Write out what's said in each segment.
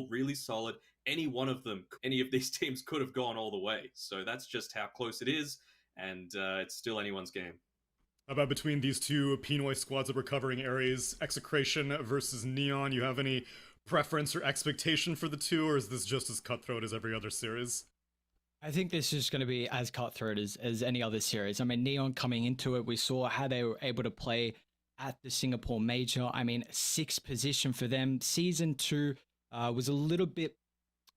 really solid. Any one of them, any of these teams could have gone all the way. So that's just how close it is, and it's still anyone's game. How about between these two Pinoy squads that we're covering, Ares, Execration versus Neon? You have any preference or expectation for the two, or is this just as cutthroat as every other series? I think this is going to be as cutthroat as any other series. I mean, Neon coming into it, we saw how they were able to play at the Singapore Major. I mean, sixth position for them. Season 2 was a little bit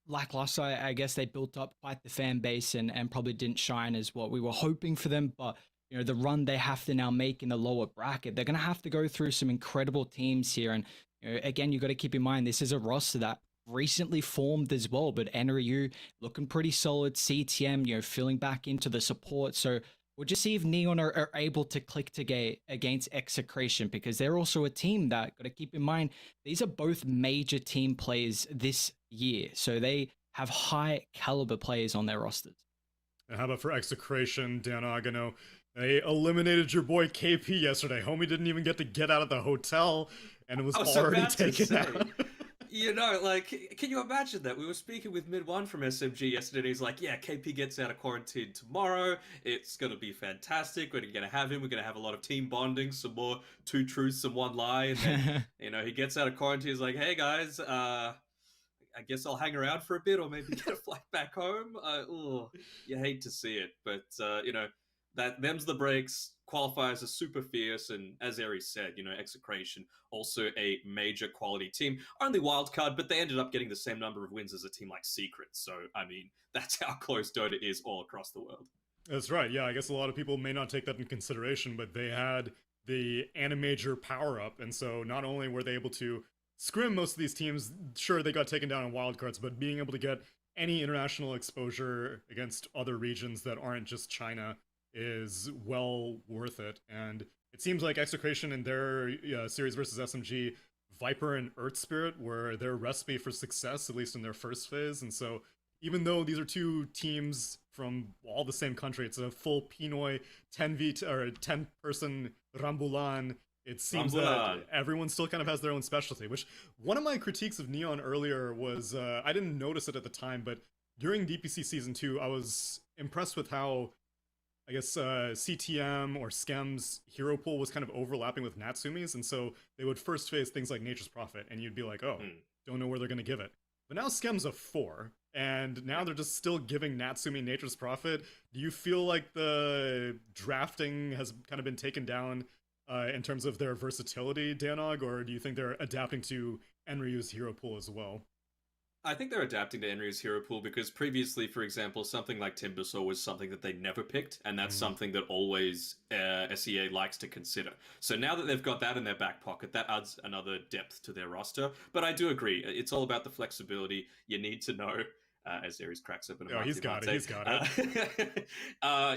lackluster. I guess they built up quite the fan base and probably didn't shine as what we were hoping for them. But, you know, the run they have to now make in the lower bracket, they're going to have to go through some incredible teams here. And, you know, again, you got to keep in mind, this is a roster that recently formed as well, but NRU looking pretty solid. CTM, you know, filling back into the support. So we'll just see if Neon are able to click together against Execration, because they're also a team that, got to keep in mind, these are both major team players this year. So they have high caliber players on their rosters. And how about for Execration, Dan Agano? They eliminated your boy KP yesterday. Homie didn't even get to get out of the hotel, and it was already taken out. You know, like, can you imagine that? We were speaking with Mid1 from SMG yesterday, and he's like, yeah, KP gets out of quarantine tomorrow. It's going to be fantastic. We're going to have him. We're going to have a lot of team bonding, some more two truths and one lie. And then, you know, he gets out of quarantine. He's like, hey, guys, I guess I'll hang around for a bit or maybe get a flight back home. You hate to see it. But, you know, them's the breaks. Qualifiers are super fierce, and as Aries said, you know, Execration, also a major quality team. Only wildcard, but they ended up getting the same number of wins as a team like Secret. So, I mean, that's how close Dota is all across the world. That's right, yeah, I guess a lot of people may not take that in consideration, but they had the Animajor power-up, and so not only were they able to scrim most of these teams, sure, they got taken down in wildcards, but being able to get any international exposure against other regions that aren't just China is well worth it. And it seems like Execration in their series versus SMG, Viper and Earth Spirit were their recipe for success, at least in their first phase. And so even though these are two teams from all the same country, it's a full Pinoy 10 person Rambulan. It seems that everyone still kind of has their own specialty, which one of my critiques of Neon earlier was, I didn't notice it at the time, but during DPC Season 2, I was impressed with how, I guess, CTM or Skem's hero pool was kind of overlapping with Natsumi's, and so they would first phase things like Nature's Prophet, and you'd be like, oh, don't know where they're going to give it. But now Skem's a 4, and now they're just still giving Natsumi Nature's Prophet. Do you feel like the drafting has kind of been taken down in terms of their versatility, Danog, or do you think they're adapting to Enryu's hero pool as well? I think they're adapting to Enryu's hero pool because previously, for example, something like Timbersaw was something that they never picked, and that's something that always SEA likes to consider. So now that they've got that in their back pocket, that adds another depth to their roster. But I do agree, it's all about the flexibility. You need to know, as Aries cracks open a he's got it.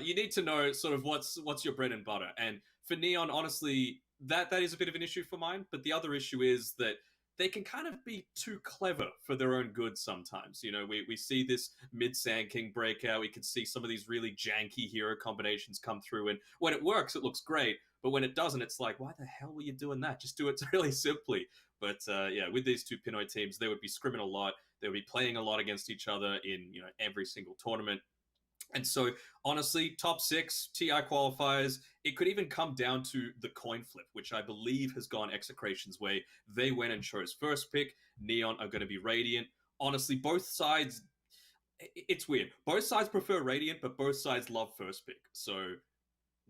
You need to know sort of what's your bread and butter. And for Neon, honestly, that is a bit of an issue for mine. But the other issue is that they can kind of be too clever for their own good sometimes. You know, we see this mid-Sand King breakout. We can see some of these really janky hero combinations come through. And when it works, it looks great. But when it doesn't, it's like, why the hell were you doing that? Just do it really simply. But yeah, with these two Pinoy teams, they would be scrimming a lot. They would be playing a lot against each other in, you know, every single tournament. And so, honestly, top 6, TI qualifiers, it could even come down to the coin flip, which I believe has gone Execration's way. They went and chose first pick. Neon are going to be Radiant. Honestly, both sides, it's weird. Both sides prefer Radiant, but both sides love first pick. So,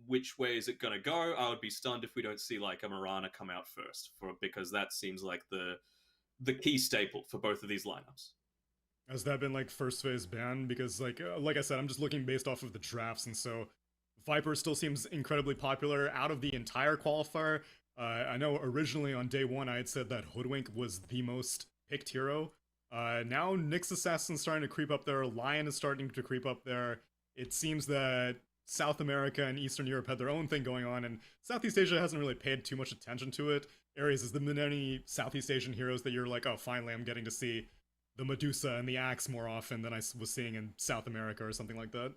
which way is it going to go? I would be stunned if we don't see, like, a Mirana come out first, because that seems like the key staple for both of these lineups. Has that been like first phase ban? Because like I said, I'm just looking based off of the drafts, and so Viper still seems incredibly popular out of the entire qualifier. I know originally on day 1 I had said that Hoodwink was the most picked hero. Now Nyx Assassin's starting to creep up there. Lion is starting to creep up there. It seems that South America and Eastern Europe had their own thing going on, and Southeast Asia hasn't really paid too much attention to it. Aries, has there been any Southeast Asian heroes that you're like, oh, finally I'm getting to see the Medusa and the Axe more often than I was seeing in South America or something like that?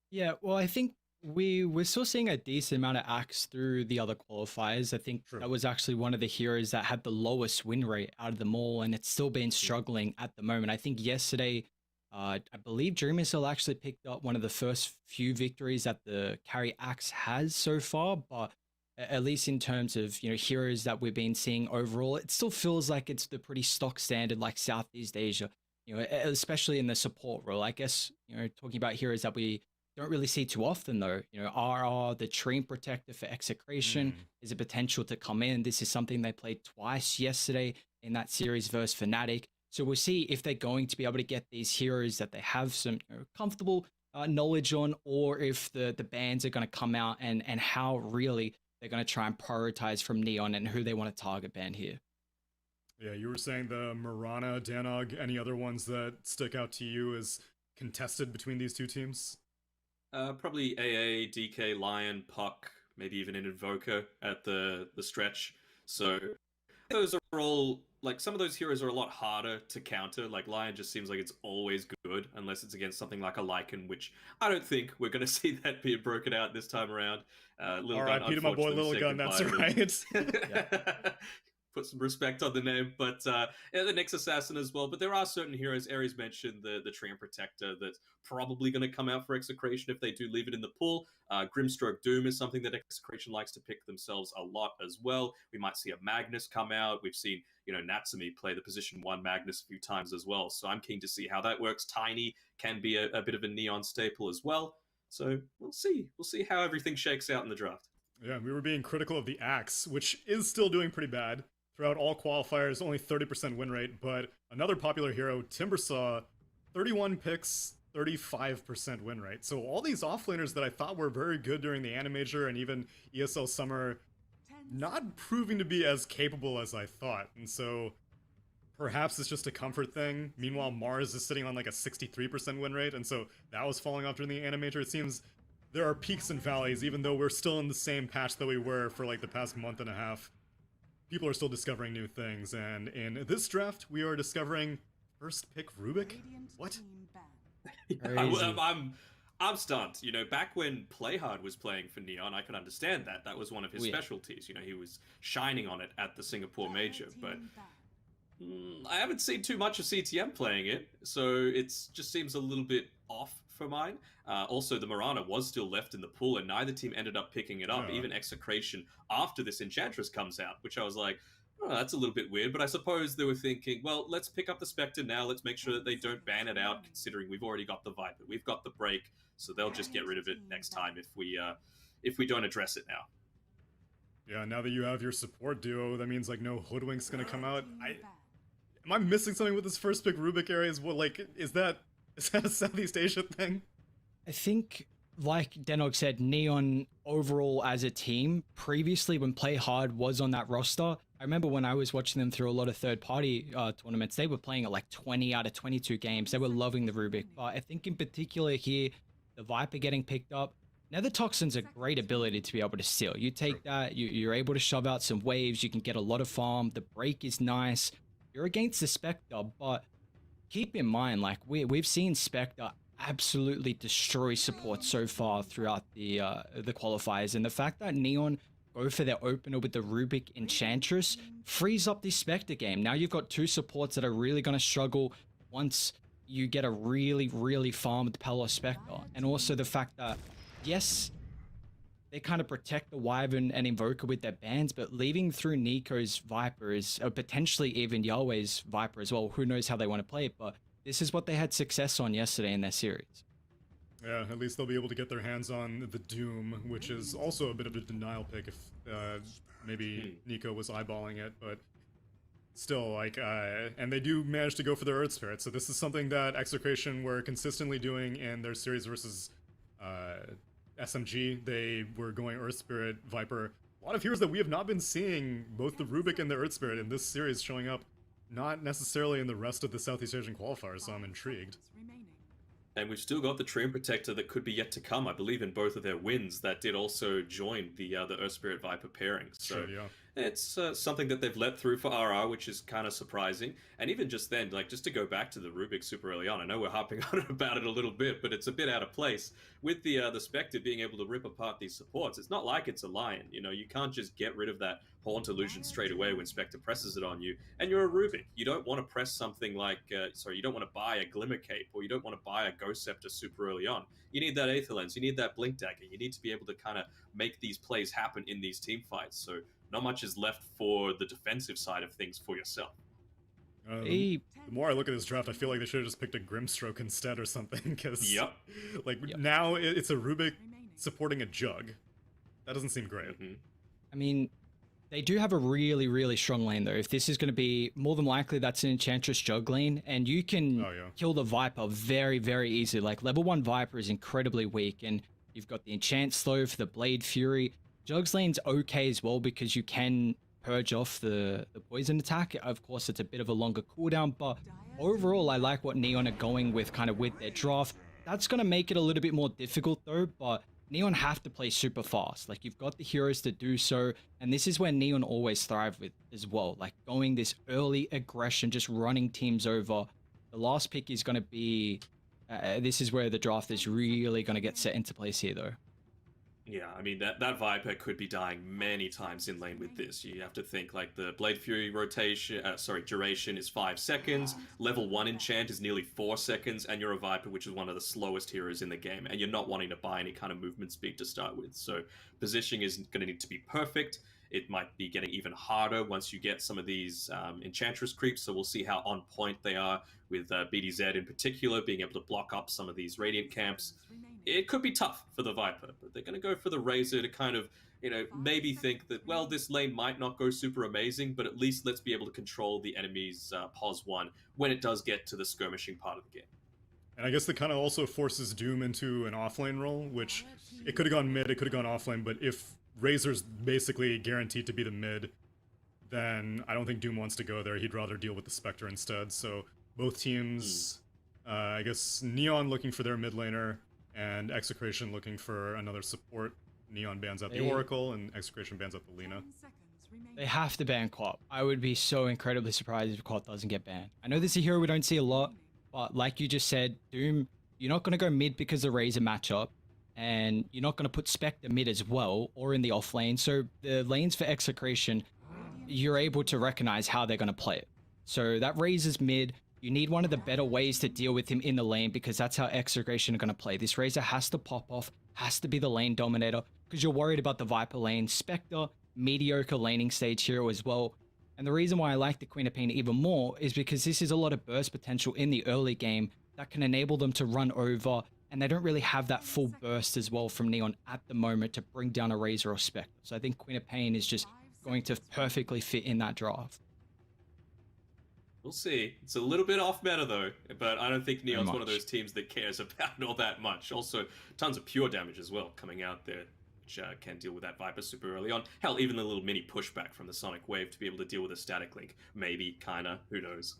Yeah, well, I think we're still seeing a decent amount of acts through the other qualifiers. I think True. that was actually one of the heroes that had the lowest win rate out of them all, and it's still been struggling at the moment. I think yesterday, I believe Dream Missile actually picked up one of the first few victories that the carry axe has so far, but at least in terms of heroes that we've been seeing overall, it still feels like it's the pretty stock standard like Southeast Asia. Especially in the support role. I guess talking about heroes that we don't really see too often though. RR, the Treant Protector for Execration is a potential to come in. This is something they played twice yesterday in that series versus Fnatic. So we'll see if they're going to be able to get these heroes that they have some comfortable knowledge on, or if the bans are going to come out and how really they're going to try and prioritize from Neon and who they want to target ban here. Yeah, you were saying the Mirana, Danog, any other ones that stick out to you as contested between these two teams? Probably AA, DK, Lion, Puck, maybe even an Invoker at the stretch. So those are all, like, some of those heroes are a lot harder to counter. Like, Lion just seems like it's always good, unless it's against something like a Lycan, which I don't think we're going to see that being broken out this time around. Little Gun, R.I.P. to my boy Little Gun, that's right. Yeah. Put some respect on the name, but the Nyx Assassin as well. But there are certain heroes. Ares mentioned the Treant Protector that's probably going to come out for Execration if they do leave it in the pool. Grimstroke Doom is something that Execration likes to pick themselves a lot as well. We might see a Magnus come out. We've seen Natsumi play the position 1 Magnus a few times as well. So I'm keen to see how that works. Tiny can be a bit of a Neon staple as well. So we'll see. We'll see how everything shakes out in the draft. Yeah, we were being critical of the Axe, which is still doing pretty bad. Throughout all qualifiers, only 30% win rate, but another popular hero, Timbersaw, 31 picks, 35% win rate. So all these offlaners that I thought were very good during the Animajor and even ESL Summer, not proving to be as capable as I thought. And so perhaps it's just a comfort thing. Meanwhile, Mars is sitting on like a 63% win rate, and so that was falling off during the Animajor. It seems there are peaks and valleys, even though we're still in the same patch that we were for like the past month and a half. People are still discovering new things, and in this draft, we are discovering first pick Rubik. What? I'm stunned. Back when Playhard was playing for Neon, I could understand that. That was one of his specialties. He was shining on it at the Singapore Major, but I haven't seen too much of CTM playing it, so it just seems a little bit off for mine. Also, the Mirana was still left in the pool, and neither team ended up picking it up. Even Execration, after this Enchantress comes out, which I was like, oh, that's a little bit weird. But I suppose they were thinking, well, let's pick up the Spectre now. Let's make sure that they don't ban it out, considering we've already got the Viper. We've got the break, so they'll just get rid of it next time if we don't address it now. Yeah, now that you have your support duo, that means like no Hoodwink's gonna come out. Am I missing something with this first pick Rubik area? Is that a Southeast Asia thing? I think, like Denog said, Neon overall as a team, previously when Play Hard was on that roster, I remember when I was watching them through a lot of third-party tournaments, they were playing at like 20 out of 22 games. They were loving the Rubik. But I think in particular here, the Viper getting picked up, Nether Toxin's a great ability to be able to steal. You take that, you're able to shove out some waves, you can get a lot of farm, the break is nice. You're against the Spectre, but keep in mind, like we've seen Spectre absolutely destroy support so far throughout the qualifiers, and the fact that Neon go for their opener with the Rubik Enchantress frees up this Spectre game. Now you've got two supports that are really going to struggle once you get a really farmed Palo Spectre, and also the fact that yes, they kind of protect the Wyvern and Invoker with their bans, but leaving through Nico's Viper is potentially even Yahweh's Viper as well. Who knows how they want to play it, but this is what they had success on yesterday in their series. Yeah, at least they'll be able to get their hands on the Doom, which is also a bit of a denial pick if maybe Nico was eyeballing it, but still, like, and they do manage to go for their Earth Spirit, so this is something that Execration were consistently doing in their series versus SMG. They were going Earth Spirit, Viper. A lot of heroes that we have not been seeing, both the Rubik and the Earth Spirit in this series showing up, not necessarily in the rest of the Southeast Asian qualifiers, so I'm intrigued. And we've still got the Treant Protector that could be yet to come. I believe in both of their wins that did also join the Earth Spirit Viper pairing. So sure, yeah. It's something that they've let through for RR, which is kind of surprising. And even just then, like just to go back to the Rubik super early on, I know we're harping on it about it a little bit, but it's a bit out of place with the Spectre being able to rip apart these supports. It's not like it's a Lion, you know. You can't just get rid of that Haunt illusion straight away when Spectre presses it on you. And you're a Rubik. You don't want to press something like, sorry, you don't want to buy a Glimmer Cape or you don't want to buy a Ghost Scepter super early on. You need that Aether Lens. You need that Blink Dagger. You need to be able to kind of make these plays happen in these team fights. So not much is left for the defensive side of things for yourself. The more I look at this draft, I feel like they should have just picked a Grimstroke instead or something. Because, now it's a Rubik supporting a Jug. That doesn't seem great. Mm-hmm. I mean, they do have a really, really strong lane, though. If this is going to be, more than likely, that's an Enchantress Jug lane, and you can kill the Viper very, very easily. Like, level 1 Viper is incredibly weak, and you've got the Enchant Slow for the Blade Fury. Jug's lane's okay as well because you can purge off the poison attack. Of course, it's a bit of a longer cooldown, but overall, I like what Neon are going with kind of with their draft. That's going to make it a little bit more difficult though, but Neon have to play super fast. Like, you've got the heroes to do so, and this is where Neon always thrive with as well. Like, going this early aggression, just running teams over. The last pick is going to be... this is where the draft is really going to get set into place here though. Yeah, I mean, that Viper could be dying many times in lane with this. You have to think, like, the Blade Fury duration is 5 seconds, level 1 enchant is nearly 4 seconds, and you're a Viper, which is one of the slowest heroes in the game, and you're not wanting to buy any kind of movement speed to start with. So positioning is going to need to be perfect. It might be getting even harder once you get some of these Enchantress creeps, so we'll see how on point they are with BDZ in particular, being able to block up some of these Radiant camps. It could be tough for the Viper, but they're going to go for the Razor to kind of, maybe think that, well, this lane might not go super amazing, but at least let's be able to control the enemy's POS 1 when it does get to the skirmishing part of the game. And I guess that kind of also forces Doom into an offlane role, which it could have gone mid, it could have gone offlane, but if Razor's basically guaranteed to be the mid, then I don't think Doom wants to go there. He'd rather deal with the Spectre instead. So both teams, I guess Neon looking for their mid laner, and Execration looking for another support. Neon bans out the Oracle, and Execration bans out the Lina. They have to ban Quap. I would be so incredibly surprised if Quap doesn't get banned. I know this is a hero we don't see a lot, but like you just said, Doom, you're not going to go mid because of the Razor matchup, and you're not going to put Spectre mid as well, or in the off lane. So the lanes for Execration, you're able to recognize how they're going to play it. So that Razor's mid. You need one of the better ways to deal with him in the lane, because that's how Execration are going to play. This Razor has to pop off, has to be the lane dominator, because you're worried about the Viper lane. Spectre, mediocre laning stage hero as well. And the reason why I like the Queen of Pain even more is because this is a lot of burst potential in the early game that can enable them to run over, and they don't really have that full burst as well from Neon at the moment to bring down a Razor or Spectre. So I think Queen of Pain is just going to perfectly fit in that draft. We'll see. It's a little bit off meta though, but I don't think Neon's one of those teams that cares about all that much. Also, tons of pure damage as well coming out there, which can deal with that Viper super early on. Hell, even the little mini pushback from the Sonic Wave to be able to deal with a static link. Maybe, kinda, who knows.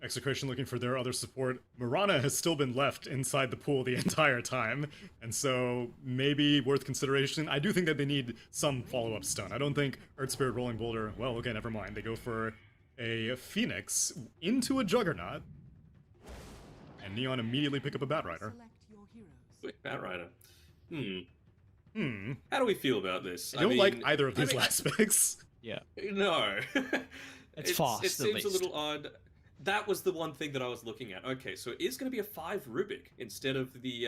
Execration looking for their other support. Mirana has still been left inside the pool the entire time, and so maybe worth consideration. I do think that they need some follow-up stun. I don't think Earth Spirit Rolling Boulder, well, okay, never mind. They go for a Phoenix into a Juggernaut, and Neon immediately pick up a Batrider. Quick Batrider. How do we feel about this? I don't like either of these last picks. Yeah. No. It's fast, It seems at a least. little odd. That was the one thing that I was looking at. Okay, so it is going to be a 5 Rubik instead of the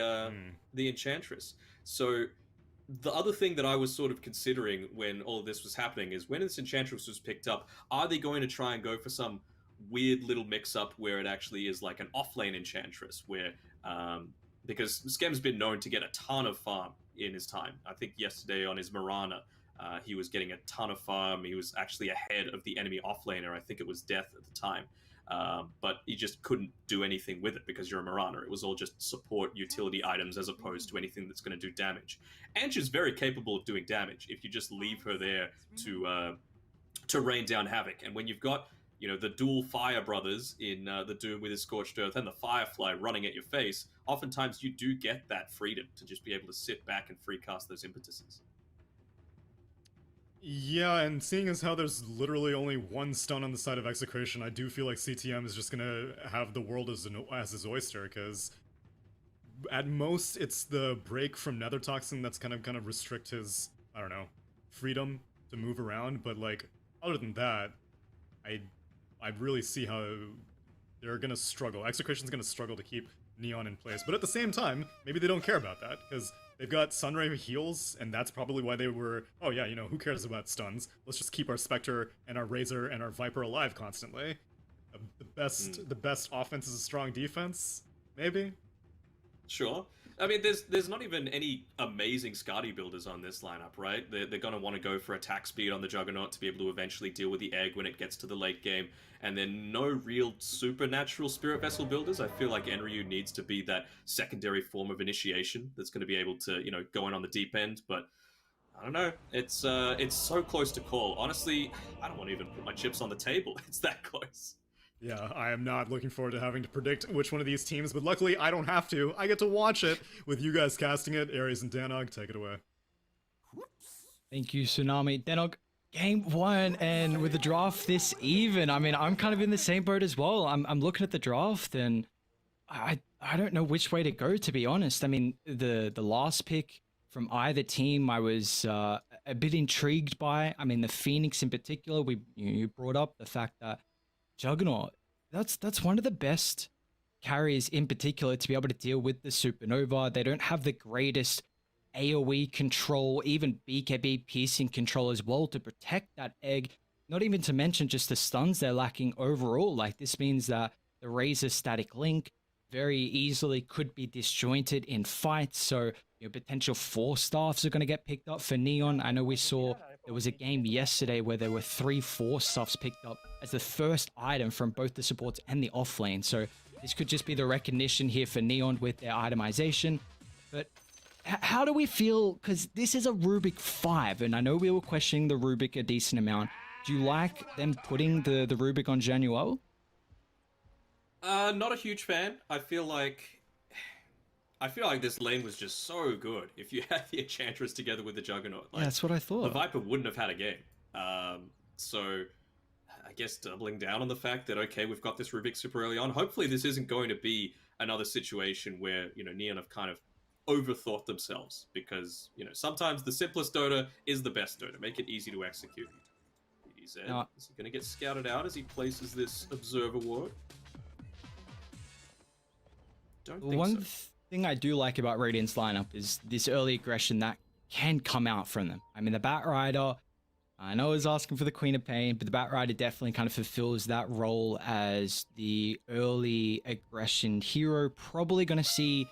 Enchantress. So the other thing that I was sort of considering when all of this was happening is when this Enchantress was picked up, are they going to try and go for some weird little mix-up where it actually is like an off-lane Enchantress, where because Skem's been known to get a ton of farm in his time. I think yesterday on his Mirana, he was getting a ton of farm. He was actually ahead of the enemy offlaner. I think it was Death at the time. But he just couldn't do anything with it because you're a Mirana. It was all just support utility items as opposed to anything that's going to do damage. And she's very capable of doing damage if you just leave her there to rain down havoc. And when you've got, the dual Fire Brothers in the Doom with his Scorched Earth and the Firefly running at your face, oftentimes you do get that freedom to just be able to sit back and free cast those impetuses. Yeah, and seeing as how there's literally only one stun on the side of Execration, I do feel like CTM is just gonna have the world as his oyster, because at most it's the break from Nether Toxin that's kind of restrict his, I don't know, freedom to move around, but like other than that, I really see how they're gonna struggle. Execration's gonna struggle to keep Neon in place, but at the same time, maybe they don't care about that, because they've got Sunray heals, and that's probably why they were, oh yeah, you know, who cares about stuns? Let's just keep our Spectre and our Razor and our Viper alive constantly. The best offense is a strong defense, maybe? Sure. I mean, there's not even any amazing Skadi builders on this lineup, right? They're going to want to go for attack speed on the Juggernaut to be able to eventually deal with the egg when it gets to the late game. And then no real supernatural Spirit Vessel builders. I feel like Enryu needs to be that secondary form of initiation that's going to be able to, you know, go in on the deep end. But I don't know. It's so close to call. Honestly, I don't want to even put my chips on the table. It's that close. Yeah, I am not looking forward to having to predict which one of these teams, but luckily I don't have to. I get to watch it with you guys casting it. Aries and Danog, take it away. Thank you, Tsunami. Danog, game one, and with the draft this even, I mean, I'm kind of in the same boat as well. I'm looking at the draft, and I don't know which way to go, to be honest. I mean, the last pick from either team, I was a bit intrigued by. I mean, the Phoenix in particular, you brought up the fact that Juggernaut, that's one of the best carriers in particular to be able to deal with the Supernova. They don't have the greatest AoE control, even BKB piercing control as well to protect that egg. Not even to mention just the stuns they're lacking overall. Like, this means that the Razor static link very easily could be disjointed in fights. So your potential 4 staffs are going to get picked up for Neon. I know we saw there was a game yesterday where there were 3 4 stuffs picked up as the first item from both the supports and the off lane. So this could just be the recognition here for Neon with their itemization. But how do we feel? Because this is a Rubik 5, and I know we were questioning the Rubik a decent amount. Do you like them putting the Rubik on Januel? Not a huge fan. I feel like this lane was just so good. If you had the Enchantress together with the Juggernaut, like, yeah, that's what I thought. The Viper wouldn't have had a game. So I guess doubling down on the fact that, okay, we've got this Rubik super early on. Hopefully this isn't going to be another situation where, you know, Neon have kind of overthought themselves, because, you know, sometimes the simplest Dota is the best Dota. Make it easy to execute. Is he going to get scouted out as he places this Observer Ward? Don't think One so. thing I do like about Radiant's lineup is this early aggression that can come out from them. I mean, the Batrider, I know I was asking for the Queen of Pain, but the Batrider definitely kind of fulfills that role as the early aggression hero. Probably going to see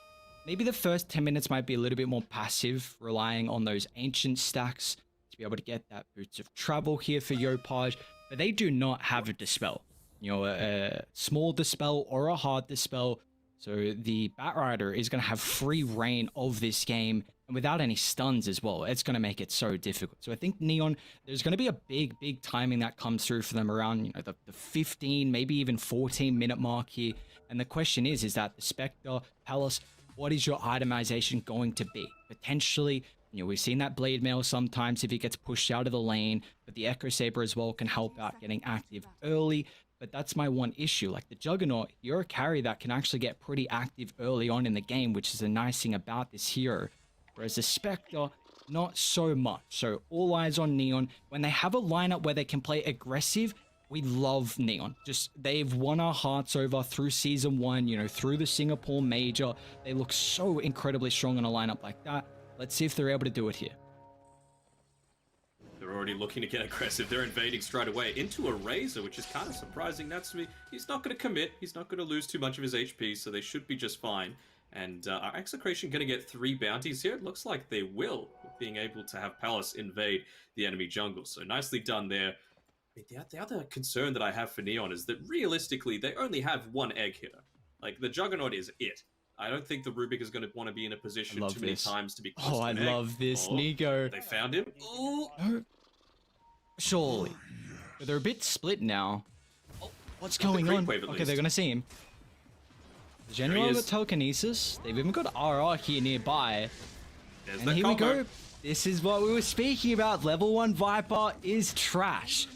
maybe the first 10 minutes might be a little bit more passive, relying on those ancient stacks to be able to get that Boots of Travel here for Yopaj, but they do not have a Dispel. You know, a small Dispel or a hard Dispel. So the Batrider is going to have free reign of this game, and without any stuns as well. It's going to make it so difficult. So I think Neon, there's going to be a big timing that comes through for them around, you know, the 15, maybe even 14-minute mark here. And the question is that the Spectre, Palace, what is your itemization going to be? Potentially, you know, we've seen that Blade Mail sometimes if he gets pushed out of the lane, but the Echo Saber as well can help out getting active early. But that's my one issue. Like the Juggernaut, you're a carry that can actually get pretty active early on in the game, which is a nice thing about this hero. Whereas the Spectre, not so much. So all eyes on Neon. When they have a lineup where they can play aggressive, we love Neon. Just, they've won our hearts over through Season 1, you know, through the Singapore Major. They look so incredibly strong in a lineup like that. Let's see if they're able to do it here. They're already looking to get aggressive. They're invading straight away into a Razor, which is kind of surprising. That's me. He's not going to commit. He's not going to lose too much of his HP, so they should be just fine. And are Execration going to get 3 bounties here? It looks like they will, being able to have Palace invade the enemy jungle. So nicely done there. I mean, the other concern that I have for Neon is that realistically, they only have 1 egg hitter. Like, the Juggernaut is it. I don't think the Rubik is going to want to be in a position too many times to be close to an egg. Love this. Nigo. They found him. Oh. No. Surely. But they're a bit split now. What's going on? Okay, they're going to see him. The General got telekinesis. They've even got RR here nearby. There's and here we go. This is what we were speaking about. Level 1 Viper is trash.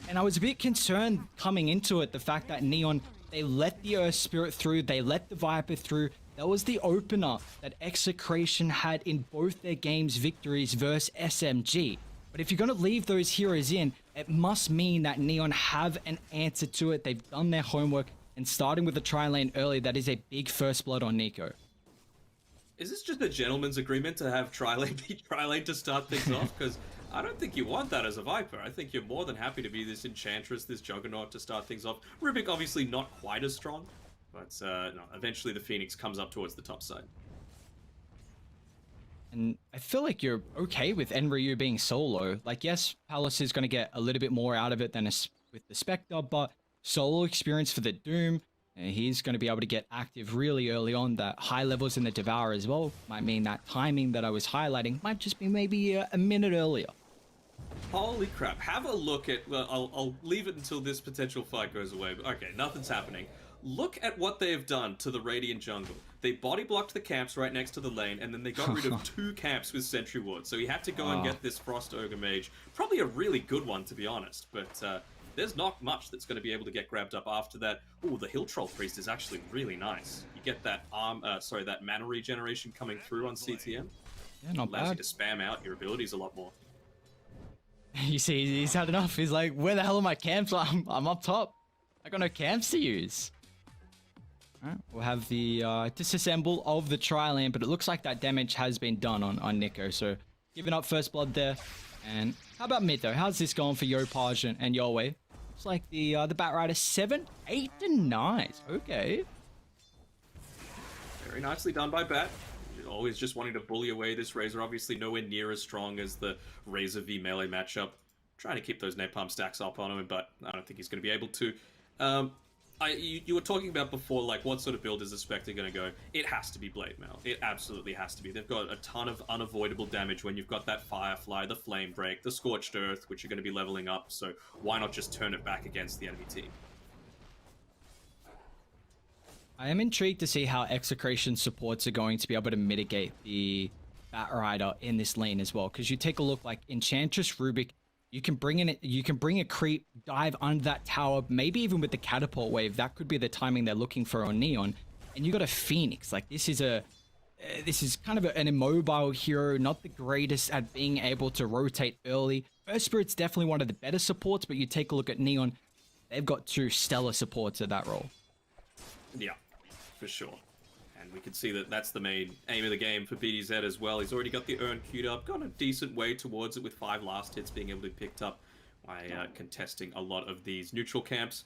And I was a bit concerned coming into it, the fact that Neon, they let the Earth Spirit through, they let the Viper through. That was the opener that Execration had in both their games' victories versus SMG. But if you're going to leave those heroes in, it must mean that Neon have an answer to it. They've done their homework, and starting with the tri-lane early, that is a big first blood on Nico. Is this just a gentleman's agreement to have tri-lane be tri-lane to start things off? Because I don't think you want that as a Viper. I think you're more than happy to be this Enchantress, this Juggernaut to start things off. Rubik obviously not quite as strong, but no, eventually the Phoenix comes up towards the top side. And I feel like you're okay with Enryu being solo. Like, yes, Palace is going to get a little bit more out of it than with the Spectre, but solo experience for the Doom, and he's going to be able to get active really early on. That high levels in the Devour as well might mean that timing that I was highlighting might just be maybe a minute earlier. Holy crap, have a look at, well, I'll leave it until this potential fight goes away, but okay, nothing's happening. Look at what they have done to the Radiant jungle. They body blocked the camps right next to the lane, and then they got rid of 2 camps with sentry wards. So he had to go and get this Frost Ogre Mage. Probably a really good one, to be honest, but there's not much that's going to be able to get grabbed up after that. Oh, the Hill Troll Priest is actually really nice. You get that that mana regeneration coming through on CTM. Yeah, not allows bad. you to spam out your abilities a lot more. You see, he's had enough. He's like, where the hell are my camps? I'm up top. I got no camps to use. Alright, we'll have the disassemble of the tri-lane, but it looks like that damage has been done on Nico. So giving up first blood there. And how about mid though? How's this going for Yopaj and Yowei? Looks like the Bat Rider 7, 8 and 9. Okay. Very nicely done by Bat. Always just wanting to bully away this Razor. Obviously nowhere near as strong as the Razor v melee matchup. Trying to keep those napalm stacks up on him, but I don't think he's going to be able to. You were talking about before, like, what sort of build is the Spectre going to go? It has to be Blade Mail. It absolutely has to be. They've got a ton of unavoidable damage when you've got that Firefly, the Flame Break, the Scorched Earth, which are going to be leveling up, so why not just turn it back against the enemy team? I am intrigued to see how Execration supports are going to be able to mitigate the Bat Rider in this lane as well. Because you take a look, like Enchantress, Rubik, you can bring a creep, dive under that tower, maybe even with the catapult wave. That could be the timing they're looking for on Neon. And you got a Phoenix. Like, this is kind of an immobile hero, not the greatest at being able to rotate early. Earth Spirit's definitely one of the better supports, but you take a look at Neon, they've got 2 stellar supports at that role. Yeah, for sure. And we can see that that's the main aim of the game for BDZ as well. He's already got the urn queued up, gone a decent way towards it with 5 last hits being able to be picked up by contesting a lot of these neutral camps.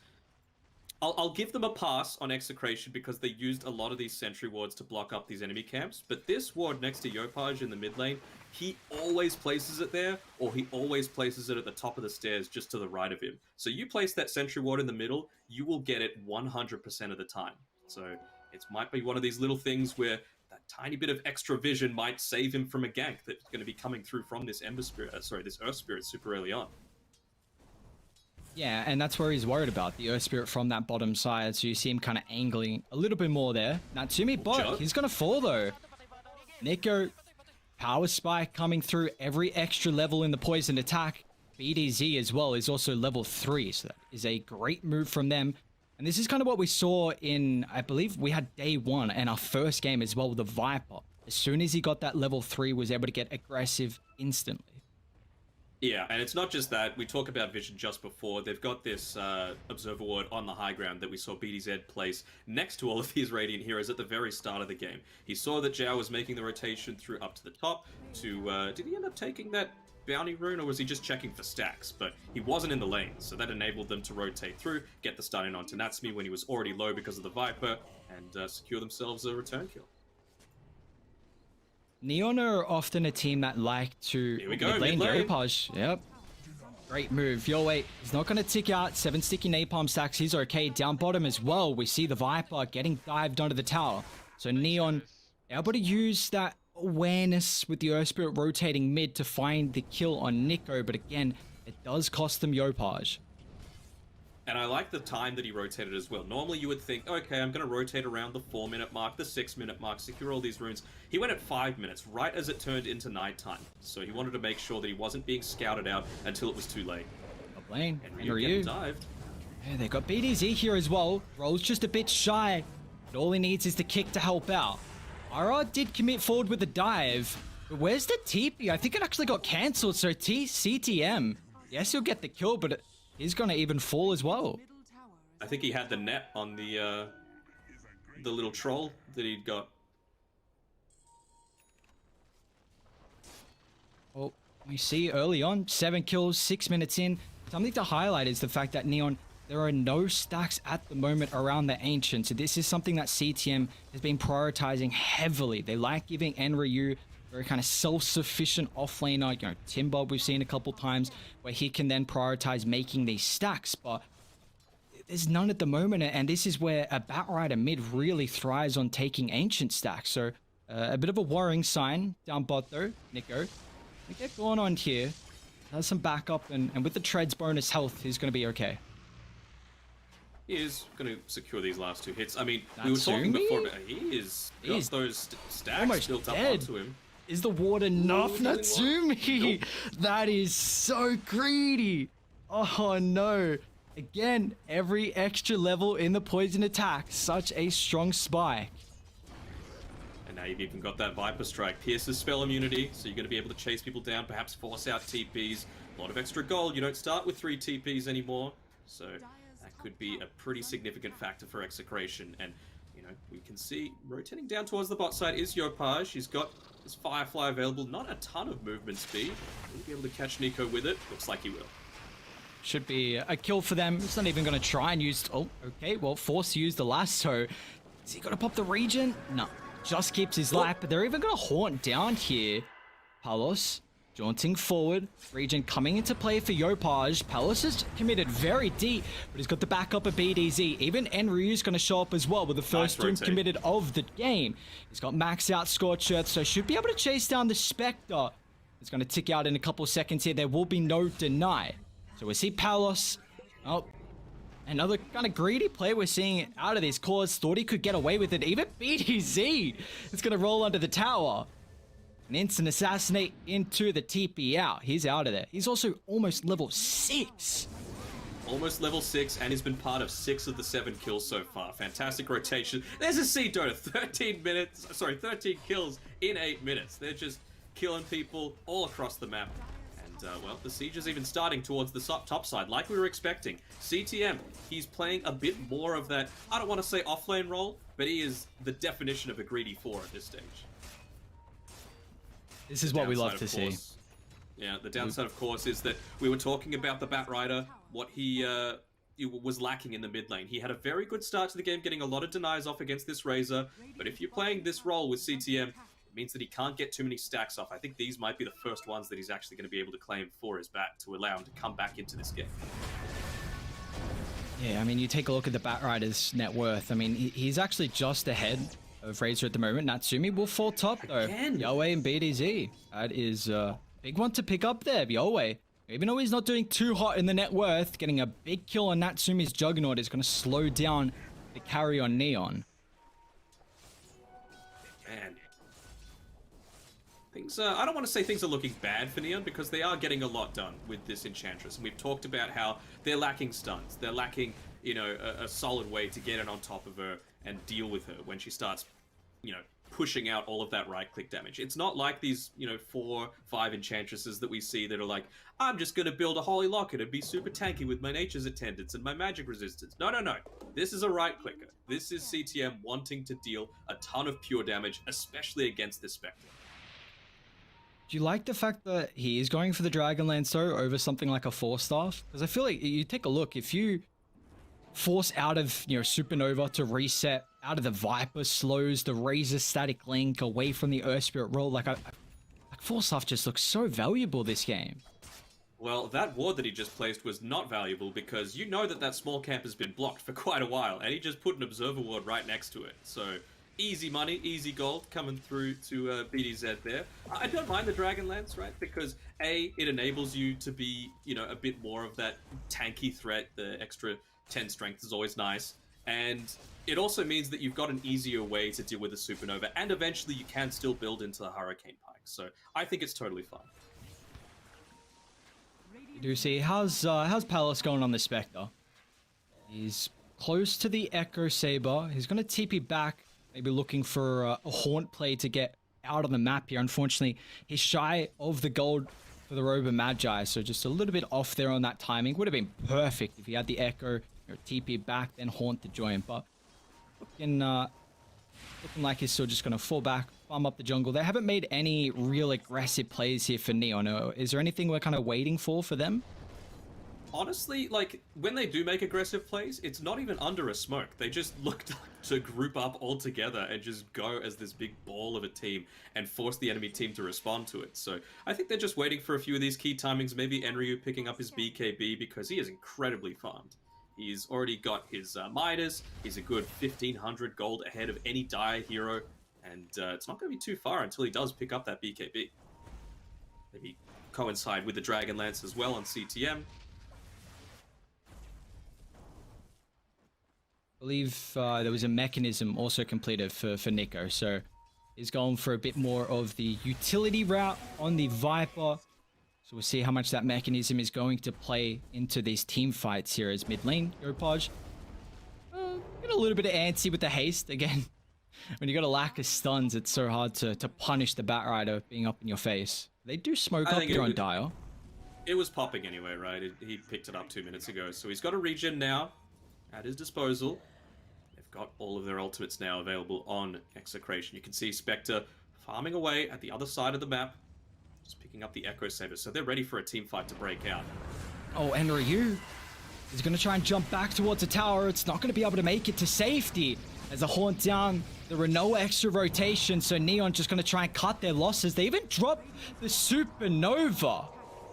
I'll give them a pass on Execration because they used a lot of these sentry wards to block up these enemy camps, but this ward next to Yopaj in the mid lane, he always places it there, or he always places it at the top of the stairs just to the right of him. So you place that sentry ward in the middle, you will get it 100% of the time. So it might be one of these little things where that tiny bit of extra vision might save him from a gank that's going to be coming through from this Ember Spirit, this Earth Spirit super early on. Yeah, and that's where he's worried about, the Earth Spirit from that bottom side. So you see him kind of angling a little bit more there. Natsumi bot, he's going to fall though. Nico, Power Spike coming through every extra level in the poison attack. BDZ as well is also level 3, so that is a great move from them. And this is kind of what we saw in, I believe we had day 1 and our first game as well with the Viper. As soon as he got that level 3, was able to get aggressive instantly. Yeah, and it's not just that. We talk about vision just before. They've got this Observer Ward on the high ground that we saw BDZ place next to all of these Radiant heroes at the very start of the game. He saw that Zhao was making the rotation through up to the top to... did he end up taking that bounty rune, or was he just checking for stacks? But he wasn't in the lane, so that enabled them to rotate through, get the stun in onto Natsumi when he was already low because of the Viper, and secure themselves a return kill. Neon are often a team that like to mid-lane Yopaj. Yep. Great move. Yowei, he's not going to tick out. 7 sticky napalm stacks. He's okay. Down bottom as well, we see the Viper getting dived onto the tower. So Neon able to use that awareness with the Earth Spirit rotating mid to find the kill on Nico. But again, it does cost them Yopaj. And I like the time that he rotated as well. Normally you would think, okay, I'm going to rotate around the 4-minute mark, the 6-minute mark, secure all these runes. He went at 5 minutes, right as it turned into nighttime. So he wanted to make sure that he wasn't being scouted out until it was too late. Top lane, And Ryu dived. Yeah, they got BDZ here as well. Roll's just a bit shy, but all he needs is the kick to help out. Ira did commit forward with the dive, but where's the TP? I think it actually got cancelled, so CTM. Yes, he'll get the kill, but he's going to even fall as well. I think he had the net on the little troll that he'd got. Well, we see early on, 7 kills, 6 minutes in. Something to highlight is the fact that Neon, there are no stacks at the moment around the Ancient. So this is something that CTM has been prioritizing heavily. They like giving Enryu very kind of self-sufficient offlaner. You know, Timber we've seen a couple times where he can then prioritize making these stacks, but there's none at the moment. And this is where a Batrider mid really thrives on taking Ancient stacks. So a bit of a worrying sign down bot though. Nico, we get going on here. Has some backup, and with the Treads bonus health, he's going to be okay. He is going to secure these last 2 hits. I mean, we were talking before, but he's got those stacks built up onto him. Is the ward enough, Natsumi? Nope. That is so greedy. Oh no. Again, every extra level in the poison attack. Such a strong spike. And now you've even got that Viper Strike. Pierces spell immunity, so you're going to be able to chase people down, perhaps force out TPs. A lot of extra gold. You don't start with 3 TPs anymore. So that could be a pretty significant factor for execration. And, you know, we can see rotating down towards the bot side is Yopaj. He's got his Firefly available. Not a ton of movement speed. Will he be able to catch Nico with it? Looks like he will. Should be a kill for them. It's not even going to try and use... Oh, okay. Well, forced to use the lasso. Is he going to pop the regen? No. Just keeps his life. But they're even going to haunt down here. Palos jaunting forward. Regen coming into play for Yopaj. Palos has committed very deep, but he's got the backup of BDZ. Even Enryu's going to show up as well with the first doom committed of the game. He's got max out Scorched Earth, so should be able to chase down the Spectre. It's going to tick out in a couple seconds here. There will be no deny. So we see Palos. Oh, another kind of greedy play we're seeing out of these cores. Thought he could get away with it. Even BDZ is going to roll under the tower. An instant assassinate into the TP out. He's out of there. He's also almost level 6. Almost level 6, and he's been part of 6 of the 7 kills so far. Fantastic rotation. There's a C Dota. 13 kills in 8 minutes. They're just killing people all across the map. And, well, the siege is even starting towards the top side, like we were expecting. CTM, he's playing a bit more of that, I don't want to say offlane role, but he is the definition of a greedy 4 at this stage. This is what we love to see. Yeah, the downside, of course, is that we were talking about the Batrider, what he was lacking in the mid lane. He had a very good start to the game, getting a lot of denies off against this Razor, but if you're playing this role with CTM, it means that he can't get too many stacks off. I think these might be the first ones that he's actually going to be able to claim for his back to allow him to come back into this game. Yeah, I mean, you take a look at the Batrider's net worth. I mean, he's actually just ahead of Razor at the moment. Natsumi will fall top, though. Again? Yowie and BDZ. That is a big one to pick up there, Yowie. Even though he's not doing too hot in the net worth, getting a big kill on Natsumi's Juggernaut is going to slow down the carry on Neon. Man. Things, I don't want to say things are looking bad for Neon, because they are getting a lot done with this Enchantress. And we've talked about how they're lacking stuns. They're lacking, you know, a solid way to get in on top of her and deal with her when she starts, you know, pushing out all of that right-click damage. It's not like these, you know, 4, 5 Enchantresses that we see that are like, I'm just going to build a Holy Locket and be super tanky with my Nature's Attendants and my magic resistance. No, no, no. This is a right-clicker. This is CTM wanting to deal a ton of pure damage, especially against this Spectre. Do you like the fact that he is going for the Dragonlance though over something like a Force Staff? Because I feel like you take a look, if you force out of, you know, Supernova to reset, out of the Viper slows, the Razor static link away from the Earth Spirit roll, like Force Staff just looks so valuable this game. Well, that ward that he just placed was not valuable because you know that small camp has been blocked for quite a while, and he just put an Observer ward right next to it. So, easy money, easy gold coming through to BDZ there. I don't mind the Dragonlance, right? Because A, it enables you to be, you know, a bit more of that tanky threat, the extra 10 strength is always nice. And it also means that you've got an easier way to deal with a supernova, and eventually you can still build into the Hurricane Pike. So I think it's totally fine. You do see, how's Palace going on the Spectre? He's close to the Echo Saber. He's going to TP back, maybe looking for a Haunt play to get out of the map here. Unfortunately, he's shy of the gold for the Robo Magi, so just a little bit off there on that timing. Would have been perfect if he had the Echo, TP back, then Haunt to join, but looking like he's still just going to fall back, farm up the jungle. They haven't made any real aggressive plays here for Neon. Is there anything we're kind of waiting for them? Honestly, like, when they do make aggressive plays, it's not even under a smoke. They just look to group up all together and just go as this big ball of a team and force the enemy team to respond to it. So I think they're just waiting for a few of these key timings, maybe Enryu picking up his BKB because he is incredibly farmed. He's already got his Midas, he's a good 1500 gold ahead of any Dire hero, and it's not going to be too far until he does pick up that BKB. Maybe coincide with the Dragon Lance as well on CTM. I believe there was a mechanism also completed for Nico, so he's going for a bit more of the utility route on the Viper. So we'll see how much that mechanism is going to play into these team fights here as mid lane. Yopaj get a little bit of antsy with the haste. Again, when you got a lack of stuns, it's so hard to punish the Batrider being up in your face. They do smoke up here on Dire. It was popping anyway, right? He picked it up 2 minutes ago, so he's got a regen now at his disposal. They've got all of their ultimates now available on Execration. You can see Spectre farming away at the other side of the map, just picking up the Echo Saber, so they're ready for a team fight to break out. Oh, and Ryu is going to try and jump back towards the tower. It's not going to be able to make it to safety as a Haunt down. There were no extra rotations, so Neon just going to try and cut their losses. They even dropped the Supernova,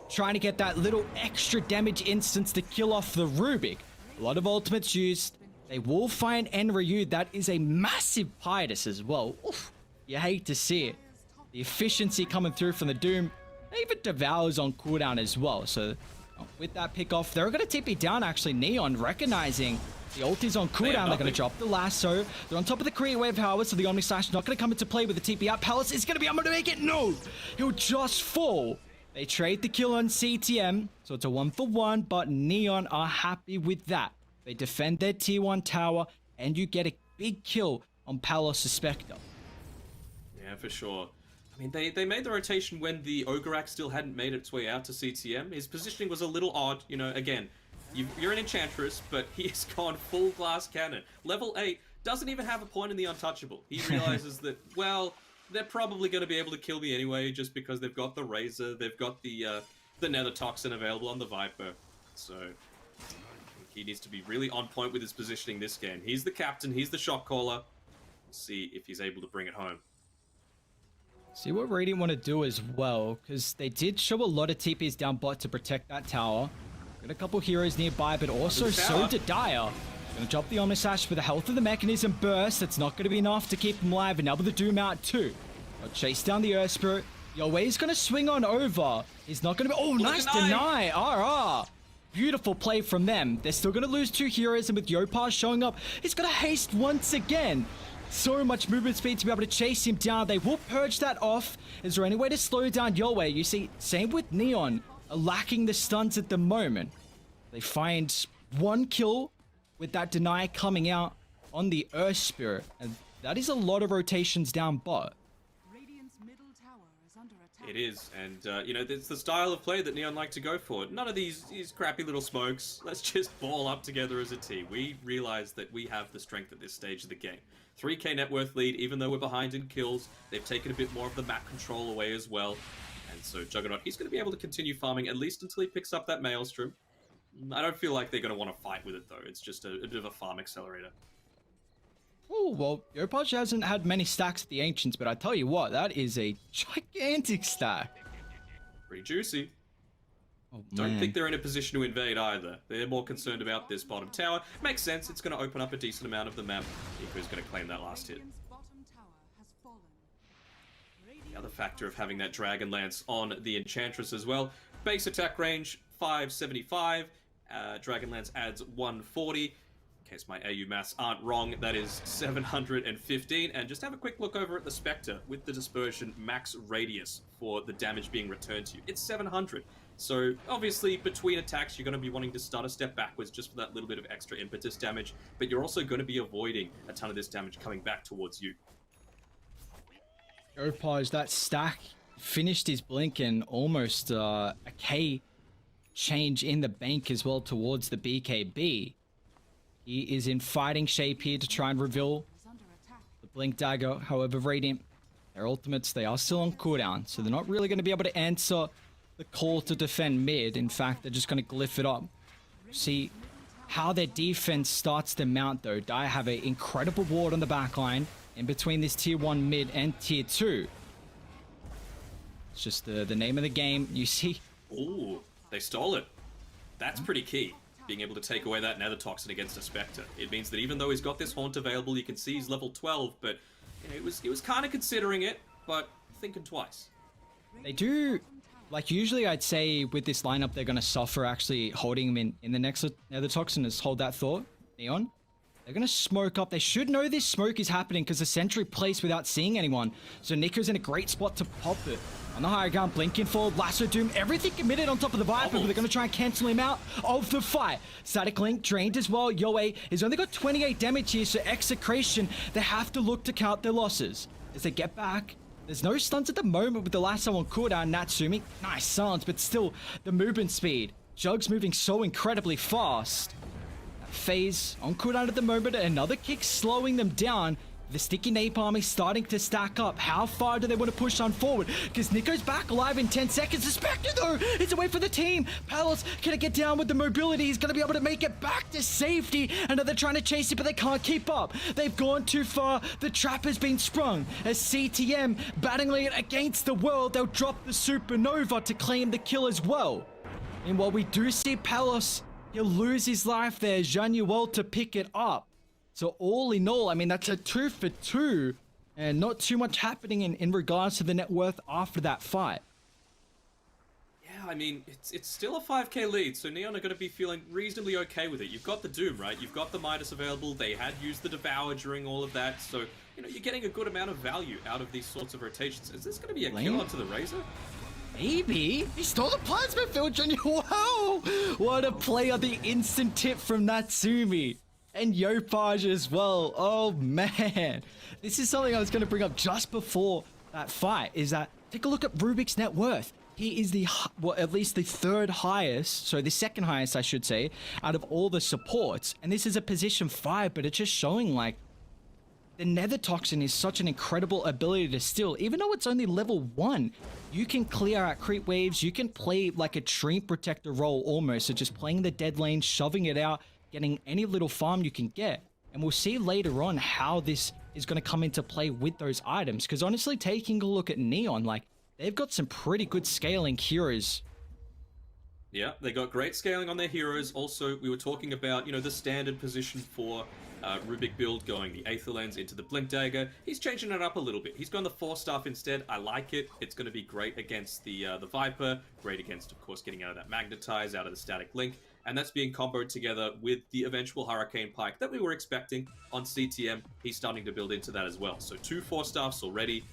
trying to get that little extra damage instance to kill off the Rubik. A lot of ultimates used. They will find Enryu. That is a massive Pidus as well. Oof, you hate to see it. The efficiency coming through from the Doom. Even Devour's on cooldown as well. So with that pick off, they're going to TP down actually. Neon recognizing the ult is on cooldown. They're going to drop the lasso. They're on top of the Create Wave Power, so the Omni Slash is not going to come into play with the TP out. Palace is going to be able to make it. No! He'll just fall. They trade the kill on CTM, so it's a 1-for-1, but Neon are happy with that. They defend their T1 tower, and you get a big kill on Palace Spectre. Yeah, for sure. I mean, they made the rotation when the Ograk still hadn't made its way out to CTM. His positioning was a little odd. You know, again, you're an Enchantress, but he's gone full glass cannon. Level 8 doesn't even have a point in the Untouchable. He realizes that, well, they're probably going to be able to kill me anyway, just because they've got the Razor, they've got the Nether Toxin available on the Viper. So I think he needs to be really on point with his positioning this game. He's the captain, he's the shot caller. We'll see if he's able to bring it home. See what Radiant want to do as well, because they did show a lot of TPs down bot to protect that tower. Got a couple heroes nearby, but also so did Dire. Gonna drop the Omnislash for the health of the mechanism burst. It's not gonna be enough to keep him alive, and now with the Doom out too. Got chase down the Earth Spirit. Yoei's gonna swing on over. He's not gonna be. Oh, nice deny. RR. Beautiful play from them. They're still gonna lose 2 heroes, and with Yopaj showing up, he's gonna haste once again. So much movement speed to be able to chase him down. They will purge that off. Is there any way to slow down Yoei? You see, same with Neon, lacking the stuns at the moment. They find 1 kill with that deny coming out on the Earth Spirit. And that is a lot of rotations down bot. It is, and you know, it's the style of play that Neon like to go for. None of these crappy little smokes. Let's just ball up together as a team. We realize that we have the strength at this stage of the game. 3k net worth lead, even though we're behind in kills. They've taken a bit more of the map control away as well. And so Juggernaut, he's going to be able to continue farming at least until he picks up that Maelstrom. I don't feel like they're going to want to fight with it though. It's just a bit of a farm accelerator. Oh, well, Yopaj hasn't had many stacks at the Ancients, but I tell you what, that is a gigantic stack. Pretty juicy. Oh, Don't think they're in a position to invade either. They're more concerned about this bottom tower. Makes sense, it's going to open up a decent amount of the map. Nico's going to claim that last hit. The other factor of having that Dragon Lance on the Enchantress as well. Base attack range, 575. Dragonlance adds 140. In case my AU maths aren't wrong, that is 715. And just have a quick look over at the Spectre with the dispersion max radius for the damage being returned to you. It's 700. So obviously between attacks you're going to be wanting to start a step backwards just for that little bit of extra impetus damage, but you're also going to be avoiding a ton of this damage coming back towards you. Yopaj, that stack finished his blink and almost a K change in the bank as well towards the BKB. He is in fighting shape here to try and reveal the blink dagger. However, Radiant, their ultimates, they are still on cooldown, so they're not really going to be able to answer the call to defend mid. In fact, they're just going to glyph it up. See how their defense starts to mount though. Dire have an incredible ward on the backline in between this tier 1 mid and tier 2. It's just the name of the game. You see. Ooh, they stole it. That's pretty key. Being able to take away that Nether Toxin against a Spectre. It means that even though he's got this Haunt available, you can see he's level 12, but you know, he was kind of considering it, but thinking twice. They do, like usually I'd say with this lineup, they're going to suffer actually holding him in the next Nether Toxin. Is hold that thought, Neon. They're going to smoke up. They should know this smoke is happening because the sentry placed without seeing anyone. So Nico's in a great spot to pop it. On the higher ground, blinking forward, Lasso Doom, everything committed on top of the Viper, but they're going to try and cancel him out of the fight. Static Link drained as well. Yoe has only got 28 damage here, so Execration, they have to look to count their losses. As they get back, there's no stunts at the moment with the Lasso on cooldown. Natsumi, nice silence, but still the movement speed. Jug's moving so incredibly fast. Phase on cooldown at the moment, another kick slowing them down. The sticky napalm is starting to stack up. How far do they want to push on forward? Because Nico's back alive in 10 seconds. The Spectre though, it's away for the team. Palos can get down with the mobility. He's going to be able to make it back to safety. And they're trying to chase it, but they can't keep up. They've gone too far. The trap has been sprung. As CTM battling it against the world, they'll drop the Supernova to claim the kill as well. And while we do see Palos, he'll lose his life there. Januel to pick it up. So all in all, I mean, that's a 2 for 2 and not too much happening in regards to the net worth after that fight. Yeah, I mean, it's still a 5k lead, so Neon are going to be feeling reasonably okay with it. You've got the Doom, right? You've got the Midas available. They had used the Devour during all of that, so, you know, you're getting a good amount of value out of these sorts of rotations. Is this going to be a kill onto the Razor? Maybe. He stole the plasma field, Junior. Wow! What a play on the instant tip from Natsumi. And Yopaj as well. Oh, man. This is something I was going to bring up just before that fight, is that take a look at Rubik's net worth. He is the, well, at least the third highest, so the second highest, I should say, out of all the supports. And this is a position 5, but it's just showing, like, the Nether Toxin is such an incredible ability to steal. Even though it's only level 1, you can clear out creep waves. You can play like a Tree Protector role almost. So just playing the dead lane, shoving it out, getting any little farm you can get. And we'll see later on how this is going to come into play with those items. Because honestly, taking a look at Neon, like, they've got some pretty good scaling heroes. Yeah, they got great scaling on their heroes. Also, we were talking about, you know, the standard position for Rubik build going the Aether Lens into the Blink Dagger. He's changing it up a little bit. He's gone the 4 staff instead. I like it. It's going to be great against the Viper. Great against, of course, getting out of that Magnetize, out of the Static Link. And that's being comboed together with the eventual Hurricane Pike that we were expecting on CTM. He's starting to build into that as well. So 2 4 staffs already.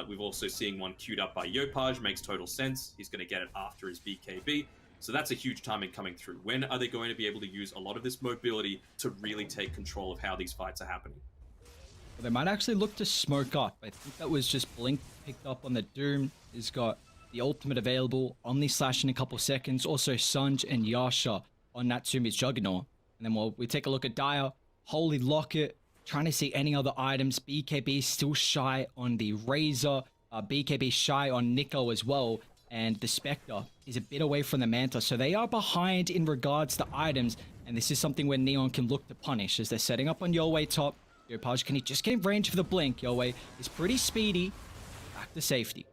We've also seen one queued up by Yopaj. Makes total sense. He's going to get it after his BKB. So that's a huge timing coming through. When are they going to be able to use a lot of this mobility to really take control of how these fights are happening? Well, they might actually look to smoke up. I think that was just Blink picked up on the Doom. He's got the ultimate available. Omni Slash in a couple seconds. Also Sunj and Yasha on Natsumi's Juggernaut. And then while we take a look at Dire, Holy Locket, trying to see any other items. BKB still shy on the Razor. BKB shy on Nico as well. And the Spectre is a bit away from the Manta. So they are behind in regards to items. And this is something where Neon can look to punish as they're setting up on Yowei top. Yopaj, can he just get in range for the blink? Yowei is pretty speedy. Back to safety.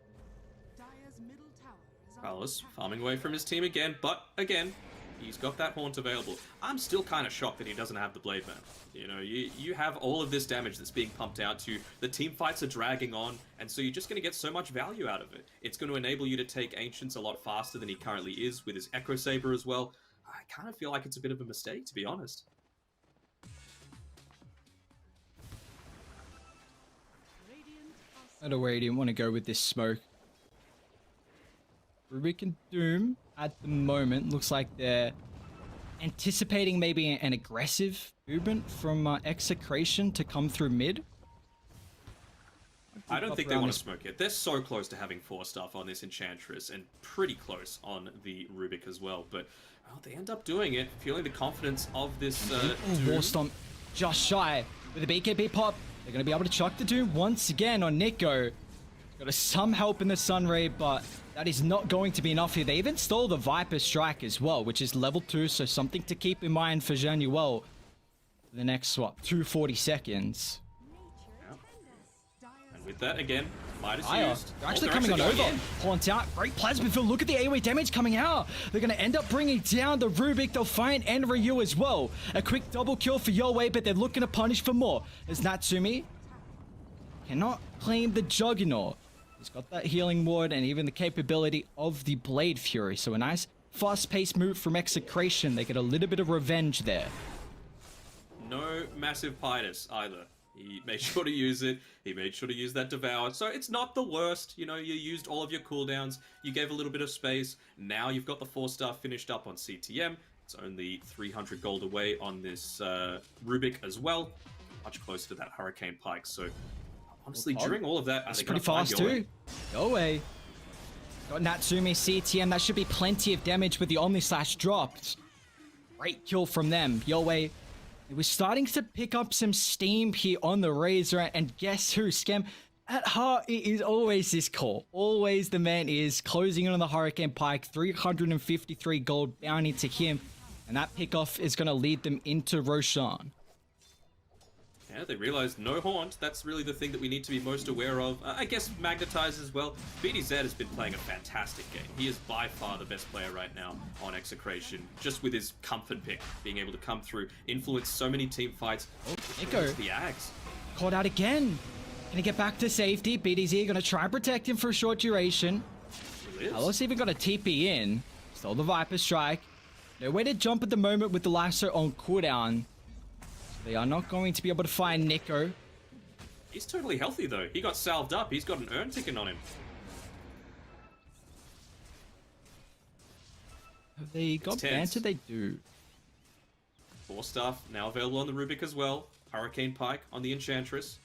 Carlos farming away from his team again, but again, he's got that Haunt available. I'm still kind of shocked that he doesn't have the Blade Man. You know, you have all of this damage that's being pumped out to you. The team fights are dragging on, and so you're just going to get so much value out of it. It's going to enable you to take Ancients a lot faster than he currently is with his Echo Saber as well. kind of feel like it's a bit of a mistake, to be honest. I don't know where he didn't want to go with this smoke. Rubik and Doom at the moment looks like they're anticipating maybe an aggressive movement from Execration to come through mid. I don't think they want to smoke it. They're so close to having 4 stuff on this Enchantress and pretty close on the Rubik as well. But well, they end up doing it, feeling the confidence of this War Stomp just shy with a BKB pop. They're going to be able to chuck the Doom once again on Nico. Got some help in the Sunray, but that is not going to be enough here. They even stole the Viper Strike as well, which is level 2, so something to keep in mind for Januel for the next, 240 seconds. Yeah. And with that, again, Midas used. They're actually coming on over. Haunt out. Great plasma field. Look at the AoE damage coming out. They're going to end up bringing down the Rubik. They'll find Enryu as well. A quick double kill for Yoei, but they're looking to punish for more. As Natsumi cannot claim the Juggernaut. He's got that healing ward and even the capability of the Blade Fury. So a nice fast-paced move from Execration. They get a little bit of revenge there. No massive Midas either. He made sure to use it. He made sure to use that Devour. So it's not the worst. You know, you used all of your cooldowns. You gave a little bit of space. Now you've got the 4-star finished up on CTM. It's only 300 gold away on this Rubik as well. Much closer to that Hurricane Pike. So honestly, during all of that, it's pretty fast too. Yoei. Got Natsumi, CTM. That should be plenty of damage with the Omni Slash dropped. Great kill from them. Yoei. It was starting to pick up some steam here on the Razor, and guess who, Scam? At heart, it is always this call. Always the man is closing in on the Hurricane Pike, 353 gold bounty to him, and that pickoff is going to lead them into Roshan. Yeah, they realized no Haunt. That's really the thing that we need to be most aware of. I guess Magnetize as well. BDZ has been playing a fantastic game. He is by far the best player right now on Execration, just with his comfort pick, being able to come through, influence so many team fights. Oh, Nico. The Ags. Caught out again. Gonna get back to safety. BDZ gonna try and protect him for a short duration. Carlos even got a TP in. Stole the Viper Strike. No way to jump at the moment with the lasso on cooldown. They are not going to be able to find Nico. He's totally healthy though. He got salved up. He's got an urn ticking on him. Have they got banter? They do. 4 stuff now available on the Rubik as well. Hurricane Pike on the Enchantress.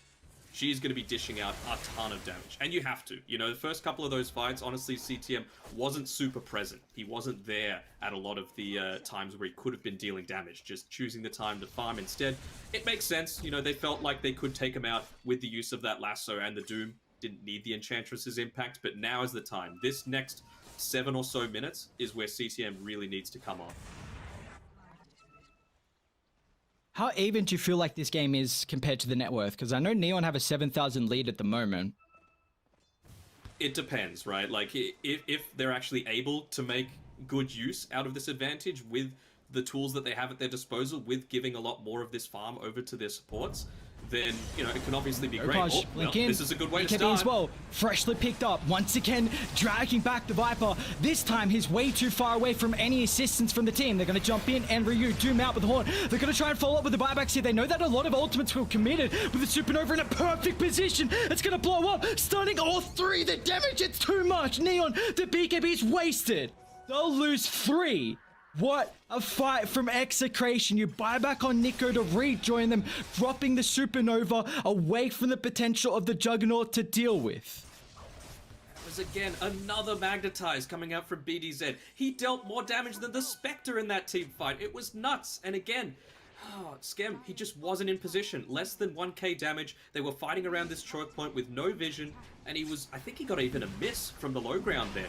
She's going to be dishing out a ton of damage. And you have to. You know, the first couple of those fights, honestly, CTM wasn't super present. He wasn't there at a lot of the times where he could have been dealing damage, just choosing the time to farm instead. It makes sense. You know, they felt like they could take him out with the use of that lasso and the Doom. Didn't need the Enchantress's impact, but now is the time. This next 7 or so minutes is where CTM really needs to come on. How even do you feel like this game is compared to the net worth? Because I know Neon have a 7,000 lead at the moment. It depends, right? Like, if they're actually able to make good use out of this advantage with the tools that they have at their disposal, with giving a lot more of this farm over to their supports, then, you know, it can obviously be great. Oh, well, this is a good way to start. As well, freshly picked up, once again, dragging back the Viper. This time, he's way too far away from any assistance from the team. They're going to jump in, and Ryu, Doom out with the Horn. They're going to try and follow up with the buybacks here. They know that a lot of ultimates were committed with the Supernova in a perfect position. It's going to blow up, stunning all 3. The damage, it's too much. Neon, the BKB's wasted. They'll lose 3. What a fight from Execration. You buy back on Nico to rejoin them, dropping the Supernova away from the potential of the Juggernaut to deal with. That was again another Magnetize coming out from BDZ. He dealt more damage than the Spectre in that team fight. It was nuts. And again, Scam, he just wasn't in position. Less than 1k damage. They were fighting around this choke point with no vision. And he was, I think he got even a miss from the low ground there.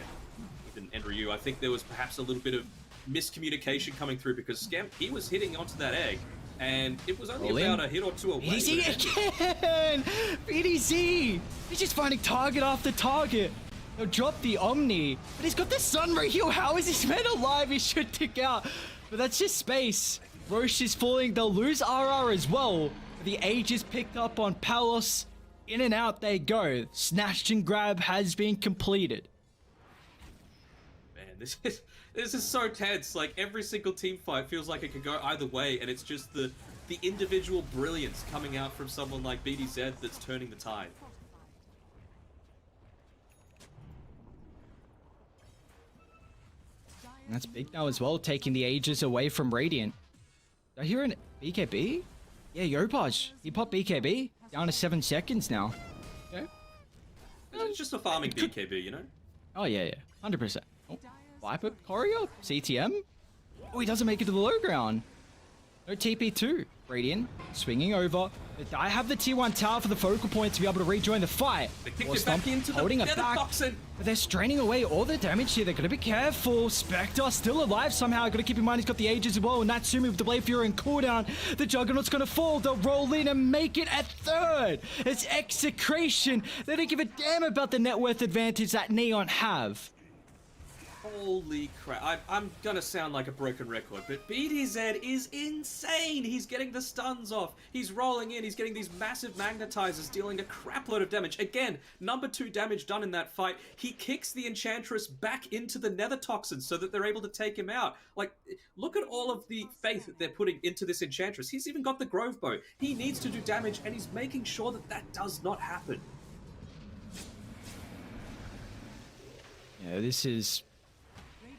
Even Enryu, I think there was perhaps a little bit of miscommunication coming through because Scam, he was hitting onto that egg and it was only about a hit or 2 away. BDZ again! BDZ! He's just finding target after target. He'll drop the Omni, but he's got the Sunray heal. How is this man alive? He should tick out. But that's just space. Roche is falling. They'll lose RR as well. The age is picked up on Palos. In and out they go. Snatch and grab has been completed. This is so tense. Like every single team fight feels like it could go either way, and it's just the individual brilliance coming out from someone like BDZ that's turning the tide. That's big now as well, taking the Aegis away from Radiant. Did I hear an BKB? Yeah, Yopaj. He popped BKB. Down to 7 seconds now. Okay. It's just a farming BKB, you know? Oh, yeah. 100%. Oh, Viper, Courier, CTM. Oh, he doesn't make it to the low ground. No TP2. Radiant swinging over. I have the T1 tower for the focal point to be able to rejoin the fight. They kicked it back into the nether toxin. But they're straining away all the damage here. They're going to be careful. Spectre still alive somehow. Got to keep in mind he's got the Aegis as well. And Natsumi with the Blade Fury and cooldown. The Juggernaut's going to fall. They'll roll in and make it at third. It's execration. They don't give a damn about the net worth advantage that Neon have. Holy crap. I'm gonna sound like a broken record, but BDZ is insane! He's getting the stuns off, he's rolling in, he's getting these massive magnetizers dealing a crapload of damage. Again, number 2 damage done in that fight. He kicks the Enchantress back into the nether toxin so that they're able to take him out. Like, look at all of the faith that they're putting into this Enchantress. He's even got the Grove Bow. He needs to do damage, and he's making sure that that does not happen. Yeah, this is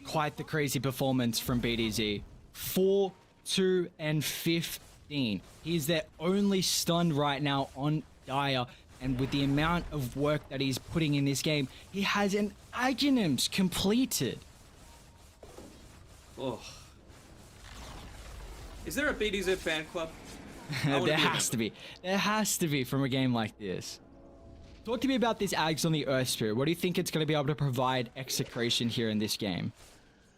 quite the crazy performance from BDZ. 4, 2, and 15. He's their only stun right now on Dire, and with the amount of work that he's putting in this game, he has an Aghanims completed. Oh. Is there a BDZ fan club? There has to be. There has to be from a game like this. Talk to me about this Ags on the Earth Spirit. What do you think it's going to be able to provide execration here in this game?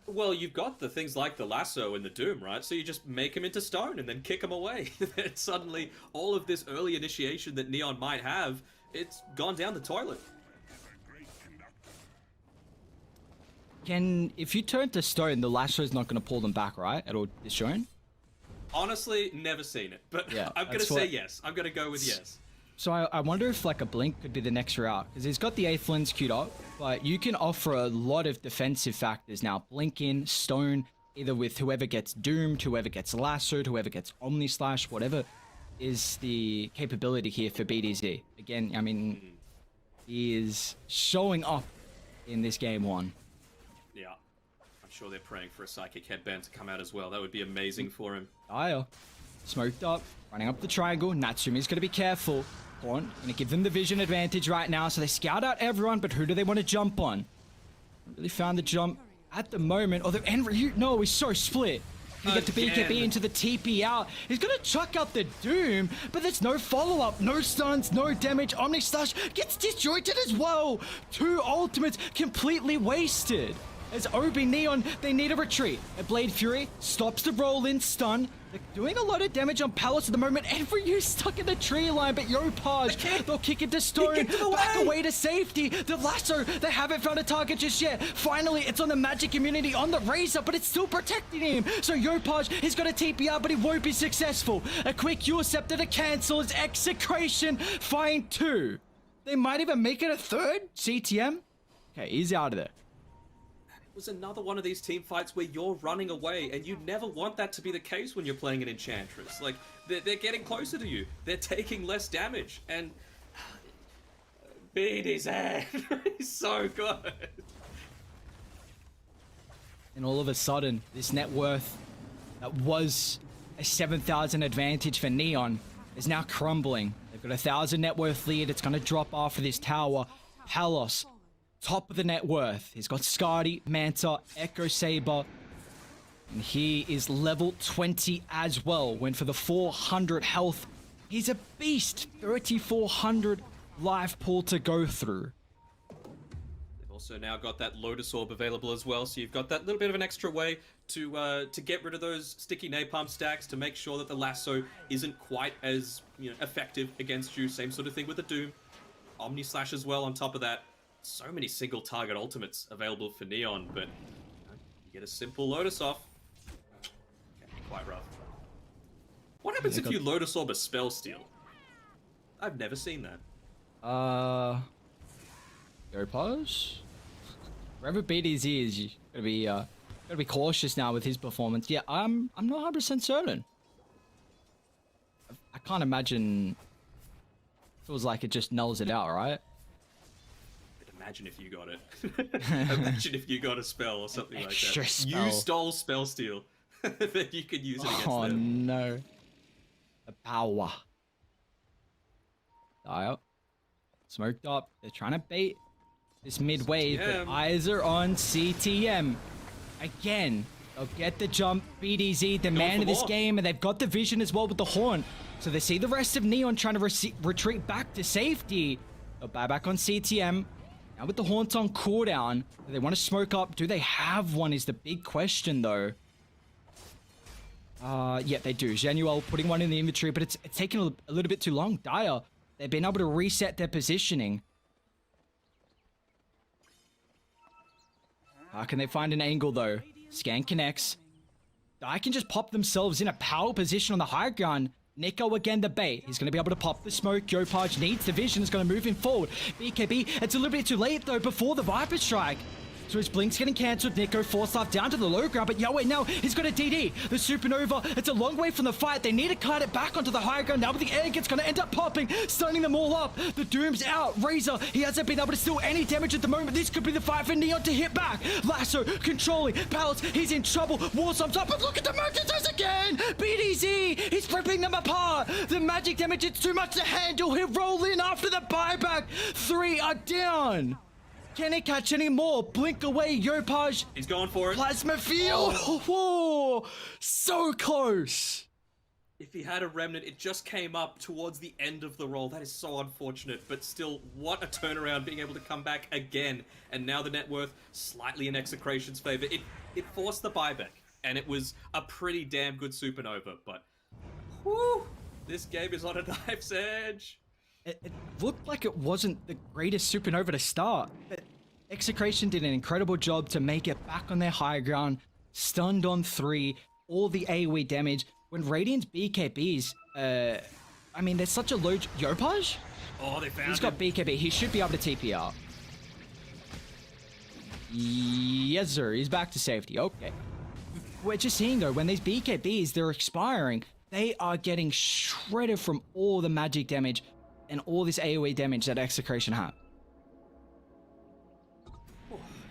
Well, you've got the things like the lasso and the doom, right? So you just make him into stone and then kick him away. And suddenly, all of this early initiation that Neon might have, it's gone down the toilet. If you turn to stone, the lasso's not going to pull them back, right? At all, is shown? Honestly, never seen it. But yeah, I'm going to say yes. I'm going to go with yes. So I wonder if like a blink could be the next route, because he's got the 8th lens queued up, but you can offer a lot of defensive factors now. Blink in, stone, either with whoever gets doomed, whoever gets lassoed, whoever gets omni slash, whatever is the capability here for BDZ. Again, I mean, he is showing up in this game 1. Yeah, I'm sure they're praying for a psychic headband to come out as well. That would be amazing for him. Dire, smoked up, running up the triangle. Natsumi's going to be careful. Going to give them the vision advantage right now, so they scout out everyone, but who do they want to jump on? Really found the jump at the moment. Although Enryu, no, he's so split. You get the BKB into the TP out. He's going to chuck out the Doom, but there's no follow-up. No stuns, no damage. Omni Slash gets disjointed as well. 2 ultimates completely wasted. As Obi Neon, they need a retreat. A Blade Fury stops the roll-in stun. They're doing a lot of damage on Palace at the moment. Enryu's stuck in the tree line, but Yopaj, they'll kick him to stone. Back away to safety. The lasso, they haven't found a target just yet. Finally, it's on the magic immunity on the Razor, but it's still protecting him. So Yopaj, he's got a TP out, but he won't be successful. A quick Ure Scepter to cancel his execration. Find 2. They might even make it a 3rd. CTM. Okay, he's out of there. Was another one of these team fights where you're running away, and you never want that to be the case when you're playing an Enchantress. Like, they're getting closer to you. They're taking less damage, and BDZ, he's so good. And all of a sudden, this net worth that was a 7,000 advantage for Neon is now crumbling. They've got a 1,000 net worth lead. It's going to drop after this tower. Palos, top of the net worth. He's got Skadi, Manta, Echo Saber. And he is level 20 as well. Went for the 400 health. He's a beast. 3,400 life pool to go through. They've also now got that Lotus Orb available as well, so you've got that little bit of an extra way to get rid of those sticky napalm stacks, to make sure that the lasso isn't quite as effective against you. Same sort of thing with the Doom. Omni Slash as well on top of that. So many single target ultimates available for Neon, but you get a simple Lotus off. Can be quite rough. What happens if you Lotus Orb a spell steal? I've never seen that. Go pause. Wherever BDZ is, Gotta be cautious now with his performance. Yeah, I'm not 100% certain. I can't imagine. Feels like it just nulls it out, right? Imagine if you got it. Imagine if you got a spell or something like that. Spell. You stole spell steal. Then you could use it against them. Oh no. The power. Dial. Smoked up. They're trying to bait this mid wave, but eyes are on CTM. Again, they'll get the jump. BDZ, the man of this game, and they've got the vision as well with the horn. So they see the rest of Neon trying to retreat back to safety. They'll buy back on CTM. Now with the haunt on cooldown, do they want to smoke up? Do they have one is the big question though. Yeah, they do. Genuel putting one in the inventory, but it's taking a little bit too long. Dire, they've been able to reset their positioning. How can they find an angle though? Scan connects. Dire can just pop themselves in a power position on the high ground. Nico again the bait. He's going to be able to pop the smoke. Yopaj needs the vision. Is going to move him forward. BKB, it's a little bit too late though before the Viper Strike. So his blink's getting cancelled. Nico forced off down to the low ground, but Yahweh now he's got a DD. The Supernova, it's a long way from the fight. They need to cut it back onto the high ground. Now with the egg, it's going to end up popping, stunning them all up. The Doom's out. Razor, he hasn't been able to steal any damage at the moment. This could be the fight for Neon to hit back. Lasso, controlling. Palace, he's in trouble. Warsom's up, but look at the Mercantile again. BDZ, he's ripping them apart. The magic damage, it's too much to handle. He'll roll in after the buyback. 3 are down. Can he catch any more? Blink away, Yopaj. He's going for it. Plasma field. Oh, so close. If he had a remnant, it just came up towards the end of the roll. That is so unfortunate, but still, what a turnaround, being able to come back again. And now the net worth slightly in Execration's favor. It forced the buyback, and it was a pretty damn good Supernova, but whew, this game is on a knife's edge. It looked like it wasn't the greatest Supernova to start, but Execration did an incredible job to make it back on their high ground, stunned on 3, all the AoE damage. When Radiant's BKBs, I mean, there's such a low... Yopaj? Oh, they found He's got BKB. He should be able to TP out. Yes, sir. He's back to safety. Okay. We're just seeing, though, when these BKBs, they're expiring, they are getting shredded from all the magic damage and all this AoE damage that Execration had.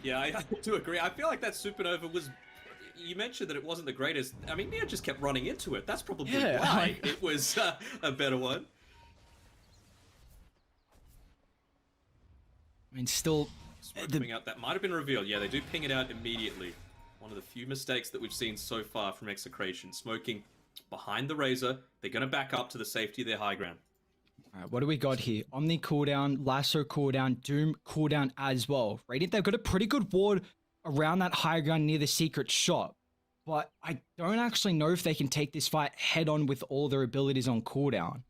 Yeah, I do agree. I feel like that Supernova was... You mentioned that it wasn't the greatest. I mean, Nia just kept running into it. That's probably why it was a better one. I mean, still... Smoke coming out. That might have been revealed. Yeah, they do ping it out immediately. One of the few mistakes that we've seen so far from Execration. Smoking behind the Razor. They're going to back up to the safety of their high ground. Alright, what do we got here? Omni cooldown, Lasso cooldown, Doom cooldown as well. Radiant, they've got a pretty good ward around that high ground near the secret shop. But I don't actually know if they can take this fight head on with all their abilities on cooldown.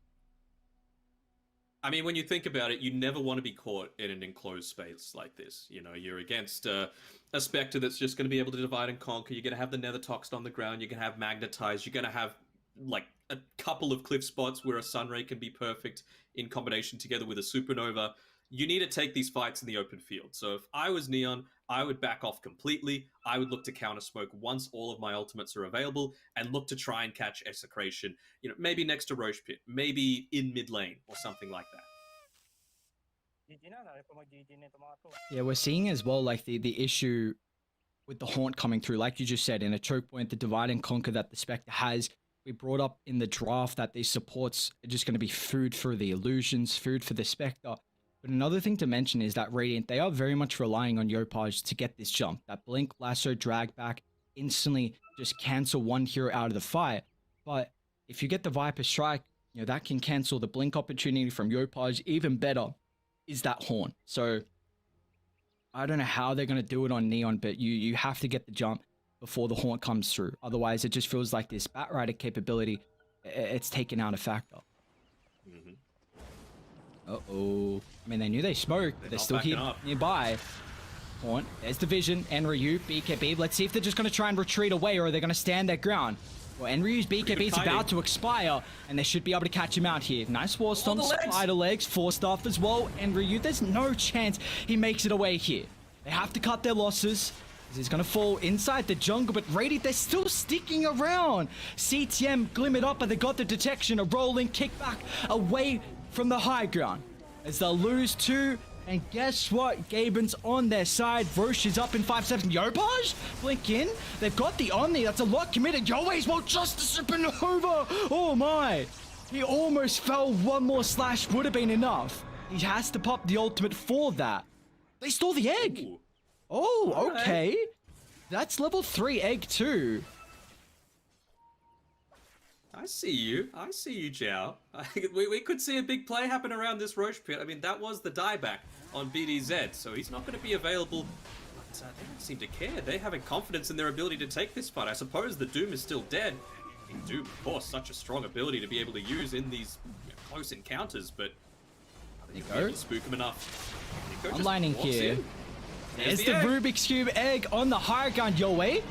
I mean, when you think about it, you never want to be caught in an enclosed space like this. You know, you're against a Spectre that's just going to be able to divide and conquer. You're going to have the Nether Toxin on the ground. You're going to have Magnetize. You're going to have, like, a couple of cliff spots where a Sunray can be perfect in combination together with a Supernova. You need to take these fights in the open field. So if I was Neon, I would back off completely. I would look to counter smoke once all of my ultimates are available and look to try and catch Execration, you know, maybe next to Roche Pit, maybe in mid lane or something like that. Yeah, we're seeing as well, like, the issue with the Haunt coming through, like you just said, in a choke point, the divide and conquer that the Spectre has. We brought up in the draft that these supports are just going to be food for the illusions, food for the Spectre. But another thing to mention is that Radiant, they are very much relying on Yopaj to get this jump. That Blink, Lasso, drag back, instantly just cancel one hero out of the fight. But if you get the Viper Strike, you know, that can cancel the Blink opportunity from Yopaj. Even better is that Horn. So I don't know how they're going to do it on Neon, but you have to get the jump before the Haunt comes through. Otherwise, it just feels like this Batrider capability, it's taken out a factor. Uh-oh. I mean, they knew they smoked, but they're still here nearby. Haunt, there's the vision. Enryu, BKB. Let's see if they're just going to try and retreat away, or are they going to stand their ground? Well, Enryu's BKB is about to expire, and they should be able to catch him out here. Nice War Stomp, Spider Legs, forced off as well. Enryu, there's no chance he makes it away here. They have to cut their losses. He's going to fall inside the jungle, but Radiant, they're still sticking around. CTM glimmered up, but they got the detection. A rolling kickback away from the high ground as they'll lose 2. And guess what? Gaben's on their side. Roche is up in 5 seconds. Yopaj, blink in. They've got the Omni. That's a lot committed. Yoe's well, just a supernova. Oh my. He almost fell. One more slash would have been enough. He has to pop the ultimate for that. They stole the egg. Ooh. Oh, okay. That's level 3 egg too. I see you, Zhao. We could see a big play happen around this Roche pit. I mean, that was the dieback on BDZ, so he's not going to be available. But they don't seem to care. They're having confidence in their ability to take this fight. I suppose the Doom is still dead. I mean, Doom, of course, such a strong ability to be able to use in these close encounters, but I think Nico? spook him enough. Nico I'm lining here. in. There's the Rubik's Cube egg on the high ground, Yoe.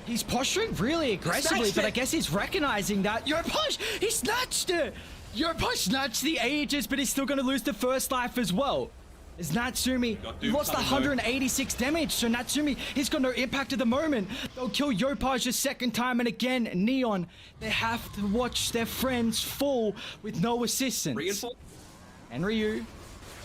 He's posturing really aggressively, but I guess he's recognizing that. Yopaj, he snatched it! Yopaj snatched the Aegis, but he's still going to lose the first life as well. As Natsumi lost 186 damage, so Natsumi, he's got no impact at the moment. They'll kill Yopaj a second time, and again, Neon, they have to watch their friends fall with no assistance. And Ryu,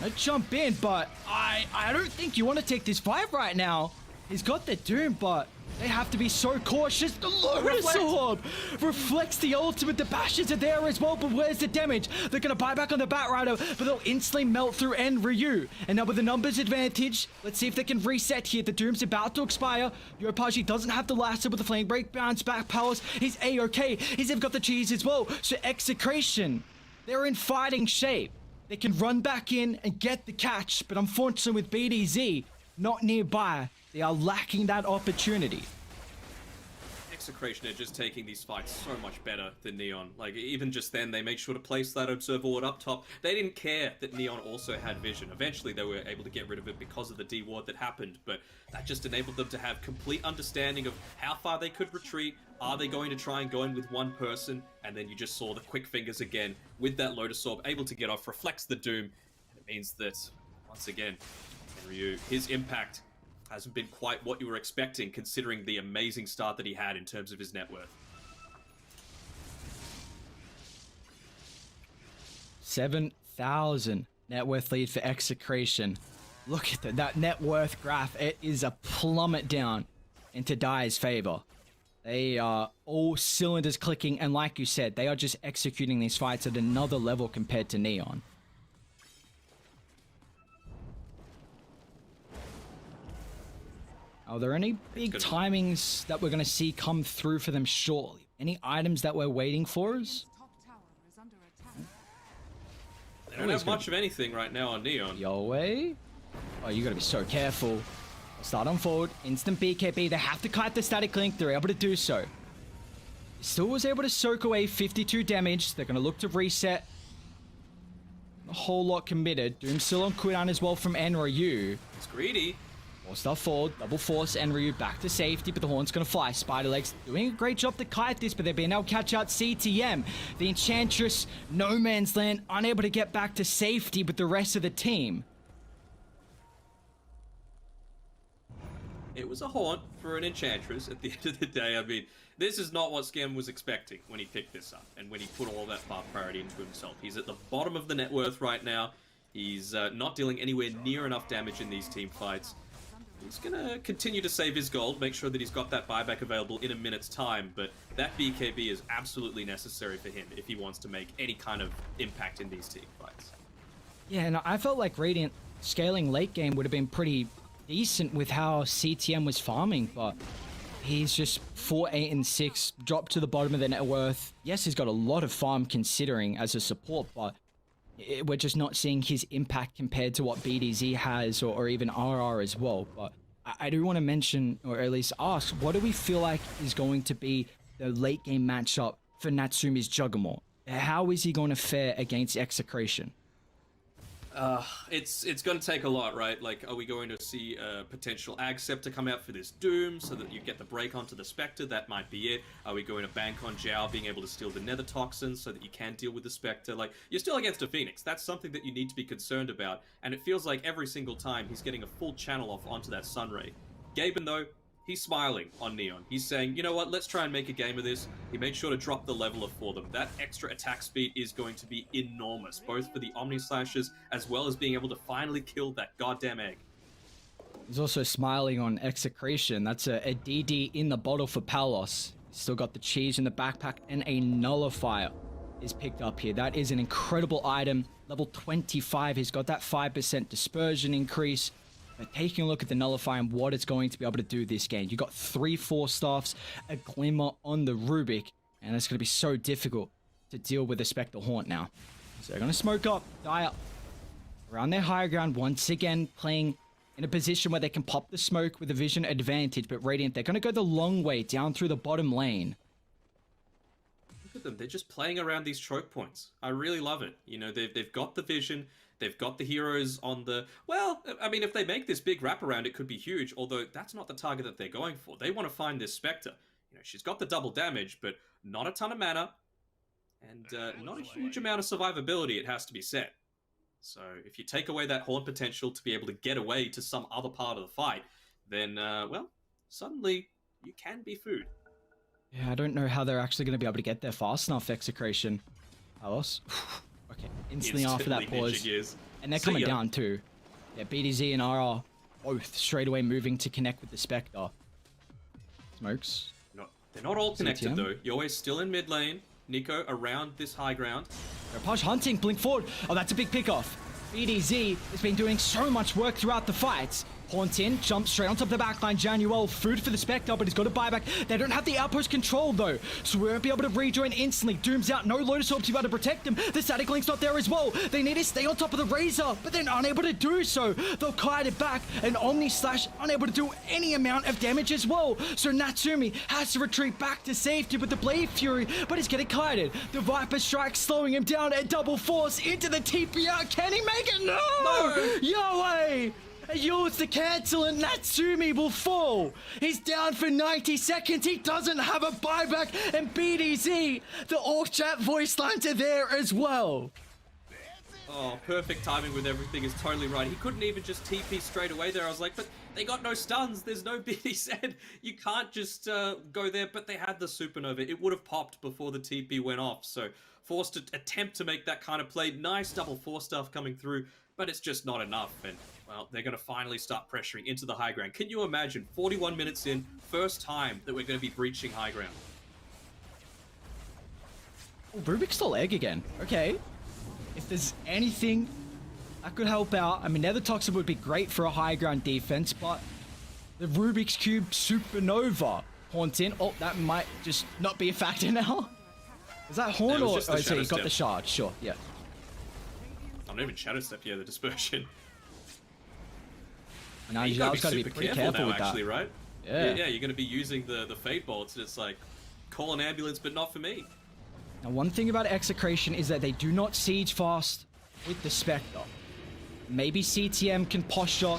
no jump in, but I don't think you want to take this fight right now. He's got the Doom, but they have to be so cautious. The Lotus Orb reflects the ultimate. The bashes are there as well, but where's the damage? They're going to buy back on the Batrider, but they'll instantly melt through N Ryu. And now with the numbers advantage, let's see if they can reset here. The Doom's about to expire. Yopaji doesn't have the lasso with the flame break. Bounce back powers. He's A-okay. He's even got the cheese as well. So Execration, they're in fighting shape. They can run back in and get the catch, but unfortunately with BDZ not nearby, they are lacking that opportunity. Execration are just taking these fights so much better than Neon. Like, even just then, they make sure to place that Observer Ward up top. They didn't care that Neon also had vision. Eventually, they were able to get rid of it because of the D-Ward that happened, but that just enabled them to have complete understanding of how far they could retreat. Are they going to try and go in with one person? And then you just saw the quick fingers again with that Lotus Orb, able to get off, reflects the Doom. And it means that, once again, Ryu, his impact hasn't been quite what you were expecting, considering the amazing start that he had in terms of his net worth. 7,000 net worth lead for Execration. Look at that net worth graph. It is a plummet down into Dai's favor. They are all cylinders clicking, and like you said, they are just executing these fights at another level compared to Neon. Are there any big timings that we're going to see come through for them shortly? Any items that we're waiting for us? They don't have much of anything right now on Neon. Yoe? Oh, you got to be so careful. Start on forward. Instant BKB. They have to kite the static link. They're able to do so. Still was able to soak away 52 damage. They're going to look to reset. A whole lot committed. Doom still on cooldown as well from Enryu. It's greedy. More stuff forward, double force, Enryu back to safety, but the Horn's gonna fly. Spider Legs doing a great job to kite this, but they've been able to catch out CTM. The Enchantress, no man's land, unable to get back to safety with the rest of the team. It was a haunt for an Enchantress at the end of the day. I mean, this is not what Scam was expecting when he picked this up and when he put all that far priority into himself. He's at the bottom of the net worth right now. He's not dealing anywhere near enough damage in these team fights. He's going to continue to save his gold, make sure that he's got that buyback available in a minute's time, but that BKB is absolutely necessary for him if he wants to make any kind of impact in these team fights. Yeah, and I felt like Radiant scaling late game would have been pretty decent with how CTM was farming, but he's just 4, 8, and 6, dropped to the bottom of the net worth. Yes, he's got a lot of farm considering as a support, but we're just not seeing his impact compared to what BDZ has or even RR as well. But I do want to mention, or at least ask, what do we feel like is going to be the late game matchup for Natsumi's Juggernaut? How is he going to fare against Execration? It's going to take a lot, right? Like, are we going to see a potential Ag Scepter come out for this Doom so that you get the break onto the Spectre? That might be it. Are we going to bank on Zhao being able to steal the Nether Toxin so that you can deal with the Spectre? Like, you're still against a Phoenix. That's something that you need to be concerned about. And it feels like every single time he's getting a full channel off onto that Sunray. Gaben, though, He's smiling on Neon. He's saying, you know what, let's try and make a game of this. He made sure to drop the leveler for them. That extra attack speed is going to be enormous, both for the Omni Slashers as well as being able to finally kill that goddamn egg. He's also smiling on Execration. That's a DD in the bottle for Palos. Still got the cheese in the backpack, and a nullifier is picked up here. That is an incredible item. Level 25, he's got that 5% dispersion increase. But taking a look at the nullifier and what it's going to be able to do this game. You got 3 Force Staffs, a Glimmer on the Rubik, and it's going to be so difficult to deal with the Spectre Haunt now. So they're going to smoke up, die up around their high ground, once again playing in a position where they can pop the smoke with a vision advantage. But Radiant, they're going to go the long way down through the bottom lane. Look at them, they're just playing around these choke points. I really love it. You know, they've got the vision. They've got the heroes on the... Well, I mean, if they make this big wraparound, it could be huge, although that's not the target that they're going for. They want to find this Spectre. You know, she's got the double damage, but not a ton of mana, and not a huge amount of survivability, it has to be said. So if you take away that Haunt potential to be able to get away to some other part of the fight, then, well, suddenly you can be food. Yeah, I don't know how they're actually going to be able to get there fast enough, Execration. Alos. Okay, instantly after that pause. And they're coming down too. Yeah, BDZ and RR both straight away moving to connect with the Spectre. Smokes. No, they're not all connected though. Yoe's still in mid lane. Nico around this high ground. Push hunting, blink forward. Oh, that's a big pickoff. BDZ has been doing so much work throughout the fights. Haunt in, jumps straight on top of the backline. Januel, food for the Spectre, but he's got a buyback. They don't have the outpost control though, so we won't be able to rejoin instantly. Doom's out, no Lotus Orb to be able to protect him. The Static Link's not there as well. They need to stay on top of the Razor, but they're unable to do so. They'll kite it back, and Omni Slash unable to do any amount of damage as well. So Natsumi has to retreat back to safety with the Blade Fury, but he's getting kited. The Viper Strike slowing him down at double force into the TP out. Can he make it? No! Yoe! Use the cancel and Natsumi will fall. He's down for 90 seconds. He doesn't have a buyback. And BDZ, the all chat voice lines are there as well. Oh, perfect timing with everything is totally right. He couldn't even just TP straight away there. I was like, but they got no stuns. There's no BDZ. You can't just go there. But they had the Supernova. It would have popped before the TP went off. So forced to attempt to make that kind of play. Nice double force stuff coming through. But it's just not enough. And well, they're going to finally start pressuring into the high ground. Can you imagine, 41 minutes in, first time that we're going to be breaching high ground? Oh, Rubik's still egg again. Okay. If there's anything that could help out, I mean, Nether Toxin would be great for a high ground defense, but the Rubik's Cube Supernova Haunt in. Oh, that might just not be a factor now. Is that Haunt or... Oh, so you got the shard. Sure, yeah. Not even Shadow Step here, the dispersion. No, you gotta be pretty careful now, with actually, that. right? Yeah, you're gonna be using the Fade Bolts, and it's like, call an ambulance, but not for me. Now, one thing about Execration is that they do not siege fast with the Spectre. Maybe CTM can posture,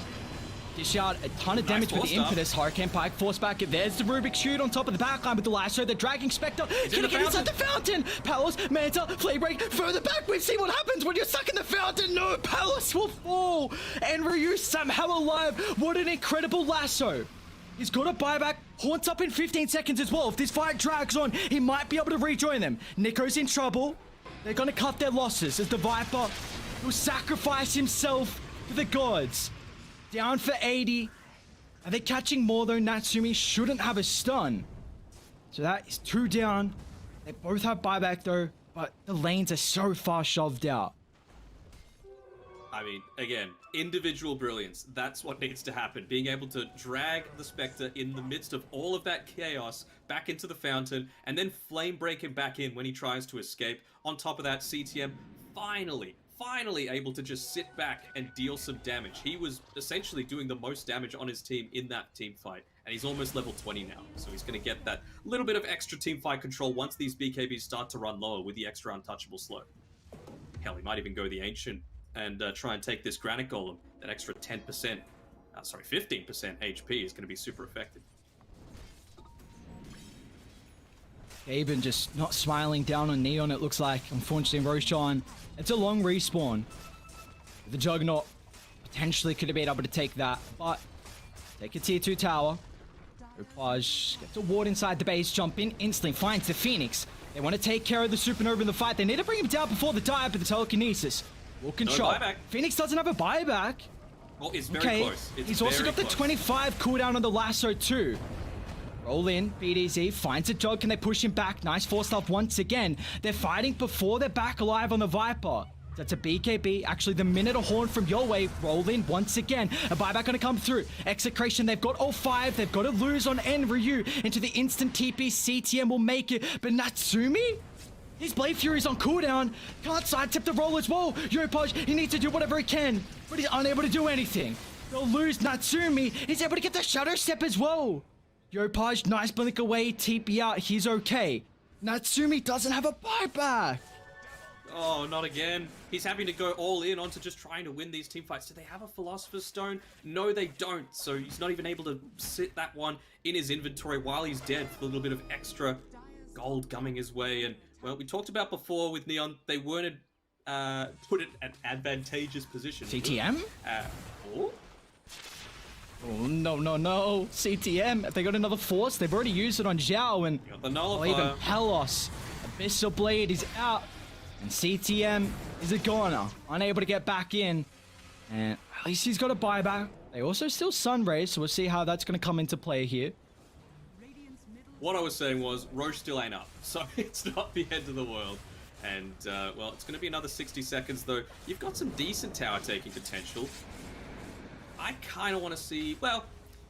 dish out a ton of damage with the Impetus. Hurricane Pike force back. There's the Rubik's Shoot on top of the backline with the lasso. The dragging Spectre. Can he get inside the fountain? Palos, Manta, Flaybreak, further back. We've seen what happens when you're stuck in the fountain. No, Palos will fall. And Ryu somehow alive. What an incredible lasso. He's got a buyback. Haunts up in 15 seconds as well. If this fight drags on, he might be able to rejoin them. Nico's in trouble. They're going to cut their losses as the Viper will sacrifice himself for the gods. Down for 80. Are they catching more though? Natsumi shouldn't have a stun. So that is 2 down. They both have buyback though, but the lanes are so far shoved out. I mean, again, individual brilliance. That's what needs to happen. Being able to drag the Spectre in the midst of all of that chaos back into the fountain and then flame break him back in when he tries to escape. On top of that, CTM finally able to just sit back and deal some damage. He was essentially doing the most damage on his team in that team fight, and he's almost level 20 now, so he's going to get that little bit of extra team fight control once these BKBs start to run lower with the extra untouchable slow. Hell, he might even go the Ancient and try and take this Granite Golem. That extra 10%, 15% HP is going to be super effective. Gaben just not smiling down on Neon, it looks like. Unfortunately, Roshan, it's a long respawn. The Juggernaut potentially could have been able to take that, but take a tier 2 tower. Opage gets a ward inside the base, jump in, instantly finds the Phoenix. They want to take care of the Supernova in the fight. They need to bring him down before the dive, but the telekinesis will control. No buyback. Phoenix doesn't have a buyback. Well, it's very close. He's also got the 25 cooldown on the lasso too. Roll in, BDZ finds a jog. Can they push him back? Nice force stuff once again. They're fighting before they're back alive on the Viper. That's a BKB. Actually, the minute a horn from your way. Roll in once again. A buyback gonna come through. Execration, they've got all 5. They've got to lose on Ryu into the instant TP. CTM will make it. But Natsumi? His Blade Fury's on cooldown. Can't sidestep the roll as well. Yopaj, he needs to do whatever he can. But he's unable to do anything. They'll lose Natsumi. He's able to get the Shadow Step as well. Yopaj, nice blink away. TP out. He's okay. Natsumi doesn't have a buyback. Oh, not again. He's having to go all in onto just trying to win these team fights. Do they have a Philosopher's Stone? No, they don't. So he's not even able to sit that one in his inventory while he's dead for a little bit of extra gold coming his way. And, well, we talked about before with Neon, they weren't put in an advantageous position. CTM? Oh? Oh, no. CTM. They got another force. They've already used it on Zhao and Got the nullifier. even Pelos. Abyssal Blade is out. And CTM is a goner, unable to get back in. And at least he's got a buyback. They also still Sunray, so we'll see how that's going to come into play here. What I was saying was, Roche still ain't up, so it's not the end of the world. And, well, it's going to be another 60 seconds, though. You've got some decent tower taking potential. I kind of want to see, well,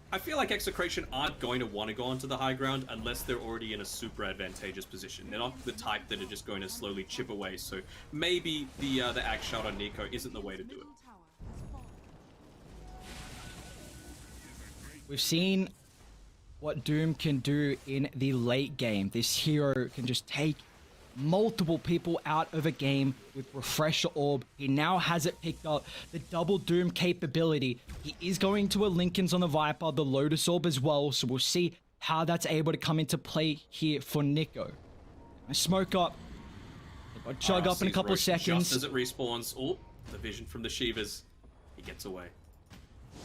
I feel like Execration aren't going to want to go onto the high ground unless they're already in a super advantageous position. They're not the type that are just going to slowly chip away, so maybe the Ag shot on Nico isn't the way to do it. We've seen what Doom can do in the late game. This hero can just take multiple people out of a game with Refresher Orb. He now has it picked up, the double Doom capability. He is going to a Lincoln's on the Viper, the Lotus Orb as well, so we'll see how that's able to come into play here for Nico. I smoke up. They've got Chug up in a couple of seconds. Just as it respawns, oh, the vision from the Shivas. He gets away.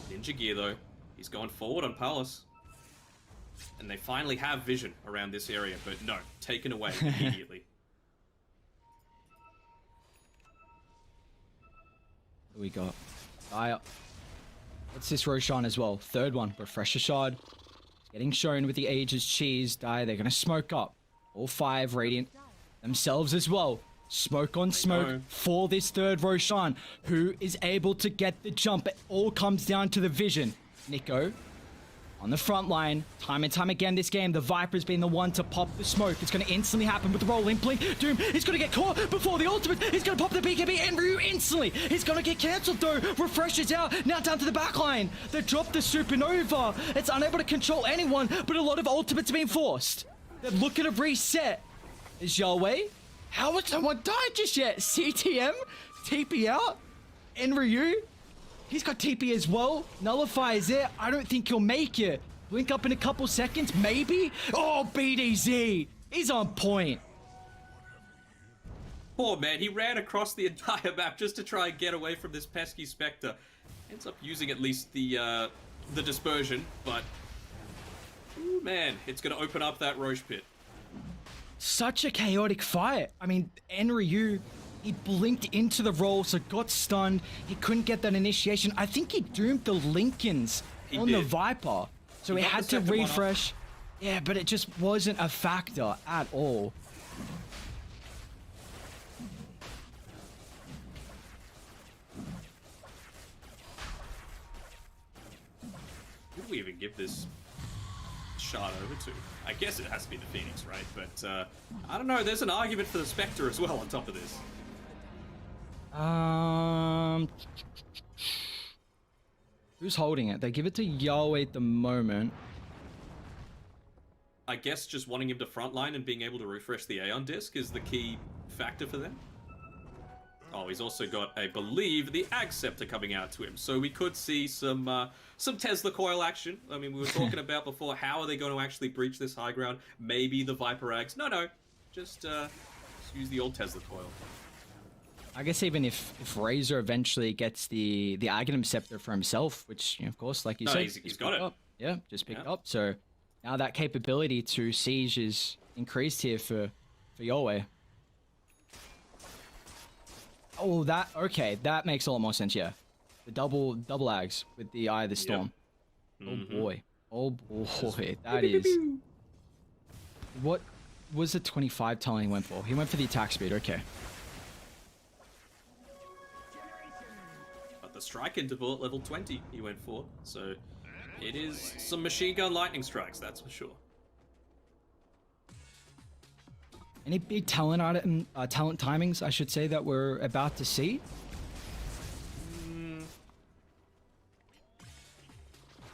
Ninja gear though. He's going forward on Palace. And they finally have vision around this area, but no, taken away immediately. Who we got? What's this Roshan as well? Third one, Refresher Shard. Getting shown with the Aegis Cheese. They're going to smoke up. All 5 Radiant themselves as well. Smoke on smoke for this third Roshan, who is able to get the jump. It all comes down to the vision. Nico on the front line, time and time again this game, the Viper's been the one to pop the smoke. It's going to instantly happen with the rolling blink. Doom is going to get caught before the ultimate. He's going to pop the BKB and Ryu instantly. He's going to get cancelled though. Refreshes out. Now down to the back line. They drop the Supernova. It's unable to control anyone, but a lot of ultimates being forced. They're looking to reset. Is Yahweh? How has someone died just yet? CTM? TP out? Ryu? He's got TP as well. Nullify is there. I don't think he'll make it. Blink up in a couple seconds, maybe? Oh, BDZ. He's on point. Poor man, he ran across the entire map just to try and get away from this pesky Spectre. Ends up using at least the dispersion, but... Ooh, man, it's going to open up that Roche pit. Such a chaotic fight. I mean, Ryu... He blinked into the roll, so got stunned. He couldn't get that initiation. I think he doomed the Lincolns on the Viper. So he had to refresh. Yeah, but it just wasn't a factor at all. Who do we even give this shot over to? I guess it has to be the Phoenix, right? But I don't know. There's an argument for the Spectre as well on top of this. Who's holding it? They give it to Yahweh at the moment. I guess just wanting him to frontline and being able to refresh the Aeon disc is the key factor for them. Oh, he's also got, I believe, the Ag Scepter coming out to him. So we could see some Tesla coil action. I mean, we were talking about before, how are they going to actually breach this high ground? Maybe the Viper Ags. No. Just use the old Tesla coil. I guess even if Razor eventually gets the Aghanim Scepter for himself, which, you know, of course, like you said, he's got it. Up. Yeah, just picked up. So now that capability to siege is increased here for Yowie. Oh, that makes a lot more sense, yeah. The double ags with the Eye of the Storm. Yep. Oh boy, that is... What was the 25 telling he went for? He went for the attack speed, okay. But the strike interval at level 20 he went for, so it is some machine gun lightning strikes, that's for sure. Any big talent timings, I should say, that we're about to see?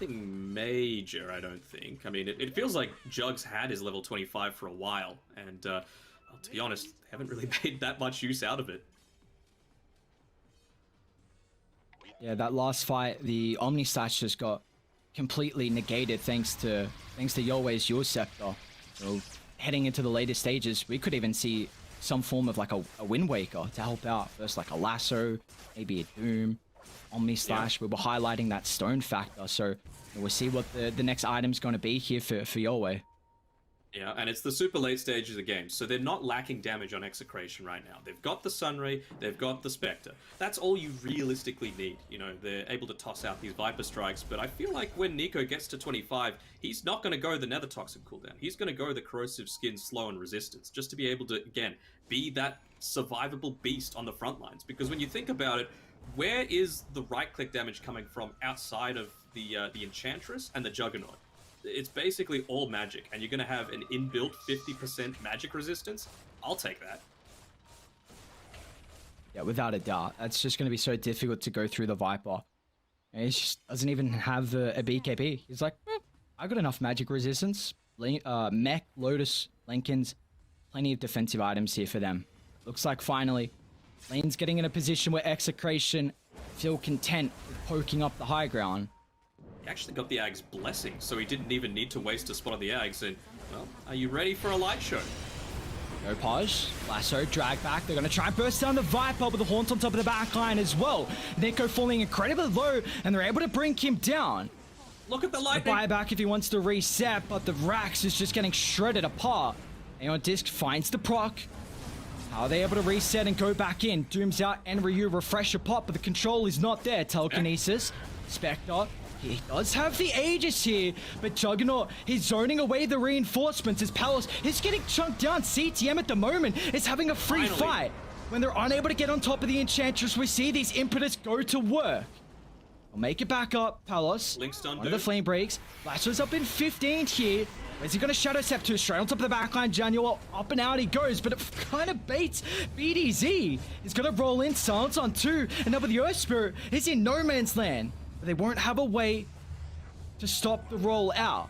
Nothing major, I don't think. I mean, it feels like Jugs had his level 25 for a while, and to be honest, they haven't really made that much use out of it. Yeah, that last fight, the Omni Slash just got completely negated thanks to Yowe's Your Scepter. So heading into the later stages, we could even see some form of like a Wind Waker to help out. First like a Lasso, maybe a Doom, Omni Slash. Yeah. We were highlighting that stone factor, so we'll see what the next item's going to be here for Yowie. Yeah, and it's the super late stages of the game, so they're not lacking damage on Execration right now. They've got the Sunray, they've got the Spectre. That's all you realistically need. You know, they're able to toss out these Viper Strikes, but I feel like when Nico gets to 25, he's not going to go the Nether Toxin cooldown. He's going to go the Corrosive Skin, Slow, and Resistance, just to be able to, again, be that survivable beast on the front lines. Because when you think about it, where is the right-click damage coming from outside of the Enchantress and the Juggernaut? It's basically all magic, and you're going to have an inbuilt 50% magic resistance. I'll take that. Yeah, without a doubt. That's just going to be so difficult to go through the Viper. And he just doesn't even have a BKB. He's like, I got enough magic resistance. Mech, Lotus, Lincolns, plenty of defensive items here for them. Looks like finally, Lane's getting in a position where Execration feel content with poking up the high ground. He actually got the Ag's blessing, so he didn't even need to waste a spot on the Ags. And, well, are you ready for a light show? No Paj, Lasso, drag back. They're going to try and burst down the Viper with the Haunt on top of the backline as well. Nico falling incredibly low, and they're able to bring him down. Look at the lightning. Buyback if he wants to reset, but the Rax is just getting shredded apart. Aeon Disc finds the proc. How are they able to reset and go back in? Doom's out, and Ryu refresh a pot, but the control is not there. Telekinesis, Spectre. He does have the Aegis here, but Juggernaut, he's zoning away the reinforcements as Palace is getting chunked down. CTM at the moment is having a free fight. When they're unable to get on top of the Enchantress, we see these Impetus go to work. We'll make it back up, Palace. One of the flame breaks. Lasso's up in 15 here. Where's he going to Shadow Step to? Straight on top of the backline. Januel up and out he goes, but it kind of baits BDZ. He's going to roll in, Silence on 2, and now with the Earth Spirit, he's in no man's land. But they won't have a way to stop the roll out.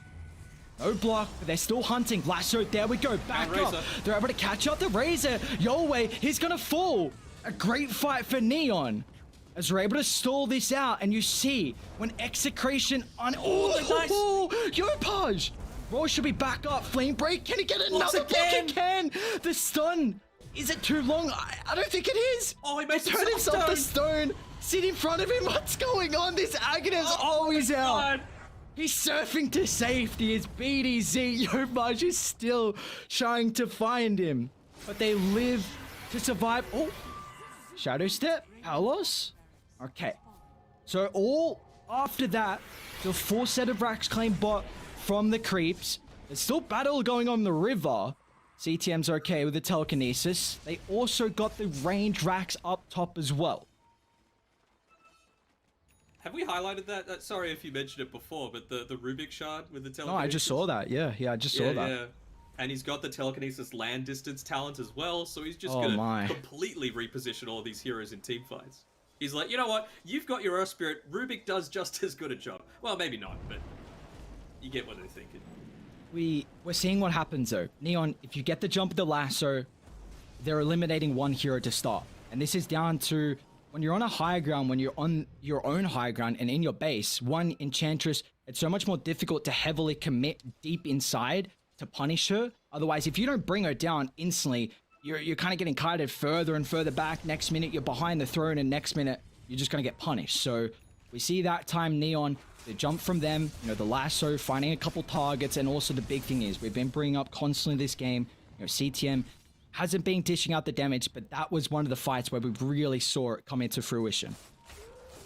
No block, but they're still hunting. Lasso, there we go, back up. They're able to catch up the Razor. Yowie, he's going to fall. A great fight for Neon. As we're able to stall this out, and you see when Execration on... Oh, Yopaj! Roll should be back up. Flame break. Can he get another block? He can. The stun. Is it too long? I don't think it is. Oh, he made himself the stone. Sit in front of him. What's going on? This Aghanor's always out. He's surfing to safety. It's BDZ. Yopaj is still trying to find him. But they live to survive. Oh, Shadow Step. Palos. Okay. So all after that, the 4 set of Rax claim bot from the creeps. There's still battle going on the river. CTM's okay with the telekinesis. They also got the range Rax up top as well. Have we highlighted that? Sorry if you mentioned it before, but the Rubik shard with the telekinesis. No, I just saw that. Yeah, I just saw that. Yeah. And he's got the telekinesis land distance talent as well, so he's just gonna completely reposition all these heroes in team fights. He's like, you know what? You've got your Earth Spirit. Rubik does just as good a job. Well, maybe not, but you get what they're thinking. We're seeing what happens though. Neon, if you get the jump of the Lasso, they're eliminating one hero to start. And this is down to when you're on a high ground, when you're on your own high ground and in your base, one Enchantress, it's so much more difficult to heavily commit deep inside to punish her. Otherwise, if you don't bring her down instantly, you're kind of getting kited further and further back. Next minute, you're behind the throne, and next minute, you're just going to get punished. So we see that time Neon The jump from them, the lasso, finding a couple targets, and also the big thing is we've been bringing up constantly this game, CTM hasn't been dishing out the damage, but that was one of the fights where we really saw it come into fruition.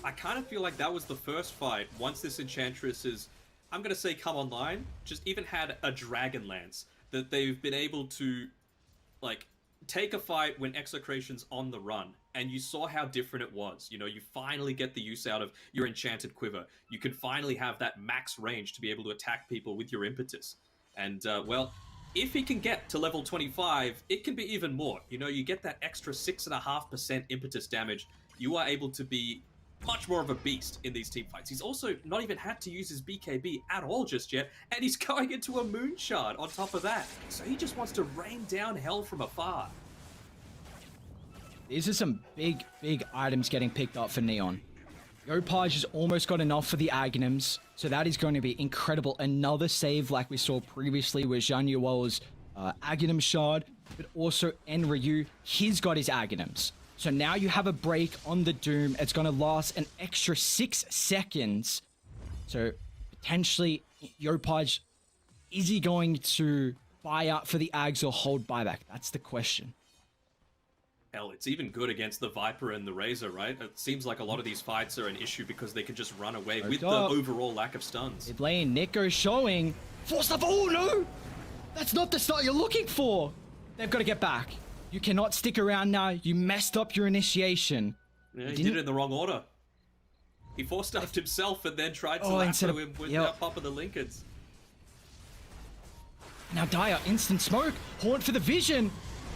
I kind of feel like that was the first fight, once this Enchantress is, I'm going to say come online, just even had a Dragon Lance, that they've been able to, like, take a fight when Execration's on the run, and you saw how different it was. You finally get the use out of your Enchanted Quiver. You can finally have that max range to be able to attack people with your impetus. And, well, if he can get to level 25, it can be even more. You get that extra 6.5% impetus damage. You are able to be much more of a beast in these team fights. He's also not even had to use his BKB at all just yet, and he's going into a Moon Shard on top of that. So he just wants to rain down hell from afar. These are some big items getting picked up for Neon. Yopaj has almost got enough for the Aghanims, so that is going to be incredible. Another save like we saw previously with Zhang Yuo's Aghanim Shard, but also Enryu, he's got his Aghanims. So now you have a break on the Doom. It's going to last an extra 6 seconds. So potentially, Yopaj, is he going to buy out for the Ags or hold buyback? That's the question. Hell, it's even good against the Viper and the Razor, right? It seems like a lot of these fights are an issue because they can just run away with the overall lack of stuns. Mid lane, Nico showing. Force stuff. Oh no! That's not the start you're looking for. They've got to get back. You cannot stick around now. You messed up your initiation. Yeah, he did it in the wrong order. He force-stuffed himself and then tried to lasso him without popping the Linkens. Now Dire, instant smoke. Haunt for the vision.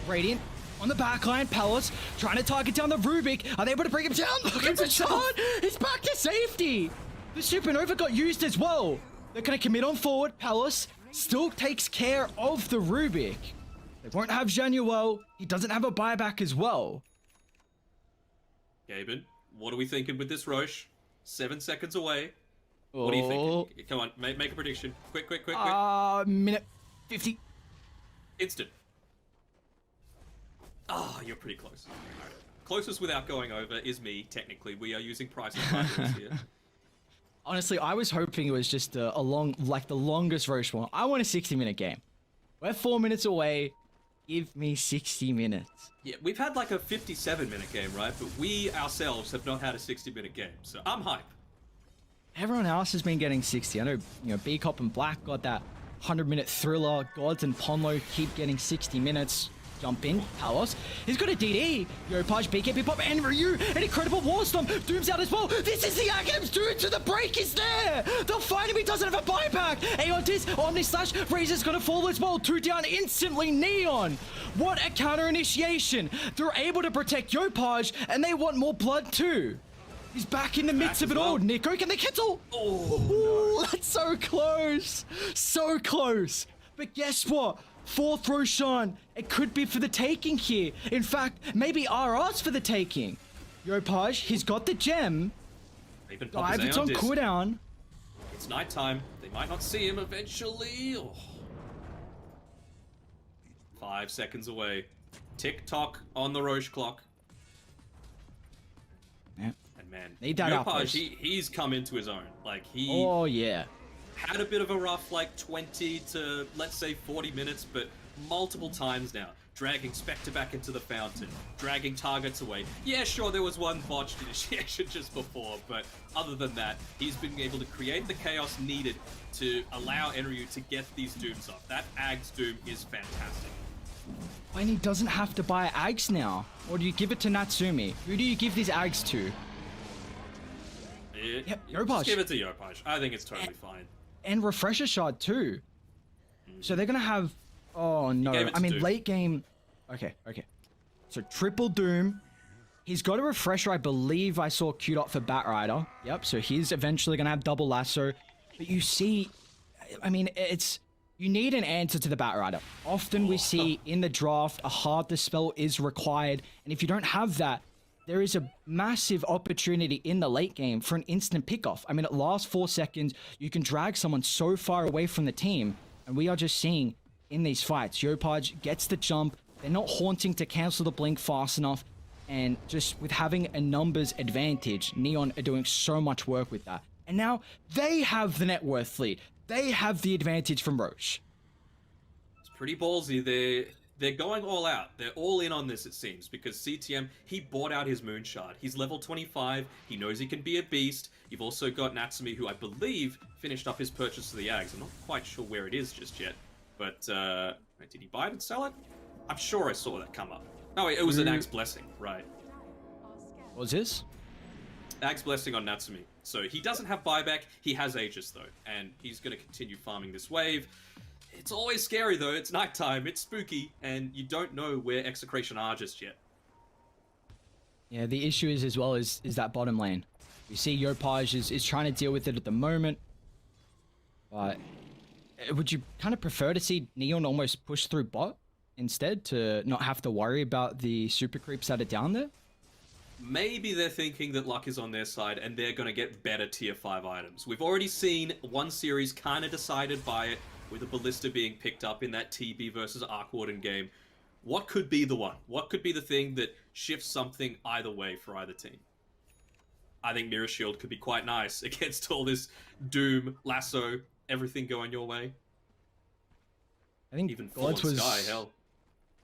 Radiant on the backline. Palace trying to target down the Rubik. Are they able to bring him down? Look at the shot. He's back to safety. The Supernova got used as well. They're going to commit on forward. Palace still takes care of the Rubik. They won't have Januel. He doesn't have a buyback as well. Gaben, what are we thinking with this Roche? 7 seconds away. What are you thinking? Come on, make a prediction. Quick. Minute 50. Instant. Oh, you're pretty close. Right. Closest without going over is me, technically. We are using pricing factors here. Honestly, I was hoping it was just a long, like the longest Roche one. I want a 60-minute game. We're 4 minutes away. Give me 60 minutes. Yeah, we've had like a 57-minute game, right? But we ourselves have not had a 60-minute game, so I'm hype. Everyone else has been getting 60. I know, B-Cop and Black got that 100-minute thriller. Gods and Ponlo keep getting 60 minutes. Jump in, Palos. He's got a DD. Yopaj, BKB Pop, and Ryu. An incredible Warstorm. Doom's out as well. This is the Aghanims. Doom to the break is there. They'll find him. He doesn't have a buyback. Aeon Disc, Omni Slash. Razor's gonna fall as well. 2 down instantly. Neon. What a counter initiation. They're able to protect Yopaj, and they want more blood too. He's back in the midst of it all. Nico, can they cancel? Oh, no. That's so close. So close. But guess what? 4th Roshan, it could be for the taking here. In fact, maybe RR's for the taking. Yopaj, he's got the gem. Dive, it's on cooldown. It's nighttime. They might not see him eventually. Oh. 5 seconds away. Tick-tock on the Roche clock. Yeah. And man, need that Yopaj, he's come into his own. Like, he... Oh, yeah. Had a bit of a rough, like, 20 to, let's say, 40 minutes, but multiple times now. Dragging Spectre back into the fountain. Dragging targets away. Yeah, sure, there was one botched initiation just before, but other than that, he's been able to create the chaos needed to allow Enryu to get these Dooms off. That Ag's Doom is fantastic. And he doesn't have to buy Ags now. Or do you give it to Natsumi? Who do you give these Ags to? Yopaj. Just give it to Yopaj. I think it's totally fine. And Refresher Shard too. So they're gonna have... Oh no, I mean Doom. Late game... Okay. So triple Doom. He's got a Refresher, I believe I saw Q-Dot for Batrider. Yep, so he's eventually gonna have double Lasso. But you see... I mean, it's... You need an answer to the Batrider. Often we see in the draft, a hard dispel is required. And if you don't have that, there is a massive opportunity in the late game for an instant pickoff. I mean, it lasts 4 seconds. You can drag someone so far away from the team. And we are just seeing in these fights, Yopaj gets the jump. They're not haunting to cancel the blink fast enough. And just with having a numbers advantage, Neon are doing so much work with that. And now they have the net worth lead. They have the advantage from Roche. It's pretty ballsy. They're going all out. They're all in on this, it seems, because CTM, he bought out his Moonshard. He's level 25. He knows he can be a beast. You've also got Natsumi, who I believe finished up his purchase of the Ags. I'm not quite sure where it is just yet. But, did he buy it and sell it? I'm sure I saw that come up. Oh, it was an Ags Blessing, right. What was this? Ags Blessing on Natsumi. So he doesn't have buyback, he has Aegis though, and he's going to continue farming this wave. It's always scary though, it's nighttime, it's spooky, and you don't know where Execration are just yet. Yeah, the issue is as well is that bottom lane. You see Yopaj is trying to deal with it at the moment, but would you kind of prefer to see Neon almost push through bot instead to not have to worry about the super creeps that are down there? Maybe they're thinking that luck is on their side and they're going to get better tier 5 items. We've already seen one series kind of decided by it, with a Ballista being picked up in that TB versus Arc Warden game. What could be the one? What could be the thing that shifts something either way for either team? I think Mirror Shield could be quite nice against all this Doom, Lasso, everything going your way. I think even Fallen Sky, hell.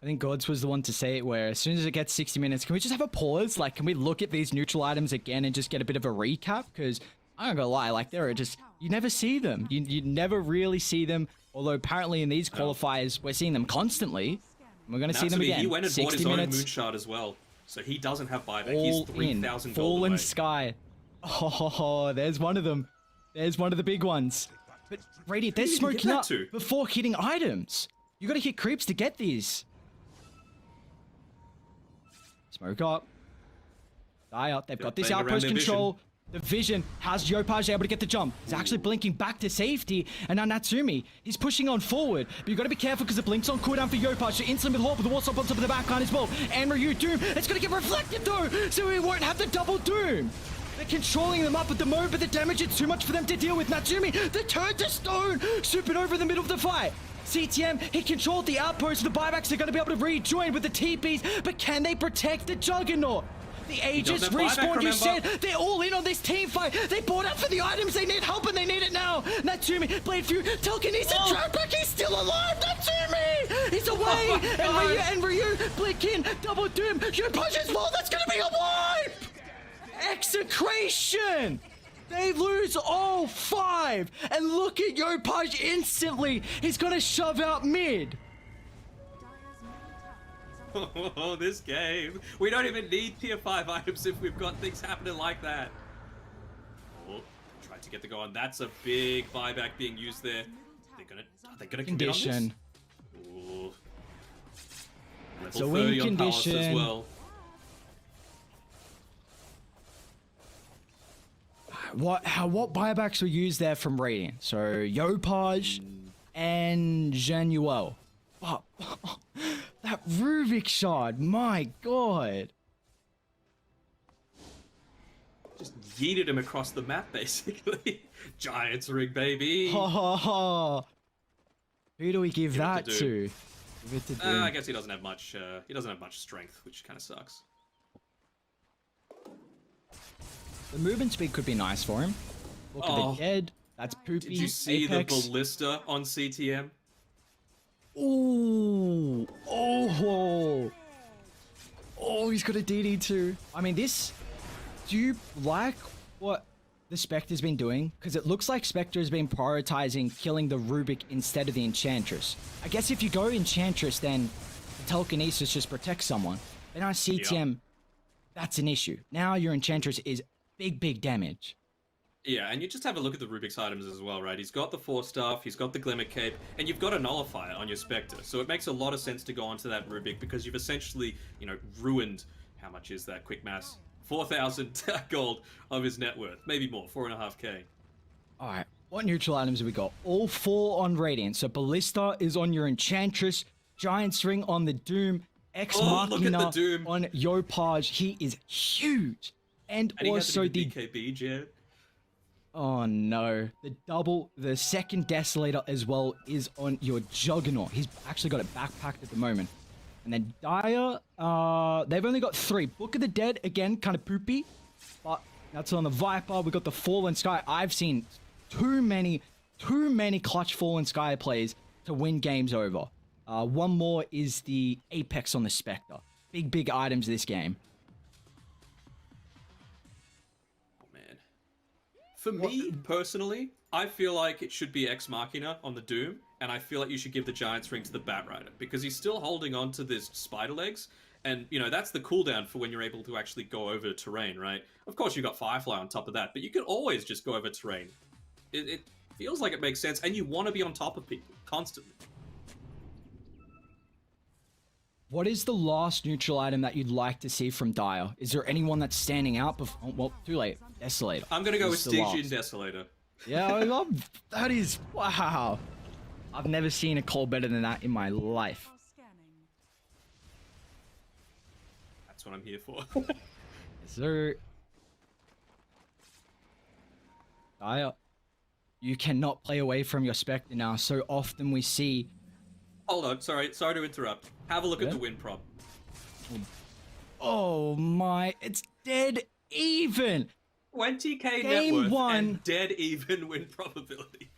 I think Gods was the one to say it, where as soon as it gets 60 minutes, can we just have a pause? Like, can we look at these neutral items again and just get a bit of a recap? Because I'm not gonna lie, like, there are just, you never see them. You never really see them. Although apparently in these qualifiers, we're seeing them constantly. We're gonna see them again. He went and bought his minutes, own Moonshard as well. So he doesn't have buyback. All He's 3,000 in. gold Fallen away. Sky. Oh, there's one of them. There's one of the big ones. But Radiant, they're smoking up before hitting items. You gotta hit creeps to get these. Smoke up. Die up. They've got this outpost control. The vision. How's Yopaj able to get the jump? He's actually blinking back to safety. And now Natsumi, he's pushing on forward. But you've got to be careful because the blink's on cooldown for Yopaj. So instantly with Hawk with the wall stop on top of the backline as well. And Ryu Doom. It's going to get reflected though. So he won't have the double Doom. They're controlling them up at the moment, but the damage is too much for them to deal with. Natsumi, the turn to stone. Supernova in the middle of the fight. CTM, he controlled the outpost. The buybacks are going to be able to rejoin with the TPs, but can they protect the Juggernaut? The Aegis respawn, you said, they're all in on this team fight. They bought up for the items, they need help and they need it now. Natsumi, Blade Feud, telekinesis, drag back, he's still alive, Natsumi! He's away! And Ryu, blink in, double doom, Yopaj as well, that's gonna be a wipe! Execration! They lose all 5! And look at Yopaj instantly! He's gonna shove out mid! Oh, this game. We don't even need tier 5 items if we've got things happening like that. Oh, tried to get the go on. That's a big buyback being used there. Are they gonna condition. Ooh. It's a win condition as well. What buybacks were used there from Radiant? So Yopaj and Januel. Oh, that Rubik shard, my god. Just yeeted him across the map, basically. Giants ring, baby. Who do we give that to? Give it to Doom. I guess he doesn't have much. He doesn't have much strength, which kind of sucks. The movement speed could be nice for him. Look at the dead. That's poopy. Did you see Apex. the ballista on CTM? Ooh. Oh, he's got a DD too. I mean, this... Do you like what the Spectre's been doing? Because it looks like Spectre has been prioritizing killing the Rubik instead of the Enchantress. I guess if you go Enchantress, then the telekinesis just protects someone. But now CTM, that's an issue. Now your Enchantress is big damage. Yeah, and you just have a look at the Rubik's items as well, right? He's got the 4-staff, he's got the Glimmer Cape, and you've got a Nullifier on your Spectre. So it makes a lot of sense to go onto that Rubik because you've essentially, ruined, how much is that? Quick mass. 4,000 gold of his net worth. Maybe more, 4.5k. Alright, what neutral items have we got? All 4 on Radiant. So Ballista is on your Enchantress, Giant's Ring on the Doom, Ex Machina on Yopaj. He is huge. And also the BKB, Jed. Oh no, the second Desolator as well is on your Juggernaut. He's actually got it backpacked at the moment. And then Dire, they've only got 3. Book of the Dead, again, kind of poopy. But That's on the Viper. We got the Fallen Sky. I've seen too many clutch Fallen Sky plays to win games over. One more is the Apex on the Spectre. Big items this game. Oh, man. For me, personally, I feel like it should be Ex Machina on the Doom, and I feel like you should give the Giant's Ring to the Batrider, because he's still holding on to this spider legs, and, you know, that's the cooldown for when you're able to actually go over terrain, right? Of course, you've got Firefly on top of that, but you can always just go over terrain. It feels like it makes sense, and you want to be on top of people, constantly. What is the last neutral item that you'd like to see from Dire? Is there anyone that's standing out? Oh, well, too late. Desolator. I'm going to go with Stygian Desolator. Yeah, that is... Wow. I've never seen a call better than that in my life. That's what I'm here for. Sir. Dire, you cannot play away from your Spectre now. So often we see... Hold on, sorry to interrupt. Have a look at the win prop. Oh my, it's dead even. 20k Game net worth 1. and dead even win probability.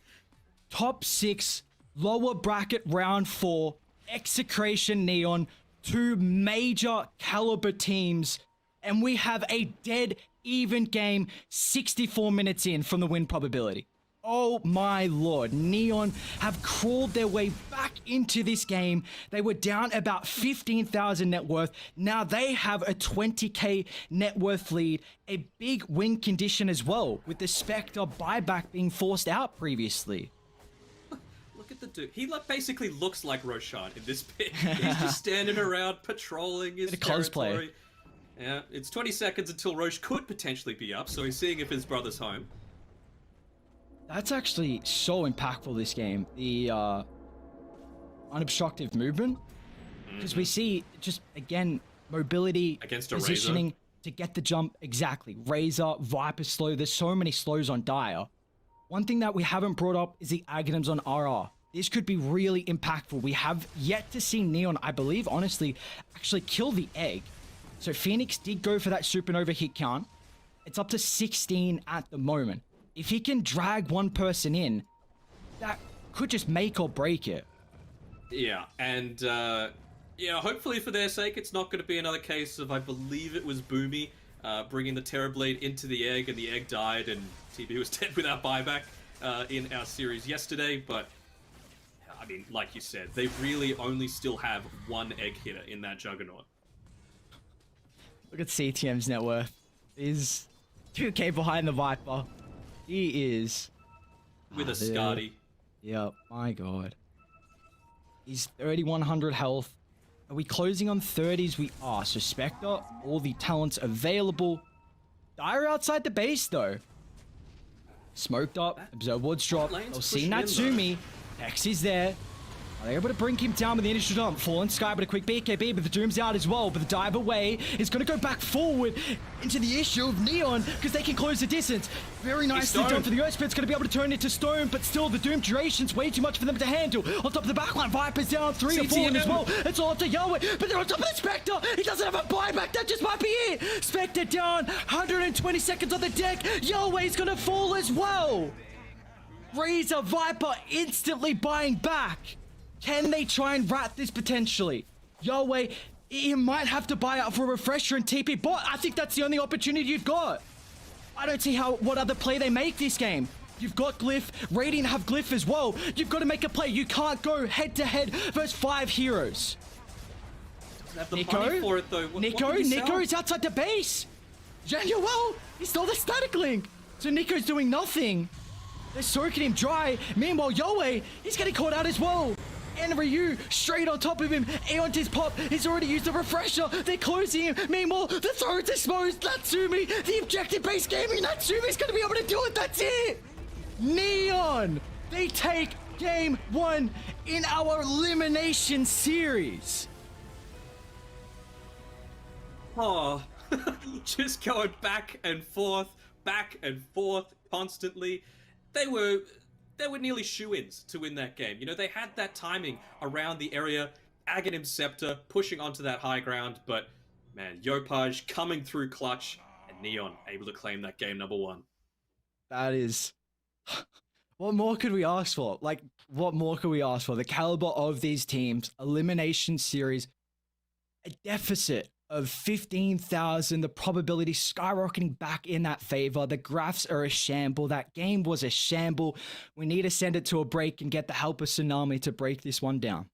Top 6, lower bracket round 4, Execration Neon, 2 major caliber teams, and we have a dead even game 64 minutes in from the win probability. Oh my lord, Neon have crawled their way back into this game. They were down about 15,000 net worth. Now they have a 20k net worth lead, a big win condition as well, with the Spectre buyback being forced out previously. Look at the dude. He basically looks like Roshan in this pick. He's just standing around patrolling his territory. Yeah, it's 20 seconds until Roche could potentially be up, so he's seeing if his brother's home. That's actually so impactful, this game. The unobstructed movement. Because we see, just, again, mobility, against a positioning Razor. To get the jump. Exactly. Razor, Viper slow. There's so many slows on Dire. One thing that we haven't brought up is the Aghanims on RR. This could be really impactful. We have yet to see Neon, I believe, honestly, actually kill the egg. So Phoenix did go for that supernova hit count. It's up to 16 at the moment. If he can drag one person in, that could just make or break it. Yeah, and hopefully for their sake, it's not going to be another case of, I believe it was Boomy, bringing the Terrorblade into the egg, and the egg died, and TB was dead without buyback in our series yesterday. But, I mean, like you said, they really only still have one egg hitter in that Juggernaut. Look at CTM's net worth. He's 2k behind the Viper. He is... With a Scotty. Yep, my god. He's 3,100 health. Are we closing on 30s? We are. So Spectre, all the talents available. Dire outside the base, though. Smoked up. Observe Ward's drop. They'll see Natsumi. X is there. Are they able to bring him down with the initial jump? Fallen Sky, but a quick BKB, but the Doom's out as well. But the dive away is going to go back forward into the issue of Neon, because they can close the distance. Very nicely done for the Earthspit. It's going to be able to turn into stone, but still the Doom duration's way too much for them to handle. On top of the backline, Viper's down 3 or 4 as well. It's all up to Yahweh, but they're on top of the Spectre. He doesn't have a buyback. That just might be it. Spectre down, 120 seconds on the deck. Yahweh's going to fall as well. Razor, Viper instantly buying back. Can they try and rat this potentially? Yahweh, you might have to buy out for a refresher and TP bot. I think that's the only opportunity you've got. I don't see what other play they make this game. You've got Glyph. Radiant have Glyph as well. You've got to make a play. You can't go head-to-head versus 5 heroes. Nico? For it, though. Nico is outside the base. Januel, he stole the static link. So Nico's doing nothing. They're soaking him dry. Meanwhile, Yahweh, he's getting caught out as well. And Ryu straight on top of him. Aeon his pop. He's already used the refresher. They're closing him. Meanwhile, the throat's exposed. Natsumi, the objective-based gaming. Natsumi's going to be able to do it. That's it. Neon, they take game 1 in our elimination series. Oh, just going back and forth constantly. They were nearly shoo-ins to win that game. You know, they had that timing around the area. Aghanim Scepter pushing onto that high ground, but man, Yopaj coming through clutch and And Neon able to claim that game number 1. That is... What more could we ask for? Like, what more could we ask for? The caliber of these teams, elimination series, a deficit of 15,000, the probability skyrocketing back in that favor. The graphs are a shamble. That game was a shamble. We need to send it to a break and get the help of Tsunami to break this one down.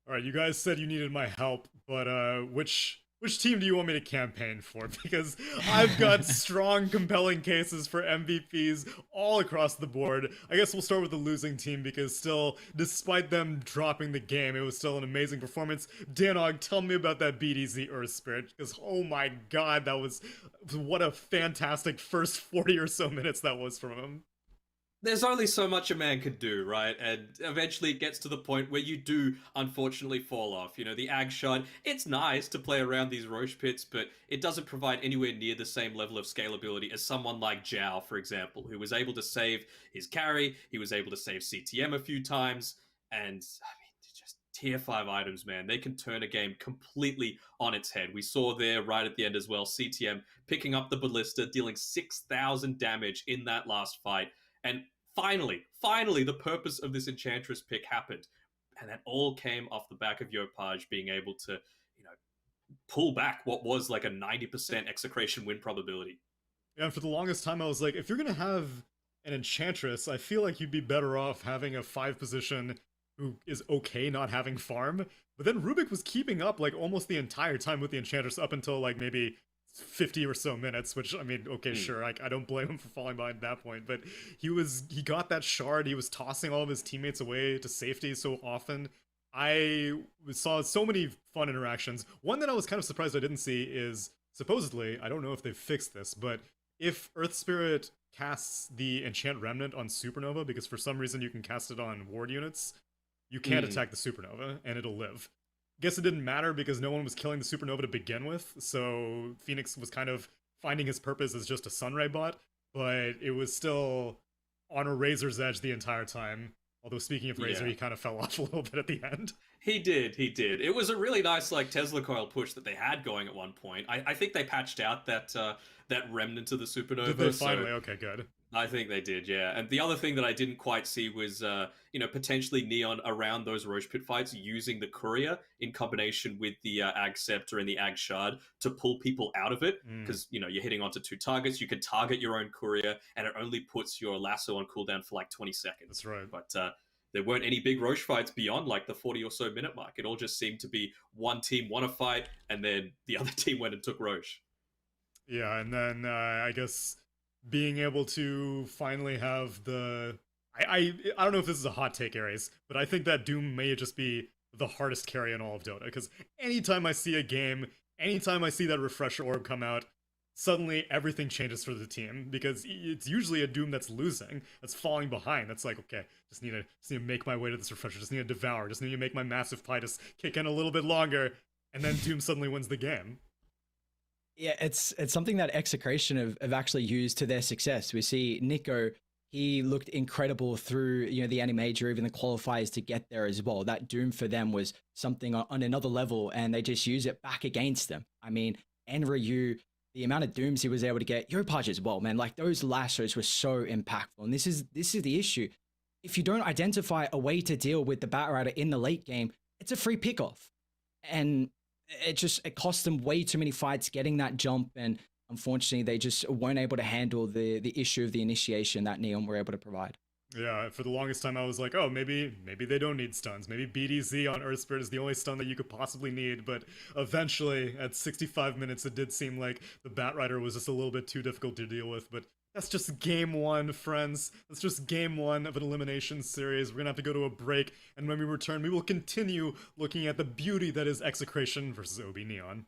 All right, you guys said you needed my help, but which team do you want me to campaign for? Because I've got strong, compelling cases for MVPs all across the board. I guess we'll start with the losing team because still, despite them dropping the game, it was still an amazing performance. Danog, tell me about that BDZ Earth Spirit, because oh my god, what a fantastic first 40 or so minutes that was from him. There's only so much a man could do, right? And eventually it gets to the point where you do, unfortunately, fall off. You know, the Ag Shard, it's nice to play around these Roche pits, but it doesn't provide anywhere near the same level of scalability as someone like Zhao, for example, who was able to save his carry, he was able to save CTM a few times, and, I mean, just tier 5 items, man. They can turn a game completely on its head. We saw there right at the end as well, CTM picking up the Ballista, dealing 6,000 damage in that last fight, and finally, the purpose of this Enchantress pick happened. And that all came off the back of Yopaj being able to, you know, pull back what was like a 90% execration win probability. Yeah, and for the longest time I was like, if you're going to have an Enchantress, I feel like you'd be better off having a 5 position who is okay not having farm. But then Rubik was keeping up like almost the entire time with the Enchantress up until like maybe 50 or so minutes, which I mean, okay, sure, I don't blame him for falling behind at that point, but he got that shard, he was tossing all of his teammates away to safety so often. I saw so many fun interactions. One that I was kind of surprised I didn't see is, supposedly, I don't know if they've fixed this, but if Earth Spirit casts the Enchant Remnant on Supernova, because for some reason you can cast it on ward units, you can't attack the Supernova, and it'll live. Guess it didn't matter because no one was killing the Supernova to begin with, so Phoenix was kind of finding his purpose as just a Sunray bot, but it was still on a razor's edge the entire time. Although speaking of Razor, he kind of fell off a little bit at the end. He did. It was a really nice like Tesla coil push that they had going at one point. I think they patched out that remnant of the Supernova. Did they finally? Okay, good. I think they did, yeah. And the other thing that I didn't quite see was, potentially Neon around those Roche Pit fights using the Courier in combination with the Ag Scepter and the Ag Shard to pull people out of it. Because, you're hitting onto 2 targets. You can target your own Courier, and it only puts your lasso on cooldown for like 20 seconds. That's right. But there weren't any big Roche fights beyond like the 40 or so minute mark. It all just seemed to be one team won a fight, and then the other team went and took Roche. Yeah, and then I guess being able to finally have the I don't know if this is a hot take, Aries, but I think that Doom may just be the hardest carry in all of Dota. Because anytime I see a game, anytime I see that refresher orb come out, suddenly everything changes for the team. Because it's usually a Doom that's losing, that's falling behind. That's like, okay, just need to make my way to this refresher, just need to devour, just need to make my massive Titus kick in a little bit longer, and then Doom suddenly wins the game. Yeah, it's something that Execration have actually used to their success. We see Nico, he looked incredible through, the NA Major, even the qualifiers to get there as well. That Doom for them was something on another level, and they just use it back against them. I mean, Enryu, the amount of Dooms he was able to get, Yopaj as well, man. Like, those lassos were so impactful. And this is the issue. If you don't identify a way to deal with the Batrider in the late game, it's a free pickoff. And it cost them way too many fights getting that jump, and unfortunately they just weren't able to handle the issue of the initiation that Neon were able to provide. Yeah, for the longest time I was like, oh, maybe they don't need stuns. Maybe BDZ on Earth Spirit is the only stun that you could possibly need, but eventually, at 65 minutes, it did seem like the Batrider was just a little bit too difficult to deal with, but that's just game one, friends. That's just game one of an elimination series. We're gonna have to go to a break, and when we return, we will continue looking at the beauty that is Execration versus OB Neon.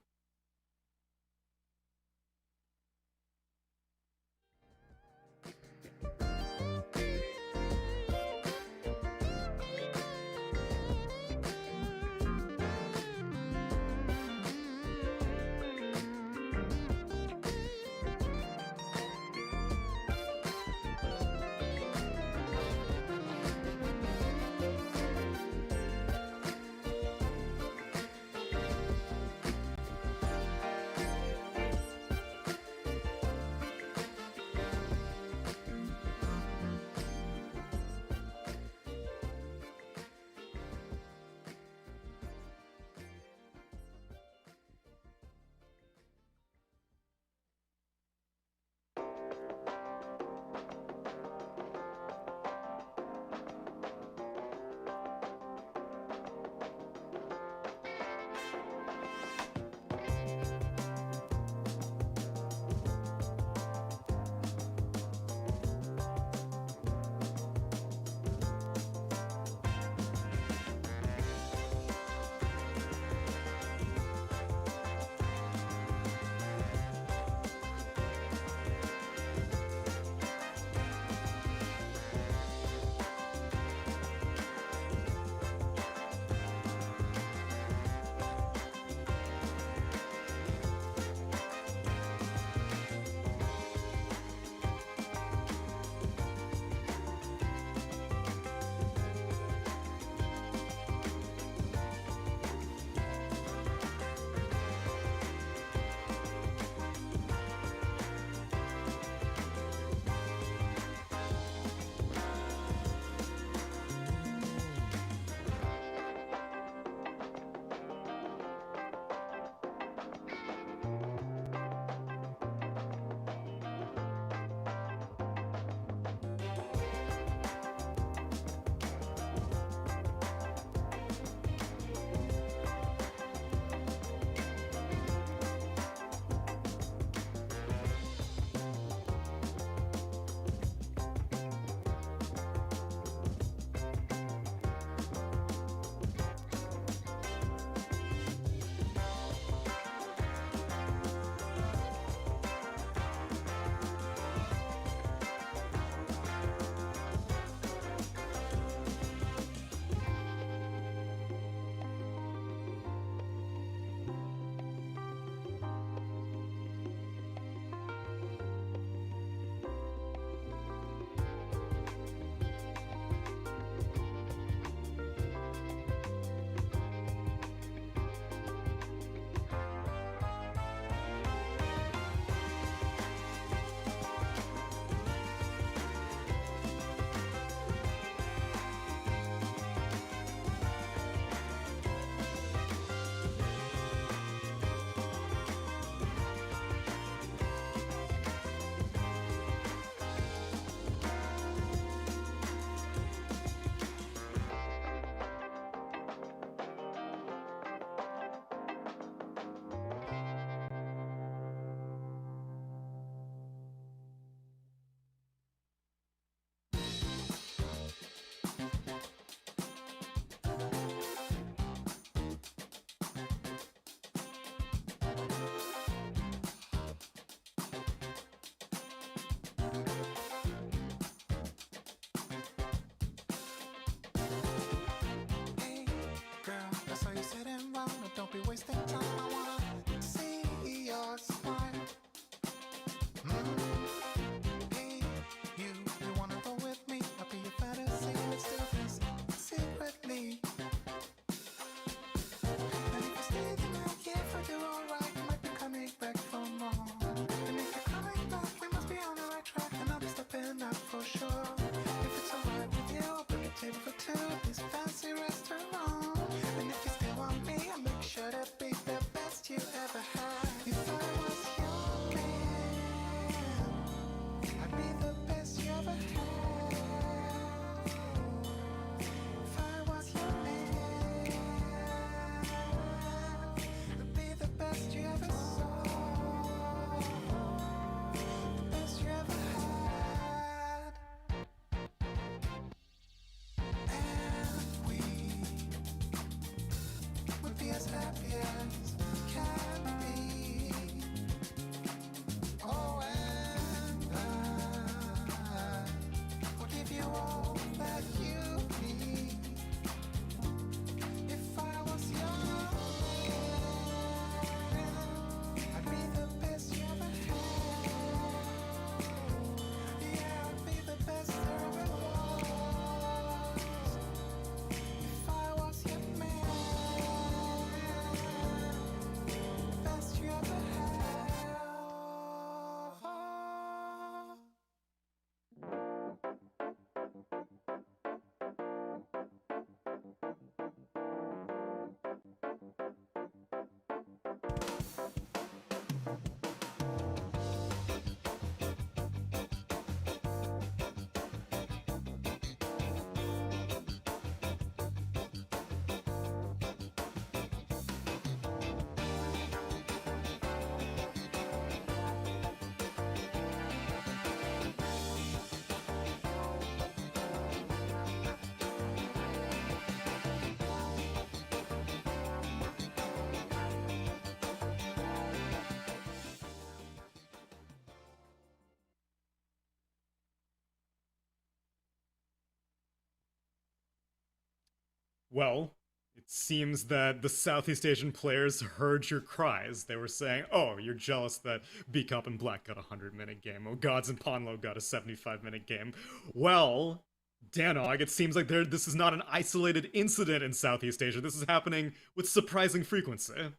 Well, it seems that the Southeast Asian players heard your cries. They were saying, oh, you're jealous that Cup and Black got a 100-minute game. Oh, Gods and Ponlo got a 75-minute game. Well, Danog, it seems like this is not an isolated incident in Southeast Asia. This is happening with surprising frequency.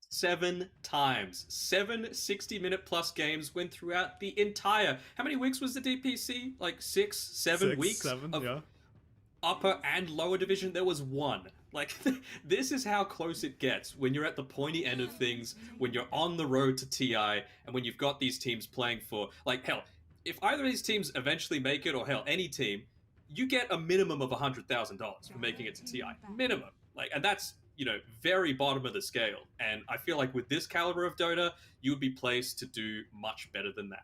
7 times. 7 60-minute plus games went throughout the entire... How many weeks was the DPC? Like 6, 7 weeks? 7, of yeah. Upper and lower division, there was 1. Like, this is how close it gets when you're at the pointy end of things, when you're on the road to TI, and when you've got these teams playing for... Like, hell, if either of these teams eventually make it, or hell, any team, you get a minimum of $100,000 for making it to TI. Minimum. Like, and that's, you know, very bottom of the scale. And I feel like with this caliber of Dota, you would be placed to do much better than that.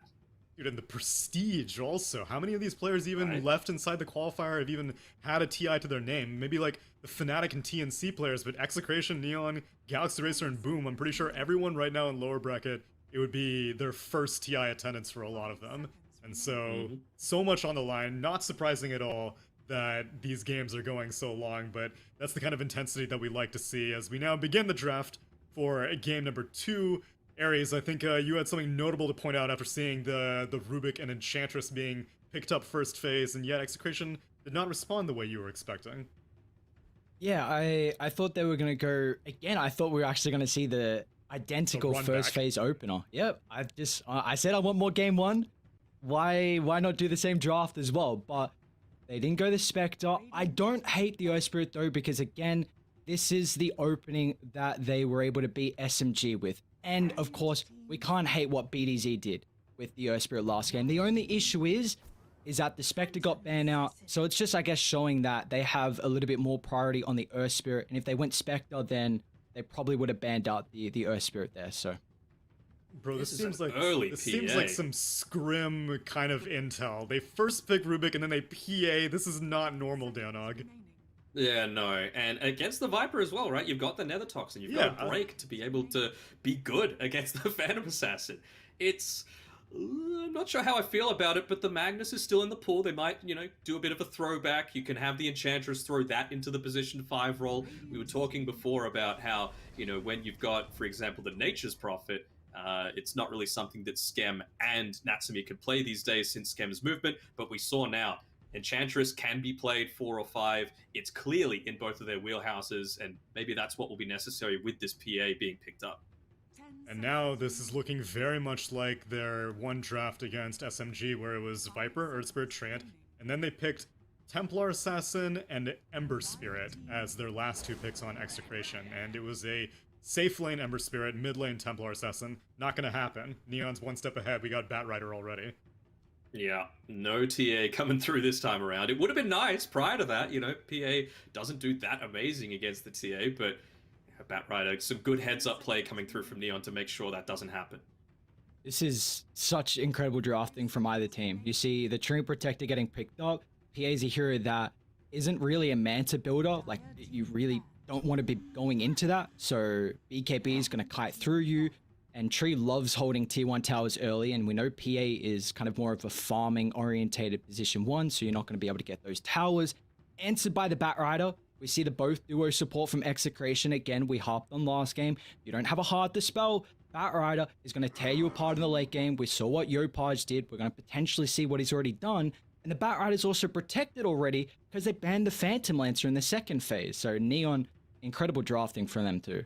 Dude, and the prestige also. How many of these players even left inside the qualifier have even had a TI to their name? Maybe like the Fnatic and TNC players, but Execration, Neon, Galaxy Racer, and Boom, I'm pretty sure everyone right now in lower bracket, it would be their first TI attendance for a lot of them. And so, so much on the line. Not surprising at all that these games are going so long, but that's the kind of intensity that we like to see as we now begin the draft for game number 2. Aries, I think you had something notable to point out after seeing the Rubik and Enchantress being picked up first phase, and yet Execration did not respond the way you were expecting. Yeah, I thought they were going to go... Again, I thought we were actually going to see the identical first phase opener. Yep, I said I want more game 1. Why not do the same draft as well? But they didn't go the Spectre. I don't hate the Earth Spirit though, because again, this is the opening that they were able to beat SMG with. And of course, we can't hate what BDZ did with the Earth Spirit last game. The only issue is that the Spectre got banned out. So it's just, I guess, showing that they have a little bit more priority on the Earth Spirit. And if they went Spectre, then they probably would have banned out the Earth Spirit there. So, bro, this seems like some scrim kind of intel. They first pick Rubik and then they PA. This is not normal, Danog. Yeah, no, and against the Viper as well, right? You've got the Nether Toxin, you've got a break to be able to be good against the Phantom Assassin. It's... I'm not sure how I feel about it, but the Magnus is still in the pool. They might, you know, do a bit of a throwback. You can have the Enchantress throw that into the position 5 role. We were talking before about how, you know, when you've got, for example, the Nature's Prophet, it's not really something that Skem and Natsumi can play these days since Skem's movement, but we saw now Enchantress can be played 4 or 5. It's clearly in both of their wheelhouses, and maybe that's what will be necessary with this PA being picked up. And now this is looking very much like their one draft against SMG, where it was Viper, Earth Spirit, Treant, and then they picked Templar Assassin and Ember Spirit as their last 2 picks on Execration, and it was a safe lane Ember Spirit, mid lane Templar Assassin. Not gonna happen. Neon's one step ahead. We got Batrider already. Yeah, no TA coming through this time around. It would have been nice prior to that, you know, PA doesn't do that amazing against the TA, but Batrider, some good heads-up play coming through from Neon to make sure that doesn't happen. This is such incredible drafting from either team. You see the Tree Protector getting picked up. PA's a hero that isn't really a Manta builder, like you really don't want to be going into that, so BKB is going to kite through you. And Tree loves holding tier 1 towers early, and we know PA is kind of more of a farming orientated position 1, so you're not going to be able to get those towers. Answered by the Batrider. We see the both duo support from Execration. Again, we harped on last game. You don't have a hard dispel. Batrider is going to tear you apart in the late game. We saw what Yopaj did. We're going to potentially see what he's already done. And the Batrider is also protected already because they banned the Phantom Lancer in the second phase. So Neon, incredible drafting from them too.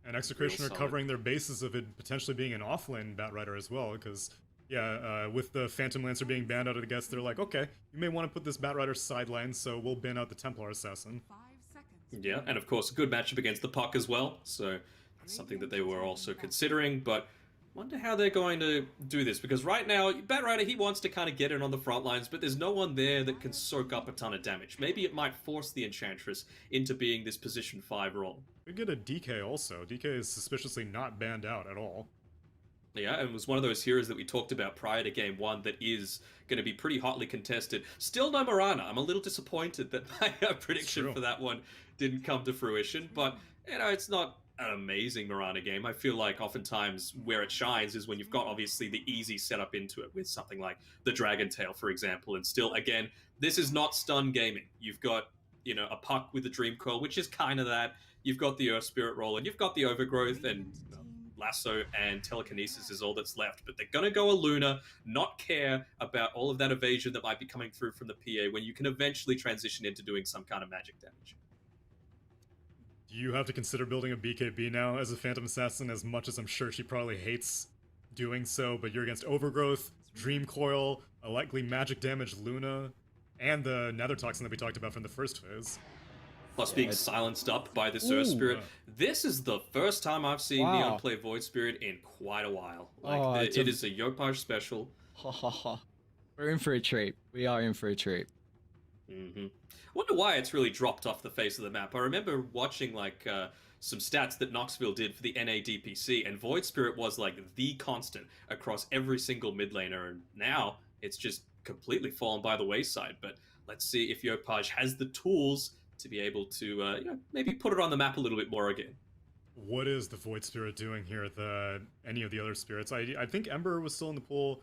And Execration are covering their bases of it potentially being an offlane Batrider as well, because, yeah, with the Phantom Lancer being banned out of the guest, they're like, okay, you may want to put this Batrider sideline, so we'll ban out the Templar Assassin. Yeah, and of course, a good matchup against the Puck as well, so that's something that they were also considering, but wonder how they're going to do this, because right now, Batrider, he wants to kind of get in on the front lines, but there's no one there that can soak up a ton of damage. Maybe it might force the Enchantress into being this position 5 role. We get a DK also. DK is suspiciously not banned out at all. Yeah, and it was one of those heroes that we talked about prior to game 1 that is going to be pretty hotly contested. Still no Mirana. I'm a little disappointed that my prediction for that one didn't come to fruition, but, you know, it's not an amazing Mirana game. I feel like oftentimes where it shines is when you've got obviously the easy setup into it with something like the Dragon Tail, for example, and still, again, this is not stun gaming. You've got a puck with the Dream Coil, which is kind of that. You've got the Earth Spirit roll, and you've got the Overgrowth, and Lasso and Telekinesis is all that's left. But they're going to go a Luna, not care about all of that evasion that might be coming through from the PA when you can eventually transition into doing some kind of magic damage. Do you have to consider building a BKB now as a Phantom Assassin, as much as I'm sure she probably hates doing so, but you're against Overgrowth, Dream Coil, a likely magic damage Luna, and the Nether Toxin that we talked about from the first phase. Plus being silenced up by this Earth Spirit. This is the first time I've seen Neon play Void Spirit in quite a while. Like, it is a Yopaj special. We're in for a treat. We are in for a treat. I wonder why it's really dropped off the face of the map. I remember watching some stats that Knoxville did for the NA DPC, and Void Spirit was like the constant across every single mid laner, and now it's just completely fallen by the wayside. But let's see if Yopaj has the tools to be able to maybe put it on the map a little bit more again. What is the Void Spirit doing here at any of the other spirits? I think Ember was still in the pool.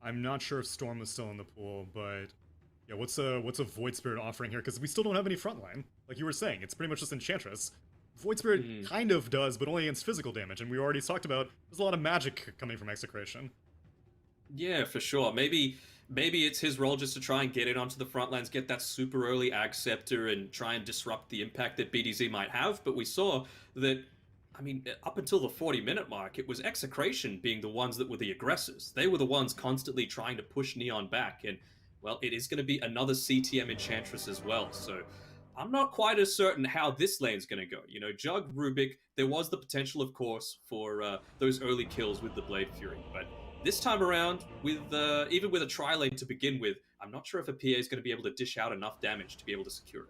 I'm not sure if Storm was still in the pool, but yeah, what's a Void Spirit offering here? Because we still don't have any frontline. Like you were saying, it's pretty much just Enchantress. Void Spirit kind of does, but only against physical damage, and we already talked about there's a lot of magic coming from Execration. Yeah, for sure. Maybe it's his role just to try and get it onto the front lines, get that super early Ag Scepter, and try and disrupt the impact that BDZ might have. But we saw that, I mean, up until the 40-minute mark, it was Execration being the ones that were the aggressors. They were the ones constantly trying to push Neon back, and, well, it is going to be another CTM Enchantress as well, so I'm not quite as certain how this lane's going to go. Jug, Rubik, there was the potential, of course, for those early kills with the Blade Fury, but this time around, with even with a tri-lane to begin with, I'm not sure if a PA is going to be able to dish out enough damage to be able to secure it.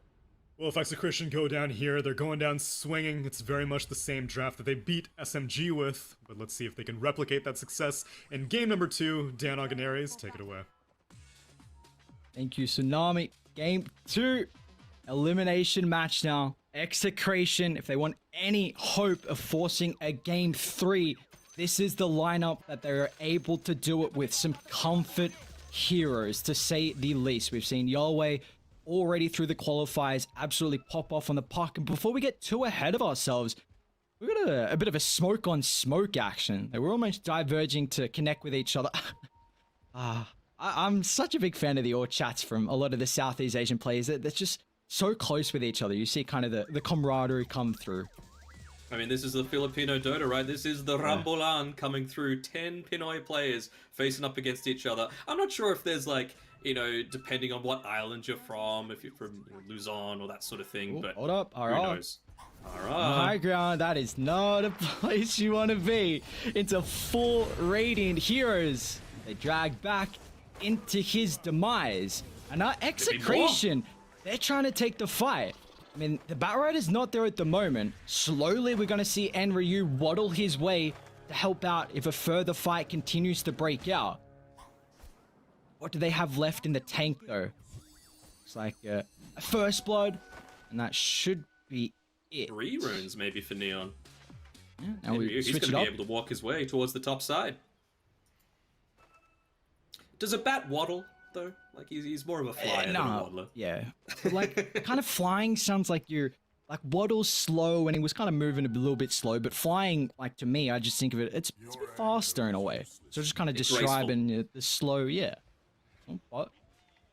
Well, if Execration go down here, they're going down swinging. It's very much the same draft that they beat SMG with, but let's see if they can replicate that success in game number 2. Dan Oganares, take it away. Thank you, Tsunami. Game 2. Elimination match now. Execration, if they want any hope of forcing a game 3, this is the lineup that they're able to do it with. Some comfort heroes, to say the least. We've seen Yahweh already through the qualifiers absolutely pop off on the puck. And before we get too ahead of ourselves, we've got a bit of a smoke on smoke action. We're almost diverging to connect with each other. I'm such a big fan of the all chats from a lot of the Southeast Asian players. They're just so close with each other. You see kind of the camaraderie come through. I mean, this is the Filipino Dota, right? This is the Rambulan coming through. 10 Pinoy players facing up against each other. I'm not sure if there's depending on what island you're from, if you're from Luzon or that sort of thing. But hold up. All who right. knows? All right. High ground, that is not a place you want to be. Into full Radiant Heroes. They drag back into his demise. And our Execration, they're trying to take the fight. I mean, the Batrider's not there at the moment. Slowly, we're going to see Enryu waddle his way to help out if a further fight continues to break out. What do they have left in the tank, though? Looks like a First Blood, and that should be it. 3 runes, maybe, for Neon. Yeah, now he's going to be able to walk his way towards the top side. Does a bat waddle, though? Like, he's more of a flyer than a waddler. Yeah. But kind of flying sounds like you're... Like, waddle's slow, and he was kind of moving a little bit slow, but flying, like, to me, I just think of it, it's a bit faster in a way. So just kind of describing the slow, yeah. But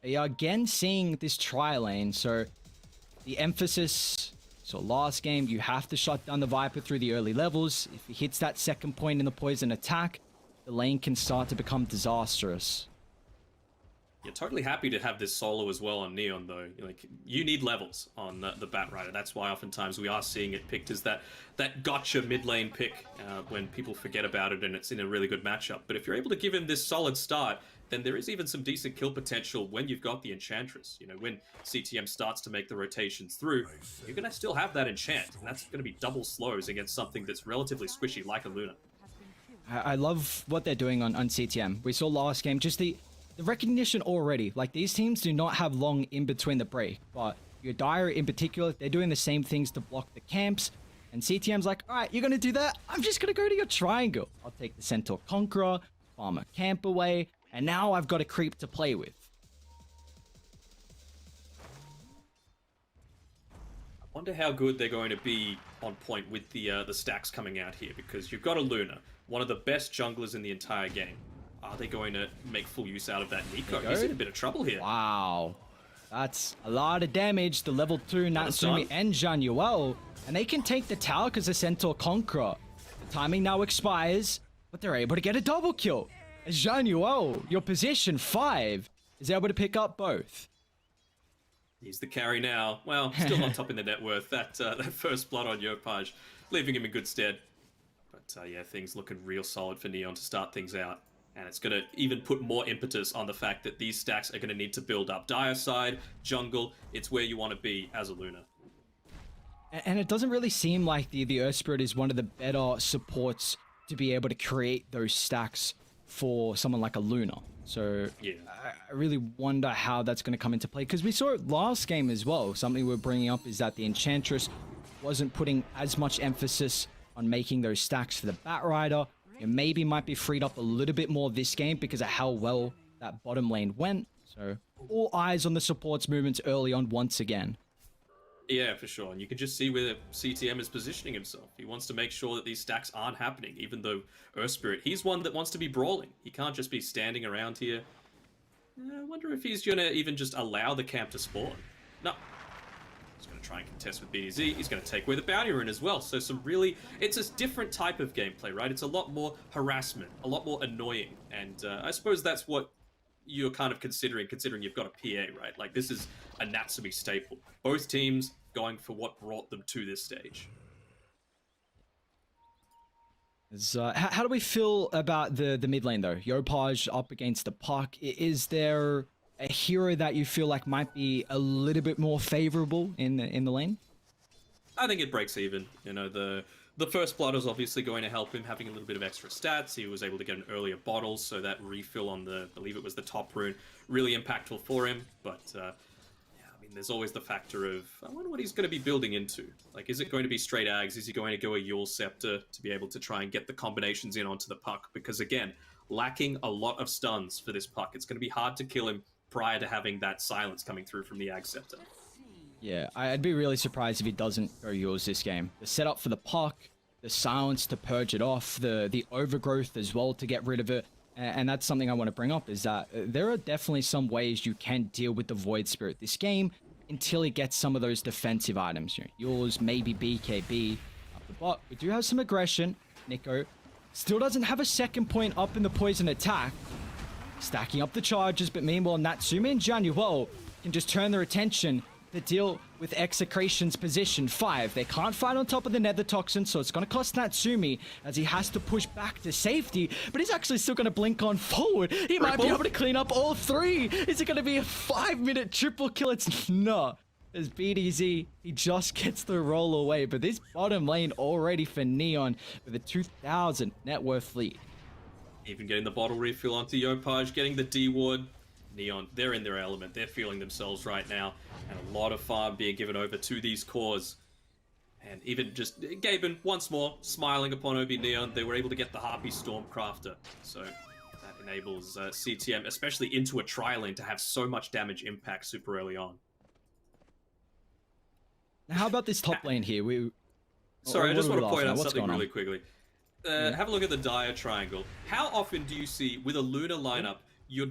you are again seeing this tri-lane, so the emphasis... So last game, you have to shut down the Viper through the early levels. If he hits that second point in the poison attack, the lane can start to become disastrous. You're totally happy to have this solo as well on Neon, though. You need levels on the Batrider. That's why oftentimes we are seeing it picked as that gotcha mid lane pick when people forget about it and it's in a really good matchup. But if you're able to give him this solid start, then there is even some decent kill potential when you've got the Enchantress. When CTM starts to make the rotations through, you're going to still have that enchant, and that's going to be double slows against something that's relatively squishy like a Luna. I love what they're doing on CTM. We saw last game, just the recognition already. Like, these teams do not have long in between the break, but your Dire in particular, they're doing the same things to block the camps, and CTM's like, all right, you're going to do that? I'm just going to go to your triangle. I'll take the Centaur Conqueror, farm a camp away, and now I've got a creep to play with. Wonder how good they're going to be on point with the stacks coming out here, because you've got a Luna, one of the best junglers in the entire game. Are they going to make full use out of that Nico? He's in a bit of trouble here. Wow. That's a lot of damage to level 2 Natsumi and Januel. And they can take the tower because the Centaur Conqueror. The timing now expires, but they're able to get a double kill. As Januel, your position 5, is able to pick up both. He's the carry now. Well, still not topping the net worth. That first blood on Yopaj, leaving him in good stead. But yeah, things looking real solid for Neon to start things out. And it's going to even put more impetus on the fact that these stacks are going to need to build up. Dire side, jungle, it's where you want to be as a Luna. And it doesn't really seem like the Earth Spirit is one of the better supports to be able to create those stacks for someone like a Luna. So yeah. I really wonder how that's going to come into play, because we saw it last game as well. Something we're bringing up is that the Enchantress wasn't putting as much emphasis on making those stacks for the Batrider. It maybe might be freed up a little bit more this game because of how well that bottom lane went. So all eyes on the supports movements early on once again. Yeah, for sure. And you can just see where CTM is positioning himself. He wants to make sure that these stacks aren't happening, even though Earth Spirit, he's one that wants to be brawling. He can't just be standing around here. I wonder if he's going to even just allow the camp to spawn. No. He's going to try and contest with BDZ. He's going to take away the bounty rune as well. So it's a different type of gameplay, right? It's a lot more harassment, a lot more annoying. And I suppose that's what you're kind of considering you've got a PA, right? Like, this is a Natsumi staple. Both teams going for what brought them to this stage. How do we feel about the mid lane, though? Yopaj up against the puck. Is there a hero that you feel like might be a little bit more favorable in the lane? I think it breaks even. You know, the first blood is obviously going to help him, having a little bit of extra stats. He was able to get an earlier bottle, so that refill on I believe it was the top rune, really impactful for him. But yeah, I mean, there's always the factor of, I wonder what he's going to be building into. Like, is it going to be straight Ags? Is he going to go a Yule Scepter to be able to try and get the combinations in onto the puck? Because again, lacking a lot of stuns for this puck, it's going to be hard to kill him prior to having that silence coming through from the Ag Scepter. Yeah, I'd be really surprised if he doesn't go yours this game. The setup for the puck, the silence to purge it off, the overgrowth as well to get rid of it. And that's something I want to bring up, is that there are definitely some ways you can deal with the Void Spirit this game until he gets some of those defensive items. You know, yours, maybe BKB up the bot. We do have some aggression. Nico still doesn't have a second point up in the poison attack. Stacking up the charges, but meanwhile Natsumi and Januel can just turn their attention to deal with Execration's position 5. They can't fight on top of the Nether Toxin, so it's going to cost Natsumi as he has to push back to safety, but he's actually still going to blink on forward. He might be able to clean up all 3. Is it going to be a 5-minute triple kill? It's not. As BDZ, he just gets the roll away, but this bottom lane already for Neon with a 2,000 net worth lead. Even getting the bottle refill onto Yopaj, getting the D-Ward. Neon, they're in their element. They're feeling themselves right now. And a lot of farm being given over to these cores. And even just Gaben, once more, smiling upon Obi Neon. They were able to get the Harpy Stormcrafter. So that enables CTM, especially into a tri-lane, to have so much damage impact super early on. Now, how about this top lane here? Sorry, I just want to point out something really quickly. Have a look at the Dire Triangle. How often do you see, with a Luna lineup, you're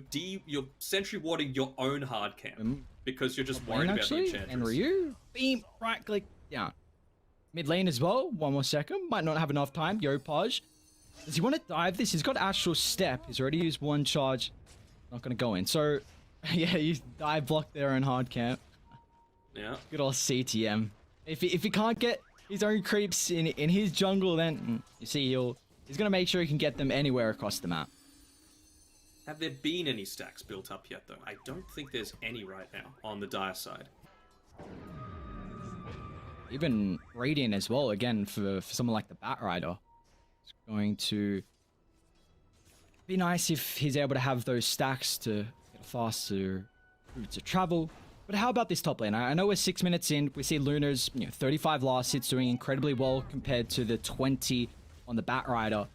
sentry warding your own hard camp because you're just worried about the Enchantress? And Ryu, beam, right click, down. Mid lane as well, one more second. Might not have enough time. Yopaj, does he want to dive this? He's got Astral Step. He's already used one charge. Not going to go in. So, yeah, he's dive blocked there in hard camp. Yeah. Good old CTM. If he can't get his own creeps in his jungle, then you see he's going to make sure he can get them anywhere across the map. Have there been any stacks built up yet, though? I don't think there's any right now on the Dire side. Even Radiant as well, again, for someone like the Batrider. It's going to be nice if he's able to have those stacks to get a faster route to travel. But how about this top lane? I know we're 6 minutes in. We see Luna's 35 last hits doing incredibly well compared to the 20 on the Batrider.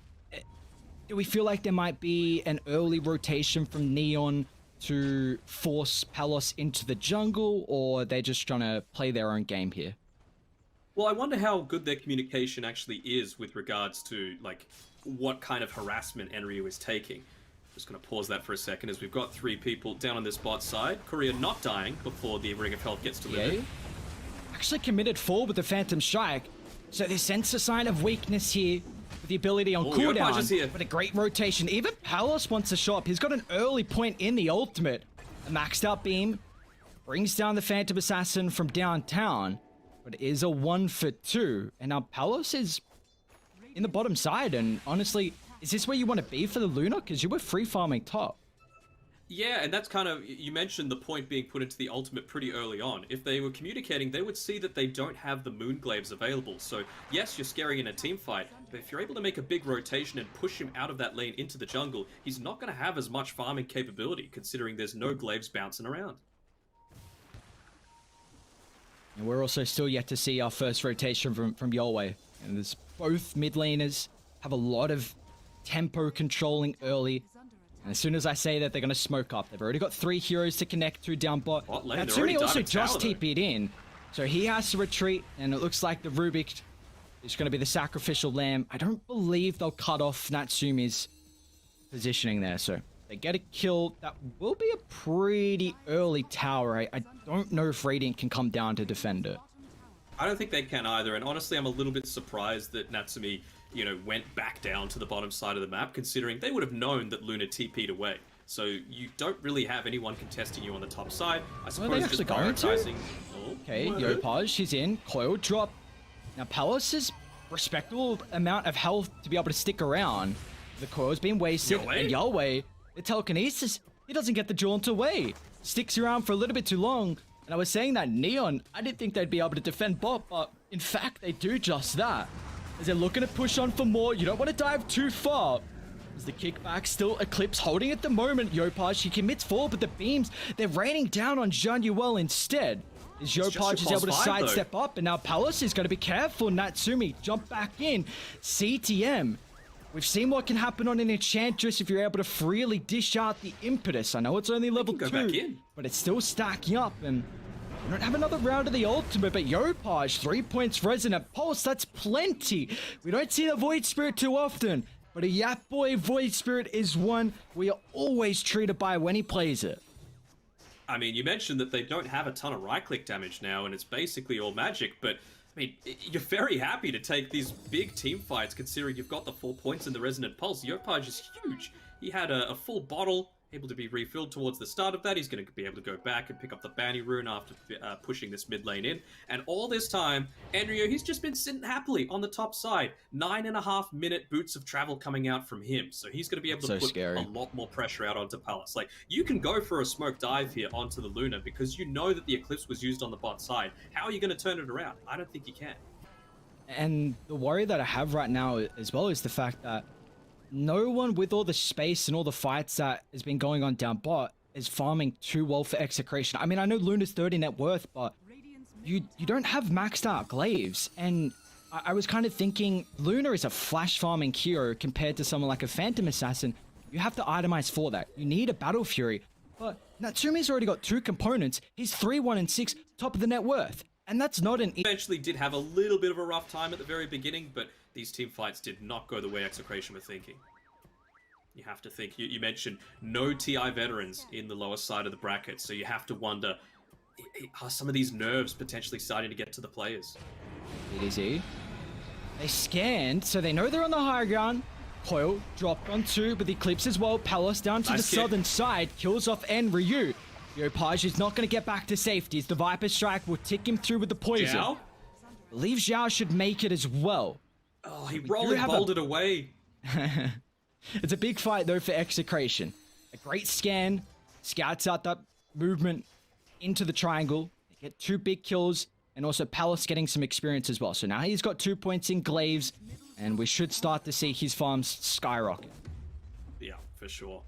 Do we feel like there might be an early rotation from Neon to force Palos into the jungle, or they're just trying to play their own game here? Well, I wonder how good their communication actually is with regards to, like, what kind of harassment Enryu is taking. Just going to pause that for a second as we've got 3 people down on this bot side. Korea not dying before the Ring of Health gets delivered. Actually committed full with the Phantom Strike. So they sense a sign of weakness here with the ability on cooldown. But a great rotation. Even Palos wants a shot. He's got an early point in the ultimate. A maxed out beam brings down the Phantom Assassin from downtown. But it is a 1 for 2. And now Palos is in the bottom side. And honestly, is this where you want to be for the Luna? Because you were free farming top. Yeah, and that's kind of, you mentioned the point being put into the ultimate pretty early on. If they were communicating, they would see that they don't have the Moonglaves available. So yes, you're scaring in a team fight, but if you're able to make a big rotation and push him out of that lane into the jungle, he's not going to have as much farming capability, considering there's no Glaives bouncing around. And we're also still yet to see our first rotation from Yolwei. And there's both mid laners have a lot of tempo controlling early. And as soon as I say that, they're going to smoke up. They've already got 3 heroes to connect to down bot. Natsumi also just TP'd in. So he has to retreat. And it looks like the Rubik is going to be the sacrificial lamb. I don't believe they'll cut off Natsumi's positioning there. So they get a kill. That will be a pretty early tower. I don't know if Radiant can come down to defend it. I don't think they can either. And honestly, I'm a little bit surprised that Natsumi, you know, went back down to the bottom side of the map, considering they would have known that Luna TP'd away. So you don't really have anyone contesting you on the top side. I suppose actually just prioritizing... Okay, Yopaj, she's in. Coil drop. Now, Palos is respectable amount of health to be able to stick around. The coil's been wasted. And Yolwei, the telekinesis, he doesn't get the jaunt away. Sticks around for a little bit too long. And I was saying that Neon, I didn't think they'd be able to defend bot, but in fact, they do just that. As they're looking to push on for more, you don't want to dive too far. As the kickback still Eclipse holding at the moment, Yopaj, she commits forward, but the beams, they're raining down on Januel instead. As Yopaj is able to sidestep up, and now Palos is going to be careful. Natsumi, jump back in. CTM. We've seen what can happen on an Enchantress if you're able to freely dish out the impetus. I know it's only level 2, but it's still stacking up, and we don't have another round of the ultimate, but Yopaj, 3 points Resonant Pulse, that's plenty. We don't see the Void Spirit too often, but a Yap Boy Void Spirit is one we are always treated by when he plays it. I mean, you mentioned that they don't have a ton of right-click damage now, and it's basically all magic, but I mean, you're very happy to take these big team fights, considering you've got the 4 points in the Resonant Pulse. Yopaj is huge. He had a full bottle, able to be refilled towards the start of that. He's going to be able to go back and pick up the Bounty Rune after pushing this mid lane in. And all this time, Enryu, he's just been sitting happily on the top side. 9.5 minute boots of travel coming out from him. So he's going to be able to put a lot more pressure out onto Palos. Like, you can go for a smoke dive here onto the Luna because you know that the Eclipse was used on the bot side. How are you going to turn it around? I don't think you can. And the worry that I have right now as well is the fact that no one with all the space and all the fights that has been going on down bot is farming too well for Execration. I mean, I know Luna's 30 net worth, but you don't have maxed out Glaives. And I was kind of thinking Luna is a flash farming hero compared to someone like a Phantom Assassin. You have to itemize for that. You need a Battle Fury. But Natsumi's already got 2 components. He's 3, 1, and 6, top of the net worth. And that's not an... Eventually did have a little bit of a rough time at the very beginning, but these team fights did not go the way Execration were thinking. You have to think, you mentioned no TI veterans in the lower side of the bracket, so you have to wonder, are some of these nerves potentially starting to get to the players? EDZ. They scanned, so they know they're on the higher ground. Coil dropped on 2, but the Eclipse as well. Palos down to the southern side, kills off Enryu. Yopaj is not going to get back to safety as the Viper Strike will tick him through with the poison. Zhao? I believe Zhao should make it as well. Oh, he rolling bowled it away. It's a big fight though for Execration. A great scan, scouts out that movement into the triangle. They get 2 big kills, and also Palos getting some experience as well. So now he's got 2 points in Glaives, and we should start to see his farms skyrocket. Yeah, for sure.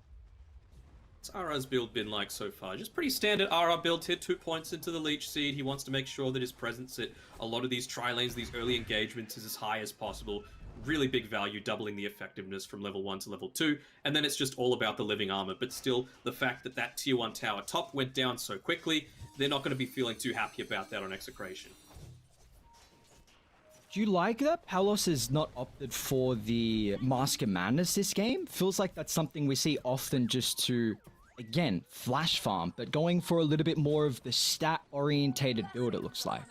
What's Ara's build been like so far? Just pretty standard Ara build here, 2 points into the Leech Seed. He wants to make sure that his presence at a lot of these tri-lanes, these early engagements, is as high as possible. Really big value, doubling the effectiveness from level 1 to level 2, and then it's just all about the living armor. But still, the fact that that tier 1 tower top went down so quickly, they're not going to be feeling too happy about that on Execration. Do you like that Palos has not opted for the Mask of Madness this game? Feels like that's something we see often just to, again, flash farm, but going for a little bit more of the stat-orientated build, it looks like.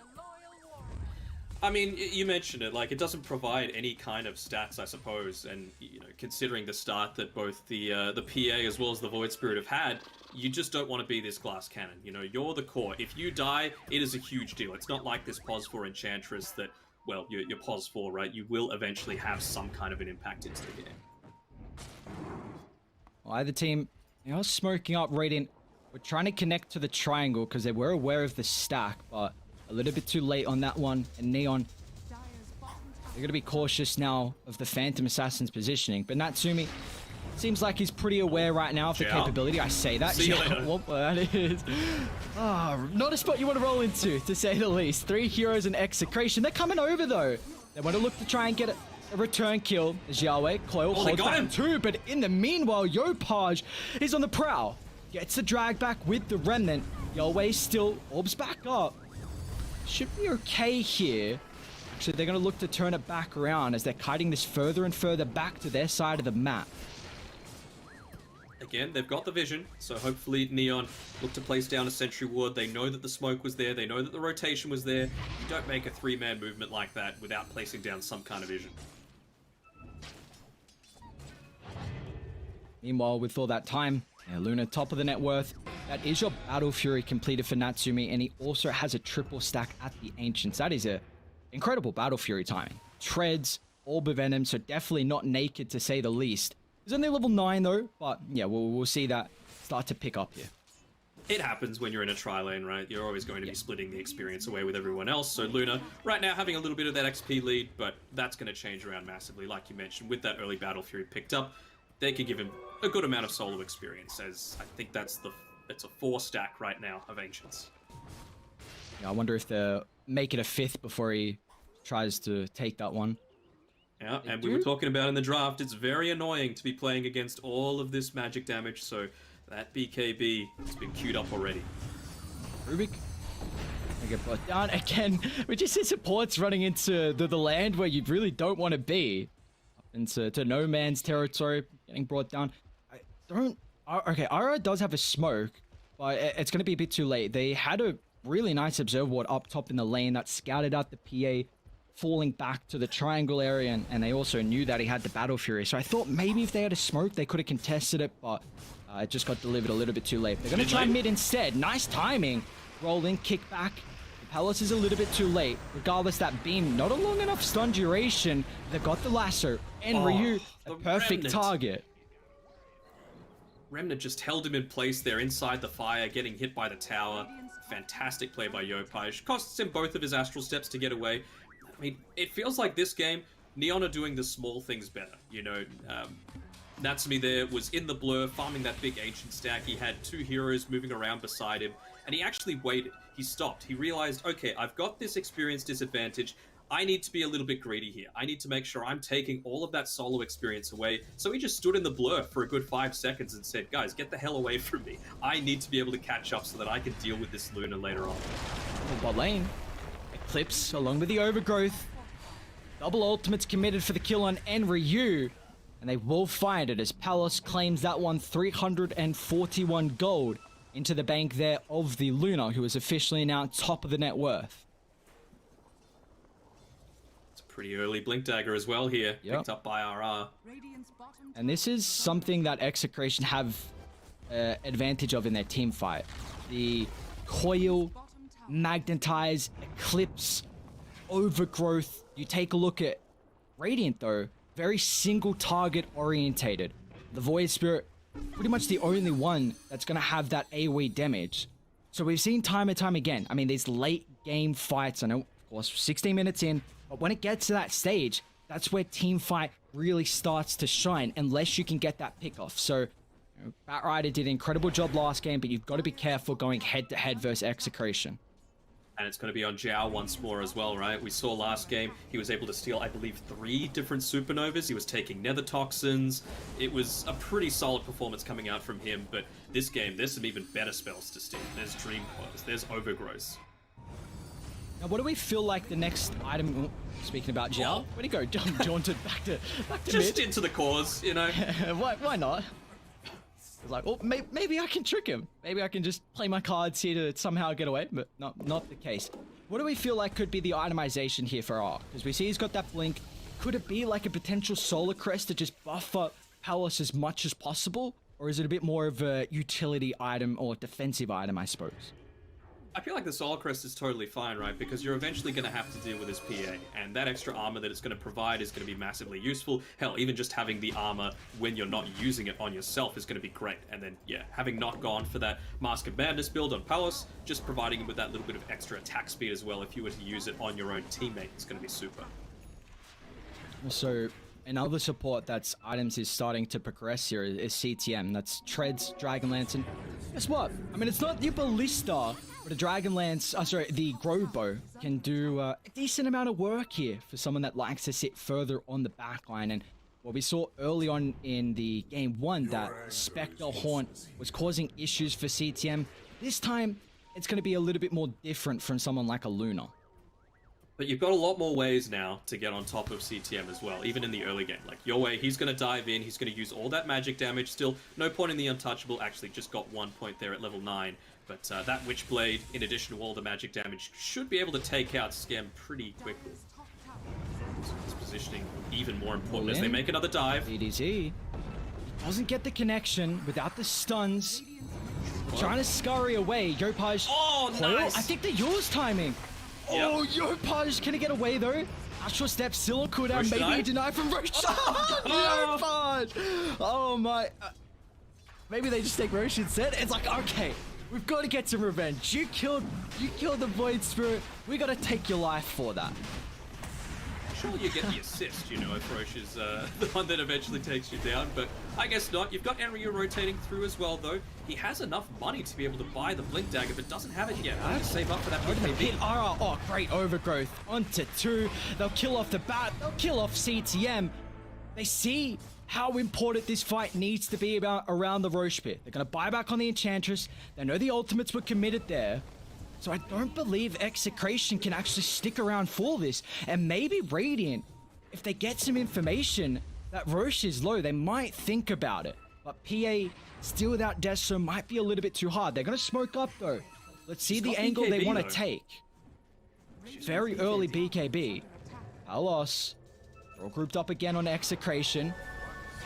I mean, you mentioned it, like, it doesn't provide any kind of stats, I suppose, and, you know, considering the start that both the PA as well as the Void Spirit have had, you just don't want to be this glass cannon. You know, you're the core. If you die, it is a huge deal. It's not like this pos 4 Enchantress that, well, you're pos 4, right? You will eventually have some kind of an impact into the game. Well, either team, you know, smoking up Radiant. We're trying to connect to the triangle because they were aware of the stack, but a little bit too late on that one. And Neon, they're going to be cautious now of the Phantom Assassin's positioning. But Natsumi seems like he's pretty aware right now of the capability. I say that. See you later. What that is. Not a spot you want to roll into, to say the least. 3 heroes and Execration. They're coming over, though. They want to look to try and get a return kill. As Yahweh, Coil holds back him too. But in the meanwhile, Yopaj is on the prowl. Gets the drag back with the Remnant. Yahweh still orbs back up. Should be okay here. Actually, they're going to look to turn it back around as they're kiting this further and further back to their side of the map. Again, they've got the vision, so hopefully Neon look to place down a sentry ward. They know that the smoke was there. They know that the rotation was there. You don't make a 3-man movement like that without placing down some kind of vision. Meanwhile, with all that time, Luna top of the net worth. That is your Battle Fury completed for Natsumi, and he also has a triple stack at the Ancients. That is a incredible Battle Fury timing. Treads, Orb of Venom, so definitely not naked to say the least. He's only level 9 though, but yeah, we'll see that start to pick up here. It happens when you're in a tri-lane, right? You're always going to be splitting the experience away with everyone else. So Luna, right now, having a little bit of that XP lead, but that's going to change around massively. Like you mentioned, with that early Battle Fury picked up, they could give him a good amount of solo experience, as I think it's a 4 stack right now of Ancients. Yeah, I wonder if they'll make it a 5th before he tries to take that one. Yeah, and we were talking about in the draft, it's very annoying to be playing against all of this magic damage, so that BKB has been queued up already. Rubik, they get brought down again. We just see supports running into the land where you really don't want to be. Up into no man's territory, getting brought down. Okay, Ira does have a smoke, but it's going to be a bit too late. They had a really nice observer ward up top in the lane that scouted out the PA, falling back to the triangle area, and they also knew that he had the Battle Fury. So I thought maybe if they had a smoke, they could have contested it, but it just got delivered a little bit too late. They're going to try mid instead. Nice timing. Roll in, kick back. The Palace is a little bit too late. Regardless, that beam, not a long enough stun duration. They've got the lasso, and Ryu, a perfect target. Remnant just held him in place there inside the fire, getting hit by the tower. Fantastic play by Yopaj. Costs him both of his Astral Steps to get away. I mean, it feels like this game, Neon are doing the small things better. You know, Natsumi there was in the blur, farming that big Ancient stack. He had 2 heroes moving around beside him, and he actually waited. He stopped. He realized, okay, I've got this experience disadvantage. I need to be a little bit greedy here. I need to make sure I'm taking all of that solo experience away. So he just stood in the blur for a good 5 seconds and said, guys, get the hell away from me. I need to be able to catch up so that I can deal with this Luna later on. Bot lane. Eclipse along with the overgrowth. Double ultimates committed for the kill on Enryu. And they will find it as Palos claims that one, 341 gold into the bank there of the Luna, who is officially now top of the net worth. It's a pretty early Blink Dagger as well here, picked up by RR. And this is something that Execration have advantage of in their team fight. The coil, magnetize, eclipse, overgrowth. You take a look at Radiant though, very single target orientated. The Void Spirit, pretty much the only one that's going to have that AoE damage. So we've seen time and time again. I mean, these late game fights, I know, of course, 16 minutes in, but when it gets to that stage, that's where team fight really starts to shine, unless you can get that pick off. So, Batrider did an incredible job last game, but you've got to be careful going head-to-head versus Execration. And it's going to be on Zhao once more as well, right? We saw last game, he was able to steal, I believe, 3 different supernovas. He was taking nether toxins. It was a pretty solid performance coming out from him, but this game, there's some even better spells to steal. There's Dream Close, there's Overgrowth. Now, what do we feel like the next item? Speaking about Jiao, where'd he go? Jaunted back to Just mid. into the cause, you know. Why not? It's like, well, maybe I can trick him. Maybe I can just play my cards here to somehow get away, but not the case. What do we feel like could be the itemization here for R? Because we see he's got that blink. Could it be like a potential solar crest to just buff up Palos as much as possible? Or is it a bit more of a utility item or defensive item, I suppose? I feel like the Solar Crest is totally fine, right? Because you're eventually going to have to deal with his PA, and that extra armor that it's going to provide is going to be massively useful. Hell, even just having the armor when you're not using it on yourself is going to be great. And then, yeah, having not gone for that Mask of Madness build on Palos, just providing him with that little bit of extra attack speed as well if you were to use it on your own teammate is going to be super. So, another support that's items is starting to progress here is CTM. That's Treads, Dragon Lance, and guess what? I mean, it's not the Ballista, but a Dragon Lance, the Growbow can do a decent amount of work here for someone that likes to sit further on the backline. And what we saw early on in the game 1, that Spectre Haunt was causing issues for CTM. This time, it's going to be a little bit more different from someone like a Luna. But you've got a lot more ways now to get on top of CTM as well, even in the early game. Like, your way, he's going to dive in, he's going to use all that magic damage. Still, no point in the Untouchable, actually just got 1 point there at level 9. But that Witchblade, in addition to all the magic damage, should be able to take out Scam pretty quickly. So his positioning even more important as they make another dive. EDZ. He doesn't get the connection without the stuns. Trying to scurry away. Yopaj. Oh, nice! I think they're yours timing. Yep. Oh, Yopaj, can he get away though? Astral Step still on cooldown, maybe a deny from Roshan. Yopaj! Oh my. Maybe they just take Roshan instead. It's like, okay, we've got to get some revenge. You killed the Void Spirit. We got to take your life for that. Sure, you get the assist, you know, if Roche is the one that eventually takes you down, but I guess not. You've got Enryu rotating through as well, though. He has enough money to be able to buy the Blink Dagger, but doesn't have it yet. How to save up for that PKB? Oh, great overgrowth. Onto 2. They'll kill off the bat. They'll kill off CTM. They see how important this fight needs to be around the Roche pit. They're going to buy back on the Enchantress. They know the ultimates were committed there. So I don't believe Execration can actually stick around for this. And maybe Radiant, if they get some information that Roche is low, they might think about it. But PA, still without Destro, might be a little bit too hard. They're going to smoke up, though. Let's see the angle BKB, they want to take. Very early BKB. Palos. They're all grouped up again on Execration.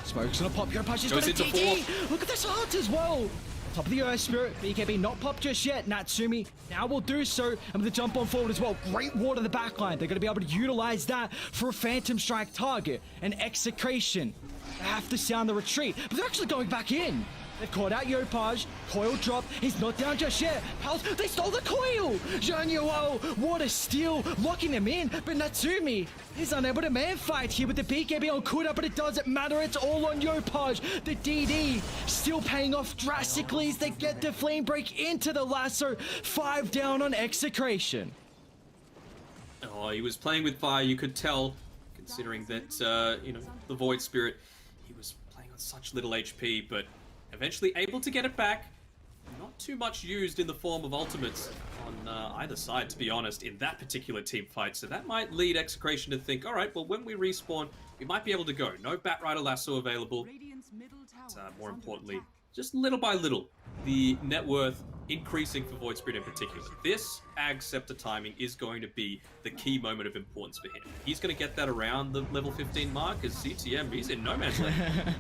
Smoke's going to pop. Yopaj is going to TT. Look at this art as well. Top of the Earth Spirit, BKB not popped just yet. Natsumi now will do so. And with the jump on forward as well. Great ward in the backline. They're going to be able to utilize that for a Phantom Strike target. An Execration. They have to sound the retreat, but they're actually going back in. They've caught out Yopaj. Coil drop. He's not down just yet. Pals, they stole the coil. Zhanyuo, what a steal. Locking him in, but Natsumi is unable to man fight here with the BKB on Kuda, but it doesn't matter. It's all on Yopaj. The DD still paying off drastically as they get the flame break into the lasso. 5 down on Execration. Oh, he was playing with fire. You could tell, considering that, you know, the Void Spirit, he was playing on such little HP, but eventually able to get it back. Not too much used in the form of ultimates on either side, to be honest, in that particular team fight. So that might lead Execration to think, all right, well, when we respawn, we might be able to go. No Batrider Lasso available. But, more importantly, just little by little, the net worth increasing for Void Spirit in particular. This Ag Scepter timing is going to be the key moment of importance for him. He's going to get that around the level 15 mark as CTM. He's in no man's land.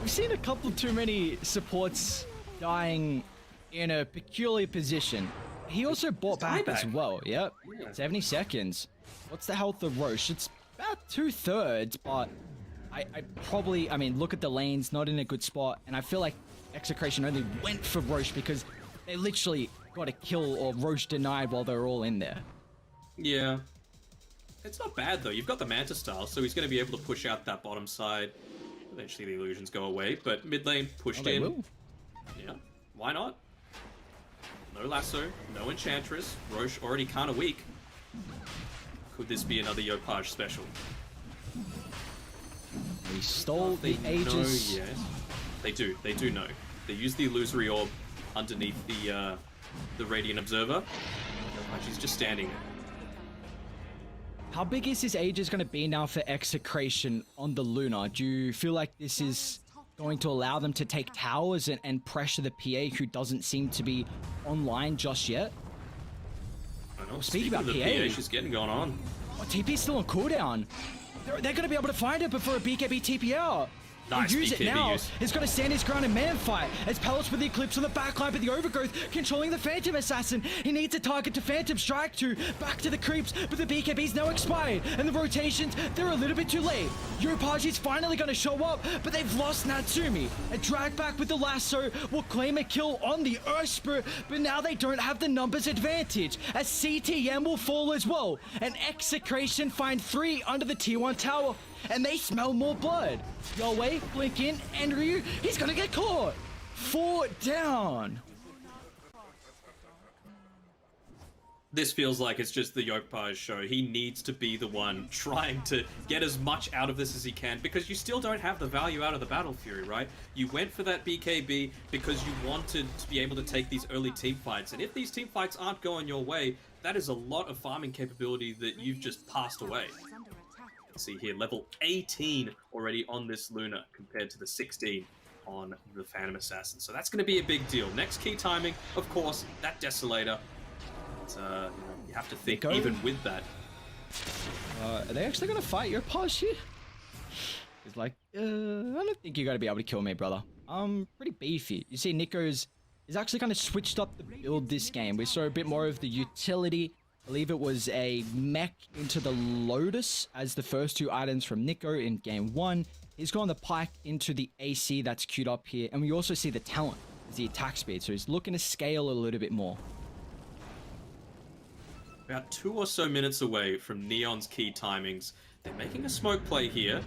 We've seen a couple too many supports dying in a peculiar position. He also bought back as well. Yep. Yeah. 70 seconds. What's the health of Roche? It's about 2/3, but I mean, look at the lanes, not in a good spot. And I feel like Execration only went for Roche because they literally got a kill or Roche denied while they were all in there. Yeah. It's not bad, though. You've got the Manta style, so he's going to be able to push out that bottom side. Eventually the illusions go away, but mid lane pushed in. Will. Yeah, why not? No Lasso, no Enchantress. Roche already kind of weak. Could this be another Yopaj special? They stole the Aegis. Yes. They do know. They use the Illusory Orb underneath the Radiant Observer. Like, she's just standing there. How big is this Aegis going to be now for Execration on the Luna? Do you feel like this is going to allow them to take towers and pressure the PA, who doesn't seem to be online just yet? I know. Well, Speaking about the PA, she's getting going on. Oh, TP's still on cooldown. They're going to be able to find it before a BKB TP out. Nice use BKB it now. use. He's got to stand his ground in man fight. As Palos with the Eclipse on the backline, but the Overgrowth controlling the Phantom Assassin. He needs a target to Phantom Strike to. Back to the creeps, but the BKB's now expired. And the rotations, they're a little bit too late. Yopaji's finally going to show up, but they've lost Natsumi. A drag back with the lasso will claim a kill on the Earth Spirit, but now they don't have the numbers advantage, as CTM will fall as well. And Execration find 3 under the T1 tower, and they smell more blood. Yowei, blink in, and Ryu, he's gonna get caught. 4 down. This feels like it's just the Yopaj show. He needs to be the one trying to get as much out of this as he can, because you still don't have the value out of the Battle Fury, right? You went for that BKB because you wanted to be able to take these early team fights, and if these team fights aren't going your way, that is a lot of farming capability that you've just passed away. See here, level 18 already on this Luna compared to the 16 on the Phantom Assassin. So that's going to be a big deal. Next key timing, of course, that Desolator. But, you know, you have to think even with that. Are they actually going to fight your paws here? He's like, I don't think you're going to be able to kill me, brother. I'm pretty beefy. You see, Nico's is actually kind of switched up the build this game. We saw a bit more of the utility. I believe it was a mech into the Lotus as the first 2 items from Nico in game 1. He's gone the Pike into the AC that's queued up here. And we also see the talent as the attack speed. So he's looking to scale a little bit more. About 2 or so minutes away from Neon's key timings. They're making a smoke play here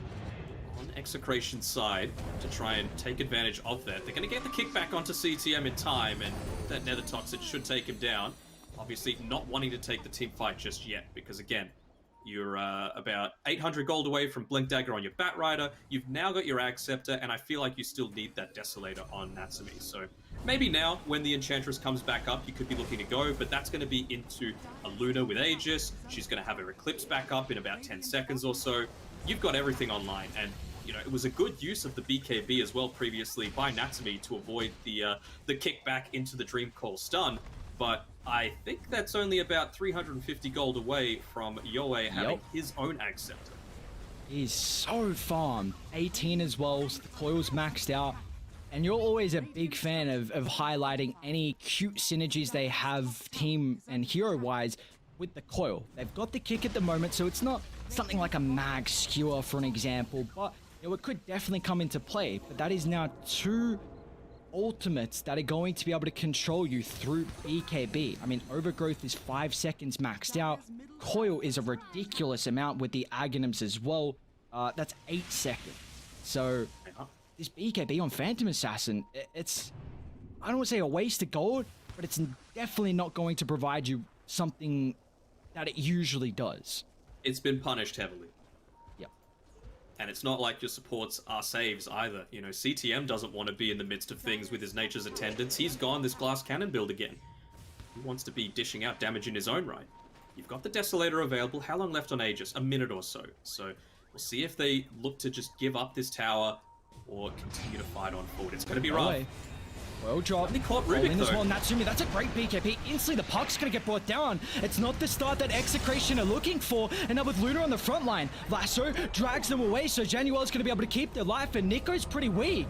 on Execration's side to try and take advantage of that. They're going to get the kickback onto CTM in time, and that Nether Toxic should take him down. Obviously not wanting to take the team fight just yet, because again, you're about 800 gold away from Blink Dagger on your Bat Rider. You've now got your Ag Scepter, and I feel like you still need that Desolator on Natsumi. So maybe now, when the Enchantress comes back up, you could be looking to go, but that's going to be into a Luna with Aegis. She's going to have her Eclipse back up in about 10 seconds or so. You've got everything online, and you know, it was a good use of the BKB as well previously by Natsumi to avoid the kickback into the Dream Call stun. But I think that's only about 350 gold away from Yoei having his own Ag Scepter. He's so farmed. 18 as well, so the coil's maxed out. And you're always a big fan of highlighting any cute synergies they have team and hero-wise with the coil. They've got the kick at the moment, so it's not something like a mag skewer, for an example, but you know, it could definitely come into play. But that is now 2 ultimates that are going to be able to control you through BKB. I mean, Overgrowth is 5 seconds maxed out. Coil is a ridiculous amount with the Aghanims as well. That's 8 seconds. So this BKB on Phantom Assassin, it's, I don't want to say a waste of gold, but it's definitely not going to provide you something that it usually does. It's been punished heavily. Yep. And it's not like your supports are saves either. You know, CTM doesn't want to be in the midst of things with his Nature's Attendants. He's gone this Glass Cannon build again. He wants to be dishing out damage in his own right. You've got the Desolator available. How long left on Aegis? A minute or so. So we'll see if they look to just give up this tower or continue to fight on forward. It's going to be rough. Well dropped. They caught Rubik as though. well. Natsumi, that's a great BKB. Instantly, the puck's going to get brought down. It's not the start that Execration are looking for. And now with Luna on the front line, Lasso drags them away, so Januel's going to be able to keep their life, and Nico's pretty weak.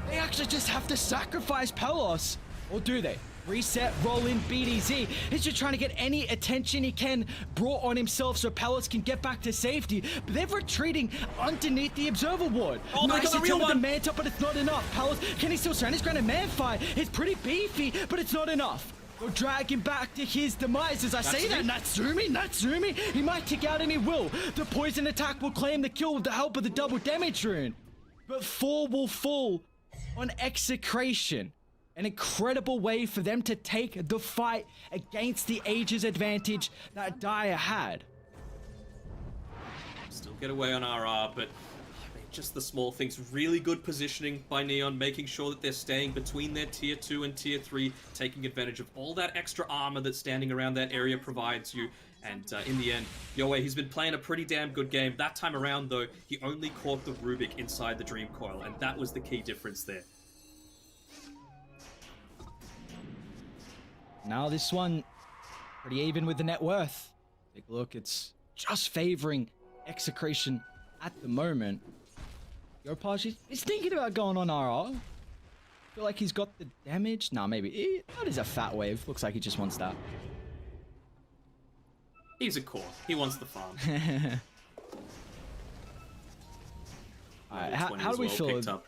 They actually just have to sacrifice Palos. Or do they? Reset, roll in, BDZ. He's just trying to get any attention he can brought on himself so Palos can get back to safety. But they're retreating underneath the Observer Ward. Oh, nice they got the real attempt with one. the Manta, but it's not enough. Palos, can he still stand his ground in man fight? It's pretty beefy, but it's not enough. They'll drag him back to his demise. As I say that, Natsumi, he might kick out and he will. The poison attack will claim the kill with the help of the double damage rune. But 4 will fall on Execration. An incredible way for them to take the fight against the Aegis advantage that Dire had. Still get away on RR, but they just the small things. Really good positioning by Neon, making sure that they're staying between their tier 2 and tier 3, taking advantage of all that extra armor that standing around that area provides you. And in the end, Yoei, he's been playing a pretty damn good game. That time around, though, he only caught the Rubik inside the Dream Coil, and that was the key difference there. Now this one, pretty even with the net worth. Take a look, it's just favoring Execration at the moment. Yopaj is thinking about going on RR. Feel like he's got the damage. Nah, maybe. That is a fat wave. Looks like he just wants that. He's a core. He wants the farm. Alright, how do we feel?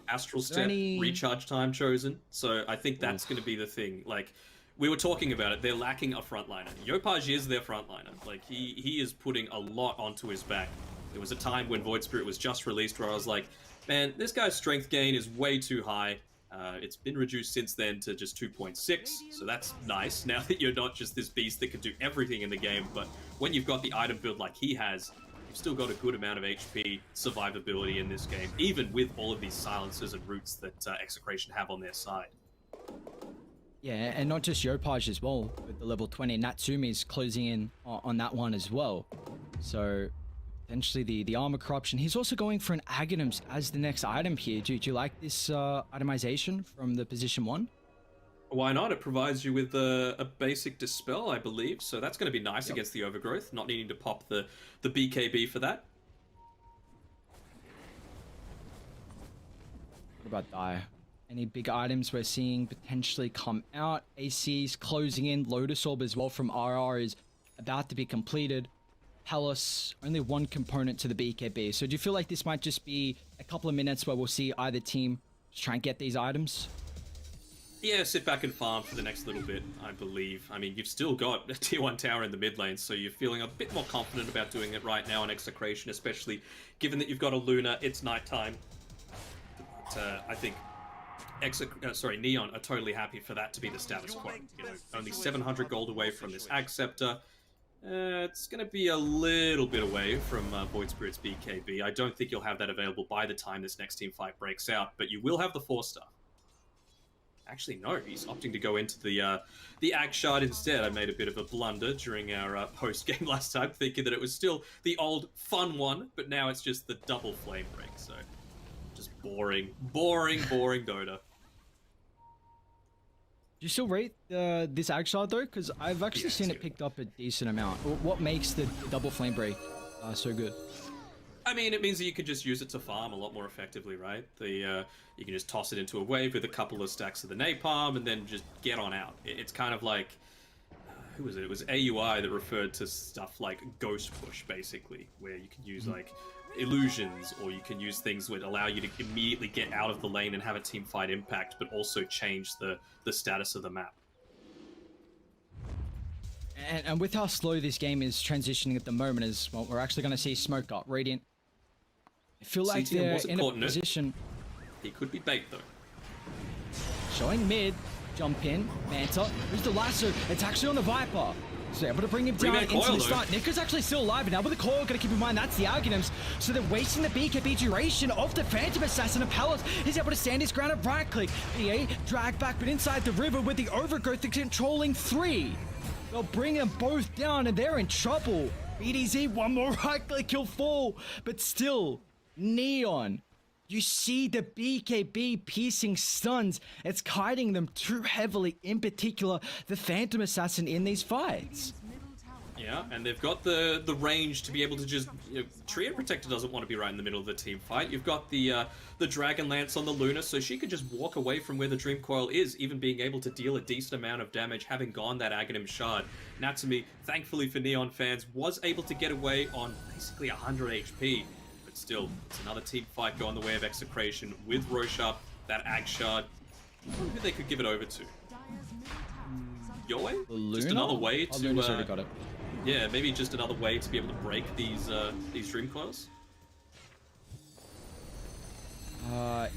Astral Step, recharge time chosen. So I think that's going to be the thing. Like, we were talking about it. They're lacking a frontliner. Yopaj is their frontliner. Like, he is putting a lot onto his back. There was a time when Void Spirit was just released where I was like, man, this guy's strength gain is way too high. It's been reduced since then to just 2.6, so that's nice. Now that you're not just this beast that can do everything in the game, but when you've got the item build like he has, you've still got a good amount of HP survivability in this game, even with all of these silencers and roots that Execration have on their side. Yeah, and not just Yopaj as well, with the level 20. Natsumi's closing in on that one as well. So potentially the armor corruption. He's also going for an Aghanims as the next item here. Do you like this itemization from the position 1? Why not? It provides you with a basic dispel, I believe. So that's going to be nice against the overgrowth, not needing to pop the BKB for that. What about Dire? Any big items we're seeing potentially come out? AC's closing in. Lotus Orb as well from RR is about to be completed. Palace, only one component to the BKB. So do you feel like this might just be a couple of minutes where we'll see either team just try and get these items? Yeah, sit back and farm for the next little bit, I believe. I mean, you've still got a tier 1 tower in the mid lane, so you're feeling a bit more confident about doing it right now on Execration, especially given that you've got a Luna, it's nighttime. But I think Neon are totally happy for that to be the status quo. You know, only 700 gold away from this Ag Scepter. It's going to be a little bit away from Void Spirit's BKB. I don't think you'll have that available by the time this next team fight breaks out, but you will have the 4-star. Actually, no, he's opting to go into the Ag Shard instead. I made a bit of a blunder during our post-game last time, thinking that it was still the old fun one, but now it's just the double flame break, so just boring Dota. Do you still rate this Ag Shard though? Because I've actually seen it picked up a decent amount. What makes the double flame break so good? I mean, it means that you can just use it to farm a lot more effectively, right? You can just toss it into a wave with a couple of stacks of the napalm and then just get on out. It's kind of like, who was it? It was AUI that referred to stuff like Ghost Push, basically, where you can use like illusions, or you can use things that allow you to immediately get out of the lane and have a team fight impact, but also change the status of the map. And with how slow this game is transitioning at the moment, as well, we're actually going to see Smoke Up, Radiant. I feel like they're in a position. He could be bait though. Showing mid, jump in, Manta. Who's the lasso? It's actually on the Viper. So able to bring him down into the start. Nika's actually still alive, and now with the coil, gotta keep in mind that's the Aghanims. So they're wasting the BKB duration of the Phantom Assassin, and Palace is able to stand his ground and right click. PA drag back, but inside the river with the overgrowth controlling 3. They'll bring them both down, and they're in trouble. BDZ, one more right click, he'll fall. But still, Neon, you see the BKB piercing stuns. It's kiting them too heavily, in particular, the Phantom Assassin in these fights. Yeah, and they've got the range to be able to just... Tria Protector doesn't want to be right in the middle of the team fight. You've got the Dragon Lance on the Luna, so she could just walk away from where the Dream Coil is, even being able to deal a decent amount of damage, having gone that Aghanim Shard. Natsumi, thankfully for Neon fans, was able to get away on basically 100 HP. But still, it's another team fight going the way of Execration with Rosharp, that Ag Shard. Who they could give it over to? Yoei? Just another way to... Luna's already got it. Yeah, maybe just another way to be able to break these Dream Coils.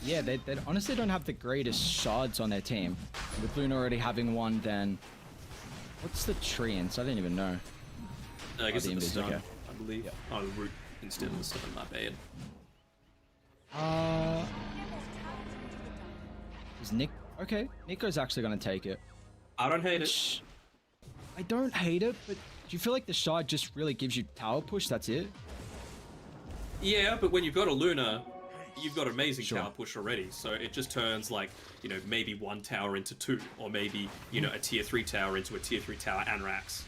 Yeah, they honestly don't have the greatest shards on their team. With Luna already having one, then what's the treants? I didn't even know. I guess it's the stun, okay. I believe. Yep. Oh, the root instead of the stun, my bad. Is Nick... Okay, Nico's actually going to take it. I don't hate it. I don't hate it, but do you feel like the shard just really gives you tower push? That's it? Yeah, but when you've got a Luna, you've got amazing Sure. tower push already. So it just turns like, you know, maybe one tower into two, or maybe, you know, a tier 3 tower into a tier 3 tower and racks.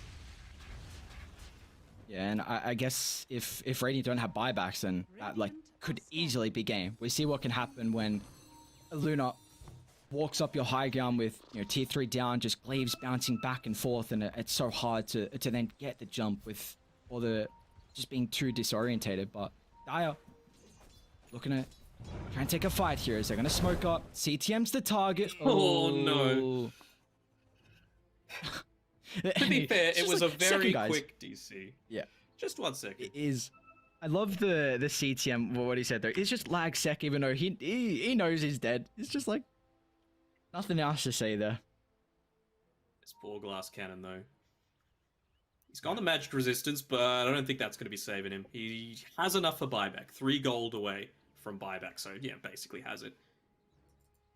Yeah, and I guess if Radiant don't have buybacks, then that like could easily be game. We see what can happen when a Luna walks up your high ground with, you know, tier 3 down, just glaives bouncing back and forth, and it's so hard to then get the jump with all the just being too disorientated. But Dire looking at trying to take a fight here as they're gonna smoke up. CTM's the target. Oh, no. To be fair, it was like a very quick DC. Yeah. Just 1 second. It is. I love the CTM, what he said there. It's just lag sec, even though he knows he's dead. It's just like nothing else to say there. This poor glass cannon, though. He's got the magic resistance, but I don't think that's going to be saving him. He has enough for buyback. 3 gold away from buyback, so yeah, basically has it.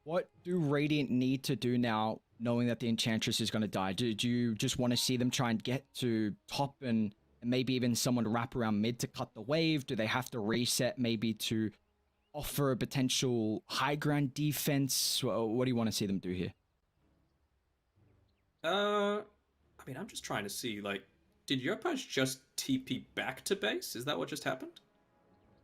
What do Radiant need to do now, knowing that the Enchantress is going to die? Do you just want to see them try and get to top and maybe even someone to wrap around mid to cut the wave? Do they have to reset maybe to offer a potential high ground defense? What do you want to see them do here? I mean, I'm just trying to see, like, did Yopaj just TP back to base? Is that what just happened?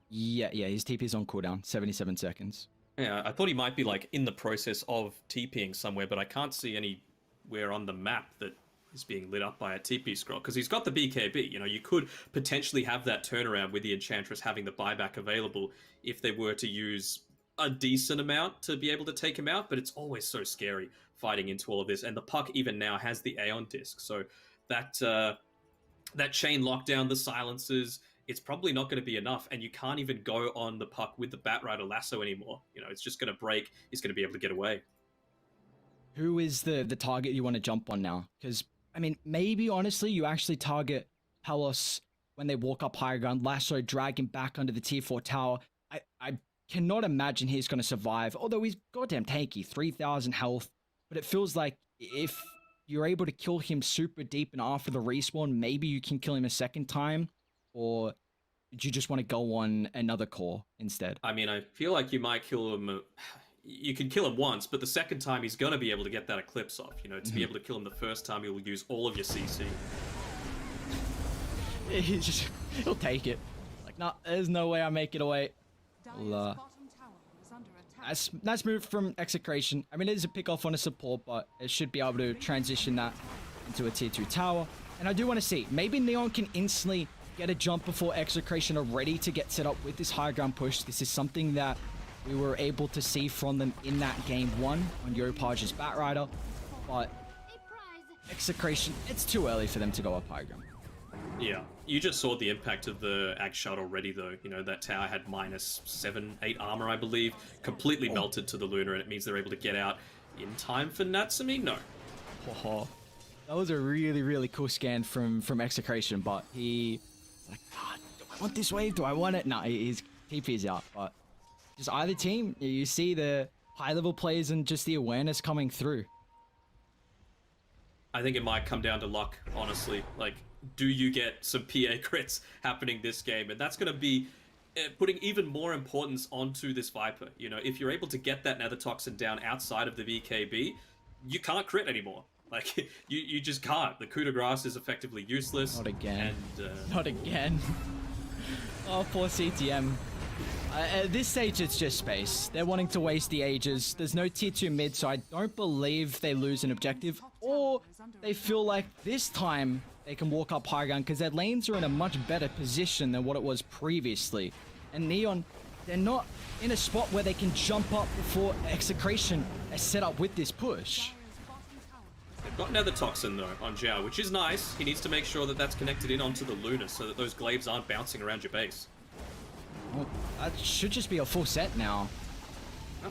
Yeah, his TP's on cooldown, 77 seconds. Yeah, I thought he might be, like, in the process of TPing somewhere, but I can't see anywhere on the map that is being lit up by a TP scroll, because he's got the BKB. You know, you could potentially have that turnaround with the Enchantress having the buyback available if they were to use a decent amount to be able to take him out, but it's always so scary fighting into all of this, and the puck even now has the Aeon disc, so that chain lockdown, the silences, it's probably not going to be enough, and you can't even go on the puck with the Batrider lasso anymore. You know, it's just going to break. He's going to be able to get away. Who is the target you want to jump on now? Because, I mean, maybe, honestly, you actually target Palos when they walk up higher ground, lasso, drag him back under the tier 4 tower. I cannot imagine he's going to survive, although he's goddamn tanky, 3,000 health, but it feels like if you're able to kill him super deep and after the respawn, maybe you can kill him a second time, or do you just want to go on another core instead? I mean, I feel like you might kill him. You can kill him once, but the second time he's going to be able to get that Eclipse off. You know, to be able to kill him the first time, he'll use all of your CC. He'll take it. Like, no, there's no way I make it away. Nice move from Execration. I mean, it is a pick off on a support, but it should be able to transition that into a tier 2 tower. And I do want to see, maybe Neon can instantly get a jump before Execration are ready to get set up with this high ground push. This is something that we were able to see from them in that game 1 on Yopaj's Batrider. But Execration, it's too early for them to go up high ground. Yeah, you just saw the impact of the Ag shot already, though. You know, that tower had minus 7, 8 armor, I believe. Completely melted to the Lunar, and it means they're able to get out in time for Natsumi? No. Oh, that was a really, really cool scan from Execration, but he... like, God, do I want this wave? Do I want it? No, his TP is out, but just either team, you see the high-level plays and just the awareness coming through. I think it might come down to luck, honestly. Like, do you get some PA crits happening this game? And that's going to be putting even more importance onto this Viper. You know, if you're able to get that Nether Toxin down outside of the VKB, you can't crit anymore. Like, you just can't. The coup de grace is effectively useless. Not again. And, Not again. Oh, poor CTM. At this stage, it's just space. They're wanting to waste the ages. There's no tier 2 mid, so I don't believe they lose an objective. Or they feel like this time they can walk up high ground because their lanes are in a much better position than what it was previously. And Neon, they're not in a spot where they can jump up before Execration is set up with this push. They've got Nether Toxin, though, on Zhao, which is nice. He needs to make sure that that's connected in onto the Luna so that those glaives aren't bouncing around your base. Well, that should just be a full set now.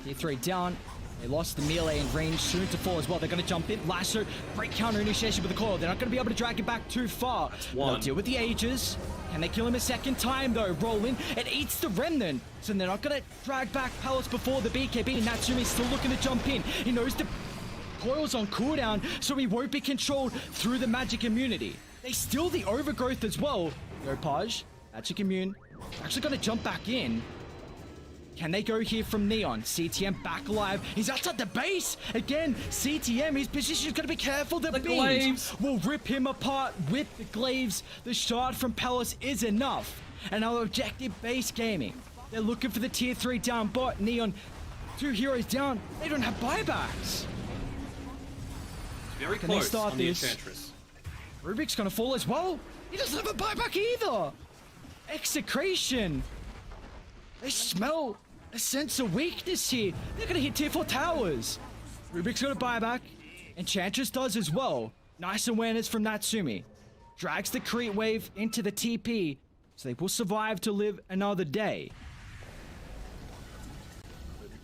Tier 3 down. They lost the melee and range soon to fall as well. They're going to jump in. Lasso, great counter initiation with the coil. They're not going to be able to drag it back too far. They'll deal with the Aegis. Can they kill him a second time though? Roll in. It eats the Remnant. So they're not going to drag back Palace before the BKB. Natsumi's still looking to jump in. He knows the coil's on cooldown, so he won't be controlled through the magic immunity. They steal the overgrowth as well. Yopaj, magic immune. Actually going to jump back in. Can they go here from Neon? CTM back alive. He's outside the base. Again, CTM, his position is going to be careful. The beams will rip him apart with the glaives. The shard from Palace is enough. And our objective base gaming. They're looking for the tier 3 down bot. Neon, 2 heroes down. They don't have buybacks. Very Can close they start on this? The Enchantress. Rubik's going to fall as well. He doesn't have a buyback either. Execration. They smell a sense of weakness here. They're going to hit tier 4 towers. Rubik's got a buyback. Enchantress does as well. Nice awareness from Natsumi. Drags the creep wave into the TP, so they will survive to live another day.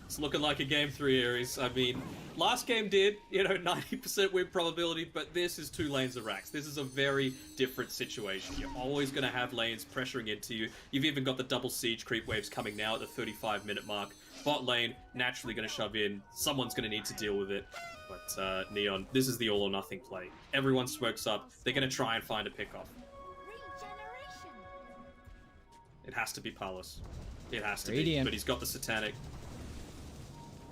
It's looking like a game 3, Ares. I mean, last game did, 90% win probability, but this is 2 lanes of racks. This is a very different situation. You're always going to have lanes pressuring into you. You've even got the double siege creep waves coming now at the 35-minute mark. Bot lane, naturally going to shove in. Someone's going to need to deal with it. But Neon, this is the all or nothing play. Everyone smokes up. They're going to try and find a pickoff. It has to be Palace. It has to be, but he's got the Satanic.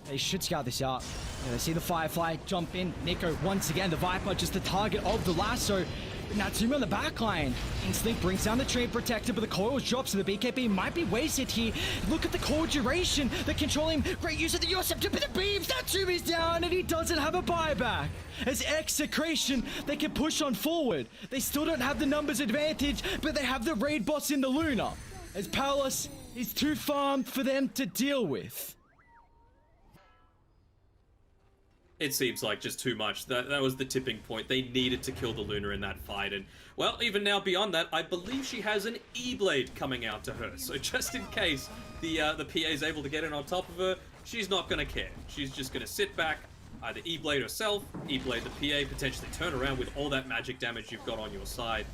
They should scout this out. Yeah, they see the Firefly jump in. Nico, once again, the Viper, just the target of the lasso. Natsumi on the backline. Instinct brings down the Tree Protector, but the coils drop, so the BKB might be wasted here. Look at the core duration. They're controlling. Great use of the Yosemite, but the beams. Natsumi's down, and he doesn't have a buyback. As Execration, they can push on forward. They still don't have the numbers advantage, but they have the raid boss in the Luna. As Palace is too farmed for them to deal with. It seems like just too much. That was the tipping point. They needed to kill the Luna in that fight. And, well, even now beyond that, I believe she has an E-Blade coming out to her. So just in case the PA is able to get in on top of her, she's not going to care. She's just going to sit back, either E-Blade herself, E-Blade the PA, potentially turn around with all that magic damage you've got on your side.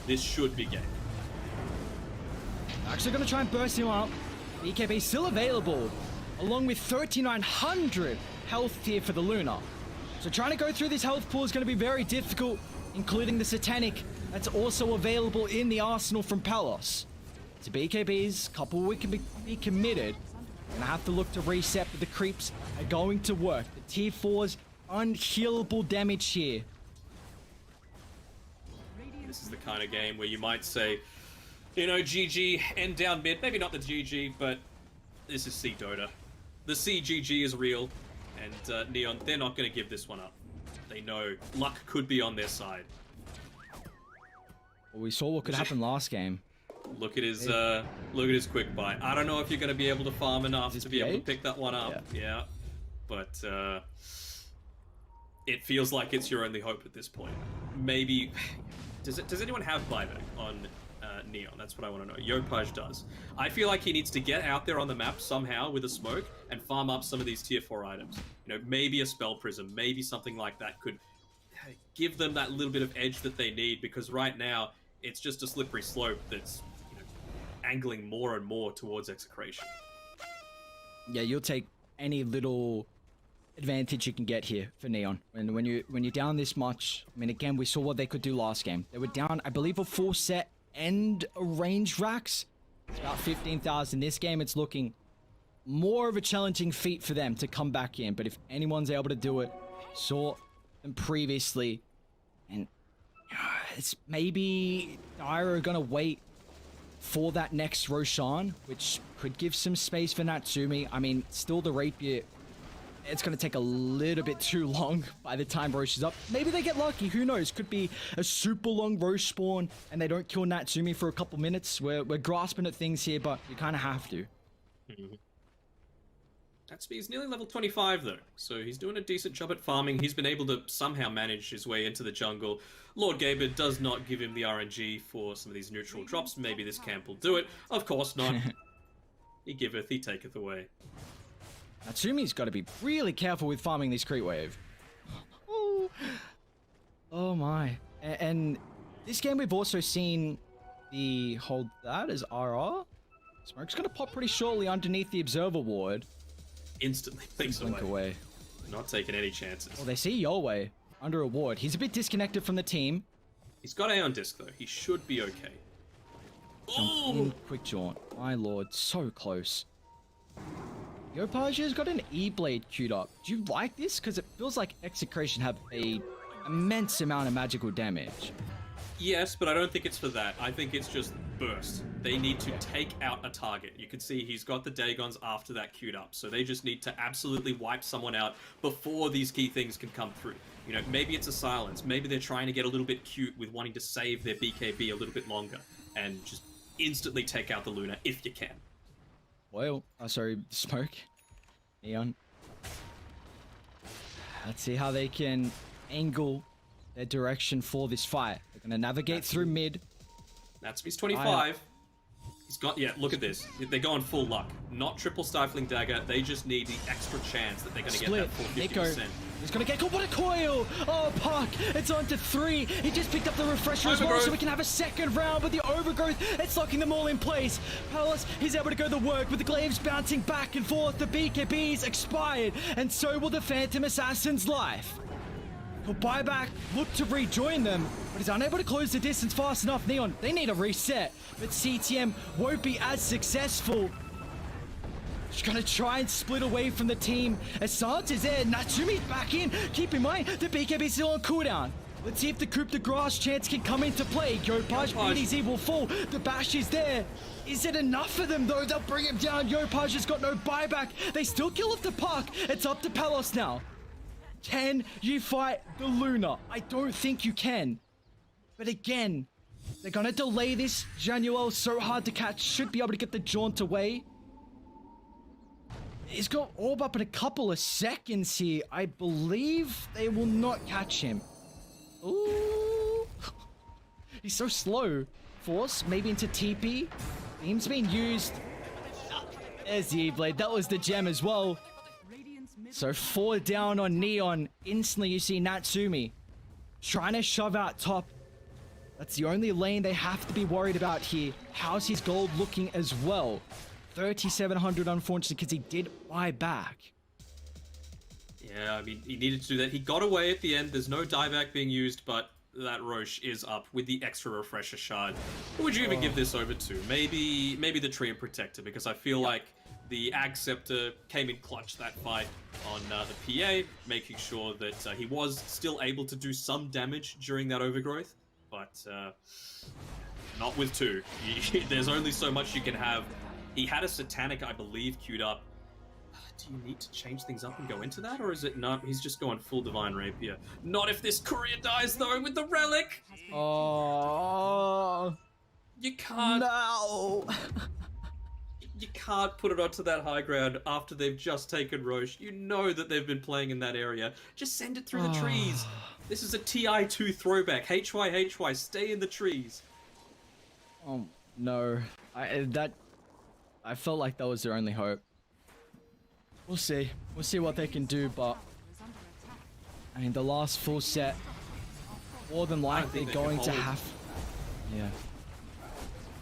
This should be game. Actually going to try and burst him up. BKB still available, along with 3,900 health here for the Luna. So trying to go through this health pool is going to be very difficult, including the Satanic that's also available in the arsenal from Palos. To BKBs, couple we can be committed. Gonna have to look to reset, but the creeps are going to work. The tier 4's unhealable damage here. This is the kind of game where you might say, GG, end down mid. Maybe not the GG, but this is C Dota. The CGG is real, and Neon, they're not going to give this one up. They know luck could be on their side. Well, we saw what could happen last game. Look at his quick buy. I don't know if you're going to be able to farm enough to be able to pick that one up. Yeah. But it feels like it's your only hope at this point. Maybe does anyone have buyback on Neon? That's what I want to know. Yopaj does. I feel like he needs to get out there on the map somehow with a smoke and farm up some of these tier 4 items. Maybe a spell prism, maybe something like that could give them that little bit of edge that they need, because right now it's just a slippery slope that's angling more and more towards Execration. Yeah, you'll take any little advantage you can get here for Neon. And when you're down this much, I mean, again, we saw what they could do last game. They were down, I believe, a full set and a range racks. It's about 15,000. This game, it's looking more of a challenging feat for them to come back in. But if anyone's able to do it, saw them previously, and it's maybe Dire are gonna wait for that next Roshan, which could give some space for Natsumi. I mean, still the Rapier, it's going to take a little bit too long by the time Roche is up. Maybe they get lucky, who knows? Could be a super long Roche spawn and they don't kill Natsumi for a couple minutes. We're grasping at things here, but you kind of have to. He's nearly level 25 though, so he's doing a decent job at farming. He's been able to somehow manage his way into the jungle. Lord Gaber does not give him the RNG for some of these neutral drops. Maybe this camp will do it. Of course not. He giveth, he taketh away. Natsumi's got to be really careful with farming this creep wave. Oh, oh my. And this game we've also seen the hold that as RR. Smoke's going to pop pretty shortly underneath the observer ward. Instantly thinks away. Not taking any chances. Well, they see Yolwei under a ward. He's a bit disconnected from the team. He's got A on disc though. He should be okay. Jump in, quick jaunt. My lord, so close. Yopaja's got an E-Blade queued up. Do you like this? Because it feels like Execration have a immense amount of magical damage. Yes, but I don't think it's for that. I think it's just burst. They need to take out a target. You can see he's got the Dagons after that queued up, so they just need to absolutely wipe someone out before these key things can come through. You know, maybe it's a silence. Maybe they're trying to get a little bit cute with wanting to save their BKB a little bit longer and just instantly take out the Luna if you can. Well, sorry, Smoke. Neon. Let's see how they can angle their direction for this fight. They're going to navigate through mid. Natsumi's 25. He's got, yeah, look at this. They're going full luck. Not triple stifling dagger. They just need the extra chance that they're going to get that full 50%. Nico, he's going to get caught. What a coil! Oh, Puck, it's on to 3. He just picked up the refresher as well, so we can have a second round with the overgrowth. It's locking them all in place. Palace, he's able to go to work with the glaives bouncing back and forth. The BKB's expired, and so will the Phantom Assassin's life. He'll buy back, look to rejoin them, but he's unable to close the distance fast enough. Neon, they need a reset, but CTM won't be as successful. He's gonna try and split away from the team. Assange is there, Natsumi's back in. Keep in mind, the BKB's still on cooldown. Let's see if the Coup de Grace chance can come into play. Yopaj, BDZ will fall. The bash is there. Is it enough for them though? They'll bring him down. Yopaj has got no buyback. They still kill off the Puck. It's up to Palos now. Can you fight the Luna? I don't think you can. But again, they're gonna delay this. Januel, so hard to catch. Should be able to get the jaunt away. He's got orb up in a couple of seconds here. I believe they will not catch him. Ooh. He's so slow. Force, maybe into TP. Beam's being used. There's the E-Blade. That was the gem as well. So 4 down on Neon. Instantly you see Natsumi trying to shove out top. That's the only lane they have to be worried about here. How's his gold looking as well? 3,700 unfortunately because he did buy back. Yeah, I mean, he needed to do that. He got away at the end. There's no dieback being used, but that Roche is up with the extra refresher shard. Who would you even give this over to? Maybe the Tree and Protector, because I feel like the Ag Scepter came in clutch that fight on the PA, making sure that he was still able to do some damage during that overgrowth, but not with 2. There's only so much you can have. He had a Satanic, I believe, queued up. Do you need to change things up and go into that, or is it not? He's just going full Divine Rapier. Not if this courier dies, though, with the Relic! Oh, you can't... No! You can't put it onto that high ground after they've just taken Roche. You know that they've been playing in that area. Just send it through the trees. This is a TI2 throwback. HY, stay in the trees. Oh, no. I felt like that was their only hope. We'll see. We'll see what they can do, but I mean, the last full set, more than likely going to have... Yeah.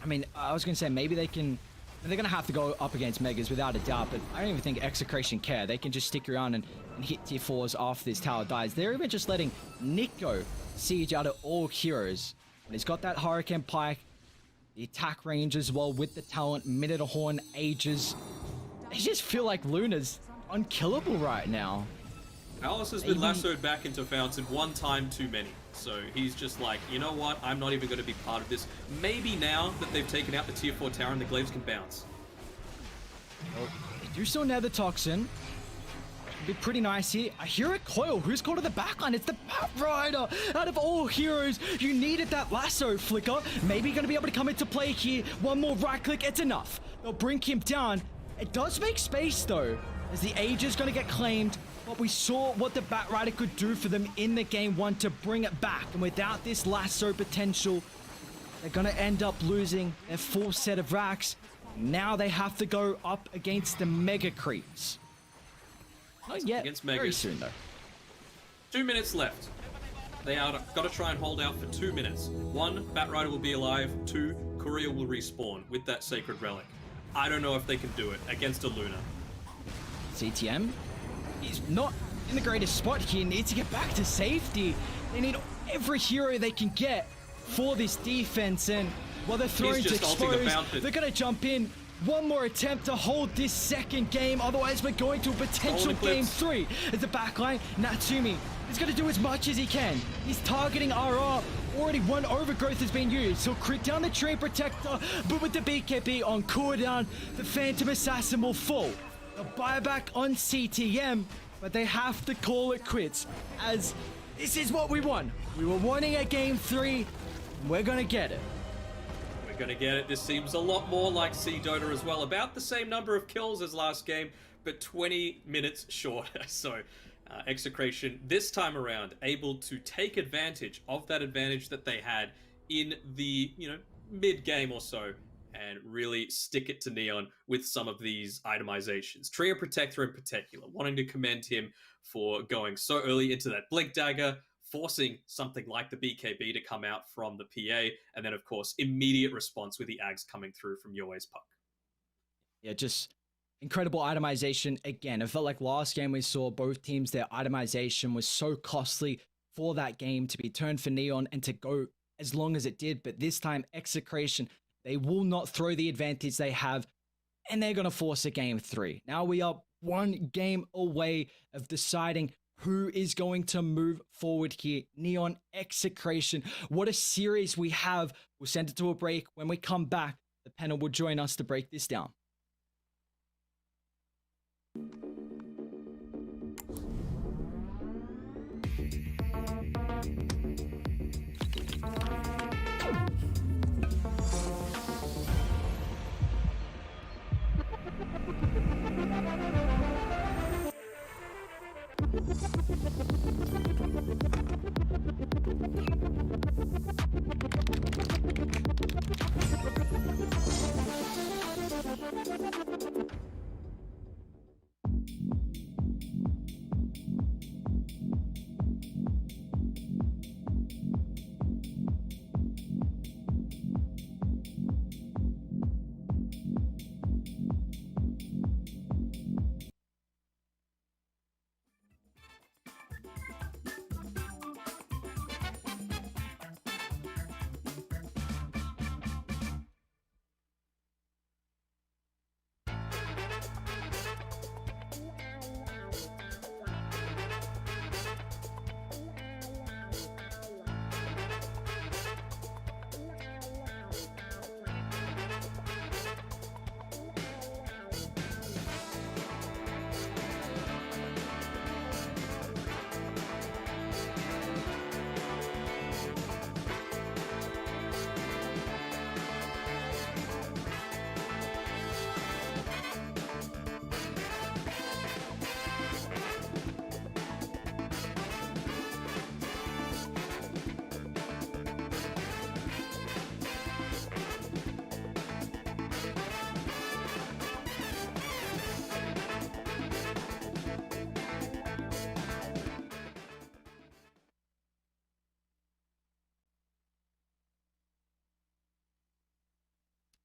I mean, I was going to say maybe they can... They're going to have to go up against Megas without a doubt, but I don't even think Execration care. They can just stick around and hit tier 4s after this tower dies. They're even just letting Nico siege out of all heroes. And he's got that Hurricane Pike, the attack range as well with the talent, Minotaur Horn, Aegis. I just feel like Luna's unkillable right now. Alice has been lassoed back into Fountain one time too many. So he's just like, you know what? I'm not even going to be part of this. Maybe now that they've taken out the tier 4 tower and the glaives can bounce. Well, they do still nether toxin. It'd be pretty nice here. I hear a coil. Who's called to the backline? It's the Bat Rider. Out of all heroes, you needed that lasso flicker. Maybe going to be able to come into play here. One more right click. It's enough. They'll bring him down. It does make space though, as the Age is going to get claimed. But we saw what the Bat Rider could do for them in the game 1 to bring it back. And without this lasso potential, they're going to end up losing their full set of racks. Now they have to go up against the Mega Creeps. Not yet. Against Very Megas. soon, though. 2 minutes left. They are got to try and hold out for 2 minutes. 1, Batrider will be alive. 2, Korea will respawn with that Sacred Relic. I don't know if they can do it against a Luna. CTM is not in the greatest spot here. Needs to get back to safety. They need every hero they can get for this defense, and while they're throwing to expose, they're going to jump in. One more attempt to hold this second game, otherwise we're going to a potential game 3. As the backline, Natsumi is going to do as much as he can. He's targeting RR. Already one overgrowth has been used. He'll crit down the Tree Protector, but with the BKB on cooldown, the Phantom Assassin will fall. A buyback on CTM, but they have to call it quits, as this is what we want. We were wanting a game 3, and we're going to get it. Gonna get it. This seems a lot more like C Dota as well. About the same number of kills as last game, but 20 minutes shorter. So Execration this time around able to take advantage of that advantage that they had in the mid game or so, and really stick it to Neon with some of these itemizations. Trio Protector in particular, wanting to commend him for going so early into that Blink Dagger, forcing something like the BKB to come out from the PA, and then, of course, immediate response with the Ags coming through from Yoe's Puck. Yeah, just incredible itemization. Again, it felt like last game we saw both teams, their itemization was so costly for that game to be turned for Neon and to go as long as it did. But this time, Execration, they will not throw the advantage they have, and they're going to force a game 3. Now we are one game away of deciding who is going to move forward here. Neon, Execration. What a series we have. We'll send it to a break. When we come back, the panel will join us to break this down.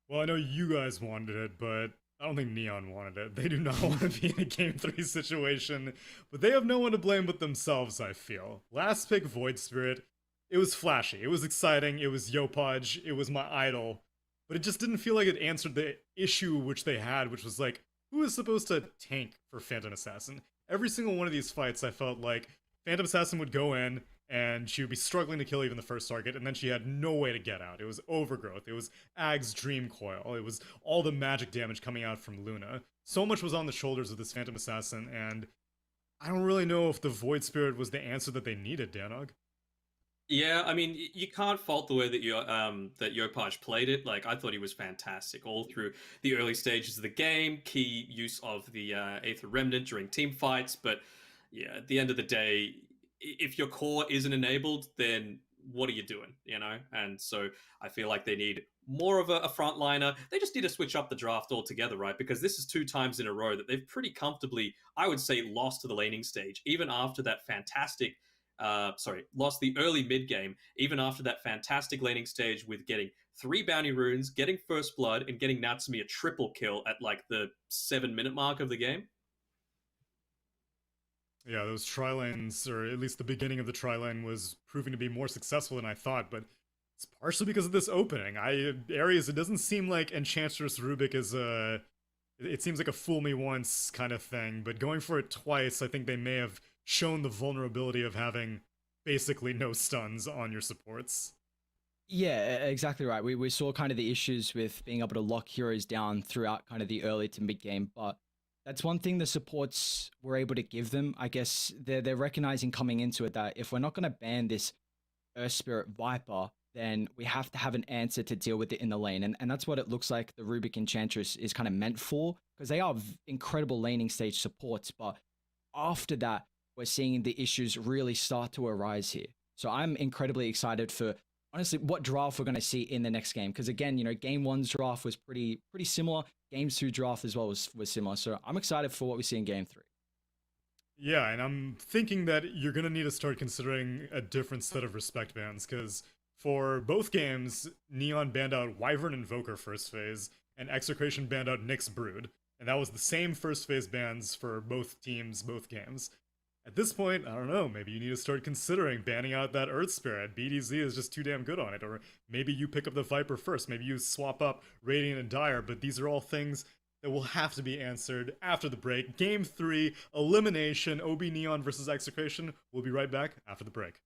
Well, I know you guys wanted it, but I don't think Neon wanted it. They do not want to be in a Game 3 situation, but they have no one to blame but themselves, I feel. Last pick, Void Spirit, it was flashy, it was exciting, it was Yopaj, it was my idol, but it just didn't feel like it answered the issue which they had, which was like, who is supposed to tank for Phantom Assassin? Every single one of these fights, I felt like Phantom Assassin would go in, and she would be struggling to kill even the first target, and then she had no way to get out. It was Overgrowth, it was Ag's Dream Coil, it was all the magic damage coming out from Luna. So much was on the shoulders of this Phantom Assassin, and I don't really know if the Void Spirit was the answer that they needed, Danog. Yeah, I mean, you can't fault the way that Yopaj played it. Like, I thought he was fantastic all through the early stages of the game, key use of the Aether Remnant during team fights, but yeah, at the end of the day, if your core isn't enabled, then what are you doing, you know? And so I feel like they need more of a frontliner. They just need to switch up the draft altogether, right? Because this is 2 times in a row that they've pretty comfortably, I would say, lost to the laning stage, even after that fantastic, lost the early mid game, even after that fantastic laning stage with getting 3 bounty runes, getting first blood, and getting Natsumi a triple kill at like the 7-minute mark of the game. Yeah, those tri-lanes, or at least the beginning of the tri-lane, was proving to be more successful than I thought, but it's partially because of this opening. Ares, it doesn't seem like Enchantress Rubik is a... It seems like a fool me once kind of thing, but going for it twice, I think they may have shown the vulnerability of having basically no stuns on your supports. Yeah, exactly right. We saw kind of the issues with being able to lock heroes down throughout kind of the early to mid game, but that's one thing the supports were able to give them. I guess they're recognizing coming into it that if we're not going to ban this Earth Spirit Viper, then we have to have an answer to deal with it in the lane. And that's what it looks like the Rubik Enchantress is kind of meant for, because they are incredible laning stage supports. But after that, we're seeing the issues really start to arise here. So I'm incredibly excited for, honestly, what draft we're going to see in the next game. Because again, game 1's draft was pretty similar. Game 2 draft as well was similar. So I'm excited for what we see in game 3. Yeah, and I'm thinking that you're going to need to start considering a different set of respect bans, because for both games, Neon banned out Wyvern Invoker first phase, and Execration banned out Nyx Brood. And that was the same first phase bans for both teams, both games. At this point, I don't know, maybe you need to start considering banning out that Earth Spirit. BDZ is just too damn good on it. Or maybe you pick up the Viper first. Maybe you swap up Radiant and Dire. But these are all things that will have to be answered after the break. Game 3, elimination, OB Neon versus Execration. We'll be right back after the break.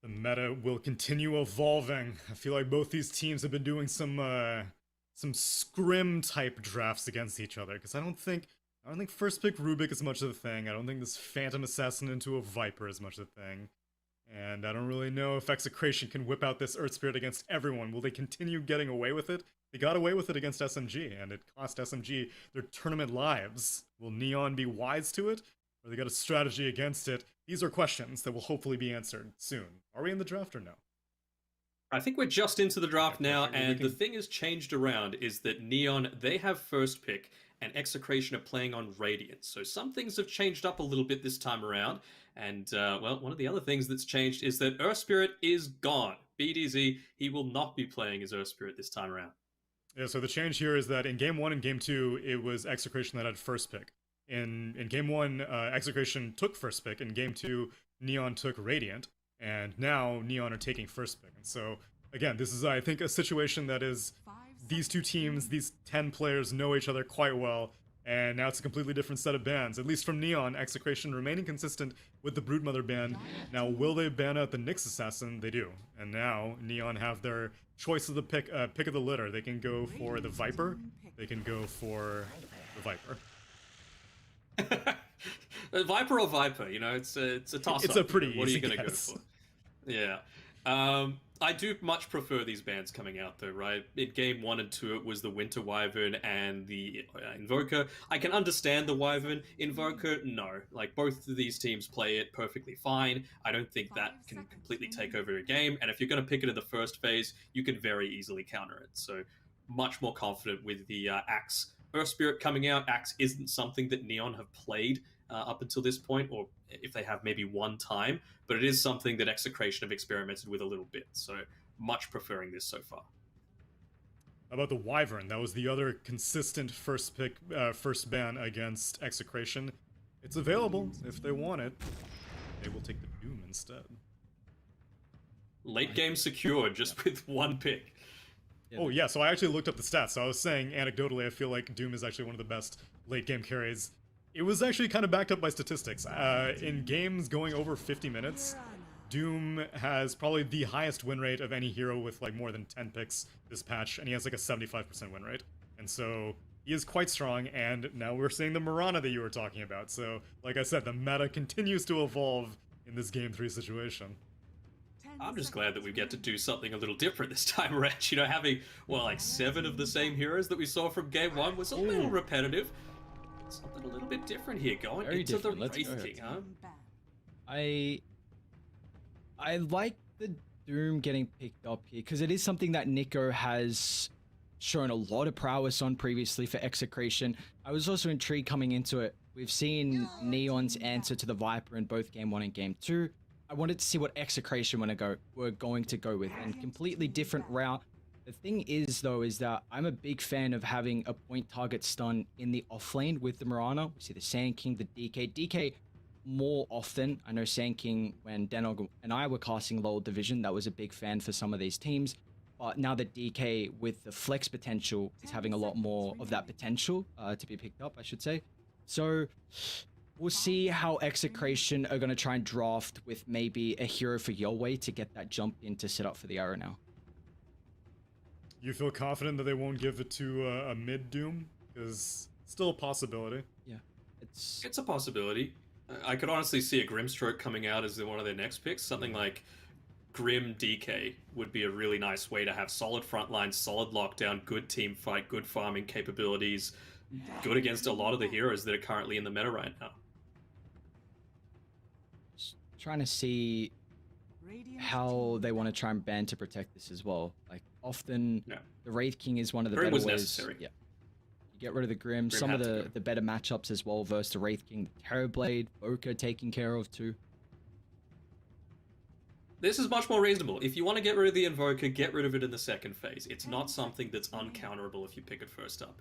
The meta will continue evolving. I feel like both these teams have been doing some scrim type drafts against each other, because I don't think first pick Rubik is much of a thing. I don't think this Phantom Assassin into a Viper is much of a thing. And I don't really know if Execration can whip out this Earth Spirit against everyone. Will they continue getting away with it? They got away with it against SMG, and it cost SMG their tournament lives. Will Neon be wise to it? Or they got a strategy against it? These are questions that will hopefully be answered soon. Are we in the draft or no? I think we're just into the draft now, and the thing has changed around is that Neon, they have first pick, and Execration are playing on Radiant. So some things have changed up a little bit this time around. And, well, one of the other things that's changed is that Earth Spirit is gone. BDZ, he will not be playing as Earth Spirit this time around. Yeah, so the change here is that in Game 1 and Game 2, it was Execration that had first pick. In Game 1, Execration took first pick. In Game 2, Neon took Radiant. And now Neon are taking first pick. And so, again, this is, I think, a situation that is these two teams, these 10 players know each other quite well. And now it's a completely different set of bans. At least from Neon, Execration remaining consistent with the Broodmother ban. Now, will they ban out the Nyx Assassin? They do. And now, Neon have their choice of the pick of the litter. They can go for the Viper. They can go for the Viper. Viper or Viper, you know, it's a toss-up. It's a pretty What are you easy going to go guess. for? Yeah. I do much prefer these bans coming out, though, right? In Game 1 and 2, it was the Winter Wyvern and the Invoker. I can understand the Wyvern. Invoker, no. Like, both of these teams play it perfectly fine. I don't think that can completely take over a game. And if you're going to pick it in the first phase, you can very easily counter it. So, much more confident with the Axe. Earth Spirit coming out. Axe isn't something that Neon have played up until this point, or if they have, maybe one time, but it is something that Execration have experimented with a little bit, so much preferring this so far. How about the Wyvern? That was the other consistent first pick, first ban against Execration. It's available if they want it. They will take the Doom instead. Late game secure, just with one pick. Oh yeah, so I actually looked up the stats. So I was saying, anecdotally, I feel like Doom is actually one of the best late game carries. It was actually kind of backed up by statistics. In games going over 50 minutes, Doom has probably the highest win rate of any hero with like more than 10 picks this patch, and he has like a 75% win rate. And so he is quite strong, and now we're seeing the Mirana that you were talking about. So, like I said, the meta continues to evolve in this Game 3 situation. I'm just glad that we get to do something a little different this time around. You know, having, well, like 7 of the same heroes that we saw from Game 1 was a little repetitive. Something a little bit different here, going Very into different. the Let's Wraith go. King, huh? I like the Doom getting picked up here because it is something that Nico has shown a lot of prowess on previously for Execration. I was also intrigued coming into it. We've seen Neon's answer to the Viper in both Game 1 and Game 2. I wanted to see what Execration were going to go with, and completely different route. The thing is, though, is that I'm a big fan of having a point target stun in the offlane with the Mirana. We see the Sand King, the DK. DK more often. I know Sand King, when Denog and I were casting lower division, that was a big fan for some of these teams. But now that DK with the flex potential is having a lot more of that potential to be picked up, I should say. So we'll see how Execration are going to try and draft with maybe a hero for Yolwei to get that jump in to set up for the arrow now. You feel confident that they won't give it to a mid Doom? Because still a possibility. Yeah, It's a possibility. I could honestly see a Grimstroke coming out as one of their next picks. Something like Grim DK would be a really nice way to have solid frontline, solid lockdown, good team fight, good farming capabilities, good against a lot of the heroes that are currently in the meta right now. Just trying to see how they want to try and ban to protect this as well. Like often, the Wraith King is one of the Grim better was ways. necessary. Yeah, you get rid of the Grim. Some had of to go. the better matchups as well versus the Wraith King, the Terrorblade, Boka taking care of too. This is much more reasonable. If you want to get rid of the Invoker, get rid of it in the second phase. It's not something that's uncounterable if you pick it first up.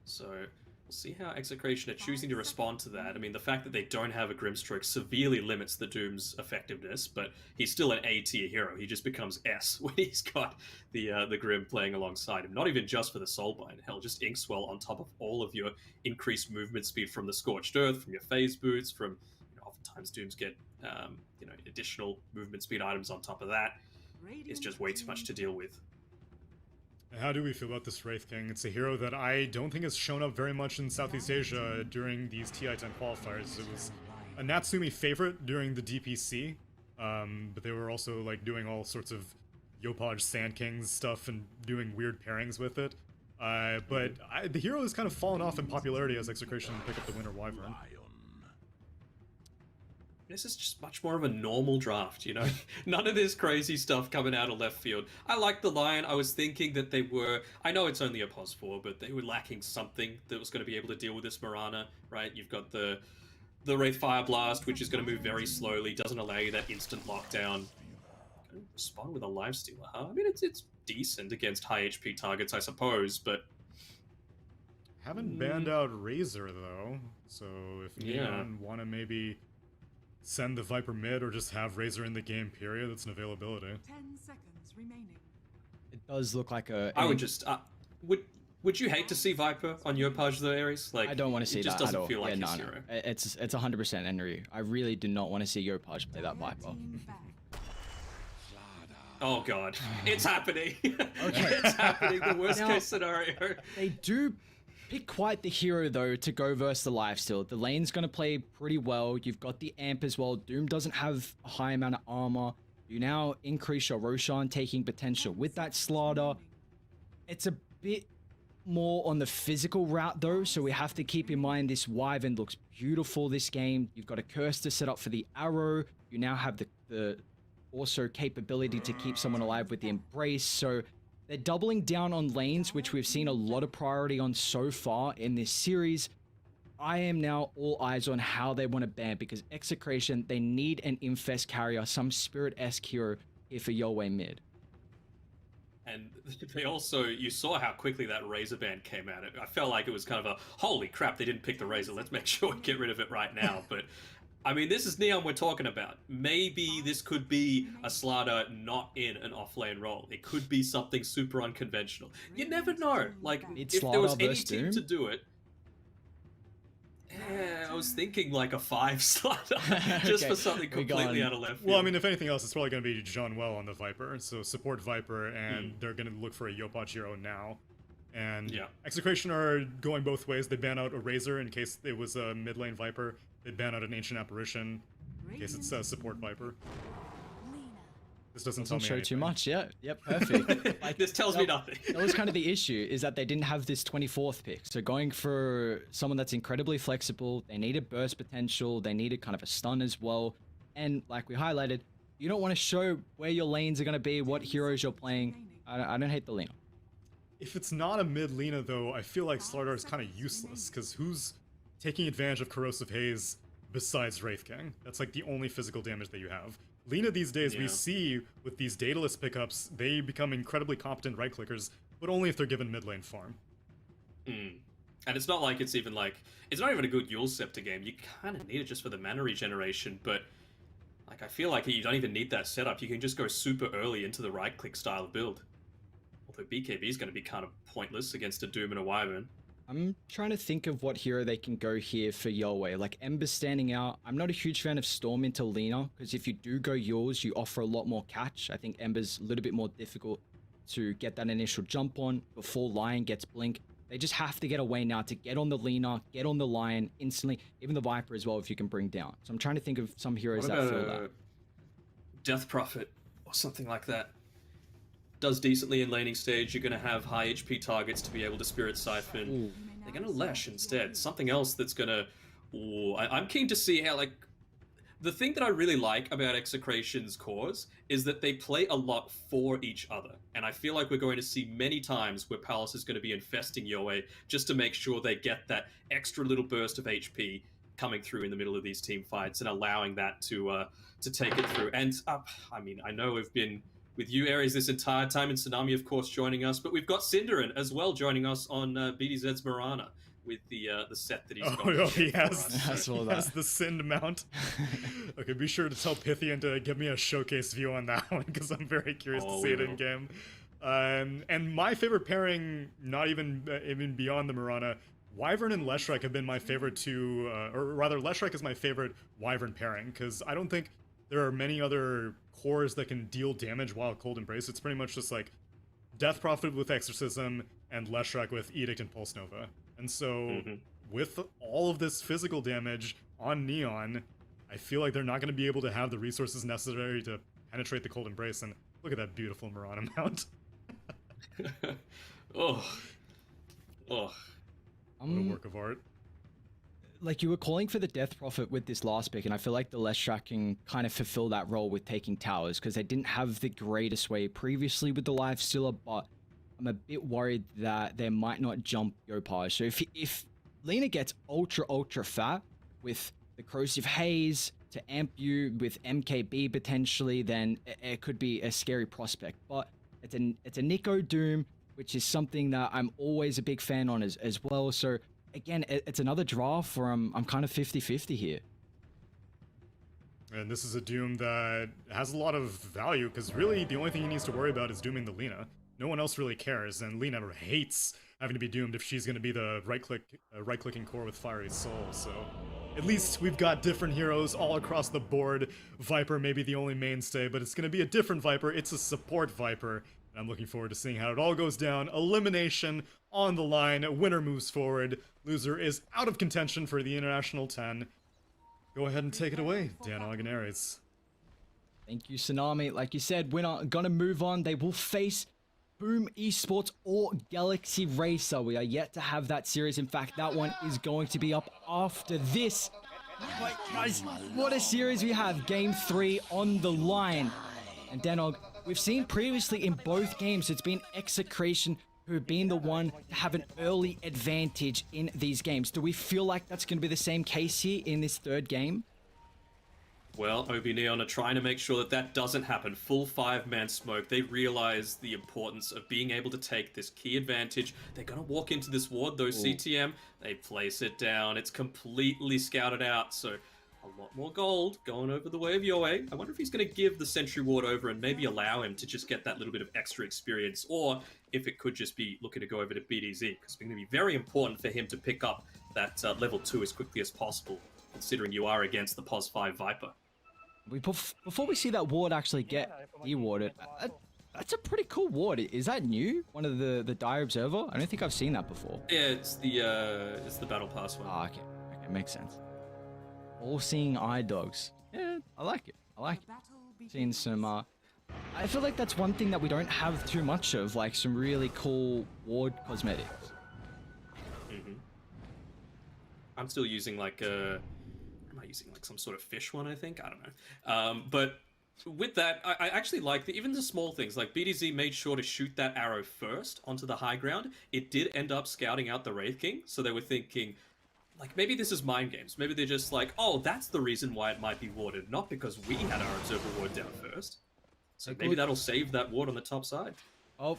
So we'll see how Execration are choosing to respond to that. I mean, the fact that they don't have a Grimstroke severely limits the Doom's effectiveness, but he's still an A tier hero. He just becomes S when he's got the Grim playing alongside him. Not even just for the Soulbind. Hell, just Inkswell on top of all of your increased movement speed from the Scorched Earth, from your phase boots, from, you know, oftentimes Dooms get additional movement speed items on top of that. It's just way too much to deal with. How do we feel about this Wraith King? It's a hero that I don't think has shown up very much in Southeast Asia during these TI10 qualifiers. It was a Natsumi favorite during the DPC, but they were also like doing all sorts of Yopaj Sand Kings stuff and doing weird pairings with it. But the hero has kind of fallen off in popularity as Execration pick up the Winter Wyvern. This is just much more of a normal draft, None of this crazy stuff coming out of left field. I like the Lion. I was thinking that they were, I know it's only a pos 4, but they were lacking something that was going to be able to deal with this Mirana, right? You've got the Wraith Fire Blast, which is going to move very slowly, doesn't allow you that instant lockdown. Going to respond with a Lifestealer, huh? I mean, it's decent against high HP targets, I suppose, but... Haven't banned out Razor, though, so if Neon want to maybe send the Viper mid or just have Razor in the game, period, that's an availability. 10 seconds remaining. It does look like a... I would just... Would you hate to see Viper on your Page though, Ares? Like, I don't want to see that. It just doesn't feel like his hero. It's 100% Enryu. I really do not want to see Yopaj play that Viper. Oh god, it's happening. Okay. It's happening. The worst case scenario. They do pick quite the hero though to go versus the lifesteal. The lane's going to play pretty well. You've got the amp as well. Doom doesn't have a high amount of armor. You now increase your Roshan taking potential with that Slaughter. It's a bit more on the physical route though, so we have to keep in mind this Wyvern looks beautiful this game. You've got a curse to set up for the arrow. You now have the also capability to keep someone alive with the embrace. So they're doubling down on lanes, which we've seen a lot of priority on so far in this series. I am now all eyes on how they want to ban, because Execration, they need an Infest carrier, some Spirit-esque hero here for Yowei mid. And they also, you saw how quickly that Razor ban came out. I felt like it was kind of a, holy crap, they didn't pick the Razor, let's make sure we get rid of it right now. But, I mean, this is Neon we're talking about. Maybe this could be a Slaughter not in an off-lane role. It could be something super unconventional. You never know. Like, if there was any team to do it, I was thinking like a 5 Slaughter, just Okay, for something completely out of left field. Well, I mean, if anything else, it's probably going to be John Well on the Viper, so support Viper, and they're going to look for a Yopaj hero now. And Execration are going both ways. They ban out a Razor in case it was a mid lane Viper. They ban out an Ancient Apparition in case it's a support Viper. This doesn't tell me show anything. Too much, yeah. Yep, perfect. Like, this tells me nothing. That was kind of the issue, is that they didn't have this 24th pick. So going for someone that's incredibly flexible, they needed burst potential, they needed kind of a stun as well. And like we highlighted, you don't want to show where your lanes are going to be, what heroes you're playing. I don't hate the Lina. If it's not a mid Lina, though, I feel like Slardar is kind of useless, because who's taking advantage of Corrosive Haze besides Wraith King? That's like the only physical damage that you have. Lina these days, we see with these dataless pickups, they become incredibly competent right-clickers, but only if they're given mid lane farm. And it's not like it's even like, it's not even a good Yule Scepter game. You kind of need it just for the mana regeneration, but like I feel like you don't even need that setup. You can just go super early into the right-click style build. Although BKB is going to be kind of pointless against a Doom and a Wyvern. I'm trying to think of what hero they can go here for Yowei. Like Ember's standing out. I'm not a huge fan of Storm into Lina, because if you do go Yules, you offer a lot more catch. I think Ember's a little bit more difficult to get that initial jump on before Lion gets Blink. They just have to get away now to get on the Lina, get on the Lion instantly. Even the Viper as well, if you can bring down. So I'm trying to think of some heroes that feel that. Death Prophet or something like that. Does decently in laning stage. You're going to have high HP targets to be able to Spirit Siphon. Ooh. They're going to Lesh instead. Something else that's going to... I'm keen to see how, like... The thing that I really like about Execration's cores is that they play a lot for each other. And I feel like we're going to see many times where Palace is going to be infesting Yowei just to make sure they get that extra little burst of HP coming through in the middle of these team fights and allowing that to take it through. And, I mean, I know we've been... with you, Ares, this entire time, and Tsunami, of course, joining us. But we've got Cinderin as well joining us on BDZ's Mirana with the set that he's got. Oh, he has that. the Sind mount. Okay, be sure to tell Pythian to give me a showcase view on that one, because I'm very curious to see it in game. And my favorite pairing, not even beyond the Mirana, Wyvern and Leshrac have been my favorite two, or rather, Leshrac is my favorite Wyvern pairing, because I don't think there are many other cores that can deal damage while Cold Embrace. It's pretty much just like Death Prophet with Exorcism and Leshrac with Edict and Pulse Nova. And so, with all of this physical damage on Neon, I feel like they're not going to be able to have the resources necessary to penetrate the Cold Embrace. And look at that beautiful Mirana mount. Oh. Oh. What a work of art. Like, you were calling for the Death Prophet with this last pick, and I feel like the Leshrac can kind of fulfill that role with taking towers, because they didn't have the greatest way previously with the Lifestealer, but I'm a bit worried that they might not jump Yopaj. So if Lina gets ultra fat with the Corrosive Haze to amp you with MKB potentially, then it could be a scary prospect. But it's a Nico Doom, which is something that I'm always a big fan on as well. So again, it's another draft where I'm kind of 50-50 here. And this is a Doom that has a lot of value, because really the only thing he needs to worry about is dooming the Lina. No one else really cares, and Lina hates having to be doomed if she's going to be the right-clicking core with Fiery Soul. So at least we've got different heroes all across the board. Viper may be the only mainstay, but it's going to be a different Viper. It's a support Viper. And I'm looking forward to seeing how it all goes down. Elimination on the line. Winner moves forward. Loser is out of contention for the International 10. Go ahead and take it away, Danog and Ares. Thank you, Tsunami. Like you said, winner gonna move on. They will face Boom Esports or Galaxy Racer. We are yet to have that series. In fact, that one is going to be up after this. But guys, what a series we have. Game 3 on the line. And Danog, we've seen previously in both games, it's been Execration who have been the one to have an early advantage in these games. Do we feel like that's going to be the same case here in this third game? Well, OB Neon are trying to make sure that that doesn't happen. Full 5-man smoke. They realize the importance of being able to take this key advantage. They're going to walk into this ward, though, CTM. They place it down. It's completely scouted out, so a lot more gold going over the way of Yoe. I wonder if he's going to give the Sentry Ward over and maybe allow him to just get that little bit of extra experience, or if it could just be looking to go over to BDZ, because it's going to be very important for him to pick up that level 2 as quickly as possible, considering you are against the POS 5 Viper. Before we see that ward actually get de-warded, that's a pretty cool ward. Is that new? One of the Dire Observer? I don't think I've seen that before. Yeah, it's the Battle Pass one. Ah, okay, makes sense. All-seeing eye dogs. Yeah, I like it. Seeing some, I feel like that's one thing that we don't have too much of, like some really cool ward cosmetics. I'm still using like some sort of fish one, I think. I don't know. But with that, I actually like even the small things. Like BDZ made sure to shoot that arrow first onto the high ground. It did end up scouting out the Wraith King, so they were thinking, like, maybe this is mind games. Maybe they're just like, oh, that's the reason why it might be warded, not because we had our Observer ward down first. So maybe that'll save that ward on the top side. Oh,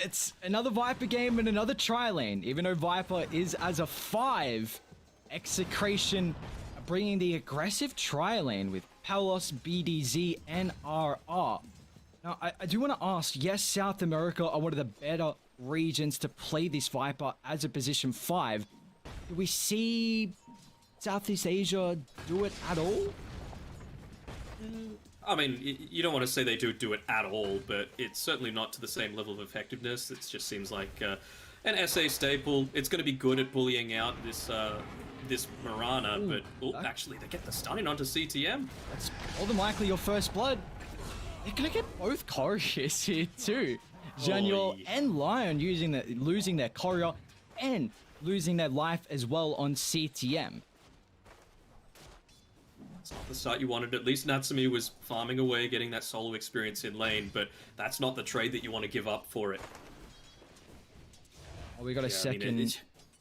it's another Viper game and another tri-lane. Even though Viper is as a 5, Execration bringing the aggressive tri-lane with Palos, BDZ, and RR. Now, I do want to ask, yes, South America are one of the better regions to play this Viper as a position 5. Do we see Southeast Asia do it at all? I mean, you don't want to say they do it at all, but it's certainly not to the same level of effectiveness. It just seems like an SA staple. It's going to be good at bullying out this Mirana, but actually they get the stunning onto CTM. That's more than likely your first blood. They're going to get both couriers here too. Januel and Lion losing their courier and losing their life as well on CTM. It's not the start you wanted. At least Natsumi was farming away, getting that solo experience in lane, but that's not the trade that you want to give up for it. Oh, we got a second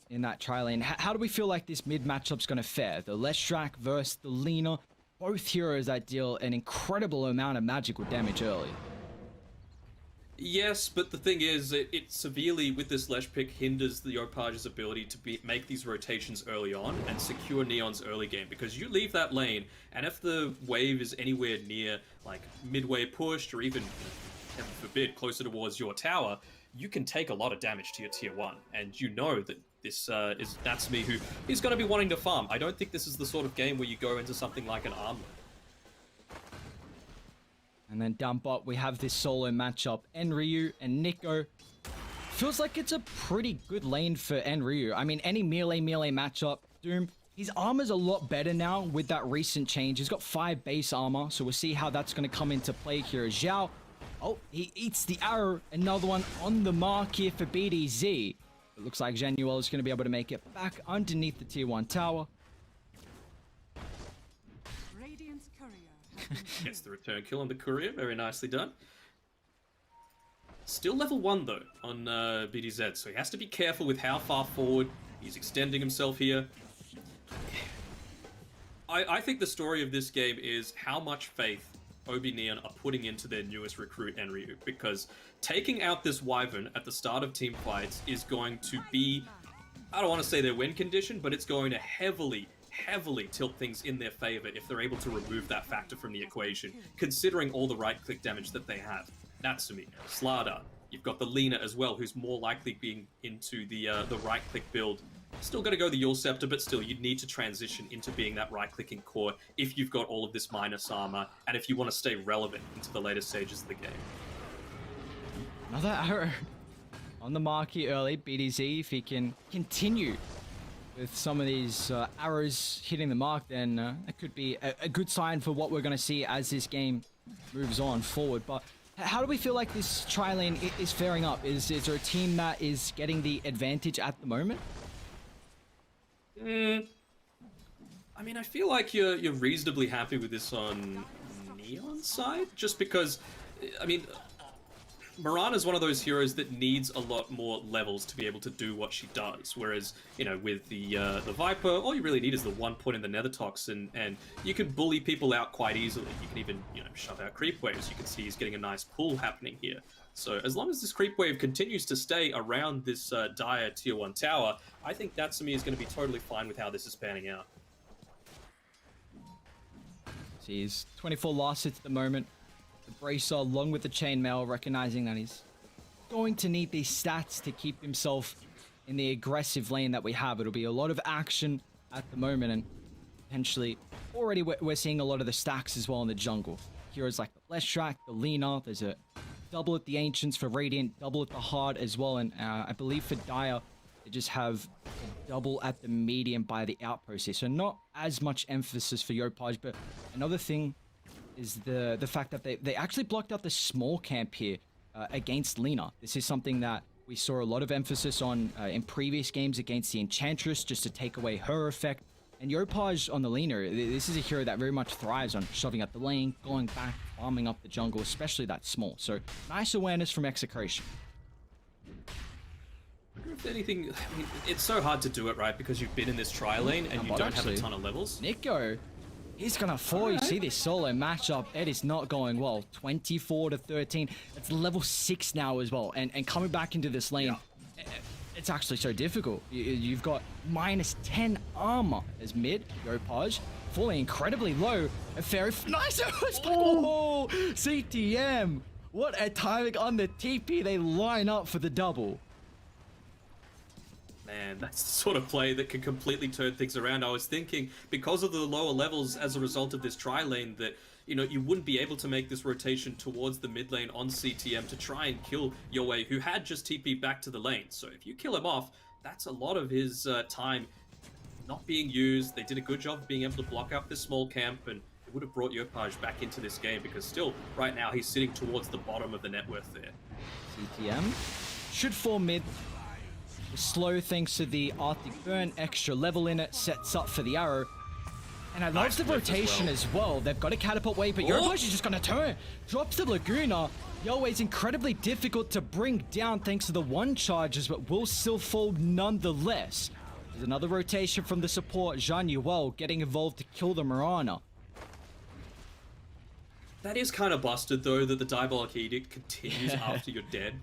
in that tri-lane. How do we feel like this mid matchup's going to fare? The Leshrac versus the Lina, both heroes that deal an incredible amount of magical damage early. Yes, but the thing is, it severely, with this Lesh pick, hinders the Yopaj's ability to make these rotations early on and secure Neon's early game, because you leave that lane, and if the wave is anywhere near, like, midway pushed, or even, heaven forbid, closer towards your tower, you can take a lot of damage to your tier 1, and you know that This is Natsumi, who is going to be wanting to farm. I don't think this is the sort of game where you go into something like an armlet. And then down bot, we have this solo matchup. Enryu and Nico. Feels like it's a pretty good lane for Enryu. I mean, any melee matchup, Doom, his armor's a lot better now with that recent change. He's got 5 base armor, so we'll see how that's going to come into play here. Zhao, oh, he eats the arrow. Another one on the mark here for BDZ. It looks like Genuel is going to be able to make it back underneath the tier 1 tower. Radiant's courier Gets the return kill on the courier. Very nicely done. Still level 1 though on BDZ, so he has to be careful with how far forward he's extending himself here. I think the story of this game is how much faith Obi Neon are putting into their newest recruit, Enryu, because taking out this Wyvern at the start of team fights is going to be, I don't want to say their win condition, but it's going to heavily tilt things in their favor if they're able to remove that factor from the equation, considering all the right-click damage that they have. Natsumi, Slardar, you've got the Lina as well, who's more likely being into the right-click build. Still got to go the Yule Scepter, but still, you'd need to transition into being that right-clicking core if you've got all of this minus armor, and if you want to stay relevant into the later stages of the game. Another arrow on the marquee early. BDZ, if he can continue with some of these arrows hitting the mark, then that could be a good sign for what we're going to see as this game moves on forward. But how do we feel like this tri-lane is faring up? Is there a team that is getting the advantage at the moment? I mean, I feel like you're reasonably happy with this on Neon's side, just because, I mean, Mirana's one of those heroes that needs a lot more levels to be able to do what she does, whereas, you know, with the Viper, all you really need is the 1 point in the Nether Toxin, and you can bully people out quite easily. You can even, you know, shove out creep waves. You can see he's getting a nice pull happening here. So as long as this creep wave continues to stay around this dire tier 1 tower, I think Natsumi is going to be totally fine with how this is panning out. He's 24 last hits at the moment. The Bracer, along with the Chainmail, recognizing that he's going to need these stats to keep himself in the aggressive lane that we have. It'll be a lot of action at the moment, and potentially already we're seeing a lot of the stacks as well in the jungle. Heroes like the Leshrac, the Lina, there's a double at the Ancients for Radiant, double at the Hard as well, and I believe for Dire, they just have a double at the Medium by the Outpost here. So not as much emphasis for Yopaj, but another thing is the fact that they actually blocked out the small camp here against Lina. This is something that we saw a lot of emphasis on in previous games against the Enchantress, just to take away her effect. And Yopaj on the Lina, this is a hero that very much thrives on shoving up the lane, going back, farming up the jungle, especially that small. So nice awareness from Execration. If anything, I mean, it's so hard to do it, right? Because you've been in this tri-lane and you don't have a ton of levels. Nico, he's gonna fall. You see this solo matchup, it is not going well. 24 to 13. It's level 6 now as well. And coming back into this lane, it's actually so difficult. You've got minus 10 armor as mid. Yopaj falling incredibly low. A very nice. Oh, CTM. What a timing on the TP. They line up for the double. Man, that's the sort of play that can completely turn things around. I was thinking, because of the lower levels as a result of this tri-lane, that, you know, you wouldn't be able to make this rotation towards the mid lane on CTM to try and kill Yoei, who had just TP back to the lane. So if you kill him off, that's a lot of his time not being used. They did a good job of being able to block up this small camp, and it would have brought Yopaj back into this game, because still, right now, he's sitting towards the bottom of the net worth there. CTM should fall mid. Slow thanks to the Arctic Burn, extra level in it, sets up for the arrow. And I love the rotation as well. They've got a catapult wave, but Yopaj is just going to turn. Drops the Laguna. Yoei's incredibly difficult to bring down thanks to the one charges, but will still fall nonetheless. There's another rotation from the support, Jean Yuel, getting involved to kill the Mirana. That is kind of busted, though, that the Diabolic Edict continues after you're dead.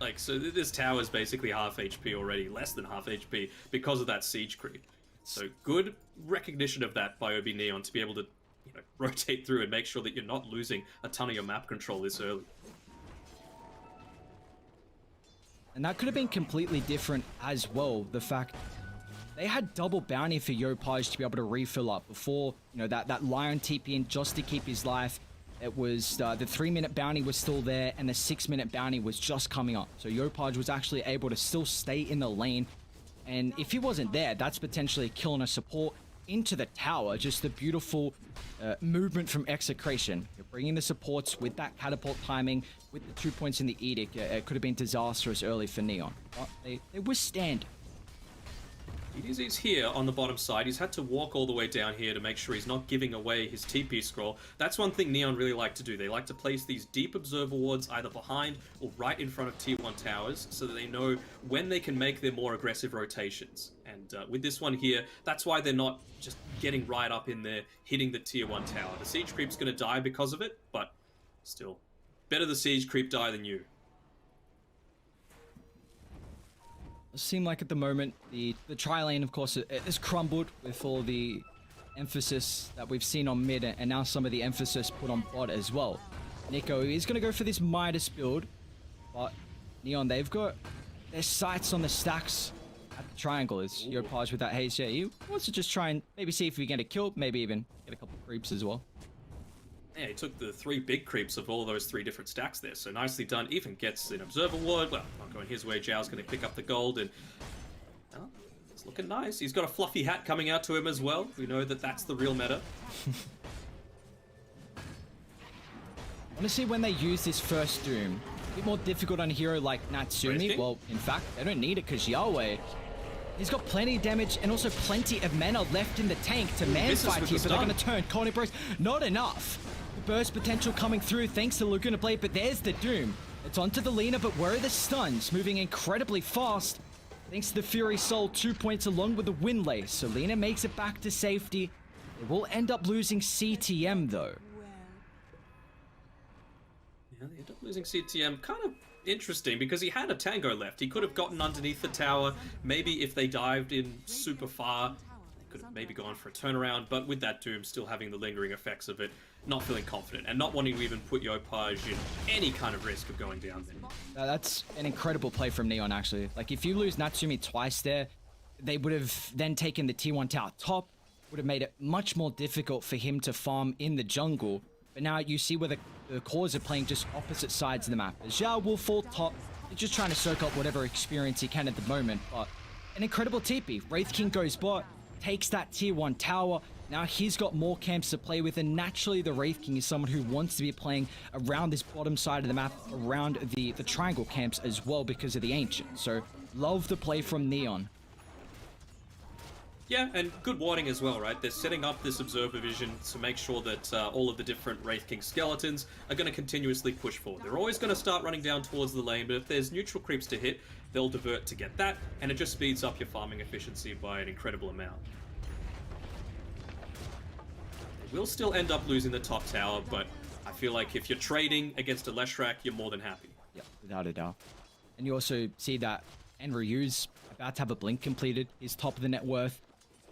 Like, so this tower is basically half HP already, less than half HP, because of that siege creep. So good recognition of that by Obi Neon to be able to, you know, rotate through and make sure that you're not losing a ton of your map control this early. And that could have been completely different as well. The fact they had double bounty for Yopaj to be able to refill up before, you know, that Lion TP in just to keep his life. It was the 3-minute bounty was still there and the 6-minute bounty was just coming up. So Yopaj was actually able to still stay in the lane. And if he wasn't there, that's potentially killing a support into the tower. Just the beautiful movement from Execration. You're bringing the supports with that catapult timing, with the 2 points in the Edict. It could have been disastrous early for Neon. But they withstand. He's here on the bottom side. He's had to walk all the way down here to make sure he's not giving away his TP scroll. That's one thing Neon really like to do. They like to place these deep observer wards either behind or right in front of tier 1 towers so that they know when they can make their more aggressive rotations. And with this one here, that's why they're not just getting right up in there, hitting the tier 1 tower. The siege creep's going to die because of it, but still, better the siege creep die than you. Seem like at the moment the tri lane, of course, it has crumbled with all the emphasis that we've seen on mid, and now some of the emphasis put on bot as well. Nico is going to go for this Midas build, but Neon, they've got their sights on the stacks at the triangle. As Yopaj with that haze here, he wants to just try and maybe see if we get a kill, maybe even get a couple of creeps as well. Yeah, he took the 3 big creeps of all those 3 different stacks there, so nicely done. Even gets an observer ward. Well, not going his way. Zhao's going to pick up the gold, and it's looking nice. He's got a fluffy hat coming out to him as well. We know that that's the real meta. Honestly, when they use this first Doom, a bit more difficult on a hero like Natsumi. Well, in fact, they don't need it because Yahweh, he's got plenty of damage and also plenty of mana left in the tank to man fight here, but they're going to turn. Conan Bros, not enough. Burst potential coming through thanks to Laguna Blade, but there's the Doom. It's onto the Lina, but where are the stuns? Moving incredibly fast thanks to the Fury Soul, 2 points along with the Windlace. So Lina makes it back to safety. They will end up losing CTM though. Yeah, they end up losing CTM. Kind of interesting because he had a Tango left. He could have gotten underneath the tower. Maybe if they dived in super far, they could have maybe gone for a turnaround. But with that Doom still having the lingering effects of it, not feeling confident and not wanting to even put Yopaj in any kind of risk of going down there. That's an incredible play from Neon, actually. Like, if you lose Natsumi twice there, they would have then taken the T1 tower top, would have made it much more difficult for him to farm in the jungle. But now you see where the cores are playing just opposite sides of the map. Zhao will fall top. He's just trying to soak up whatever experience he can at the moment. But an incredible TP. Wraith King goes bot, takes that tier 1 tower. Now he's got more camps to play with, and naturally the Wraith King is someone who wants to be playing around this bottom side of the map, around the triangle camps as well because of the Ancient. So love the play from Neon. Yeah, and good warding as well, right? They're setting up this observer vision to make sure that all of the different Wraith King skeletons are going to continuously push forward. They're always going to start running down towards the lane, but if there's neutral creeps to hit, they'll divert to get that, and it just speeds up your farming efficiency by an incredible amount. We'll still end up losing the top tower, but I feel like if you're trading against a Leshrac, you're more than happy. Yeah, without a doubt. And you also see that Enryu's about to have a blink completed. He's top of the net worth.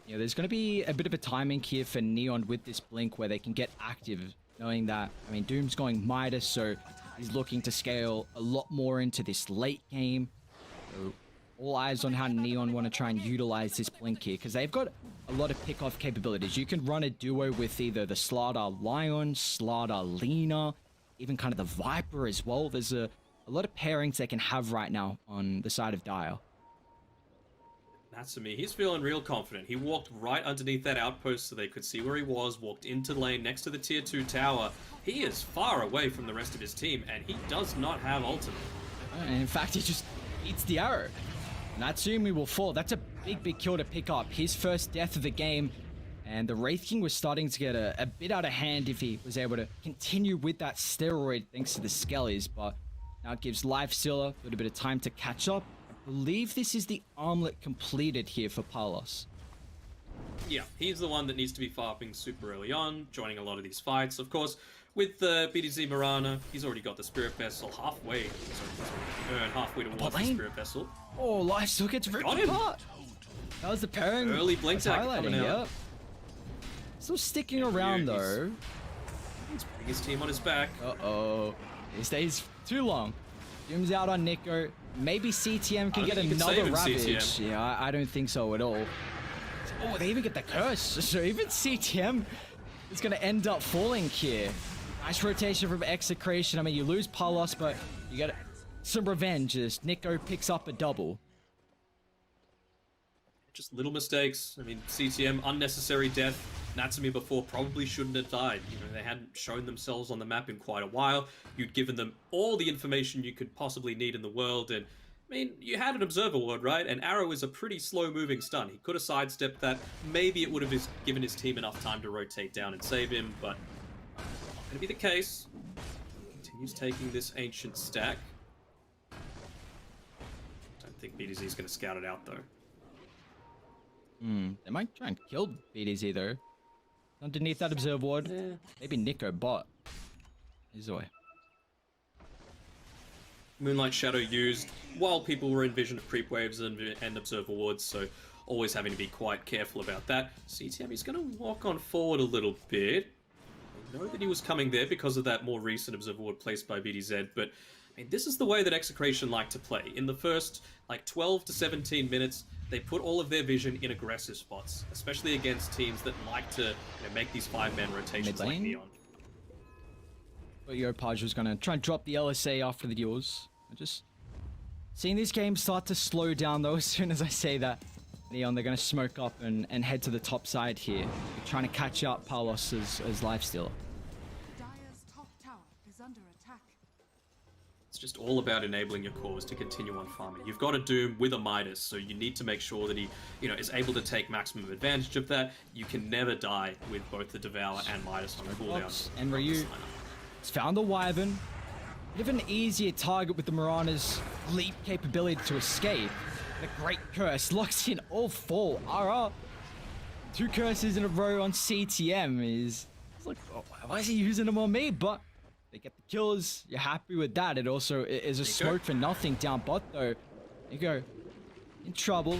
You know, there's going to be a bit of a timing here for Neon with this blink where they can get active, knowing that, I mean, Doom's going Midas, so he's looking to scale a lot more into this late game. So all eyes on how Neon want to try and utilize this blink here, because they've got a lot of pick-off capabilities. You can run a duo with either the Slardar Lion, Slardar Lina, even kind of the Viper as well. There's a lot of pairings they can have right now on the side of Dire. Natsumi, he's feeling real confident. He walked right underneath that outpost so they could see where he was, walked into the lane next to the tier 2 tower. He is far away from the rest of his team, and he does not have ultimate. And in fact, he just eats the arrow. Natsumi will fall. That's a big kill to pick up. His first death of the game. And the Wraith King was starting to get a bit out of hand if he was able to continue with that steroid thanks to the Skellies. But now it gives Lifestealer a little bit of time to catch up. I believe this is the armlet completed here for Palos. Yeah, he's the one that needs to be farming super early on, joining a lot of these fights. Of course, with the BDZ Mirana, he's already got the Spirit Vessel halfway. Sorry, halfway towards the Spirit Vessel. Oh, life still gets ripped apart. That was the pairing. Early blink tag coming out. Yep. Still sticking around though. He's putting his team on his back. Uh-oh. He stays too long. Doom's out on Nico. Maybe CTM can get another Ravage. CTM. Yeah, I don't think so at all. Oh, they even get the curse. So even CTM is going to end up falling here. Nice rotation from Execration. I mean, you lose Palos, but you get some revenge as Nico picks up a double. Just little mistakes. I mean, CTM, unnecessary death. Natsumi before probably shouldn't have died. You know, they hadn't shown themselves on the map in quite a while. You'd given them all the information you could possibly need in the world, and I mean, you had an observer ward, right? And Arrow is a pretty slow-moving stun. He could have sidestepped that. Maybe it would have given his team enough time to rotate down and save him, but not going to be the case. Continues taking this ancient stack. Don't think BDZ is going to scout it out, though. They might try and kill BDZ, though. Underneath that observer ward, maybe Nico bot. He's away. Moonlight Shadow used while people were in vision of creep waves and observer wards, so always having to be quite careful about that. CTM is going to walk on forward a little bit. I know that he was coming there because of that more recent observer ward placed by BDZ, but I mean, this is the way that Execration like to play. In the first, like, 12 to 17 minutes, they put all of their vision in aggressive spots, especially against teams that like to make these 5-man rotations like Neon. But Yopaj was going to try and drop the LSA after the duels. I'm just seeing these games start to slow down, though, as soon as I say that. Neon, they're going to smoke up and head to the top side here. They're trying to catch up Palos as lifestealer. Dire's top tower is under attack. It's just all about enabling your cores to continue on farming. You've got a Doom with a Midas, so you need to make sure that he, is able to take maximum advantage of that. You can never die with both the Devour and Midas on cooldown. And Ryu has found the Wyvern. Bit of an easier target with the Mirana's leap capability to escape. The Great Curse locks in all 4. RR. 2 curses in a row on CTM is... It's like, oh, why is he using them on me? But they get the kills. You're happy with that. It also is a smoke for nothing down bot, though. You go in trouble.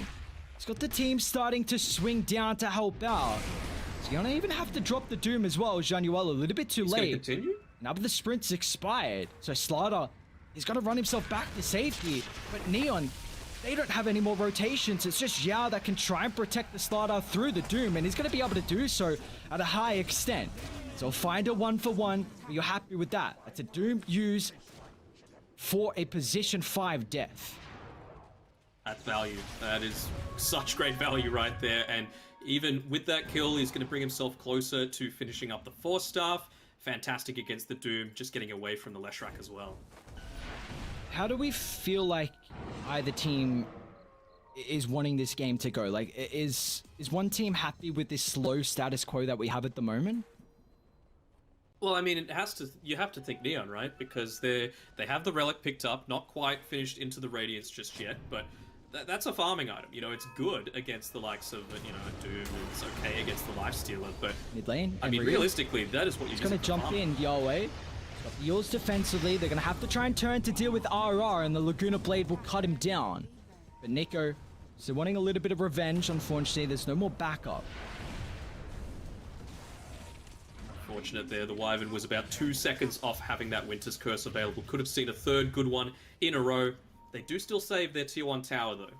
He's got the team starting to swing down to help out. So you're gonna even have to drop the Doom as well, Januel, a little bit too late. Continue? Now the sprint's expired. So Slider, he's got to run himself back to safety. But Neon, they don't have any more rotations. It's just Yao that can try and protect the Slider through the Doom, and he's going to be able to do so at a high extent. So find a 1-for-1, but you're happy with that. That's a Doom use for a position 5 death. That's value. That is such great value right there. And even with that kill, he's going to bring himself closer to finishing up the 4-staff. Fantastic against the Doom, just getting away from the Leshrac as well. How do we feel like either team is wanting this game to go? Like, is one team happy with this slow status quo that we have at the moment? Well, I mean, you have to think Neon, right? Because they have the relic picked up, not quite finished into the Radiance just yet, but that's a farming item. It's good against the likes of, Doom, and it's okay against the Lifestealer, but mid lane. I mean, realistically, that is what you're going to jump in, Yahweh. Got the Eels defensively. They're going to have to try and turn to deal with RR, and the Laguna Blade will cut him down. But Nico, so wanting a little bit of revenge, unfortunately, there's no more backup. Fortunate there, the Wyvern was about 2 seconds off having that Winter's Curse available. Could have seen a third good one in a row. They do still save their tier 1 tower, though.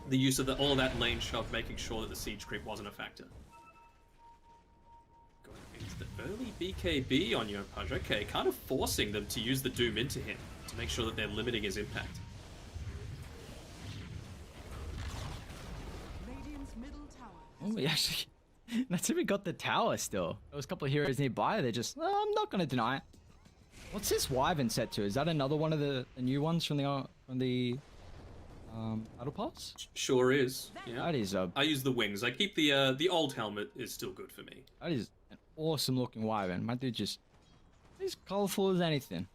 The use of all of that lane shove, making sure that the siege creep wasn't a factor. Going into the early BKB on Yopaj. Okay, kind of forcing them to use the Doom into him to make sure that they're limiting his impact. Radiant's middle tower. Oh, we actually... That's if we got the tower still. There was a couple of heroes nearby. They're just, I'm not going to deny it. What's this Wyvern set to? Is that another one of the new ones from the Battle Pass? Sure is. Yeah. That is I use the wings. I keep the old helmet is still good for me. That is an awesome looking Wyvern. My dude just as colorful as anything.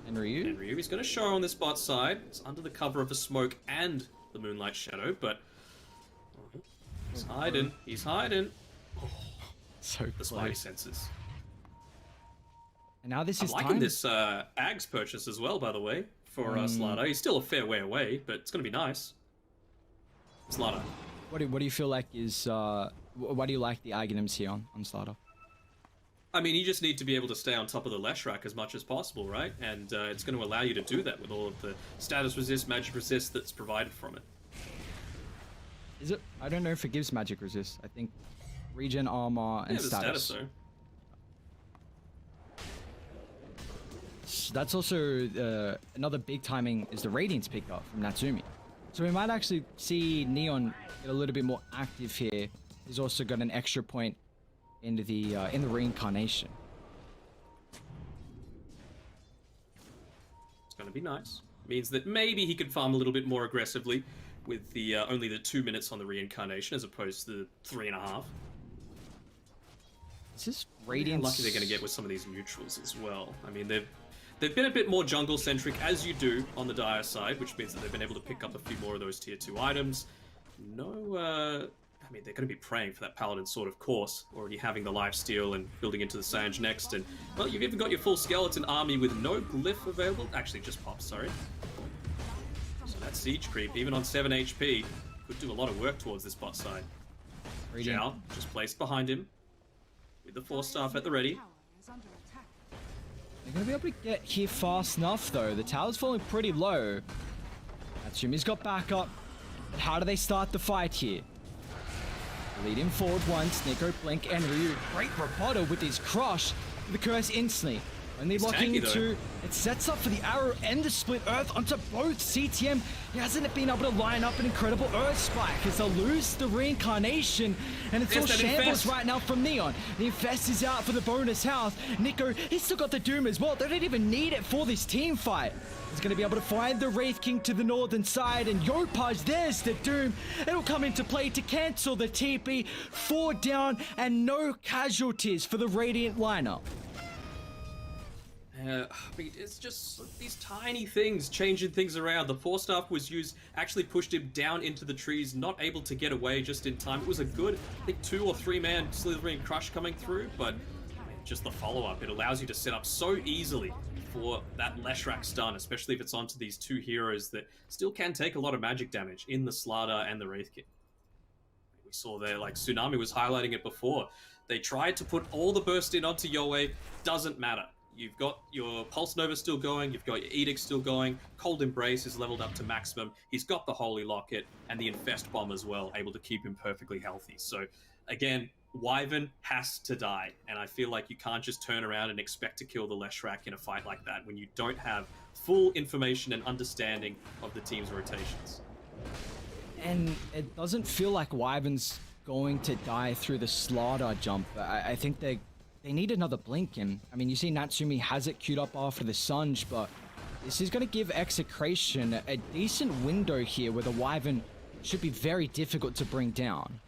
And Ryu? He's going to show on this bot side. It's under the cover of the smoke and the Moonlight Shadow, but he's hiding. He's hiding. Oh, so the spidey senses. And now this I'm is liking time. this Ags purchase as well, by the way, for Slada. He's still a fair way away, but it's going to be nice. Slada. What do you feel like is... why do you like the items here on Slada? I mean, you just need to be able to stay on top of the Leshrac as much as possible, right? And it's going to allow you to do that with all of the status resist, magic resist that's provided from it. Is it? I don't know if it gives magic resist. I think regen, armor, and the status though. That's also another big timing is the Radiance pickup from Natsumi. So we might actually see Neon get a little bit more active here. He's also got an extra point into the reincarnation. It's going to be nice. Means that maybe he could farm a little bit more aggressively with the only the 2 minutes on the reincarnation as opposed to the 3.5. Is this Radiance? How lucky they're going to get with some of these neutrals as well. I mean, they've been a bit more jungle centric as you do on the Dire side, which means that they've been able to pick up a few more of those tier 2 items. I mean, they're going to be praying for that Paladin Sword, of course, already having the lifesteal and building into the Sange next. And, well, you've even got your full skeleton army with no glyph available. Actually, just pops, sorry. So that siege creep, even on 7 HP, could do a lot of work towards this bot side. Zhao just placed behind him with the Force Staff at the ready. They're going to be able to get here fast enough, though. The tower's falling pretty low. Natsumi's got backup. But how do they start the fight here? Lead him forward once. Nico, Blink, and Ryu. Great Roboto with his crush. The curse instantly. Only locking into it sets up for the arrow and the split earth onto both. CTM, he hasn't been able to line up an incredible earth spike as they'll lose the reincarnation, and it's all shambles right now from Neon. The infest is out for the bonus health. Nico, he's still got the doom as well. They don't even need it for this team fight. He's going to be able to find the Wraith King to the northern side, and Yopaj, there's the doom. It'll come into play to cancel the TP. 4 down and no casualties for the Radiant lineup. I mean, it's just these tiny things changing things around. The Force Staff was used, actually pushed him down into the trees, not able to get away just in time. It was a good, I think, 2 or 3 man Slithering Crush coming through, but I mean, just the follow-up, it allows you to set up so easily for that Leshrac stun, especially if it's onto these 2 heroes that still can take a lot of magic damage in the Slardar and the Wraith King. We saw there, like, Tsunami was highlighting it before. They tried to put all the burst in onto Yoe, doesn't matter. You've got your Pulse Nova still going, you've got your Edict still going, Cold Embrace is leveled up to maximum, he's got the Holy Locket, and the Infest Bomb as well, able to keep him perfectly healthy. So, again, Wyvern has to die, and I feel like you can't just turn around and expect to kill the Leshrac in a fight like that when you don't have full information and understanding of the team's rotations. And it doesn't feel like Wyvern's going to die through the Slardar jump. I think they need another blink, and I mean, you see Natsumi has it queued up after the Sunge, but this is going to give Execration a decent window here where the Wyvern should be very difficult to bring down.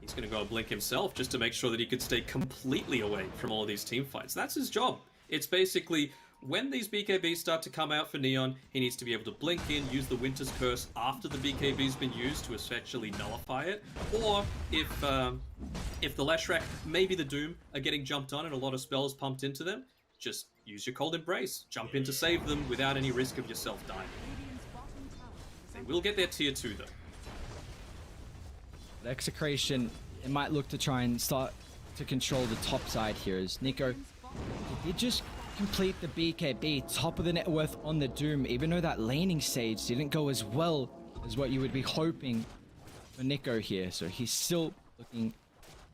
He's going to go blink himself just to make sure that he could stay completely away from all of these team fights. That's his job. It's basically, when these BKBs start to come out for Neon, he needs to be able to blink in, use the Winter's Curse after the BKB's been used to essentially nullify it. Or if the Leshrac, maybe the Doom, are getting jumped on and a lot of spells pumped into them, just use your Cold Embrace. Jump in to save them without any risk of yourself dying. They will get their tier 2 though. The Execration, it might look to try and start to control the top side here as Nico, he did just complete the BKB, top of the net worth on the Doom, even though that laning stage didn't go as well as what you would be hoping for Nico here. So he's still looking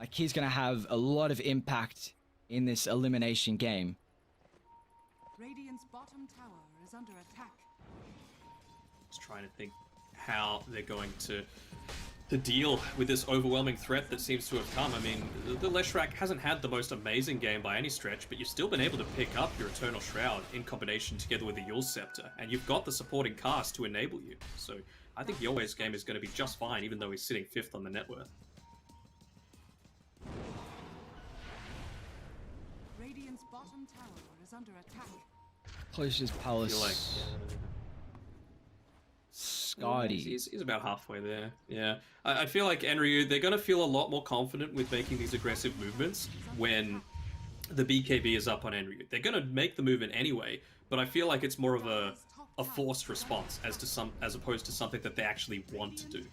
like he's going to have a lot of impact in this elimination game. Radiant's bottom tower is under attack. Just trying to think how they're going to deal with this overwhelming threat that seems to have come. I mean, the Leshrac hasn't had the most amazing game by any stretch, but you've still been able to pick up your Eternal Shroud in combination together with the Yule Scepter, and you've got the supporting cast to enable you. So I think Yoe's game is going to be just fine, even though he's sitting 5th on the net worth. Radiant's bottom tower is under attack. Closes Palace. Scotty. He's about halfway there. Yeah. I feel like Enryu, they're going to feel a lot more confident with making these aggressive movements when the BKB is up on Enryu. They're going to make the movement anyway, but I feel like it's more of a forced response as opposed to something that they actually want to do.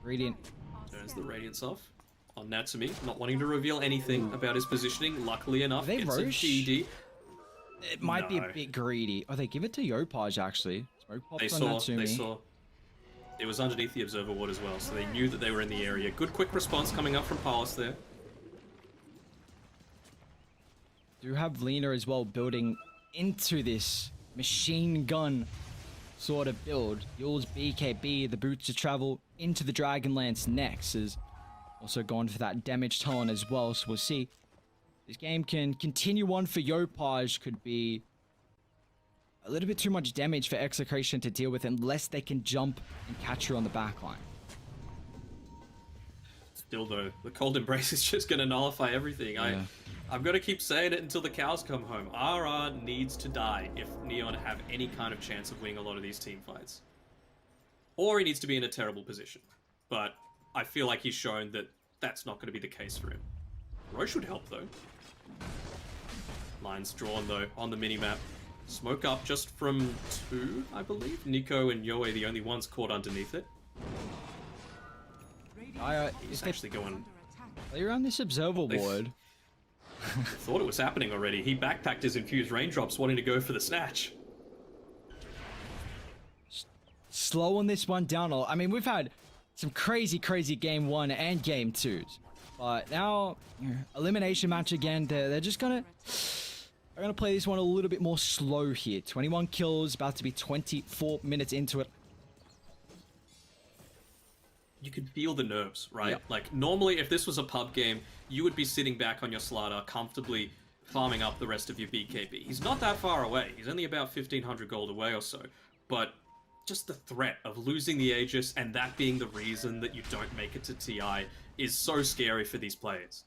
Radiant. Turns the Radiance off on Natsumi, not wanting to reveal anything about his positioning. Luckily enough, They it's a Roche? GD. It might be a No. bit greedy. Oh, they give it to Yopaj, actually. Smoke pops They on saw, Natsumi. they saw. It was underneath the observer ward as well, so they knew that they were in the area. Good quick response coming up from Paulus there. Do have Lena as well building into this machine gun sort of build. Yule's BKB, the boots to travel into the Dragonlance next, is also gone for that damage talent as well, so we'll see. This game can continue on for Yopaj, could be a little bit too much damage for Execration to deal with unless they can jump and catch her on the backline. Still though, the cold embrace is just going to nullify everything. Yeah. I'm going to keep saying it until the cows come home. RR needs to die if Neon have any kind of chance of winning a lot of these team fights. Or he needs to be in a terrible position. But I feel like he's shown that that's not going to be the case for him. Roche would help though. Lines drawn though on the minimap. Smoke up just from 2, I believe. Nico and Yoe the only ones caught underneath it. He's actually going... Play around this observer ward. Thought it was happening already. He backpacked his infused raindrops wanting to go for the snatch. Slowing this one down. I mean, we've had some crazy game 1 and game 2s. But now, elimination match again. They're just gonna... They're gonna play this one a little bit more slow here. 21 kills, about to be 24 minutes into it. You can feel the nerves, right? Yeah. Like, normally if this was a pub game, you would be sitting back on your slider, comfortably farming up the rest of your BKB. He's not that far away. He's only about 1,500 gold away or so. But just the threat of losing the Aegis and that being the reason that you don't make it to TI is so scary for these players.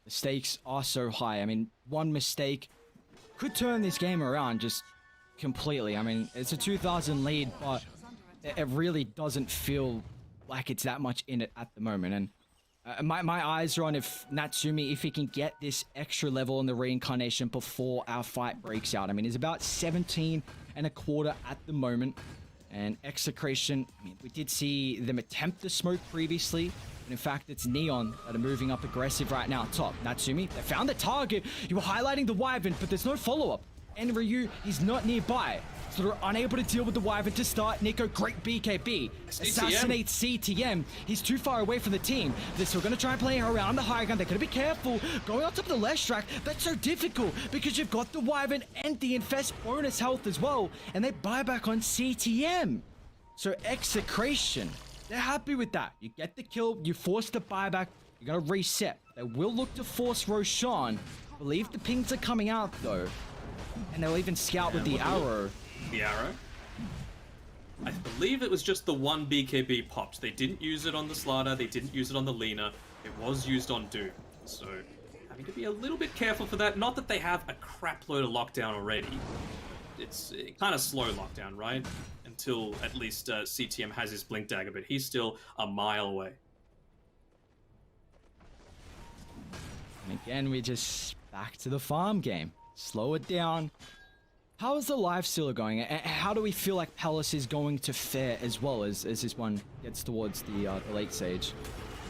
The stakes are so high. I mean, one mistake could turn this game around just completely. I mean, it's a 2,000 lead, but it really doesn't feel like it's that much in it at the moment. And my eyes are on if Natsumi, if he can get this extra level in the reincarnation before our fight breaks out. I mean, he's about 17 and a quarter at the moment. And Execration, I mean, we did see them attempt the smoke previously. But in fact, it's Neon that are moving up aggressive right now. Top, Natsumi, they found the target. You were highlighting the Wyvern, but there's no follow-up. And Ryu, he's not nearby. So they're unable to deal with the Wyvern to start. Nico, great BKB. Assassinates CTM. He's too far away from the team. They're still going to try and play around the high ground. They're going to be careful. Going on top of the left track, that's so difficult because you've got the Wyvern and the Infest bonus health as well. And they buy back on CTM. So Execration, they're happy with that. You get the kill, you force the buyback, you're going to reset. They will look to force Roshan. Believe the pings are coming out though. And they'll even scout with the arrow. The arrow? I believe it was just the one BKB popped. They didn't use it on the Slider, they didn't use it on the Lena. It was used on Doom. So, having to be a little bit careful for that. Not that they have a crap load of lockdown already. It's kind of slow lockdown, right? Until at least CTM has his Blink Dagger, but he's still a mile away. And again, we just back to the farm game. Slow it down. How is the live still going? And how do we feel like Palace is going to fare as well as this one gets towards the late stage?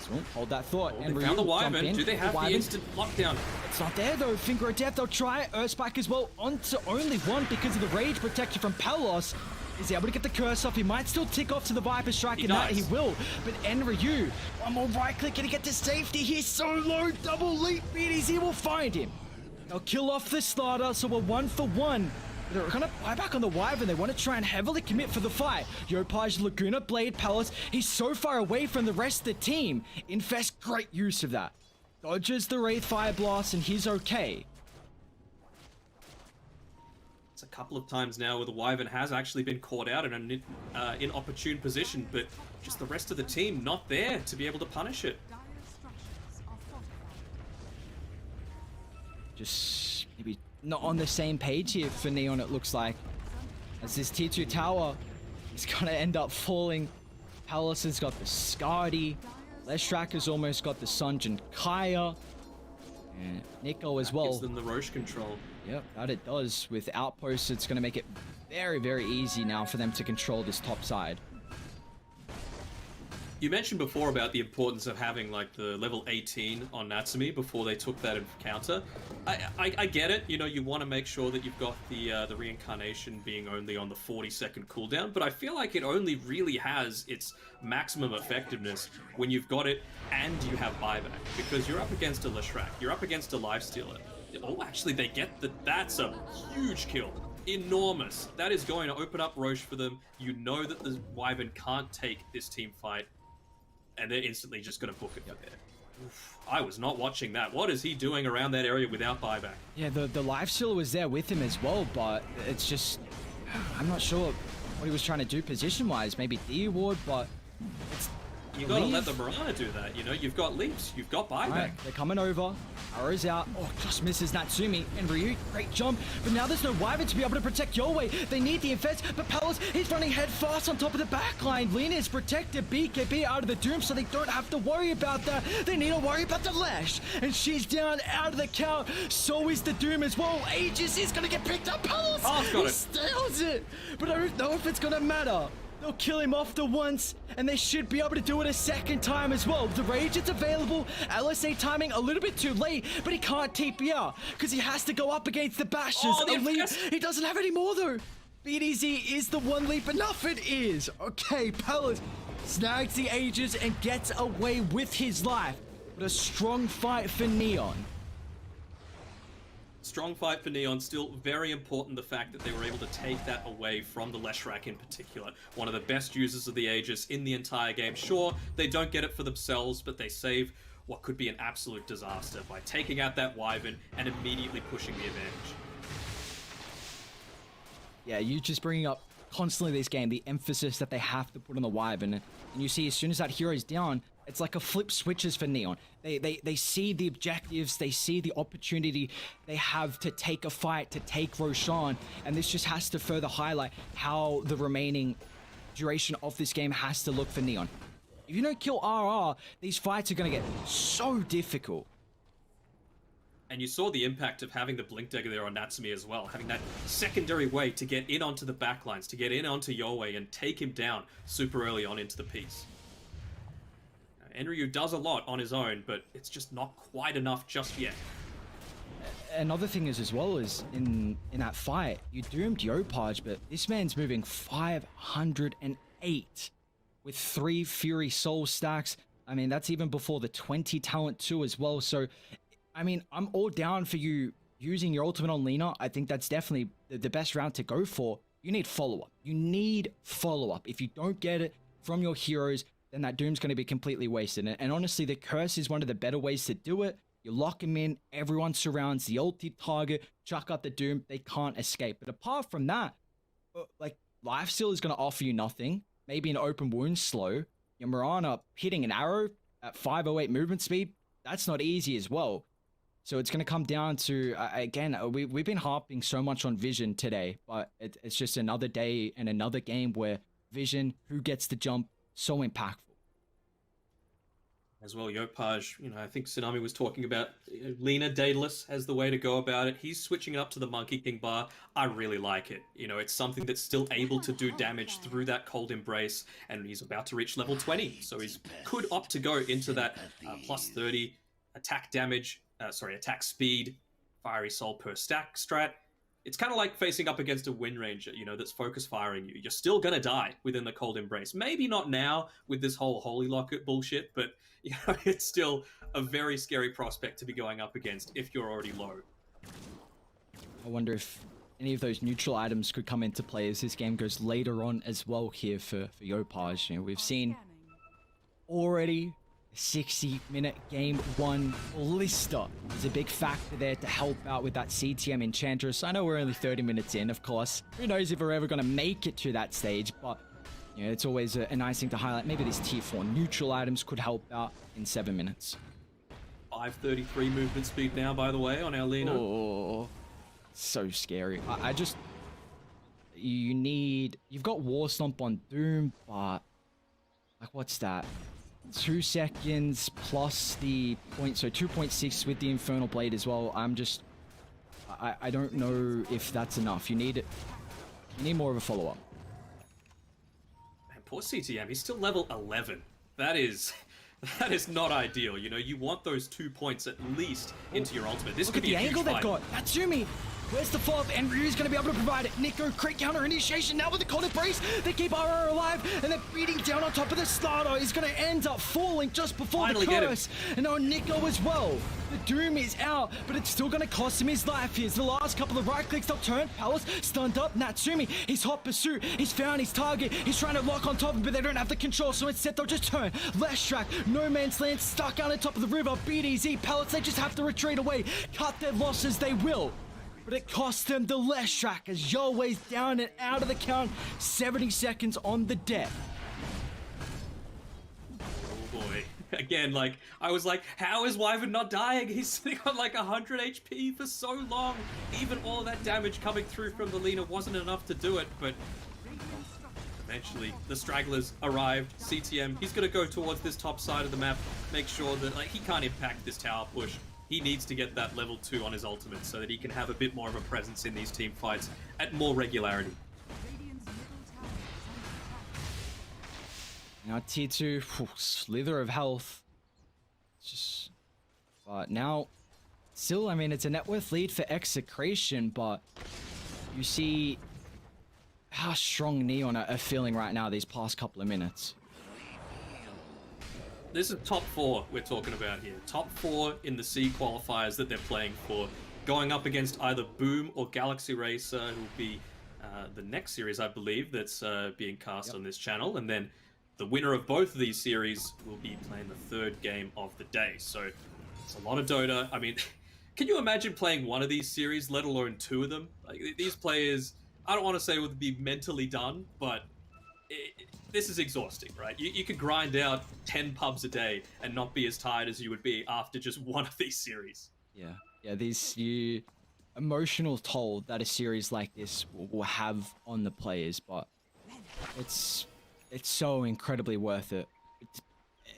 So, hold that thought. Oh, and they found the Wyvern. in. Do they have the instant lockdown? It's not there though. Finger of Death, they'll try. Earthspike as well onto only one because of the rage protection from Palos. Is able to get the curse off. He might still tick off to the Viper Strike, and that he will. But Enryu, one more right click, and he get to safety. He's so low. Double leap beaties. He will find him. They'll kill off the starter, so we're 1 for 1. They're gonna buy back on the Wyvern. They want to try and heavily commit for the fight. Yopaj, Laguna, Blade, Palace. He's so far away from the rest of the team. Infest, great use of that. Dodges the Wraith Fire Blast, and he's okay. It's a couple of times now where the Wyvern has actually been caught out in an inopportune position, but just the rest of the team not there to be able to punish it. Just maybe not on the same page here for Neon, it looks like. As this tier 2 tower is going to end up falling. Palace has got the Scardy. Leshrak has almost got the Sunjin Kaya. And Nico as well. Gives them the Roche control. Yep, that it does. With Outposts, it's going to make it very, very easy now for them to control this top side. You mentioned before about the importance of having like the level 18 on Natsumi before they took that encounter. I get it. You know, you want to make sure that you've got the reincarnation being only on the 40-second cooldown, but I feel like it only really has its maximum effectiveness when you've got it and you have buyback, because you're up against a Leshrac, you're up against a Lifestealer. Oh, actually, they get the. That's a huge kill. Enormous. That is going to open up Roche for them. You know that the Wyvern can't take this team fight, and they're instantly just going to book it for there. Oof, I was not watching that. What is he doing around that area without buyback? Yeah, the Lifestealer was there with him as well, but it's just... I'm not sure what he was trying to do position-wise. Maybe D-Ward, but... You gotta let the Mirana do that, you know? You've got leaps, you've got buyback. Right, they're coming over. Arrows out. Oh, just misses Natsumi. And Ryu, great jump. But now there's no Wyvern to be able to protect your way. They need the Infest, but Palace, he's running head fast on top of the backline. Lina is protected. BKB out of the Doom, so they don't have to worry about that. They need to worry about the Lash. And she's down out of the count. So is the Doom as well. Aegis is gonna get picked up. Palace, he steals it. But I don't know if it's gonna matter. They'll kill him off the once, and they should be able to do it a second time as well. The Rage is available. LSA timing a little bit too late, but he can't TP out because he has to go up against the Bashes. Oh, He doesn't have any more though. BDZ is the one leap enough. It is. Okay, Palace snags the Aegis and gets away with his life. But a strong fight for Neon. Strong fight for Neon. Still very important, the fact that they were able to take that away from the Leshrac in particular. One of the best users of the Aegis in the entire game. Sure, they don't get it for themselves, but they save what could be an absolute disaster by taking out that Wyvern and immediately pushing the advantage. Yeah, you just bringing up constantly this game, the emphasis that they have to put on the Wyvern. And you see, as soon as that hero is down, it's like a flip switches for Neon. They see the objectives, they see the opportunity they have to take a fight, to take Roshan, and this just has to further highlight how the remaining duration of this game has to look for Neon. If you don't kill RR, these fights are going to get so difficult. And you saw the impact of having the Blink Dagger there on Natsumi as well, having that secondary way to get in onto the backlines, to get in onto Yowie and take him down super early on into the piece. Enryu does a lot on his own, but it's just not quite enough just yet. Another thing is as well is in that fight, you doomed Yopaj, but this man's moving 508 with 3 Fury Soul stacks. I mean, that's even before the 20 talent too as well. So, I mean, I'm all down for you using your ultimate on Lina. I think that's definitely the best round to go for. You need follow-up. You need follow-up. If you don't get it from your heroes, then that Doom's going to be completely wasted. And honestly, the Curse is one of the better ways to do it. You lock him in, everyone surrounds the ulti target, chuck up the Doom, they can't escape. But apart from that, like, Lifesteal is going to offer you nothing. Maybe an open wound slow. Your Mirana hitting an arrow at 508 movement speed, that's not easy as well. So it's going to come down to, again, we've been harping so much on Vision today, but it's just another day and another game where Vision, who gets the jump, so impactful. As well, Yopaj, you know, I think Tsunami was talking about Lina Daedalus as the way to go about it. He's switching it up to the Monkey King bar. I really like it. You know, it's something that's still able to do damage through that Cold Embrace, and he's about to reach level 20, so he could opt to go into that plus 30 attack damage, attack speed, Fiery Soul per stack strat. It's kind of like facing up against a Wind Ranger, you know, that's focus firing you. You're still going to die within the Cold Embrace. Maybe not now with this whole Holy Locket bullshit, but you know, it's still a very scary prospect to be going up against if you're already low. I wonder if any of those neutral items could come into play as this game goes later on as well here for Yopaj. You know, we've seen already 60-minute game 1 Lister is a big factor there to help out with that CTM Enchantress. I know we're only 30 minutes in, of course. Who knows if we're ever going to make it to that stage, but you know, it's always a nice thing to highlight. Maybe these tier 4 neutral items could help out in 7 minutes. 533 movement speed now, by the way, on our Lina. Oh, so scary. You've got War Stomp on Doom, but like, what's that? 2 seconds plus the point, so 2.6 with the Infernal Blade as well. I don't know if that's enough. You need more of a follow-up. Man, poor CTM, he's still level 11. That is that is not ideal. You know, you want those 2 points at least into your ultimate. This Look could at be the a huge angle they've fight. got. Natsumi, where's the follow-up? And Ryu's going to be able to provide it. Nico, crit counter initiation now with the cold embrace. They keep RR alive, and they're beating down on top of the starter. He's going to end up falling just before Finally the get him. curse. And now Nico as well. The Doom is out, but it's still going to cost him his life. Here's the last couple of right clicks. They'll turn. Palace stunned up. Natsumi, he's hot pursuit. He's found his target. He's trying to lock on top of him, but they don't have the control, so instead they'll just turn. Less track. No man's land stuck out on top of the river. BDZ Palace, they just have to retreat away. Cut their losses, they will. But it costs them the less track as Yowei's down and out of the count. 70 seconds on the deck. Oh boy. Again, like, I was like, how is Wyvern not dying? He's sitting on like 100 HP for so long. Even all that damage coming through from the Lina wasn't enough to do it, but eventually the stragglers arrived. CTM, he's going to go towards this top side of the map, make sure that like he can't impact this tower push. He needs to get that level 2 on his ultimate so that he can have a bit more of a presence in these team fights at more regularity. Radiant's middle tower is under attack. Now tier 2, slither of health. Just, but now, still, I mean, it's a net worth lead for Execration, but you see how strong Neon are feeling right now these past couple of minutes. This is top 4 we're talking about here. Top 4 in the C qualifiers that they're playing for. Going up against either Boom or Galaxy Racer, who will be the next series, I believe, that's being cast on this channel. And then the winner of both of these series will be playing the 3rd game of the day. So it's a lot of Dota. I mean, can you imagine playing one of these series, let alone 2 of them? Like, these players, I don't want to say would be mentally done, but this is exhausting, right? You could grind out 10 pubs a day and not be as tired as you would be after just one of these series. Yeah, these emotional toll that a series like this will have on the players, but it's so incredibly worth it.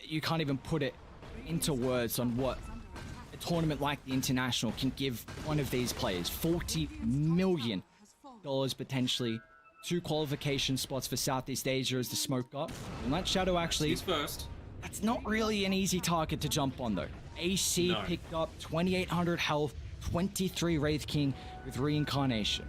You can't even put it into words on what a tournament like the International can give one of these players. $40 million potentially. 2 qualification spots for Southeast Asia as the smoke got. And that Shadow actually, He's first. that's not really an easy target to jump on though. AC No. picked up 2,800 health, 23 Wraith King with Reincarnation.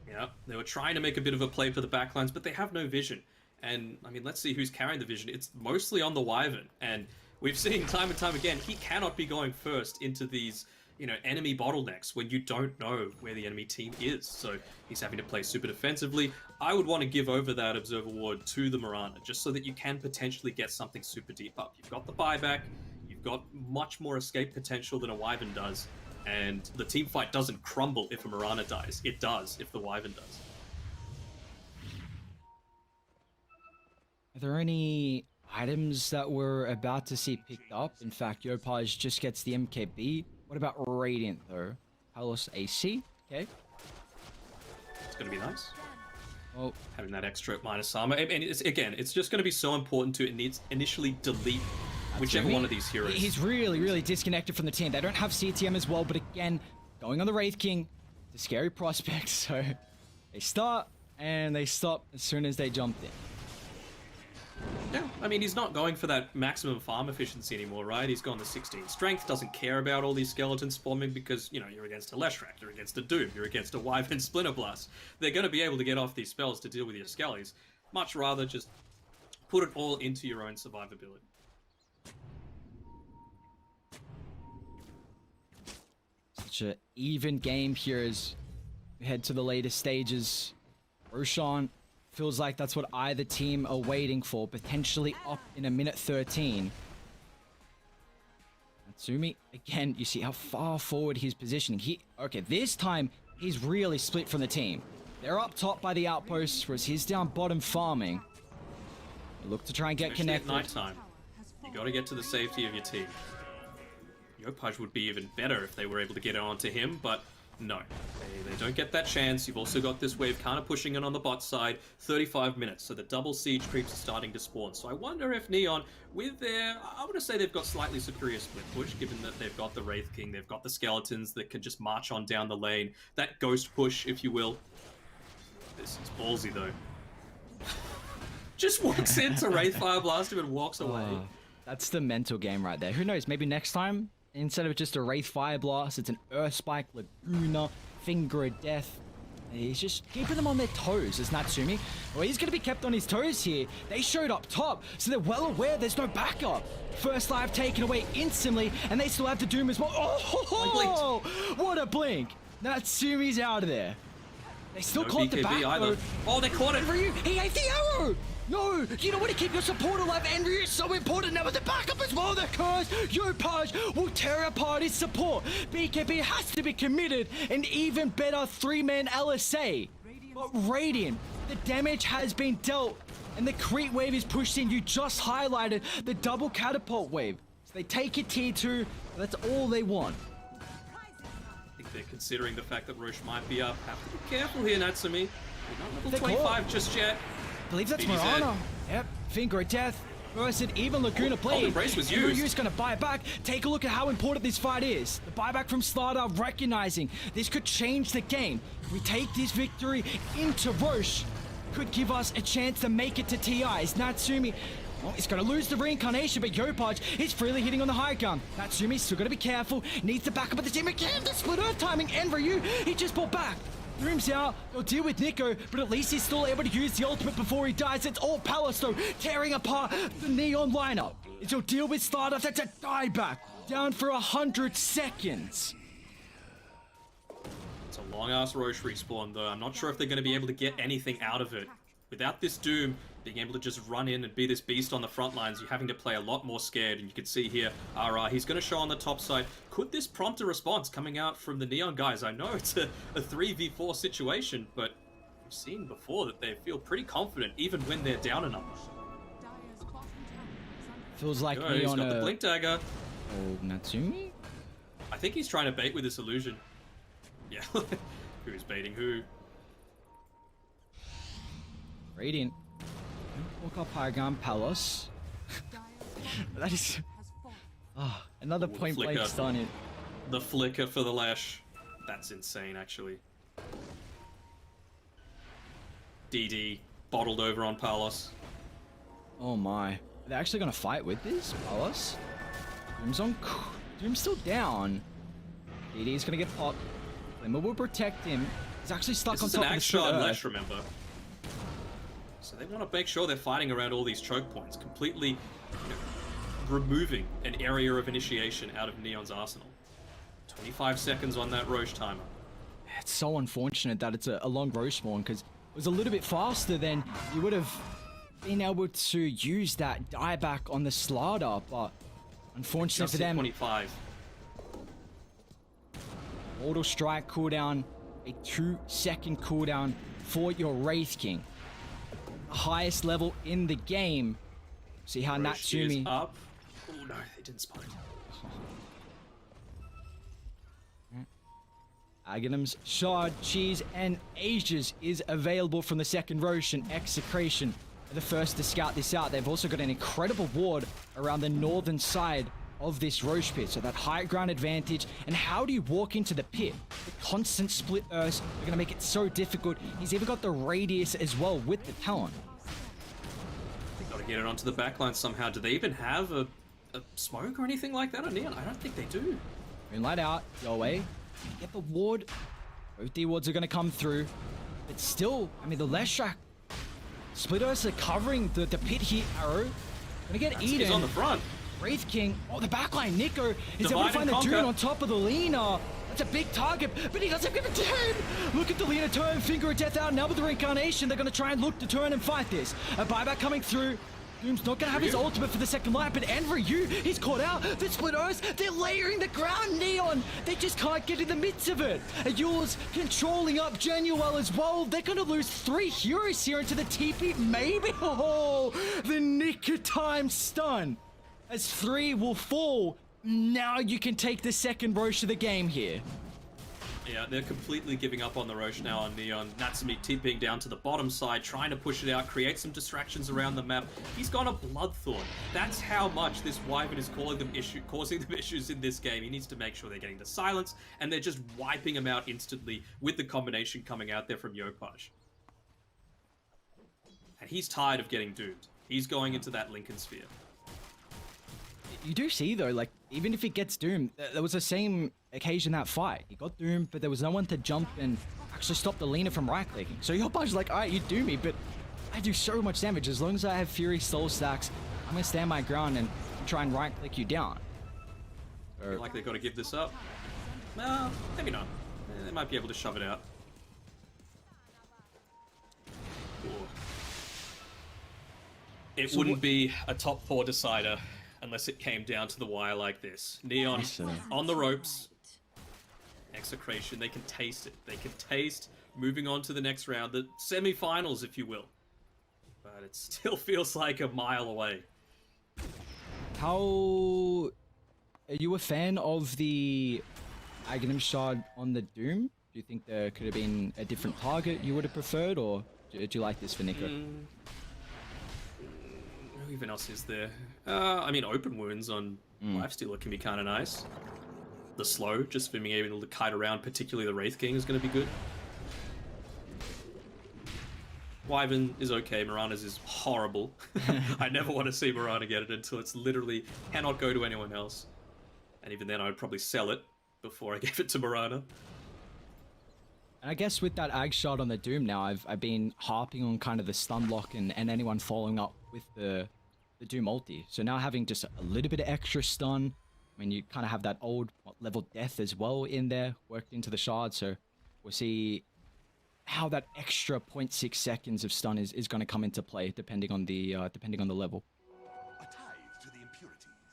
Yeah, they were trying to make a bit of a play for the backlines, but they have no vision. And, I mean, let's see who's carrying the vision. It's mostly on the Wyvern. And we've seen time and time again, he cannot be going first into these, you know, enemy bottlenecks when you don't know where the enemy team is. So he's having to play super defensively. I would want to give over that Observer Ward to the Miranda, just so that you can potentially get something super deep up. You've got the buyback, you've got much more escape potential than a Wyvern does, and the team fight doesn't crumble if a Miranda dies. It does if the Wyvern does. Are there any items that we're about to see picked up? In fact, Yopaj just gets the MKB. What about Radiant though? Palos AC? Okay. It's going to be nice. Well, Having that extra minus armor. And it's just going to be so important to initially delete whichever one of these heroes. he's really disconnected from the team. They don't have CTM as well, but again, going on the Wraith King, the scary prospect. So they start and they stop as soon as they jumped in. Yeah, I mean, he's not going for that maximum farm efficiency anymore, right? He's gone to 16 strength, doesn't care about all these skeletons spawning because, you know, you're against a Leshrac, you're against a Doom, you're against a Wyvern Splinter Blast. They're going to be able to get off these spells to deal with your skellies. Much rather just put it all into your own survivability. Such an even game here as we head to the later stages. Roshan feels like that's what either team are waiting for, potentially up in a minute 13. Natsumi, again, you see how far forward he's positioning. Okay, this time he's really split from the team. They're up top by the outposts, whereas he's down bottom farming. They look to try and get Especially at connected. nighttime, you got to get to the safety of your team. Yopaj would be even better if they were able to get it onto him, but no, they don't get that chance. You've also got this wave kind of pushing in on the bot side, 35 minutes, so the double siege creeps are starting to spawn. So I wonder if Neon, with their, I want to say they've got slightly superior split push, given that they've got the Wraith King, they've got the skeletons that can just march on down the lane, that ghost push, if you will. This is ballsy though. Just walks into Wraith Fire Blast him and walks away. That's the mental game right there. Who knows? Maybe next time, instead of just a Wraith Fire Blast, it's an Earth Spike, Laguna, Finger of Death. He's just keeping them on their toes as Natsumi. Well, he's going to be kept on his toes here. They showed up top, so they're well aware there's no backup. First life taken away instantly, and they still have the Doom as well. Oh, what a blink. Natsumi's out of there. They still caught the back though. Oh, they caught it. Ryu, he ate the arrow. No, you don't want to keep your support alive, and Ryu is so important now with the backup as well. The curse, Yopaj will tear apart his support. BKB has to be committed, and even better 3-man LSA. But Radiant, the damage has been dealt, and the creep wave is pushed in. You just highlighted the double catapult wave. So they take it tier 2, that's all they want. I think they're considering the fact that Roche might be up. Have to be careful here, Natsumi. We're not level 25 just yet. I believe that's Mirana. Yep, Finger of Death. Versus even Laguna Blade. Oh, the brace was used. Ryu's gonna buy back. Take a look at how important this fight is. The buyback from Slardar recognizing this could change the game. If we take this victory into Roche, could give us a chance to make it to TI. It's Natsumi. Oh, he's gonna lose the reincarnation, but Yopaj is freely hitting on the high gun. Natsumi's still gotta be careful. Needs to back up at the team again. The split earth timing, and Ryu, he just pulled back. Room's out, they'll deal with Nico, but at least he's still able to use the ultimate before he dies. It's all Palace though, tearing apart the Neon lineup. As he'll deal with Stardust, that's a dieback, down for 100 seconds. It's a long-ass Roche respawn though. I'm not sure if they're going to be able to get anything out of it. Without this Doom being able to just run in and be this beast on the front lines, you're having to play a lot more scared. And you can see here, he's going to show on the top side. Could this prompt a response coming out from the Neon guys? I know it's a 3v4 situation, but we've seen before that they feel pretty confident even when they're down a number. Feels like Neon... He's got the Blink Dagger. Oh, Natsumi? I think he's trying to bait with this illusion. Yeah, who's baiting who? Radiant. Walk up Paragon Palace. That is... another point blank stun it. The flicker for the lash. That's insane, actually. DD bottled over on Palos. Oh my. They're actually gonna fight with this, Palos? Doom's on... Doom's still down. DD's gonna get popped. Glimmer will protect him. He's actually stuck on top of the shot lash, remember. So they want to make sure they're fighting around all these choke points, completely removing an area of initiation out of Neon's arsenal. 25 seconds on that Roche timer. It's so unfortunate that it's a long Roche spawn, because it was a little bit faster than you would have been able to use that dieback on the Slardar, but unfortunately for them... 25. Mortal Strike cooldown, a 2-second cooldown for your Wraith King. Highest level in the game. See how Roche Natsumi... is up. Oh no, they didn't spot it. Aghanim's Shard, Cheese, and Asia's is available from the second Roche, and Execration are the first to scout this out. They've also got an incredible ward around the northern side of this Roche pit, so that high ground advantage. And how do you walk into the pit? The constant split earths are going to make it so difficult. He's even got the radius as well with the talent. They've got to get it onto the backline somehow. Do they even have a smoke or anything like that on Neon? I don't think they do. Moonlight out, go away. Get the ward. Both D wards are going to come through. But still, I mean, the Leshrac split earths are covering the pit here. Arrow. Gonna get eaten. He's on the front. Wraith King, oh, the backline, Nico is able Divide to find and the conquer. Dune on top of the Lina. That's a big target, but he doesn't give it 10. Look at the Lina turn, Finger of Death out. Now with the reincarnation, they're going to try and look to turn and fight this. A buyback coming through. Doom's not going to have his ultimate for the second life, but Ryu, he's caught out. The split earths, they're layering the ground, Neon. They just can't get in the midst of it. Ayula's controlling up Genuel as well. They're going to lose 3 heroes here into the TP, maybe. Oh, the nick of time stun. As 3 will fall, now you can take the second Roche of the game here. Yeah, they're completely giving up on the Roche now on Neon. Natsumi TPing down to the bottom side, trying to push it out, create some distractions around the map. He's got a Bloodthorn. That's how much this Wyvern is causing them issues in this game. He needs to make sure they're getting the silence, and they're just wiping him out instantly with the combination coming out there from Yopaj. And he's tired of getting doomed. He's going into that Lincoln Sphere. You do see though, like even if he gets doomed, there was the same occasion that fight. He got doomed, but there was no one to jump and actually stop the Lina from right-clicking. So your bud's like, alright, you do me, but I do so much damage. As long as I have Fury soul stacks, I'm gonna stand my ground and try and right-click you down. I feel like they've got to give this up. Well, maybe not. They might be able to shove it out. Ooh. It wouldn't be a top 4 decider unless it came down to the wire like this. Neon on the ropes. Execration, they can taste it. They can taste moving on to the next round, the semifinals, if you will. But it still feels like a mile away. How... Are you a fan of the Aghanim Shard on the Doom? Do you think there could have been a different target you would have preferred, or do you like this for Nico? Who even else is there? I mean, open wounds on Lifestealer can be kind of nice. The slow, just for being able to kite around, particularly the Wraith King, is going to be good. Wyvern is okay, Mirana's is horrible. I never want to see Mirana get it until it's literally cannot go to anyone else. And even then, I would probably sell it before I gave it to Mirana. And I guess with that Ag shot on the Doom now, I've been harping on kind of the stun lock and anyone following up with the Doom ulti. So now having just a little bit of extra stun, I mean, you kind of have that old level death as well in there, worked into the shard. So we'll see how that extra 0.6 seconds of stun is going to come into play, depending on the level.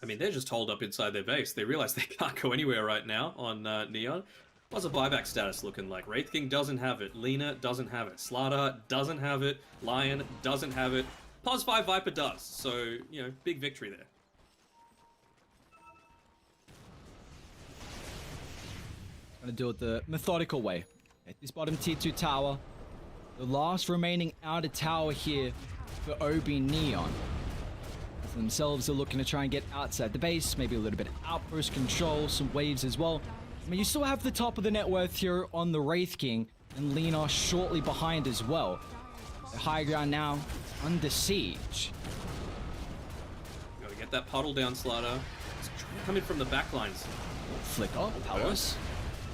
I mean, they're just holed up inside their base. They realize they can't go anywhere right now on Neon. What's the buyback status looking like? Wraith King doesn't have it. Lina doesn't have it. Slardar doesn't have it. Lion doesn't have it. Pos 5 Viper does. So, you know, big victory there. Gonna do it the methodical way. At this bottom tier 2 tower, the last remaining outer tower here for OB Neon. Themselves are looking to try and get outside the base, maybe a little bit of outburst control, some waves as well. I mean, you still have the top of the net worth here on the Wraith King, and Lina shortly behind as well. The high ground now under siege. Gotta get that puddle down, Slardar. It's coming from the back lines. Flicker, Palos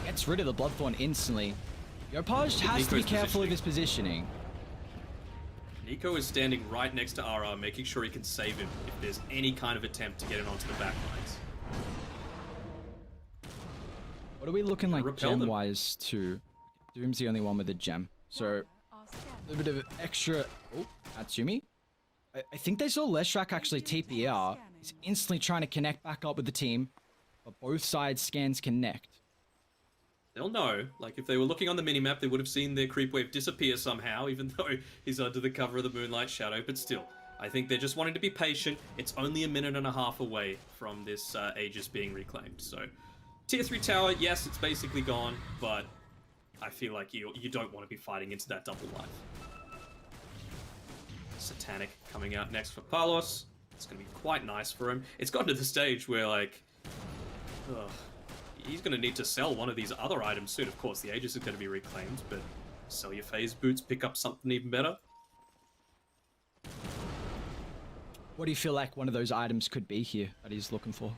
gets rid of the Bloodthorn instantly. Yopaj has to be careful of his positioning. Nico is standing right next to RR, making sure he can save him if there's any kind of attempt to get it onto the back lines. What are we looking like gem-wise too? Doom's the only one with a gem. So, a little bit of extra... Oh, Atsumi? I think they saw Leshrak actually TP out. He's instantly trying to connect back up with the team. But both sides scans connect. They'll know. Like, if they were looking on the minimap, they would have seen their creep wave disappear somehow, even though he's under the cover of the Moonlight Shadow. But still, I think they're just wanting to be patient. It's only a minute and a half away from this Aegis being reclaimed. So, Tier 3 tower, yes, it's basically gone, but I feel like you don't want to be fighting into that double life. Satanic coming out next for Palos. It's going to be quite nice for him. It's gotten to the stage where, like... Ugh. He's going to need to sell one of these other items soon. Of course, the Aegis is going to be reclaimed, but sell your phase boots, pick up something even better. What do you feel like one of those items could be here that he's looking for?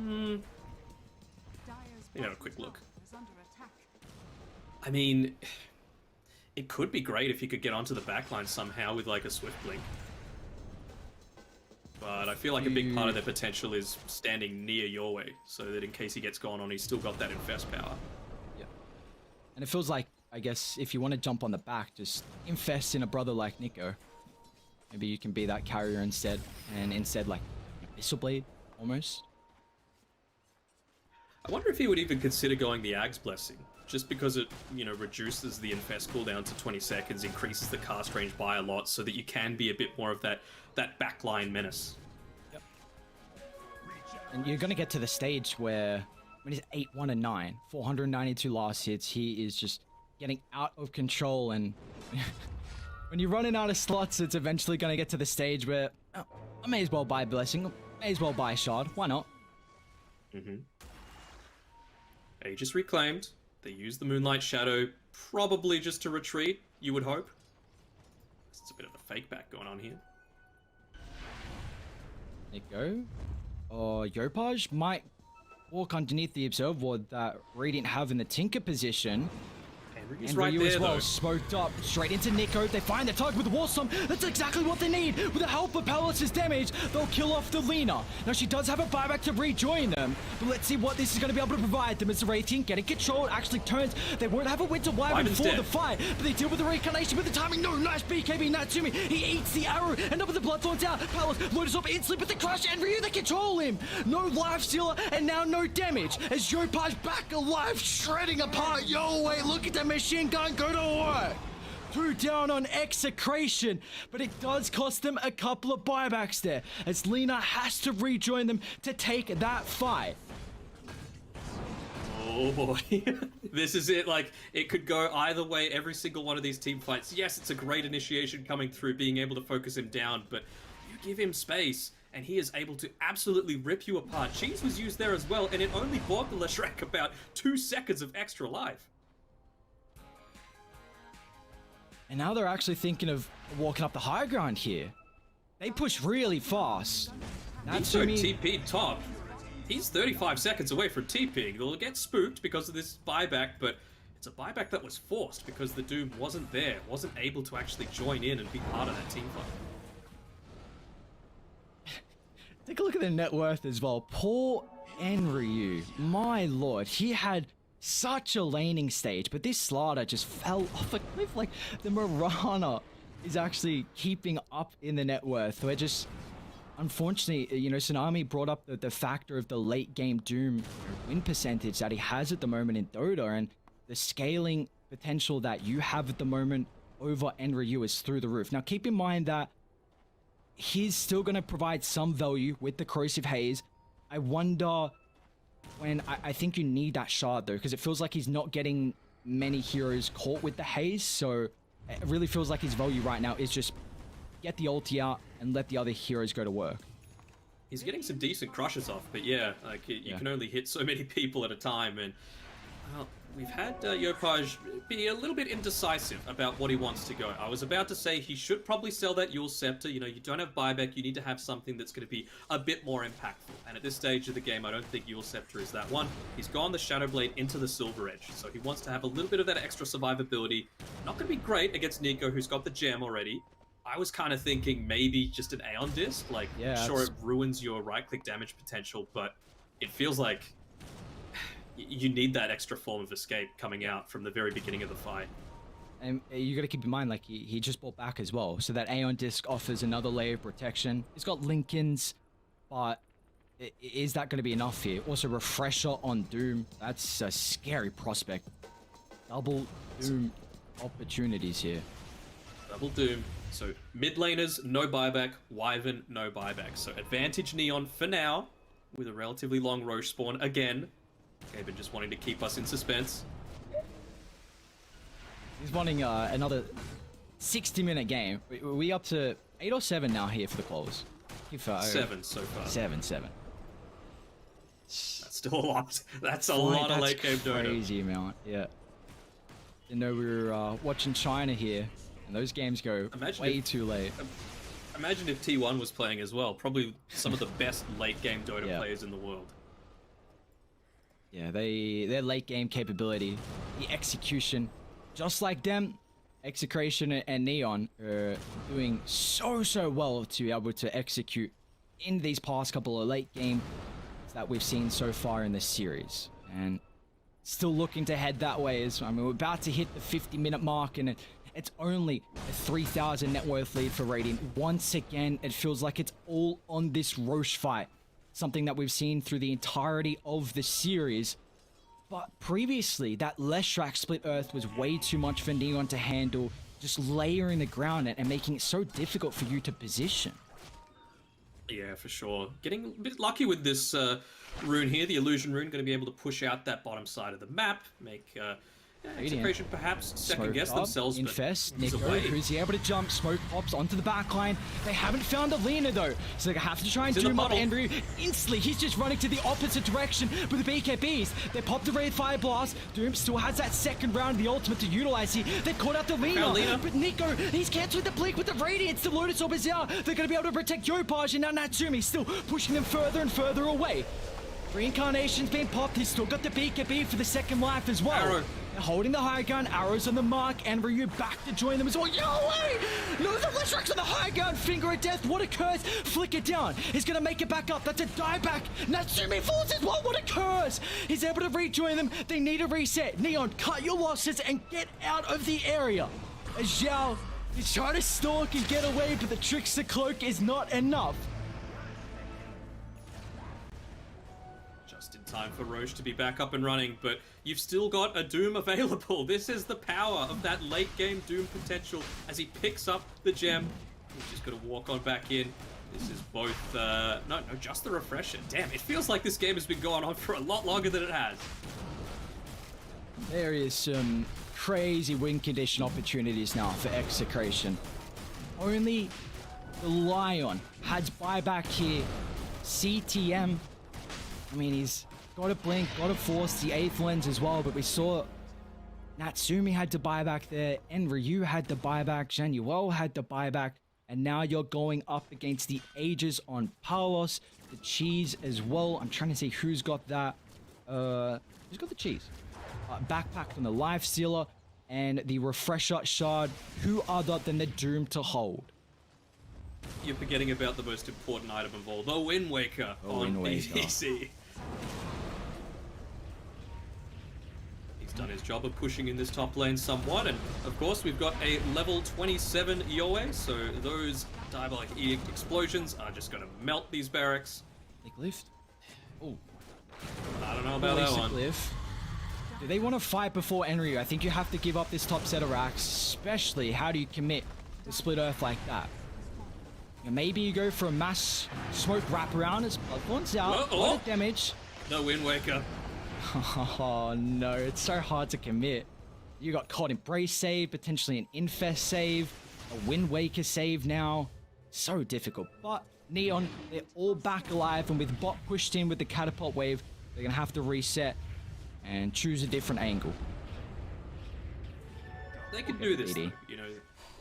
You know, a quick look. I mean, it could be great if he could get onto the backline somehow with like a Swift Blink. But I feel like a big part of their potential is standing near your way, so that in case he gets gone on, he's still got that infest power. Yeah. And it feels like, I guess, if you want to jump on the back, just infest in a brother like Nico. Maybe you can be that carrier instead, and instead like Abyssal Blade, almost. I wonder if he would even consider going the Ag's Blessing, just because it, you know, reduces the infest cooldown to 20 seconds, increases the cast range by a lot, so that you can be a bit more of that backline menace. Yep. And you're going to get to the stage where, when he's 8-1-9, 492 last hits, he is just getting out of control, and when you're running out of slots, it's eventually going to get to the stage where, oh, I may as well buy Blessing, may as well buy Shard, why not? Aegis reclaimed. They use the Moonlight Shadow, probably just to retreat, you would hope. It's a bit of a fake back going on here. Nico. Yopaj might walk underneath the observer ward that Radiant have in the Tinker position. He's And right Ryu there, as well, though. smoked up straight into Nico. They find the target with the War Storm. That's exactly what they need. With the help of Palace's damage, they'll kill off the Lina. Now she does have a buyback to rejoin them, but let's see what this is going to be able to provide them as the Radiant getting control. Actually turns. They won't have a Winter Wyvern Wyvern's for dead. the fight, but they deal with the reincarnation with the timing. No, nice BKB Natsumi. He eats the arrow, and up with the Bloodthorns out. Palace loads up instantly with the crush, and Ryu they control him. No life stealer, and now no damage as Yopaj back alive, shredding apart. Yo, wait, look at that machine gun go to work. 2 down on Execration, but it does cost them a couple of buybacks there, as Lina has to rejoin them to take that fight. Oh boy. This is it. Like, it could go either way every single one of these team fights. Yes, it's a great initiation coming through, being able to focus him down, but you give him space, and he is able to absolutely rip you apart. Cheese was used there as well, and it only bought the Leshrac about 2 seconds of extra life. And now they're actually thinking of walking up the high ground here. They push really fast. Nico Natsumi, TP top. He's 35 seconds away from TPing. They'll get spooked because of this buyback, but it's a buyback that was forced because the Doom wasn't there, wasn't able to actually join in and be part of that team fight. take a look at their net worth as well. Poor Enryu, my lord, he had such a laning stage, but this Slaughter just fell off a cliff. Like, the Mirana is actually keeping up in the net worth. We're just, unfortunately, you know, Tsunami brought up the factor of the late game Doom win percentage that he has at the moment in Dota, and the scaling potential that you have at the moment over Enryu is through the roof. Now, keep in mind that he's still going to provide some value with the Corrosive Haze. I wonder when I think you need that shard though, because it feels like he's not getting many heroes caught with the haze, so it really feels like his value right now is just get the ulti out and let the other heroes go to work. He's getting some decent crushes off, but yeah, like you can only hit so many people at a time, and well, we've had Yopaj be a little bit indecisive about what he wants to go. I was about to say he should probably sell that Yule Scepter. You know, you don't have buyback, you need to have something that's going to be a bit more impactful. And at this stage of the game, I don't think Yule Scepter is that one. He's gone the Shadow Blade into the Silver Edge, so he wants to have a little bit of that extra survivability. Not going to be great against Nico, who's got the gem already. I was kind of thinking maybe just an Aeon Disc. Like, sure, it ruins your right-click damage potential, but it feels like you need that extra form of escape coming out from the very beginning of the fight. And you got to keep in mind, like, he just bought back as well, so that Aeon Disc offers another layer of protection. He's got Lincolns, but is that going to be enough here? Also, Refresher on Doom. That's a scary prospect. Double Doom opportunities here. Double Doom. So mid laners, no buyback. Wyvern, no buyback. So advantage Neon for now, with a relatively long Roche spawn again. Gaben just wanting to keep us in suspense. He's wanting another 60-minute game. We up to 8 or 7 now here for the close. 7 so far. 7. That's still a lot. That's a lot of late game Dota. Crazy amount, yeah. You know, we were watching China here, and those games go way too late. Imagine if T1 was playing as well. Probably some of the best late game Dota players in the world. Yeah, their late game capability, the execution, just like them, Execration and Neon are doing so well to be able to execute in these past couple of late game that we've seen so far in this series. And still looking to head that way, as I mean, we're about to hit the 50-minute mark, and it's only a 3,000 net worth lead for Radiant. Once again, it feels like it's all on this Roche fight. Something that we've seen through the entirety of the series. But previously, that Leshrac split earth was way too much for Neon to handle, just layering the ground and making it so difficult for you to position. Yeah, for sure. Getting a bit lucky with this rune here, the illusion rune, going to be able to push out that bottom side of the map, make Execration perhaps second guess themselves, but Infest, he's Nico, away. who's able to jump, smoke pops onto the back line. They haven't found the Lena though, so they have to try and He's in the doom up puddle. Andrew. Instantly, he's just running to the opposite direction with the BKBs. They popped the Wraith Fire Blast. Doom still has that second round of the ultimate to utilize here. They caught out the Lena, Lena. but Nico, he's canceling the blink with the Radiance. The Lotus Orb is out. They're going to be able to protect Yopaj, and now Natsumi still pushing them further and further away. Reincarnation's been popped. He's still got the BKB for the second life as well. Arrow. They're holding the high ground. Arrows on the mark. And Ryu back to join them as well. Yo, way! No, the Lishrax on the high ground. Finger of death. What occurs? Flicker down. He's going to make it back up. That's a dieback. Natsumi falls as well. What occurs? He's able to rejoin them. They need a reset. Neon, cut your losses and get out of the area. As Zhao is trying to stalk and get away, but the Trickster Cloak is not enough. Just in time for Roche to be back up and running, but you've still got a Doom available. This is the power of that late game Doom potential as he picks up the gem. He's just going to walk on back in. This is both, no, just the refresher. Damn, it feels like this game has been going on for a lot longer than it has. There is some crazy win condition opportunities now for Execration. Only the Lion has buyback here. CTM, I mean, he's got a blink, got a force, the 8th lens as well, but we saw Natsumi had to buy back there, and Ryu had to buy back, Januel had to buy back, and now you're going up against the Aegis on Palos, the Cheese as well. I'm trying to see who's got that. Who's got the Cheese? Backpack from the Life Stealer, and the Refresher Shard. Who other than the Doom to hold? You're forgetting about the most important item of all, the Wind Waker on Wind Waker. DPC. He's done his job of pushing in this top lane somewhat, and of course we've got a level 27 Yoe, so those Diabolic Edict explosions are just going to melt these barracks. Big lift. Oh, I don't know about that one. Cliff. Do they want to fight before Enryu? I think you have to give up this top set of racks, especially how do you commit to Split Earth like that? You know, maybe you go for a mass smoke wraparound as Bloodborne's out. A lot of damage. No Wind Waker. Oh no, it's so hard to commit. You got caught in Brace save, potentially an Infest save, a Wind Waker save now. So difficult. But Neon, they're all back alive, and with bot pushed in with the catapult wave, they're gonna have to reset and choose a different angle. They can do this, though, you know.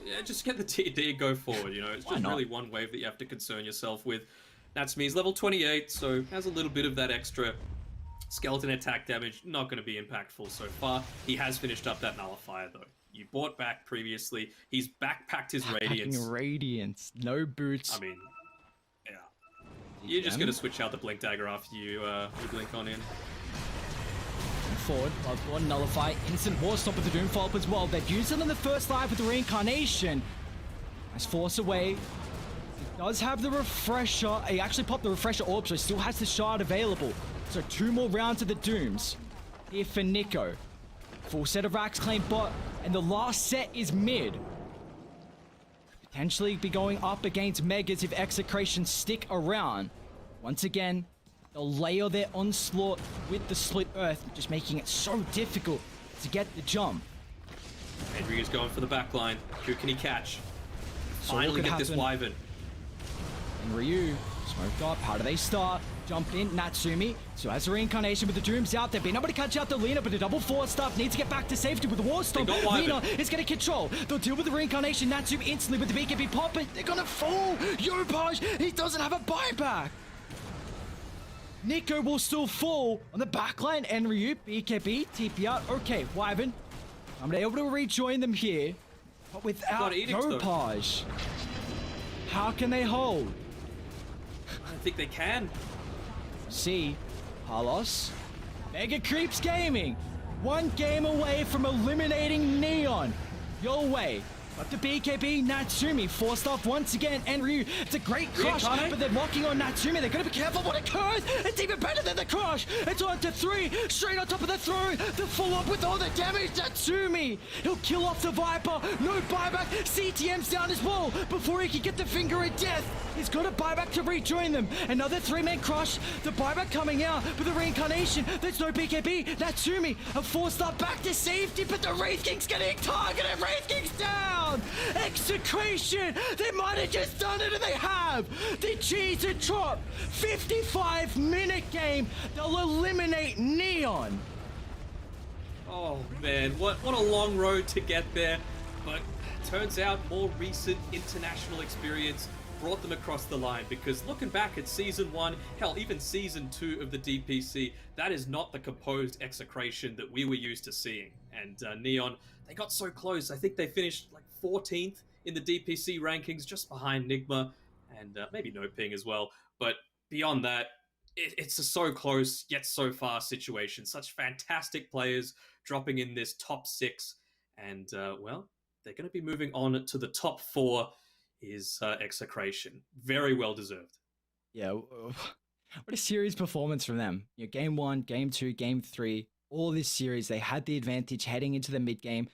Yeah, just get the TD and go forward, you know. It's just really one wave that you have to concern yourself with. Natsumi is level 28, so has a little bit of that extra skeleton attack damage. Not going to be impactful so far. He has finished up that Nullifier, though. You bought back previously. He's backpacked his Radiance. Radiance. No boots. I mean, yeah. You're just going to switch out the Blink Dagger after you blink on in. Forward, Bloodborne, Nullify, instant war stop with the Doom follow-up as well. They've used it in the first life with the Reincarnation. Nice force away. He does have the Refresher. He actually popped the Refresher Orb, so he still has the Shard available. So 2 more rounds of the Dooms. Here for Nico. Full set of racks claim bot, and the last set is mid. Potentially be going up against Megas if Execration stick around. Once again, they'll layer their onslaught with the Split Earth, just making it so difficult to get the jump. Henry's going for the back line. Who can he catch? So Finally get this Wyvern. And Ryu, smoked up. How do they start? Jump in. Natsumi. So as a Reincarnation with the Dooms out, they've been able to catch out the Lena, but the double force stuff needs to get back to safety with the War Storm. Lena is going to control. They'll deal with the Reincarnation. Natsumi instantly with the BKB pop, but they're going to fall. Yopaj, he doesn't have a buyback. Nico will still fall on the backline. And Ryu, BKB, TP out. Okay, Wyvern, I'm able to rejoin them here, but without Yopaj. How can they hold? I don't think they can. See, Palos, Mega Creeps Gaming, 1 game away from eliminating Neon. Your way, But the BKB, Natsumi, forced off once again, and Ryu, it's a great crush, but they're locking on Natsumi. They're going to be careful what occurs. It's even better than the crush. It's on to 3, straight on top of the throw. The follow-up with all the damage, Natsumi. He'll kill off the Viper. No buyback. CTM's down as well before he can get the finger of death. He's got a buyback to rejoin them. Another 3-man crush. The buyback coming out, but the reincarnation. There's no BKB. Natsumi, a 4-star back to safety, but the Wraith King's getting targeted. Wraith King's down. Execration! They might have just done it, and they have! The cheese and chop! 55-minute game! They'll eliminate Neon! Oh man, what a long road to get there, but turns out more recent international experience brought them across the line, because looking back at Season 1, hell, even Season 2 of the DPC, that is not the composed execration that we were used to seeing. And Neon, they got so close. I think they finished like 14th in the DPC rankings, just behind Nigma and maybe No Ping as well. But beyond that, it's a so close yet so far situation. Such fantastic players dropping in this top 6. And, well, they're going to be moving on to the top 4 is execration. Very well deserved. Yeah, what a series performance from them. You know, game 1, game 2, game 3, all this series, they had the advantage heading into the mid game.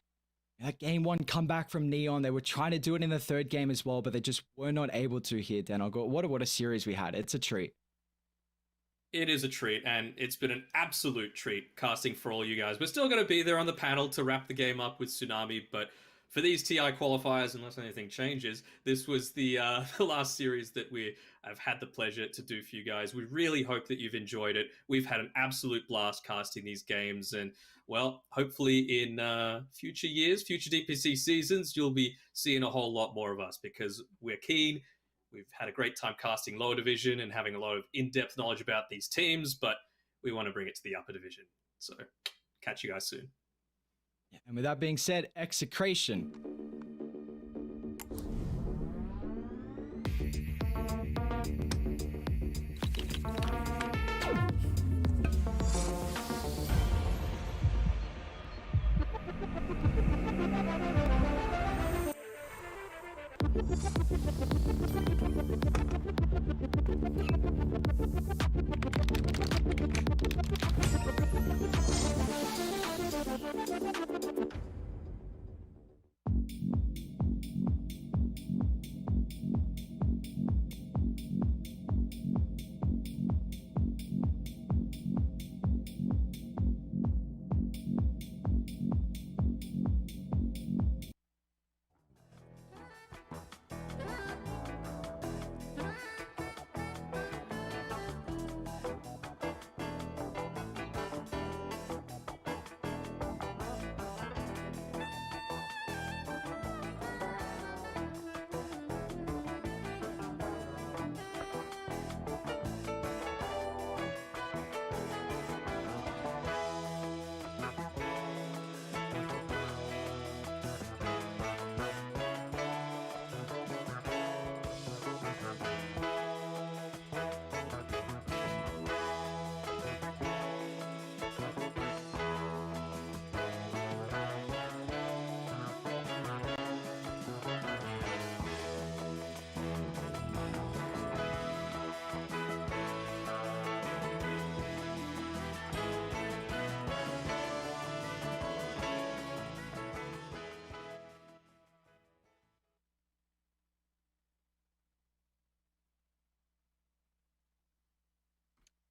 That game 1 comeback from Neon, they were trying to do it in the 3rd game as well, but they just were not able to here, Dan. What a series we had. It's a treat. It is a treat, and it's been an absolute treat casting for all you guys. We're still going to be there on the panel to wrap the game up with Tsunami, but for these TI qualifiers, unless anything changes, this was the last series that we have had the pleasure to do for you guys. We really hope that you've enjoyed it. We've had an absolute blast casting these games, and well, hopefully in future years, future DPC seasons, you'll be seeing a whole lot more of us, because we're keen. We've had a great time casting lower division and having a lot of in-depth knowledge about these teams, but we want to bring it to the upper division. So catch you guys soon. And with that being said, execration.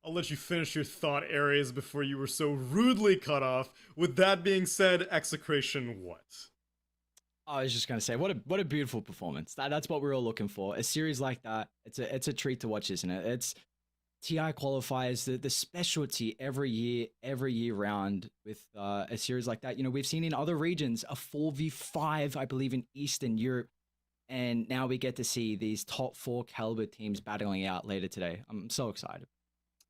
I'll let you finish your thought areas before you were so rudely cut off. With that being said, execration what? I was just going to say, what a beautiful performance. That's what we're all looking for. A series like that, it's a treat to watch, isn't it? It's TI qualifiers, the specialty every year round with a series like that. You know, we've seen in other regions a 4v5, I believe, in Eastern Europe. And now we get to see these top 4 caliber teams battling out later today. I'm so excited.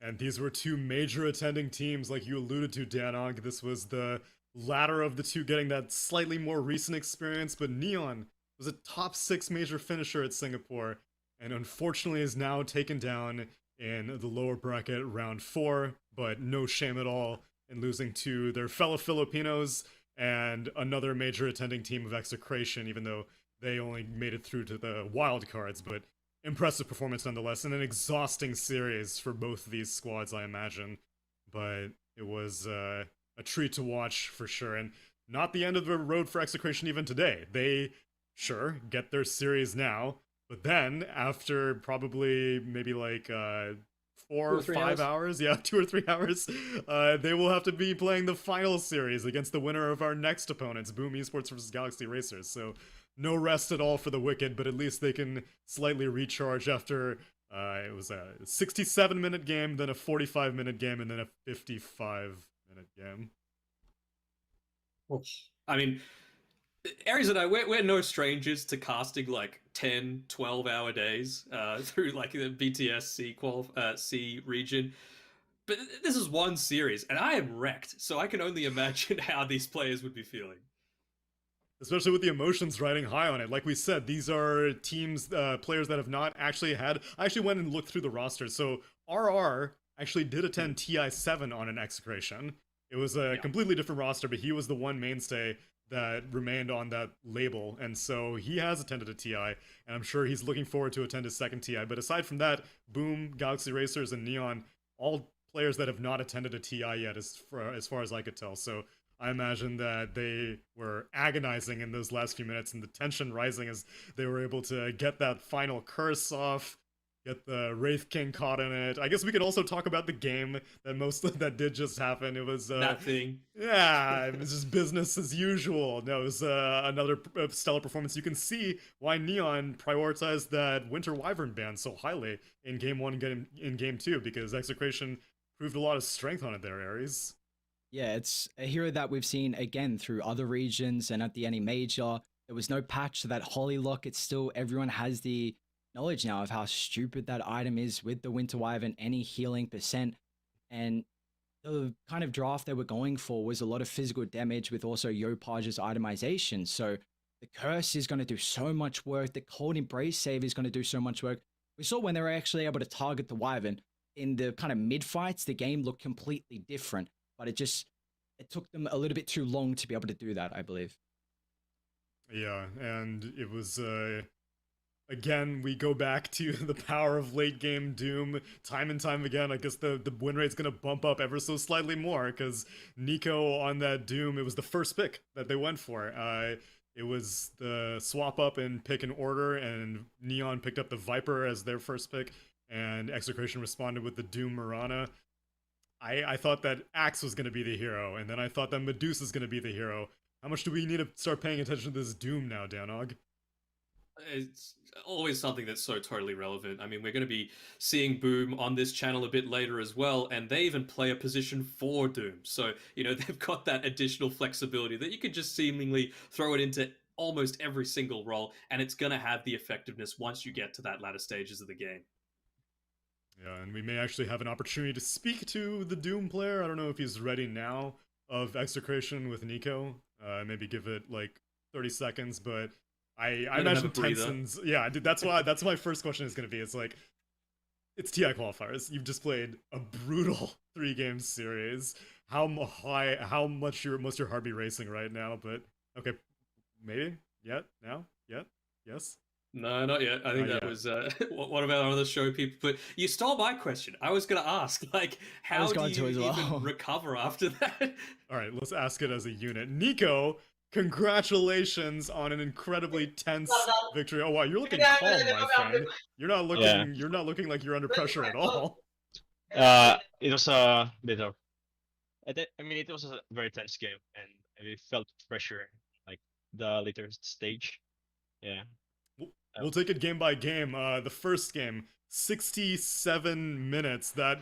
And these were 2 major attending teams, like you alluded to, Danog. This was the latter of the 2 getting that slightly more recent experience, but Neon was a top 6 major finisher at Singapore, and unfortunately is now taken down in the lower bracket round 4, but no shame at all in losing to their fellow Filipinos and another major attending team of Execration, even though they only made it through to the wild cards, but impressive performance nonetheless, and an exhausting series for both of these squads, I imagine. But it was a treat to watch for sure, and not the end of the road for Execration even today. They, sure, get their series now, but then after probably maybe like 4 or 5 hours, yeah, 2 or 3 hours, they will have to be playing the final series against the winner of our next opponents, Boom Esports versus Galaxy Racers. So no rest at all for the Wicked, but at least they can slightly recharge after it was a 67-minute game, then a 45-minute game, and then a 55-minute game. I mean, Aries and I, we're no strangers to casting like 10, 12-hour days through like the BTS C region. But this is one series, and I am wrecked, so I can only imagine how these players would be feeling. Especially with the emotions riding high on it. Like we said, these are teams, players that have not actually had. I actually went and looked through the roster. So RR actually did attend TI7 on an Execration. It was a completely different roster, but he was the one mainstay that remained on that label. And so he has attended a TI, and I'm sure he's looking forward to attend his second TI. But aside from that, Boom, Galaxy Racers, and Neon, all players that have not attended a TI yet, as far as I could tell. So I imagine that they were agonizing in those last few minutes, and the tension rising as they were able to get that final curse off, get the Wraith King caught in it. I guess we could also talk about the game that did just happen. It was nothing. Yeah, it was just business as usual. No, it was another stellar performance. You can see why Neon prioritized that Winter Wyvern ban so highly in Game 1 and in Game 2, because Execration proved a lot of strength on it there, Aries. Yeah, it's a hero that we've seen again through other regions and at the any major. There was no patch to that Holy Lock. It's still, everyone has the knowledge now of how stupid that item is with the Winter Wyvern, any healing percent. And the kind of draft they were going for was a lot of physical damage with also Yopage's itemization. So the curse is going to do so much work. The cold embrace save is going to do so much work. We saw when they were actually able to target the Wyvern in the kind of mid fights, the game looked completely different. But it took them a little bit too long to be able to do that, I believe. Yeah, and it was, again, we go back to the power of late game Doom time and time again. I guess the win rate's going to bump up ever so slightly more, because Nico on that Doom, it was the first pick that they went for. It was the swap up and pick in order, and Neon picked up the Viper as their first pick, and Execration responded with the Doom Mirana. I thought that Axe was going to be the hero, and then I thought that Medusa is going to be the hero. How much do we need to start paying attention to this Doom now, Danog? It's always something that's so totally relevant. I mean, we're going to be seeing Boom on this channel a bit later as well, and they even play a position for Doom. So, you know, they've got that additional flexibility that you could just seemingly throw it into almost every single role, and it's going to have the effectiveness once you get to that latter stages of the game. Yeah, and we may actually have an opportunity to speak to the Doom player. I don't know if he's ready now, of Execration with Nico. Maybe give it like 30 seconds, but I imagine Tencent's... Yeah, dude, that's my first question is going to be. It's like, it's TI qualifiers. You've just played a brutal 3-game series. How much must your heart be racing right now? But okay, maybe? Yet? Now? Yet? Yes? No, not yet. I think that was one of our other show people. But you stole my question. I was going to ask, like, how do you even recover after that? All right, let's ask it as a unit. Nico, congratulations on an incredibly tense victory. Oh wow, you're looking calm, my friend. You're not looking. Yeah. You're not looking like you're under pressure at all. It was a bit of. I mean, it was a very tense game, and I felt pressure like the later stage. Yeah. We'll take it game by game. The first game, 67 minutes. That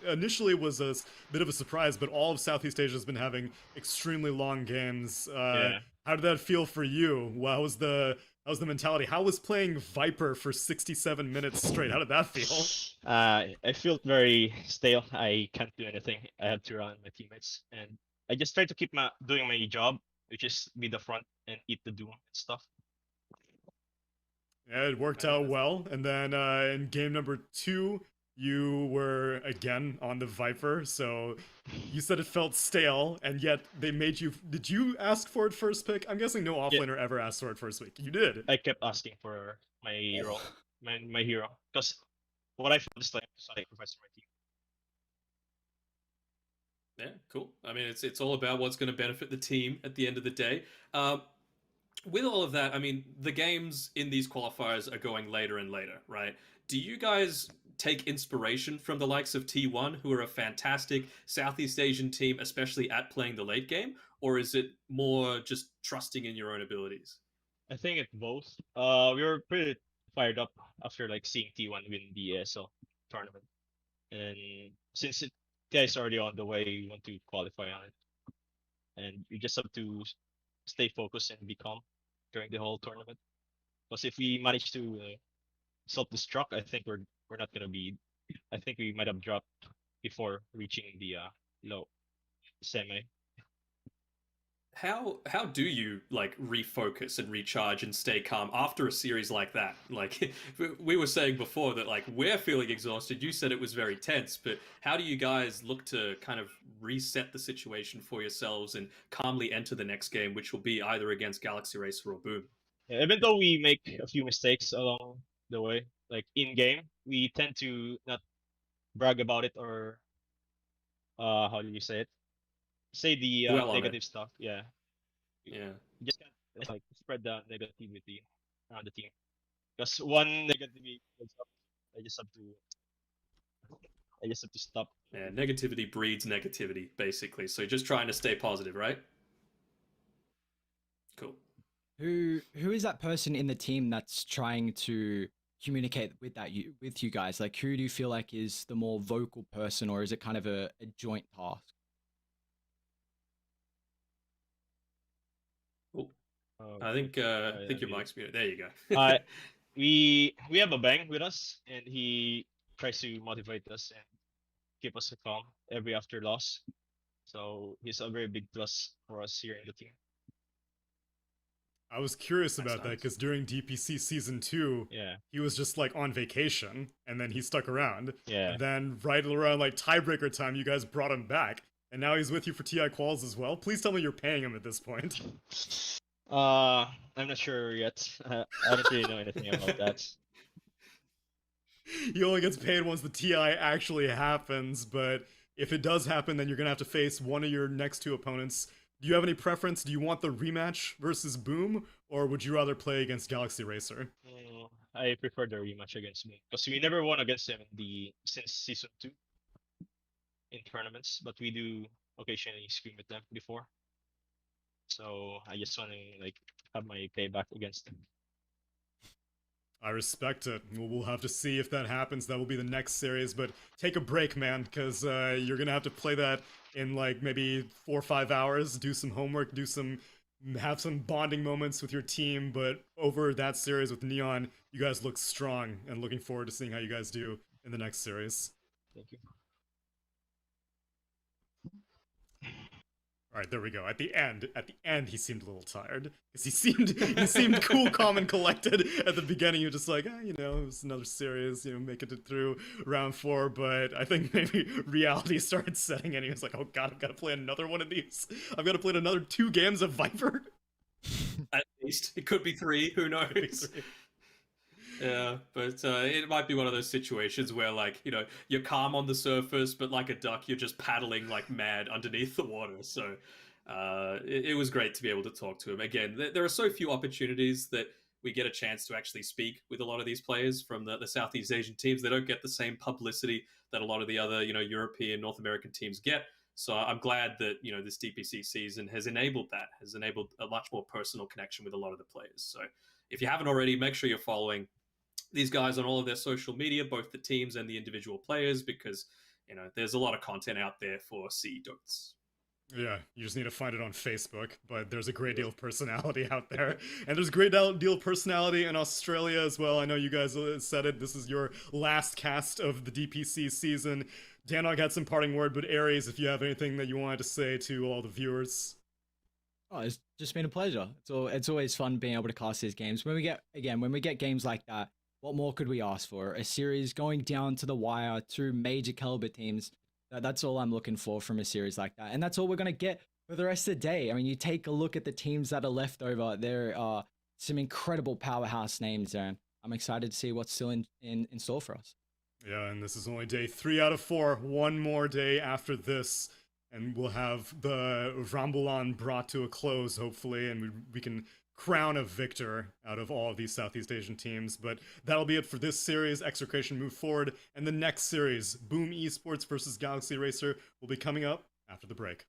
initially was a bit of a surprise, but all of Southeast Asia has been having extremely long games. How did that feel for you? How's the mentality? How was playing Viper for 67 minutes straight? How did that feel? I felt very stale. I can't do anything. I have to run my teammates, and I just try to keep doing my job, which is be the front and eat the Doom and stuff. Yeah, it worked out well. And then in game number 2, you were again on the Viper, so you said it felt stale, and yet they made you. Did you ask for it first pick? I'm guessing no Yeah, offlaner ever asked for it first pick. You did. I kept asking for my role, my hero, because what I felt is like sacrifice for my team. Yeah, cool. I mean, it's all about what's going to benefit the team at the end of the day. With all of that, I mean, the games in these qualifiers are going later and later, right? Do you guys take inspiration from the likes of T1, who are a fantastic Southeast Asian team, especially at playing the late game, or is it more just trusting in your own abilities? I think it's both. We were pretty fired up after like seeing T1 win the ESL tournament, and since TI is already on the way, we want to qualify on it, and you just have to stay focused and be calm during the whole tournament. Because if we manage to self-destruct, I think we're not gonna be. I think we might have dropped before reaching the low semi. How do you like refocus and recharge and stay calm after a series like that? Like we were saying before that like we're feeling exhausted. You said it was very tense, but how do you guys look to kind of reset the situation for yourselves and calmly enter the next game, which will be either against Galaxy Racer or Boom? Yeah, even though we make a few mistakes along the way, like in game, we tend to not brag about it or how do you say it? Say the Dwell on it. negative stuff. Yeah, Yeah. you just can't like spread the negativity around the team. Because one negativity goes up, I just have to I just have to stop. Yeah, negativity breeds negativity, basically. So just trying to stay positive, right? Cool. Who is that person in the team that's trying to communicate with you guys? Like, who do you feel like is the more vocal person, or is it kind of a joint task? Cool. Um, I think your muted. mic's muted. There you go. We have a bang with us, and he tries to motivate us and keep us calm every after loss. So he's a very big plus for us here in the team. I was curious That's about that nice. because during DPC season 2, Yeah, he was just like on vacation and then he stuck around. yeah. And then right around like tiebreaker time, you guys brought him back. And now he's with you for TI quals as well. Please tell me you're paying him at this point. I'm not sure yet. I don't really know anything about that. He only gets paid once the TI actually happens, but if it does happen, then you're gonna have to face one of your next two opponents. Do you have any preference? Do you want the rematch versus Boom, or would you rather play against Galaxy Racer? I prefer the rematch against me because we never won against them in the since season 2 in tournaments, but we do occasionally scream with them before. So I just want to like have my payback against them. I respect it. We'll have to see if that happens. That will be the next series. But take a break, man, because you're gonna have to play that in like maybe 4 or 5 hours. Do some homework. Have some bonding moments with your team. But over that series with Neon, you guys look strong, and looking forward to seeing how you guys do in the next series. Thank you. All right, there we go. At the end, he seemed a little tired because he seemed cool, calm, and collected at the beginning. You're just like, it was another series, making it through round 4. But I think maybe reality started setting in. He was like, oh god, I've got to play another one of these. I've got to play another 2 games of Viper. At least it could be 3. Who knows? Yeah, but it might be one of those situations where, like, you're calm on the surface, but like a duck, you're just paddling like mad underneath the water. So it was great to be able to talk to him. Again, there are so few opportunities that we get a chance to actually speak with a lot of these players from the Southeast Asian teams. They don't get the same publicity that a lot of the other, European, North American teams get. So I'm glad that, this DPC season has enabled a much more personal connection with a lot of the players. So if you haven't already, make sure you're following these guys on all of their social media, both the teams and the individual players, because there's a lot of content out there for CE Dots. Yeah, you just need to find it on Facebook, but there's a great deal of personality out there. And there's a great deal of personality in Australia as well. I know you guys said it. This is your last cast of the DPC season. Danog had some parting word, but Aries, if you have anything that you wanted to say to all the viewers. Oh, it's just been a pleasure. It's always fun being able to cast these games. When we get games like that, what more could we ask for? A series going down to the wire, two major caliber teams. That's all I'm looking for from a series like that. And that's all we're going to get for the rest of the day. I mean, you take a look at the teams that are left over. There are some incredible powerhouse names there. And I'm excited to see what's still in store for us. Yeah, and this is only day 3 out of 4. One more day after this, and we'll have the Rambulan brought to a close, hopefully, and we can crown a victor out of all of these Southeast Asian teams. But that'll be it for this series. Execration move forward, and the next series, Boom Esports versus Galaxy Racer, will be coming up after the break.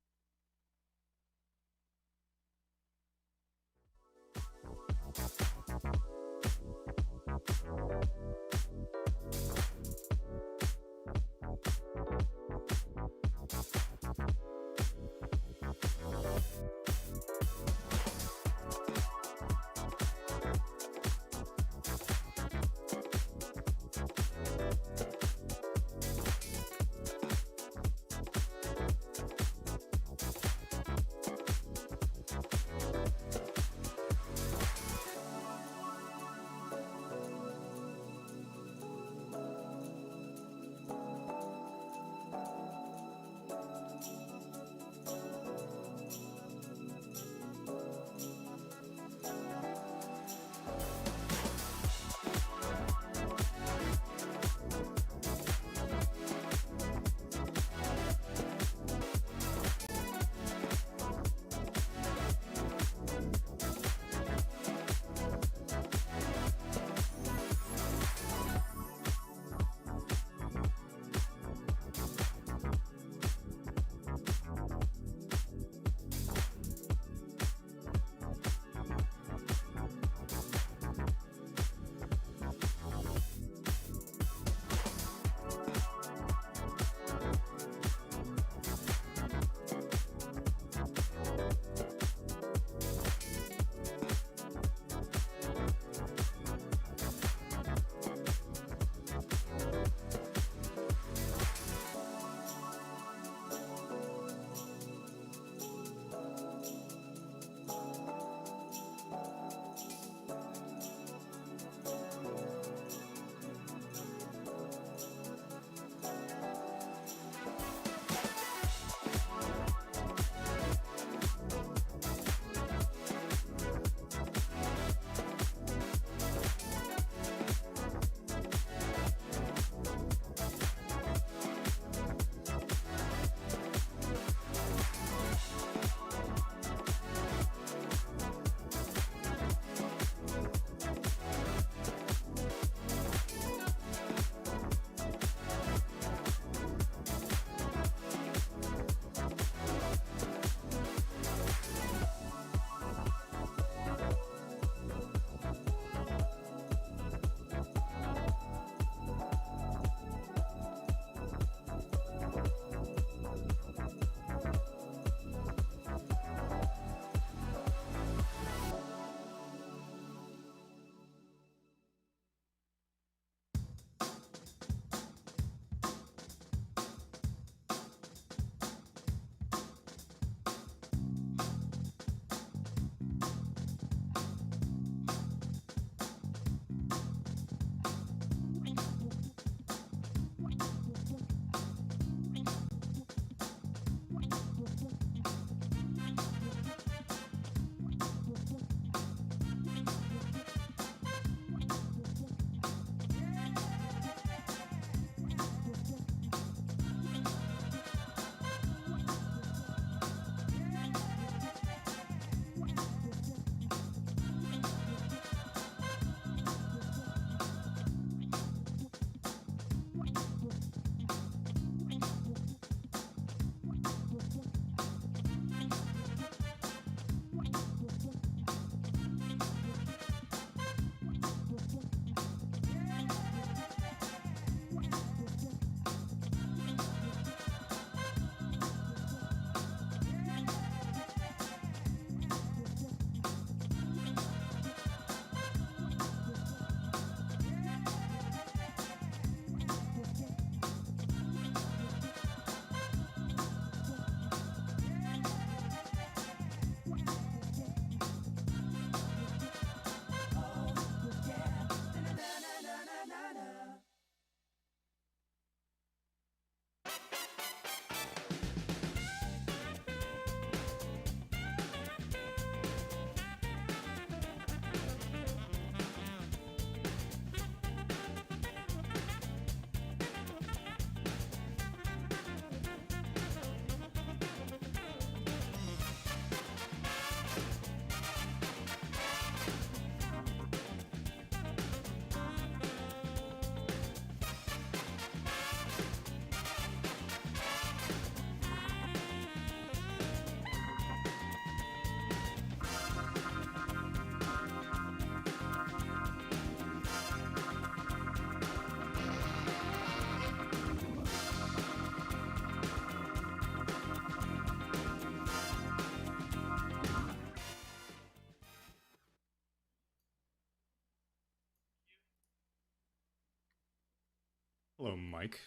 Hello, Mike.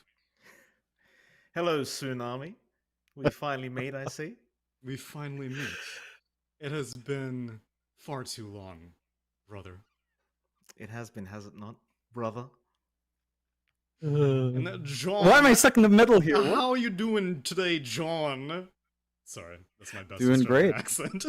Hello, Tsunami. We finally meet, I see. We finally meet. It has been far too long, brother. It has been, has it not, brother? And that John. Why am I stuck in the middle here? How are you doing today, John? Sorry, that's my best Doing Australian great. accent.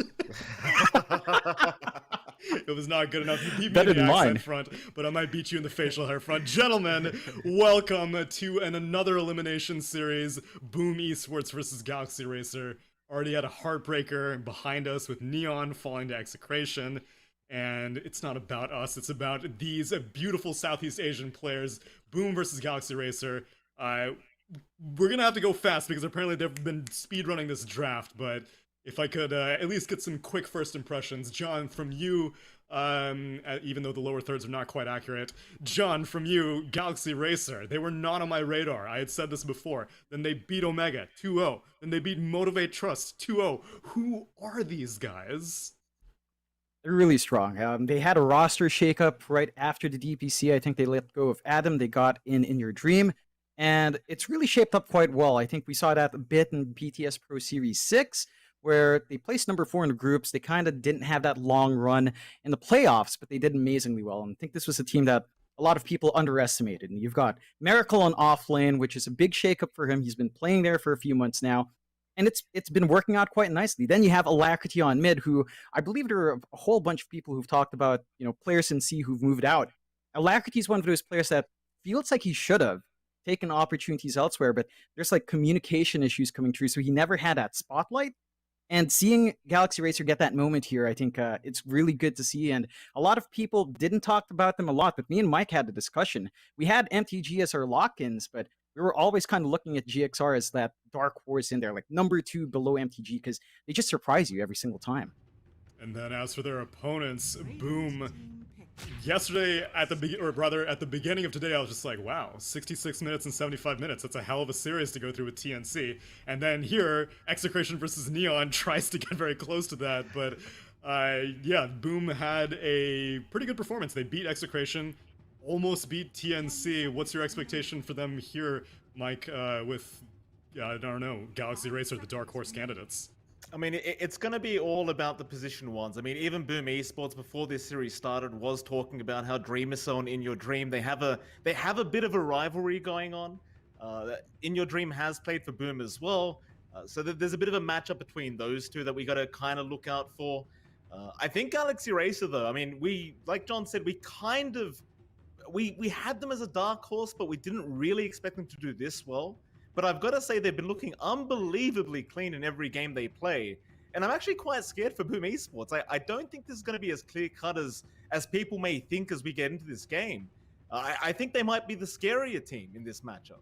It was not good enough. You beat me Better in the than accent mine. front, but I might beat you in the facial hair front. Gentlemen, welcome to another elimination series. Boom Esports versus Galaxy Racer. Already had a heartbreaker behind us with Neon falling to execration. And it's not about us, it's about these beautiful Southeast Asian players. Boom versus Galaxy Racer. We're gonna have to go fast because apparently they've been speedrunning this draft, but if I could at least get some quick first impressions. John, from you, even though the lower thirds are not quite accurate, John, from you, Galaxy Racer, they were not on my radar. I had said this before. Then they beat Omega 2-0. Then they beat Motivate Trust 2-0. Who are these guys? They're really strong. They had a roster shakeup right after the DPC. I think they let go of Adam. They got in Your Dream. And it's really shaped up quite well. I think we saw that a bit in BTS Pro Series 6, where they placed number 4 in the groups. They kind of didn't have that long run in the playoffs, but they did amazingly well. And I think this was a team that a lot of people underestimated. And you've got Miracle on offlane, which is a big shakeup for him. He's been playing there for a few months now. And it's been working out quite nicely. Then you have Alacrity on mid, who I believe there are a whole bunch of people who've talked about, players in C who've moved out. Alacrity is one of those players that feels like he should have taken opportunities elsewhere, but there's like communication issues coming through, so he never had that spotlight. And seeing Galaxy Racer get that moment here, I think it's really good to see. And a lot of people didn't talk about them a lot, but me and Mike had a discussion. We had MTG as our lock-ins, but we were always kind of looking at GXR as that dark horse in there, like number 2 below MTG, because they just surprise you every single time. And then as for their opponents, Boom. Yesterday, at the beginning of today, I was just like, wow, 66 minutes and 75 minutes. That's a hell of a series to go through with TNC. And then here, Execration versus Neon tries to get very close to that. But yeah, Boom had a pretty good performance. They beat Execration, almost beat TNC. What's your expectation for them here, Mike, with, I don't know, Galaxy Racer, the dark horse candidates? I mean, it's going to be all about the position ones. I mean, even Boom Esports before this series started was talking about how Dream is so in Your Dream. They have a bit of a rivalry going on. In Your Dream has played for Boom as well, so there's a bit of a matchup between those two that we got to kind of look out for. I think Galaxy Racer, though, I mean, like John said, we had them as a dark horse, but we didn't really expect them to do this well. But I've got to say, they've been looking unbelievably clean in every game they play. And I'm actually quite scared for Boom Esports. I don't think this is going to be as clear-cut as people may think as we get into this game. I think they might be the scarier team in this matchup.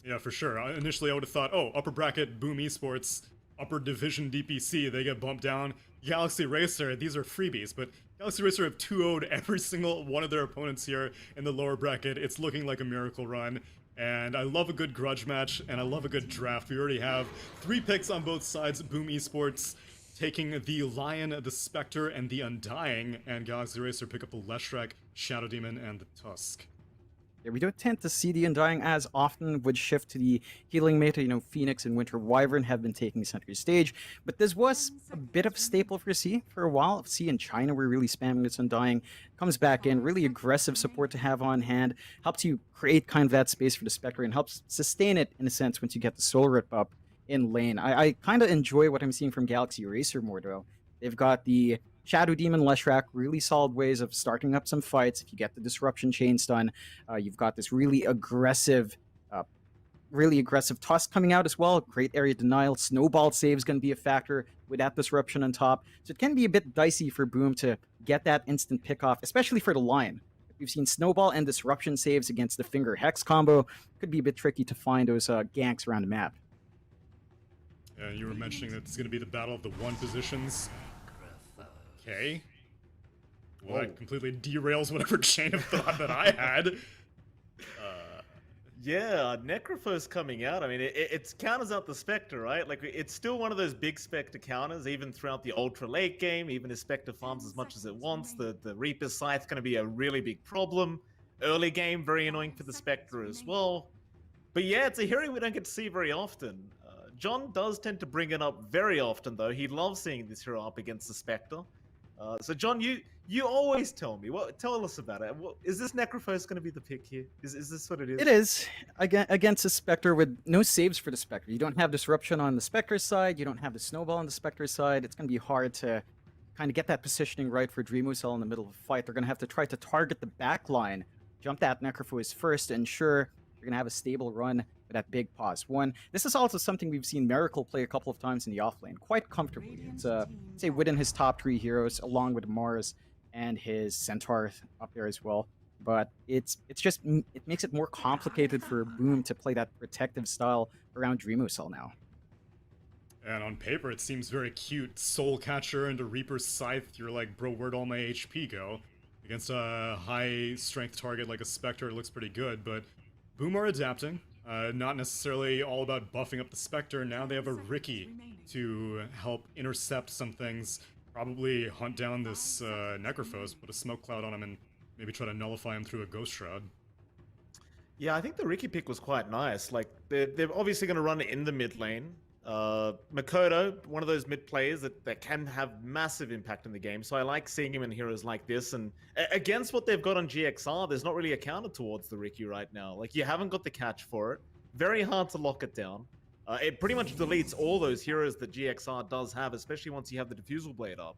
Yeah, for sure. Initially, I would have thought, oh, upper bracket Boom Esports, upper division DPC, they get bumped down. Galaxy Racer, these are freebies. But Galaxy Racer have 2-0'd every single one of their opponents here in the lower bracket. It's looking like a miracle run. And I love a good grudge match, and I love a good draft. We already have 3 picks on both sides. Boom Esports taking the Lion, the Spectre, and the Undying, and Galaxy Racer pick up the Leshrac, Shadow Demon, and the Tusk. Yeah, we don't tend to see the Undying as often. Would shift to the healing meta. Phoenix and Winter Wyvern have been taking center stage, but this was a bit of a staple for C for a while. C and China were really spamming this Undying. Comes back in, really aggressive support to have on hand. Helps you create kind of that space for the Spectre and helps sustain it in a sense once you get the Soul Rip up in lane. I kind of enjoy what I'm seeing from Galaxy Racer more though. They've got the Shadow Demon, Leshrac, really solid ways of starting up some fights. If you get the Disruption Chains done, you've got this really aggressive Tusk coming out as well. Great area denial. Snowball save is going to be a factor with that Disruption on top. So it can be a bit dicey for Boom to get that instant pick off, especially for the line. We've seen Snowball and Disruption saves against the Finger Hex combo. Could be a bit tricky to find those ganks around the map. Yeah, you were mentioning that it's going to be the battle of the 1 positions. Okay. Well, that completely derails whatever chain of thought that I had. Yeah, Necrophos coming out. I mean, it counters out the Spectre, right? Like, it's still one of those big Spectre counters, even throughout the Ultra late game, even if Spectre farms as much as it wants. The Reaper Scythe's going to be a really big problem. Early game, very annoying for the Spectre as well. But yeah, it's a hero we don't get to see very often. John does tend to bring it up very often, though. He loves seeing this hero up against the Spectre. So John, you always tell me. Tell us about it. Is this Necrophos going to be the pick here? Is this what it is? It is against the Spectre with no saves for the Spectre. You don't have disruption on the Spectre side. You don't have the snowball on the Spectre side. It's going to be hard to kind of get that positioning right for Dreamusel in the middle of a fight. They're going to have to try to target the back line, jump that Necrophos first to ensure you're going to have a stable run with that big pause. This is also something we've seen Miracle play a couple of times in the offlane, quite comfortably. It's, say, within his top 3 heroes, along with Mars and his Centaur up there as well. But it makes it more complicated for Boom to play that protective style around Dreamusel now. And on paper, it seems very cute. Soul Catcher into Reaper's Scythe. You're like, bro, where'd all my HP go? Against a high strength target like a Spectre, it looks pretty good, but Boom are adapting. Not necessarily all about buffing up the Spectre. Now they have a Ricky to help intercept some things. Probably hunt down this Necrophos, put a smoke cloud on him, and maybe try to nullify him through a Ghost Shroud. Yeah, I think the Ricky pick was quite nice. Like, they're obviously going to run it in the mid lane. Makoto, one of those mid players that can have massive impact in the game. So I like seeing him in heroes like this. And against what they've got on GXR, there's not really a counter towards the Ricky right now. Like, you haven't got the catch for it. Very hard to lock it down. It pretty much deletes all those heroes that GXR does have, especially once you have the Diffusal Blade up.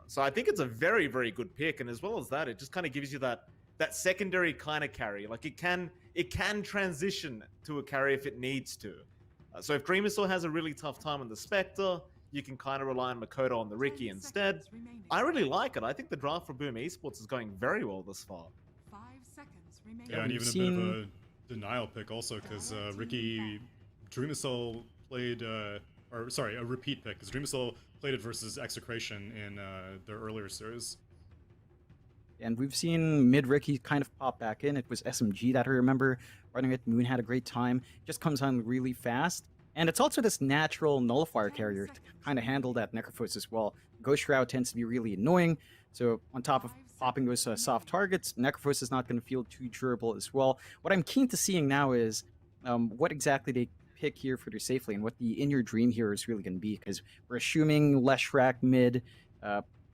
So I think it's a very, very good pick. And as well as that, it just kind of gives you that secondary kind of carry. Like, it can transition to a carry if it needs to. So if Dreamusel has a really tough time on the Spectre, you can kind of rely on Makoto on the Ricky instead. I really like it. I think the draft for Boom Esports is going very well this far. 5 seconds remaining. Yeah, and even a bit of a denial pick also, because Dreamusel played, a repeat pick, because Dreamusel played it versus Execration in their earlier series. And we've seen mid-Ricky kind of pop back in. It was SMG that I remember running it. Moon had a great time. Just comes on really fast. And it's also this natural nullifier carrier to kind of handle that Necrophos as well. Ghost Shroud tends to be really annoying. So on top of popping those soft targets, Necrophos is not going to feel too durable as well. What I'm keen to seeing now is what exactly they pick here for their safe lane, what the In Your Dream hero is really going to be. Because we're assuming Leshrac mid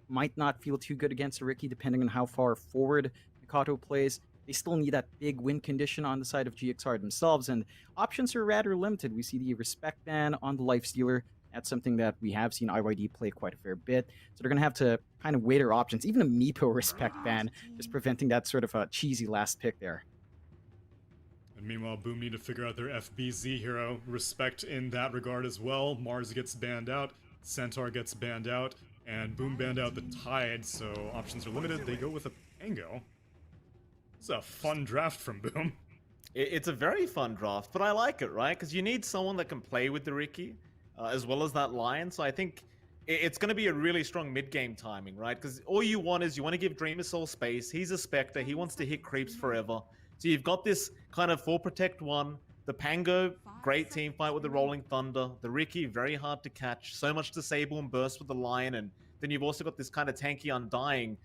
might not feel too good against a Ricky depending on how far forward Mikato plays. They still need that big win condition on the side of GXR themselves, and options are rather limited. We see the Respect ban on the Lifestealer. That's something that we have seen IYD play quite a fair bit. So they're going to have to kind of weigh their options. Even a Meepo Respect ban, just preventing that sort of a cheesy last pick there. And meanwhile, Boom need to figure out their FBZ hero. Respect in that regard as well. Mars gets banned out, Centaur gets banned out, and Boom banned out the Tide, so options are limited. They go with a Pango. It's a fun draft from Boom. It's a very fun draft, but I like it, right? Because you need someone that can play with the Ricky, as well as that Lion. So I think it's going to be a really strong mid-game timing, right? Because all you want is you want to give Dreamusel space. He's a Spectre. He wants to hit creeps forever. So you've got this kind of 4 Protect 1. The Pango, great team fight with the Rolling Thunder. The Ricky, very hard to catch. So much Disable and Burst with the Lion. And then you've also got this kind of tanky Undying.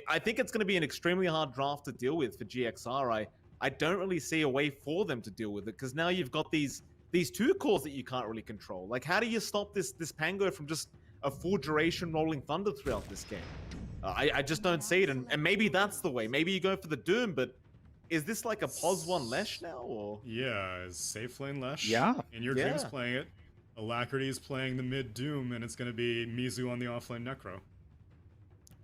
I think it's going to be an extremely hard draft to deal with for GXR. I don't really see a way for them to deal with it, because now you've got these 2 cores that you can't really control. Like, how do you stop this Pango from just a full duration Rolling Thunder throughout this game? I just don't see it, and maybe that's the way. Maybe you go for the Doom, but is this like a pos 1 Lesh now, or? Yeah, is Safe Lane Lesh? Yeah. In Your Dream's playing it. Alacrity is playing the mid Doom, and it's going to be Mizu on the offlane Necro.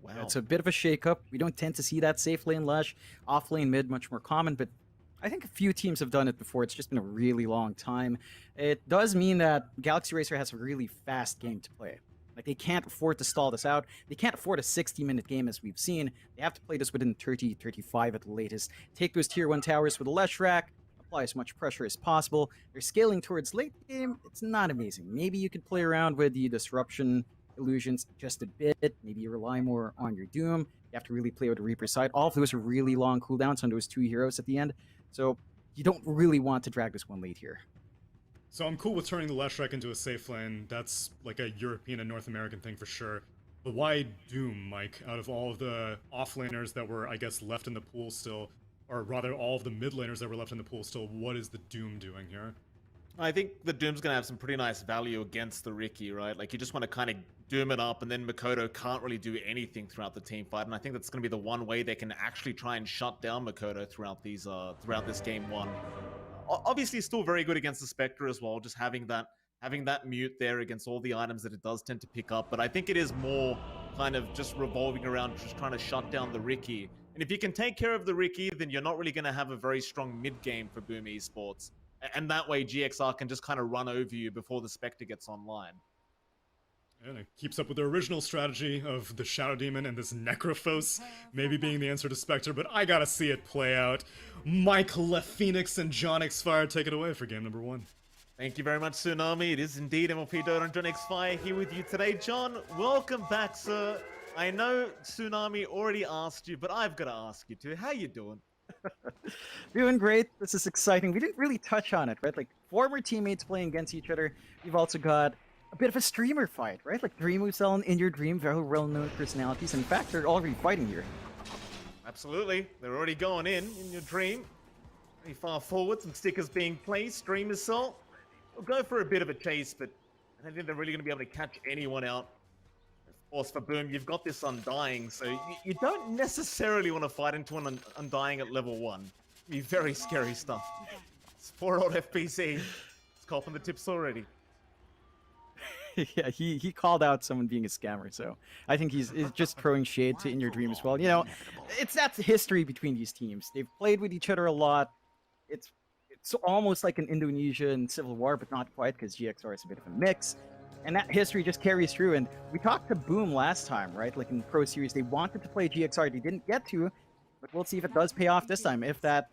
Wow. It's a bit of a shakeup. We don't tend to see that safe lane Lash, off lane mid, much more common, but I think a few teams have done it before. It's just been a really long time. It does mean that Galaxy Racer has a really fast game to play. Like, they can't afford to stall this out. They can't afford a 60-minute game as we've seen. They have to play this within 30, 35 at the latest. Take those tier 1 towers with a Leshrac, apply as much pressure as possible. They're scaling towards late game. It's not amazing. Maybe you could play around with the disruption illusions just a bit. Maybe you rely more on your Doom. You have to really play with the Reaper side. All of those are really long cooldowns on those 2 heroes at the end. So you don't really want to drag this one late here. So I'm cool with turning the Leshrac into a safe lane. That's like a European and North American thing for sure. But why Doom, Mike? Out of all of the offlaners that were, I guess, left in the pool still, or rather all of the mid laners that were left in the pool still, what is the Doom doing here? I think the Doom's going to have some pretty nice value against the Riki, right? Like, you just want to kind of Doom it up, and then Makoto can't really do anything throughout the team fight, and I think that's going to be the one way they can actually try and shut down Makoto throughout this game one. Obviously, still very good against the Spectre as well, just having that mute there against all the items that it does tend to pick up, but I think it is more kind of just revolving around just trying to shut down the Riki. And if you can take care of the Riki, then you're not really going to have a very strong mid game for Boom Esports. And that way, GXR can just kind of run over you before the Spectre gets online. And it keeps up with their original strategy of the Shadow Demon and this Necrophos maybe being the answer to Spectre, but I gotta see it play out. Mike LePhoenix and John Xfire take it away for game number 1. Thank you very much, Tsunami. It is indeed MLP Dota and John Xfire here with you today. John, welcome back, sir. I know Tsunami already asked you, but I've got to ask you too. How you doing? Doing great. This is exciting. We didn't really touch on it, right? Like, former teammates playing against each other. We've also got a bit of a streamer fight, right? Like Dreamucel and In Your Dream, very well-known personalities. In fact, they're already fighting here. Absolutely. They're already going in Your Dream. Very far forward, some stickers being placed. Dreamucel will go for a bit of a chase, but I don't think they're really going to be able to catch anyone out. Of course, for Boom, you've got this Undying, so you don't necessarily want to fight into an Undying at level 1. It'd be very scary stuff. It's 4-old FPC. It's copping the tips already. Yeah, he called out someone being a scammer, so I think he's just throwing shade to In Your Dream as well. You know, that's the history between these teams. They've played with each other a lot. It's almost like an Indonesia and Civil War, but not quite, because GXR is a bit of a mix. And that history just carries through. And we talked to Boom last time, right? Like in the Pro Series, they wanted to play GXR. They didn't get to, but we'll see if it does pay off this time. If that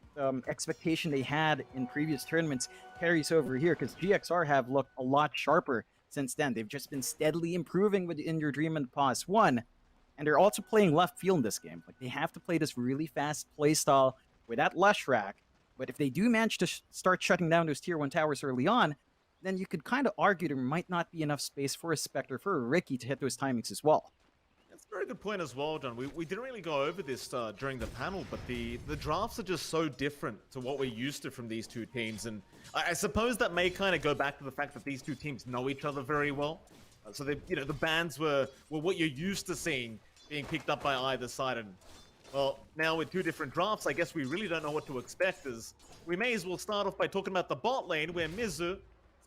expectation they had in previous tournaments carries over here, because GXR have looked a lot sharper since then. They've just been steadily improving with In Your Dream and Pause 1. And they're also playing left field in this game. Like, they have to play this really fast play style with that Lush Rack. But if they do manage to start shutting down those tier 1 towers early on, then you could kind of argue there might not be enough space for a Spectre, for a Riki to hit those timings as well. That's a very good point as well, John. We didn't really go over this during the panel, but the drafts are just so different to what we're used to from these two teams. And I suppose that may kind of go back to the fact that these two teams know each other very well. So the bans were what you're used to seeing being picked up by either side. And well, now with two different drafts, I guess we really don't know what to expect. As we may as well start off by talking about the bot lane, where Mizu is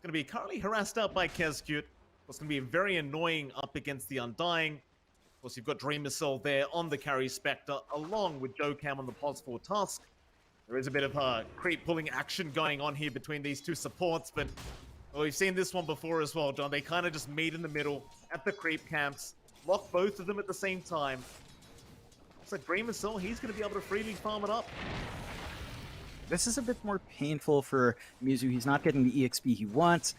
going to be currently harassed out by Kezcute. It's going to be very annoying up against the Undying. Of course, you've got Dreamucel there on the carry Spectre, along with Joe Cam on the Pos 4 Tusk. There is a bit of creep pulling action going on here between these two supports, but well, we've seen this one before as well, John. They kind of just meet in the middle at the creep camps, lock both of them at the same time. Looks like Dreamucel, he's going to be able to freely farm it up. This is a bit more painful for Mizu. He's not getting the EXP he wants.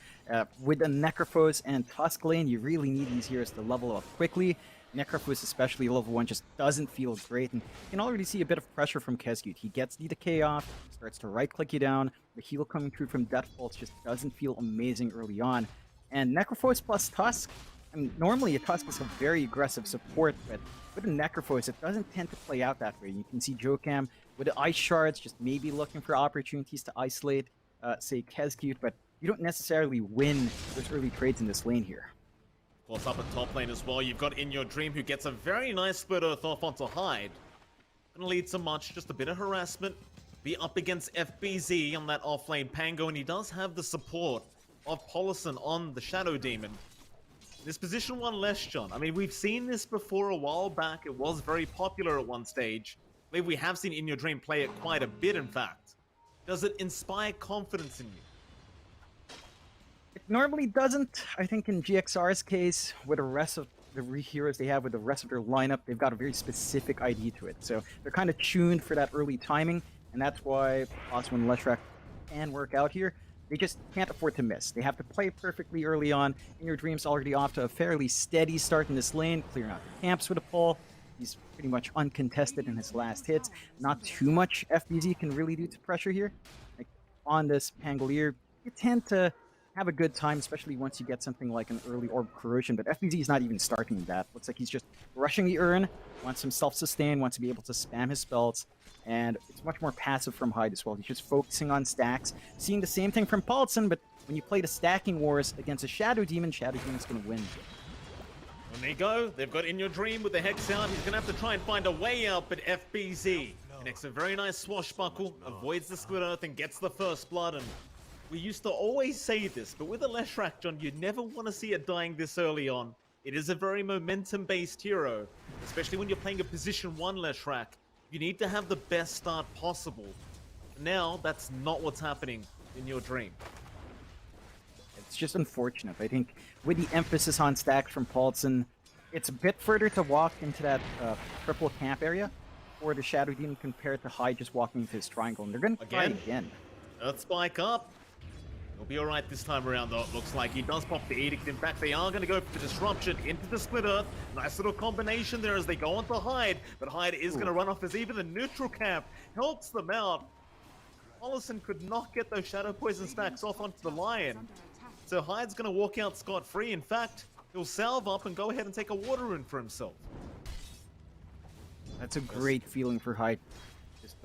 With the Necrophos and Tusk lane, you really need these heroes to level up quickly. Necrophos, especially level 1, just doesn't feel great. And you can already see a bit of pressure from Kezcute. He gets the decay off, starts to right-click you down. The heal coming through from Death Pulse just doesn't feel amazing early on. And Necrophos plus Tusk, I mean, normally a Tusk is a very aggressive support, but with a Necrophos, it doesn't tend to play out that way. You can see Jokam with the Ice Shards just maybe looking for opportunities to isolate, say, Kezcute, but you don't necessarily win those early trades in this lane here. Of course, up at top lane as well, you've got In Your Dream, who gets a very nice split earth off onto Hyde. Doesn't lead to much, just a bit of harassment. Be up against FBZ on that off lane Pango, and he does have the support of Polison on the Shadow Demon. This position 1 less, John. I mean, we've seen this before a while back. It was very popular at one stage. I believe we have seen In Your Dream play it quite a bit, in fact. Does it inspire confidence in you? It normally doesn't. I think in GXR's case, with the rest of the heroes they have with the rest of their lineup, they've got a very specific ID to it. So they're kind of tuned for that early timing, and that's why also when Leshrac can work out here, they just can't afford to miss. They have to play perfectly early on. In Your Dream's already off to a fairly steady start in this lane, clearing out the camps with a pull. He's pretty much uncontested in his last hits. Not too much FBZ can really do to pressure here. Like on this Pangolier, you tend to have a good time, especially once you get something like an early orb corrosion. But FBZ is not even starting that. Looks like he's just rushing the urn, wants some self-sustain, wants to be able to spam his spells, and it's much more passive from Hyde as well. He's just focusing on stacks, seeing the same thing from Paulson, but when you play the stacking wars against a Shadow Demon's going to win. When they go, they've got In Your Dream with the Hex out. He's going to have to try and find a way out, but FBZ connects a very nice swashbuckle, avoids the Split Earth, and gets the first blood. And we used to always say this, but with a Leshrac, John, you never want to see it dying this early on. It is a very momentum-based hero, especially when you're playing a Position 1 Leshrac. You need to have the best start possible. Now, that's not what's happening in Your Dream. It's just unfortunate. I think with the emphasis on stacks from Paulson, it's a bit further to walk into that triple camp area for the Shadow Demon compared to Hyde just walking into his triangle. And they're going to try again. Earth Spike up. He'll be alright this time around, though, it looks like. He does pop the Edict. In fact, they are going to go for the Disruption into the Split Earth. Nice little combination there as they go on to Hyde. But Hyde is going to run off as even the neutral camp helps them out. Ollison could not get those Shadow Poison stacks off onto the Lion. So Hyde's going to walk out scot-free. In fact, he'll salve up and go ahead and take a Water Rune for himself. That's a great feeling for Hyde. Just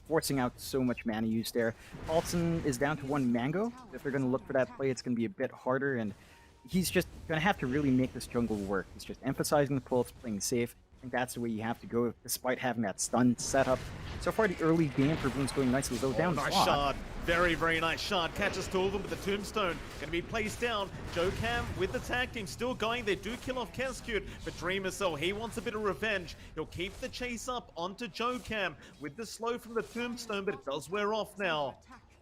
forcing out so much mana use there. Paulson is down to 1 Mango. If they're going to look for that play, it's going to be a bit harder, and he's just going to have to really make this jungle work. He's just emphasizing the pulse, playing safe. I think that's the way you have to go, despite having that stun setup. So far, the early game for Bloom's going nicely, though. Down nice shard. Very, very nice shard. Catches two of them, but the Tombstone going to be placed down. Jokam with the tag team still going. They do kill off Keskut, but Dreamer Cell, he wants a bit of revenge. He'll keep the chase up onto Jokam with the slow from the Tombstone, but it does wear off now.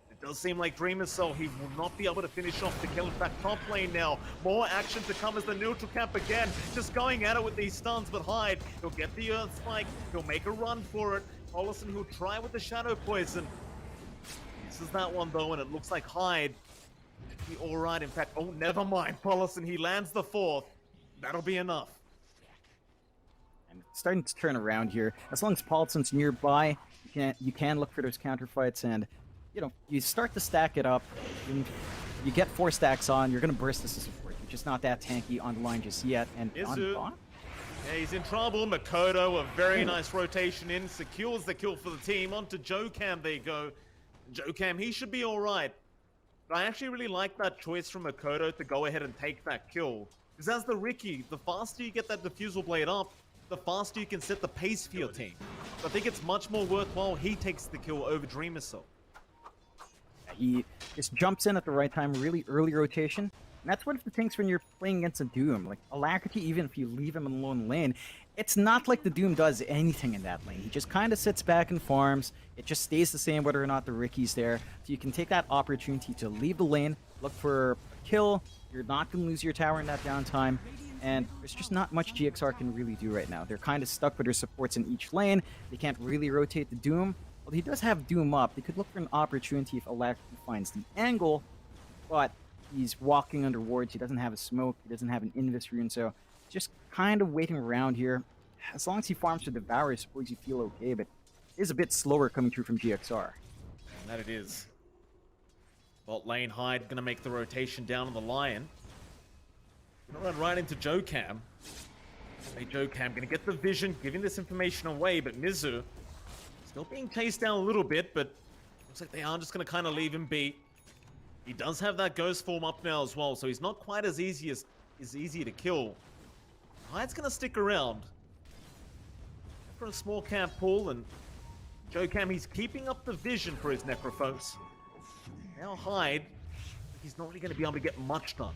It does seem like Dreamer Cell, he will not be able to finish off the kill. In fact, top lane now. More action to come as the neutral camp again. Just going at it with these stuns, but Hyde, he'll get the Earth Spike. He'll make a run for it. Ollison, he'll try with the Shadow Poison. This is that one, though, and it looks like Hyde should be all right. In fact, oh, never mind. Paulson, he lands the 4th. That'll be enough. And it's starting to turn around here. As long as Paulson's nearby, you can look for those counterfights, and you know, you start to stack it up. You get 4 stacks on, you're going to burst this to support. You're just not that tanky on the line just yet. And yeah, he's in trouble. Makoto, a very nice rotation in, secures the kill for the team. Onto Jokam they go. Jokam, he should be alright. But I actually really like that choice from Makoto to go ahead and take that kill. Because as the Riki, the faster you get that Diffusal Blade up, the faster you can set the pace for your team. So I think it's much more worthwhile he takes the kill over Dreamer Cell. He just jumps in at the right time, really early rotation. And that's one of the things when you're playing against a Doom. Like, Alacrity, even if you leave him alone lane, it's not like the Doom does anything in that lane. He just kind of sits back and farms. It just stays the same whether or not the Riki's there. So you can take that opportunity to leave the lane, look for a kill. You're not going to lose your tower in that downtime. And there's just not much GXR can really do right now. They're kind of stuck with their supports in each lane. They can't really rotate the Doom. Well, he does have Doom up. They could look for an opportunity if Alacrity finds the angle, but he's walking under wards. He doesn't have a smoke. He doesn't have an Invis rune, so just kind of waiting around here. As long as he farms to Devour, I suppose you feel okay, but it is a bit slower coming through from GXR. And that it is. Bot lane Hyde gonna make the rotation down on the Lion. Gonna run right into Jokam. Hey, Jokam gonna get the vision, giving this information away, but Mizu still being chased down a little bit, but looks like they are just going to kind of leave him be. He does have that ghost form up now as well, so he's not quite as easy to kill. Hyde's going to stick around for a small camp pull, and Jokam, he's keeping up the vision for his Necrophos. Now Hyde, he's not really going to be able to get much done.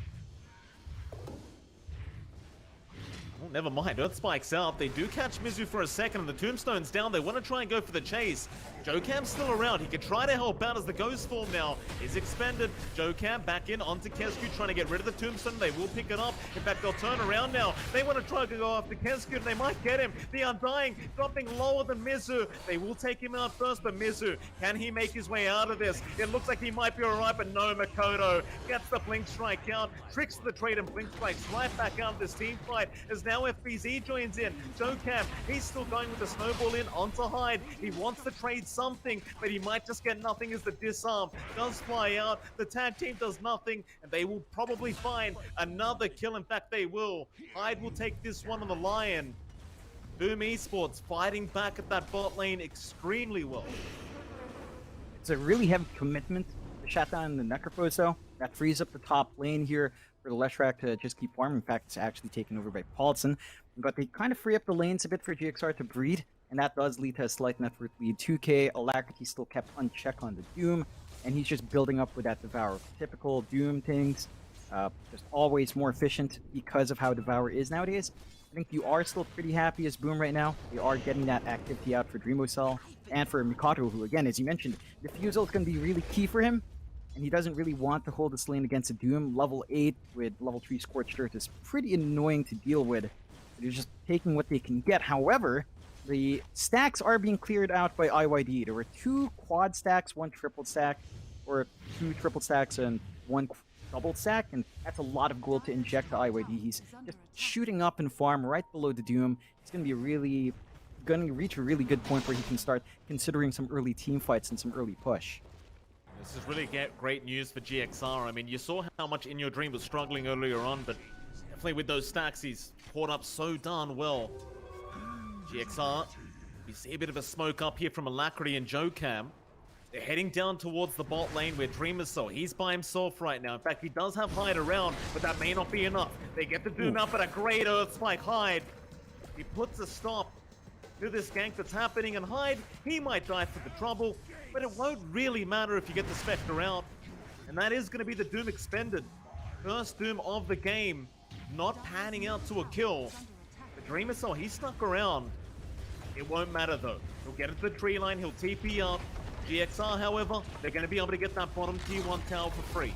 Oh, never mind. Earth Spike's out. They do catch Mizu for a second, and the Tombstone's down. They want to try and go for the chase. Jokam's still around. He can try to help out as the Ghost Form now is expended. Jokam back in onto Keskut, trying to get rid of the Tombstone. They will pick it up. In fact, they'll turn around now. They want to try to go after Keskut, and they might get him. The Undying dropping lower than Mizu. They will take him out first, but Mizu, can he make his way out of this? It looks like he might be alright, but no, Makoto gets the Blink Strike out, tricks the trade, and Blink Strikes right back out of this team fight as now FBZ joins in. Jokam, he's still going with the snowball in onto Hyde. He wants the trade something, but he might just get nothing as the disarm does fly out. The tag team does nothing, and they will probably find another kill. In fact, they will. Hyde will take this one on the Lion. Boom Esports fighting back at that bot lane extremely well. It's a really heavy commitment to shut down the Necrophos, though. That frees up the top lane here for the Leshrac to just keep farming. In fact, it's actually taken over by Paulson. But they kind of free up the lanes a bit for GXR to breed, and that does lead to a slight network lead. 2K, Alacrity still kept unchecked on the Doom, and he's just building up with that Devour. Typical Doom things, just always more efficient because of how Devour is nowadays. I think you are still pretty happy as Boom right now. They are getting that activity out for Dreamocell and for Mikado, who, again, as you mentioned, Diffusal is going to be really key for him, and he doesn't really want to hold this lane against a Doom. Level 8 with level 3 Scorched Earth is pretty annoying to deal with. They're just taking what they can get. However, the stacks are being cleared out by IYD. There were 2 quad stacks, 1 triple stack, or 2 triple stacks and 1 double stack, and that's a lot of gold to inject to IYD. He's just shooting up in farm right below the Doom. He's going to reach a really good point where he can start considering some early team fights and some early push. This is really great news for GXR. I mean, you saw how much In Your Dream was struggling earlier on, but definitely with those stacks, he's caught up so darn well. GXR, you see a bit of a smoke up here from Alacrity and Jocam. They're heading down towards the bot lane where Dreamocell, he's by himself right now. In fact, he does have Hyde around, but that may not be enough. They get the Doom up, but a great Earth Spike. Hyde, he puts a stop to this gank that's happening, and Hyde, he might die for the trouble, but it won't really matter if you get the Spectre out. And that is going to be the Doom expended. First Doom of the game, not panning out to a kill. The Dreamocell, he's stuck around. It won't matter though. He'll get into the tree line, he'll TP up. GXR, however, they're going to be able to get that bottom tier 1 tower for free.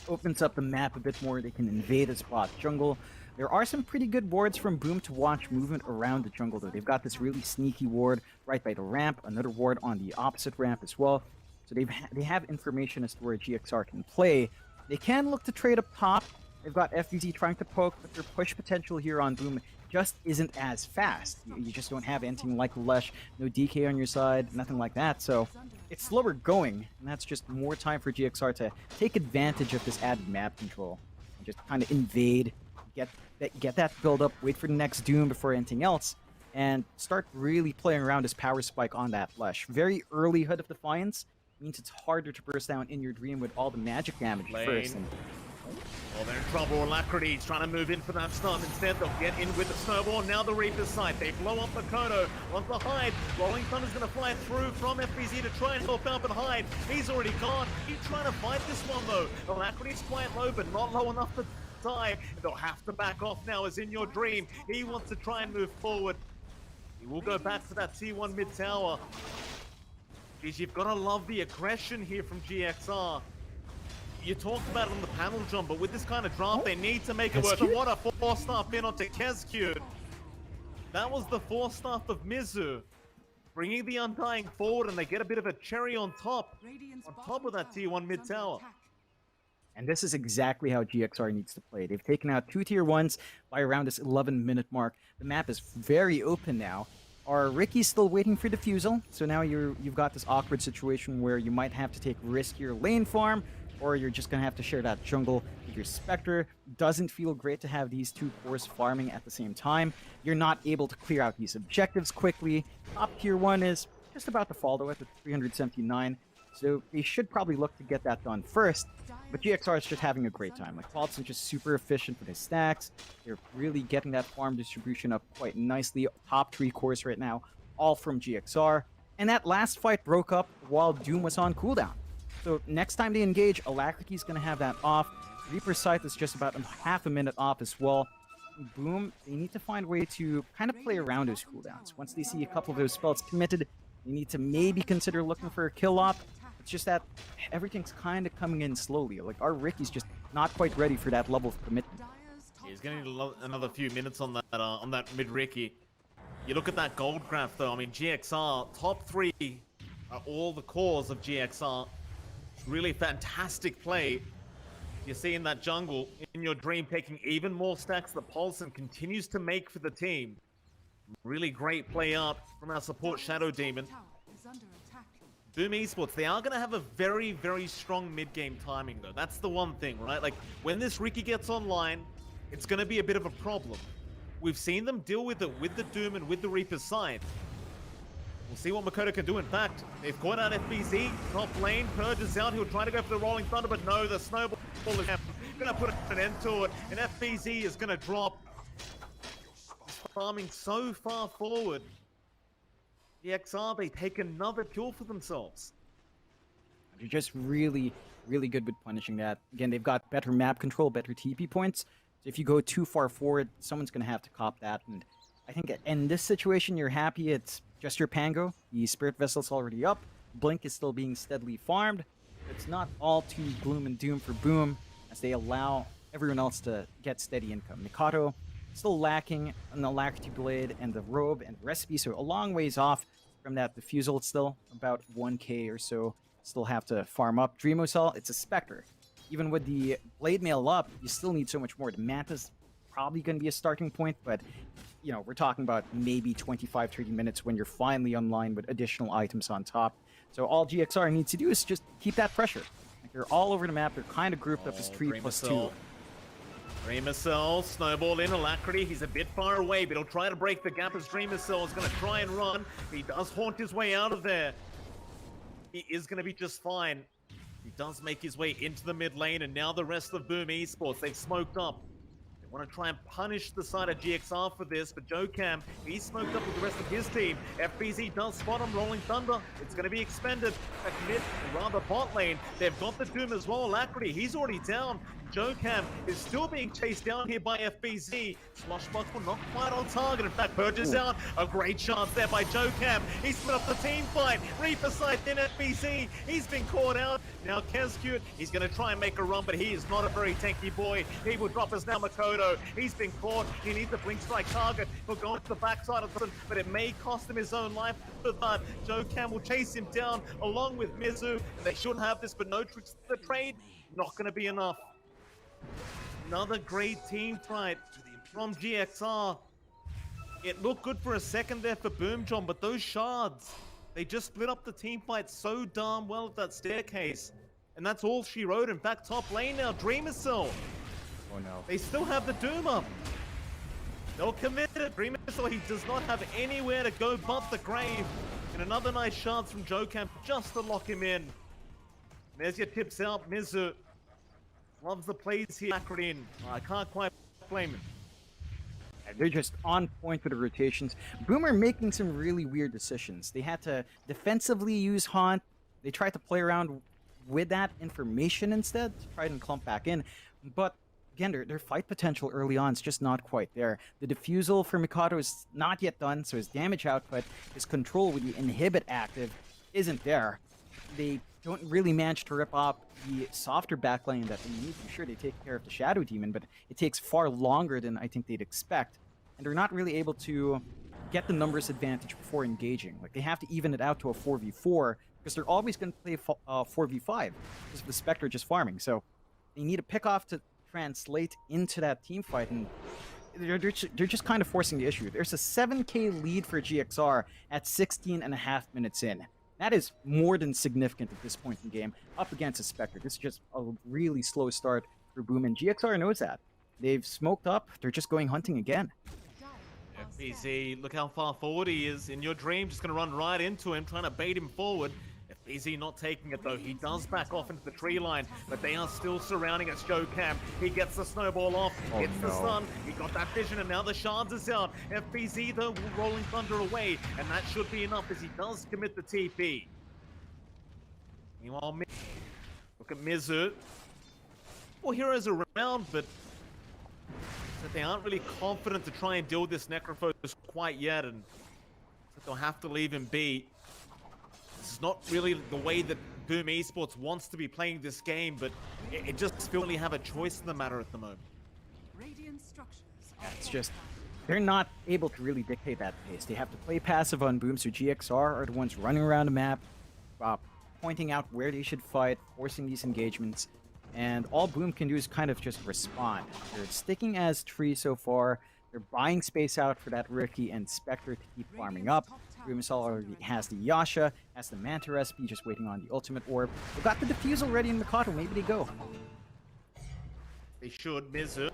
Opens up the map a bit more. They can invade a spot jungle. There are some pretty good wards from Boom to watch movement around the jungle, though. They've got this really sneaky ward right by the ramp, another ward on the opposite ramp as well. So they have information as to where GXR can play. They can look to trade up top. They've got FVZ trying to poke, but their push potential here on Boom just isn't as fast. You just don't have anything like Lesh, no DK on your side, nothing like that. So it's slower going, and that's just more time for GXR to take advantage of this added map control and just kind of invade, get that build up, wait for the next Doom before anything else, and start really playing around his power spike on that Lesh. Very early Hood of Defiance means it's harder to burst down In Your Dream with all the magic damage first. And well, they're in trouble. Alacrity's trying to move in for that stun. Instead, they'll get in with the snowball. Now the Reaper's side. They blow up Makoto. Wants to hide. Rolling Thunder's going to fly through from FBZ to try and help out, but Hyde, he's already gone. He's trying to fight this one, though. Alacrity's quite low, but not low enough to die. They'll have to back off now, as In Your Dream. He wants to try and move forward. He will go back to that T1 mid tower. Geez, you've got to love the aggression here from GXR. You talked about it on the panel, John, but with this kind of draft, they need to make it work. And what a 4-star pin onto Kezcute. That was the 4-star of Mizu. Bringing the Undying forward, and they get a bit of a cherry on top of that T1 mid tower. And this is exactly how GXR needs to play. They've taken out 2 tier 1s by around this 11-minute mark. The map is very open now. Our Ricky's still waiting for Diffusal, so now you've got this awkward situation where you might have to take riskier lane farm, or you're just going to have to share that jungle with your Spectre. Doesn't feel great to have these 2 cores farming at the same time. You're not able to clear out these objectives quickly. Top tier 1 is just about to follow it at 379, so they should probably look to get that done first. But GXR is just having a great time. Like, Paulson's just super efficient with his stacks. They're really getting that farm distribution up quite nicely. Top 3 cores right now, all from GXR. And that last fight broke up while Doom was on cooldown. So next time they engage, Alacrity's going to have that off. Reaper's Scythe is just about half a minute off as well. Boom, they need to find a way to kind of play around those cooldowns. Once they see a couple of those spells committed, they need to maybe consider looking for a kill op. It's just that everything's kind of coming in slowly. Like, our Ricky's just not quite ready for that level of commitment. He's going to need another few minutes on that mid Ricky. You look at that gold graph though. I mean, GXR top 3 are all the cores of GXR. Really fantastic play. You're seeing that jungle In Your Dream taking even more stacks that Paulson continues to make for the team. Really great play up from our support Shadow Demon. Boom Esports, they are going to have a very, very strong mid-game timing, though. That's the one thing, right? Like, when this Riki gets online, it's going to be a bit of a problem. We've seen them deal with it with the Doom and with the Reaper's side. We'll see what Makoto can do. In fact, they've caught out FBZ. Top lane, Purge is out. He'll try to go for the Rolling Thunder, but no, the Snowball is going to put an end to it. And FBZ is going to drop. He's farming so far forward. The XR, they take another kill for themselves. They're just really, really good with punishing that. Again, they've got better map control, better TP points. So if you go too far forward, someone's going to have to cop that. And I think in this situation, you're happy it's just your Pango. The Spirit Vessel's already up. Blink is still being steadily farmed. It's not all too gloom and doom for Boom, as they allow everyone else to get steady income. Mikado still lacking an Alacrity Blade and the Robe and Recipe, so a long ways off from that Diffusal. It's still about 1k or so. Still have to farm up. Dreamocell, it's a Spectre. Even with the Blade Mail up, you still need so much more. The Manta's probably going to be a starting point, but you know, we're talking about maybe 25-30 minutes when you're finally online with additional items on top. So all GXR needs to do is just keep that pressure. Like, they're all over the map. They're kind of grouped up as 3+2. Dreamocell, Snowball in, Alacrity. He's a bit far away, but he'll try to break the gap as Dreamocell is going to try and run. He does haunt his way out of there. He is going to be just fine. He does make his way into the mid lane, and now the rest of Boom Esports, they've smoked up. They want to try and punish the side of GXR for this, but JoeCam, he's smoked up with the rest of his team. FBZ does spot him, Rolling Thunder. It's going to be expended at mid, or rather bot lane. They've got the Doom as well. Alacrity, he's already down. JoeCam is still being chased down here by FBZ. Swashbuckle not quite on target. In fact, Purge is out. A great chance there by JoeCam. He's split up the team fight. Reaper side, then FBZ. He's been caught out. Now Kezcute, he's going to try and make a run, but he is not a very tanky boy. He will drop us now, Makoto. He's been caught. He needs a blink strike target. He'll go into the backside of them, but it may cost him his own life. But JoeCam will chase him down along with Mizu. They should have this, but no tricks. The trade, not going to be enough. Another great team fight from GXR. It looked good for a second there for Boom John, but those shards, they just split up the team fight so darn well at that staircase. And that's all she wrote. In fact, top lane now, Dreamocell. Oh no. They still have the Doom up. They'll commit it. Dreamocell, he does not have anywhere to go but the grave. And another nice shards from JoeCam just to lock him in. There's your tips out, Mizu. Loves the plays here. In. I can't quite blame him. They're just on point with the rotations. Boomer making some really weird decisions. They had to defensively use Haunt. They tried to play around with that information instead to try and clump back in. But again, their fight potential early on is just not quite there. The Diffusal for Mikado is not yet done, so his damage output, his control with the Inhibit active isn't there. They don't really manage to rip off the softer backline that they need. I'm sure they take care of the Shadow Demon, but it takes far longer than I think they'd expect. And they're not really able to get the numbers advantage before engaging. Like, they have to even it out to a 4v4, because they're always going to play 4v5, because of the Spectre just farming. So they need a pick-off to translate into that team fight, and they're just kind of forcing the issue. There's a 7k lead for GXR at 16.5 minutes in. That is more than significant at this point in the game, up against a Spectre. This is just a really slow start for Boom, and GXR knows that. They've smoked up. They're just going hunting again. FBZ, look how far forward he is. In your dream, just going to run right into him, trying to bait him forward. FBZ not taking it, though. He does back off into the tree line, but they are still surrounding us. JoeCam, he gets the snowball off, hits the stun. He got that vision, and now the shards is out. FBZ, though, rolling thunder away, and that should be enough as he does commit the TP. Meanwhile, look at Mizu. Well, heroes around, but they aren't really confident to try and deal with this Necrophos quite yet, and they'll have to leave him be. This is not really the way that Boom Esports wants to be playing this game, but it just feels they have a choice in the matter at the moment. It's just, they're not able to really dictate that pace. They have to play passive on Boom, so GXR are the ones running around the map, pointing out where they should fight, forcing these engagements, and all Boom can do is kind of just respond. They're sticking as tree so far. They're buying space out for that Riki and Spectre to keep farming up. Rumisol already has the Yasha, has the Manta recipe, just waiting on the ultimate orb. They've got the defusal ready in Mikado, maybe they go. They should. Mizu,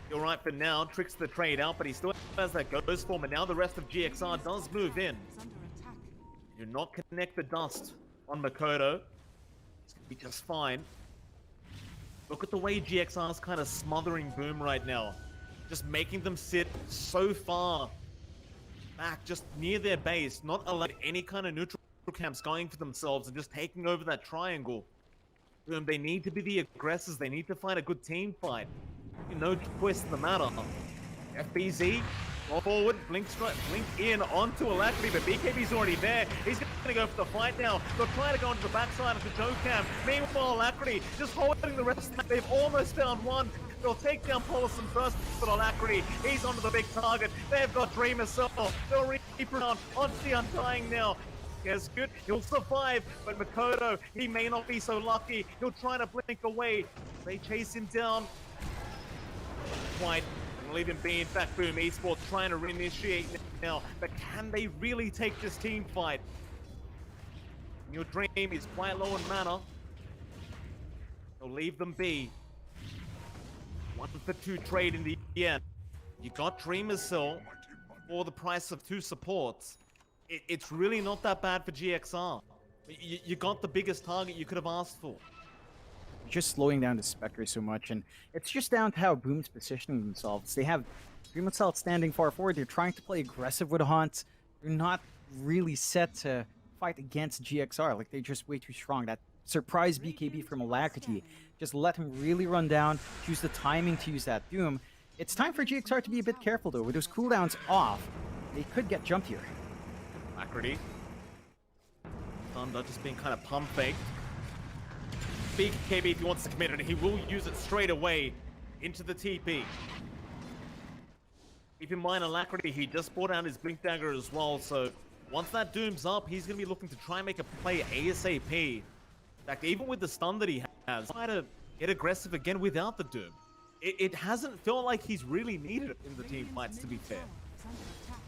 you're right for now, tricks the trade out, but he still has that ghost form, and now the rest of GXR does move in. Is under attack. Do not connect the dust on Makoto. It's gonna be just fine. Look at the way GXR is kind of smothering Boom right now. Just making them sit so far back, just near their base, not allowing any kind of neutral camps going for themselves and just taking over that triangle. Boom, they need to be the aggressors. They need to find a good team fight. No choice in the matter. FBZ, roll forward, blink in onto Alacrity, but BKB's already there. He's going to go for the fight now. They'll try to go into the backside of the Joe Cam. Meanwhile, Alacrity just holding the rest. They've almost found one. They'll take down Paulison first, but Alacrity, he's onto the big target. They've got Dreamer Cell. They'll Reaper on onto the Undying now. Yes, good. He'll survive, but Makoto, he may not be so lucky. He'll try to blink away. They chase him down. Quite. And leave him be. In fact, Boom Esports trying to reinitiate now. But can they really take this team fight? Your Dream is quite low in mana. They'll leave them be. 1-for-2 trade in the end. You got Dreamer's Cell for the price of 2 supports. It's really not that bad for GXR. You got the biggest target you could have asked for. Just slowing down the Spectre so much, and it's just down to how Boom's positioning themselves. They have Dream Cell standing far forward. They're trying to play aggressive with Haunt. They're not really set to fight against GXR. Like, they're just way too strong. That surprise BKB from Alacrity just let him really run down, choose the timing to use that Doom. It's time for GXR to be a bit careful, though. With those cooldowns off, they could get jumped here. Alacrity. Thunder just being kind of pump faked. Big KB if he wants to commit it, he will use it straight away into the TP. Keep in mind, Alacrity, he just brought out his Blink Dagger as well, so once that Doom's up, he's going to be looking to try and make a play ASAP. In fact, even with the stun that he has, try to get aggressive again without the Doom. It hasn't felt like he's really needed it in the team fights, to be fair. Is under attack.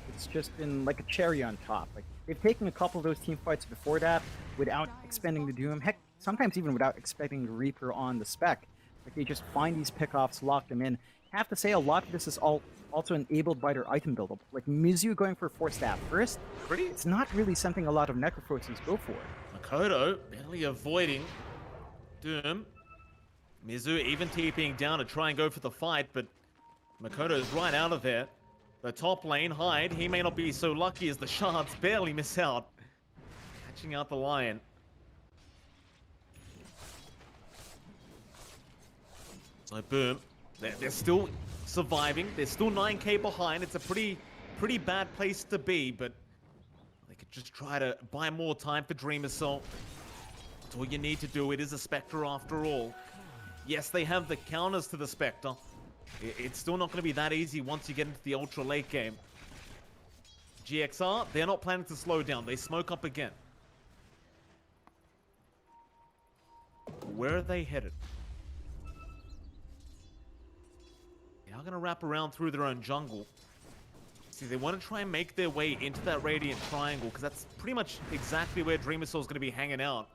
It's just been like a cherry on top. Like, they've taken a couple of those team fights before that without expending the Doom. Heck, sometimes even without expecting the Reaper on the spec. Like, they just find these pickoffs, lock them in. I have to say, a lot of this is also enabled by their item build-up. Like, Mizu going for 4-stab first, it's not really something a lot of Necrophoses go for. Makoto barely avoiding Doom. Mizu even TPing down to try and go for the fight, but Makoto's right out of there. The top lane, Hyde, he may not be so lucky as the shards barely miss out. Catching out the Lion. So Boom, they're still surviving. They're still 9k behind. It's a pretty bad place to be, but they could just try to buy more time for Dreamer Cell. That's all you need to do. It is a Spectre after all. Yes, they have the counters to the Spectre. It's still not going to be that easy once you get into the ultra late game. GXR, they're not planning to slow down. They smoke up again. Where are they headed? They are going to wrap around through their own jungle. See, they want to try and make their way into that Radiant Triangle, because that's pretty much exactly where Dreamer Cell is going to be hanging out.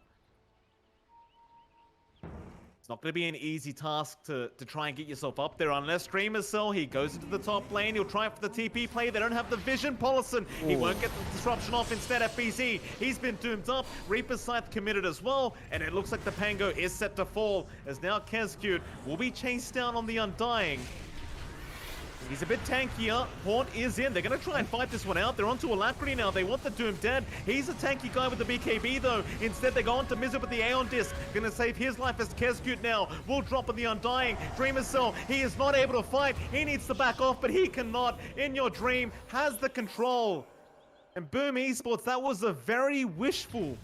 It's not going to be an easy task to try and get yourself up there unless Dreamer Cell, he goes into the top lane, he'll try for the TP play, they don't have the vision, Paulison, he won't get the disruption off, instead FBZ, he's been doomed up, Reaper's Scythe committed as well, and it looks like the Pango is set to fall, as now Kezcute will be chased down on the Undying. He's a bit tankier. Haunt is in. They're going to try and fight this one out. They're onto Alacrity now. They want the Doom dead. He's a tanky guy with the BKB, though. Instead, they go on to Mizu with the Aeon Disc. Going to save his life as Kezcute now will drop on the Undying. Dreamer Cell, he is not able to fight. He needs to back off, but he cannot. In Your Dream has the control. And Boom Esports, that was a very wishful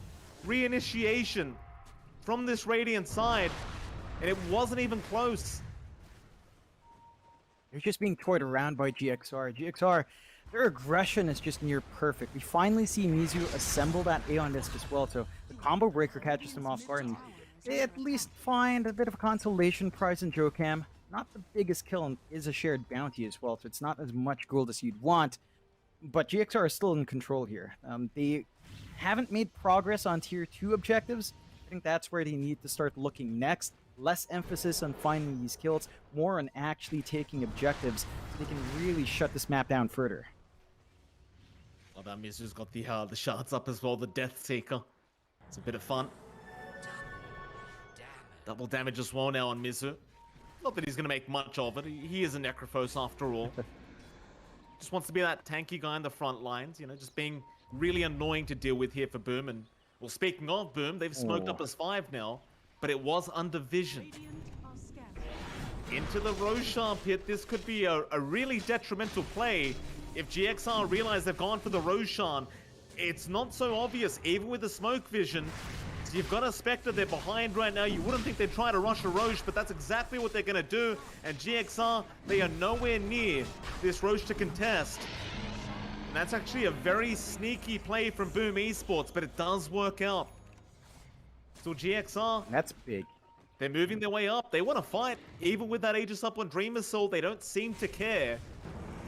reinitiation from this Radiant side. And it wasn't even close. They're just being toyed around by GXR. GXR, their aggression is just near perfect. We finally see Mizu assemble that Aeon Disc as well, so the combo breaker catches them off guard, and they at least find a bit of a consolation prize in Jokam. Not the biggest kill, and is a shared bounty as well, so it's not as much gold as you'd want. but GXR is still in control here. They haven't made progress on tier 2 objectives. I think that's where they need to start looking next. Less emphasis on finding these kills, more on actually taking objectives so they can really shut this map down further. Well, that Mizu's got the shards up as well, the Death Seeker. It's a bit of fun. Double damage as well now on Mizu. Not that he's going to make much of it. He is a Necrophos after all. Just wants to be that tanky guy in the front lines, you know, just being really annoying to deal with here for Boom. And, well, speaking of Boom, they've smoked up as 5 now, but it was under vision. Into the Roshan pit, this could be a really detrimental play. If GXR realize they've gone for the Roshan, it's not so obvious, even with the smoke vision. So you've got a Spectre, they're behind right now. You wouldn't think they'd try to rush a Roche, but that's exactly what they're going to do. And GXR, they are nowhere near this Roche to contest. And that's actually a very sneaky play from Boom Esports, but it does work out. So GXR, That's big. they're moving their way up. They want to fight. Even with that Aegis up on Dream Assault, they don't seem to care.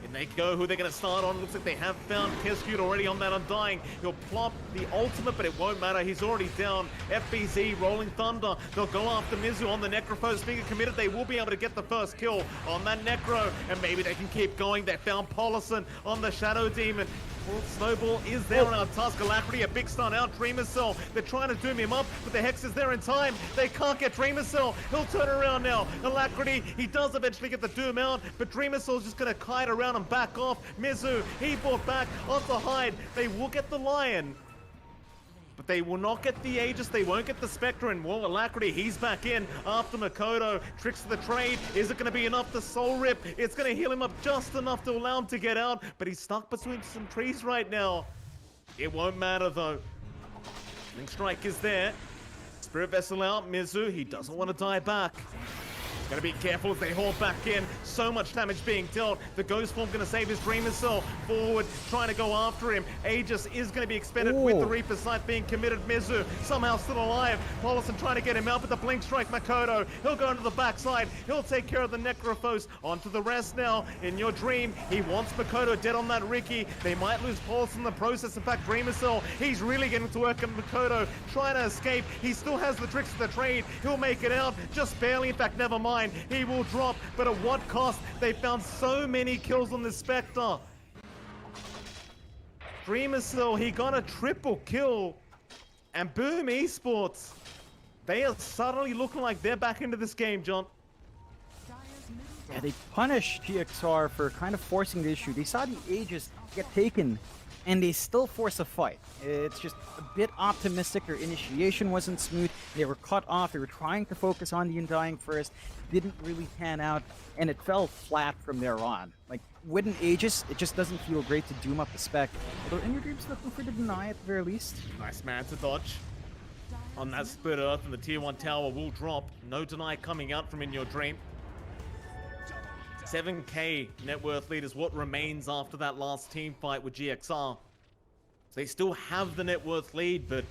And they go who they're going to start on. It looks like they have found Kescute already on that Undying. He'll plop the ultimate, but it won't matter. He's already down. FBZ, Rolling Thunder. They'll go after Mizu on the Necrophos. Finger committed. They will be able to get the first kill on that Necro. And maybe they can keep going. They found Polison on the Shadow Demon. Well, Snowball is there on our Tusk. Alacrity, a big stun out. Dreamer Cell, they're trying to doom him up, but the Hex is there in time. They can't get Dreamer Cell. He'll turn around now. Alacrity, he does eventually get the doom out, but Dreamer Cell's just going to kite around and back off. Mizu, he brought back onto Hyde. They will get the Lion, but they will not get the Aegis. They won't get the Spectre. And well, Alacrity, he's back in after Makoto. Tricks of the trade. Is it going to be enough to Soul Rip? It's going to heal him up just enough to allow him to get out, but he's stuck between some trees right now. It won't matter though. Link Strike is there. Spirit Vessel out. Mizu, he doesn't want to die back. Gotta be careful as they haul back in. So much damage being dealt. The Ghost Form gonna save his Dreamer Cell. Forward, trying to go after him. Aegis is gonna be expended with the Reaper Sight being committed. Mizu, somehow still alive. Paulison trying to get him out with the Blink Strike. Makoto, he'll go into the backside. He'll take care of the Necrophos. On to the rest now. In your dream, he wants Makoto dead on that Ricky. They might lose Paulison in the process. In fact, Dreamer Cell, he's really getting to work on Makoto. Trying to escape. He still has the tricks of the trade. He'll make it out. Just barely. In fact, never mind. He will drop, but at what cost? They found so many kills on the Spectre. Dreamer Cell, he got a triple kill. And Boom Esports, they are suddenly looking like they're back into this game, John. Yeah, they punished GXR for kind of forcing the issue. They saw the Aegis get taken, and they still force a fight. It's just a bit optimistic. Their initiation wasn't smooth. They were cut off. They were trying to focus on the Undying first. Didn't really pan out, and it fell flat from there on. Like, with an Aegis, it just doesn't feel great to doom up the Spec. Although In Your Dream's looking for the deny at the very least. Nice man to dodge. On that Split Earth, and the Tier 1 tower will drop. No deny coming out from In Your Dream. 7k net worth lead is what remains after that last team fight with GXR. So they still have the net worth lead, but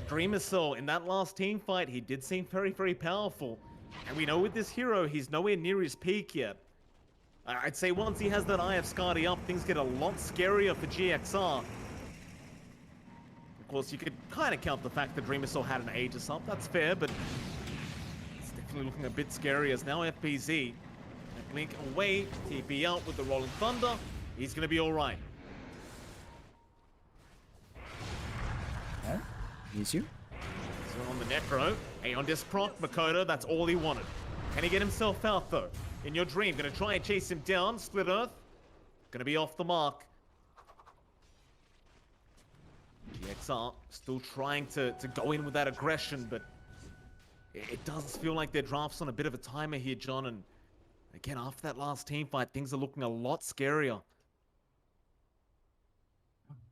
Dreamer Cell, in that last team fight, he did seem very, very powerful. And we know with this hero, he's nowhere near his peak yet. I'd say once he has that Eye of Skadi up, things get a lot scarier for GXR. Of course, you could kind of count the fact that Dreamer Cell had an Aegis up. That's fair, but it's definitely looking a bit scary as now FPZ. Blink away, TP out with the Rolling Thunder. He's going to be all right. Mizu. So on the Necro, Aeon Disc proc, Makoto, that's all he wanted. Can he get himself out though? In Your Dream, going to try and chase him down. Split Earth, going to be off the mark. GXR still trying to go in with that aggression, but it does feel like their draft's on a bit of a timer here, John, and again, after that last team fight, things are looking a lot scarier.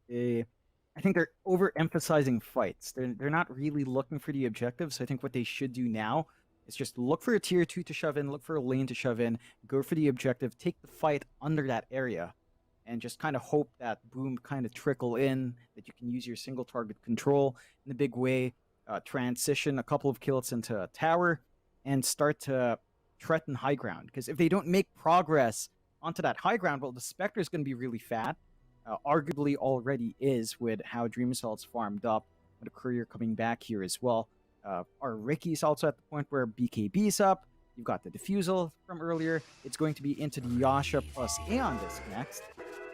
I think they're overemphasizing fights. They're not really looking for the objectives. I think what they should do now is just look for a tier 2 to shove in, look for a lane to shove in, go for the objective, take the fight under that area, and just kind of hope that Boom kind of trickle in, that you can use your single target control in a big way, transition a couple of kills into a tower, and start to threaten high ground. Because if they don't make progress onto that high ground, well, the Spectre is going to be really fat. arguably already is with how Dream Assault's farmed up, with a Courier coming back here as well. Our Ricky's also at the point where BKB's up. You've got the Diffusal from earlier. It's going to be into the Yasha plus Aeon Disc next.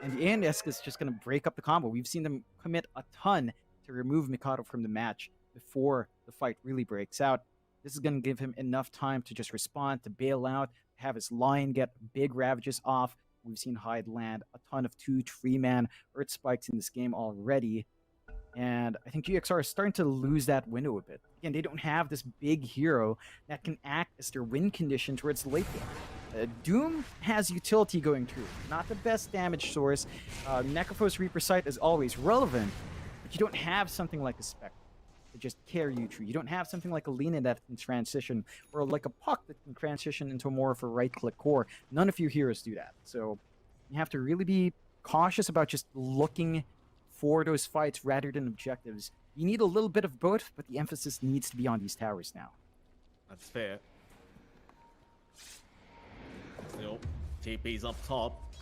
And the Aeon Disc is just going to break up the combo. We've seen them commit a ton to remove Mikado from the match before the fight really breaks out. This is going to give him enough time to just respond, to bail out, have his line get big Ravages off. We've seen Hyde land a ton of 2-3-man Earth Spikes in this game already. And I think GXR is starting to lose that window a bit. Again, they don't have this big hero that can act as their win condition towards the late game. Doom has utility going through. Not the best damage source. Necrophos Reaper Sight is always relevant, but you don't have something like a Spectre to just carry you through. You don't have something like a Lina that can transition, or like a Puck that can transition into more of a right-click core. None of your heroes do that. So you have to really be cautious about just looking for those fights rather than objectives. You need a little bit of both, but the emphasis needs to be on these towers now. That's fair. Still, TP's up top.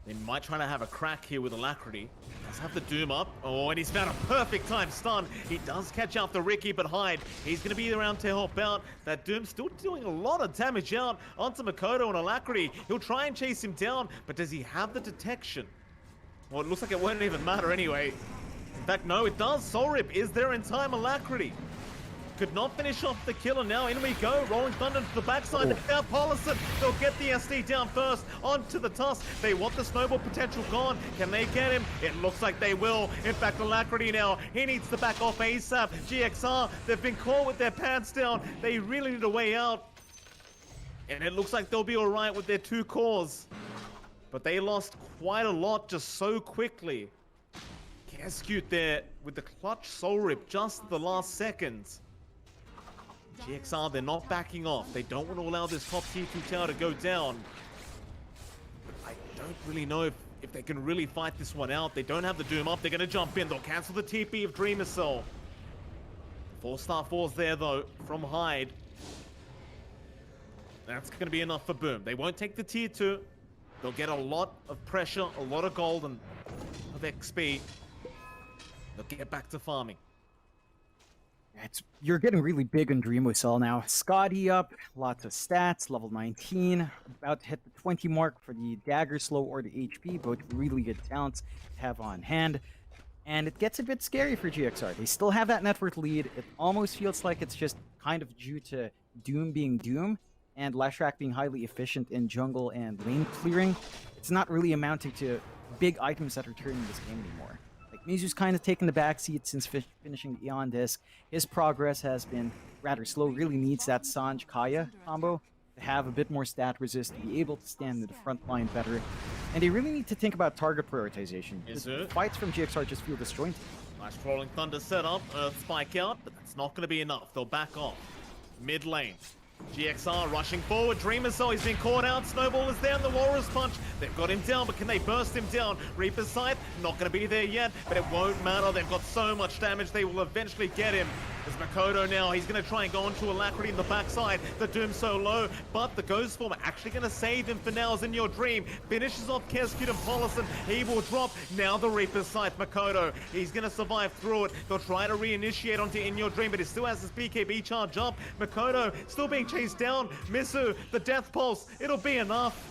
They might try to have a crack here with Alacrity. Let's have the Doom up. Oh, and he's found a perfect time stun. He does catch out the Ricky, but Hyde, he's going to be around to help out. That Doom still doing a lot of damage out onto Makoto and Alacrity. He'll try and chase him down, but does he have the detection? Well, it looks like it won't even matter anyway. In fact, no, it does. Soul Rip is there in time. Alacrity could not finish off the killer. Now in we go. Rolling Thunder to the backside. Now Paulison, they'll get the SD down first. Onto the Tusk. They want the snowball potential gone. Can they get him? It looks like they will. In fact, Alacrity now, he needs to back off ASAP. GXR, they've been caught with their pants down. They really need a way out. And it looks like they'll be alright with their 2 cores. But they lost quite a lot just so quickly. Cascute there with the clutch Soul Rip just at the last seconds. GXR, they're not backing off. They don't want to allow this top tier 2 tower to go down. But I don't really know if they can really fight this one out. They don't have the Doom up. They're going to jump in. They'll cancel the TP of Dream Assault. 4-star 4's there though from Hyde. That's going to be enough for Boom. They won't take the tier 2. They'll get a lot of pressure, a lot of gold, and of XP. They'll get back to farming. You're getting really big on Dream Cell now. Scotty up, lots of stats, level 19, about to hit the 20 mark for the Dagger Slow or the HP, both really good talents to have on hand. And it gets a bit scary for GXR. They still have that network lead. It almost feels like it's just kind of due to Doom being Doom and Lashrak being highly efficient in jungle and lane clearing. It's not really amounting to big items that are turning this game anymore. Like, Mizu's kind of taken the backseat since finishing the Aeon Disc. His progress has been rather slow. Really needs that Sanj-Kaya combo to have a bit more stat resist, to be able to stand in the front line better. And they really need to think about target prioritization. The fights from GXR just feel disjointed. Nice Rolling Thunder setup, Earth Spike out, but that's not going to be enough. They'll back off. Mid lane. GXR rushing forward. Dream Assault, he's been caught out. Snowball is there in the Walrus Punch. They've got him down, but can they burst him down? Reaper's Sight, not going to be there yet, but it won't matter. They've got so much damage, they will eventually get him. There's Makoto now. He's going to try and go onto Alacrity in the backside. The Doom so low, but the Ghost Form actually going to save him for now. As In Your Dream finishes off Kescute and Paulison. He will drop. Now the Reaper's Sight. Makoto, he's going to survive through it. They'll try to reinitiate onto In Your Dream, but he still has his BKB charge up. Makoto still being chased down. Misu, the Death Pulse. It'll be enough.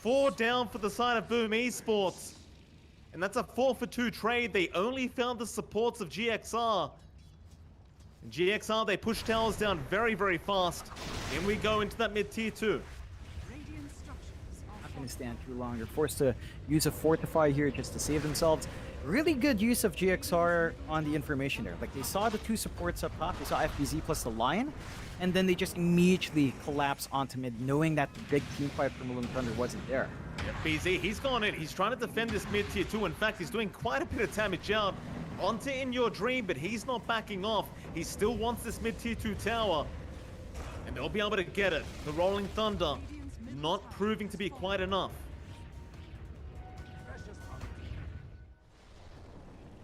4 down for the side of Boom Esports. And that's a 4-for-2 trade. They only found the supports of GXR. GXR, they push towers down very, very fast. In we go into that mid-tier 2. Not going to stand too long. They're forced to use a Fortify here just to save themselves. Really good use of GXR on the information there. Like, they saw the 2 supports up top. They saw FBZ plus the Lion. And then they just immediately collapse onto mid, knowing that the big team fight from Rolling Thunder wasn't there. BZ, he's gone in. He's trying to defend this mid-tier 2. In fact, he's doing quite a bit of damage out onto In Your Dream, but he's not backing off. He still wants this mid-tier 2 tower. And they'll be able to get it. The Rolling Thunder not proving to be quite enough.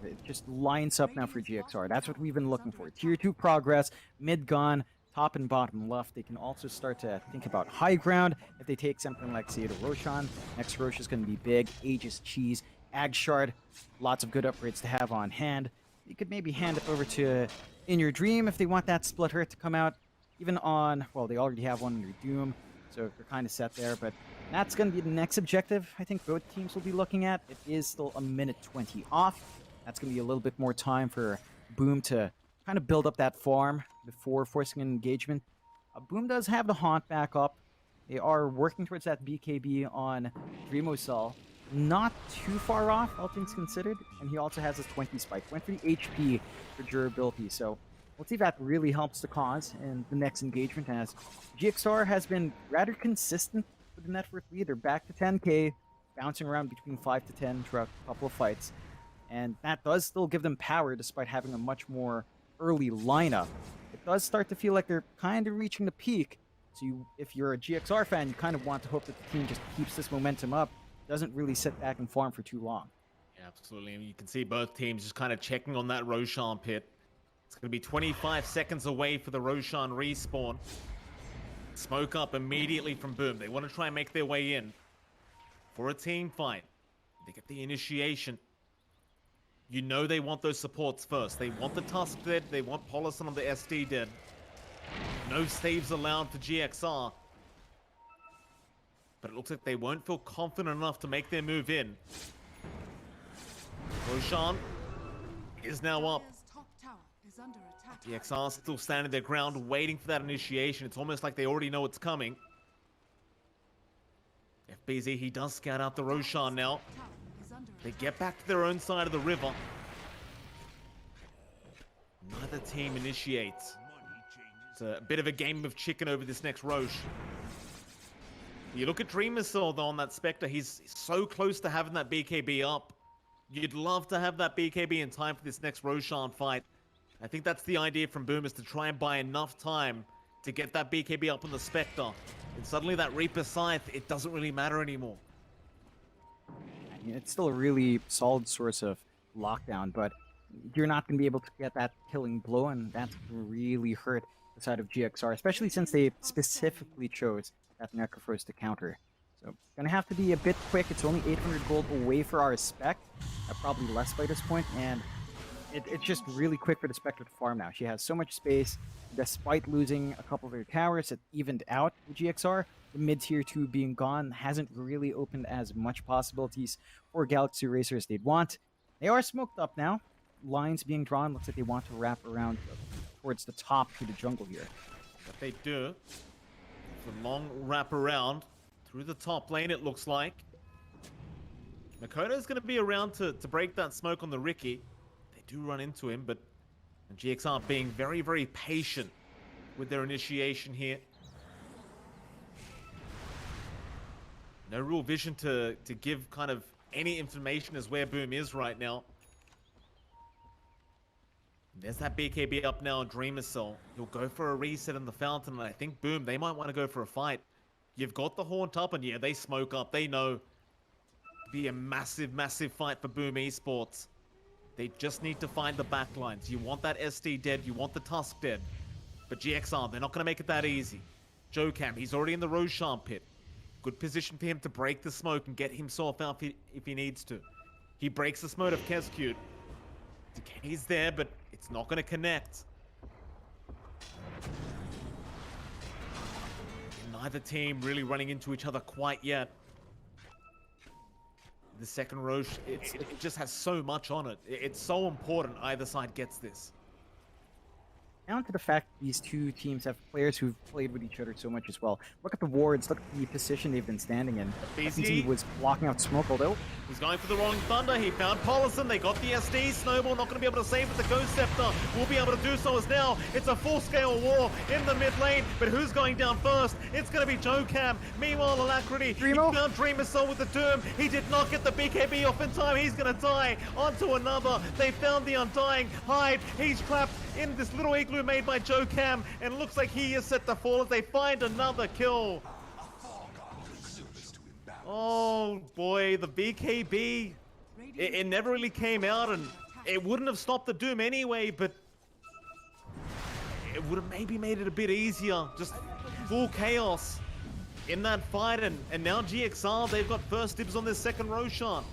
It just lines up now for GXR. That's what we've been looking for. Tier 2 progress, mid gone, top and bottom left. They can also start to think about high ground. If they take something like Seattle Roshan, next Rosh is going to be big. Aegis, Cheese, Ag Shard, lots of good upgrades to have on hand. You could maybe hand it over to In Your Dream if they want that split hurt to come out. Even on, well, they already have one in Your Doom, so they're kind of set there. But that's going to be the next objective I think both teams will be looking at. It is still a minute 20 off. That's going to be a little bit more time for Boom to kind of build up that farm before forcing an engagement. Boom does have the Haunt back up. They are working towards that BKB on Dreamocell. Not too far off, all things considered. And he also has his 20 spike, 23 HP for durability. So we'll see if that really helps the cause in the next engagement, as GXR has been rather consistent with the net worth lead. They're back to 10k, bouncing around between 5 to 10 throughout a couple of fights. And that does still give them power despite having a much more early lineup. It does start to feel like they're kind of reaching the peak. So if you're a GXR fan, you kind of want to hope that the team just keeps this momentum up, doesn't really sit back and farm for too long. Yeah, absolutely. I mean, you can see both teams just kind of checking on that Roshan pit. It's going to be 25 seconds away for the Roshan respawn. Smoke up immediately from Boom. They want to try and make their way in for a team fight. They get the initiation. You know they want those supports first. They want the Tusk dead. They want Polison on the SD dead. No saves allowed for GXR. But it looks like they won't feel confident enough to make their move in. Roshan is now up. Dire's top tower is under attack. GXR still standing their ground, waiting for that initiation. It's almost like they already know it's coming. FBZ, he does scout out the Roshan now. Tower is under They attack. get back to their own side of the river. Neither team initiates. It's a bit of a game of chicken over this next Roche. You look at Dreamissor though on that Spectre, he's so close to having that BKB up. You'd love to have that BKB in time for this next Roshan fight. I think that's the idea from Boom, is to try and buy enough time to get that BKB up on the Spectre. And suddenly that Reaper Scythe, it doesn't really matter anymore. I mean, it's still a really solid source of lockdown, but you're not going to be able to get that killing blow, and that's really hurt the side of GXR, especially since they specifically chose that Necrophos to counter. So it's going to have to be a bit quick. It's only 800 gold away for our Spec, probably less by this point, and it's just really quick for the Spectre to farm now. She has so much space, despite losing a couple of her towers. It evened out with GXR. The mid-tier 2 being gone hasn't really opened as much possibilities for Galaxy Racer as they'd want. They are smoked up now. Lines being drawn. Looks like they want to wrap around towards the top to the jungle here. What they do, it's a long wrap around through the top lane, it looks like. Makoto's going to be around to break that smoke on the Ricky. They do run into him, but GXR being very, very patient with their initiation here. No real vision to give kind of any information as where Boom is right now. There's that BKB up now on Dreamissor. He'll go for a reset in the fountain, and I think Boom, they might want to go for a fight. You've got the Haunt up, and yeah, they smoke up. They know it'll be a massive, massive fight for Boom Esports. They just need to find the backlines. You want that SD dead, you want the Tusk dead. But GXR, they're not going to make it that easy. Jokam, he's already in the Roshan pit. Good position for him to break the smoke and get himself out if he needs to. He breaks the smoke of Kescute. Decay's there, but it's not going to connect. Neither team really running into each other quite yet. The second Roche, it just has so much on it. It's so important either side gets this. Down to the fact these two teams have players who've played with each other so much as well. Look at the wards, look at the position they've been standing in. FBZ was blocking out smoke, although he's going for the wrong thunder. He found Polison. They got the SD. Snowball not going to be able to save it. The Ghost Scepter will be able to do so as now. It's a full-scale war in the mid lane. But who's going down first? It's going to be Jokam. Meanwhile, Alacrity. He found Dreamissor with the Doom. He did not get the BKB off in time. He's going to die onto another. They found the Undying Hide. He's trapped in this little igloo made by Jokam, and it looks like he is set to fall as they find another kill. Oh boy, the BKB, it never really came out, and it wouldn't have stopped the Doom anyway, but it would have maybe made it a bit easier. Just full chaos in that fight, and now GXR, they've got first dibs on this second Roshan.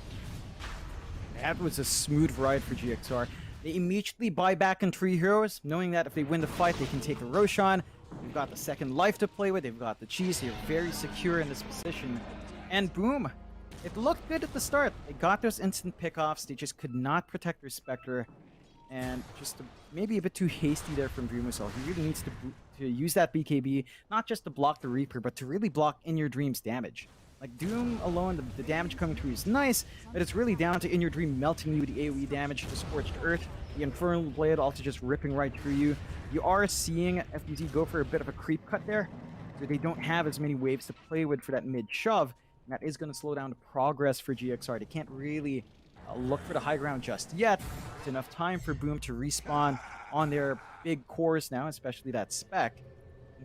That was a smooth ride for GXR. They immediately buy back in 3 heroes, knowing that if they win the fight, they can take the Roshan. They've got the second life to play with, they've got the cheese, they're very secure in this position. And boom! It looked good at the start. They got those instant pickoffs, they just could not protect their Spectre. And just maybe a bit too hasty there from Dreamusel. He really needs to use that BKB, not just to block the Reaper, but to really block In Your Dream's damage. Like, Doom alone, the damage coming through is nice, but it's really down to In Your Dream melting you with the AoE damage, the Scorched Earth, the Infernal Blade also just ripping right through you. You are seeing FDZ go for a bit of a creep cut there, so they don't have as many waves to play with for that mid-shove, and that is going to slow down the progress for GXR. They can't really look for the high ground just yet. It's enough time for Boom to respawn on their big cores now, especially that Spec.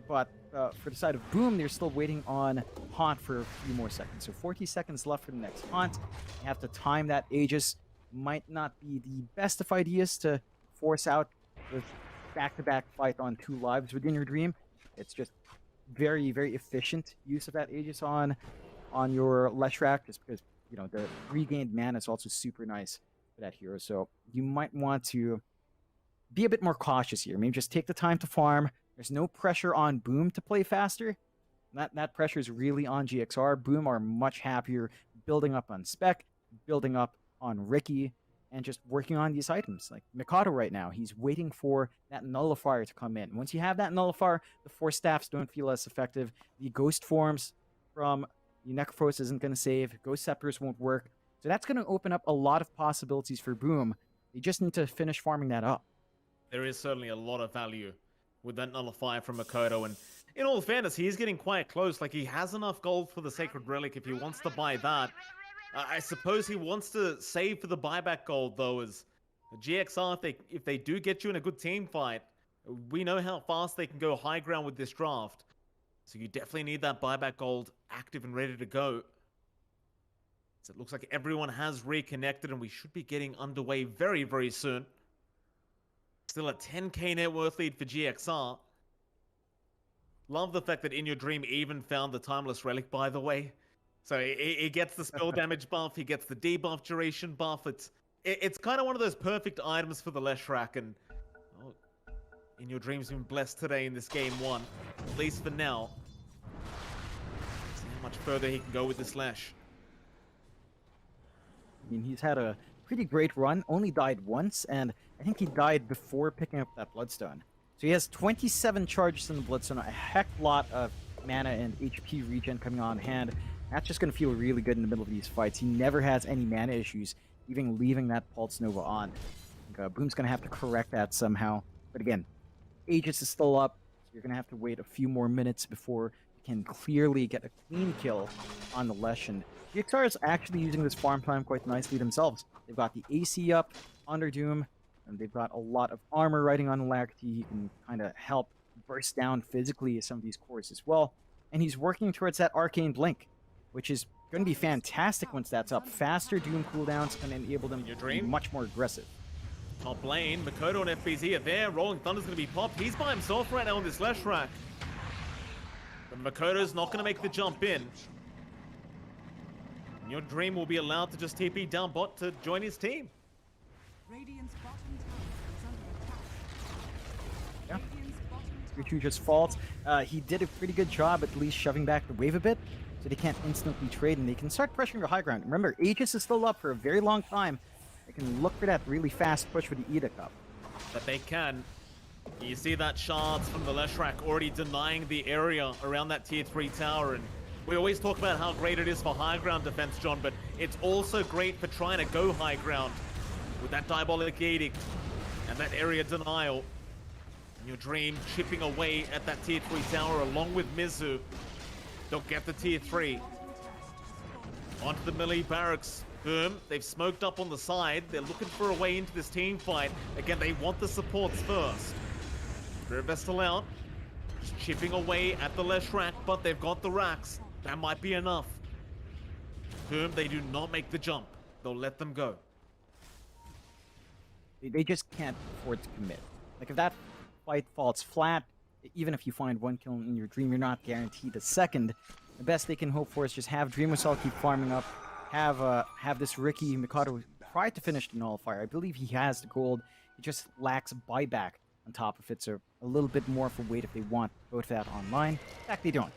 But for the side of Boom, they're still waiting on Haunt for a few more seconds. So 40 seconds left for the next Haunt. You have to time that Aegis. Might not be the best of ideas to force out the back-to-back fight on 2 lives within your dream. It's just very, very efficient use of that Aegis on your Leshrac, just because, you know, the regained mana is also super nice for that hero. So you might want to be a bit more cautious here. Maybe just take the time to farm. There's no pressure on Boom to play faster. That pressure is really on GXR. Boom are much happier building up on Spec, building up on Ricky, and just working on these items. Like Mikado right now, he's waiting for that Nullifier to come in. Once you have that Nullifier, the Force Staffs don't feel as effective. The Ghost Forms from the Necrophos isn't going to save. Ghost Scepters won't work. So that's going to open up a lot of possibilities for Boom. They just need to finish farming that up. There is certainly a lot of value with that Nullifier from Makoto, and in all fairness, he is getting quite close. Like, he has enough gold for the Sacred Relic if he wants to buy that. I suppose he wants to save for the buyback gold, though, as GXR, if they do get you in a good team fight, we know how fast they can go high ground with this draft. So you definitely need that buyback gold active and ready to go. So it looks like everyone has reconnected, and we should be getting underway very, very soon. Still a 10k net worth lead for GXR. Love the fact that In Your Dream even found the Timeless Relic, by the way. So he gets the spell damage buff, he gets the debuff duration buff. It's kind of one of those perfect items for the Leshrac, and In Your Dream's been blessed today in this game 1, at least for now. See how much further he can go with this Lesh. I mean, he's had a pretty great run, only died once, and I think he died before picking up that Bloodstone. So he has 27 charges in the Bloodstone, a heck lot of mana and HP regen coming on hand. That's just going to feel really good in the middle of these fights. He never has any mana issues, even leaving that Pulse Nova on. I think, Boom's going to have to correct that somehow. But again, Aegis is still up, so you're going to have to wait a few more minutes before you can clearly get a clean kill on the Lesh. And GXR is actually using this farm time quite nicely themselves. They've got the AC up under Doom, and they've got a lot of armor riding on Alacrity. He can kind of help burst down physically some of these cores as well. And he's working towards that Arcane Blink, which is going to be fantastic once that's up. Faster Doom cooldowns can enable them to be much more aggressive. Top lane, Makoto and FBZ are there. Rolling Thunder's going to be popped. He's by himself right now on this Leshrac. But Makoto's not going to make the jump in. And Your Dream will be allowed to just TP down bot to join his team. Radiant's bottom tower is under attack. Yeah. Radiant's bottom Riku just falls. He did a pretty good job at least shoving back the wave a bit, so they can't instantly trade, and they can start pressuring the high ground. Remember, Aegis is still up for a very long time. They can look for that really fast push with the Edict up. But they can. You see that shards from the Leshrac already denying the area around that tier 3 tower, and we always talk about how great it is for high ground defense, John, but it's also great for trying to go high ground with that Diabolic Edict and that area denial. And Your Dream chipping away at that tier 3 tower along with Mizu. They'll get the tier 3. Onto the melee barracks. Boom. They've smoked up on the side. They're looking for a way into this team fight. Again, they want the supports first. Spirit Vestal out. Just chipping away at the Leshrac, but they've got the racks. That might be enough. Boom. They do not make the jump. They'll let them go. They just can't afford to commit. Like, if that fight falls flat. Even if you find one kill in your dream, you're not guaranteed a second. The best they can hope for is just have Dream Assault keep farming up, have this Ricky Mikado try to finish the nullifier. I believe he has the gold. He just lacks buyback on top of it, so a little bit more for weight if they want both that online. In fact, they don't.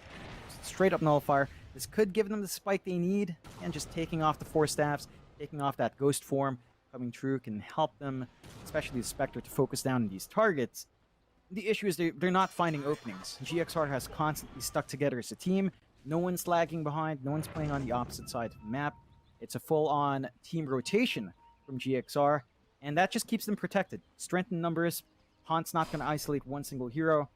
Straight up nullifier. This could give them the spike they need, and just taking off the 4 staffs, taking off that ghost form coming true can help them, especially the Spectre, to focus down on these targets. The issue is they're not finding openings. GXR has constantly stuck together as a team. No one's lagging behind. No one's playing on the opposite side of the map. It's a full-on team rotation from GXR, and that just keeps them protected. Strength in numbers. Haunt's not going to isolate one single hero,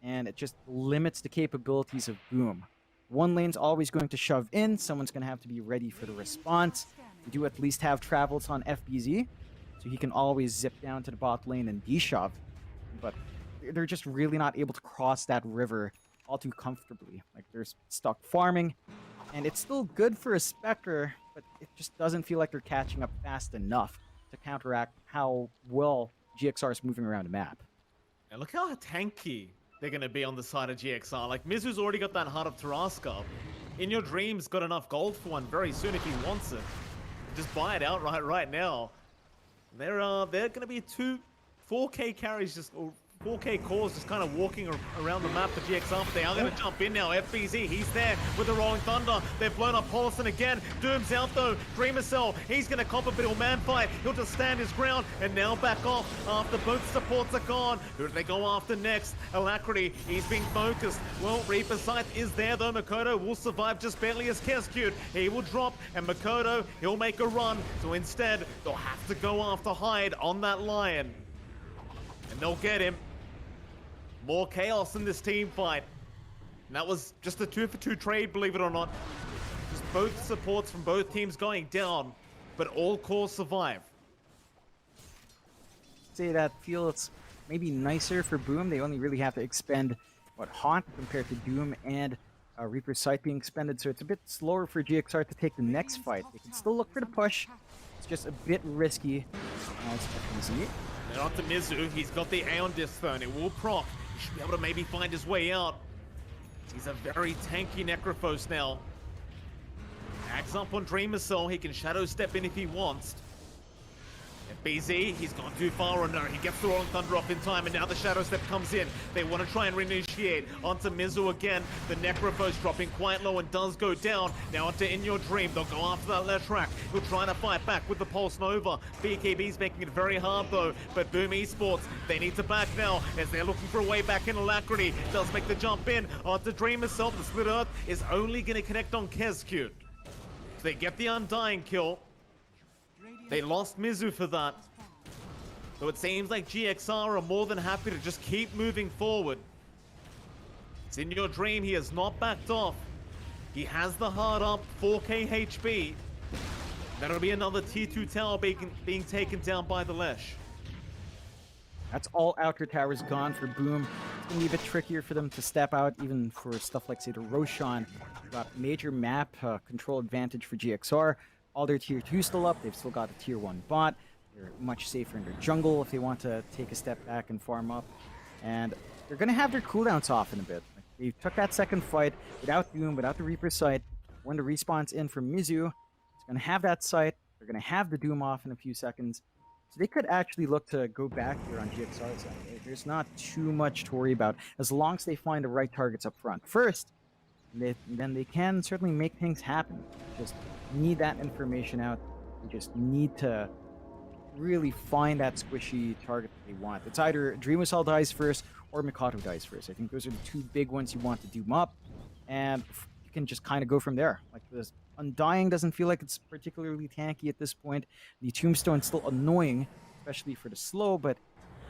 and it just limits the capabilities of Boom. One lane's always going to shove in. Someone's going to have to be ready for the response. We do at least have travels on FBZ, so he can always zip down to the bot lane and de-shove. But they're just really not able to cross that river all too comfortably. Like, they're stuck farming, and it's still good for a Spectre, but it just doesn't feel like they're catching up fast enough to counteract how well GXR is moving around the map. And look how tanky they're going to be on the side of GXR. Like, Mizu's already got that Heart of Tarrasque. In Your Dream's got enough gold for one very soon if he wants it. Just buy it outright right now. They're going to be 4K carries, just, or 4K cores just kind of walking around the map for GXR, but they are going to jump in now. FBZ, he's there with the Rolling Thunder. They've blown up Paulison again. Doom's out though. Dreamercell, he's going to cop a bit of man fight. He'll just stand his ground and now back off after both supports are gone. Who do they go after next? Alacrity, he's being focused. Well, Reaper Sight is there though. Makoto will survive just barely as Kescute. He will drop, and Makoto, he'll make a run. So instead, they'll have to go after Hyde on that Lion. And they'll get him. More chaos in this team fight. And that was just a 2-for-2 trade, believe it or not. Just both supports from both teams going down, but all cores survive. Say that feels maybe nicer for Boom. They only really have to expend, Haunt compared to Doom and Reaper's Sight being expended, so it's a bit slower for GXR to take the next fight. They can still look for the push. It's just a bit risky. Now it's FBZ. They're on to Mizu. He's got the Aeon Disc though, and it will proc. He should be able to maybe find his way out. He's a very tanky Necrophos now. Acts up on Dreamer Soul. He can shadow step in if he wants. BZ, he's gone too far or no. He gets the Rolling Thunder off in time, and now the Shadow Step comes in. They want to try and reinitiate. Onto Mizu again. The Necrophos dropping quite low and does go down. Now onto In Your Dream. They'll go after that left track. He'll try to fight back with the Pulse Nova. BKB's making it very hard though. But Boom Esports, they need to back now as they're looking for a way back in. Alacrity does make the jump in. Onto Dream itself. The Split Earth is only going to connect on Kescute. They get the Undying kill. They lost Mizu for that. So it seems like GXR are more than happy to just keep moving forward. It's In Your Dream. He has not backed off. He has the hard up, 4k HP. That'll be another T2 tower being taken down by the Lesh. That's all outer towers gone for Boom. It's going to be a bit trickier for them to step out, even for stuff like, say, the Roshan. Got major map control advantage for GXR. All their tier 2 still up. They've still got a tier 1 bot. They're much safer in their jungle if they want to take a step back and farm up. And they're going to have their cooldowns off in a bit. They took that second fight without Doom, without the Reaper Sight. When the respawn's in from Mizu, it's going to have that sight. They're going to have the Doom off in a few seconds. So they could actually look to go back here on GXR's side. There's not too much to worry about as long as they find the right targets up front first. Then they can certainly make things happen. Just need that information out. We just need to really find that squishy target that they want. It's either Dream Assault dies first or Mikado dies first. I think those are the two big ones you want to doom up, and you can just kind of go from there. Like, this Undying doesn't feel like it's particularly tanky at this point. The Tombstone's still annoying, especially for the slow, but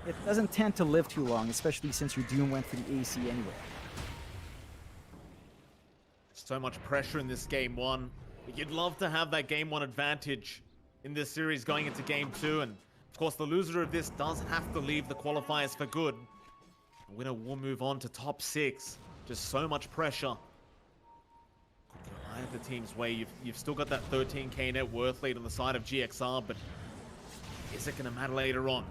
it doesn't tend to live too long, especially since your Doom went for the AC anyway. So much pressure in this game 1. You'd love to have that game 1 advantage in this series going into game 2, and of course the loser of this does have to leave the qualifiers for good. The winner will move on to top 6. Just so much pressure. Could go either team's way. You've still got that 13k net worth lead on the side of GXR, but is it going to matter later on?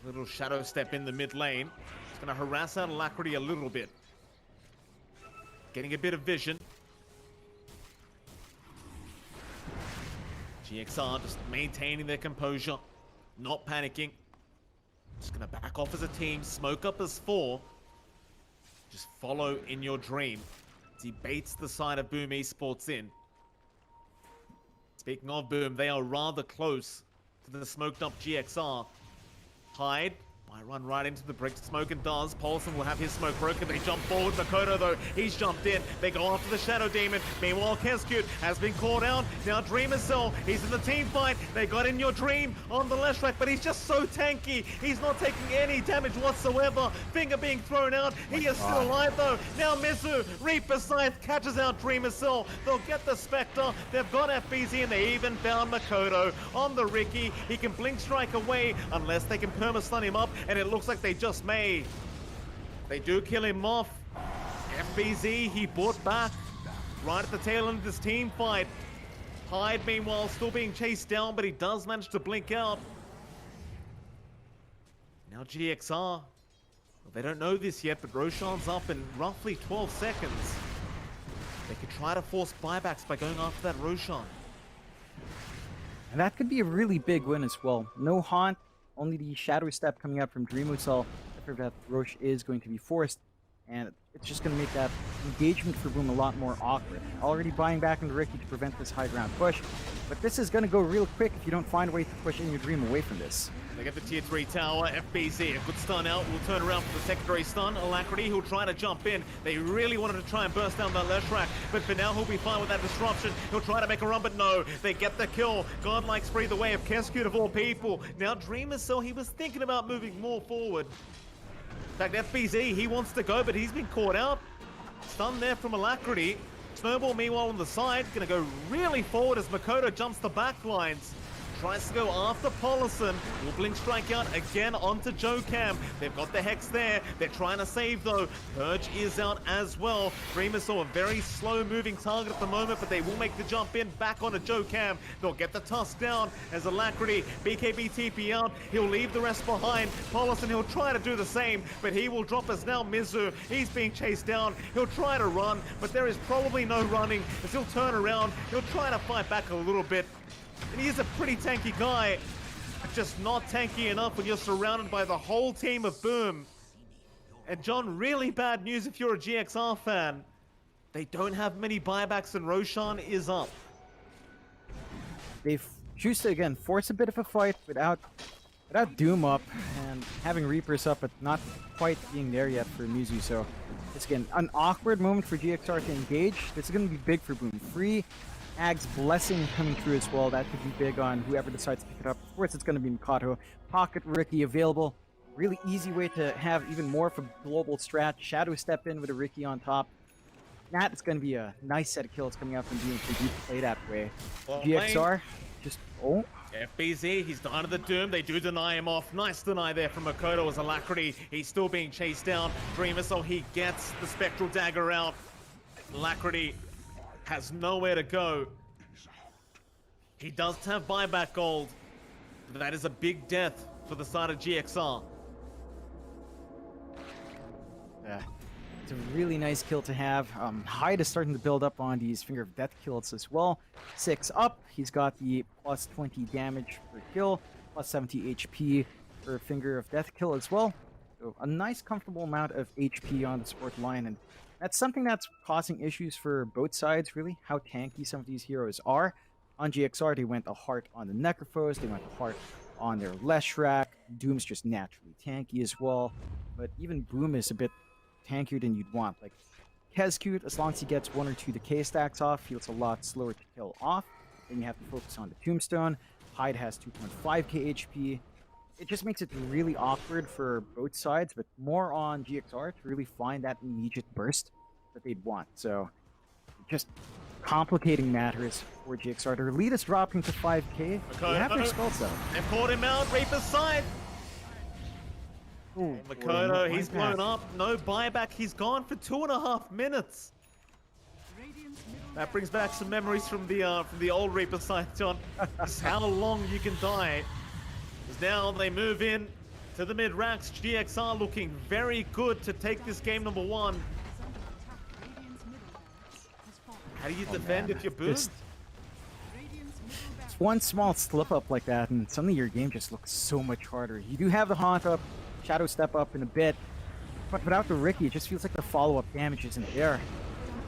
Little shadow step in the mid lane. It's going to harass out Alacrity a little bit. Getting a bit of vision. GXR just maintaining their composure. Not panicking. Just going to back off as a team. Smoke up as 4. Just follow in your dream. As he baits the side of Boom Esports in. Speaking of Boom, they are rather close to the smoked up GXR. Hyde might run right into the brick. Smoke and does. Paulson will have his smoke broken. They jump forward. Makoto, though, he's jumped in. They go after the Shadow Demon. Meanwhile, Keskut has been caught out. Now Dreamer Cell, he's in the team fight. They got in your dream on the left track, but he's just so tanky. He's not taking any damage whatsoever. Finger being thrown out. He is still alive, though. Now Mizu, Reaper Scythe catches out Dreamer Cell. They'll get the Spectre. They've got FBZ, and they even found Makoto on the Ricky. He can blink strike away unless they can perma-stun him up, and it looks like they just may. They do kill him off. FBZ, he brought back right at the tail end of this team fight. Hyde, meanwhile, still being chased down, but he does manage to blink out. Now GXR. Well, they don't know this yet, but Roshan's up in roughly 12 seconds. They could try to force buybacks by going after that Roshan. And that could be a really big win as well. No Haunt, only the Shadow Step coming out from Dreamusel. That Roche is going to be forced, and it's just going to make that engagement for Boom a lot more awkward. Already buying back into Ricky to prevent this high ground push, but this is going to go real quick if you don't find a way to push in your Dream away from this. They get the tier 3 tower. FBZ, a good stun out, will turn around for the secondary stun. Alacrity, who'll try to jump in. They really wanted to try and burst down that left track, but for now he'll be fine with that disruption. He'll try to make a run, but no, they get the kill. Godlike spree the way of Keskut of all people. Now Dreamer Cell, he was thinking about moving more forward. In fact, FBZ, he wants to go, but he's been caught out. Stun there from Alacrity. Snowball, meanwhile, on the side, gonna go really forward as Makoto jumps the back lines. Tries to go after Paulson. Will blink strike out again onto Joe Cam. They've got the Hex there. They're trying to save though. Purge is out as well. Dreamer saw a very slow moving target at the moment, but they will make the jump in back onto Joe Cam. They'll get the tusk down as Alacrity. BKB TP out. He'll leave the rest behind. Paulson, he'll try to do the same, but he will drop as now Mizu. He's being chased down. He'll try to run, but there is probably no running as he'll turn around. He'll try to fight back a little bit. And he is a pretty tanky guy, just not tanky enough when you're surrounded by the whole team of Boom. And John, really bad news if you're a GXR fan. They don't have many buybacks and Roshan is up. They choose to, again, force a bit of a fight without Doom up and having Reapers up, but not quite being there yet for Mizu. So it's, again, an awkward moment for GXR to engage. This is going to be big for Boom. Free Ag's Blessing coming through as well. That could be big on whoever decides to pick it up. Of course, it's going to be Mikato. Pocket Ricky available. Really easy way to have even more of a global strat. Shadow step in with a Ricky on top. That is going to be a nice set of kills coming out from Doom if they do play that way. Well, GXR, just, oh. FBZ, he's down to the Doom. They do deny him off. Nice deny there from Makoto as Alacrity. He's still being chased down. Dreamer, so he gets the Spectral Dagger out. Alacrity has nowhere to go. He does have buyback gold, but that is a big death for the side of GXR. Yeah, it's a really nice kill to have. Hyde is starting to build up on these Finger of Death kills as well. 6 up, he's got the plus 20 damage per kill, plus 70 HP per Finger of Death kill as well. So a nice comfortable amount of HP on the support line, and that's something that's causing issues for both sides, really, how tanky some of these heroes are. On GXR, they went a heart on the Necrophos, they went a heart on their Leshrac. Doom's just naturally tanky as well, but even Boom is a bit tankier than you'd want. Like, Keskut, as long as he gets 1 or 2 decay stacks off, feels a lot slower to kill off. Then you have to focus on the Tombstone. Hyde has 2.5k HP. It just makes it really awkward for both sides, but more on GXR to really find that immediate burst that they'd want. So, just complicating matters for GXR. Their lead is dropping to 5k. They have their spells though. They've caught him out. Reaper's side. Ooh, Makoto, he's blown up. No buyback. He's gone for 2.5 minutes. That brings back some memories from the old Reaper side, John. Just how long you can die. Now they move in. to the mid racks. GXR looking very good to take this game number 1. How do you defend if you're boosted? It's one small slip up like that, and suddenly your game just looks so much harder. You do have the haunt up, shadow step up in a bit, but without the Ricky, it just feels like the follow-up damage isn't there.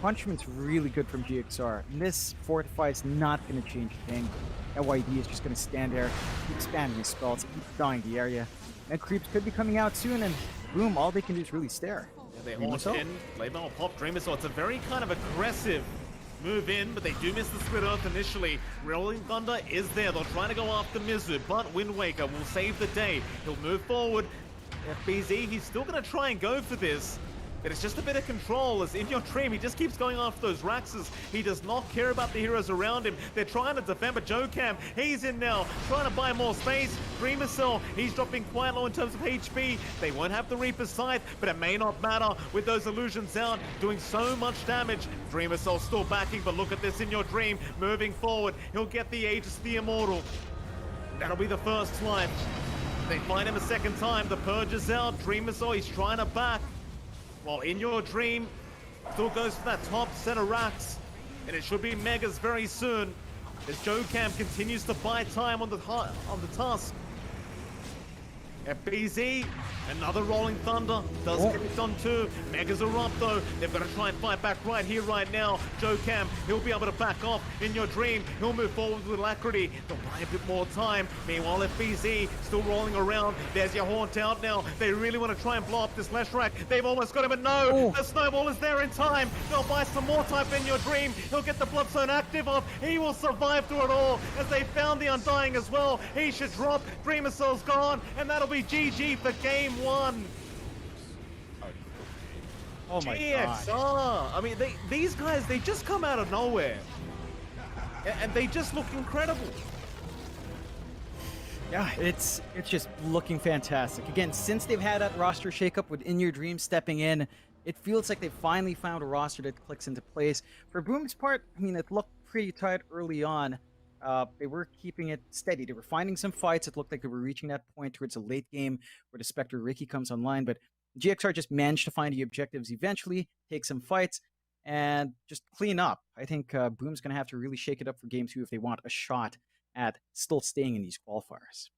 Punishment's really good from GXR, and this Fortify is not going to change a thing. LYD is just going to stand there, keep expanding his spells, keep dying the area. And creeps could be coming out soon, and boom, all they can do is really stare. Yeah, they haunt in, Flavor will pop Dreamer, so it's a very kind of aggressive move in, but they do miss the Split Earth initially. Rolling Thunder is there. They're trying to go after Mizu, but Wind Waker will save the day. He'll move forward. FBZ, he's still going to try and go for this. But it's just a bit of control, as in your dream, he just keeps going after those Raxes. He does not care about the heroes around him. They're trying to defend, but Jokam, he's in now, trying to buy more space. Dreamer Cell, he's dropping quite low in terms of HP. They won't have the Reaper's Scythe, but it may not matter with those illusions out, doing so much damage. Dreamer Cell still backing, but look at this in your dream, moving forward. He'll get the Aegis of the Immortal. That'll be the first life. They find him a second time, the Purge is out. Dreamer Cell, he's trying to back. While in your dream, still goes for that top set of racks. And it should be Megas very soon. As Jokam continues to buy time on the task. FBZ, another Rolling Thunder, does get it done too. Megas are up though, they've got to try and fight back right here, right now. Jokam, he'll be able to back off in your dream. He'll move forward with alacrity. They'll buy a bit more time. Meanwhile, FBZ still rolling around. There's your haunt out now. They really want to try and blow up this Lash Rack. They've almost got him, but no! The snowball is there in time. They'll buy some more time in your dream. He'll get the Bloodstone active off. He will survive through it all, as they found the Undying as well. He should drop. Dreamer Cell's gone, and that'll be GG for game 1. Oh my GXR. god. I mean, these guys, they just come out of nowhere. And they just look incredible. Yeah, it's just looking fantastic. Again, since they've had that roster shakeup with In Your Dream stepping in, it feels like they finally found a roster that clicks into place. For Boom's part, I mean, it looked pretty tight early on. They were keeping it steady. They were finding some fights. It looked like they were reaching that point towards a late game where the Spectre Ricky comes online, but GXR just managed to find the objectives eventually, take some fights, and just clean up. I think Boom's going to have to really shake it up for game 2 if they want a shot at still staying in these qualifiers.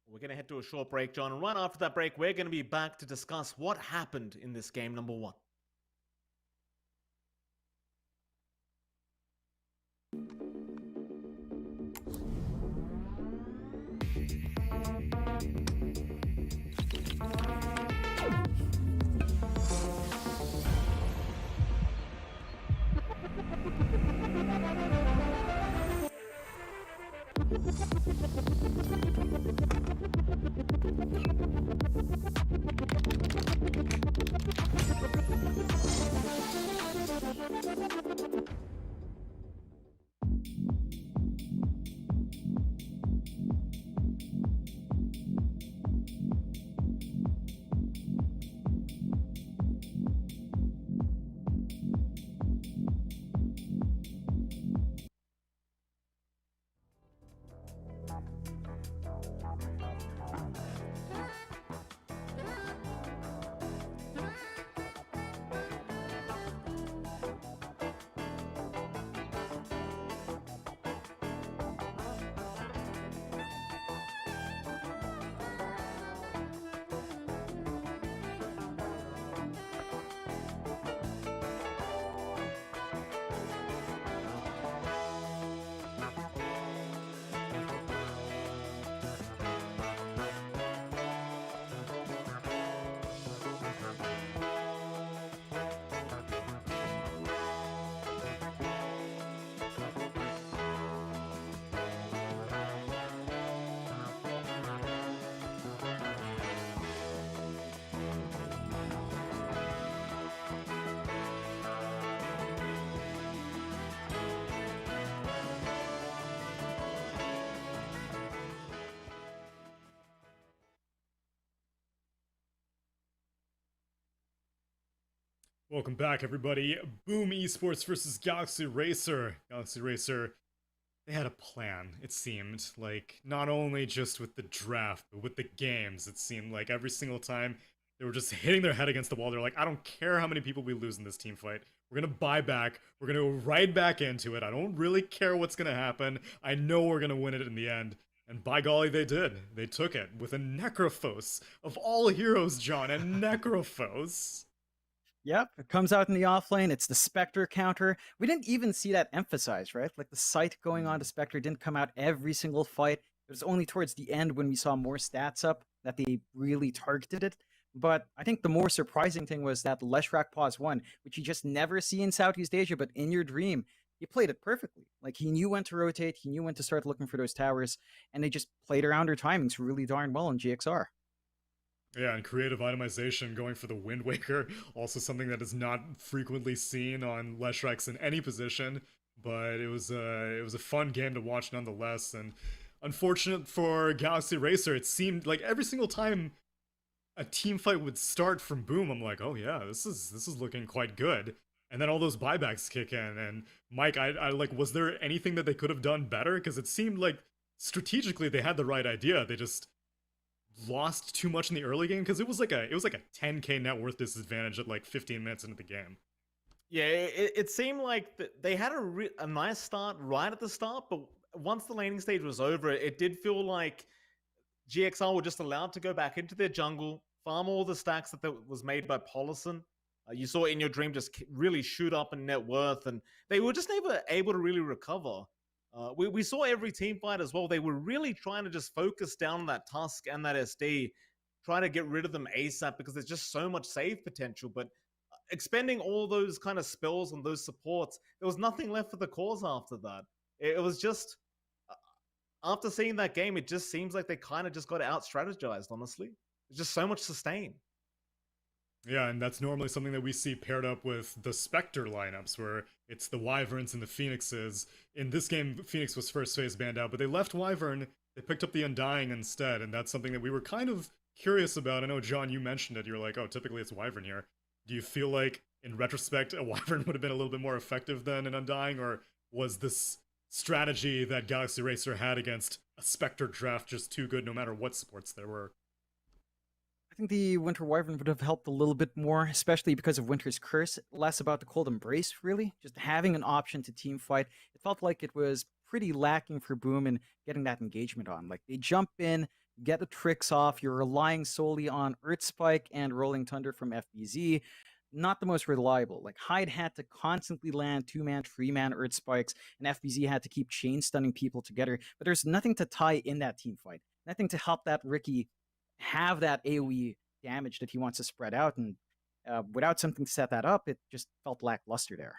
We're going to head to a short break, John, and right after that break, we're going to be back to discuss what happened in this game number 1. Welcome back, everybody. Boom Esports versus Galaxy Racer. Galaxy Racer they had a plan, it seemed. Like, not only just with the draft, but with the games, it seemed like every single time they were just hitting their head against the wall. They're like, I don't care how many people we lose in this team fight. We're gonna buy back. We're gonna go right back into it. I don't really care what's gonna happen. I know we're gonna win it in the end. And by golly, they did. They took it with a Necrophos. Of all heroes, John, a Necrophos. Yep, it comes out in the offlane. It's the Spectre counter. We didn't even see that emphasized, right? Like the sight going on to Spectre didn't come out every single fight. It was only towards the end when we saw more stats up that they really targeted it. But I think the more surprising thing was that Leshrac Pause 1, which you just never see in Southeast Asia, but in your dream, he played it perfectly. Like he knew when to rotate, he knew when to start looking for those towers, and they just played around their timings really darn well in GXR. Yeah, and creative itemization going for the Wind Waker, also something that is not frequently seen on Leshracs in any position, but it was a fun game to watch nonetheless. And unfortunate for Galaxy Racer, it seemed like every single time a team fight would start from Boom, I'm like, oh yeah, this is looking quite good. And then all those buybacks kick in, and Mike, I like, was there anything that they could have done better? Because it seemed like strategically they had the right idea. They just lost too much in the early game because it was like a 10k net worth disadvantage at like 15 minutes into the game. Yeah, it seemed like they had a nice start right at the start, but once the laning stage was over, it did feel like GXR were just allowed to go back into their jungle, farm all the stacks that was made by Polison. You saw In Your Dream just really shoot up in net worth, and they were just never able to really recover. We saw every team fight as well. They were really trying to just focus down on that Tusk and that SD, trying to get rid of them ASAP because there's just so much save potential. But expending all those kind of spells on those supports, there was nothing left for the cause after that. It was just, after seeing that game, it just seems like they kind of just got out-strategized, honestly. There's just so much sustain. Yeah, and that's normally something that we see paired up with the Spectre lineups, where it's the Wyverns and the Phoenixes. In this game, Phoenix was first phase banned out, but they left Wyvern, they picked up the Undying instead, and that's something that we were kind of curious about. I know, John, you mentioned it. You're like, oh, typically it's Wyvern here. Do you feel like, in retrospect, a Wyvern would have been a little bit more effective than an Undying, or was this strategy that Galaxy Racer had against a Spectre draft just too good no matter what supports there were? I think the Winter Wyvern would have helped a little bit more, especially because of Winter's Curse. Less about the Cold Embrace, really. Just having an option to team fight. It felt like it was pretty lacking for Boom in getting that engagement on. Like, they jump in, get the tricks off, you're relying solely on Earth Spike and Rolling Thunder from FBZ. Not the most reliable. Like, Hyde had to constantly land 2-man, 3-man Earth Spikes, and FBZ had to keep chain stunning people together. But there's nothing to tie in that team fight. Nothing to help that Ricky have that AoE damage that he wants to spread out, and without something to set that up, it just felt lackluster there.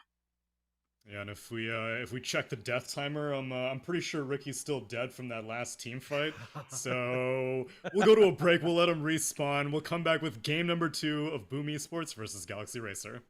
Yeah, and if we check the death timer, I'm pretty sure Ricky's still dead from that last team fight. So we'll go to a break. We'll let him respawn. We'll come back with game number 2 of Boom Esports versus Galaxy Racer.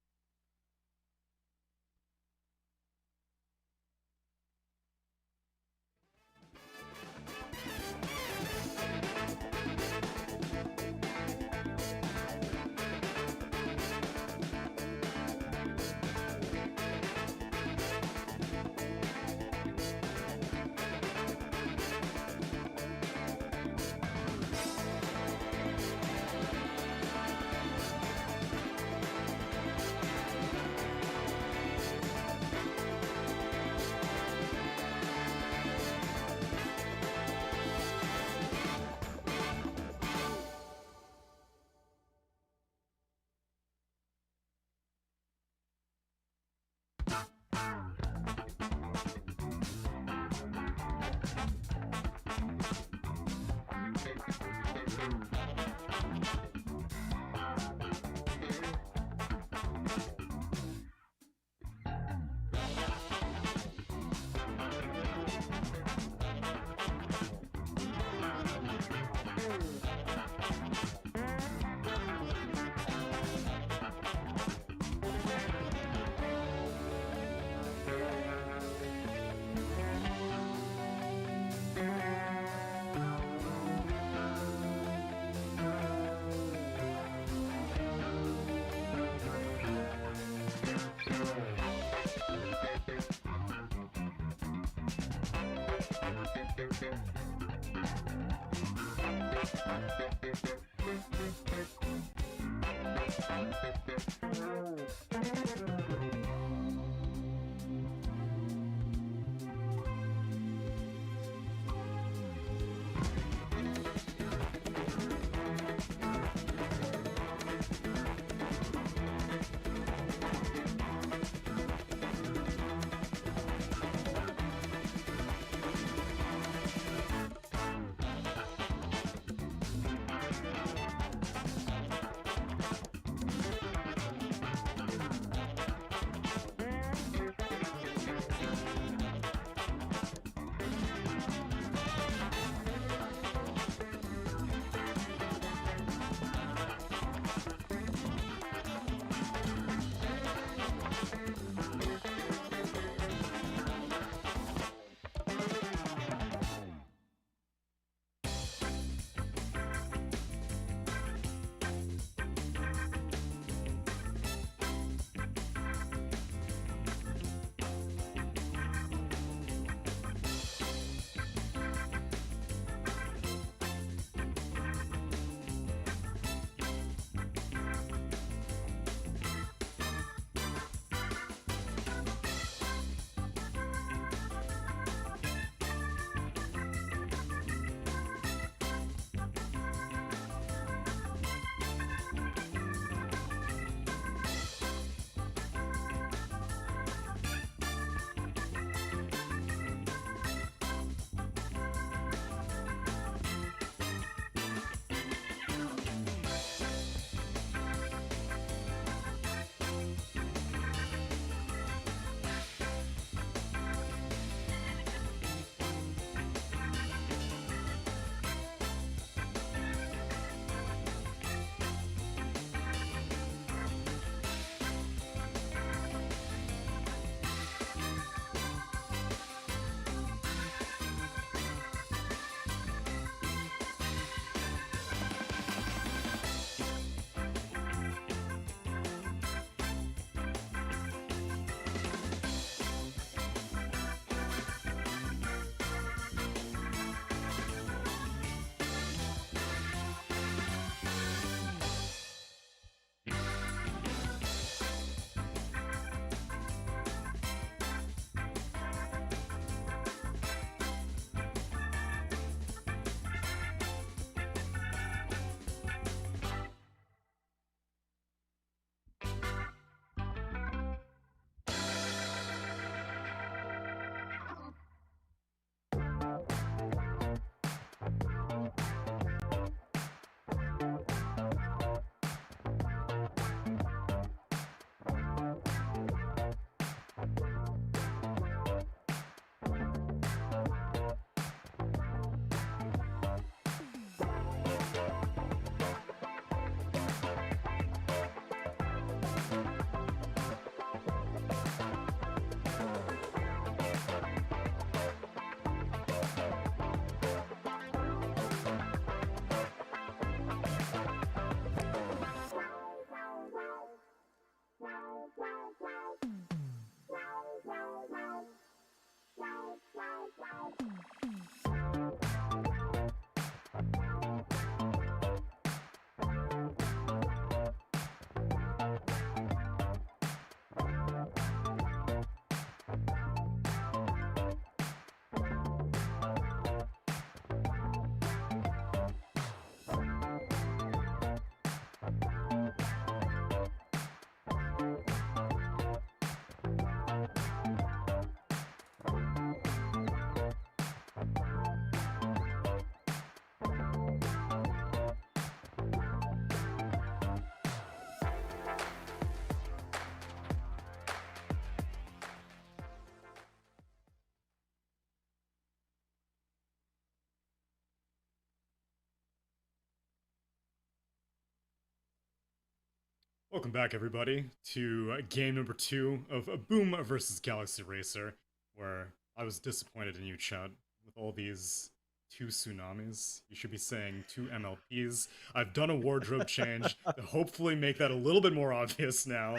Welcome back, everybody, to game number 2 of Boom versus Galaxy Racer, where I was disappointed in you, Chad, with all these 2 tsunamis. You should be saying 2 MLPs. I've done a wardrobe change to hopefully make that a little bit more obvious now.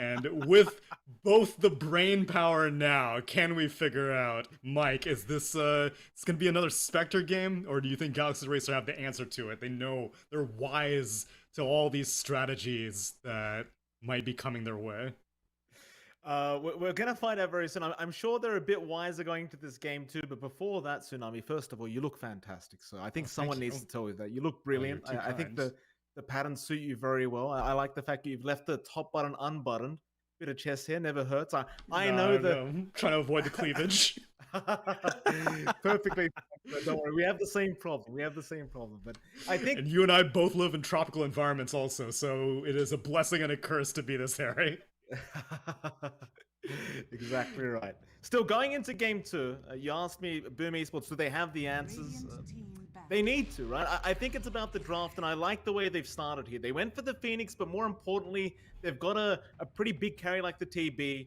And with both the brain power now, can we figure out, Mike, is this it's gonna be another Spectre game, or do you think Galaxy Racer have the answer to it? They know, they're wise to all these strategies that might be coming their way. We're gonna find out very soon. I'm sure they're a bit wiser going into this game too. But before that, Tsunami, first of all, you look fantastic. So I think someone needs to tell you that you look brilliant. I think the patterns suit you very well. I like the fact that you've left the top button unbuttoned. Bit of chest hair never hurts. I know that. I'm trying to avoid the cleavage. Perfectly. Don't worry, we have the same problem. But I think, and you and I both live in tropical environments, also. So it is a blessing and a curse to be this hairy. Exactly right. Still, going into game 2, you asked me, Boom Esports, do they have the answers? They need to, right? I think it's about the draft, and I like the way they've started here. They went for the Phoenix, but more importantly, they've got a pretty big carry like the TB.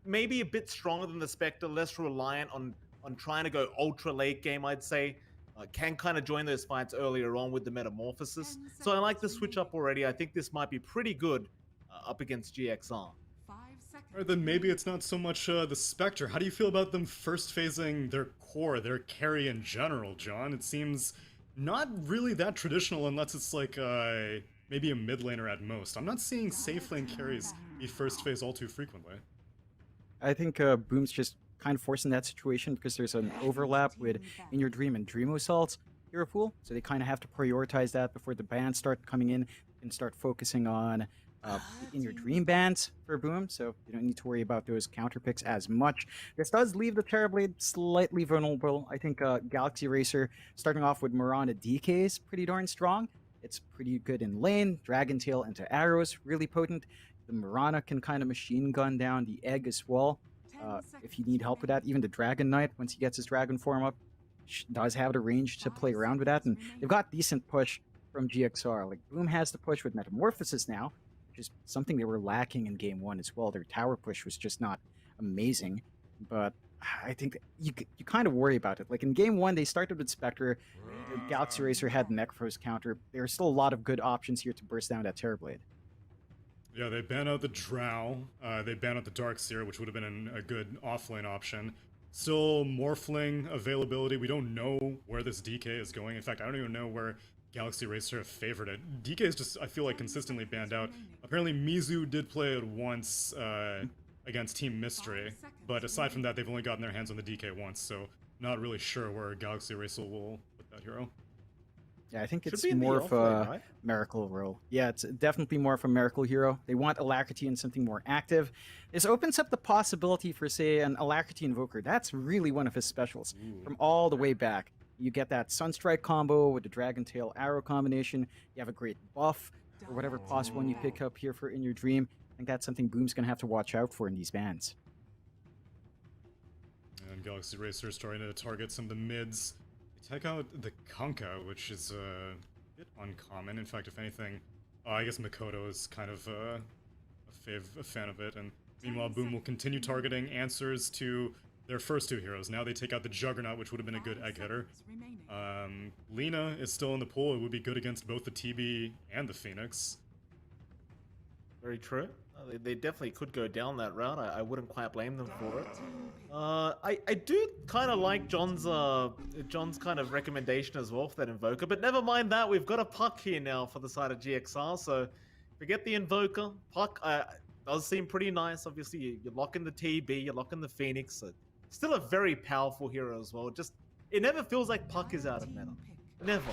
Maybe a bit stronger than the Spectre, less reliant on trying to go ultra late game, I'd say. Can kind of join those fights earlier on with the Metamorphosis. So I like the switch up already. I think this might be pretty good up against GXR. Or then maybe it's not so much the Spectre. How do you feel about them first phasing their core, their carry in general, John? It seems not really that traditional unless it's like maybe a mid laner at most. I'm not seeing safe lane carries be first phase all too frequently. I think Boom's just kind of forcing that situation because there's an overlap with In Your Dream and Dream Assault's hero pool, so they kind of have to prioritize that before the bans start coming in and start focusing on In Your Dream bans for Boom, so you don't need to worry about those counter picks as much. This does leave the Terrorblade slightly vulnerable. I think Galaxy Racer, starting off with Mirana DK, is pretty darn strong. It's pretty good in lane. Dragon Tail into arrows, really potent. The Mirana can kind of machine gun down the egg as well. If you need help with that, even the Dragon Knight, once he gets his dragon form up, does have the range to play around with that. And they've got decent push from GXR. Like, Boom has the push with Metamorphosis now, which is something they were lacking in game 1 as well. Their tower push was just not amazing. But I think you kind of worry about it. Like, in game 1, they started with Spectre. The Galaxy Racer had Necros counter. There's still a lot of good options here to burst down that Terrorblade. Yeah, they ban out the Drow, they ban out the Darkseer, which would have been a good offlane option. Still Morphling availability, we don't know where this DK is going. In fact, I don't even know where Galaxy Racer have favored it. DK is just, I feel like, consistently banned out. Apparently Mizu did play it once against Team Mystery, but aside from that, they've only gotten their hands on the DK once, so not really sure where Galaxy Racer will put that hero. Yeah, I think it's more of a Miracle role. Yeah, it's definitely more of a Miracle hero. They want Alacrity and something more active. This opens up the possibility for, say, an Alacrity Invoker. That's really one of his specials. From all the way back. You get that Sunstrike combo with the Dragon Tail Arrow combination. You have a great buff or whatever possible one you pick up here for In Your Dream. I think that's something Boom's going to have to watch out for in these bans. And Galaxy Racer is starting to target some of the mids. Check out the Kunkka, which is a bit uncommon. In fact, if anything, I guess Makoto is kind of a fan of it. And meanwhile, Boom will continue targeting answers to their first 2 heroes. Now they take out the Juggernaut, which would have been a good egg hitter. Lina is still in the pool. It would be good against both the TB and the Phoenix. Very true. They definitely could go down that route. I wouldn't quite blame them for it. I do kind of like John's kind of recommendation as well for that Invoker, but never mind that. We've got a Puck here now for the side of GXR, so forget the Invoker. Puck does seem pretty nice. Obviously, you're locking the TB, you're locking the Phoenix. So still a very powerful hero as well. Just, it never feels like Puck is out of meta. Never.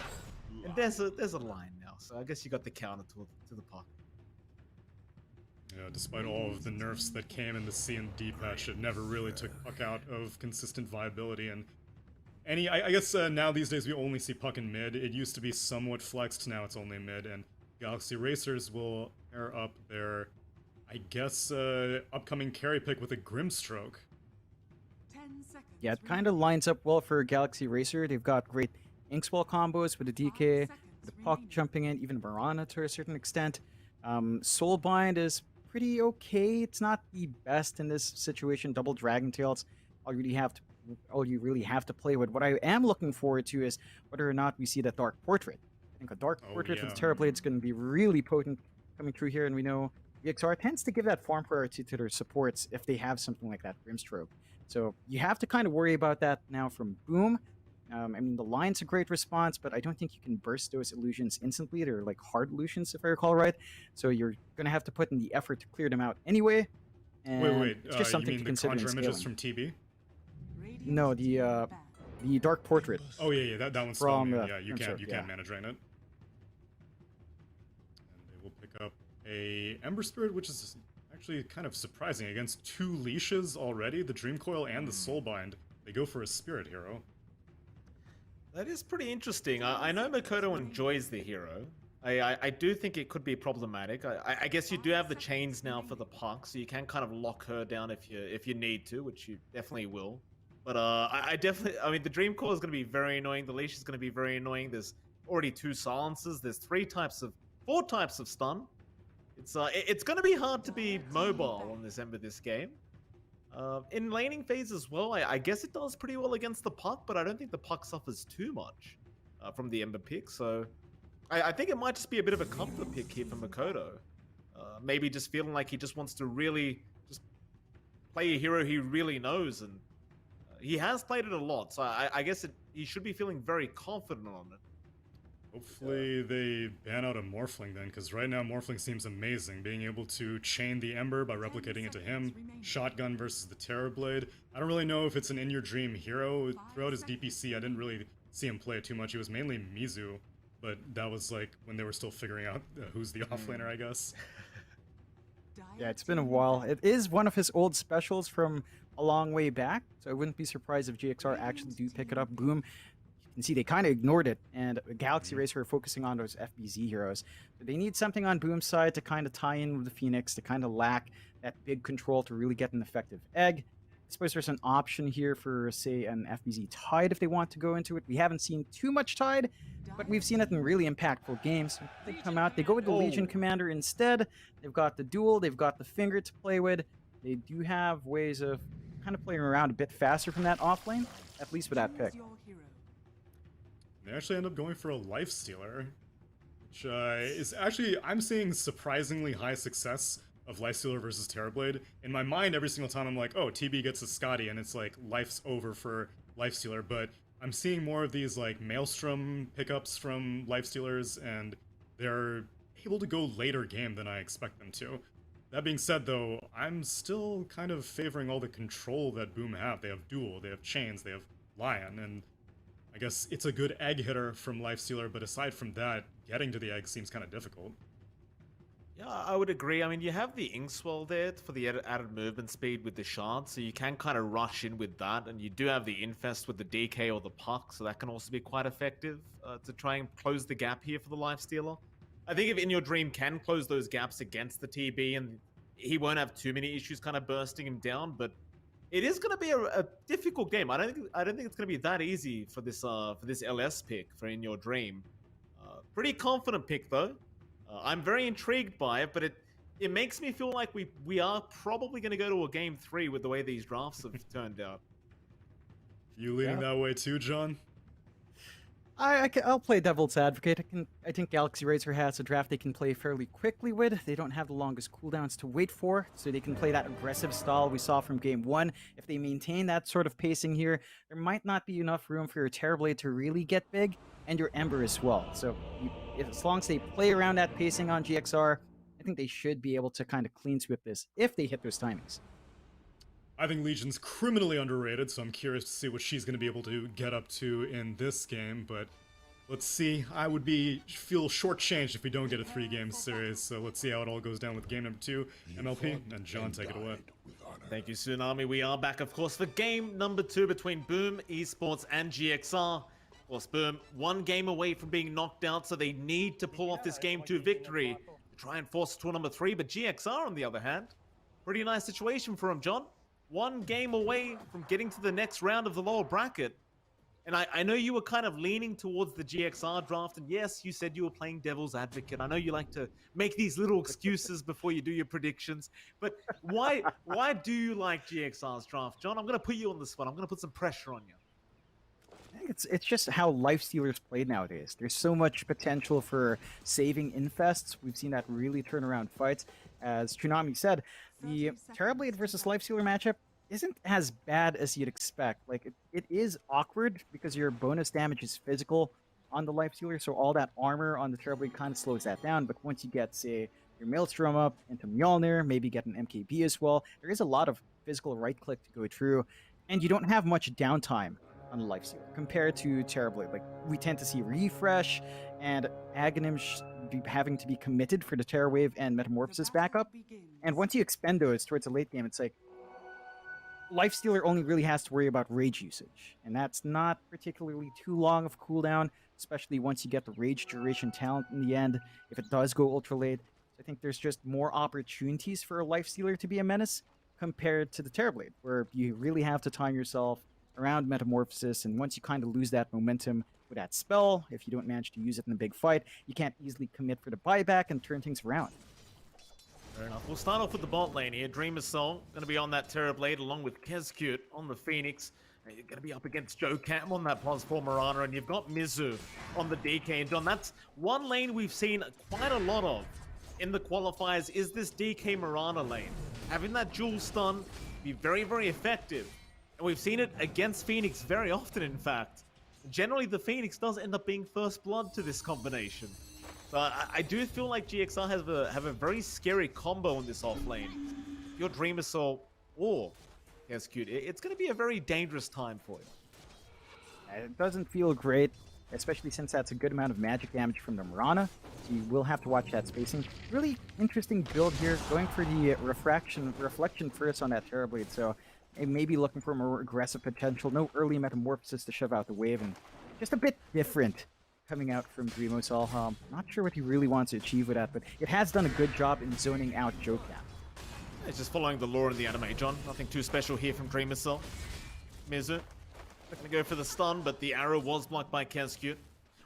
And there's a line now, so I guess you got the counter to the Puck. Yeah, despite all of the nerfs that came in the C&D patch, it never really took Puck out of consistent viability. And I guess now these days we only see Puck in mid. It used to be somewhat flexed, now it's only mid. And Galaxy Racers will pair up their, I guess, upcoming carry pick with a Grimstroke. Yeah, it kind of lines up well for Galaxy Racer. They've got great Inkswell combos with the DK, the Puck jumping in, even Mirana to a certain extent. Soulbind is pretty okay. It's not the best in this situation. Double Dragon Tails. All you really have to all you really have to play with. What I am looking forward to is whether or not we see the Dark Portrait. I think a Dark Portrait with Terrorblade is going to be really potent coming through here, and we know GXR tends to give that farm priority to their supports if they have something like that Grimstroke. So you have to kind of worry about that now from Boom. I mean, the line's a great response, but I don't think you can burst those illusions instantly. They're like hard illusions, if I recall right. So you're going to have to put in the effort to clear them out anyway. And wait. it's just something you mean to consider the conjure in images scaling. from TB? No, the Dark Portrait. Oh yeah, that one's From, yeah, you Grimstroke, can't mana drain it. And they will pick up a Ember Spirit, which is actually kind of surprising against 2 leashes already, the Dream Coil and the Soulbind. They go for a Spirit Hero. That is pretty interesting. I know Makoto enjoys the hero. I do think it could be problematic. I guess you do have the chains now for the puck, so you can kind of lock her down if you need to, which you definitely will. But I mean, the Dream Core is going to be very annoying. The leash is going to be very annoying. There's already 2 silences. There's 4 types of stun. It's going to be hard to be mobile on this end of this game. In laning phase as well, I guess it does pretty well against the puck, but I don't think the puck suffers too much from the Ember pick. So I think it might just be a bit of a comfort pick here for Makoto. Maybe just feeling like he just wants to really just play a hero he really knows, and he has played it a lot. So I guess he should be feeling very confident on it. Hopefully they ban out a Morphling then, because right now Morphling seems amazing. Being able to chain the Ember by replicating it to him, shotgun versus the Terrorblade. I don't really know if it's an in-your-dream hero. Throughout his DPC, I didn't really see him play it too much. He was mainly Mizu, but that was like when they were still figuring out who's the offlaner, I guess. Yeah, it's been a while. It is one of his old specials from a long way back, so I wouldn't be surprised if GXR actually do pick it up. Boom. You can see they kind of ignored it, and Galaxy Racer are focusing on those FBZ heroes. So they need something on Boom's side to kind of tie in with the Phoenix, to kind of lack that big control to really get an effective egg. I suppose there's an option here for, say, an FBZ Tide if they want to go into it. We haven't seen too much Tide, but we've seen it in really impactful games. They come out, they go with the Legion Commander instead. They've got the Duel, they've got the Finger to play with. They do have ways of kind of playing around a bit faster from that offlane, at least with that pick. They actually end up going for a Lifestealer, which is actually, I'm seeing surprisingly high success of Lifestealer versus Terrorblade. In my mind, every single time I'm like, oh, TB gets a Scotty, and it's like, life's over for Lifestealer, but I'm seeing more of these like Maelstrom pickups from Lifestealers, and they're able to go later game than I expect them to. That being said, though, I'm still kind of favoring all the control that Boom have. They have Duel, they have Chains, they have Lion, and I guess it's a good egg hitter from Lifestealer, but aside from that, getting to the egg seems kind of difficult. Yeah, I would agree. I mean, you have the Inkswell there for the added movement speed with the Shard, so you can kind of rush in with that, and you do have the Infest with the DK or the Puck, so that can also be quite effective to try and close the gap here for the Lifestealer. I think if In Your Dream can close those gaps against the TB, and he won't have too many issues kind of bursting him down, but it is going to be a difficult game. I don't think it's going to be that easy for this LS pick for In Your Dream. Pretty confident pick though. I'm very intrigued by it, but it makes me feel like we are probably going to go to a game 3 with the way these drafts have turned out. You leaning that way too, John? I'll play devil's advocate. I think Galaxy Racer has a draft they can play fairly quickly with. They don't have the longest cooldowns to wait for, so they can play that aggressive style we saw from Game 1. If they maintain that sort of pacing here, there might not be enough room for your Terrorblade to really get big, and your Ember as well. So as long as they play around that pacing on GXR, I think they should be able to kind of clean sweep this if they hit those timings. I think Legion's criminally underrated, so I'm curious to see what she's going to be able to get up to in this game, but let's see. I would feel shortchanged if we don't get a 3-game series, so let's see how it all goes down with game number 2. MLP, and John, take it away. Thank you, Tsunami. We are back, of course, for game number 2 between Boom Esports and GXR. Of course, Boom, 1 game away from being knocked out, so they need to pull off this game 2 victory to try and force it to a number 3, but GXR, on the other hand, pretty nice situation for him, John. 1 game away from getting to the next round of the lower bracket. And I know you were kind of leaning towards the GXR draft, and yes, you said you were playing devil's advocate. I know you like to make these little excuses before you do your predictions, but why do you like GXR's draft, John? I'm going to put you on the spot. I'm going to put some pressure on you. I think it's just how Lifestealers play nowadays. There's so much potential for saving infests. We've seen that really turn around fights. As Tsunami said, the Terrorblade versus Lifestealer matchup isn't as bad as you'd expect. Like, it is awkward because your bonus damage is physical on the Lifestealer, so all that armor on the Terrorblade kind of slows that down. But once you get, say, your Maelstrom up into Mjolnir, maybe get an MKB as well, there is a lot of physical right-click to go through, and you don't have much downtime on the Lifestealer compared to Terrorblade. Like, we tend to see refresh and Aghanim having to be committed for the Terror Wave and Metamorphosis backup. And once you expend those towards the late game, it's like Lifestealer only really has to worry about rage usage, and that's not particularly too long of cooldown, especially once you get the rage duration talent in the end, if it does go ultra late. I think there's just more opportunities for a Lifestealer to be a menace compared to the Terrorblade, where you really have to time yourself around Metamorphosis, and once you kind of lose that momentum with that spell, if you don't manage to use it in a big fight, you can't easily commit for the buyback and turn things around. Fair enough. We'll start off with the bot lane here. Dreamer's Soul going to be on that Terrorblade along with Kezcute on the Phoenix. You're going to be up against Joe Cam on that +4 Mirana, and you've got Mizu on the DK. And John, that's one lane we've seen quite a lot of in the qualifiers, is this DK Mirana lane. Having that dual stun be very, very effective. And we've seen it against Phoenix very often, in fact. Generally, the Phoenix does end up being first blood to this combination. But I do feel like GXR have a very scary combo in this off lane. Your Dreamer Soul or Kezcute, it's going to be a very dangerous time for you. It doesn't feel great, especially since that's a good amount of magic damage from the Mirana. So you will have to watch that spacing. Really interesting build here, going for the reflection first on that Terrorblade. So maybe looking for more aggressive potential. No early Metamorphosis to shove out the wave, and just a bit different coming out from Dreamosol. Not sure what he really wants to achieve with that, but it has done a good job in zoning out Joe Cam. It's just following the lore in the anime, John. Nothing too special here from Dreamosol. Mizu not going to go for the stun, but the arrow was blocked by Kezcute.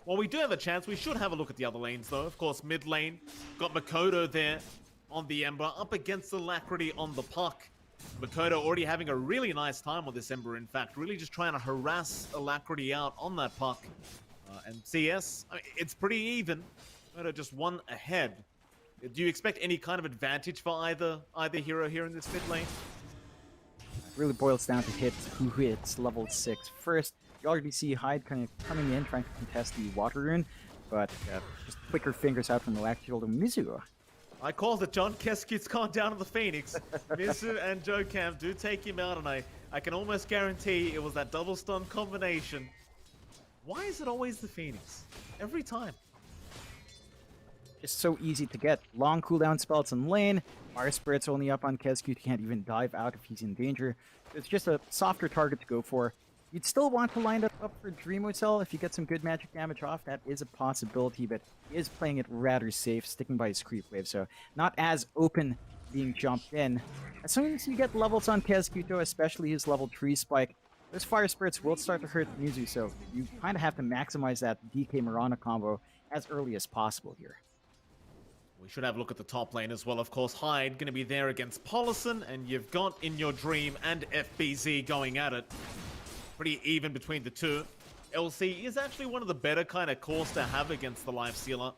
While we do have a chance, we should have a look at the other lanes, though. Of course, mid lane, got Makoto there on the Ember, up against Alacrity on the Puck. Makoto already having a really nice time on this Ember, in fact. Really just trying to harass Alacrity out on that Puck. And CS, I mean, it's pretty even. Makoto just one ahead. Do you expect any kind of advantage for either hero here in this mid lane? It really boils down to who hits level 6 first. You already see Hyde kind of coming in, trying to contest the Water Rune, but just quicker fingers out from Electrical to Mizu. I called it, John. Kezcute's gone down to the Phoenix. Mizu and Joe Cam do take him out, and I can almost guarantee it was that double stun combination. Why is it always the Phoenix? Every time. Just so easy to get. Long cooldown spells in lane. Fire Spirit's only up on Kezcute. He can't even dive out if he's in danger. It's just a softer target to go for. You'd still want to line that up for Dreamosol if you get some good magic damage off. That is a possibility, but he is playing it rather safe, sticking by his creep wave, so not as open being jumped in. As soon as you get levels on Kezcute, especially his level 3 spike, those Fire Spirits will start to hurt Mizu, so you kind of have to maximize that DK Mirana combo as early as possible here. We should have a look at the top lane as well. Of course, Hyde going to be there against Polison, and you've got In Your Dream and FBZ going at it. Pretty even between the two. LC is actually one of the better kind of cores to have against the Lifestealer.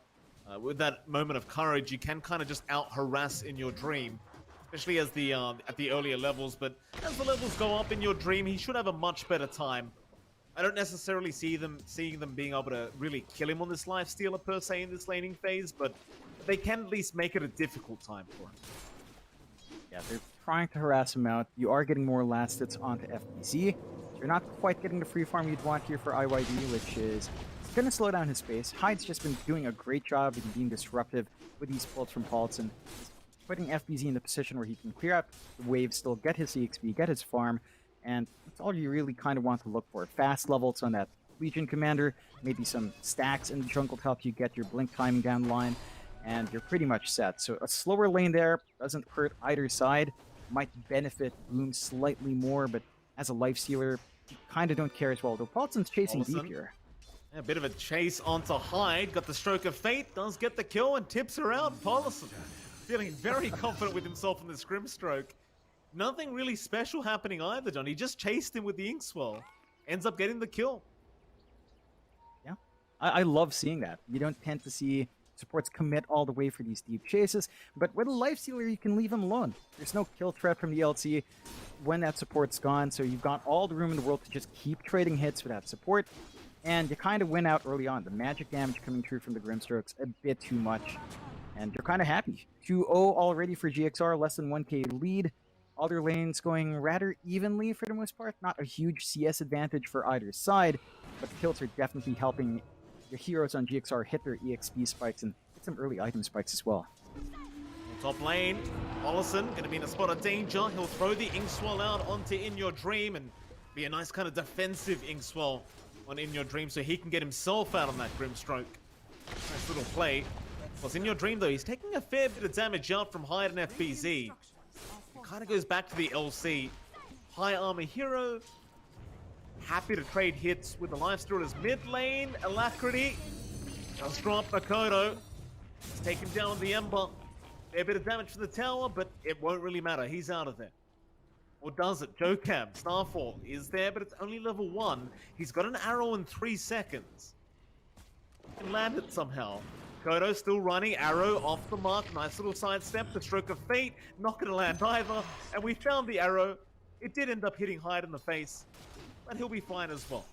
With that moment of courage, you can kind of just out-harass In Your Dream. Especially as at the earlier levels, but as the levels go up In Your Dream, he should have a much better time. I don't necessarily seeing them being able to really kill him on this Lifestealer per se in this laning phase, but they can at least make it a difficult time for him. Yeah, they're trying to harass him out. You are getting more last hits onto FBZ. You're not quite getting the free farm you'd want here for IYD, which is going to slow down his pace. Hyde's just been doing a great job in being disruptive with these pulls from Paulson. Putting FBZ in the position where he can clear out the wave, still get his EXP, get his farm, and that's all you really kind of want to look for. Fast levels on that Legion Commander, maybe some stacks in the jungle to help you get your blink timing down the line, and you're pretty much set. So a slower lane there doesn't hurt either side, might benefit Boom slightly more, but as a Lifestealer, you kind of don't care as well. Though Paulson's chasing deep Paulson. here. A bit of a chase onto Hyde. Got the stroke of fate. Does get the kill and tips her out. Paulson feeling very confident with himself in the scrim stroke. Nothing really special happening either, John. He just chased him with the Inkswell. Ends up getting the kill. Yeah, I love seeing that. You don't tend to see supports commit all the way for these deep chases, but with a life stealer, you can leave him alone. There's no kill threat from the LC when that support's gone, so you've got all the room in the world to just keep trading hits with that support, and you kind of win out early on. The magic damage coming through from the Grimstrokes a bit too much, and you're kind of happy. 2-0 already for GXR, less than 1k lead. Other lanes going rather evenly for the most part. Not a huge CS advantage for either side, but the kills are definitely helping your heroes on GXR hit their EXP spikes and get some early item spikes as well. Top lane, Paulson going to be in a spot of danger. He'll throw the Inkswell out onto In Your Dream and be a nice kind of defensive Inkswell on In Your Dream so he can get himself out on that Grimstroke. Nice little play. Plus In Your Dream though, he's taking a fair bit of damage out from Hyde and FBZ. It kind of goes back to the LC. High armor hero. Happy to trade hits with the lifestealers mid lane. Alacrity does drop Makoto. He's taken down the Ember. A bit of damage for the tower, but it won't really matter. He's out of there. Or does it? Jokam, Starfall is there, but it's only level 1. He's got an arrow in 3 seconds. He can land it somehow. Kodo still running, arrow off the mark, nice little sidestep, the stroke of fate, not going to land either, and we found the arrow. It did end up hitting Hyde in the face, but he'll be fine as well.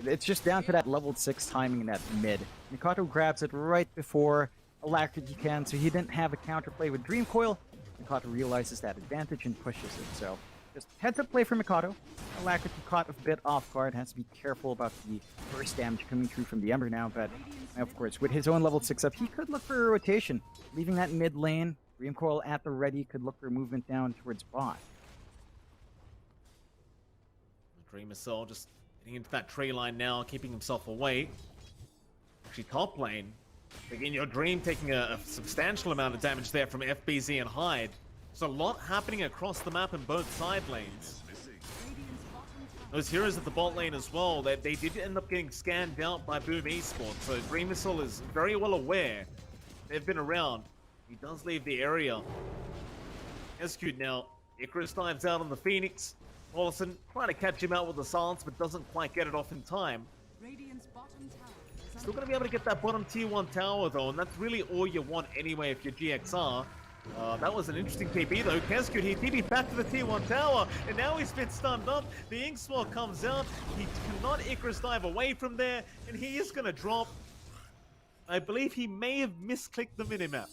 It's just down to that level 6 timing in that mid. Mikato grabs it right before Alacrity can, so he didn't have a counterplay with Dream Coil. Mikato realizes that advantage and pushes it, so just heads up play for Mikato. Alacrity caught a bit off guard, has to be careful about the burst damage coming through from the Ember now, but of course, with his own level 6 up, he could look for a rotation. Leaving that mid lane, Dream Coil at the ready, could look for a movement down towards bot. Dreamer Cell just getting into that tree line now, keeping himself away. Actually, top lane. In Your Dream taking a substantial amount of damage there from FBZ and Hyde. There's a lot happening across the map in both side lanes. Those heroes at the bot lane as well, they did end up getting scanned out by Boom Esports, so Dream Missile is very well aware. They've been around. He does leave the area. Execute now. Icarus dives out on the Phoenix. Paulson trying to catch him out with the silence, but doesn't quite get it off in time. Radiant's bottom tower is Still going to be able to get that bottom tier 1 tower though, and that's really all you want anyway if you're GXR. That was an interesting TP though. Kescute, he TP'd back to the tier 1 tower, and now he's been stunned up. The Inkswell comes out. He cannot Icarus dive away from there, and he is going to drop. I believe he may have misclicked the minimap.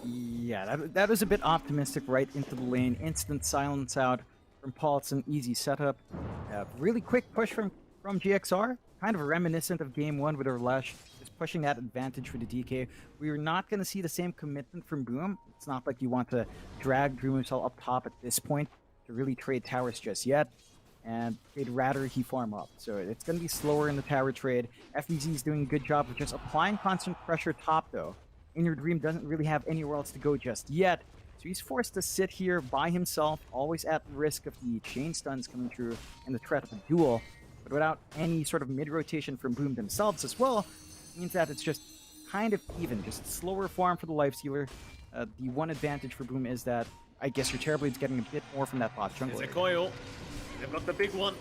Yeah, that was a bit optimistic right into the lane. Instant silence out from Paulson. Easy setup. Really quick push from GXR. Kind of reminiscent of game 1 with Urlesh. Just pushing that advantage for the DK. We're not going to see the same commitment from Boom. It's not like you want to drag Dream himself up top at this point to really trade towers just yet. And they'd rather he farm up. So it's going to be slower in the tower trade. FBZ is doing a good job of just applying constant pressure top though. In Your Dream doesn't really have anywhere else to go just yet. So he's forced to sit here by himself, always at risk of the chain stuns coming through and the threat of a duel. But without any sort of mid-rotation from Boom themselves as well, means that it's just kind of even, just slower farm for the Lifestealer. The one advantage for Boom is that I guess your Terrorblade's getting a bit more from that bot jungle. There's a coil. They've got the big one.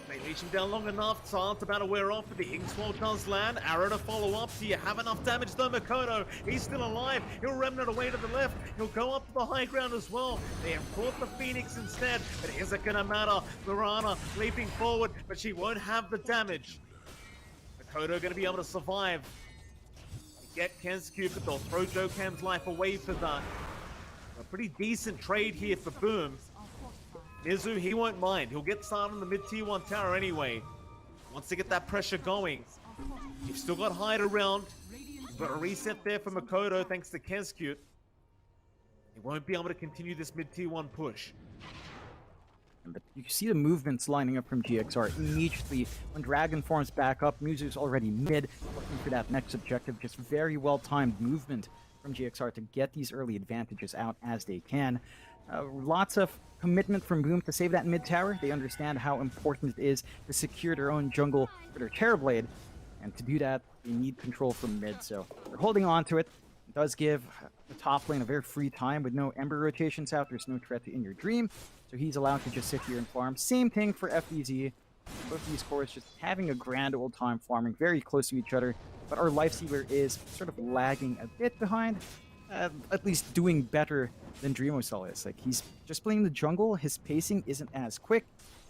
They leash him down long enough. Silence about to wear off, but the Inkswell does land. Arrow to follow up. Do you have enough damage though, Makoto? He's still alive. He'll remnant away to the left. He'll go up to the high ground as well. They have caught the Phoenix instead, but is it gonna matter? Lorana leaping forward, but she won't have the damage. Makoto gonna be able to survive. Get Kescute, but they'll throw Jokam's life away for that. A pretty decent trade here for Boom. Mizu, he won't mind. He'll get started on the mid-tier 1 tower anyway. Wants to get that pressure going. You've still got Hyde around. You've got a reset there for Makoto thanks to Kescute. He won't be able to continue this mid-tier 1 push. But you see the movements lining up from GXR immediately. When Dragon forms back up, Mizu's already mid, looking for that next objective. Just very well-timed movement from GXR to get these early advantages out as they can. Lots of commitment from Boom to save that mid tower. They understand how important it is to secure their own jungle for their Terrorblade, and to do that, they need control from mid. So they're holding on to it. It does give the top lane a very free time with no Ember rotations out. There's no threat to In Your Dream, so he's allowed to just sit here and farm. Same thing for FBZ. Both these cores just having a grand old time farming very close to each other, but our Lifestealer is sort of lagging a bit behind, at least doing better than Dreamocell is. Like, he's just playing the jungle, his pacing isn't as quick,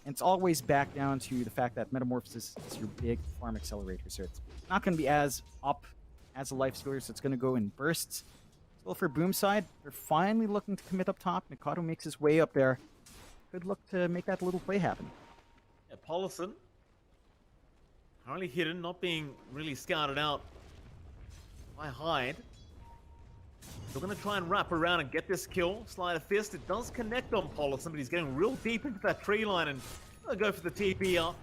and it's always back down to the fact that Metamorphosis is your big farm accelerator, so it's not going to be as up as a Lifestealer, so it's going to go in bursts. Still, for Boom side, they're finally looking to commit up top. Mikado makes his way up there. Could look to make that little play happen. Yeah, Paulison, currently hidden, not being really scouted out by Hyde. They're going to try and wrap around and get this kill. Slide of Fist, it does connect on Paulison, but he's getting real deep into that tree line, and they'll go for the TP up.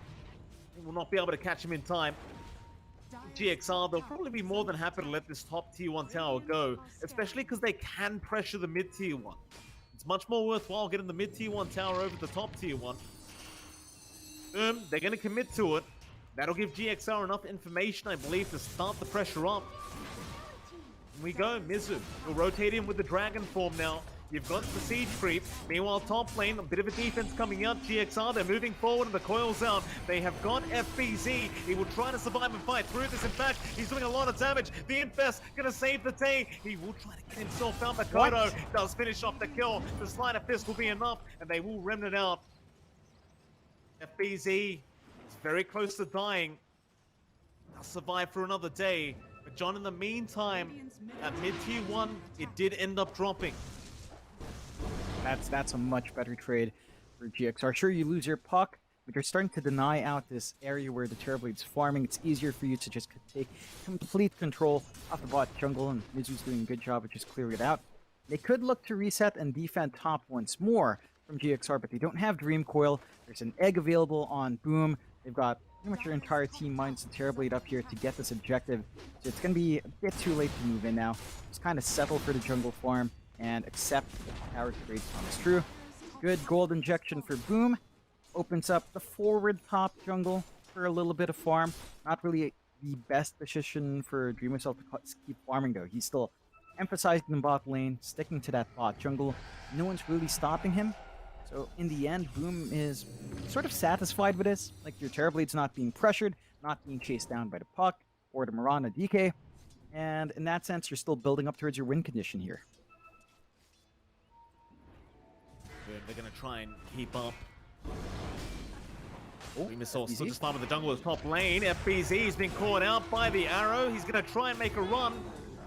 He will not be able to catch him in time. GXR, they'll probably be more than happy to let this top tier 1 tower go, especially because they can pressure the mid tier 1. It's much more worthwhile getting the mid tier 1 tower over the top tier 1. They're going to commit to it. That'll give GXR enough information, I believe, to start the pressure up. And we go, Mizu. He'll rotate in with the dragon form now. You've got the siege creep. Meanwhile, top lane, a bit of a defense coming out. GXR, they're moving forward and the coil's out. They have got FBZ. He will try to survive and fight through this. In fact, he's doing a lot of damage. The Infest gonna save the day. He will try to get himself out. Makoto does finish off the kill. The Slide of Fist will be enough, and they will remnant out. FBZ is very close to dying. They'll survive for another day. But John, in the meantime, at mid-tier 1, it did end up dropping. That's a much better trade for GXR. Sure, you lose your puck, but you're starting to deny out this area where the Terrorblade's farming. It's easier for you to just take complete control of the bot jungle, and Mizu's doing a good job of just clearing it out. They could look to reset and defend top once more from GXR, but they don't have Dream Coil. There's an egg available on Boom. They've got pretty much their entire team minus the Terrorblade up here to get this objective, so it's going to be a bit too late to move in now. Just kind of settle for the jungle farm and accept the power trade comes true. Good gold injection for Boom. Opens up the forward top jungle for a little bit of farm. Not really the best position for Dreamocell to keep farming though. He's still emphasizing the bot lane, sticking to that bot jungle. No one's really stopping him. So in the end, Boom is sort of satisfied with this. Like, your Terrorblade's not being pressured, not being chased down by the puck or the Mirana DK. And in that sense, you're still building up towards your win condition here. They're going to try and keep up. Dreamocell FBZ. still just farming the jungle with top lane. FBZ's been caught out by the arrow. He's going to try and make a run,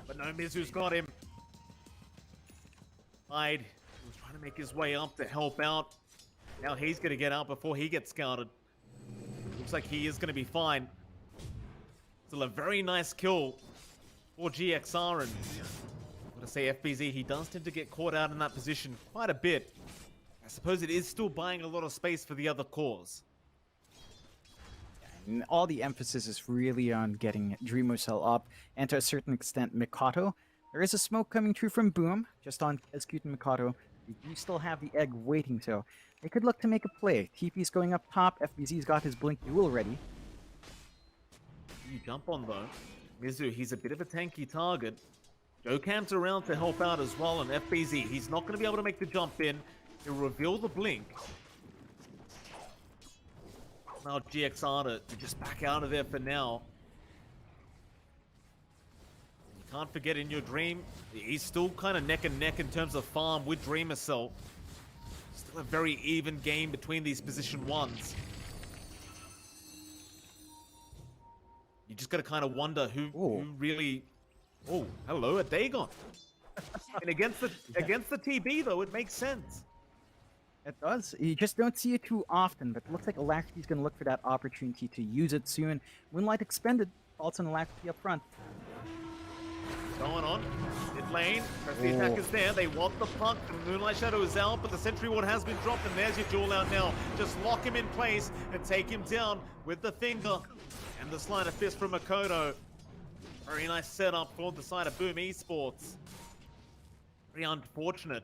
but no, Mizu's got him. Hyde was trying to make his way up to help out. Now he's going to get out before he gets scouted. Looks like he is going to be fine. Still a very nice kill for GXR, and I'm going to say FBZ, he does tend to get caught out in that position quite a bit. I suppose it is still buying a lot of space for the other cores. And all the emphasis is really on getting Dreamocell up, and to a certain extent Mikado. There is a smoke coming through from Boom, just on executing Mikado. You still have the egg waiting, so they could look to make a play. TP's going up top, FBZ's got his Blink Duel ready. You jump on though. Mizu, he's a bit of a tanky target. Joe Cam's around to help out as well, and FBZ, he's not going to be able to make the jump in. He'll reveal the blink. Now GXR to just back out of there for now. You can't forget In Your Dream, he's still kind of neck and neck in terms of farm with Dreamocell. Still a very even game between these position ones. You just got to kind of wonder who really... Oh, hello, a Dagon. And against the TB though, it makes sense. It does. You just don't see it too often, but it looks like Alacrity's going to look for that opportunity to use it soon. Moonlight expended. False on Alacrity up front. Going on. Mid lane. The attack is there. They want the puck. The Moonlight Shadow is out, but the Sentry Ward has been dropped, and there's your duel out now. Just lock him in place and take him down with the finger. And the Slide of Fist from Makoto. Very nice setup for the side of Boom Esports. Very unfortunate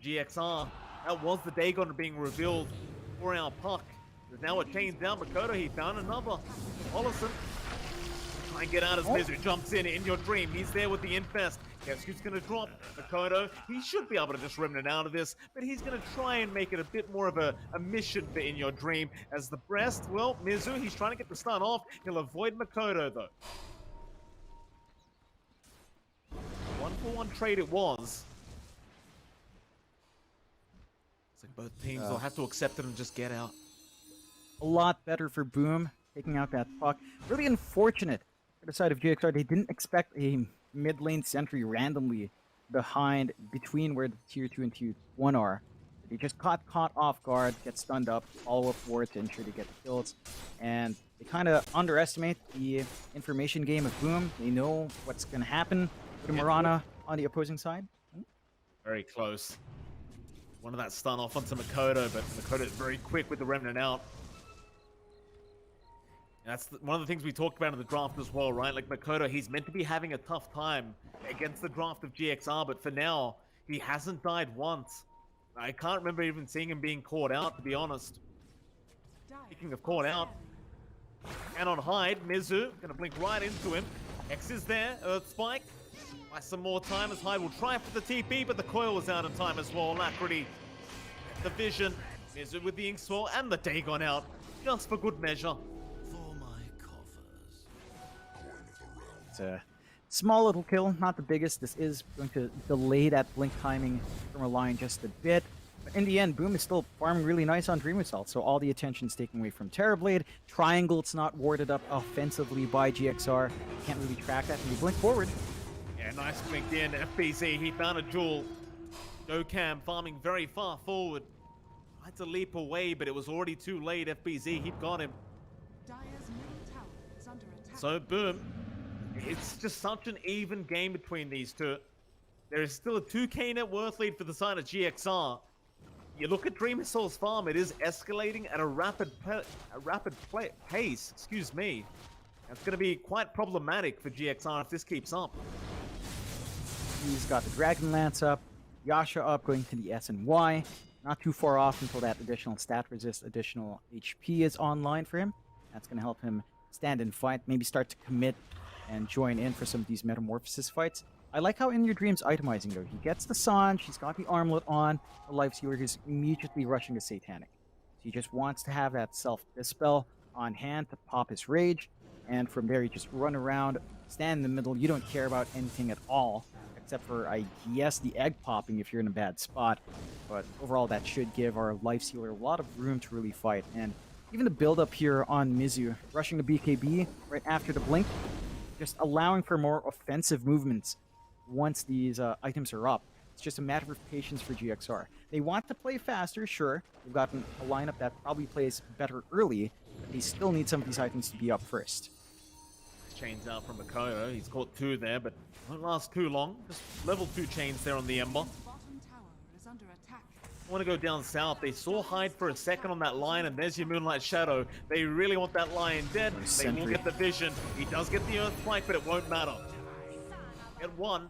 GXR. That was the Dagon being revealed for our puck. There's now a chain down. Makoto, he found another. Ollison. Try and get out as Mizu jumps in your dream. He's there with the infest. Guess who's going to drop? Makoto. He should be able to just remnant out of this, but he's going to try and make it a bit more of a mission for In Your Dream. As the breast, well, Mizu, he's trying to get the stun off. He'll avoid Makoto, though. 1-for-1 trade it was. It's like both teams will have to accept it and just get out. A lot better for Boom, taking out that puck. Really unfortunate for the side of GXR. They didn't expect a mid lane sentry randomly between where the tier 2 and tier 1 are. They just got caught off guard, get stunned up, follow up forward to ensure they get the kills. And they kind of underestimate the information game of Boom. They know what's going to happen with Marana on the opposing side. Very close. One of that stun off onto Makoto, but Makoto is very quick with the remnant out. And that's one of the things we talked about in the draft as well, right? Like Makoto, he's meant to be having a tough time against the draft of GXR, but for now, he hasn't died once. I can't remember even seeing him being caught out, to be honest. Speaking of caught out, and on hide, Mizu gonna blink right into him. X is there, Earth Spike. Buy some more time as Hyde will try for the TP, but the coil is out in time as well. Alacrity, the vision, Mizu with the ink swirl and the Dagon out, just for good measure. It's a small little kill, not the biggest. This is going to delay that blink timing from a line just a bit. But in the end, Boom is still farming really nice on Dream Assault, so all the attention's taken away from Terrorblade. Triangle, it's not warded up offensively by GXR. Can't really track that, and you blink forward. Yeah, nice blink in. FBZ, he found a jewel. Dokam farming very far forward. Tried to leap away, but it was already too late. FBZ, he'd got him. Dire's middle tower is under attack. So, Boom. It's just such an even game between these two. There is still a 2k net worth lead for the side of GXR. You look at Dream Assault's farm, it is escalating at a rapid pace. Excuse me. That's going to be quite problematic for GXR if this keeps up. He's got the Dragon Lance up, Yasha up, going to the S and Y. Not too far off until that additional stat resist, additional HP is online for him. That's going to help him stand and fight, maybe start to commit and join in for some of these Metamorphosis fights. I like how In Your Dream's itemizing though. He gets the Sanj, he's got the armlet on, the Life Stealer, he's immediately rushing to Satanic. So he just wants to have that self-dispel on hand to pop his rage, and from there you just run around, stand in the middle, you don't care about anything at all, except for, I guess, the egg popping if you're in a bad spot. But overall that should give our Life Stealer a lot of room to really fight, and even the build-up here on Mizu, rushing the BKB right after the blink, just allowing for more offensive movements once these items are up. It's just a matter of patience for GXR. They want to play faster, sure. They've gotten a lineup that probably plays better early, but they still need some of these items to be up first. Chains out from Makoto. He's caught 2 there, but won't last too long. Just level 2 chains there on the Ember. Bottom tower is under attack. Want to go down south. They saw Hyde for a second on that line, and there's your Moonlight Shadow. They really want that lion dead. They will get the vision. He does get the Earth Spike, but it won't matter. Get 1.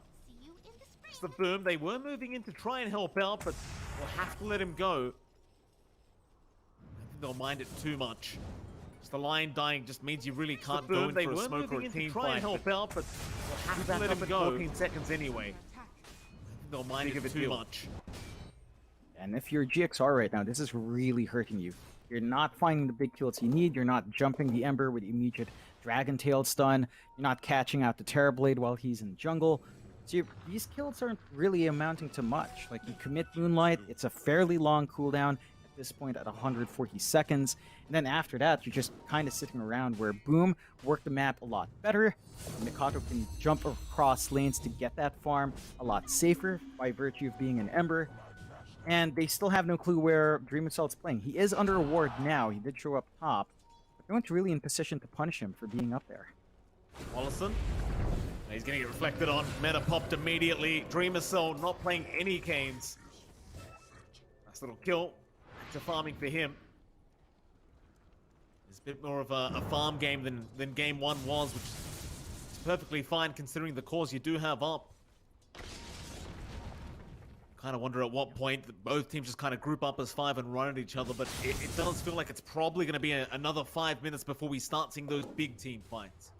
It's the Boom. They were moving in to try and help out, but we'll have to let him go. I think they'll mind it too much. Just the lion dying just means you really can't go in for a smoke or a team fight. Try and help out, but we'll have to let him go. 14 seconds anyway. They'll mind it too much. And if you're GXR right now, this is really hurting you. You're not finding the big kills you need. You're not jumping the Ember with the immediate Dragon Tail stun. You're not catching out the Terrorblade while he's in jungle. So these kills aren't really amounting to much. Like, you commit Moonlight, it's a fairly long cooldown at this point at 140 seconds. And then after that, you're just kind of sitting around where Boom worked the map a lot better. Mikato can jump across lanes to get that farm a lot safer by virtue of being an Ember. And they still have no clue where Dream Assault's playing. He is under a ward now. He did show up top. But no one's really in position to punish him for being up there. Wallison. He's going to get reflected on. Meta popped immediately. Dream Assault not playing any canes. Nice little kill. To farming for him. It's a bit more of a farm game than game 1 was, which is perfectly fine considering the cause you do have up. kind of wonder at what point both teams just kind of group up as 5 and run at each other, but it does feel like it's probably going to be another 5 minutes before we start seeing those big team fights.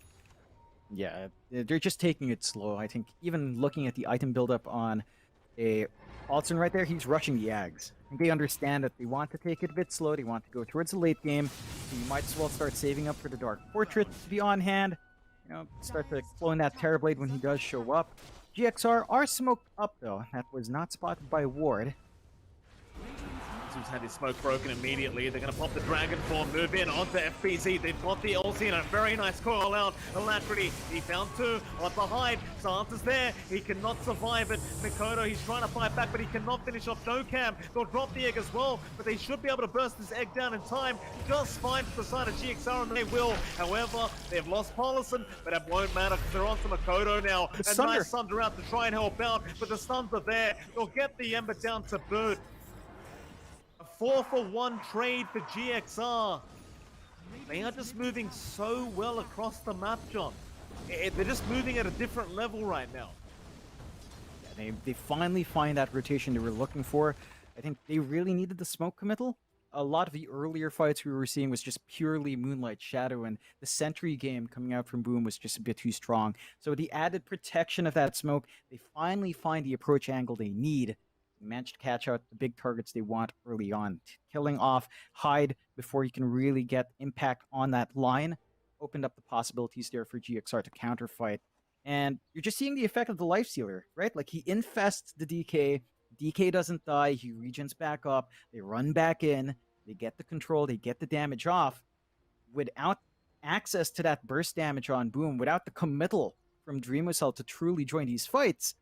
Yeah, they're just taking it slow. I think even looking at the item buildup on a Alton right there, he's rushing the Ags. I think they understand that they want to take it a bit slow. They want to go towards the late game. So you might as well start saving up for the Dark Portrait to be on hand. You know, start to clone that Terrorblade when he does show up. GXR are smoked up though. That was not spotted by Ward. Who's had his smoke broken immediately. They're going to pop the Dragon Form, move in onto FBZ. They've got the ulti and a very nice coil out. Alacrity, he found 2 on the hide. Sans is there. He cannot survive it. Mikoto, he's trying to fight back, but he cannot finish off No-Cam. They'll drop the egg as well, but they should be able to burst this egg down in time. Just fine for the side of GXR, and they will. However, they've lost Paulison, but it won't matter because they're on to Mikoto now. And nice Sunder out to try and help out, but the stuns are there. They'll get the Ember down to boot. 4-for-1 trade for GXR. They are just moving so well across the map, John. They're just moving at a different level right now. Yeah, they finally find that rotation they were looking for. I think they really needed the smoke committal. A lot of the earlier fights we were seeing was just purely Moonlight Shadow, and the Sentry game coming out from Boom was just a bit too strong. So the added protection of that smoke, they finally find the approach angle they need. Managed to catch out the big targets they want early on. Killing off Hyde before he can really get impact on that line opened up the possibilities there for GXR to counterfight. And you're just seeing the effect of the Lifestealer, right? Like he infests the DK, DK doesn't die, he regens back up, they run back in, they get the control, they get the damage off. Without access to that burst damage on Boom, without the committal from Dreamwhistle to truly join these fights,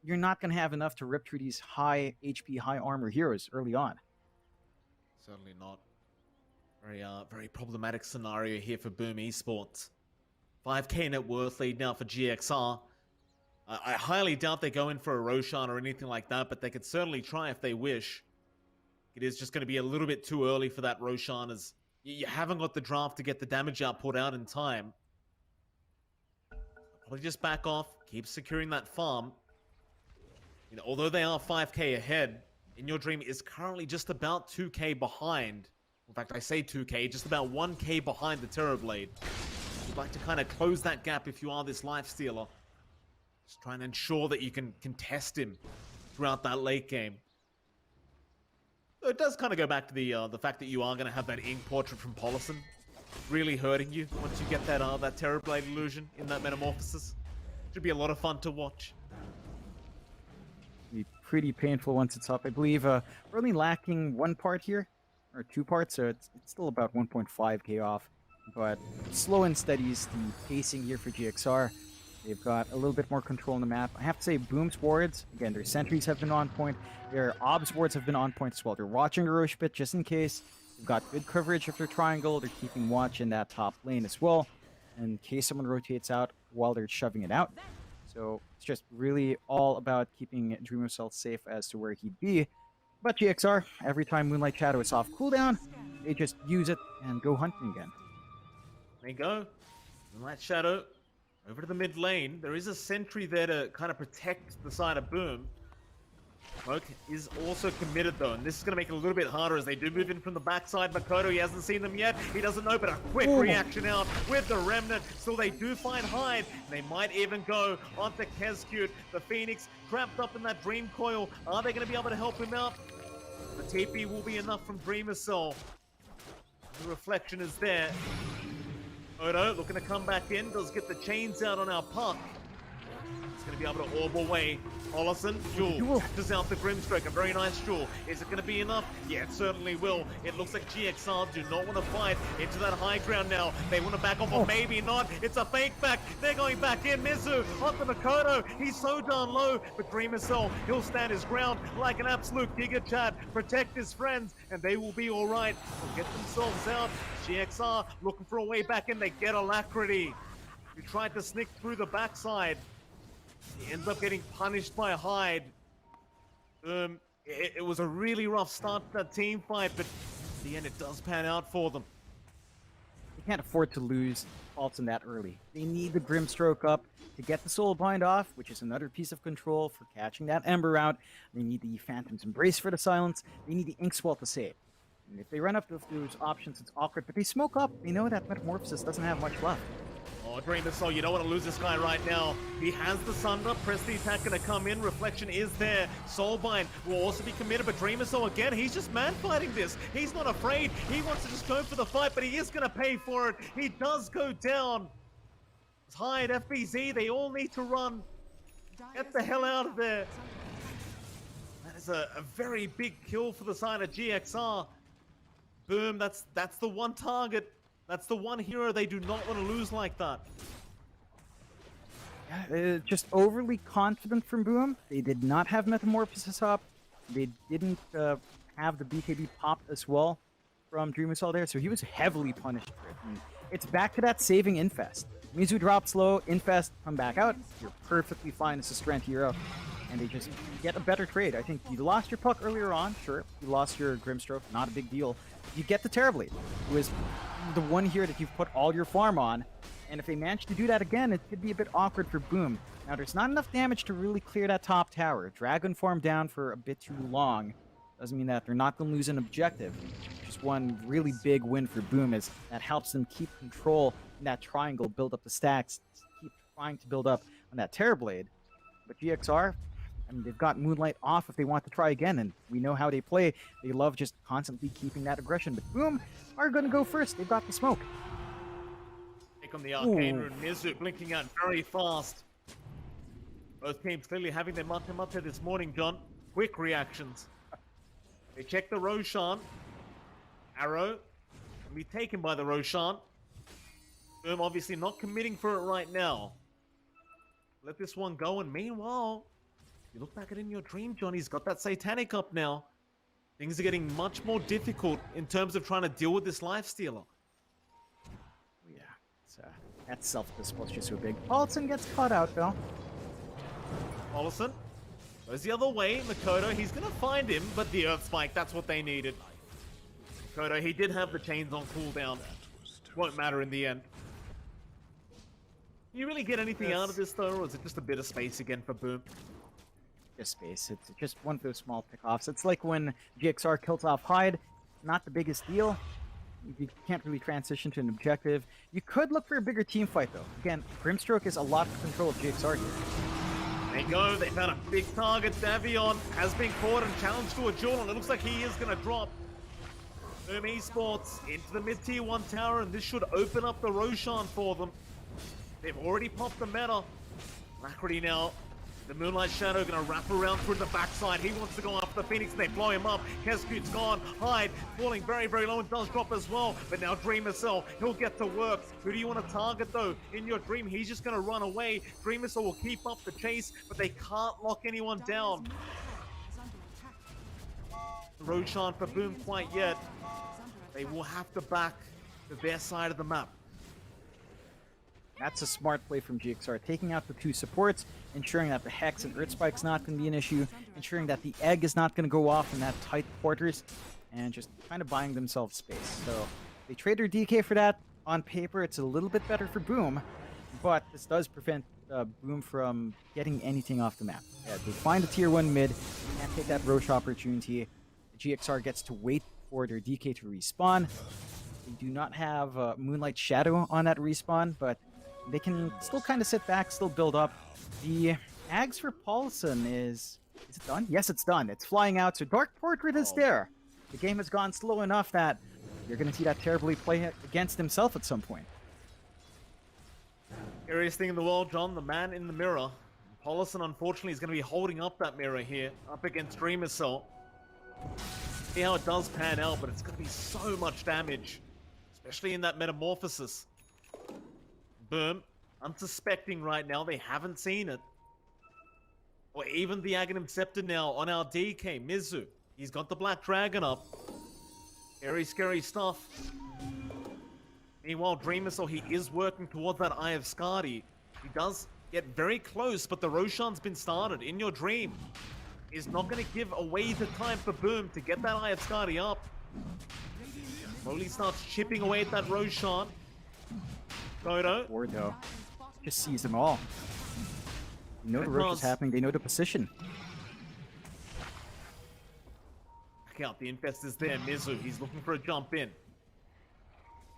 you're not going to have enough to rip through these high HP, high armor heroes early on. Certainly not. Very problematic scenario here for Boom Esports. 5k net worth lead now for GXR. I highly doubt they go in for a Roshan or anything like that, but they could certainly try if they wish. It is just going to be a little bit too early for that Roshan, as you haven't got the draft to get the damage output out in time. Probably just back off, keep securing that farm. You know, although they are 5k ahead, In Your Dream is currently just about 2k behind. In fact, I say 2k, just about 1k behind the Terrorblade. You'd like to kind of close that gap if you are this Lifestealer. Just trying to ensure that you can contest him throughout that late game. So it does kind of go back to the fact that you are going to have that ink portrait from Paulison really hurting you once you get that Terrorblade illusion in that Metamorphosis. Should be a lot of fun to watch. Be pretty painful once it's up. I believe we're only lacking one part here, or 2 parts, so it's still about 1.5k off. But slow and steady is the pacing here for GXR. They've got a little bit more control on the map. I have to say, Boom's wards, again, their sentries have been on point. Their obs wards have been on point as well. They're watching the Roche pit just in case. They've got good coverage of their triangle. They're keeping watch in that top lane as well, in case someone rotates out while they're shoving it out. So it's just really all about keeping Dream of Self safe as to where he'd be. But GXR, every time Moonlight Shadow is off cooldown, they just use it and go hunting again. There you go. Moonlight Shadow over to the mid lane. There is a sentry there to kind of protect the side of Boom. Smoke is also committed though, and this is going to make it a little bit harder as they do move in from the backside. Makoto, he hasn't seen them yet. He doesn't know, but a quick reaction out with the Remnant. Still, they do find Hyde. They might even go onto Kezcute. The Phoenix trapped up in that Dream Coil. Are they going to be able to help him out? The TP will be enough from Dreamer Soul. The reflection is there. Odo looking to come back in, does get the chains out on our puck. He's going to be able to orb away. Ollison, Jewel catches out the Grimstroke, a very nice Jewel. Is it going to be enough? Yeah, it certainly will. It looks like GXR do not want to fight into that high ground now. They want to back off, or maybe not. It's a fake back. They're going back in. Mizu onto Makoto. He's so darn low, but Dreamer Soul, he'll stand his ground like an absolute Giga Chad. Protect his friends, and they will be all right. They'll get themselves out. GXR looking for a way back in. They get Alacrity. He tried to sneak through the backside. He ends up getting punished by Hyde. It was a really rough start to that team fight, but in the end it does pan out for them. They can't afford to lose Paulson that early. They need the Grimstroke up to get the Soul Bind off, which is another piece of control for catching that Ember out. They need the Phantom's Embrace for the silence. They need the Ink Swell to save. And if they run up with those options, it's awkward. But they smoke up. They know that Metamorphosis doesn't have much left. Oh, Dreamer Soul, you don't want to lose this guy right now. He has the Sunder. Prestige attack going to come in. Reflection is there. Soulbind will also be committed, but Dreamer Soul again, he's just man-fighting this. He's not afraid. He wants to just go for the fight, but he is going to pay for it. He does go down. Tide, FBZ, they all need to run. Get the hell out of there. That is a very big kill for the side of GXR. Boom, that's the one target. That's the one hero they do not want to lose like that. Yeah, just overly confident from Boom. They did not have Metamorphosis up. They didn't have the BKB popped as well from Dreamusol there, so he was heavily punished for it. And it's back to that saving Infest. Mizu drops low, Infest, come back out. You're perfectly fine as a strength hero. And they just get a better trade. I think you lost your puck earlier on, sure. You lost your Grimstroke, not a big deal. You get the Terrorblade, who is the one here that you've put all your farm on. And if they manage to do that again, it could be a bit awkward for Boom. Now, there's not enough damage to really clear that top tower. Dragon farm down for a bit too long. Doesn't mean that they're not going to lose an objective. Just one really big win for Boom is that helps them keep control in that triangle, build up the stacks, keep trying to build up on that Terrorblade. But GXR, I mean, they've got Moonlight off if they want to try again, and we know how they play. They love just constantly keeping that aggression. But Boom are going to go first. They've got the smoke. Take on the Arcane Rune. Mizu blinking out very fast. Both teams clearly having their mate this morning, John. Quick reactions. They check the Roshan. Arrow can be taken by the Roshan. Boom obviously not committing for it right now. Let this one go, and meanwhile, you look back at In Your Dream, John, he's got that Satanic up now. Things are getting much more difficult in terms of trying to deal with this Lifestealer. Yeah, it's, that self-disposal is just so big. Paulson gets caught out, though. Paulson goes the other way. Makoto, he's going to find him, but the Earth Spike, that's what they needed. Makoto, he did have the chains on cooldown. Won't matter in the end. Can you really get anything out of this, though, or is it just a bit of space again for Boom? Just space. It's just one of those small pickoffs. It's like when GXR kills off Hyde. Not the biggest deal. You can't really transition to an objective. You could look for a bigger team fight, though. Again, Grimstroke is a lot of control of GXR here. They go. They found a big target. Davion has been caught and challenged to a duel, and it looks like he is going to drop. Boom Esports into the mid-tier 1 tower, and this should open up the Roshan for them. They've already popped the meta. Lacrity now. The Moonlight Shadow going to wrap around through the backside. He wants to go after the Phoenix, and they blow him up. Kescute's gone. Hyde falling very, very low and does drop as well. But now Dreamer Cell, he'll get to work. Who do you want to target, though? In Your Dream, he's just going to run away. Dreamer Cell will keep up the chase, but they can't lock anyone down. Roshan for Boom quite yet. They will have to back to their side of the map. That's a smart play from GXR, taking out the two supports, ensuring that the Hex and Earth Spike's not going to be an issue, ensuring that the Egg is not going to go off in that tight quarters, and just kind of buying themselves space. So they trade their DK for that. On paper, it's a little bit better for Boom, but this does prevent Boom from getting anything off the map. Yeah, they find a tier 1 mid, can't take that Roche opportunity. GXR gets to wait for their DK to respawn. They do not have Moonlight Shadow on that respawn, but they can still kind of sit back, still build up. The Ags for Paulson is it done? Yes, it's done. It's flying out, so Dark Portrait is there. The game has gone slow enough that you're going to see that terribly play against himself at some point. Scariest thing in the world, John, the man in the mirror. Paulson, unfortunately, is going to be holding up that mirror here, up against Dream Assault. See how it does pan out, but it's going to be so much damage, especially in that Metamorphosis. Boom, unsuspecting right now, they haven't seen it. Or even the Aghanim Scepter now on our DK, Mizu. He's got the Black Dragon up. Scary, scary stuff. Meanwhile, Dreamusol, he is working towards that Eye of Skadi. He does get very close, but the Roshan's been started. In Your Dream is not going to give away the time for Boom to get that Eye of Skadi up. Slowly starts chipping away at that Roshan. Kodo. Or though, just sees them all. They know the roach is Because- happening. They know the position. Check out, the Infest is there. Mizu, he's looking for a jump in.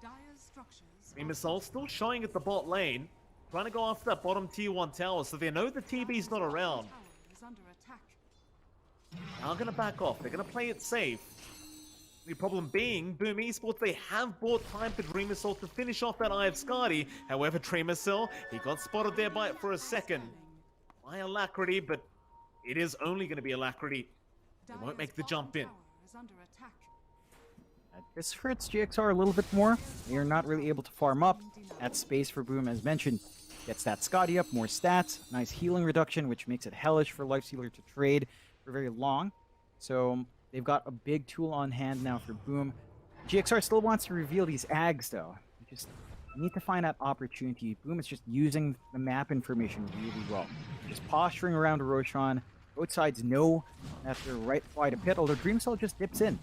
Dire's structures Missile still showing at the bot lane. Trying to go after that bottom tier 1 tower, so they know the TB's not around. tower is under attack. Now gonna back off. They're gonna play it safe. The problem being, Boom Esports, they have bought time for Dreamercell to finish off that Eye of Skadi. However, Dreamercell, he got spotted there for a second. By Alacrity, but it is only gonna be Alacrity. They won't make the jump in. Is under attack. This hurts GXR a little bit more. They are not really able to farm up. That space for Boom, as mentioned, gets that Scotty up, more stats, nice healing reduction, which makes it hellish for Lifestealer to trade for very long. So they've got a big tool on hand now for Boom. GXR still wants to reveal these Ags, though. You just need to find that opportunity. Boom is just using the map information really well. Just posturing around Roshan. Both sides know that they're right by the pit, although Dreamcell just dips in.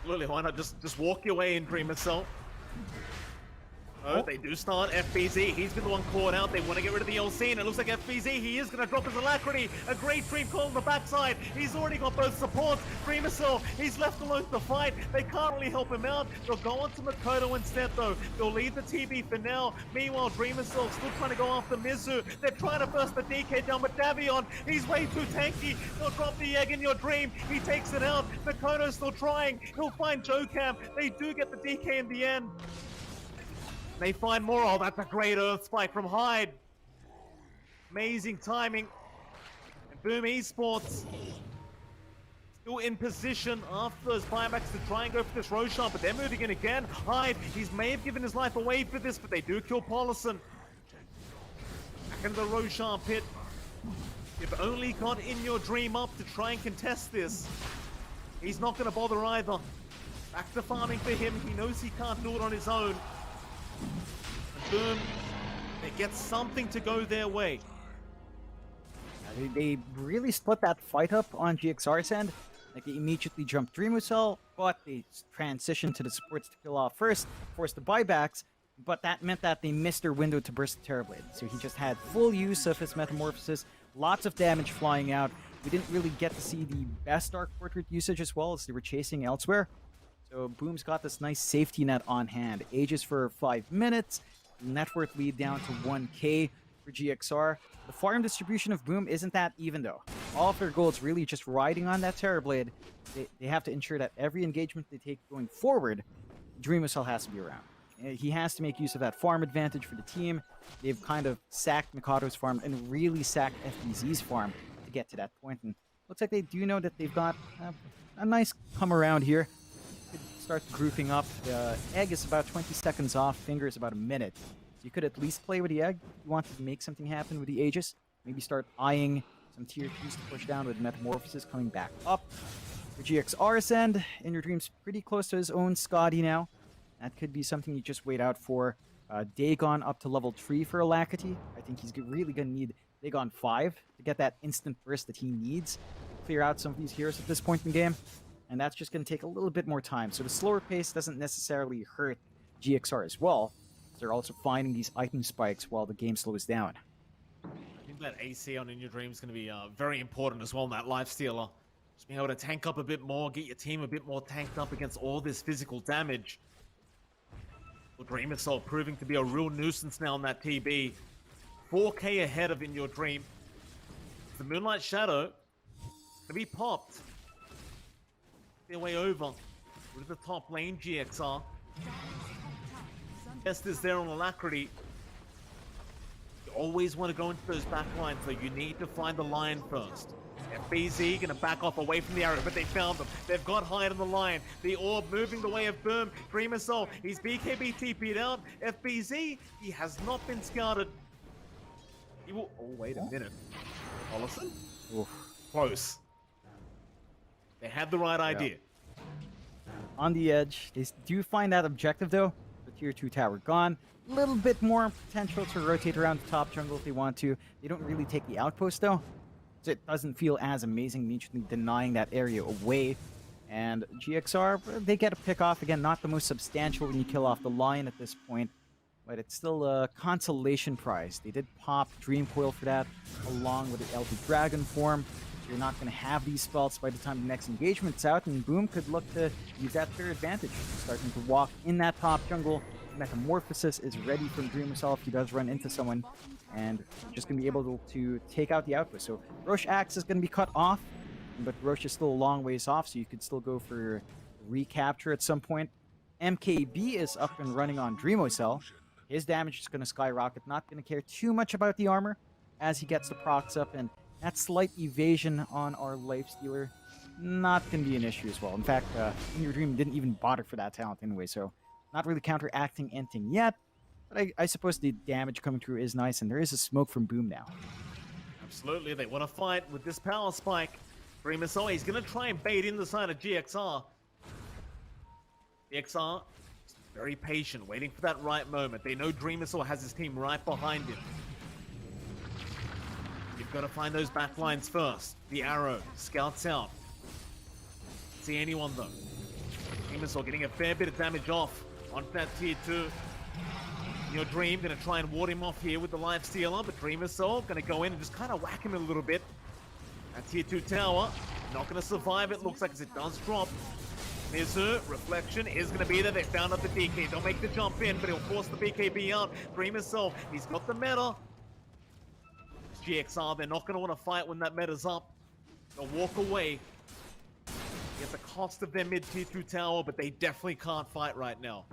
Lily, why not just walk your way in, Dreamercell? Oh, they do start FBZ. He's been the one caught out. They want to get rid of the LC, and it looks like FBZ, he is going to drop his Alacrity. A great Dream call on the backside. He's already got both supports. Dreamercell, he's left alone to fight. They can't really help him out. They'll go on to Makoto instead, though. They'll leave the TB for now. Meanwhile, Dreamercell still trying to go after Mizu. They're trying to burst the DK down, but Davion, he's way too tanky. They'll drop the egg in your dream. He takes it out. Makoto's still trying. He'll find Jokam. They do get the DK in the end. They find more. Oh, that's a great Earth Spike from Hyde. Amazing timing. And Boom Esports still in position after those buybacks to try and go for this Roshan, but they're moving in again. Hyde, he may have given his life away for this, but they do kill Paulison. Back into the Roshan pit. You've only got In Your Dream up to try and contest this. He's not going to bother either. Back to farming for him. He knows he can't do it on his own. And Boom, they get something to go their way. They really split that fight up on GXR's end. Like, they immediately jumped Dreamercell, but they transitioned to the supports to kill off first, forced the buybacks, but that meant that they missed their window to burst the Terrorblade. So he just had full use of his Metamorphosis, lots of damage flying out. We didn't really get to see the best Dark Portrait usage as well, as they were chasing elsewhere. So Boom's got this nice safety net on hand. Ages for 5 minutes, net worth lead down to 1k for GXR. The farm distribution of Boom isn't that even, though. All of their goals really just riding on that Terrorblade. They have to ensure that every engagement they take going forward, Dreamercell has to be around. He has to make use of that farm advantage for the team. They've kind of sacked Mikado's farm and really sacked FBZ's farm to get to that point. And looks like they do know that they've got a nice come around here. Start grouping up. The egg is about 20 seconds off. Finger is about a minute. So you could at least play with the egg if you wanted to make something happen with the Aegis. Maybe start eyeing some tier 2s to push down with Metamorphosis coming back up. For GXR's end, In Your Dream's pretty close to his own Scotty now. That could be something you just wait out for. Dagon up to level 3 for Alacrity. I think he's really going to need Dagon 5 to get that instant burst that he needs to clear out some of these heroes at this point in the game. And that's just going to take a little bit more time. So the slower pace doesn't necessarily hurt GXR as well. They're also finding these item spikes while the game slows down. I think that AC on In Your Dream is going to be very important as well in that Lifestealer. Just being able to tank up a bit more, get your team a bit more tanked up against all this physical damage. Well, Dreamercell proving to be a real nuisance now on that TB. 4k ahead of In Your Dream. The Moonlight Shadow is going to be popped. Their way over with the top lane, GXR. Best is there on Alacrity. You always want to go into those back lines, so you need to find the line first. FBZ gonna back off away from the arrow, but they found them. They've got Hyde on the line. The orb moving the way of Boom. Dreamercell, he's BKB TP'd out. FBZ, he has not been scouted. He will. Oh, wait a minute. Paulison? Close. They had the right idea. On the edge, they do find that objective though. The tier 2 tower gone. A little bit more potential to rotate around the top jungle if they want to. They don't really take the outpost though, so it doesn't feel as amazing, mutually denying that area away. And GXR, they get a pick off again, not the most substantial when you kill off the lion at this point. but it's still a consolation prize. They did pop Dream Coil for that, along with the LP Dragon form. So you're not going to have these spells by the time the next engagement's out, and Boom could look to use that to their advantage. Starting to walk in that top jungle. Metamorphosis is ready from Dream if he does run into someone, and just going to be able to take out the outpost. So Roche Axe is going to be cut off, but Roche is still a long ways off, so you could still go for recapture at some point. MKB is up and running on Dreamocell. His damage is going to skyrocket. Not going to care too much about the armor as he gets the procs up, and that slight evasion on our Lifestealer, not going to be an issue as well. In fact, In Your Dream didn't even bother for that talent anyway, so not really counteracting anything yet. But I suppose the damage coming through is nice, and there is a smoke from Boom now. Absolutely, they want to fight with this power spike. Dreamissile, he's going to try and bait in the side of GXR. GXR is very patient, waiting for that right moment. They know Dreamissile has his team right behind him. You've got to find those backlines first. The arrow scouts out. See anyone though. Dreamissile getting a fair bit of damage off onto that tier 2. Your Dream gonna try and ward him off here with the life stealer, but Dreamissile gonna go in and just kind of whack him a little bit. That tier 2 tower not gonna survive, it looks like, as it does drop. Mizu, Reflection is gonna be there. They found out the DK. They'll make the jump in, but he'll force the BKB out. Dreamissile, he's got the meta. It's GXR, they're not gonna want to fight when that meta's up. They'll walk away at the cost of their mid-tier 2 tower, but they definitely can't fight right now.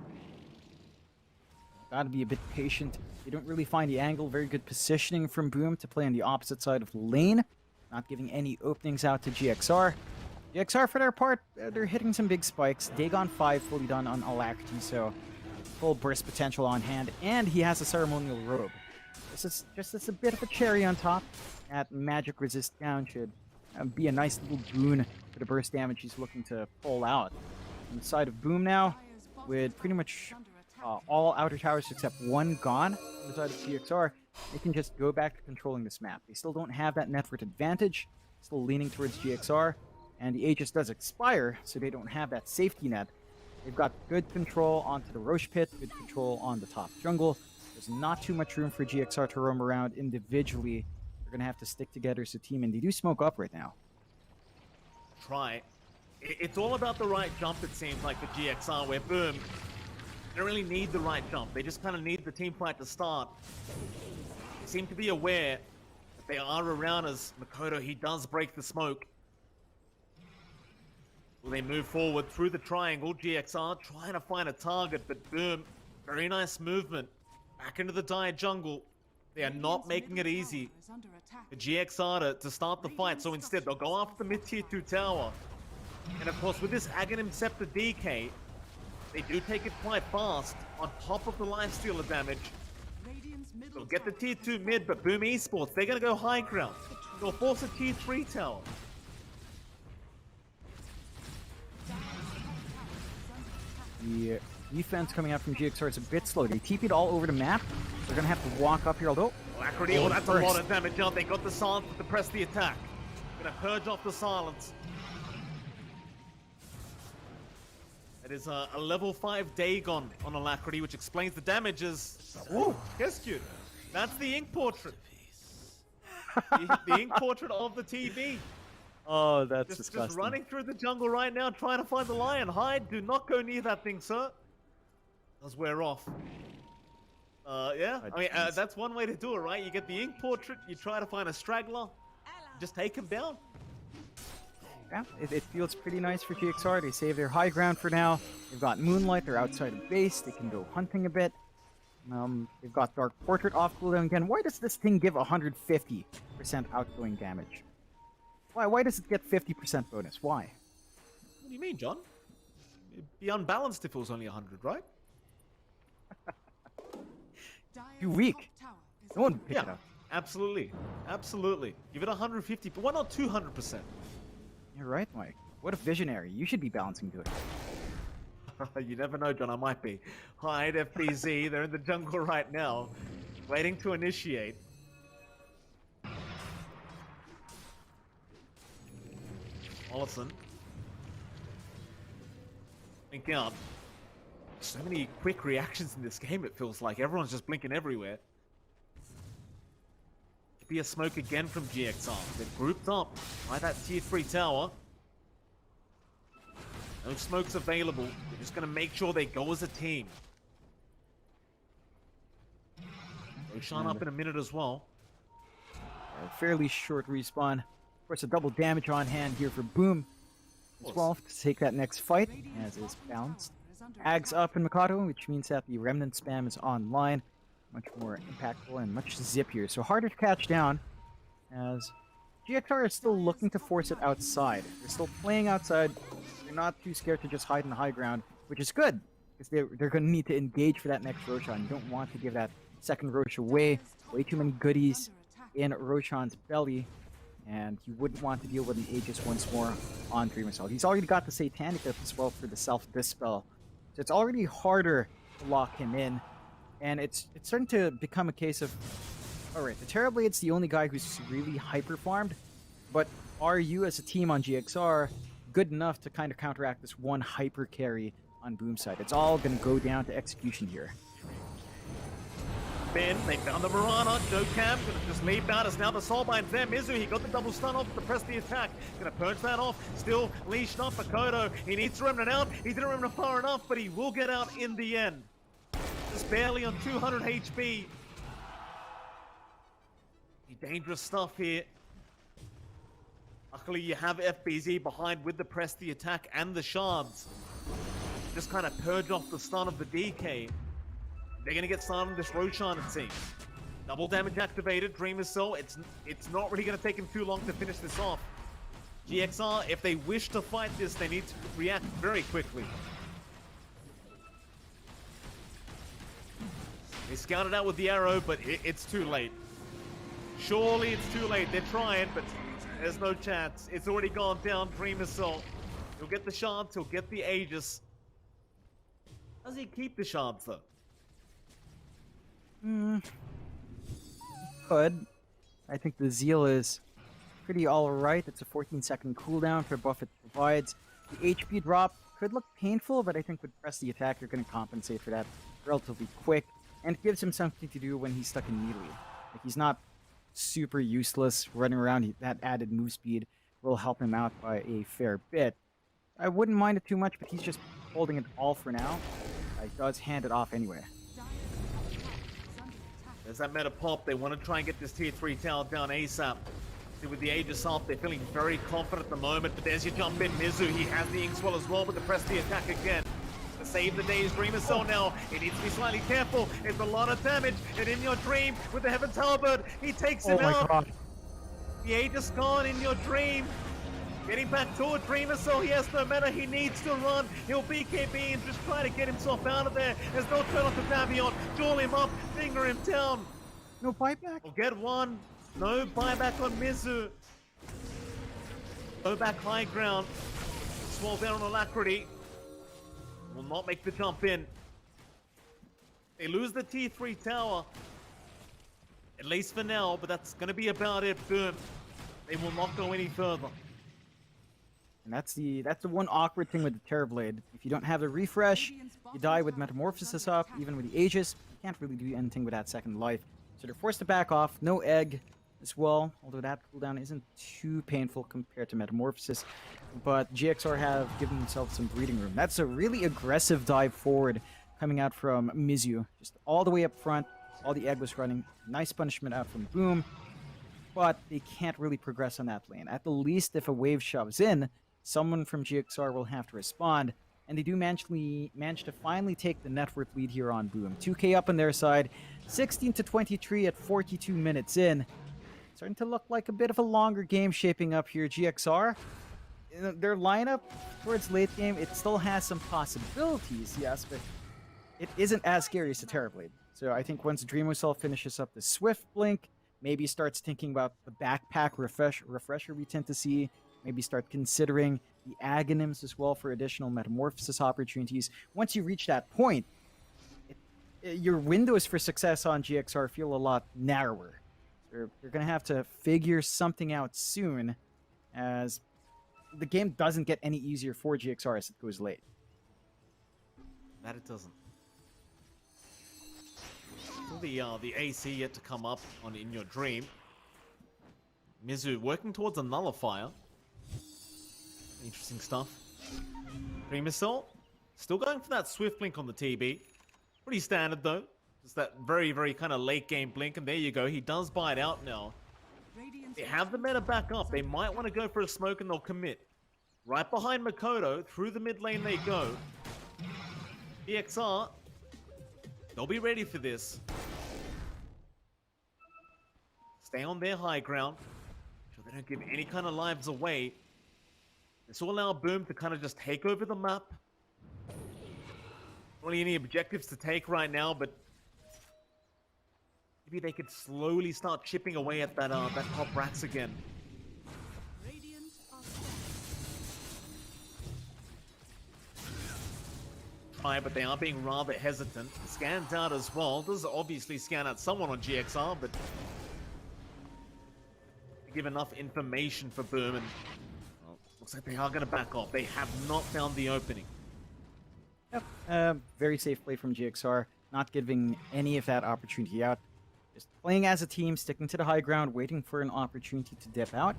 Gotta be a bit patient. They don't really find the angle. Very good positioning from Boom to play on the opposite side of the lane. Not giving any openings out to GXR. GXR, for their part, they're hitting some big spikes. Dagon 5 fully done on Alacrity, so full burst potential on hand. And he has a Ceremonial Robe. This is just a bit of a cherry on top. That magic resist down should be a nice little boon for the burst damage he's looking to pull out. On the side of Boom now, with pretty much all outer towers except one gone on the side of GXR, they can just go back to controlling this map. They still don't have that network advantage, still leaning towards GXR, and the Aegis does expire, so they don't have that safety net. They've got good control onto the Roche Pit, good control on the top jungle. There's not too much room for GXR to roam around individually. They're going to have to stick together as a team, and they do smoke up right now. Try. It's all about the right jump, it seems like, for GXR, where Boom, they don't really need the right jump. They just kind of need the team fight to start. They seem to be aware that they are around as Makoto, he does break the smoke. Will they move forward through the triangle? GXR trying to find a target, but Boom, very nice movement. Back into the dire jungle. They are not making it easy for GXR to start the fight, so instead they'll go after the mid-tier 2 tower. And of course, with this Aghanim Scepter DK, they do take it quite fast on top of the Lifestealer damage. They'll get the tier 2 mid, but Boom Esports, they're going to go high ground. They'll force a tier 3 tower. The defense coming out from GXR is a bit slow. They TP'd all over the map. They're going to have to walk up here, although... Alacrity, oh, that's a lot of damage out. They got the silence to press the attack. Gonna purge off the silence. It is a level 5 Dagon on Alacrity, which explains the damages. Ooh, rescued. That's the ink portrait. the ink portrait of the TV. Oh, that's disgusting. Just running through the jungle right now, trying to find the lion. Hide, do not go near that thing, sir. Does wear off. Yeah, I mean, that's one way to do it, right? You get the ink portrait, you try to find a straggler, just take him down. Yeah, it feels pretty nice for GXR. They save their high ground for now. They've got Moonlight, they're outside of base, they can go hunting a bit. They've got Dark Portrait off cooldown again. Why does this thing give 150% outgoing damage? Why does it get 50% bonus? Why? What do you mean, John? It'd be unbalanced if it was only 100, right? Too weak. No one pick it up. Absolutely. Absolutely. Give it 150, but why not 200%? You're right, Mike. What a visionary. You should be balancing good. You never know, John. I might be. Hide, FBZ. They're in the jungle right now, waiting to initiate. Olsen. Think out. So many quick reactions in this game, it feels like. Everyone's just blinking everywhere. Could be a smoke again from GXR. They're grouped up by that tier 3 tower. No smokes available. They're just going to make sure they go as a team. Roshan up in a minute as well. A fairly short respawn. Of course, a double damage on hand here for Boom as well to take that next fight, as is balanced. Ags up in Mikado, which means that the Remnant spam is online. Much more impactful and much zippier, so harder to catch down, as GXR is still looking to force it outside. They're still playing outside. They're not too scared to just hide in the high ground, which is good, because they're going to need to engage for that next Roshan. You don't want to give that second Rosh away. Way too many goodies in Roshan's belly, and you wouldn't want to deal with the Aegis once more on Dream Assault. He's already got the Satanic up as well for the self-dispel, so it's already harder to lock him in, and it's starting to become a case of, alright, the Terrorblade's the only guy who's really hyper-farmed, but are you as a team on GXR good enough to kind of counteract this one hyper carry on Boom side? It's all going to go down to execution here. They found the Mirana. Jokam gonna just leap out as now the Soulbind's there. Mizu, he got the double stun off to press the attack. Gonna purge that off. Still leashed up for Kodo. He needs to remnant out. He didn't remnant far enough, but he will get out in the end. Just barely on 200 HP. Dangerous stuff here. Luckily, you have FBZ behind with the press the attack and the shards. Just kind of purge off the stun of the DK. They're gonna get started on this Roshan, it seems. Double damage activated, Dreamer's Soul. It's not really gonna take him too long to finish this off. GXR, if they wish to fight this, they need to react very quickly. They scouted out with the arrow, but it's too late. Surely it's too late. They're trying, but there's no chance. It's already gone down. Dreamer's Soul. He'll get the shards, he'll get the Aegis. Does he keep the shards though? Could. I think the Zeal is pretty alright. It's a 14-second cooldown for buff it provides. The HP drop could look painful, but I think with press the attack, you're going to compensate for that relatively quick. And it gives him something to do when he's stuck in melee. Like, he's not super useless running around. That added move speed will help him out by a fair bit. I wouldn't mind it too much, but he's just holding it all for now. He does hand it off anyway. There's that meta pop. They want to try and get this tier 3 tower down ASAP. See, with the Aegis up, they're feeling very confident at the moment, but there's your jump in. Mizu, he has the Inkswell as well, but to press the attack again. To save the day is Dreamer's Soul now. He needs to be slightly careful. It's a lot of damage, and in your dream, with the Heaven's Halberd, he takes him out. God. The Aegis gone in your dream. Getting back toward Dreamer, so he has no mana. He needs to run. He'll BKB and just try to get himself out of there. There's no turn off the Davion. Jaw him up, finger him down. No buyback? We'll get one. No buyback on Mizu. Go back high ground. Swell down on Alacrity. Will not make the jump in. They lose the T3 tower. At least for now, but that's going to be about it. Boom. They will not go any further. And that's the one awkward thing with the Terrorblade. If you don't have the refresh, you die with Metamorphosis up. Even with the Aegis, you can't really do anything with that second life. So they're forced to back off. No egg as well, although that cooldown isn't too painful compared to Metamorphosis. But GXR have given themselves some breathing room. That's a really aggressive dive forward coming out from Mizu. Just all the way up front. All the egg was running. Nice punishment out from Boom. But they can't really progress on that lane. At the least, if a wave shoves in, someone from GXR will have to respond, and they do manage to finally take the network lead here on Boom. 2K up on their side, 16-23 at 42 minutes in. Starting to look like a bit of a longer game shaping up here. GXR, their lineup towards late game, it still has some possibilities, yes, but it isn't as scary as the Terrorblade. So I think once Dreamosol finishes up the Swift Blink, maybe starts thinking about the backpack refresher we tend to see, maybe start considering the Aghanim's as well for additional Metamorphosis opportunities. Once you reach that point, your windows for success on GXR feel a lot narrower. You're going to have to figure something out soon, as the game doesn't get any easier for GXR as it goes late. That it doesn't. Still the AC yet to come up on In Your Dream. Mizu working towards a nullifier. Interesting stuff. Dream Assault still going for that swift blink on the TB. Pretty standard though. Just that very, very kind of late game blink, and there you go. He does buy it out now. They have the meta back up. They might want to go for a smoke and they'll commit. Right behind Makoto, through the mid lane they go. EXR, they'll be ready for this. Stay on their high ground. So they don't give any kind of lives away. This will allow Boom to kind of just take over the map. Not really any objectives to take right now, but maybe they could slowly start chipping away at that top racks again. Try, but they are being rather hesitant. Scans out as well. Does obviously scan out someone on GXR, but give enough information for Boom, and well, looks like they are going to back off. They have not found the opening. Yep. Very safe play from GXR, not giving any of that opportunity out. Just playing as a team, sticking to the high ground, waiting for an opportunity to dip out.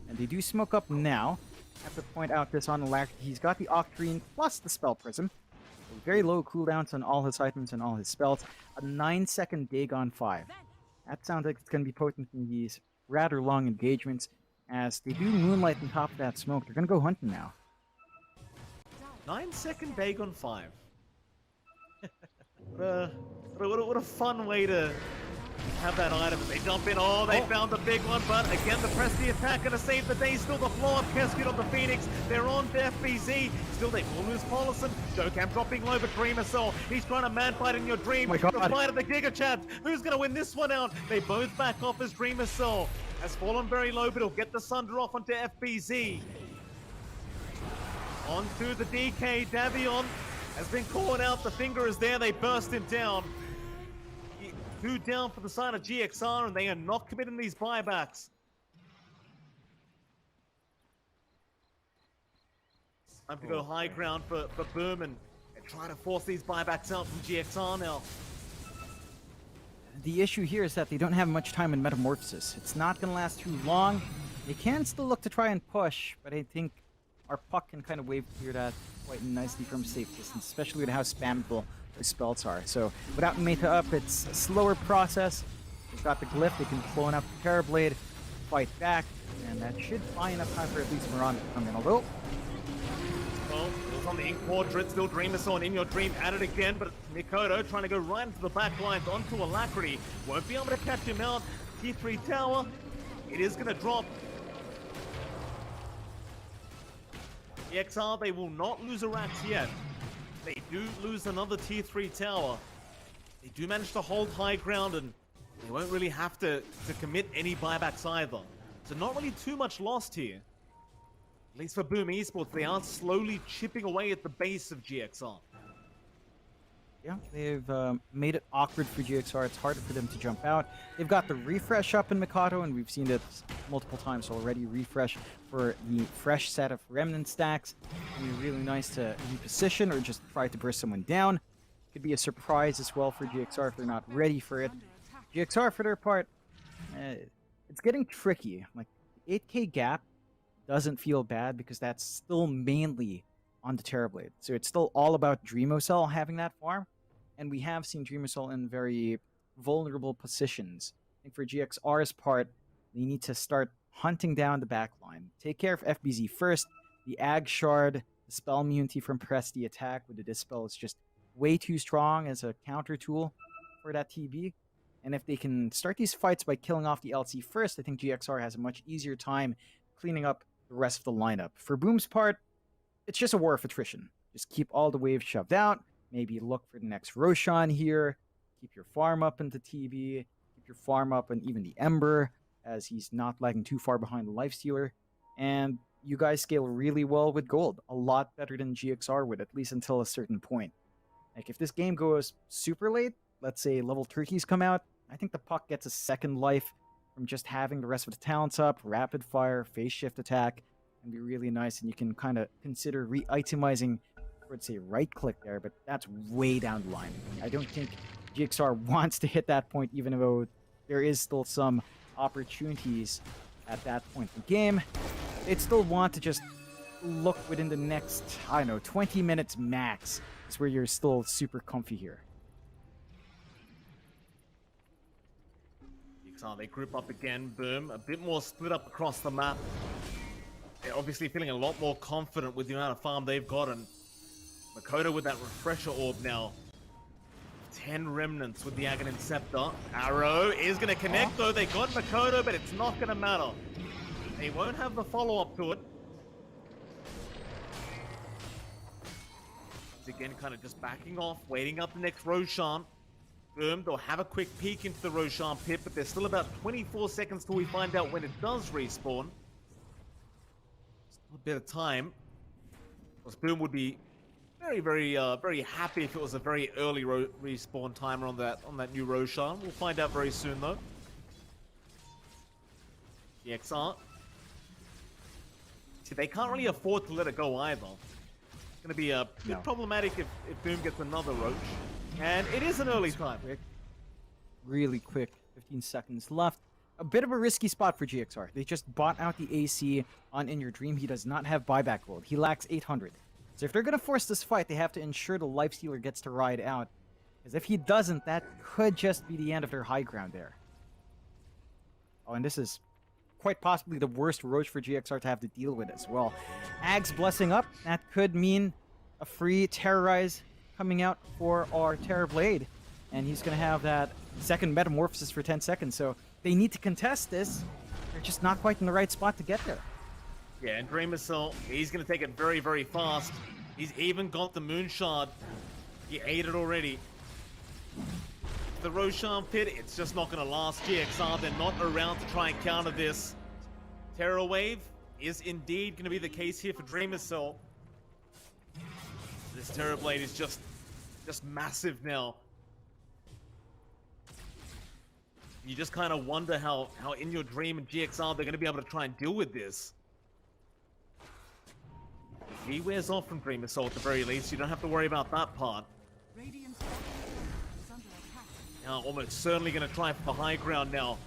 And they do smoke up now. I have to point out this on Alacrity. He's got the Octarine plus the Spell Prism. So very low cooldowns on all his items and all his spells. A 9-second Dagon 5. That sounds like it's going to be potent in these rather long engagements. As they do moonlight on top of that smoke, they're going to go hunting now. 9-second Dagon 5. what a fun way to have that item. They jump in. Oh, they found the big one, but again, the press the attack gonna save the day. Still the floor up. Kescute on the Phoenix. They're on to FBZ. Still, they will lose Paulison. Dokam dropping low, but Dreamer Soul. He's trying to man fight in your dream. Oh my God. The fight of the Giga Chats. Who's gonna win this one out? They both back off as Dreamer Soul has fallen very low, but he'll get the Sunder off onto FBZ. Onto the DK. Davion has been caught out. The finger is there. They burst him down. 2 down for the side of GXR, and they are not committing these buybacks. Time to go high ground for Boom and try to force these buybacks out from GXR now. The issue here is that they don't have much time in Metamorphosis. It's not going to last too long. They can still look to try and push, but I think our puck can kind of wave clear that quite nicely from safe distance, especially with how spammable the spells are. So without meta up, it's a slower process. They've got the glyph, they can clone up the Terrorblade, fight back, and that should buy enough time for at least Miranda to come in. Although, well, it was on the Ink Portrait, still Dreamer Soul In Your Dream at it again, but Mikoto trying to go right into the back lines onto Alacrity. Won't be able to catch him out. T3 tower, it is going to drop. EXR, they will not lose a Rax yet. They do lose another T3 tower. They do manage to hold high ground, and they won't really have to commit any buybacks either. So not really too much lost here. At least for Boom Esports, they are slowly chipping away at the base of GXR. yeah, they've made it awkward for GXR. It's harder for them to jump out. They've got the refresh up in Mikado, and we've seen it multiple times already. Refresh for the fresh set of remnant stacks. It can be really nice to reposition or just try to burst someone down. Could be a surprise as well for GXR if they're not ready for it. GXR, for their part, it's getting tricky. Like, the 8k gap doesn't feel bad because that's still mainly on the Terrorblade. So it's still all about Dreamocell having that farm. And we have seen Dreamocell in very vulnerable positions. I think for GXR's part, they need to start hunting down the backline. Take care of FBZ first. The Ag Shard, the spell immunity from Press the Attack with the Dispel is just way too strong as a counter tool for that TB. And if they can start these fights by killing off the LC first, I think GXR has a much easier time cleaning up the rest of the lineup. For Boom's part, it's just a war of attrition. Just keep all the waves shoved out. Maybe look for the next Roshan here. Keep your farm up into TB. Keep your farm up and even the Ember, as he's not lagging too far behind the Lifestealer. And you guys scale really well with gold. A lot better than GXR would, at least until a certain point. Like, if this game goes super late, let's say level turkeys come out, I think the puck gets a second life from just having the rest of the talents up. Rapid fire, phase shift attack can be really nice, and you can kind of consider re-itemizing would say right click there, but that's way down the line. I don't think GXR wants to hit that point, even though there is still some opportunities at that point in the game. They'd still want to just look within the next, I don't know, 20 minutes max. Is where you're still super comfy here. They group up again, Boom. A bit more split up across the map. They're obviously feeling a lot more confident with the amount of farm they've got. And Makoto with that refresher orb now. 10 remnants with the Aghanim Scepter. Arrow is going to connect though. They got Makoto, but it's not going to matter. They won't have the follow-up to it. Once again, kind of just backing off, waiting up the next Roshan. Boom, they'll have a quick peek into the Roshan pit, but there's still about 24 seconds till we find out when it does respawn. Still a bit of time. Because Boom would be very happy if it was a very early respawn timer on that new Roshan. We'll find out very soon though. The XR. See, they can't really afford to let it go either. It's going to be a bit problematic if Boom gets another Roach. And it is an early time. Really quick, 15 seconds left. A bit of a risky spot for GXR. They just bought out the AC on In Your Dream. He does not have buyback gold. He lacks 800. So if they're going to force this fight, they have to ensure the Lifestealer gets to ride out. Because if he doesn't, that could just be the end of their high ground there. Oh, and this is quite possibly the worst Roach for GXR to have to deal with as well. Ag's blessing up. That could mean a free Terrorize coming out for our Terrorblade. And he's going to have that second Metamorphosis for 10 seconds. So they need to contest this. They're just not quite in the right spot to get there. Yeah, and Dream Assault, he's going to take it very, very fast. He's even got the Moon Shard. He ate it already. The Roshan pit, it's just not going to last. GXR, they're not around to try and counter this. Terror Wave is indeed going to be the case here for Dream Assault. This Terrorblade is just massive now. You just kind of wonder how In Your Dream and GXR they're going to be able to try and deal with this. He wears off from Dream Assault at the very least. You don't have to worry about that part. Radiant's bottom tower is under attack. Now, almost certainly going to try for the high ground now.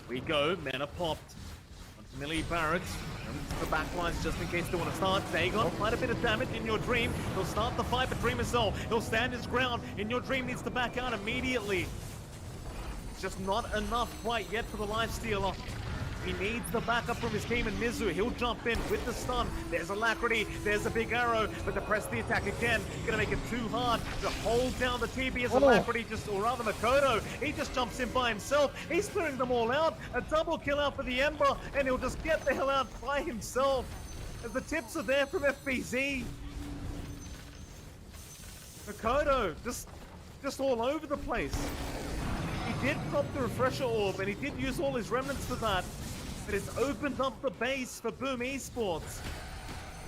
We go, mana popped. Millie Barracks, the back lines just in case they want to start. Dagon, quite a bit of damage In Your Dream. He'll start the fight, but Dream Assault, he'll stand his ground. In Your Dream needs to back out immediately. It's just not enough quite yet for the Lifestealer. He needs the backup from his team, and Mizu, he'll jump in with the stun. There's Alacrity, there's a big arrow, but to press the attack again, gonna make it too hard to hold down the TB as Alacrity or rather Makoto, he just jumps in by himself. He's clearing them all out. A double kill out for the Ember, and he'll just get the hell out by himself. As the tips are there from FBZ. Makoto, just all over the place. He did pop the Refresher Orb, and he did use all his remnants for that. But it's opened up the base for Boom Esports.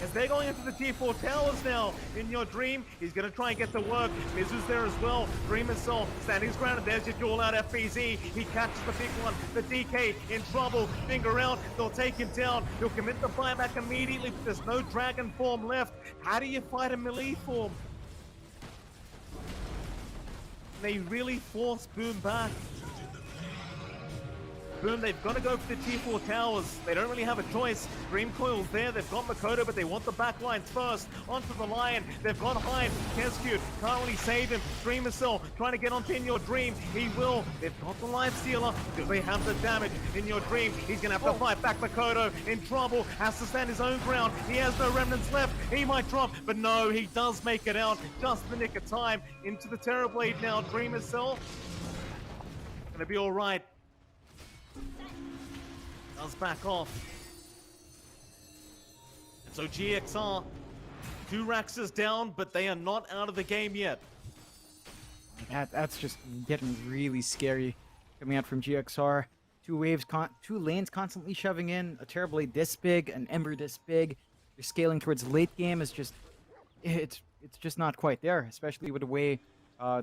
As they're going into the tier 4 towers now. In Your Dream, he's going to try and get to work. Mizu's there as well. Dream Assault standing his ground, and there's your duel out FBZ. He catches the big one. The DK in trouble. Finger out. They'll take him down. He'll commit the buyback immediately, but there's no dragon form left. How do you fight a melee form? They really force Boom back. Boom, they've got to go for the tier 4 towers. They don't really have a choice. Dream Coil's there. They've got Makoto, but they want the back lines first. Onto the Lion. They've got Hyde. Kescue can't really save him. Dream Assault trying to get onto In Your Dream. He will. They've got the Lifestealer because they have the damage. In Your Dream, he's going to have to fight back. Makoto in trouble. Has to stand his own ground. He has no remnants left. He might drop, but no, he does make it out. Just the nick of time. Into the Terrorblade now. Dream Assault. Gonna be all right. Does back off. And so GXR, 2 Raxes down, but they are not out of the game yet. That's just getting really scary coming out from GXR. 2 lanes constantly shoving in, a Terrorblade this big, an Ember this big. They're scaling towards late game is just, it's just not quite there, especially with the way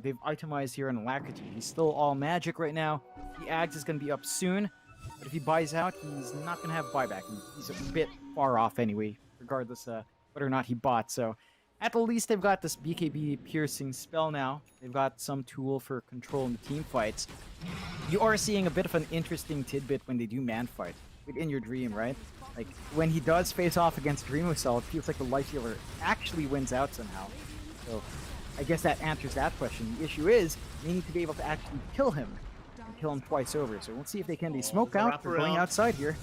They've itemized here on Alacrity. He's still all magic right now. The Ags is going to be up soon. But if he buys out, he's not going to have buyback. He's a bit far off anyway, regardless whether or not he bought. So at the least, they've got this BKB piercing spell now. They've got some tool for controlling the team fights. You are seeing a bit of an interesting tidbit when they do man fight within your dream, right? Like when he does face off against Dreamo Cell, it feels like the life healer actually wins out somehow. So I guess that answers that question. The issue is they need to be able to actually kill him. Kill him twice over. So we'll see if they can. They smoke out. They're going outside here.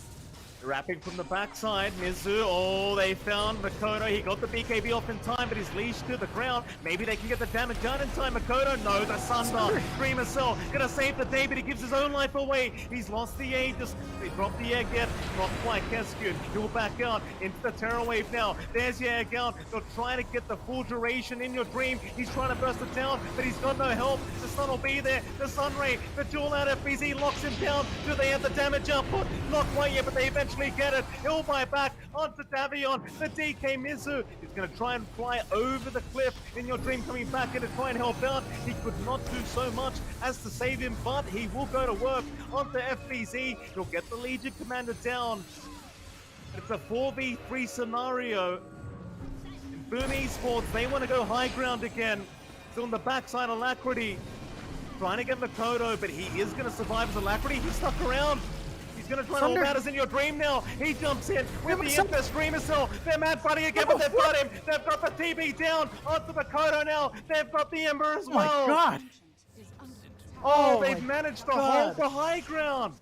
Wrapping from the backside, Mizu, oh, they found Makoto. He got the BKB off in time, but he's leashed to the ground. Maybe they can get the damage done in time. Makoto, no, the Sunder. Dreamer Cell gonna save the day, but he gives his own life away. He's lost the Aegis. They dropped the egg yet. Not quite Keskyun. He'll back out into the Terror Wave now. There's your egg out. They're trying to get the full duration in your dream. He's trying to burst it down, but he's got no help. The sun will be there. The Sunray, the duel out FBZ locks him down. Do they have the damage output? Not quite yet, but they eventually get it. He'll buy back onto Davion. The DK Mizu is going to try and fly over the cliff in your dream, coming back in to try and help out. He could not do so much as to save him, but he will go to work onto FBZ. He'll get the Legion Commander down. It's a 4v3 scenario. In Boom Esports, they want to go high ground again. Still on the backside, Alacrity trying to get Makoto, but he is going to survive as Alacrity. He's stuck around. He's going to try and all matters in your dream now. He jumps in with the Infest Dreamer Cell. They're mad fighting again, but they've got him. They've got the TB down onto Makoto now. They've got the Ember as well. Oh my god. Oh, they've managed to hold the high ground.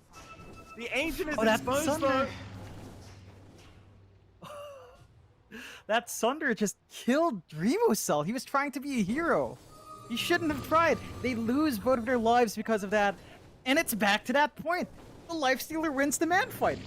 The Ancient is exposed though. That Sunder just killed Dreamo Cell. He was trying to be a hero. He shouldn't have tried. They lose both of their lives because of that. And it's back to that point. The Lifestealer wins the man fight.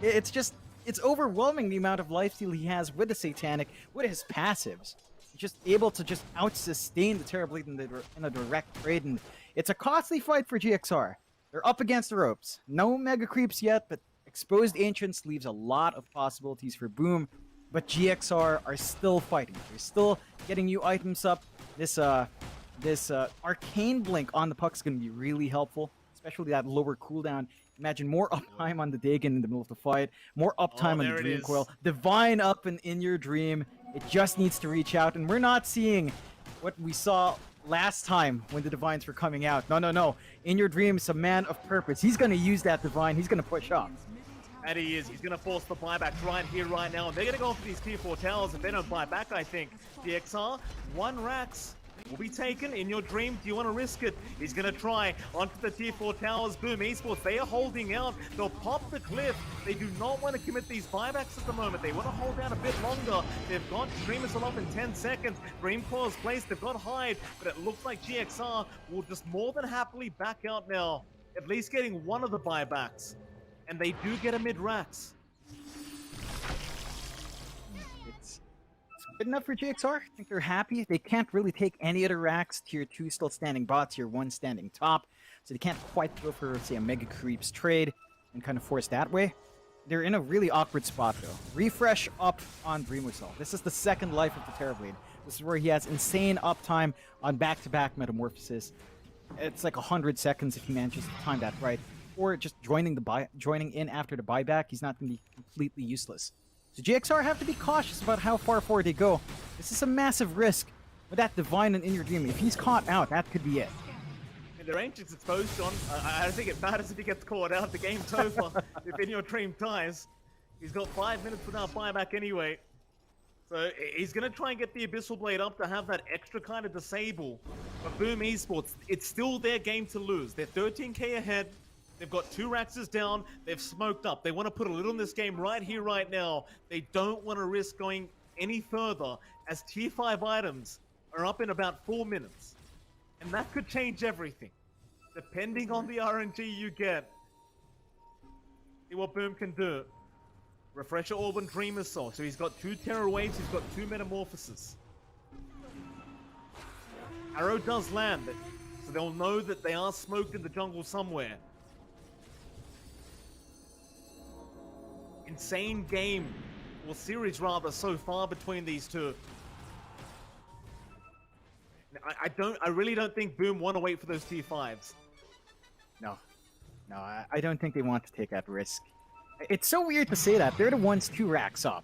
It's overwhelming the amount of lifesteal he has with the Satanic, with his passives. He's just able to just out-sustain the Terrorblade in a direct trade, and it's a costly fight for GXR. They're up against the ropes. No Mega Creeps yet, but Exposed Ancients leaves a lot of possibilities for Boom, but GXR are still fighting. They're still getting new items up. This Arcane Blink on the puck is going to be really helpful, especially that lower cooldown. Imagine more uptime on the Dagon in the middle of the fight, more uptime on the Dream Coil. Divine up and in your dream. It just needs to reach out, and we're not seeing what we saw last time when the Divines were coming out. No. In your dream is a man of purpose. He's going to use that Divine. He's going to push up. And he is. He's going to force the buyback right here, right now. They're going to go for these tier 4 towers if they don't buy back, I think. DXR, 1 Rax will be taken in your dream. Do you want to risk it? He's going to try onto the tier 4 towers. Boom Esports, they are holding out. They'll pop the cliff. They do not want to commit these buybacks at the moment. They want to hold out a bit longer. They've got Dreamers off in 10 seconds. Dream Coil's placed. They've got Hide, but it looks like GXR will just more than happily back out now. At least getting one of the buybacks. And they do get a mid-Rax. It's good enough for GXR. I think they're happy. They can't really take any other racks. Tier 2 still standing bot, Tier 1 standing top. So they can't quite go for, say, a Mega Creeps trade and kind of force that way. They're in a really awkward spot, though. Refresh up on Dreamo Cell. This is the second life of the Terrorblade. This is where he has insane uptime on back-to-back Metamorphosis. It's like 100 seconds if he manages to time that right. Or just joining in after the buyback, he's not going to be completely useless. So GXR have to be cautious about how far forward they go. This is a massive risk with that Divine and In Your Dream. If he's caught out, that could be it. And their Ancient's exposed, John. I don't think it matters if he gets caught out. The game's over. If In Your Dream dies, he's got 5 minutes without buyback anyway. So he's going to try and get the Abyssal Blade up to have that extra kind of disable. But Boom Esports, it's still their game to lose. They're 13k ahead. They've got 2 Raxes down. They've smoked up. They want to put a little in this game right here, right now. They don't want to risk going any further as tier 5 items are up in about 4 minutes. And that could change everything, depending on the RNG you get. See what Boom can do. Refresher Orb and Dreamer Soul. So he's got 2 Terror Waves. He's got 2 Metamorphoses. Arrow does land, so they'll know that they are smoked in the jungle somewhere. Insane game, or series rather, so far between these two. I really don't think Boom want to wait for those T5s. No, I don't think they want to take that risk. It's so weird to say that. They're the ones 2 racks up,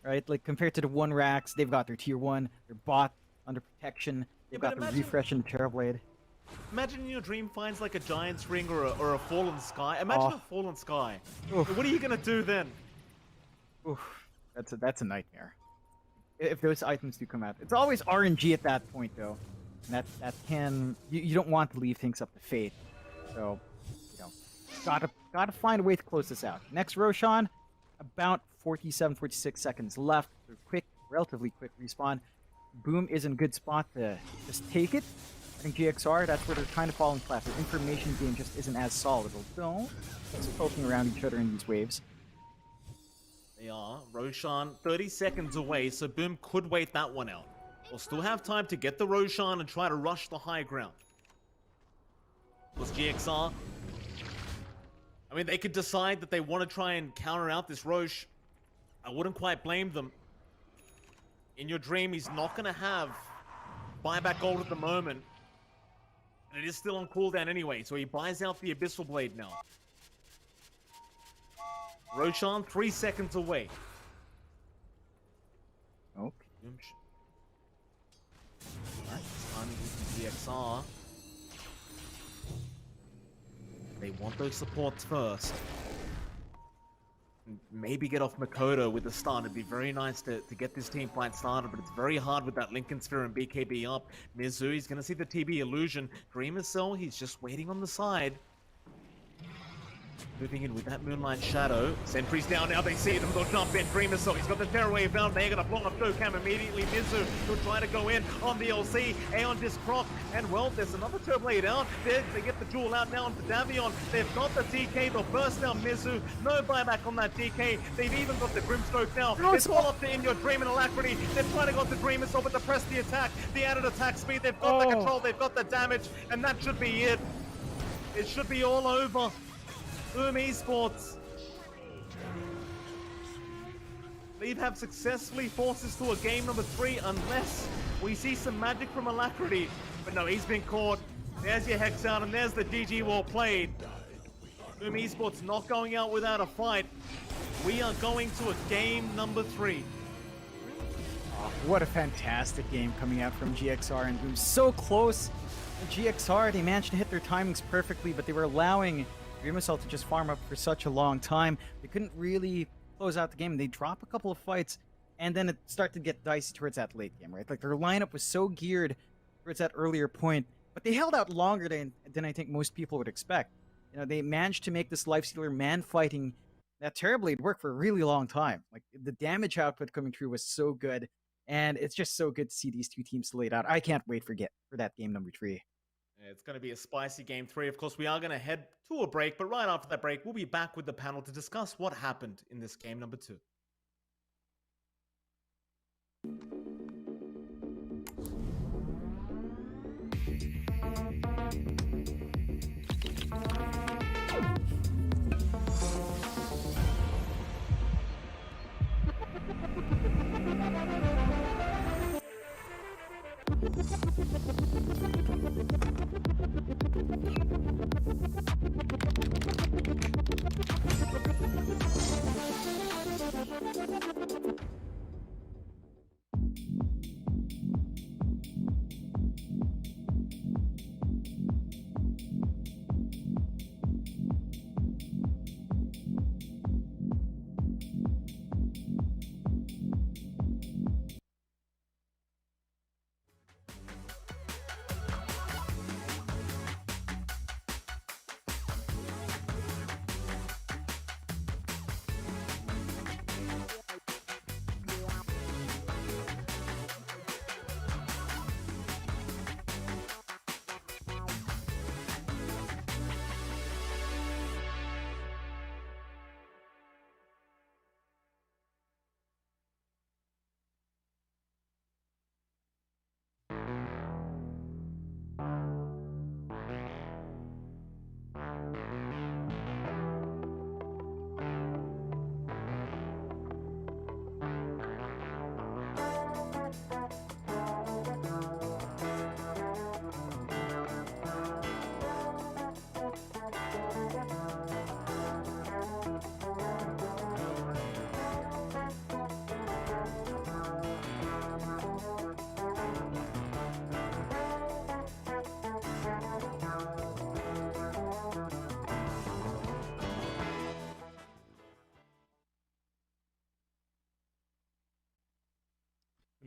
right? Like, compared to the 1 racks, they've got their tier 1, their bot under protection, they've got the refresh and the Terrorblade. Imagine your dream finds like a Giant's Ring or a Fallen Sky. Imagine a Fallen Sky. Oof. What are you going to do then? Oof, that's a nightmare. If those items do come out. It's always RNG at that point, though. And that can... You don't want to leave things up to fate. So, you know, gotta find a way to close this out. Next Roshan, about 47, 46 seconds left. So quick, relatively quick respawn. Boom is in a good spot to just take it. I think GXR, that's where they're kind of falling flat. Their information game just isn't as solid. Although, just poking around each other in these waves. They are. Roshan 30 seconds away, so Boom could wait that one out. They'll still have time to get the Roshan and try to rush the high ground. Was GXR. I mean, they could decide that they want to try and counter out this Roche. I wouldn't quite blame them. In your dream, he's not going to have buyback gold at the moment. And it is still on cooldown anyway, so he buys out the Abyssal Blade now. Roshan, 3 seconds away. Okay. Alright, time using GXR. They want those supports first. Maybe get off Makoto with the stun. It'd be very nice to get this team fight started, but it's very hard with that Lincoln Sphere and BKB up. Mizu, he's going to see the TB illusion. Dreamer Cell, he's just waiting on the side. Moving in with that Moonlight Shadow. Sentry's down now, they see them, they'll jump in. Dreamer Cell, he's got the Terror Wave down, they're going to blow up Dokam immediately. Mizu, he'll try to go in on the LC. Aeon Discroc, and well, there's another Turbo Blade out. They get the Jewel out now onto Davion. They've got the DK, they'll burst down Mizu. No buyback on that DK. They've even got the Grimstroke now. It's all up to In Your Dream and Alacrity. They're trying to go the Dreamer Cell, but to press the attack, the added attack speed, they've got the control, they've got the damage, and that should be it. It should be all over. Boom Esports. Leave have successfully forced us to a game number 3 unless we see some magic from Alacrity. But no, he's been caught. There's your Hex out and there's the GG War played. Boom Esports not going out without a fight. We are going to a game number 3. Oh, what a fantastic game coming out from GXR and Boom. So close. GXR, they managed to hit their timings perfectly, but they were allowing Dreamcell to just farm up for such a long time. They couldn't really close out the game. They drop a couple of fights, and then it started to get dicey towards that late game, right? Like, their lineup was so geared towards that earlier point, but they held out longer than I think most people would expect. You know, they managed to make this Lifestealer man-fighting that Terrorblade work for a really long time. Like, the damage output coming through was so good, and it's just so good to see these two teams laid out. I can't wait for that game number 3. It's going to be a spicy game 3. Of course, we are going to head to a break, but right after that break, we'll be back with the panel to discuss what happened in this game number 2.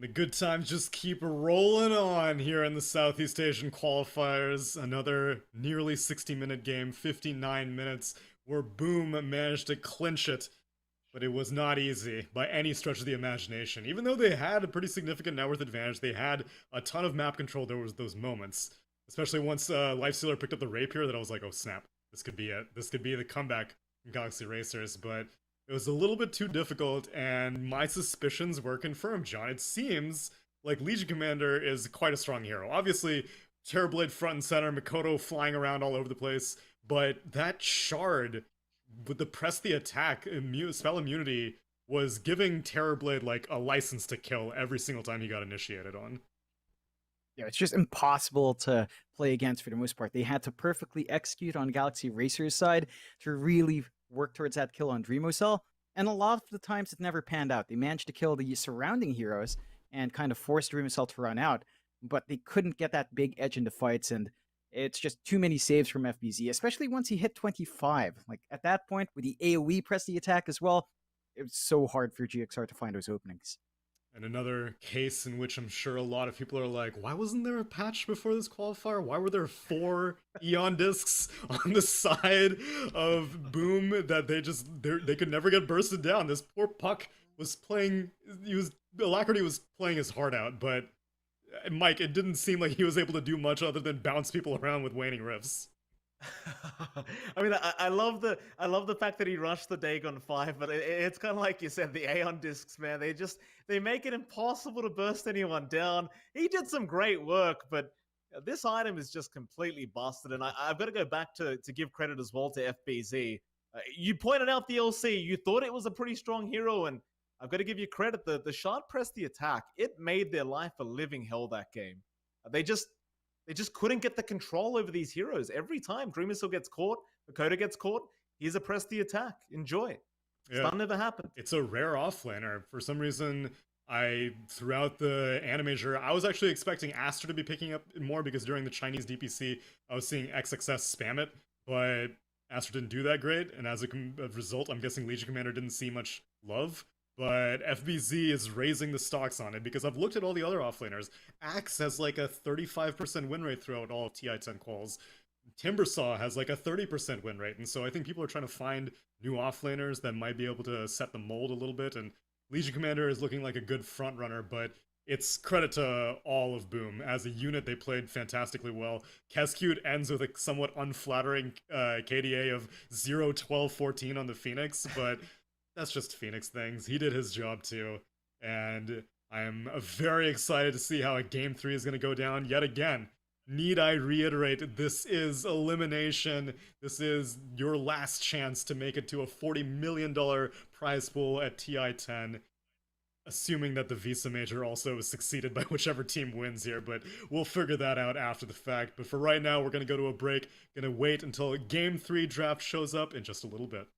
The good times just keep rolling on here in the Southeast Asian qualifiers. Another nearly 60-minute game, 59 minutes, where Boom managed to clinch it. But it was not easy by any stretch of the imagination. Even though they had a pretty significant net worth advantage, they had a ton of map control. There was those moments, especially once Lifestealer picked up the rapier, that I was like, oh snap, this could be it. This could be the comeback from Galaxy Racers. But it was a little bit too difficult, and my suspicions were confirmed, John. It seems like Legion Commander is quite a strong hero. Obviously, Terrorblade front and center, Mikoto flying around all over the place, but that shard with the press the attack spell immunity was giving Terrorblade like a license to kill every single time he got initiated on. Yeah, it's just impossible to play against for the most part. They had to perfectly execute on Galaxy Racer's side to really work towards that kill on Dreamocell, and a lot of the times it never panned out. They managed to kill the surrounding heroes and kind of force Dreamocell to run out, but they couldn't get that big edge into fights, and it's just too many saves from FBZ, especially once he hit 25. Like, at that point, with the AoE press the attack as well, it was so hard for GXR to find those openings. And another case in which I'm sure a lot of people are like, why wasn't there a patch before this qualifier? Why were there 4 Eon discs on the side of Boom that they could never get bursted down? This poor Puck was playing, Alacrity was playing his heart out, but Mike, it didn't seem like he was able to do much other than bounce people around with waning rifts. I mean, I love the fact that he rushed the Dagon 5, but it's kind of like you said, the Aeon discs, man. They make it impossible to burst anyone down. He did some great work, but this item is just completely busted. And I've got to go back to give credit as well to FBZ. You pointed out the LC. You thought it was a pretty strong hero, and I've got to give you credit. The shard pressed the attack. It made their life a living hell that game. They just couldn't get the control over these heroes. Every time Dreamissile gets caught, Makoto gets caught, here's a press the attack. Enjoy. Stun never happened. It's a rare offlaner. For some reason, throughout the Animator, I was actually expecting Aster to be picking up more because during the Chinese DPC, I was seeing XXS spam it, but Aster didn't do that great, and as a result, I'm guessing Legion Commander didn't see much love. But FBZ is raising the stocks on it because I've looked at all the other offlaners. Axe has like a 35% win rate throughout all of TI10 quals. Timbersaw has like a 30% win rate, and so I think people are trying to find new offlaners that might be able to set the mold a little bit, and Legion Commander is looking like a good front runner, but it's credit to all of Boom. As a unit, they played fantastically well. Keskute ends with a somewhat unflattering KDA of 0, 12, 14 on the Phoenix, but that's just Phoenix things. He did his job too, and I am very excited to see how a Game 3 is going to go down yet again. Need I reiterate, this is elimination. This is your last chance to make it to a $40 million prize pool at TI10, assuming that the Visa Major also is succeeded by whichever team wins here, but we'll figure that out after the fact. But for right now, we're going to go to a break. Going to wait until Game 3 draft shows up in just a little bit.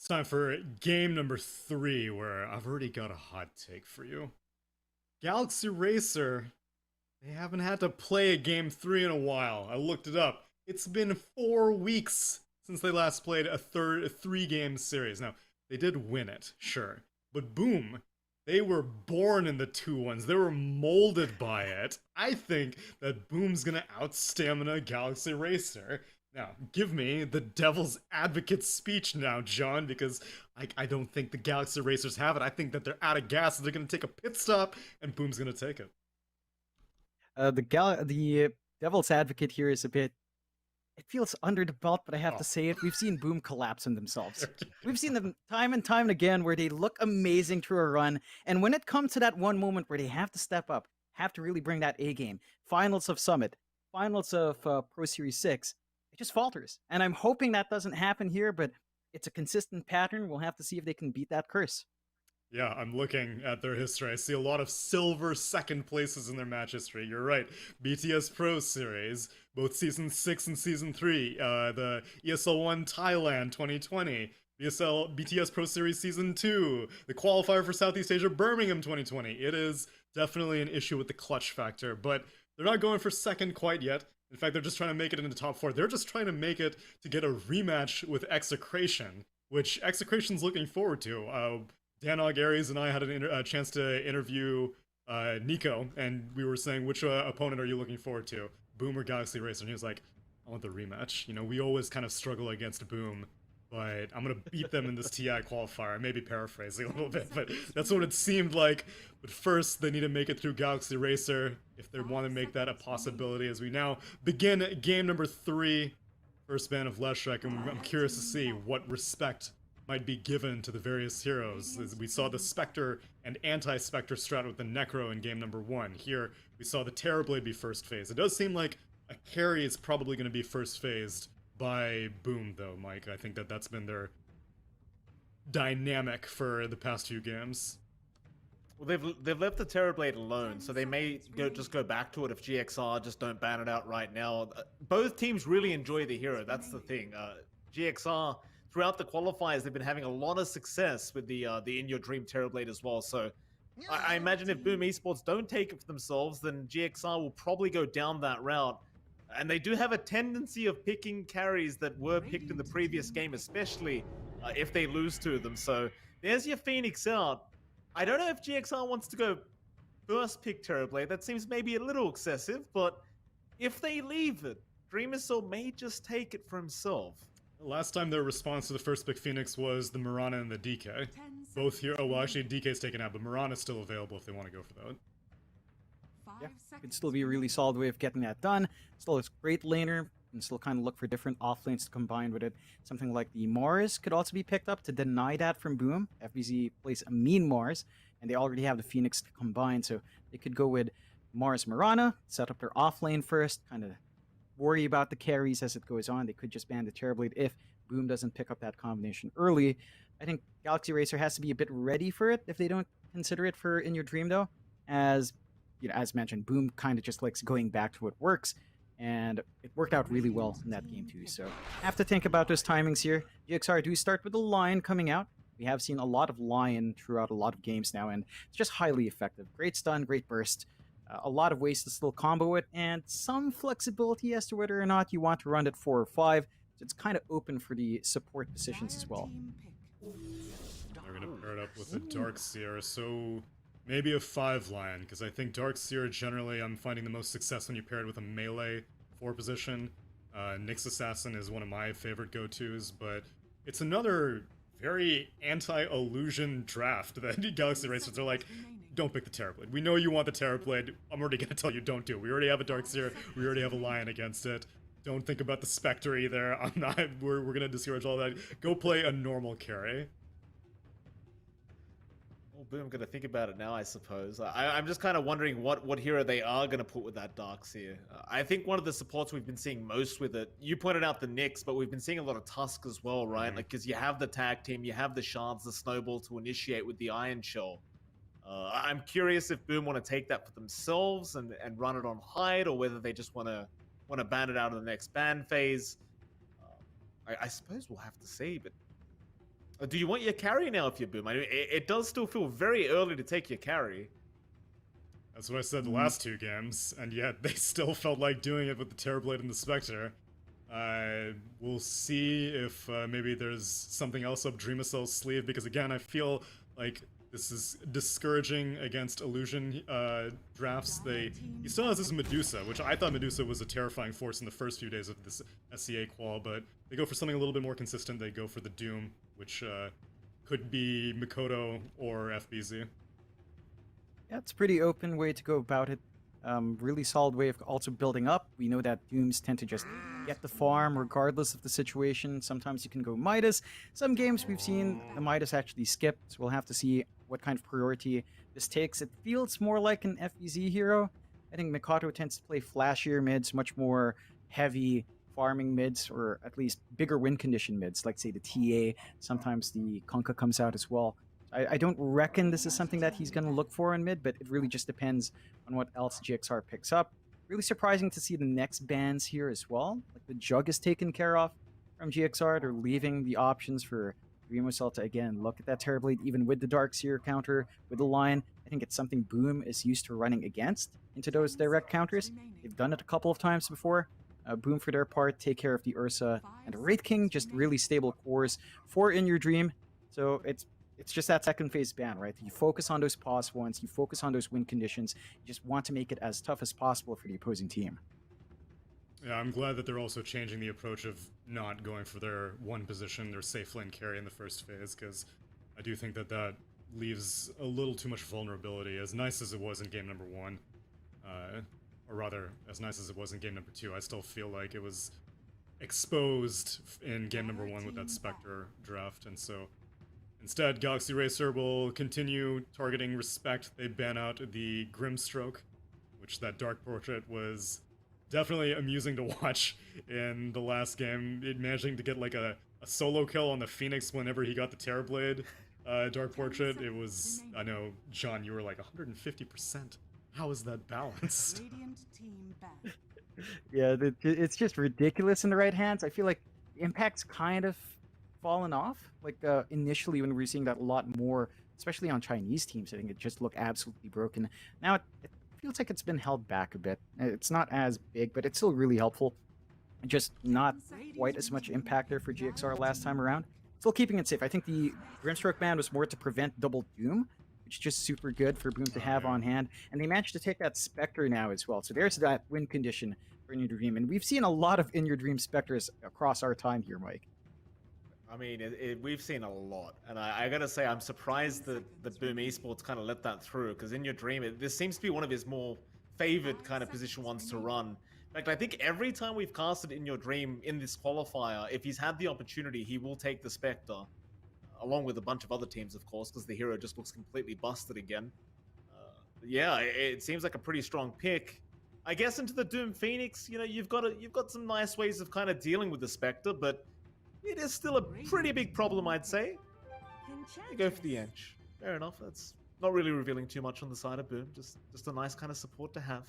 It's time for game number 3, where I've already got a hot take for you. Galaxy Racer, they haven't had to play a game 3 in a while. I looked it up. It's been 4 weeks since they last played a 3-game series. Now, they did win it, sure. But boom, they were born in the 2-1s. They were molded by it. I think that Boom's gonna outstamina Galaxy Racer. Now, give me the devil's advocate speech now, John, because I don't think the Galaxy Racers have it. I think that they're out of gas, and they're going to take a pit stop, and Boom's going to take it. The devil's advocate here is a bit... It feels under the belt, but I have to say it. We've seen Boom collapse on themselves. We've seen them time and time again where they look amazing through a run, and when it comes to that one moment where they have to step up, have to really bring that A game, finals of Summit, finals of Pro Series 6, it just falters. And I'm hoping that doesn't happen here, but it's a consistent pattern. We'll have to see if they can beat that curse. Yeah, I'm looking at their history. I see a lot of silver second places in their match history. You're right. BTS Pro Series, both Season 6 and Season 3. The ESL 1 Thailand 2020. BTS Pro Series Season 2. The Qualifier for Southeast Asia Birmingham 2020. It is definitely an issue with the clutch factor, but they're not going for second quite yet. In fact, they're just trying to make it in the top 4. They're just trying to make it to get a rematch with Execration, which Execration's looking forward to. Danog Aries and I had a chance to interview Nico, and we were saying, which opponent are you looking forward to, Boom or Galaxy Racer? And he was like, I want the rematch. You know, we always kind of struggle against Boom. but I'm going to beat them in this TI qualifier. I may be paraphrasing a little bit, but that's what it seemed like. But first, they need to make it through Galaxy Racer if they want to make that a possibility, as we now begin game number 3, first ban of Leshek, and I'm curious to see what respect might be given to the various heroes. As we saw the Spectre and anti-Spectre strat with the Necro in game number 1. Here, we saw the Terrorblade be first phased. It does seem like a carry is probably going to be first phased by Boom, though, Mike. I think that's been their dynamic for the past few games. Well, they've left the Terrorblade alone, so they may just go back to it if GXR just don't ban it out right now. Both teams really enjoy the hero. That's the thing. GXR, throughout the qualifiers, they've been having a lot of success with the In Your Dream Terrorblade as well. So I imagine if Boom Esports don't take it for themselves, then GXR will probably go down that route. And they do have a tendency of picking carries that were picked in the previous game, especially if they lose to them. So there's your Phoenix out. I don't know if GXR wants to go first pick Terrorblade. That seems maybe a little excessive, but if they leave it, Dreamissel may just take it for himself. Last time their response to the first pick Phoenix was the Mirana and the DK. Both here. Oh, well, actually, DK's taken out, but Mirana's still available if they want to go for that. Yeah, could still be a really solid way of getting that done. Still a great laner, and still kind of look for different off lanes to combine with it. Something like the Mars could also be picked up to deny that from Boom. FBZ plays a mean Mars, and they already have the Phoenix to combine, so they could go with Mars Mirana, set up their off lane first, kind of worry about the carries as it goes on. They could just ban the Terrorblade if Boom doesn't pick up that combination early. I think Galaxy Racer has to be a bit ready for it if they don't consider it for In Your Dream, though, as as mentioned, Boom kind of just likes going back to what works, and it worked out really well in that game too. So have to think about those timings here. GXR do start with the Lion coming out. We have seen a lot of Lion throughout a lot of games now, and it's just highly effective. Great stun, great burst, a lot of ways to still combo it, and some flexibility as to whether or not you want to run it 4 or 5. So it's kind of open for the support positions as well. They're going to pair it up with a Darkseer, so maybe a 5 Lion, because I think Darkseer generally I'm finding the most success when you pair it with a melee 4 position. Nyx Assassin is one of my favorite go-tos, but it's another very anti-illusion draft that Galaxy Racers are like, don't pick the Terrorblade. We know you want the Terrorblade. I'm already going to tell you don't do it. We already have a Darkseer. We already have a Lion against it. Don't think about the Spectre either. I'm not. We're going to discourage all that. Go play a normal carry. Well, Boom, gonna think about it now, I suppose. I'm just kind of wondering what hero they are gonna put with that Darkseer. I think one of the supports we've been seeing most with it, you pointed out the Nyx, but we've been seeing a lot of Tusk as well, right? Like, because you have the tag team, you have the Shards, the Snowball to initiate with the Iron Shell. I'm curious if Boom want to take that for themselves and run it on Hyde, or whether they just want to ban it out of the next ban phase. I suppose we'll have to see, but do you want your carry now if you're Boom? I mean, it does still feel very early to take your carry. That's what I said the last 2 games, and yet they still felt like doing it with the Terrorblade and the Spectre. We'll see if maybe there's something else up Dreamicel's sleeve, because again, I feel like this is discouraging against Illusion drafts. He still has this Medusa, which I thought Medusa was a terrifying force in the first few days of this SCA qual, but they go for something a little bit more consistent. They go for the Doom, which could be Mikoto or FBZ. Yeah, it's a pretty open way to go about it. Really solid way of also building up. We know that Dooms tend to just get the farm regardless of the situation. Sometimes you can go Midas. Some games we've seen the Midas actually skip, so we'll have to see what kind of priority this takes. It feels more like an FBZ hero. I think Mikoto tends to play flashier mids, much more heavy farming mids, or at least bigger win condition mids, like say the TA. Sometimes the Kunkka comes out as well. I don't reckon this is something that he's going to look for in mid, but it really just depends on what else GXR picks up. Really surprising to see the next bans here as well. Like the Jug is taken care of from GXR. They're leaving the options for Dreamicell to, again, look at that Terrorblade, even with the Darkseer counter, with the Lion. I think it's something Boom is used to running against into those direct counters. They've done it a couple of times before. Boom, for their part, take care of the Ursa. And the Wraith King, just really stable cores for In Your Dream. So it's just that second phase ban, right? You focus on those pause ones, you focus on those win conditions, you just want to make it as tough as possible for the opposing team. Yeah, I'm glad that they're also changing the approach of not going for their one position, their safe lane carry in the first phase, because I do think that that leaves a little too much vulnerability. As nice as it was in game number 1, or rather, as nice as it was in game number 2, I still feel like it was exposed in game number 1 with that Spectre draft, and so instead, Galaxy Racer will continue targeting Respect. They ban out the Grimstroke, which that Dark Portrait was definitely amusing to watch in the last game. It managing to get like a solo kill on the Phoenix whenever he got the Terrorblade Dark Portrait. It was, I know, John, you were like 150%. How is that balanced? Radiant team back. Yeah, it's just ridiculous in the right hands. I feel like Impact's kind of fallen off. Like initially when we were seeing that a lot more, especially on Chinese teams, I think it just looked absolutely broken. Now it feels like it's been held back a bit. It's not as big, but it's still really helpful. Just not quite as much impact there for GXR last time around. Still keeping it safe. I think the Grimstroke ban was more to prevent double Doom, which is just super good for Boom to have on hand. And they managed to take that Spectre now as well. So there's that win condition for In Your Dream. And we've seen a lot of In Your Dream Spectres across our time here, Mike. I mean, we've seen a lot, and I gotta say, I'm surprised that Boom Esports kind of let that through, because In Your Dream, this seems to be one of his more favored kind of position ones to run. In fact, I think every time we've casted In Your Dream in this qualifier, if he's had the opportunity, he will take the Spectre, along with a bunch of other teams, of course, because the hero just looks completely busted again. Yeah, it seems like a pretty strong pick. I guess into the Doom Phoenix, you know, you've got some nice ways of kind of dealing with the Spectre, but it is still a pretty big problem, I'd say. You go for the Ench. Fair enough. That's not really revealing too much on the side of Boom. Just a nice kind of support to have.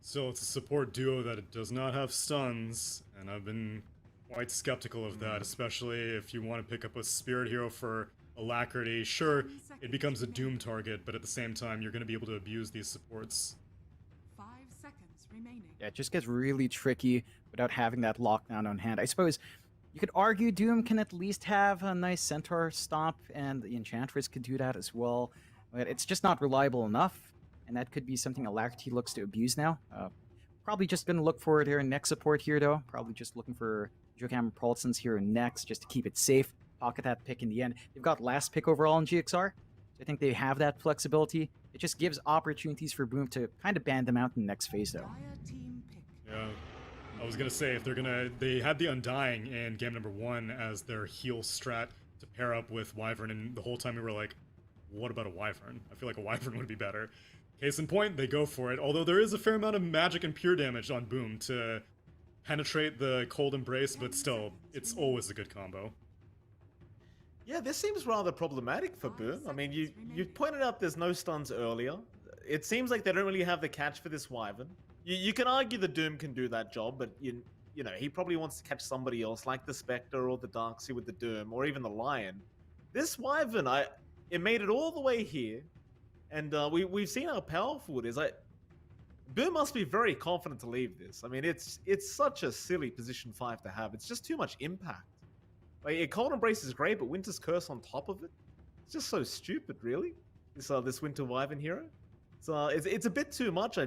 So it's a support duo that it does not have stuns, and I've been quite skeptical of that, especially if you want to pick up a Spirit Hero for Alacrity. Sure, it becomes a Doom target, but at the same time, you're going to be able to abuse these supports. 5 seconds remaining. Yeah, it just gets really tricky without having that lockdown on hand. I suppose you could argue Doom can at least have a nice Centaur stomp, and the Enchantress could do that as well. But it's just not reliable enough, and that could be something Alacrity looks to abuse now. Probably just going to look for their next support here, though. Probably just looking for Jokam Paulson's here next, just to keep it safe. Pocket that pick in the end. They've got last pick overall in GXR, so I think they have that flexibility. It just gives opportunities for Boom to kind of ban them out in the next phase, though. Dire team pick. Yeah, I was gonna say, if they had the Undying in game number 1 as their heal strat to pair up with Wyvern, and the whole time we were like, what about a Wyvern? I feel like a Wyvern would be better. Case in point, they go for it, although there is a fair amount of magic and pure damage on Boom to penetrate the Cold Embrace, but still, it's always a good combo. Yeah, this seems rather problematic for Boom. I mean, you pointed out there's no stuns earlier. It seems like they don't really have the catch for this Wyvern. You can argue the Doom can do that job, but you know, he probably wants to catch somebody else, like the Spectre or the Darkseid with the Doom, or even the Lion. This Wyvern, it made it all the way here, and we've seen how powerful it is. Boom must be very confident to leave this. I mean, it's such a silly position 5 to have. It's just too much impact. Like, Cold Embrace is great, but Winter's Curse on top of it, it's just so stupid, really. This Winter Wyvern hero. It's a bit too much.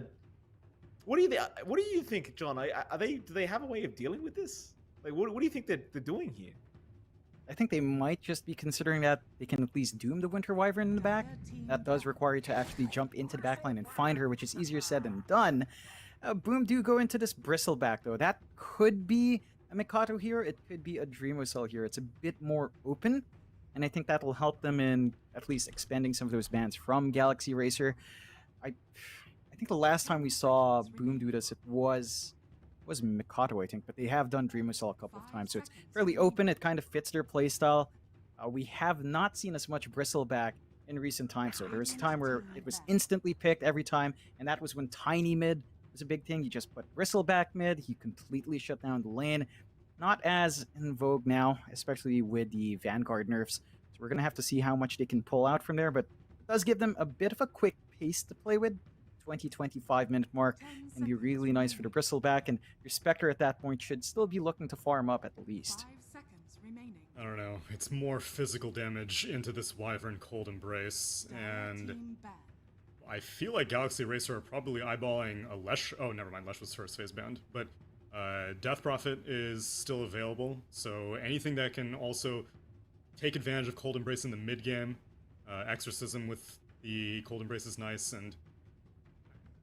What do you think, John? Do they have a way of dealing with this? Like, what do you think they're doing here? I think they might just be considering that they can at least Doom the Winter Wyvern in the back. That does require you to actually jump into the backline and find her, which is easier said than done. Boom do go into this Bristleback, though. That could be a Mikado here. It could be a Dreamwhistle here. It's a bit more open, and I think that'll help them in at least expanding some of those bans from Galaxy Racer. I think the last time we saw Boom do this, it was Mikado, I think, but they have done Dreamwhistle a couple of times, so it's fairly open. It kind of fits their playstyle. We have not seen as much Bristleback in recent times, so there was a time where it was instantly picked every time, and that was when Tiny Mid was a big thing. You just put Bristleback mid, he completely shut down the lane. Not as in vogue now, especially with the Vanguard nerfs, so we're going to have to see how much they can pull out from there, but it does give them a bit of a quick pace to play with. 20-25 minute mark, and be really nice for the Bristleback, and your Spectre at that point should still be looking to farm up at the least. 5 seconds remaining. I don't know, it's more physical damage into this Wyvern Cold Embrace, and I feel like Galaxy Racer are probably eyeballing a Lesh. Oh, never mind. Lesh was first phase banned. But Death Prophet is still available. So anything that can also take advantage of Cold Embrace in the mid game. Exorcism with the Cold Embrace is nice. And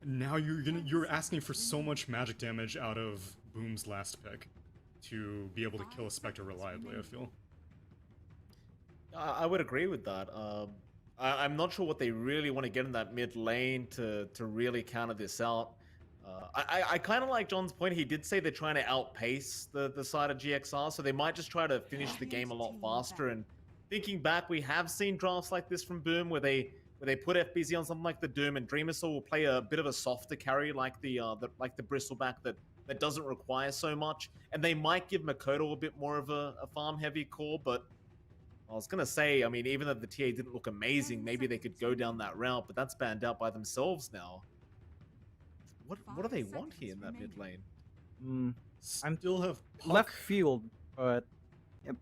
now you're asking for so much magic damage out of Boom's last pick to be able to kill a Spectre reliably, I feel. I would agree with that. I'm not sure what they really want to get in that mid lane to really counter this out. I kind of like John's point. He did say they're trying to outpace the side of GXR, so they might just try to finish the game a lot faster. And thinking back, we have seen drafts like this from Boom where they put FBZ on something like the Doom, and Dreamersaur will play a bit of a softer carry like the Bristleback that doesn't require so much, and they might give Makoto a bit more of a farm heavy core. But I was gonna say, I mean, even though the TA didn't look amazing, maybe they could go down that route, but that's banned out by themselves now. What do they want here in that mid lane? I'm Still have left field, but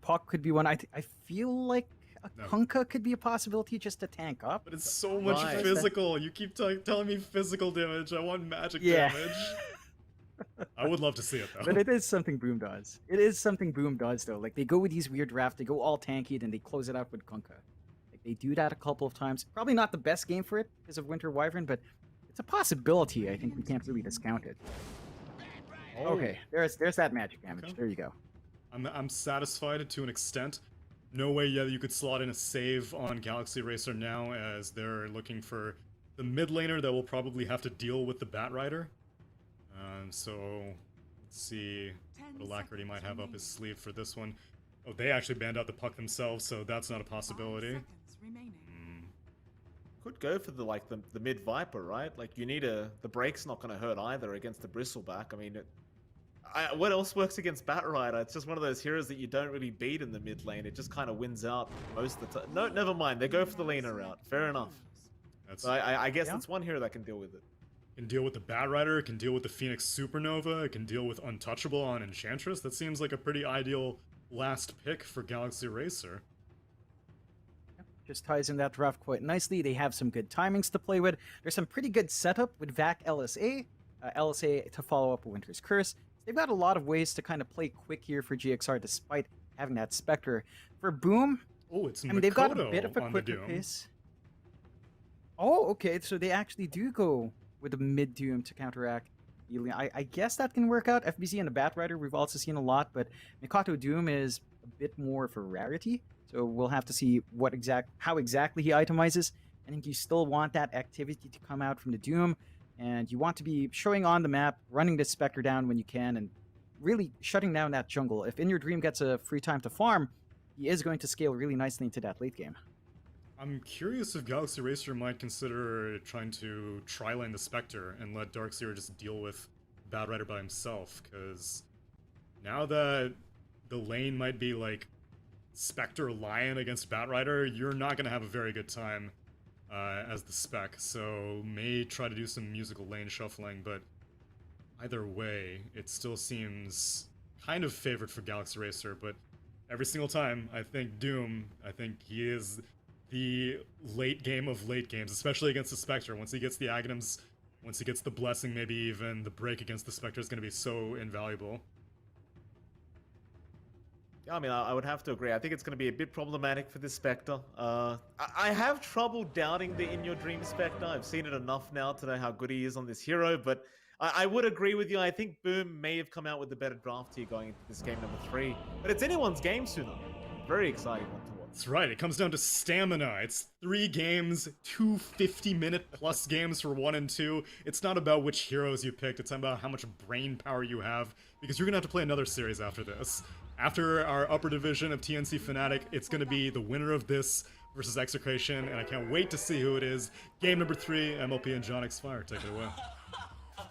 Puck could be one. I feel like a Kunkka could be a possibility just to tank up. But it's so much Right. physical. You keep telling me physical damage. I want magic Yeah. damage. I would love to see it though. But it is something Boom does. It is something Boom does though. Like they go with these weird drafts, they go all tanky, then they close it out with Kunkka. Like they do that a couple of times. Probably not the best game for it because of Winter Wyvern, but it's a possibility. I think we can't really discount it. Oh. Okay, there's that magic damage. Okay. There you go. I'm satisfied to an extent. No way you could slot in a save on Galaxy Racer now, as they're looking for the mid laner that will probably have to deal with the Bat Rider. So let's see what Alacrity might have up his sleeve for this one. Oh, they actually banned out the Puck themselves, so that's not a possibility. Could go for the mid Viper, right? Like you need the break's not going to hurt either against the Bristleback. I mean, what else works against Bat Rider? It's just one of those heroes that you don't really beat in the mid lane. It just kind of wins out most of the time. No, never mind. They go for the laner route. Fair enough. So I guess that's one hero that can deal with it. Can deal with the Bat Rider, it can deal with the Phoenix Supernova, it can deal with Untouchable on Enchantress. That seems like a pretty ideal last pick for Galaxy Racer. Just ties in that draft quite nicely. They have some good timings to play with. There's some pretty good setup with VAC LSA. LSA to follow up with Winter's Curse. They've got a lot of ways to kind of play quick here for GXR despite having that Spectre. For Boom, Oh, it's I mean, they've got a Makoto bit of a on the quicker Doom. pace. Oh, okay. So they actually do go with the mid Doom to counteract Healing. I guess that can work out. FBZ and the Bat Rider we've also seen a lot, but Makoto Doom is a bit more of a rarity. So we'll have to see how exactly he itemizes. I think you still want that activity to come out from the Doom, and you want to be showing on the map, running the Spectre down when you can, and really shutting down that jungle. If In Your Dream gets a free time to farm, he is going to scale really nicely into that late game. I'm curious if Galaxy Racer might consider trying to tri-lane the Spectre and let Darkseer just deal with Bat Rider by himself, because now that the lane might be like Spectre Lion against Bat Rider, you're not going to have a very good time as the spec, so may try to do some musical lane shuffling, but either way, it still seems kind of favored for Galaxy Racer, but every single time, I think Doom, he is the late game of late games, especially against the Spectre. Once he gets the Aghanims, once he gets the Blessing, maybe even the break against the Spectre is going to be so invaluable. Yeah, I mean, I would have to agree. I think it's going to be a bit problematic for this Spectre. I have trouble doubting the In Your Dream Spectre. I've seen it enough now to know how good he is on this hero, but I would agree with you. I think Boom may have come out with the better draft here going into this game number 3, but it's anyone's game sooner. Very exciting one to watch. That's right, it comes down to stamina. It's 3 games, 2 50-minute plus games for 1 and 2. It's not about which heroes you picked, it's about how much brain power you have, because you're going to have to play another series after this. After our upper division of TNC Fnatic, it's going to be the winner of this versus Execration, and I can't wait to see who it is. Game number 3, MLP and John X Fire, take it away.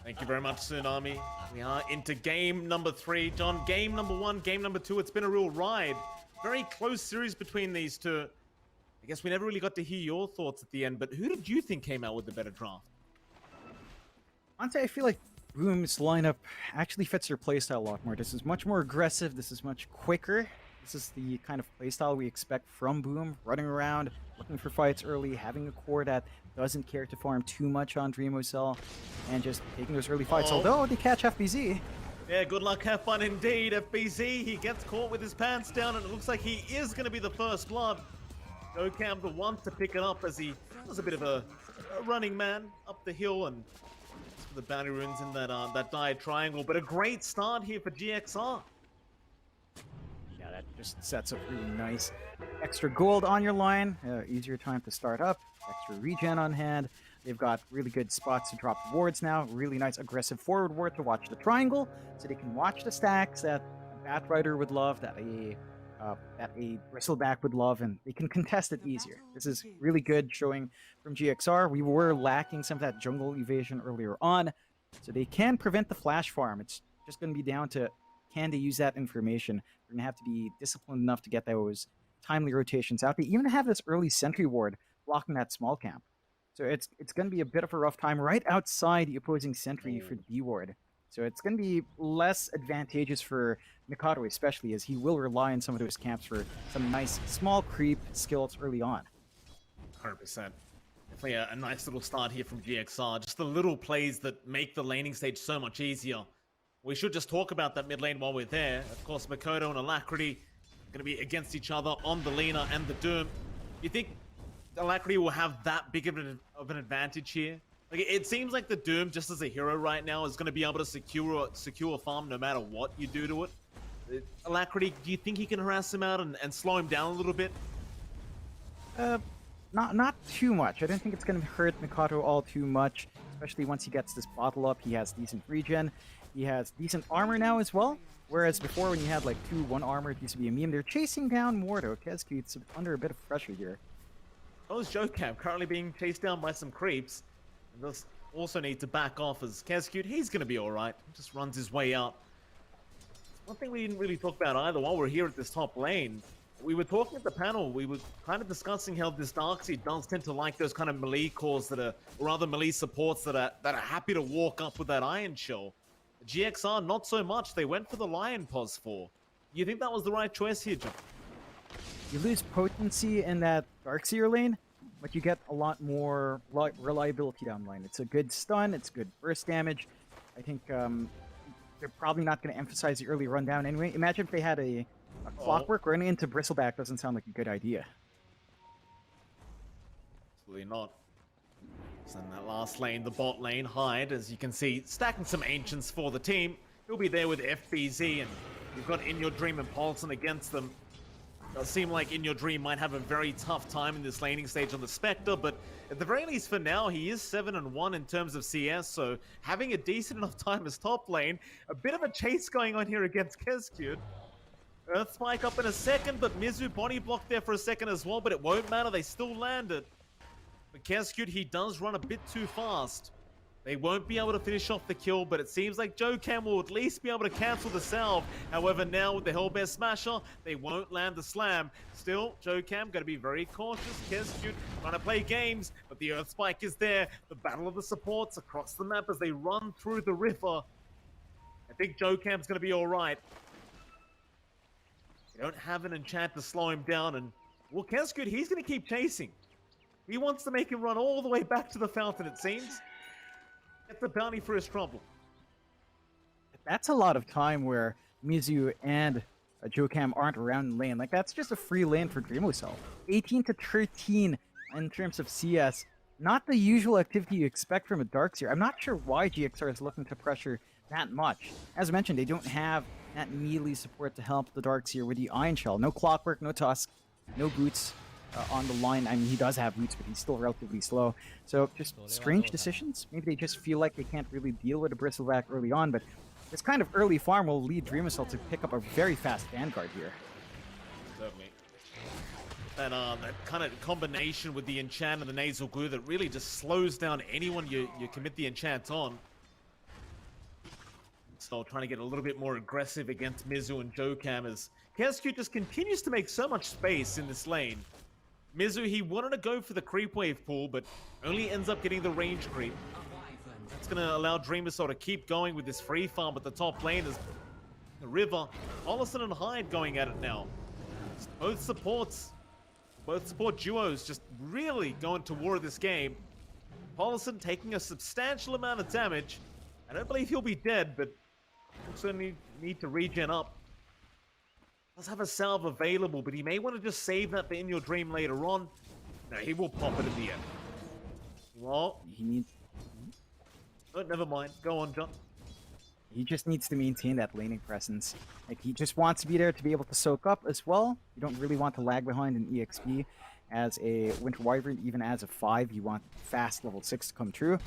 Thank you very much, Tsunami. We are into game number 3. John, game number 1, game number 2, it's been a real ride. Very close series between these two. I guess we never really got to hear your thoughts at the end, but who did you think came out with the better draft? Honestly, I feel like Boom's lineup actually fits their playstyle a lot more. This is much more aggressive. This is much quicker. This is the kind of playstyle we expect from Boom, running around, looking for fights early, having a core that doesn't care to farm too much on Dreamocell, and just taking those early fights. Oh. Although they catch FBZ. Yeah, good luck, have fun indeed. FBZ, he gets caught with his pants down, and it looks like he is going to be the first blood. Jokam the one to pick it up as he was a bit of a running man up the hill, and the bounty runes in that dire triangle. But a great start here for GXR. Yeah, that just sets up really nice. Extra gold on your line, easier time to start up, extra regen on hand. They've got really good spots to drop wards now, really nice aggressive forward ward to watch the triangle, so they can watch the stacks that a Batrider would love, that a Bristleback would love, and they can contest it easier. This is really good showing from GXR. We were lacking some of that jungle evasion earlier on, so they can prevent the flash farm. It's just going to be down to, can they use that information? They're going to have to be disciplined enough to get those timely rotations out. They even have this early sentry ward blocking that small camp. So it's going to be a bit of a rough time right outside the opposing sentry for D ward. So it's going to be less advantageous for Mikado, especially as he will rely on some of those camps for some nice small creep skills early on. 100%. Definitely a nice little start here from GXR. Just the little plays that make the laning stage so much easier. We should just talk about that mid lane while we're there. Of course, Makoto and Alacrity going to be against each other on the Lina and the Doom. You think Alacrity will have that big of an advantage here? Like, it seems like the Doom, just as a hero right now, is going to be able to secure a farm no matter what you do to it. Alacrity, do you think he can harass him out and slow him down a little bit? Not too much. I don't think it's going to hurt Mikado all too much, especially once he gets this bottle up. He has decent regen. He has decent armor now as well. Whereas before, when you had like 2-1 armor, it used to be a meme. They're chasing down Mordo. Kezcute's under a bit of pressure here. Oh, is Jokam currently being chased down by some creeps. And does also need to back off as Kezcute. He's going to be alright. Just runs his way out. One thing we didn't really talk about either while we're here at this top lane. We were talking at the panel, we were kind of discussing how this Darkseid does tend to like those kind of melee cores that are, or other melee supports that are happy to walk up with that Iron Shell. GXR, not so much. They went for the Lion Pos 4. You think that was the right choice here, John? You lose potency in that Darkseer lane, but you get a lot more reliability down lane. It's a good stun, it's good burst damage. I think they're probably not going to emphasize the early rundown anyway. Imagine if they had a Clockwork running into Bristleback. Doesn't sound like a good idea. Absolutely not. So in that last lane, the bot lane, Hyde, as you can see, stacking some Ancients for the team. He'll be there with FBZ, and you've got In Your Dream and Paulson against them. Does seem like In Your Dream might have a very tough time in this laning stage on the Spectre, but at the very least for now, he is 7-1 in terms of CS, so having a decent enough time as top lane. A bit of a chase going on here against Kezcute. Earth Spike up in a second, but Mizu body blocked there for a second as well, but it won't matter, they still landed. But Kezcute, he does run a bit too fast. They won't be able to finish off the kill, but it seems like Jokam will at least be able to cancel the salve. However, now with the Hellbear Smasher, they won't land the slam. Still, Jokam going to be very cautious. Kezcute trying to play games, but the Earth Spike is there. The battle of the supports across the map as they run through the river. I think Jokam's going to be alright. They don't have an enchant to slow him down, and well, Kezcute, he's going to keep chasing. He wants to make him run all the way back to the fountain, it seems. Get the bounty for his trouble. That's a lot of time where Mizu and Jokam aren't around in lane. Like, that's just a free lane for Dreamocell. 18 to 13 in terms of CS. Not the usual activity you expect from a Darkseer. I'm not sure why GXR is looking to pressure that much. As mentioned, they don't have that melee support to help the Darkseer with the Iron Shell. No Clockwork, no Tusk, no Boots on the line. I mean, he does have Boots, but he's still relatively slow. So just strange decisions. Maybe they just feel like they can't really deal with a Bristleback early on, but this kind of early farm will lead Dreamocell to pick up a very fast Vanguard here. Certainly. That kind of combination with the enchant and the nasal glue that really just slows down anyone you commit the enchant on. So trying to get a little bit more aggressive against Mizu and Jokam as Kezcute just continues to make so much space in this lane. Mizu, he wanted to go for the creep wave pool, but only ends up getting the range creep. That's going to allow Dreamocell to keep going with this free farm at the top lane as the river. Ollison and Hyde going at it now. Both support duos just really going to war this game. Paulson taking a substantial amount of damage. I don't believe he'll be dead, but he'll certainly need to regen up. Does have a salve available, but he may want to just save that for In Your Dream later on. No, he will pop it in the end. Well, He needs. oh, never mind. Go on, John. He just needs to maintain that laning presence. Like, he just wants to be there to be able to soak up as well. You don't really want to lag behind in EXP. As a Winter Wyvern, even as a 5, you want fast level 6 to come true.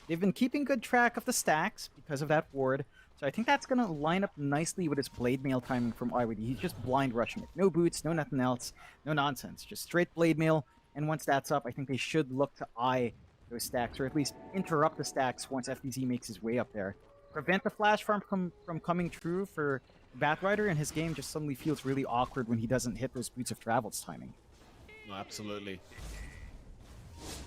They've been keeping good track of the stacks because of that ward. So I think that's going to line up nicely with his Blade Mail timing from IWD. He's just blind rushing it. No boots, no nothing else, no nonsense. Just straight Blade Mail. And once that's up, I think they should look to eye those stacks, or at least interrupt the stacks once FDZ makes his way up there. Prevent the flash farm from coming true for Batrider, and his game just suddenly feels really awkward when he doesn't hit those Boots of Travel's timing. No, absolutely.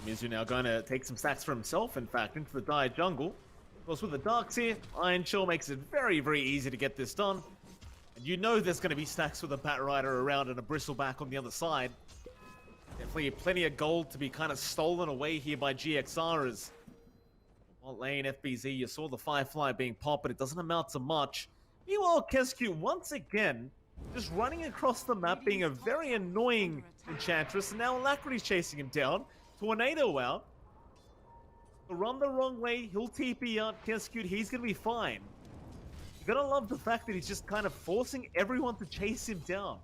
Mizu now going to take some stacks for himself, in fact, into the Dire jungle. Of course, with the Darks here, Iron Chill makes it very, very easy to get this done. And you know there's going to be stacks with a Batrider around and a Bristleback on the other side. Definitely plenty of gold to be kind of stolen away here by GXR as well, lane FBZ, you saw the Firefly being popped, but it doesn't amount to much. Meanwhile, Kesku once again just running across the map, being a very annoying Enchantress, and now Alacrity's chasing him down. Tornado out. Run the wrong way, he'll TP out Kesku, he's gonna be fine. You gotta love the fact that he's just kind of forcing everyone to chase him down.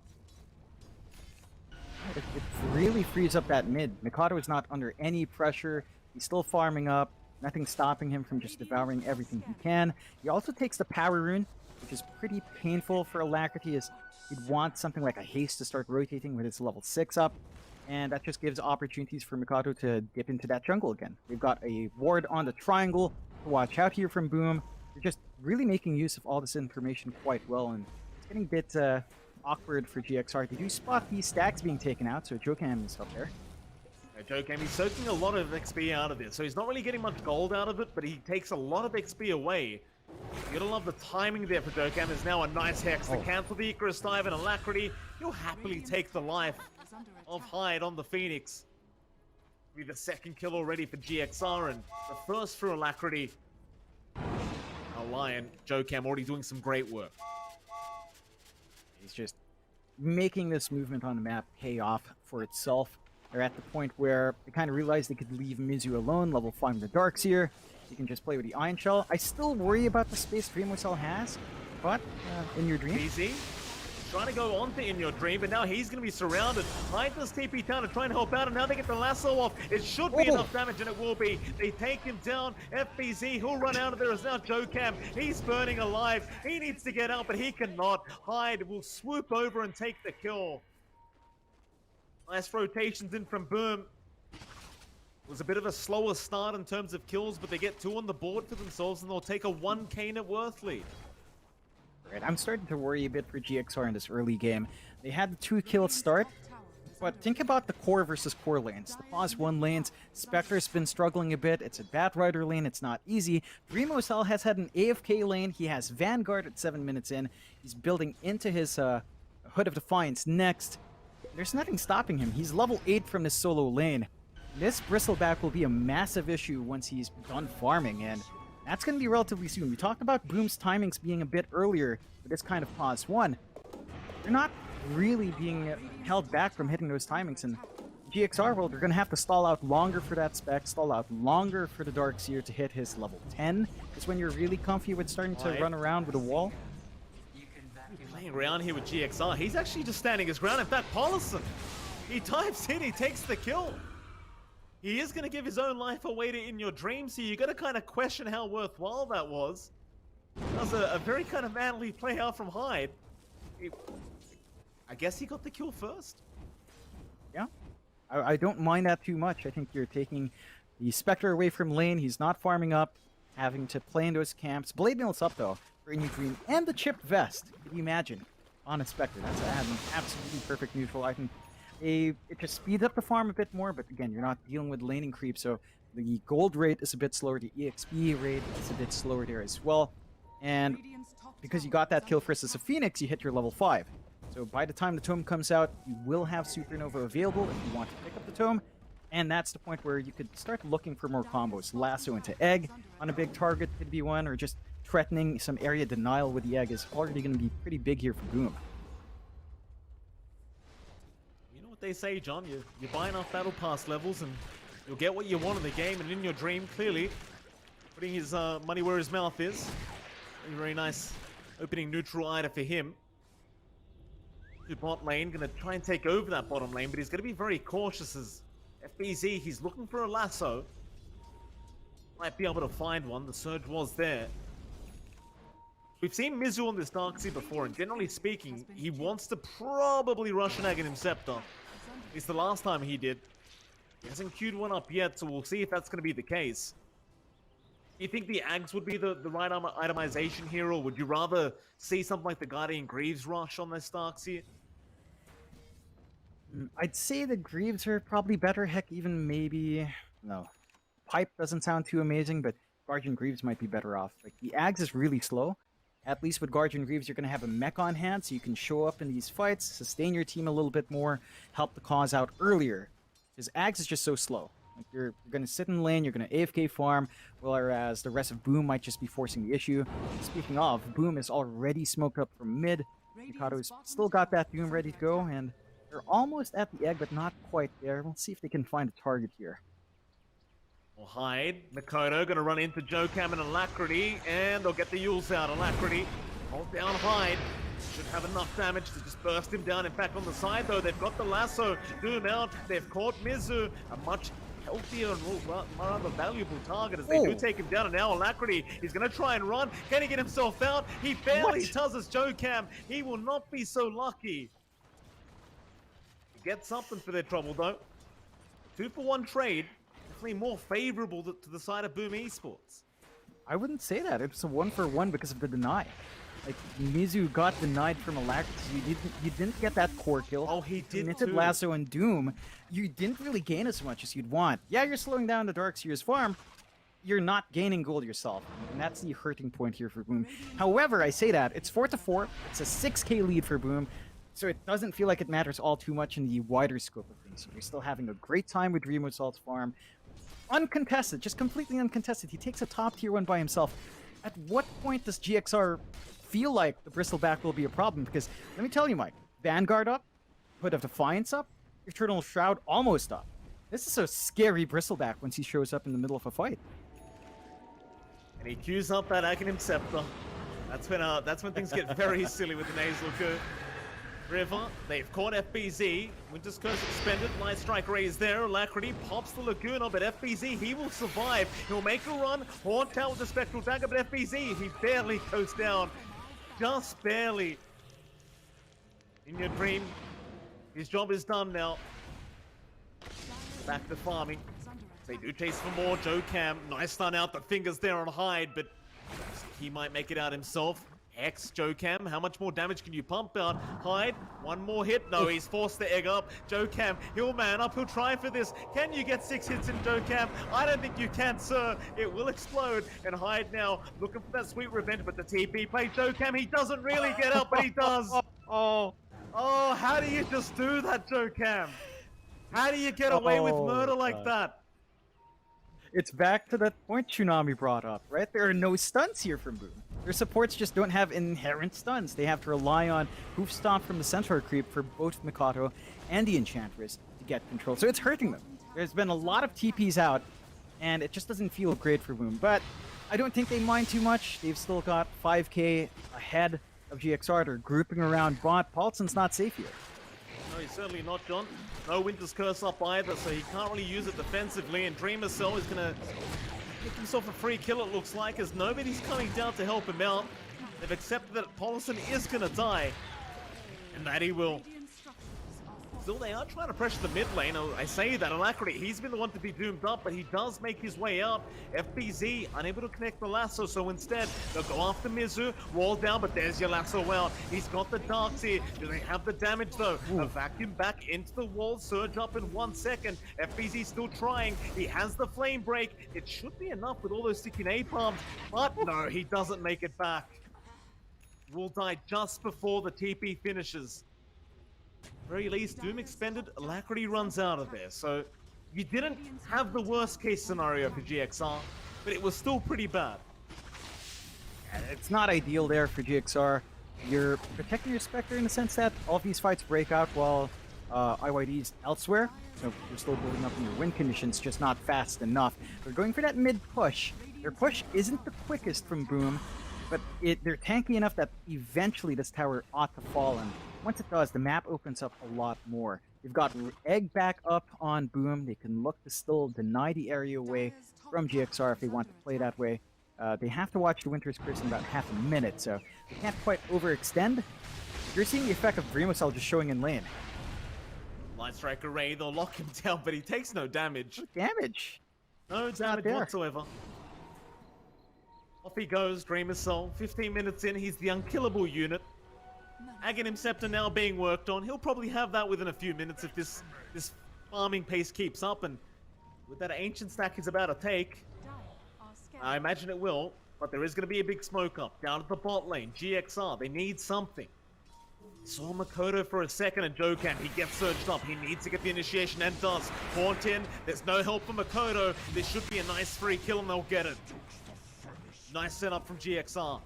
It really frees up that mid. Mikado is not under any pressure. He's still farming up. Nothing stopping him from just devouring everything he can. He also takes the power rune, which is pretty painful for Alacrity, as he'd want something like a haste to start rotating with his level 6 up. And that just gives opportunities for Mikado to dip into that jungle again. They've got a ward on the triangle to watch out here from Boom. They're just really making use of all this information quite well, and it's getting a bit awkward for GXR. They do spot these stacks being taken out, so Jokam is up there. Jokam, he's soaking a lot of XP out of this, so he's not really getting much gold out of it, but he takes a lot of XP away. You gotta love the timing there for Jokam. There's now a nice hex to cancel the Icarus dive, and Alacrity, he'll happily take the life of Hyde on the Phoenix. Be the second kill already for GXR, and the first for Alacrity. Now Lion, Jokam already doing some great work. He's just making this movement on the map pay off for itself. They're at the point where they kind of realize they could leave Mizu alone, level 5 in the Darks here. He can just play with the Iron Shell. I still worry about the space Dreamwhistle has, but In Your Dream. Easy. Trying to go on to In Your Dream, but now he's going to be surrounded. Hyde does TP down to try and help out, and now they get the lasso off. It should be enough damage, and it will be. They take him down. FBZ, he'll run out of there. It's now Jokam. He's burning alive. He needs to get out, but he cannot. Hyde will swoop over and take the kill. Nice rotations in from Boom. It was a bit of a slower start in terms of kills, but they get 2 on the board for themselves, and they'll take a 1k net worth lead. Right, I'm starting to worry a bit for GXR in this early game. They had the 2-kill start, but think about the core versus core lanes. The pause 1 lanes, Spectre's been struggling a bit. It's a Batrider lane, it's not easy. Dreamwhistle has had an AFK lane. He has Vanguard at 7 minutes in. He's building into his Hood of Defiance next. There's nothing stopping him. He's level 8 from this solo lane. This Bristleback will be a massive issue once he's done farming, and that's going to be relatively soon. We talked about Boom's timings being a bit earlier with this kind of pause 1. They're not really being held back from hitting those timings, and GXR, well, they're going to have to stall out longer for that spec, stall out longer for the Darkseer to hit his level 10. Is when you're really comfy with starting to run around with a wall. Playing around here with GXR, he's actually just standing his ground. In fact, Paulson, he dives in, he takes the kill. He is going to give his own life away to In Your Dream, so you got to kind of question how worthwhile that was. That was a very kind of manly play out from Hyde. I guess he got the kill first. Yeah, I don't mind that too much. I think you're taking the Spectre away from lane. He's not farming up, having to play in those camps. Blade Mail's up, though, for In Your Dream. And the chipped vest, can you imagine, on a Spectre. That's an absolutely perfect neutral item. It just speeds up the farm a bit more, but again, you're not dealing with laning creep, so the gold rate is a bit slower, the EXP rate is a bit slower there as well. And because you got that kill first as a Phoenix, you hit your level 5. So by the time the tome comes out, you will have Supernova available if you want to pick up the tome. And that's the point where you could start looking for more combos. Lasso into egg on a big target could be one, or just threatening some area denial with the egg is already going to be pretty big here for Boom. You know what they say, John? You buy enough Battle Pass levels and you'll get what you want in the game. And in your dream, clearly, putting his money where his mouth is. Very, very nice opening neutral ida for him. To bot lane, going to try and take over that bottom lane, but he's going to be very cautious as FBZ, he's looking for a lasso. Might be able to find one. The surge was there. We've seen Mizu on this Darkseid before, and generally speaking, he wants to probably rush an Aghanim Scepter. It's the last time he did. He hasn't queued one up yet, so we'll see if that's going to be the case. Do you think the Ags would be the right itemization here, or would you rather see something like the Guardian Greaves rush on this Darkseid? I'd say the Greaves are probably better. Heck, even maybe... No. Pipe doesn't sound too amazing, but Guardian Greaves might be better off. Like, the Ags is really slow. At least with Guardian Greaves, you're going to have a mech on hand, so you can show up in these fights, sustain your team a little bit more, help the cause out earlier. Because Ags is just so slow. Like, you're going to sit in lane, you're going to AFK farm, whereas the rest of Boom might just be forcing the issue. Speaking of, Boom is already smoked up from mid. Mikado's still got that Doom ready to go, and they're almost at the egg, but not quite there. We'll see if they can find a target here. We'll hide. Mikoto going to run into Jokam and Alacrity, and they'll get the Yules out. Alacrity, hold down Hyde. Should have enough damage to just burst him down. In fact, on the side, though, they've got the lasso. Doom out. They've caught Mizu, a much healthier and rather valuable target as they do take him down. And now Alacrity, he's going to try and run. Can he get himself out? He barely does as Jokam. He will not be so lucky. Get something for their trouble, though. 2-for-1 trade. Definitely more favorable to the side of Boom Esports. I wouldn't say that. It's a 1-for-1 because of the deny. Like, Mizu got denied from Alacrity. You didn't get that core kill. Oh, he did Minted too. Lasso and Doom. You didn't really gain as much as you'd want. Yeah, you're slowing down the Darkseer's farm. You're not gaining gold yourself. And that's the hurting point here for Boom. However, I say that. It's 4-4. It's a 6k lead for Boom. So it doesn't feel like it matters all too much in the wider scope of things. So you're still having a great time with Dream Salt's farm. Uncontested, just completely uncontested. He takes a top tier 1 by himself. At what point does GXR feel like the Bristleback will be a problem? Because let me tell you, Mike, Vanguard up, Hood of Defiance up, Eternal Shroud almost up. This is a scary Bristleback once he shows up in the middle of a fight. And he queues up that Aghanim Scepter. That's when things get very silly with the Nasal Coup. River, they've caught FBZ. Winter's Curse expended. Light Strike Ray is there. Alacrity pops the Laguna, but FBZ, he will survive. He'll make a run. Haunt out with the Spectral Dagger, but FBZ, he barely goes down. Just barely. In your dream, his job is done now. Back to farming. They do chase for more. Jokam, nice stun out. The fingers there on Hyde, but he might make it out himself. Hex, Jokam, how much more damage can you pump out? Hyde, one more hit. No, he's forced the egg up. Jokam, he'll man up. He'll try for this. Can you get 6 hits in Jokam? I don't think you can, sir. It will explode. And Hyde now looking for that sweet revenge, but the TP play Jokam. He doesn't really get up, but he does. Oh, how do you just do that, Jokam? How do you get away with murder like that? It's back to that point Tsunami brought up, right? There are no stuns here from Boom. Their supports just don't have inherent stuns. They have to rely on Hoof Stomp from the Centaur creep for both Mikato and the Enchantress to get control. So it's hurting them. There's been a lot of TPs out, and it just doesn't feel great for Boom. But I don't think they mind too much. They've still got 5k ahead of GXR. They're grouping around bot. Paulson's not safe here. No, he's certainly not, John. No Winter's Curse up either, so he can't really use it defensively, and Dreamer Cell is going to get himself a free kill, it looks like, as nobody's coming down to help him out. They've accepted that Paulson is going to die, and that he will. Still, they are trying to pressure the mid lane. I say that, Alacrity, he's been the one to be doomed up, but he does make his way out. FBZ, unable to connect the lasso, so instead, they'll go after Mizu, wall down, but there's your lasso out. He's got the darks here. Do they have the damage, though? A vacuum back into the wall, surge up in 1 second. FBZ still trying. He has the flame break. It should be enough with all those sticky napalms, but no, he doesn't make it back. Will die just before the TP finishes. very least, Doom expended, Alacrity runs out of there. So you didn't have the worst case scenario for GXR, but it was still pretty bad. It's not ideal there for GXR. You're protecting your Spectre in the sense that all of these fights break out while IYD's elsewhere. So you're still building up in your win conditions, just not fast enough. They're going for that mid push. Their push isn't the quickest from Boom, but they're tanky enough that eventually this tower ought to fall. And once it does, the map opens up a lot more. You've got Egg back up on Boom. They can look to still deny the area away from GXR if they want to play that way. They have to watch the Winter's Curse in about half a minute, so they can't quite overextend. You're seeing the effect of Dreamcell just showing in lane. Light Striker Ray, they'll lock him down, but he takes no damage. No damage. No damage whatsoever. Off he goes, Dreamer's Soul. 15 minutes in, he's the unkillable unit. Aghanim Scepter now being worked on. He'll probably have that within a few minutes if this farming pace keeps up, and with that ancient stack he's about to take, I imagine it will, but there is going to be a big smoke up down at the bot lane. GXR, they need something. Saw Makoto for a second and Jokan, he gets surged up. He needs to get the initiation and does. Haunt in, there's no help for Makoto. This should be a nice free kill and they'll get it. Nice setup from GXR.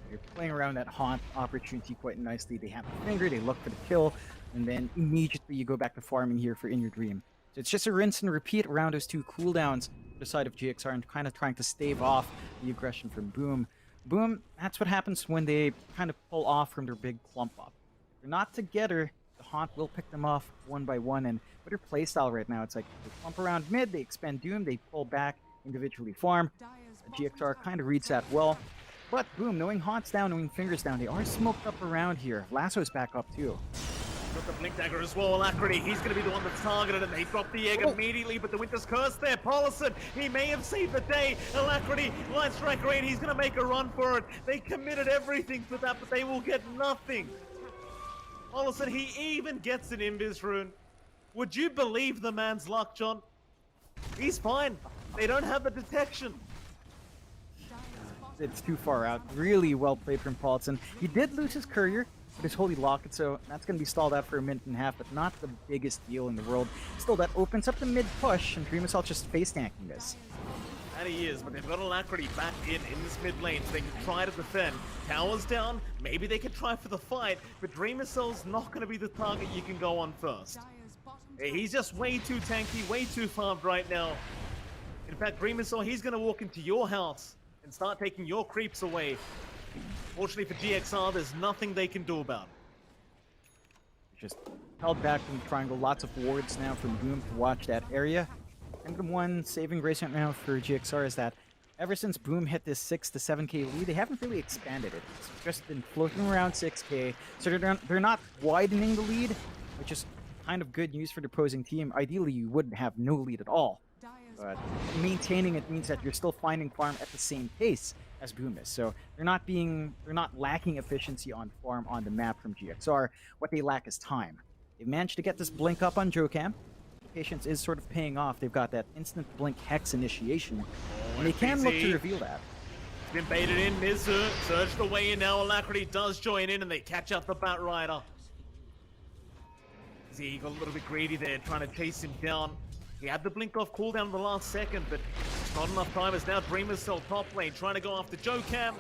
You're playing around that Haunt opportunity quite nicely. They have the finger, they look for the kill, and then immediately you go back to farming here for In Your Dream. So it's just a rinse and repeat around those two cooldowns the side of GXR and kind of trying to stave off the aggression from Boom. Boom, that's what happens when they kind of pull off from their big clump up. If they're not together, the Haunt will pick them off one by one, and with their playstyle right now, it's like they clump around mid, they expend Doom, they pull back, individually farm. GXR kind of reads that well. But Boom, knowing Haunt's down, knowing Finger's down, they are smoked up around here. Lasso's back up too. Got the Blink Dagger as well, Alacrity. He's going to be the one that's targeted, and they drop the egg immediately, but the Winter's Curse there. Paulison, he may have saved the day. Alacrity, Light Strike Rain, he's going to make a run for it. They committed everything for that, but they will get nothing. Paulison, he even gets an Invis rune. Would you believe the man's luck, John? He's fine. They don't have the detection. It's too far out. Really well played from Paulson. He did lose his courier, his Holy Locket, so that's going to be stalled out for a minute and a half, but not the biggest deal in the world. Still, that opens up the mid-push, and Dream Assault just face-tanking this. And he is, but they've got Alacrity back in this mid lane, so they can try to defend. Tower's down, maybe they can try for the fight, but Dream Assault's not going to be the target you can go on first. He's just way too tanky, way too farmed right now. In fact, Dream Assault, he's going to walk into your house and start taking your creeps away. Fortunately for GXR, there's nothing they can do about it. Just held back from the triangle. Lots of wards now from Boom to watch that area. And the one saving grace right now for GXR is that ever since Boom hit this 6 to 7k lead, they haven't really expanded it. It's just been floating around 6k. So they're not widening the lead, which is kind of good news for the opposing team. Ideally, you wouldn't have no lead at all. But maintaining it means that you're still finding farm at the same pace as Boom is. So they're not lacking efficiency on farm on the map from GXR. What they lack is time. They've managed to get this blink up on Jokam. Patience is sort of paying off. They've got that instant blink hex initiation, and they can look to reveal that. Been baited in, Mizu surged the way in now. Alacrity does join in, and they catch out the Bat Rider. He got a little bit greedy there, trying to chase him down. He had the blink off cooldown in the last second, but it's not enough time as now Dreamer's Cell top lane trying to go after Jokam.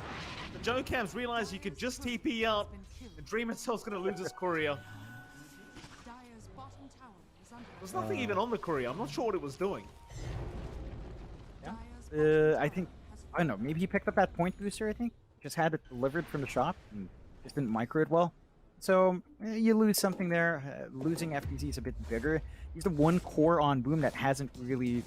The Jokams realize you could just TP out, and Dreamer's Cell's going to lose his courier. There's nothing even on the courier. I'm not sure what it was doing. Yeah. I don't know, maybe he picked up that point booster, I think. Just had it delivered from the shop and just didn't micro it well. So you lose something there. Losing FTZ is a bit bigger. He's the one core on Boom that hasn't really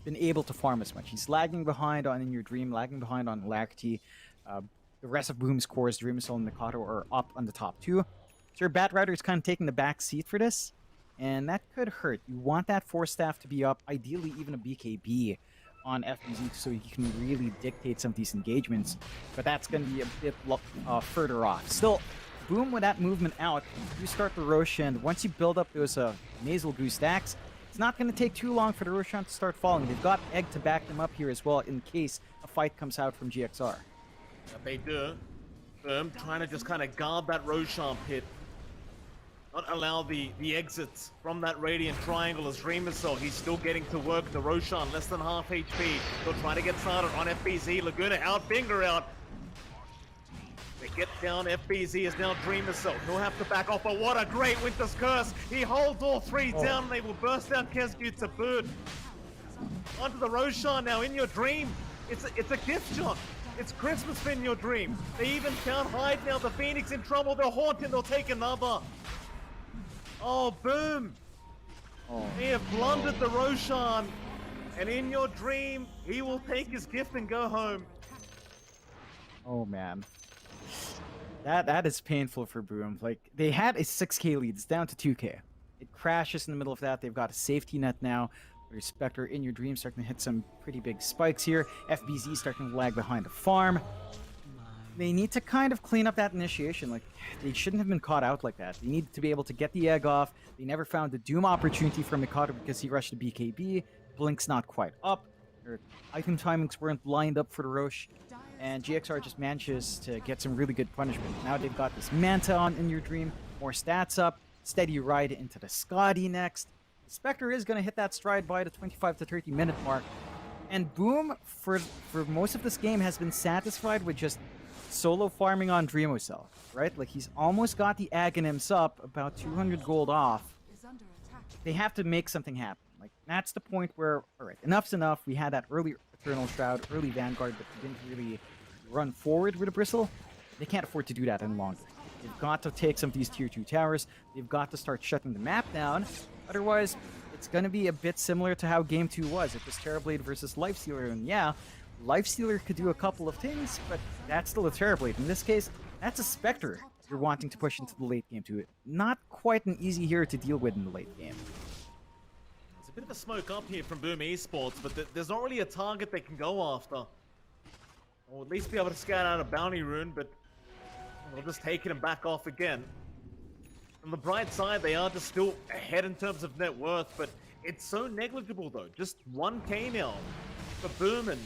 been able to farm as much. He's lagging behind on In Your Dream, lagging behind on Alacrity. The rest of Boom's cores, Dream Assault and Mikado, are up on the top two. So your Bat Rider is kind of taking the back seat for this, and that could hurt. You want that Force Staff to be up, ideally even a BKB on FTZ so you can really dictate some of these engagements, but that's going to be a bit further off. Still, Boom with that movement out, you start the Roshan, and once you build up those Nasal Goo stacks, it's not going to take too long for the Roshan to start falling. They've got Egg to back them up here as well in case a fight comes out from GXR. They do. Boom trying to just kind of guard that Roshan pit. not allow the exits from that Radiant Triangle as Dreamercell. He's still getting to work. The Roshan, less than half HP. They'll try to get started on FBZ. Laguna out, Finger out. They get down, FBZ is now Dreamercell. He'll have to back off, but what a great Winter's Curse. He holds all three down, and they will burst down Kesgu to boot. Onto the Roshan now, in your dream. It's a gift shot. It's Christmas for in your dream. They even can't hide now. The Phoenix in trouble. They'll haunt him. They'll take another. Oh, boom. They have blundered the Roshan. And in your dream, he will take his gift and go home. Oh, man. That is painful for Boom. Like, they had a 6k lead. It's down to 2k. It crashes in the middle of that. They've got a safety net now. Spectre in your dream starting to hit some pretty big spikes here. FBZ starting to lag behind the farm. They need to kind of clean up that initiation. Like, they shouldn't have been caught out like that. They needed to be able to get the egg off. They never found the Doom opportunity from Mikado because he rushed to BKB. Blink's not quite up. Their item timings weren't lined up for the Roche. And GXR just manages to get some really good punishment. Now they've got this Manta on in your dream. More stats up. Steady ride into the Scotty next. Spectre is going to hit that stride by the 25 to 30 minute mark. And Boom, for most of this game, has been satisfied with just solo farming on Dreamocell, right? Like, he's almost got the Aghanims up, about 200 gold off. They have to make something happen. Like, that's the point where, all right, enough's enough. We had that early Eternal Shroud, early Vanguard, but they didn't really run forward with a Bristle. They can't afford to do that any longer. They've got to take some of these tier 2 towers. They've got to start shutting the map down. Otherwise, it's going to be a bit similar to how Game 2 was. It was Terrorblade versus Lifestealer, and yeah, Lifestealer could do a couple of things, but that's still a Terrorblade. In this case, that's a Spectre you're wanting to push into the late game too. Not quite an easy hero to deal with in the late game. It's a bit of a smoke up here from Boom Esports, but there's not really a target they can go after. Or at least be able to scout out a bounty rune, but they'll just take it and back off again. On the bright side, they are just still ahead in terms of net worth, but it's so negligible though. Just 1k now for Boom and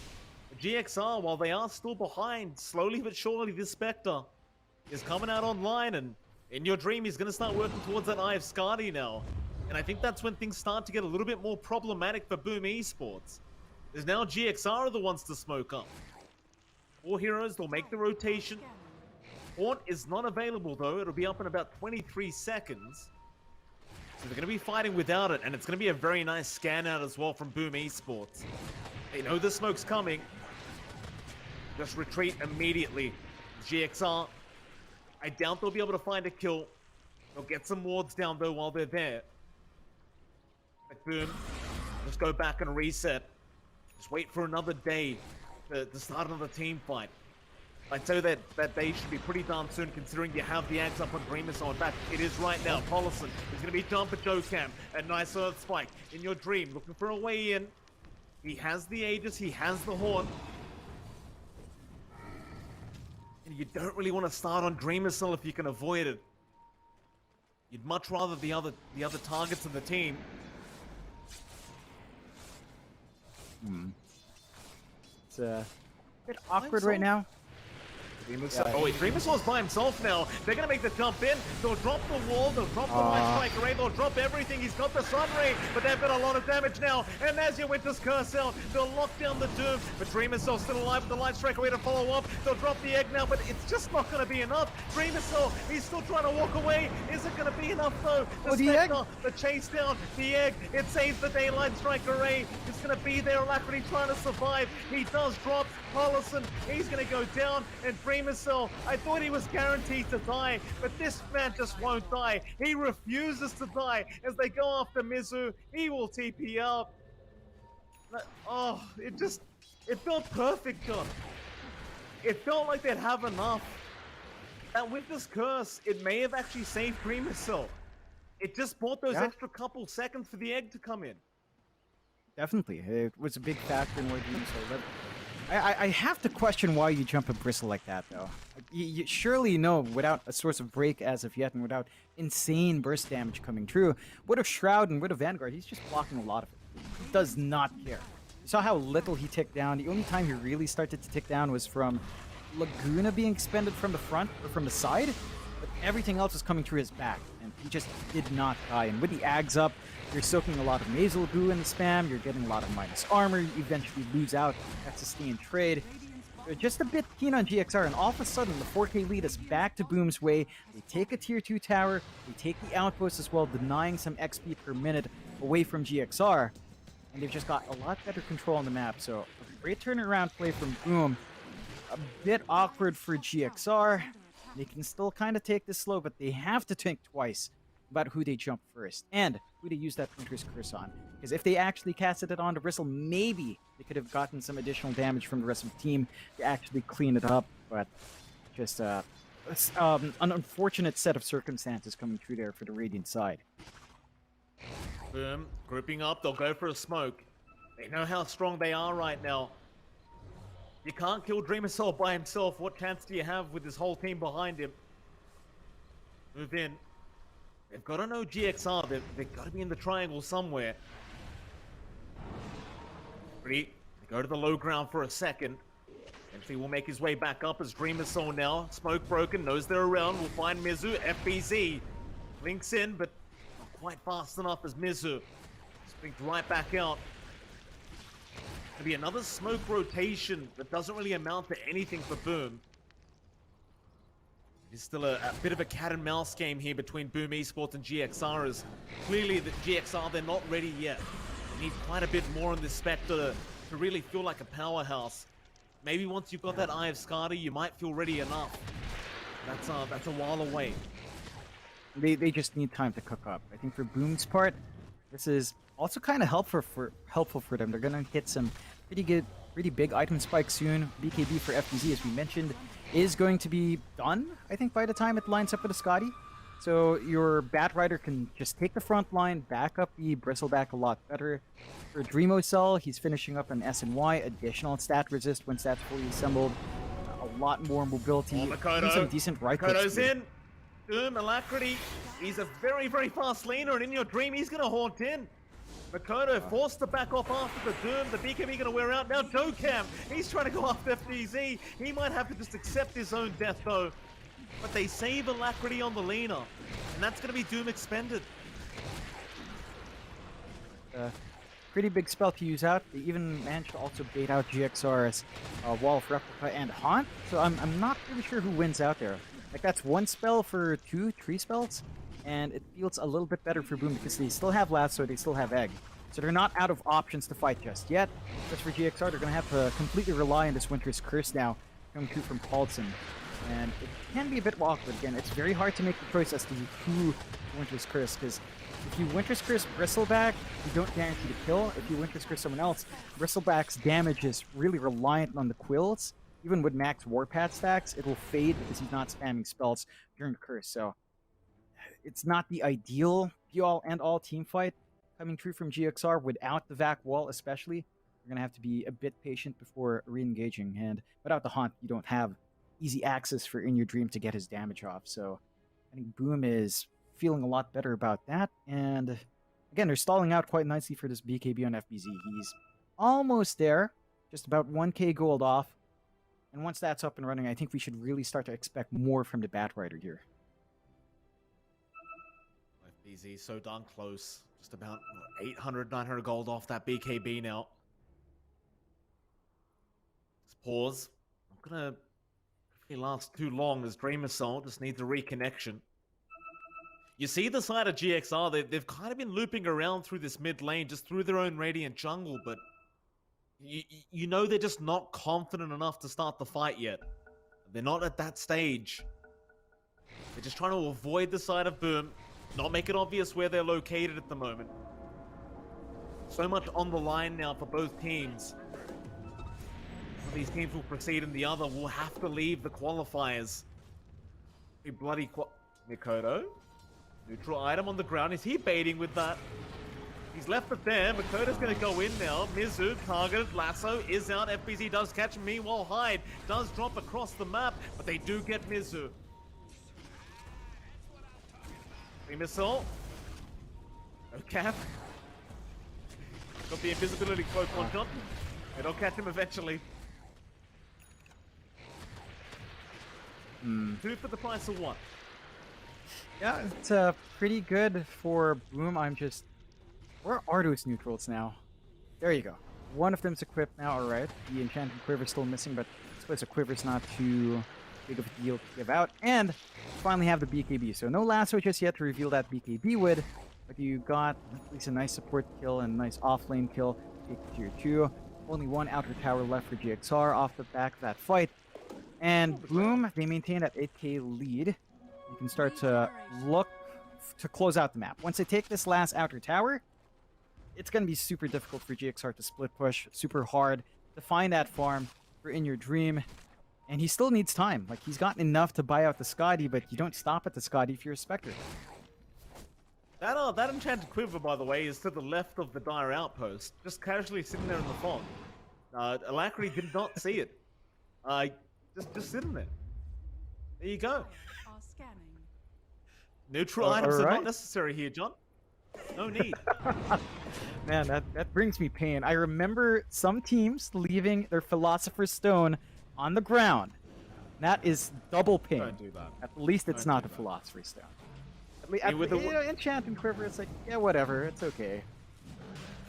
GXR, while they are still behind. Slowly but surely, this Spectre is coming out online, and in your dream, he's going to start working towards that Eye of Skadi now. And I think that's when things start to get a little bit more problematic for Boom Esports. There's now GXR are the ones to smoke up. 4 heroes, they'll make the rotation. Haunt is not available though, it'll be up in about 23 seconds. So they're going to be fighting without it, and it's going to be a very nice scan out as well from Boom Esports. They know the smoke's coming. Just retreat immediately. GXR, I doubt they'll be able to find a kill. They'll get some wards down though while they're there. But Boom, just go back and reset. Just wait for another day to start another team fight. I'd say that day should be pretty darn soon, considering you have the Axe up on Dreamercell. In fact, it is right now. Pollison is going to be dumped at Jokam. A nice Earth Spike in your dream, looking for a way in. He has the Aegis, he has the Haunt. And you don't really want to start on Dreamercell if you can avoid it. You'd much rather the other targets of the team. It's a bit awkward right now. Oh wait, Dreamercell's by himself now. They're gonna make the jump in. They'll drop the wall, they'll drop the Light Strike Ray, they'll drop everything. He's got the Sun Ray, but they've got a lot of damage now. And as your Winter's Curse out, they'll lock down the Doom. But Dreamercell still alive with the Light Strike Ray to follow up. They'll drop the egg now, but it's just not gonna be enough. Dreamercell, he's still trying to walk away. Is it gonna be enough though? The Spectre, the chase down, the egg, it saves the day. Light Strike Array is gonna be there. Alacrity trying to survive. He does drop. Pollison, he's gonna go down, and Dreamercell, I thought he was guaranteed to die, but this man just won't die. He refuses to die as they go after Mizu. He will TP out. Oh, it felt perfect, John. It felt like they'd have enough. And with this curse, it may have actually saved Dreamercell. It just bought those extra couple seconds for the egg to come in. Definitely, it was a big factor in where Dreamercell. I have to question why you jump a Bristle like that, though. You surely know, without a source of break as of yet, and without insane burst damage coming true, with a Shroud and with a Vanguard, he's just blocking a lot of it. He does not care. You saw how little he ticked down. The only time he really started to tick down was from Laguna being expended from the front, or from the side. but everything else was coming through his back, and he just did not die. And with the Ags up, you're soaking a lot of nasal goo in the spam, you're getting a lot of minus armor, you eventually lose out that sustain trade. They're just a bit keen on GXR, and all of a sudden the 4K lead is back to Boom's way. They take a tier 2 tower, they take the outpost as well, denying some XP per minute away from GXR, and they've just got a lot better control on the map. So a great turnaround play from Boom. A bit awkward for GXR. They can still kind of take this slow, but they have to think twice about who they jump first and who they use that Winter's Curse on. Because if they actually casted it onto Bristle, maybe they could have gotten some additional damage from the rest of the team to actually clean it up. But just it's, an unfortunate set of circumstances coming through there for the Radiant side. Boom, grouping up, they'll go for a smoke. They know how strong they are right now. You can't kill Dreamer Soul by himself. What chance do you have with this whole team behind him? Move in. They've got to know GXR. They've got to be in the triangle somewhere. They go to the low ground for a second. Eventually will make his way back up as Dreamer Soul now. Smoke broken, knows they're around. We'll find Mizu. FBZ links in, but not quite fast enough as Mizu springs right back out. To be another smoke rotation that doesn't really amount to anything for Boom. It's still a bit of a cat and mouse game here between Boom Esports and GXR, as clearly the GXR, they're not ready yet. They need quite a bit more on this Spectre to really feel like a powerhouse. Maybe once you've got that Eye of Skadi, you might feel ready enough. That's a while away. They just need time to cook up. I think for Boom's part, this is also kind of helpful for them. They're gonna get some pretty big item spikes soon. BKB for FBZ, as we mentioned, is going to be done, I think, by the time it lines up with a Scotty. So your Batrider can just take the front line, back up the Bristleback a lot better. For Dreamocell, he's finishing up an SNY, additional stat resist when stats fully assembled. A lot more mobility. Makoto. Some decent right Makoto's in. Boom, Alacrity. He's a very, very fast laner, and in your dream, he's gonna haunt in. Makoto forced to back off after the Doom. The BKB gonna wear out. Now Dokam, he's trying to go after FDZ. He might have to just accept his own death though. But they save Alacrity on the laner. And that's gonna be Doom expended. Pretty big spell to use out. They even managed to also bait out GXR's Wall of Replica and Haunt. So I'm not really sure who wins out there. Like, that's one spell for 2-3 spells. And it feels a little bit better for Boom because they still have Lasso, they still have Egg. So they're not out of options to fight just yet. Just for GXR, they're going to have to completely rely on this Winter's Curse now, coming through from Paulson. And it can be a bit awkward again. It's very hard to make the choice as to who Winter's Curse, because if you Winter's Curse Bristleback, you don't guarantee the kill. If you Winter's Curse someone else, Bristleback's damage is really reliant on the quills. Even with max Warpath stacks, it will fade because he's not spamming spells during the curse. So it's not the ideal be-all and all team fight coming through from GXR without the VAC wall, especially. You're going to have to be a bit patient before re-engaging. And without the Haunt, you don't have easy access for In Your Dream to get his damage off. So I think Boom is feeling a lot better about that. And again, they're stalling out quite nicely for this BKB on FBZ. He's almost there, just about 1k gold off. And once that's up and running, I think we should really start to expect more from the Batrider here. FBZ so darn close. Just about 800, 900 gold off that BKB now. Let's pause. Not gonna really last too long as Dream Assault just needs a reconnection. You see the side of GXR, they've kind of been looping around through this mid lane, just through their own Radiant jungle, but you know they're just not confident enough to start the fight yet. They're not at that stage. They're just trying to avoid the side of Boom, not make it obvious where they're located at the moment. So much on the line now for both teams. One of these teams will proceed and the other will have to leave the qualifiers. A bloody Mikoto. Neutral item on the ground. Is he baiting with that? He's left it there. Makoto's going to go in now. Mizu, targeted. Lasso is out. FBZ does catch him. Meanwhile, Hyde does drop across the map, but they do get Mizu. Missile. No cap. Got the invisibility cloak on shot. It'll catch him eventually. 2 for the price of 1. Yeah, it's pretty good for Boom. I'm just... Where are those neutrals now? There you go. One of them's equipped now, alright. The Enchanted Quiver's still missing, but I suppose the Quiver's not too big of a deal to give out. And finally have the BKB. So no lasso just yet to reveal that BKB would, but you got at least a nice support kill and a nice offlane kill. Take tier 2. Only one outer tower left for GXR off the back of that fight. And Boom, they maintain that 8k lead. You can start to look to close out the map. Once they take this last outer tower, it's going to be super difficult for GXR to split push, super hard to find that farm for In Your Dream. And he still needs time. Like, he's gotten enough to buy out the Scotty, but you don't stop at the Scotty if you're a Spectre. That Enchanted Quiver, by the way, is to the left of the Dire Outpost, just casually sitting there in the fog. Alacrity did not see it. Just sitting there. There you go. Are scanning. Neutral items are alright. not necessary here, John. No need. Man, that brings me pain. I remember some teams leaving their Philosopher's Stone on the ground. That is double pain. Don't do that. At least it's Don't not do a that. Philosopher's Stone. With the- Enchanting Quiver, it's like, yeah, whatever, it's okay.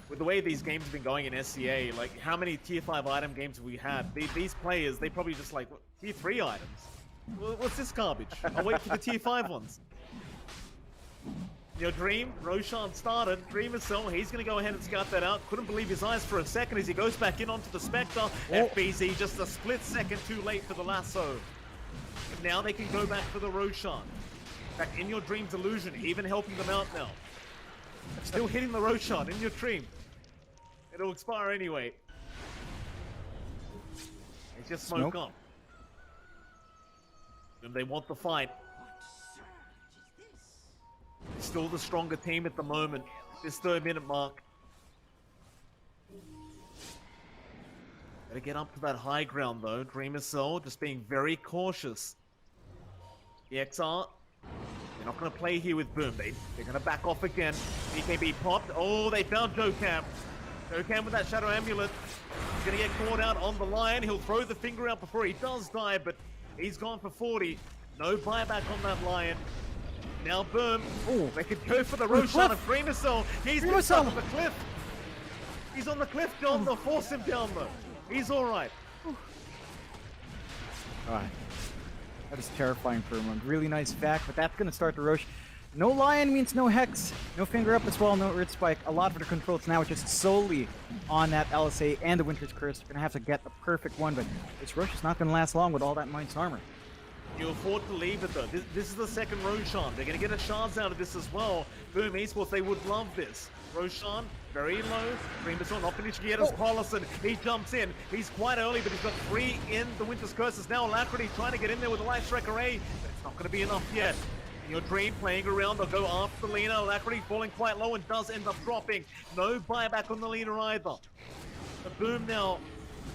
With the way these games have been going in SCA, like how many tier 5 item games have we had? These players, they probably just like, what, tier 3 items? What's this garbage? I'll wait for the tier 5 ones. Your Dream, Roshan started. Dream itself, he's going to go ahead and scout that out. Couldn't believe his eyes for a second as he goes back in onto the Spectre. FBZ just a split second too late for the lasso. And now they can go back for the Roshan. Back In Your Dream's illusion, even helping them out now. Still hitting the Roshan In Your Dream. It'll expire anyway. They just smoke on. And they want the fight. Still the stronger team at the moment. This 3rd-minute mark. Gotta get up to that high ground though. Dreamer Cell just being very cautious. The XR. They're not going to play here with Boom. They're going to back off again. BKB popped. Oh, they found Jokam. Jokam with that Shadow Amulet. He's going to get caught out on the Lion. He'll throw the finger out before he does die, but he's gone for 40. No buyback on that Lion. Now Boom. Oh, they could go for the Roshan of Dreamer Cell. He's been stuck on the cliff. He's on the cliff, John. They'll force him down though. He's alright. Alright. That is terrifying for him. Really nice fact, but that's going to start the Rosh. No Lion means no Hex, no Finger Up as well, no Earth Spike. A lot of the controls now just solely on that LSA and the Winter's Curse. They're going to have to get the perfect one, but this Rosh is not going to last long with all that Mind's Armor. You afford to leave it though. This is the second Roshan. They're going to get a shards out of this as well. Boom Esports, they would love this. Roshan, very low. Dreamer's not finished yet as Paulison. He jumps in. He's quite early, but he's got 3 in the Winter's Curses. Now Alacrity trying to get in there with a Light Strike Array, but it's not going to be enough yet. In Your Dream playing around, they'll go after Lina. Alacrity falling quite low and does end up dropping. No buyback on the Lina either. The Boom now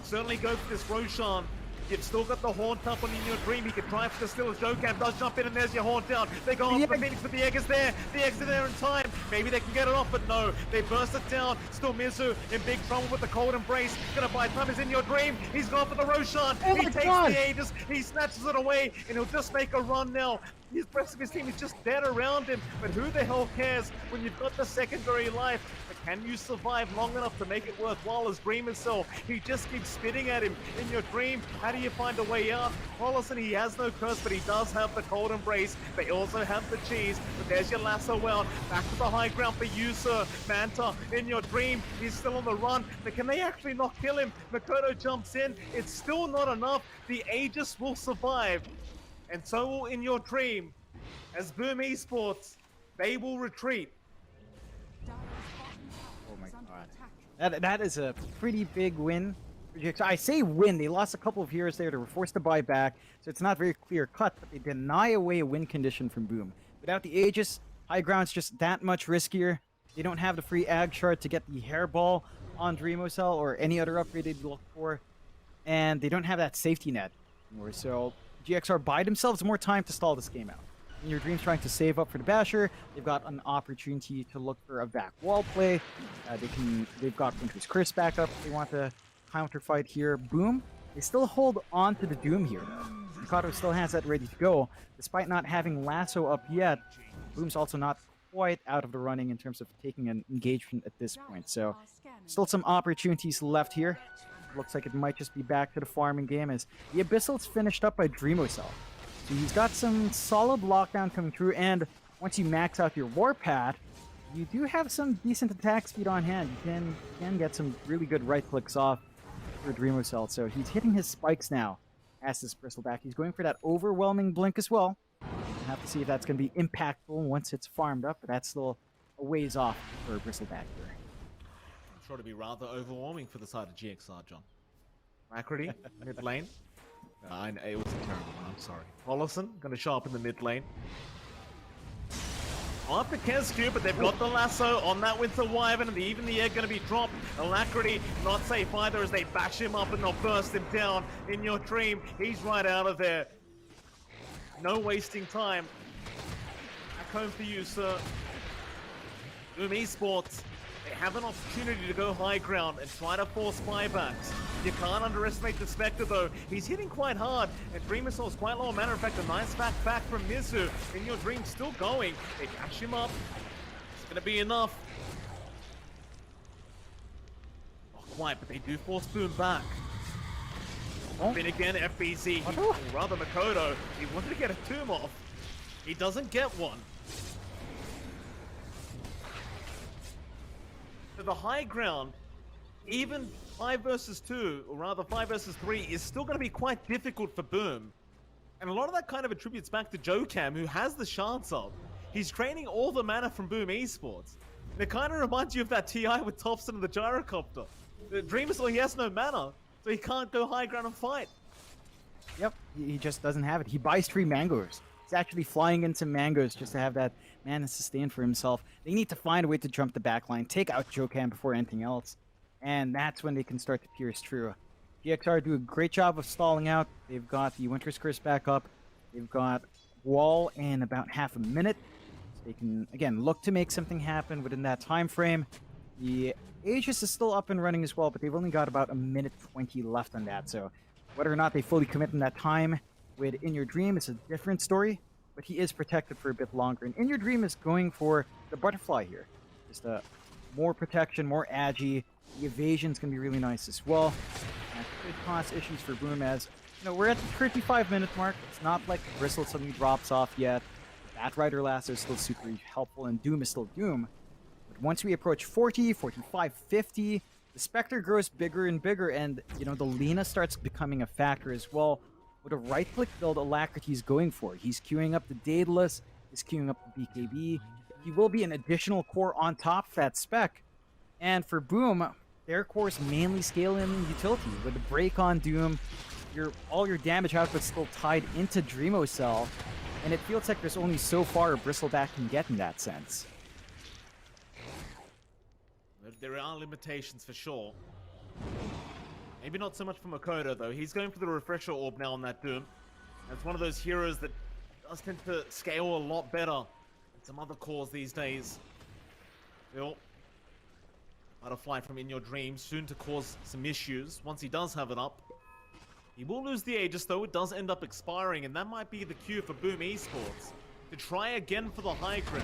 certainly go for this Roshan. You've still got the Haunt up on In Your Dream. He can try for the still as Jokam does jump in, and there's your Haunt down. They go after the Phoenix, but the egg is there. The egg's there in time. Maybe they can get it off, but no. They burst it down. Still Mizu in big trouble with the Cold Embrace. Gonna buy time. Is In Your Dream. He's gone for the Roshan. He takes the Aegis. He snatches it away, and he'll just make a run now. The rest of his team is just dead around him, but who the hell cares when you've got the secondary life? But can you survive long enough to make it worthwhile as Dream himself? He just keeps spitting at him. In Your Dream, how do you find a way out? Paulison, he has no curse, but he does have the Cold Embrace. They also have the cheese, but there's your lasso out. Back to the high ground for you, sir. Manta, In Your Dream, he's still on the run, but can they actually not kill him? Makoto jumps in. It's still not enough. The Aegis will survive. And so will In Your Dream. As Boom Esports, they will retreat. Dire's bottom tower is under attack. That is a pretty big win. I say win, they lost a couple of heroes there, they were forced to buy back, so it's not very clear cut, but they deny away a win condition from Boom. Without the Aegis, high ground's just that much riskier. They don't have the free Ag shard to get the hairball on Dreamocell or any other upgrade they'd look for, and they don't have that safety net anymore, so GXR buy themselves more time to stall this game out. In Your Dream's trying to save up for the Basher. They've got an opportunity to look for a back wall play. They've got Winter's Curse back up if they want to counter fight here. Boom. They still hold on to the Doom here though. Mikado still has that ready to go. Despite not having Lasso up yet, Boom's also not quite out of the running in terms of taking an engagement at this point. So still some opportunities left here. Looks like it might just be back to the farming game as the Abyssal's finished up by Dreamocell. So he's got some solid lockdown coming through, and once you max out your Warpath, you do have some decent attack speed on hand. You can get some really good right clicks off for Dreamocell. So he's hitting his spikes now as this Bristleback. He's going for that overwhelming blink as well. We'll have to see if that's going to be impactful once it's farmed up, but that's still a ways off for Bristleback here. I'm sure to be rather overwhelming for the side of GXR, John. Macrady, mid lane. It was a terrible one, I'm sorry. Hollison, going to show up in the mid lane. After Kesku, but they've got the lasso on that Winter Wyvern, and even the egg going to be dropped. Alacrity not safe either as they bash him up and they'll burst him down. In your dream, he's right out of there. No wasting time. Back home for you, sir. Boom Esports, they have an opportunity to go high ground and try to force buybacks. You can't underestimate the Spectre though. He's hitting quite hard, and Dreamocell's quite low. Matter of fact, a nice back from Mizu. In your dream, still going. They catch him up. It's gonna be enough. Not quite, but they do force Boom back. Then again, FBZ, or rather Makoto, he wanted to get a tomb off. He doesn't get one. So the high ground, even 5 versus 2, or rather 5 versus 3, is still going to be quite difficult for Boom. And a lot of that kind of attributes back to Jokam, who has the shards up. He's training all the mana from Boom Esports. And it kind of reminds you of that TI with Thompson and the Gyrocopter. The Dreamocell, he has no mana, so he can't go high ground and fight. Yep, he just doesn't have it. He buys 3 mangoes. He's actually flying into mangoes just to have that mana sustain for himself. They need to find a way to jump the backline, take out Jokam before anything else. And that's when they can start to pierce through. GXR do a great job of stalling out. They've got the Winter's Curse back up. They've got Wall in about half a minute. So they can, again, look to make something happen within that time frame. The Aegis is still up and running as well, but they've only got about a minute 20 left on that. So whether or not they fully commit in that time with In Your Dream is a different story, but he is protected for a bit longer. And In Your Dream is going for the butterfly here. Just more protection, more agi. The evasion's going to be really nice as well. That could cause issues for Boom as, we're at the 35-minute mark. It's not like Bristle suddenly drops off yet. Bat Rider Lasso is still super helpful, and Doom is still Doom. But once we approach 40, 45, 50, the Spectre grows bigger and bigger, and, the Lina starts becoming a factor as well. With a right-click build, Alacrity is going for. He's queuing up the Daedalus, he's queuing up the BKB. He will be an additional core on top of that spec. And for Boom, their cores mainly scale in utility. With the break on Doom, all your damage output's still tied into Dreamocell, and it feels like there's only so far a Bristleback can get in that sense. There are limitations for sure. Maybe not so much for Makoto though. He's going for the Refresher Orb now on that Doom. That's one of those heroes that does tend to scale a lot better than some other cores these days. Bill. Butterfly from In Your Dream, soon to cause some issues. Once he does have it up, he will lose the Aegis though. It does end up expiring, and that might be the cue for Boom Esports to try again for the high ground.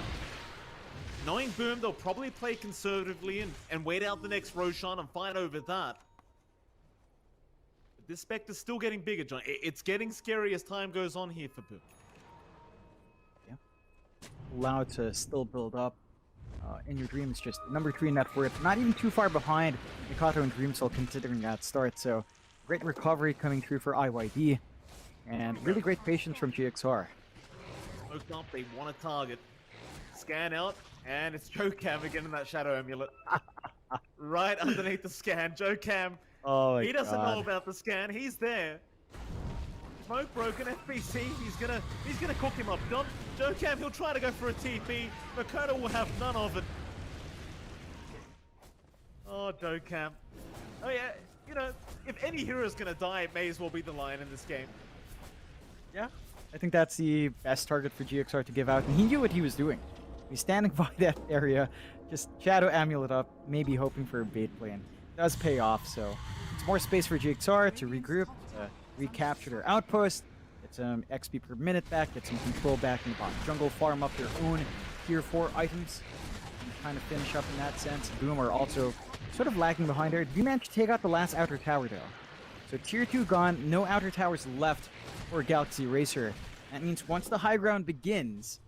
Knowing Boom, they'll probably play conservatively and wait out the next Roshan and fight over that. But this Spectre's still getting bigger, John. It's getting scary as time goes on here for Boom. Yeah. Allowed to still build up. In Your Dream is just number 3 in net worth. Not even too far behind Mikato and Dreamcell considering that start. So great recovery coming through for IYD. And really great patience from GXR. Smoked up, they want a target. Scan out, and it's Jokam again in that Shadow Amulet. Right underneath the scan. Jokam, he doesn't know about the scan. He's there. Smoke broken, FBC, he's gonna cook him up. Jokam, he'll try to go for a TP. Makoto will have none of it. Oh, Jokam. Oh yeah, if any hero is gonna die, it may as well be the Lion in this game. Yeah, I think that's the best target for GXR to give out, and he knew what he was doing. He's standing by that area, just Shadow Amulet up, maybe hoping for a bait play, and it does pay off, so it's more space for GXR to regroup, recapture their outpost. get some XP per minute back, get some control back in the bottom jungle, farm up their own tier 4 items, and kind of finish up in that sense. Boom are also sort of lagging behind there. Do manage to take out the last outer tower though? So tier 2 gone, no outer towers left for Galaxy Racer. That means once the high ground begins,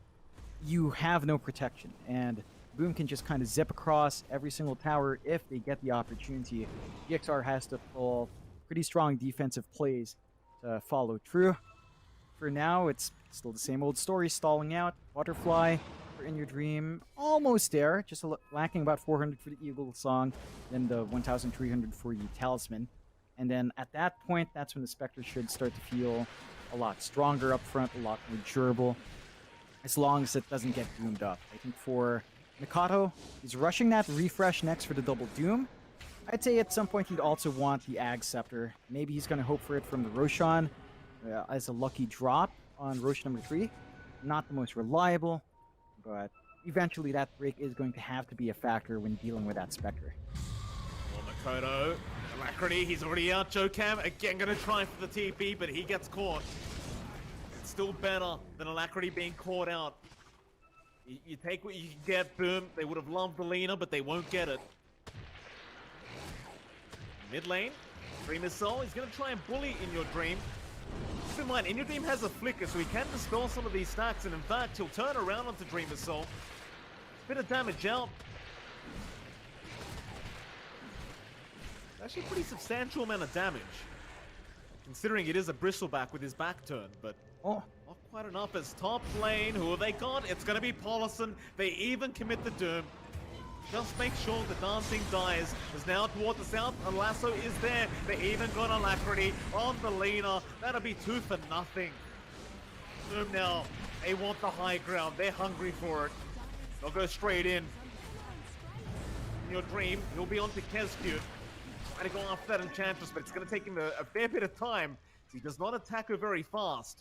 you have no protection, and Boom can just kind of zip across every single tower if they get the opportunity. GXR has to pull pretty strong defensive plays to follow through. For now, it's still the same old story, stalling out. Butterfly for In Your Dream, almost there, just lacking about 400 for the Eagle Song, then the 1,300 for the Talisman. And then at that point, that's when the Spectre should start to feel a lot stronger up front, a lot more durable, as long as it doesn't get doomed up. I think for Mikado, he's rushing that refresh next for the double doom. I'd say at some point he'd also want the Ag Scepter. Maybe he's going to hope for it from the Roshan as a lucky drop on Roshan number 3. Not the most reliable, but eventually that break is going to have to be a factor when dealing with that Spectre. Well, Makoto, Alacrity, he's already out. Jokam, again going to try for the TP, but he gets caught. It's still better than Alacrity being caught out. You take what you can get, Boom. They would have loved the Lena, but they won't get it. Mid lane, Dreamer's Soul. He's going to try and bully In Your Dream. Keep in mind, In Your Dream has a flicker, so he can dispel some of these stacks, and in fact, he'll turn around onto Dreamer's Soul. Bit of damage out. Actually a pretty substantial amount of damage, considering it is a Bristleback with his back turn, but not quite enough as top lane. Who have they got? It's going to be Paulison. They even commit the Doom. Just make sure the dancing dies. Is now toward the south. A lasso is there. They even got Alacrity on the Lena. That'll be 2 for nothing. Doom now. They want the high ground. They're hungry for it. They'll go straight in. In Your Dream, he'll be on to Kescute. Trying to go after that Enchantress, but it's going to take him a fair bit of time. He does not attack her very fast.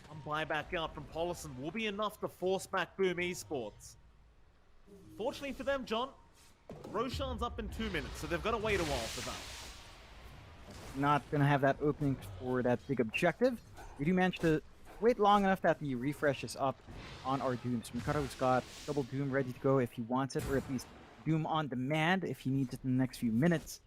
One buyback out from Paulison will be enough to force back Boom Esports. Fortunately for them, John, Roshan's up in 2 minutes, so they've got to wait a while for that. Not going to have that opening for that big objective. We do manage to wait long enough that the refresh is up on our Dooms. Mikado's got double Doom ready to go if he wants it, or at least Doom on demand if he needs it in the next few minutes.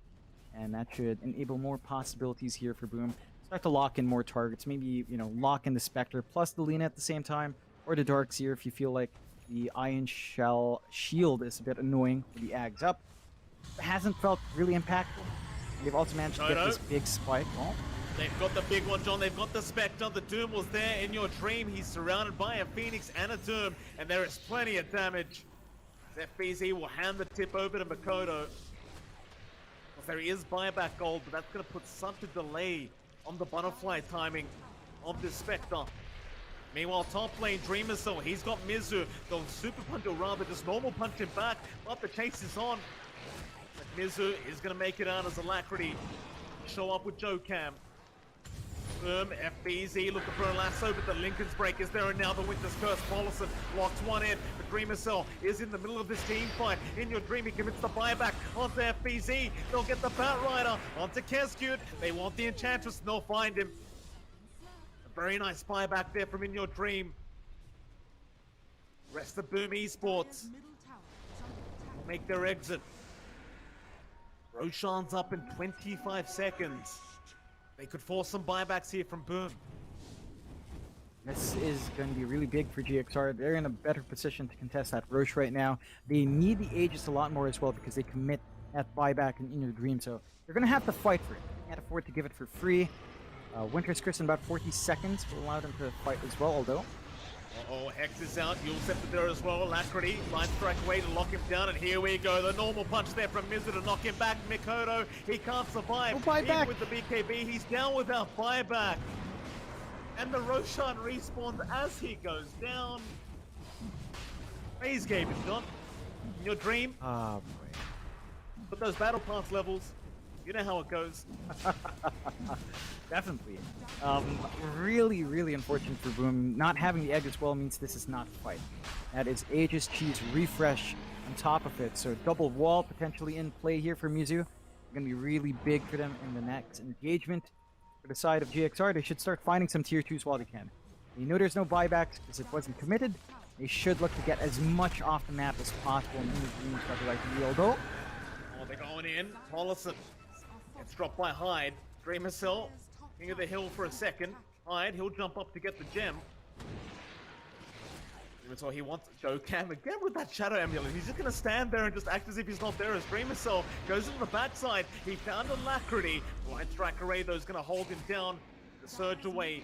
And that should enable more possibilities here for Boom. Start to lock in more targets. Maybe, lock in the Spectre plus the Lena at the same time, or the Darkseer if you feel like the Iron Shell shield is a bit annoying with the Ags up. It hasn't felt really impactful. They've also managed to get this big spike. Oh. They've got the big one, John. They've got the Spectre. The Doom was there In Your Dream. He's surrounded by a Phoenix and a Doom, and there is plenty of damage. FBZ will hand the tip over to Makoto. There is buyback gold, but that's going to put such a delay on the butterfly timing of this Spectre. Meanwhile, top lane, Dreamer's Soul, he's got Mizu. They'll super punch, or rather just normal punch him back, but the chase is on. But Mizu is going to make it out as Alacrity. Show up with Jokam. FBZ looking for a lasso, but the Lincoln's Break is there, and now the Winter's Curse. Paulison locks one in. The Dreamer Cell is in the middle of this team fight. In Your Dream, he commits the buyback onto FBZ. They'll get the Bat Rider onto Kescute. They want the Enchantress, and they'll find him. A very nice buyback there from In Your Dream. Rest of Boom Esports will make their exit. Roshan's up in 25 seconds. They could force some buybacks here from Boom. This is going to be really big for GXR. They're in a better position to contest that Roche right now. They need the Aegis a lot more as well because they commit that buyback in Your Dream, so they're going to have to fight for it. They can't afford to give it for free. Winter's Curse in about 40 seconds will allow them to fight as well, although... Hex is out. You'll set there as well. Alacrity, line strike away to lock him down, and here we go. The normal punch there from Mizu to knock him back. Mikoto, he can't survive. Even with the BKB, he's down without buyback. And the Roshan respawns as he goes down. Phase game is done. In Your Dream. Oh, boy. But those battle pass levels, you know how it goes. Definitely. Really, really unfortunate for Boom. Not having the egg as well means this is not a fight. That is Aegis Cheese refresh on top of it. So double wall potentially in play here for Mizu. Going to be really big for them in the next engagement. For the side of GXR, they should start finding some tier 2s while they can. You know there's no buybacks because it wasn't committed. They should look to get as much off the map as possible in the green stuff like the although. Oh, they're going in. Tollison gets dropped by Hyde. Dreamer Cell, king of the hill for a second. Hyde, he'll jump up to get the gem. So he wants Joe Cam again with that Shadow Amulet. He's just going to stand there and just act as if he's not there as Dreamer Cell goes into the backside. He found Alacrity. Light Strike Array, though, is going to hold him down. The surge away.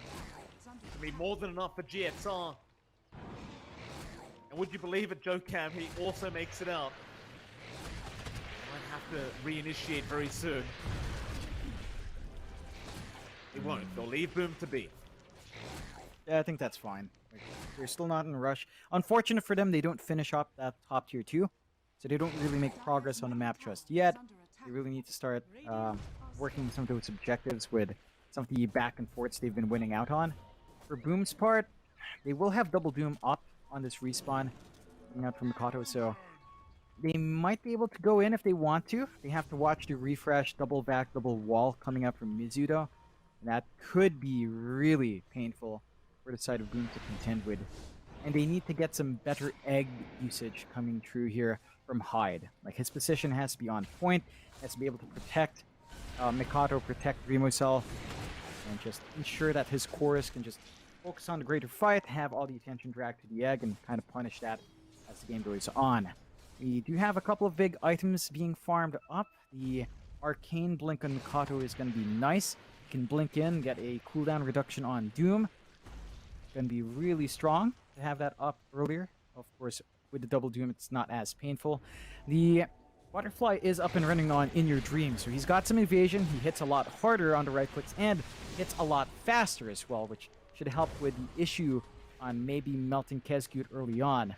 It's going to be more than enough for GXR. And would you believe it, Joe Cam, he also makes it out. Might have to reinitiate very soon. He won't. They'll leave Boom to be. Yeah, I think that's fine. Like, they're still not in a rush. Unfortunate for them, they don't finish up that top tier 2. So they don't really make progress on the map just yet. They really need to start working some of those objectives with some of the back and forths they've been winning out on. For Boom's part, they will have Double Doom up on this respawn coming out from Mikado, so they might be able to go in if they want to. They have to watch the refresh, double back, double wall coming up from Mizudo. And that could be really painful for the side of Boom to contend with. And they need to get some better egg usage coming through here from Hyde. Like, his position has to be on point, has to be able to protect Mikado, protect Remocell, and just ensure that his chorus can just focus on the greater fight, have all the attention dragged to the egg, and kind of punish that as the game goes on. We do have a couple of big items being farmed up. The Arcane Blink on Mikado is going to be nice. You can blink in, get a cooldown reduction on Doom. Going to be really strong to have that up earlier. Of course, with the double Doom, it's not as painful. The Butterfly is up and running on In Your Dream, so he's got some evasion. He hits a lot harder on the right clicks and hits a lot faster as well, which should help with the issue on maybe melting Kezcute early on.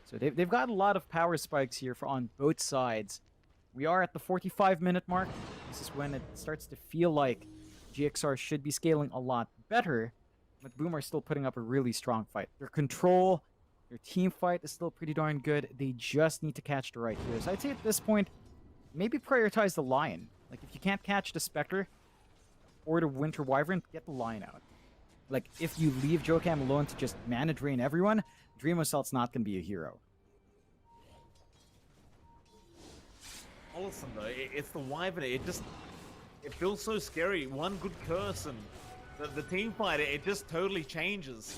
So they've got a lot of power spikes here on both sides. We are at the 45-minute mark. This is when it starts to feel like GXR should be scaling a lot better, but Boom are still putting up a really strong fight. Their control, their team fight is still pretty darn good. They just need to catch the right heroes. I'd say at this point, maybe prioritize the Lion. Like, if you can't catch the Spectre or the Winter Wyvern, get the Lion out. Like, if you leave Jokam alone to just mana drain everyone, Dreamosselt's not going to be a hero. Awesome, though. It's the Wyvern. It feels so scary. One good curse and the team fight, it just totally changes.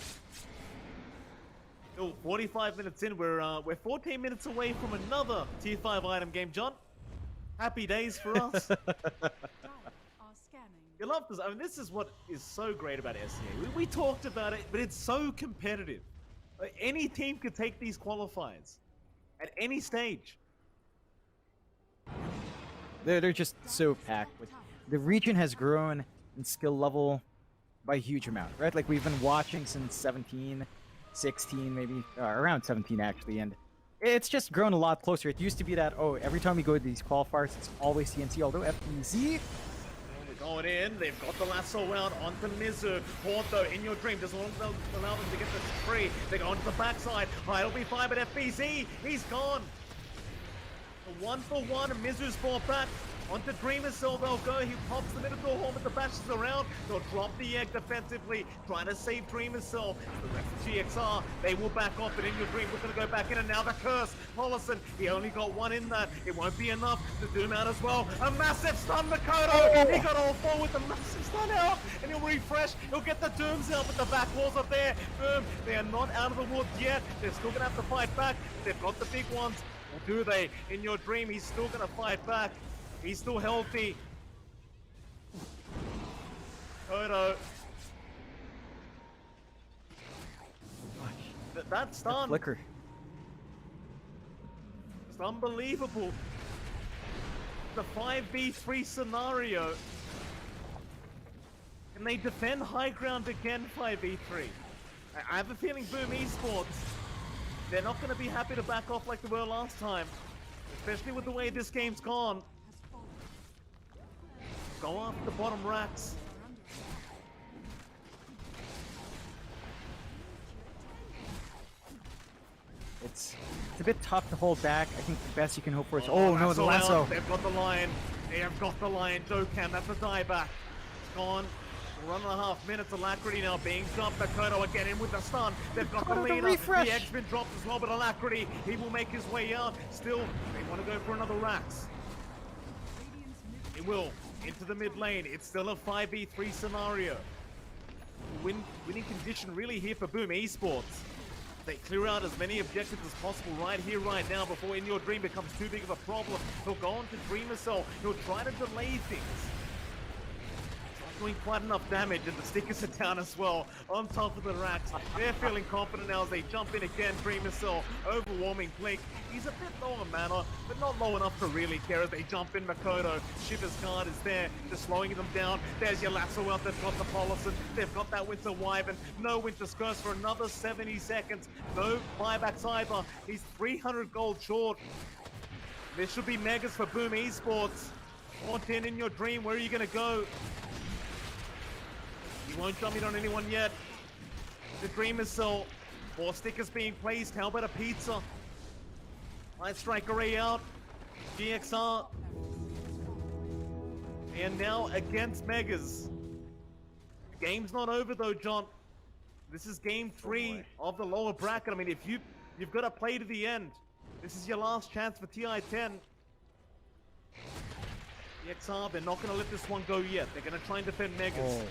Still 45 minutes in, we're 14 minutes away from another tier 5 item game, John. Happy days for us. You love this. I mean, this is what is so great about SEA. We talked about it, but it's so competitive. Like, any team could take these qualifiers at any stage. They're just so packed. Like, the region has grown in skill level by a huge amount, right? Like, we've been watching since 17, 16, maybe around 17 actually, and it's just grown a lot closer. It used to be that, oh, every time we go to these qualifiers, it's always TNC, although FBZ... Going in, they've got the lasso out onto Mizu. Porto, In Your Dream, doesn't allow them to get this free. They go onto the backside. Hyde will be fine, but FBZ, he's gone. A 1-for-1, and Mizu's brought back. Onto Dreamer Cell, they'll go. He pops the middle door home with the bashes around. They'll drop the egg defensively, trying to save Dreamer Cell. The rest of GXR, they will back off, but In Your Dream, we're going to go back in, and now the curse. Hollison, he only got one in that. It won't be enough to Doom out as well. A massive stun, Makoto! He got all four with the massive stun out, and he'll refresh. He'll get the Dooms out, but the back walls are there. Boom, they are not out of the woods yet. They're still going to have to fight back. They've got the big ones. Or do they? In Your Dream, he's still going to fight back. He's still healthy. Kodo. That stun. Flicker. It's unbelievable. The 5v3 scenario. Can they defend high ground again 5v3? I have a feeling Boom Esports, they're not going to be happy to back off like they were last time. Especially with the way this game's gone. Go after the bottom racks. It's a bit tough to hold back. I think the best you can hope for is... Oh no, the lasso! They've got the Lion. They have got the Lion. Dokkan, that's a dieback. It's gone. 1.5 minutes. Alacrity now being jumped. Makoto again in with the stun. They've got the Makoto, the lead. refresh. The X been dropped as well, but Alacrity, he will make his way out. Still, they want to go for another Rax. He will into the mid lane. It's still a 5v3 scenario. Winning condition really here for Boom Esports. They clear out as many objectives as possible right here, right now, before In Your Dream becomes too big of a problem. He'll go on to Dreamer Cell. He'll try to delay things. Not doing quite enough damage, and the stickers are down as well on top of the racks. They're feeling confident now as they jump in again. Dreamer Cell, overwhelming Blake. He's a bit low on mana, but not low enough to really care as they jump in. Makoto, Shiver's card is there, just slowing them down. There's your lasso out, they've got the Polison, they've got that Winter Wyvern. No Winter Curse for another 70 seconds. No buybacks either. He's 300 gold short. There should be megas for Boom Esports. Haunted In Your Dream, where are you gonna go? You won't jump in on anyone yet. The Dreamer Cell, 4 stickers being placed. How about a pizza? Light Strike Array out. GXR. And now against Megas. The game's not over though, John. This is game 3 of the lower bracket. I mean, if you've got to play to the end. This is your last chance for TI10. GXR, they're not going to let this one go yet. They're going to try and defend Megas. Oh.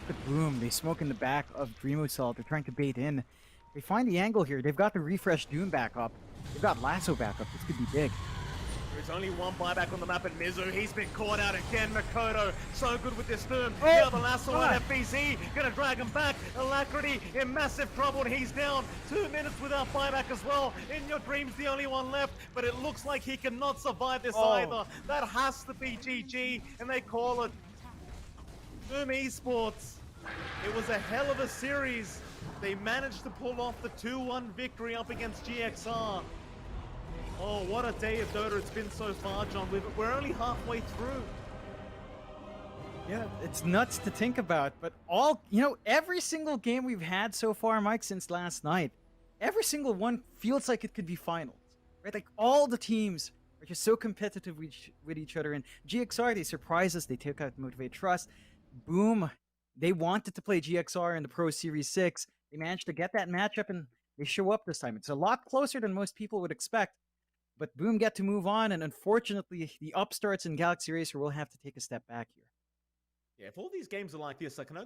The Boom, they smoke in the back of Dream Assault. They're trying to bait in. They find the angle here. They've got the refresh Doom back up. They've got Lasso back up. This could be big. There's only one buyback on the map, and Mizu, he's been caught out again. Makoto, so good with this Doom. Oh, Now the Lasso God. and FBC, gonna drag him back. Alacrity in massive trouble, and he's down. 2 minutes without buyback as well. In Your Dream's the only one left, but it looks like he cannot survive this either. That has to be GG, and they call it. Boom Esports. It was a hell of a series. They managed to pull off the 2-1 victory up against GXR. Oh, what a day of Dota it's been so far, John. We're only halfway through. Yeah, it's nuts to think about, but every single game we've had so far, Mike, since last night, every single one feels like it could be finals, right? Like all the teams are just so competitive with each other, and GXR, they surprised us. They took out Motivate Trust. Boom, they wanted to play GXR in the Pro Series 6. They managed to get that matchup, and they show up this time. It's a lot closer than most people would expect, but Boom get to move on, and unfortunately, the upstarts in Galaxy Racer will have to take a step back here. Yeah, if all these games are like this, I can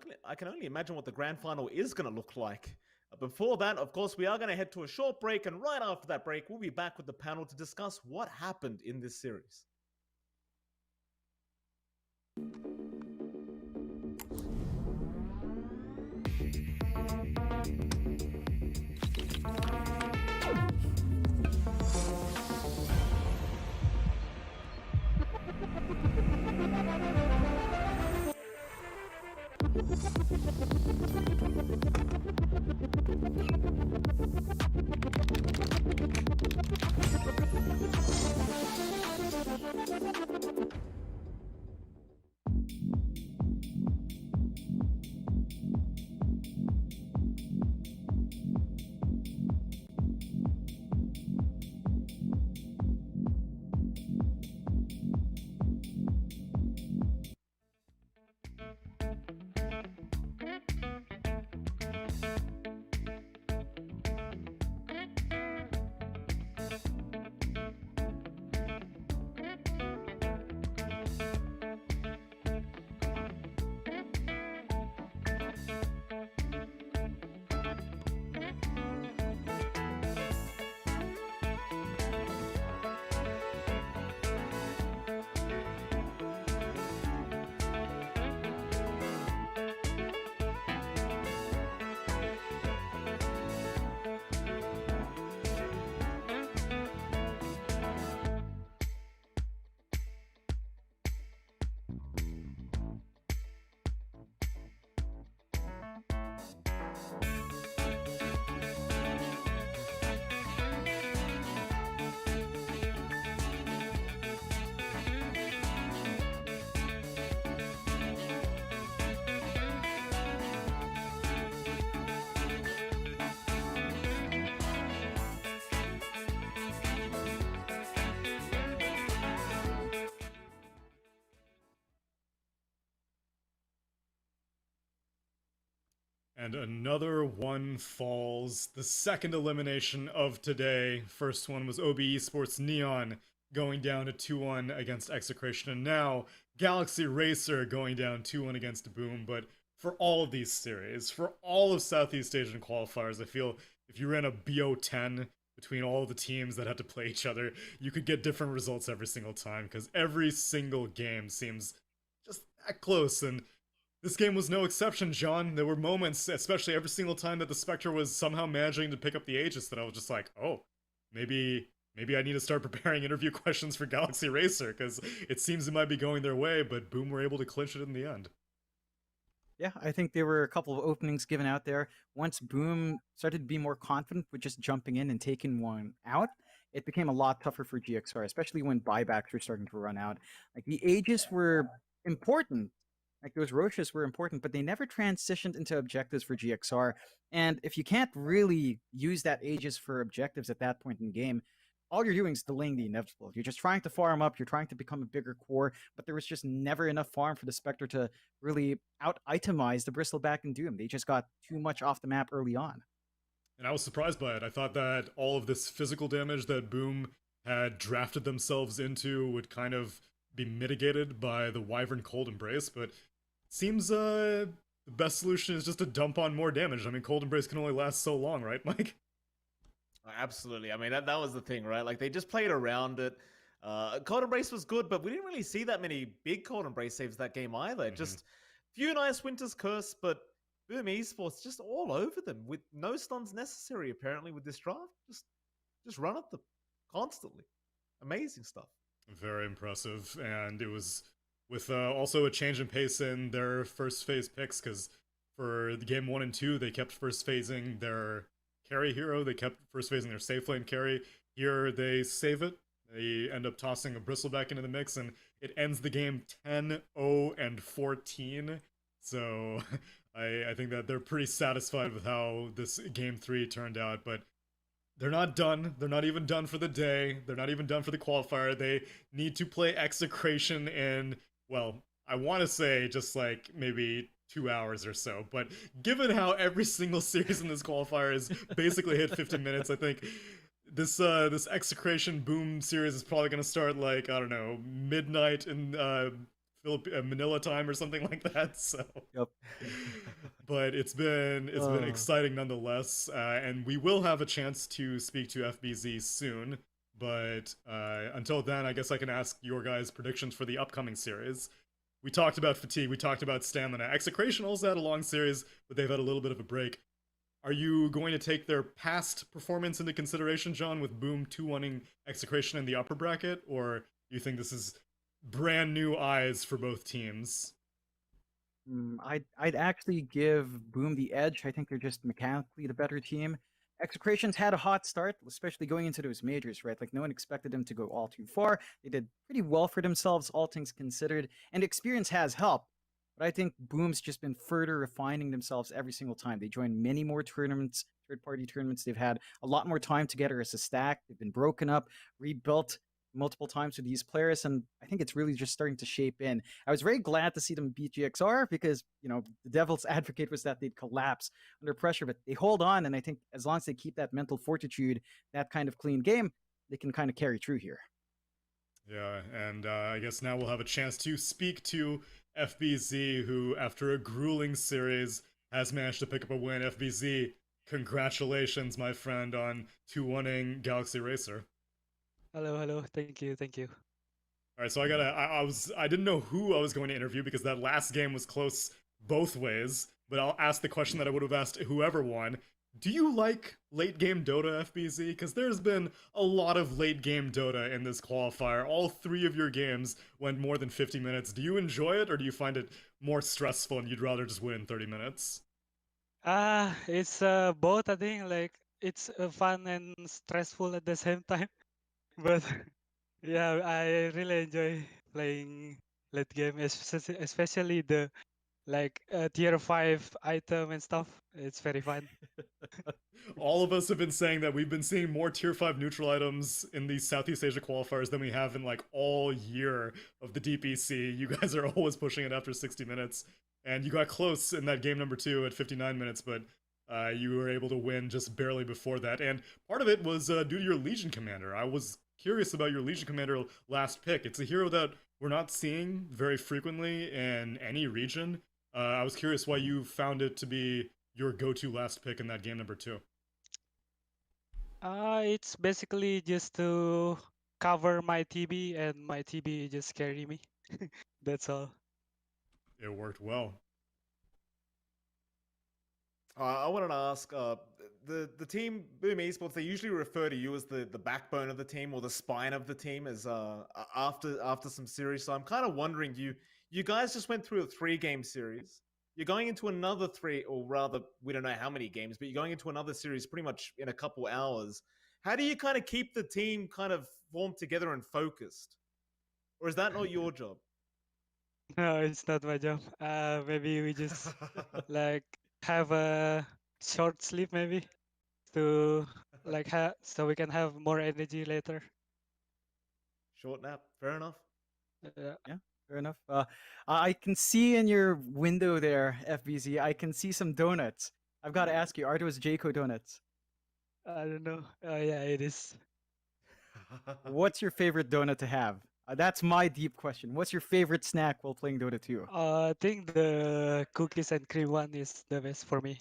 only imagine what the grand final is going to look like. Before that, of course, we are going to head to a short break, and right after that break, we'll be back with the panel to discuss what happened in this series. And another one falls. The second elimination of today. First one was OB Esports Neon going down to 2-1 against Execration, and now Galaxy Racer going down 2-1 against Boom. But for all of these series, for all of Southeast Asian qualifiers, I feel if you ran a BO10 between all of the teams that had to play each other, you could get different results every single time, because every single game seems just that close. And this game was no exception, John. There were moments, especially every single time that the Spectre was somehow managing to pick up the Aegis, that I was just like, oh, maybe I need to start preparing interview questions for Galaxy Racer, because it seems it might be going their way, but Boom were able to clinch it in the end. Yeah, I think there were a couple of openings given out there. Once Boom started to be more confident with just jumping in and taking one out, it became a lot tougher for GXR, especially when buybacks were starting to run out. Like, the Aegis were important. Like, those Roches were important, but they never transitioned into objectives for GXR. And if you can't really use that Aegis for objectives at that point in the game, all you're doing is delaying the inevitable. You're just trying to farm up, you're trying to become a bigger core, but there was just never enough farm for the Spectre to really out-itemize the Bristleback and Doom. They just got too much off the map early on. And I was surprised by it. I thought that all of this physical damage that Boom had drafted themselves into would kind of be mitigated by the Wyvern Cold Embrace, but it seems the best solution is just to dump on more damage. I mean, Cold Embrace can only last so long, right, Mike? Absolutely. I mean, that was the thing, right? Like, they just played around it. Cold Embrace was good, but we didn't really see that many big Cold Embrace saves that game either. Just few nice Winter's Curse, but Boom Esports just all over them with no stuns necessary, apparently, with this draft. Just run at them constantly. Amazing stuff. Very impressive. And it was with also a change in pace in their first phase picks, because for the game 1 and 2, they kept first phasing their carry hero. They kept first phasing their safe lane carry. Here, they save it. They end up tossing a Bristleback into the mix, and it ends the game 10-0-14. So I think that they're pretty satisfied with how this game 3 turned out, but they're not done. They're not even done for the day. They're not even done for the qualifier. They need to play Execration in, well, I want to say just like maybe 2 hours or so, but given how every single series in this qualifier is basically hit 50 minutes, I think this Execration Boom series is probably going to start like, I don't know, midnight in Manila time or something like that. So Yep. but it's been exciting nonetheless, and we will have a chance to speak to FBZ soon, but until then, I guess I can ask your guys' predictions for the upcoming series. We talked about fatigue, we talked about stamina. Execration also had a long series, but they've had a little bit of a break. Are you going to take their past performance into consideration, John, with Boom 2-1ing Execration in the upper bracket, or do you think this is brand new eyes for both teams? I'd actually give Boom the edge. I think they're just mechanically the better team. Execration's had a hot start, especially going into those majors, right? Like, no one expected them to go all too far. They did pretty well for themselves, all things considered, and experience has helped. But I think Boom's just been further refining themselves every single time. They join many more tournaments, third-party tournaments. They've had a lot more time together as a stack. They've been broken up, rebuilt multiple times with these players, and I think it's really just starting to shape in. I was very glad to see them beat GXR because, you know, the devil's advocate was that they'd collapse under pressure, but they hold on, and I think as long as they keep that mental fortitude, that kind of clean game, they can kind of carry through here. Yeah, and I guess now we'll have a chance to speak to FBZ, who, after a grueling series, has managed to pick up a win. FBZ, congratulations, my friend, on 2-1ing Galaxy Racer. Hello. Thank you. All right, so I didn't know who I was going to interview because that last game was close both ways, but I'll ask the question that I would have asked whoever won. Do you like late game Dota, FBZ? Because there's been a lot of late game Dota in this qualifier. All 3 of your games went more than 50 minutes. Do you enjoy it, or do you find it more stressful and you'd rather just win in 30 minutes? It's both. I think like it's fun and stressful at the same time. But yeah, I really enjoy playing late game, especially the like tier 5 item and stuff. It's very fun. All of us have been saying that we've been seeing more tier 5 neutral items in these Southeast Asia qualifiers than we have in like all year of the DPC. You guys are always pushing it after 60 minutes. and you got close in that game number 2 at 59 minutes, but you were able to win just barely before that. And part of it was due to your Legion Commander. I was curious about your Legion Commander last pick. It's a hero that we're not seeing very frequently in any region. I was curious why you found it to be your go-to last pick in that game number 2. It's basically just to cover my TB, and my TB just carry me. That's all. It worked well. I wanted to ask, the team Boom Esports, they usually refer to you as the backbone of the team or the spine of the team as after some series. So I'm kind of wondering, you guys just went through a 3-game series. You're going into another 3, or rather, we don't know how many games, but you're going into another series pretty much in a couple hours. How do you kind of keep the team kind of formed together and focused? Or is that not your job? No, it's not my job. Maybe we just like have a short sleep, maybe to like so we can have more energy later. Short nap, fair enough. Yeah. Fair enough. I can see in your window there, FBZ, I can see some donuts. I've got to ask you, are those Jayco donuts? I don't know. Yeah, it is. What's your favorite donut to have? That's my deep question. What's your favorite snack while playing Dota 2? I think the cookies and cream one is the best for me.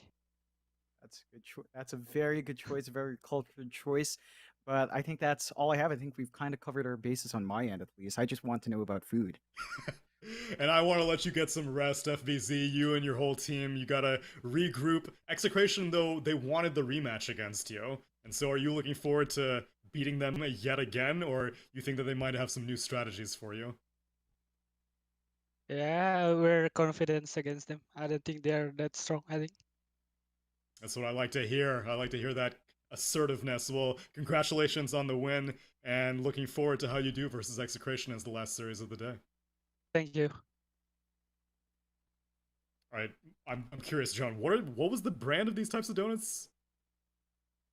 That's a good choice. That's a very good choice, a very cultured choice. But I think that's all I have. I think we've kind of covered our bases on my end, at least. I just want to know about food. And I want to let you get some rest, FBZ. You and your whole team, you gotta regroup. Execration, though, they wanted the rematch against you. And so are you looking forward to beating them yet again, or you think that they might have some new strategies for you? Yeah, we're confident against them. I don't think they're that strong, I think. That's what I like to hear. I like to hear that assertiveness. Well, congratulations on the win, and looking forward to how you do versus Execration as the last series of the day. Thank you. All right, I'm curious, John. What was the brand of these types of donuts?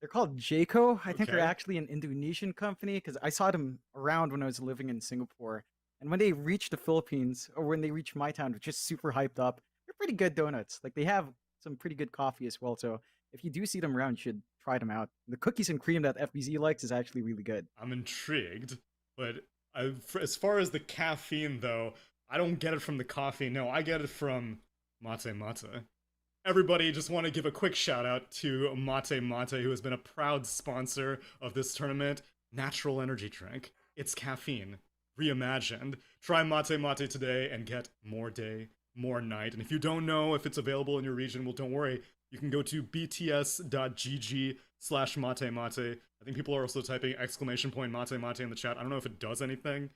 They're called Jayco. I think they're Okay. actually an Indonesian company because I saw them around when I was living in Singapore. And when they reach the Philippines, or when they reach my town, which is super hyped up, they're pretty good donuts. Like, they have some pretty good coffee as well. So if you do see them around, you should try them out. The cookies and cream that FBZ likes is actually really good. I'm intrigued, but as far as the caffeine, though, I don't get it from the coffee. No, I get it from Mate Mate. Everybody, just want to give a quick shout out to Mate Mate, who has been a proud sponsor of this tournament. Natural energy drink. It's caffeine reimagined. Try Mate Mate today and get more day, more night. And if you don't know if it's available in your region, well, don't worry. You can go to bts.gg/mate mate. I think people are also typing exclamation point mate mate in the chat. I don't know if it does anything.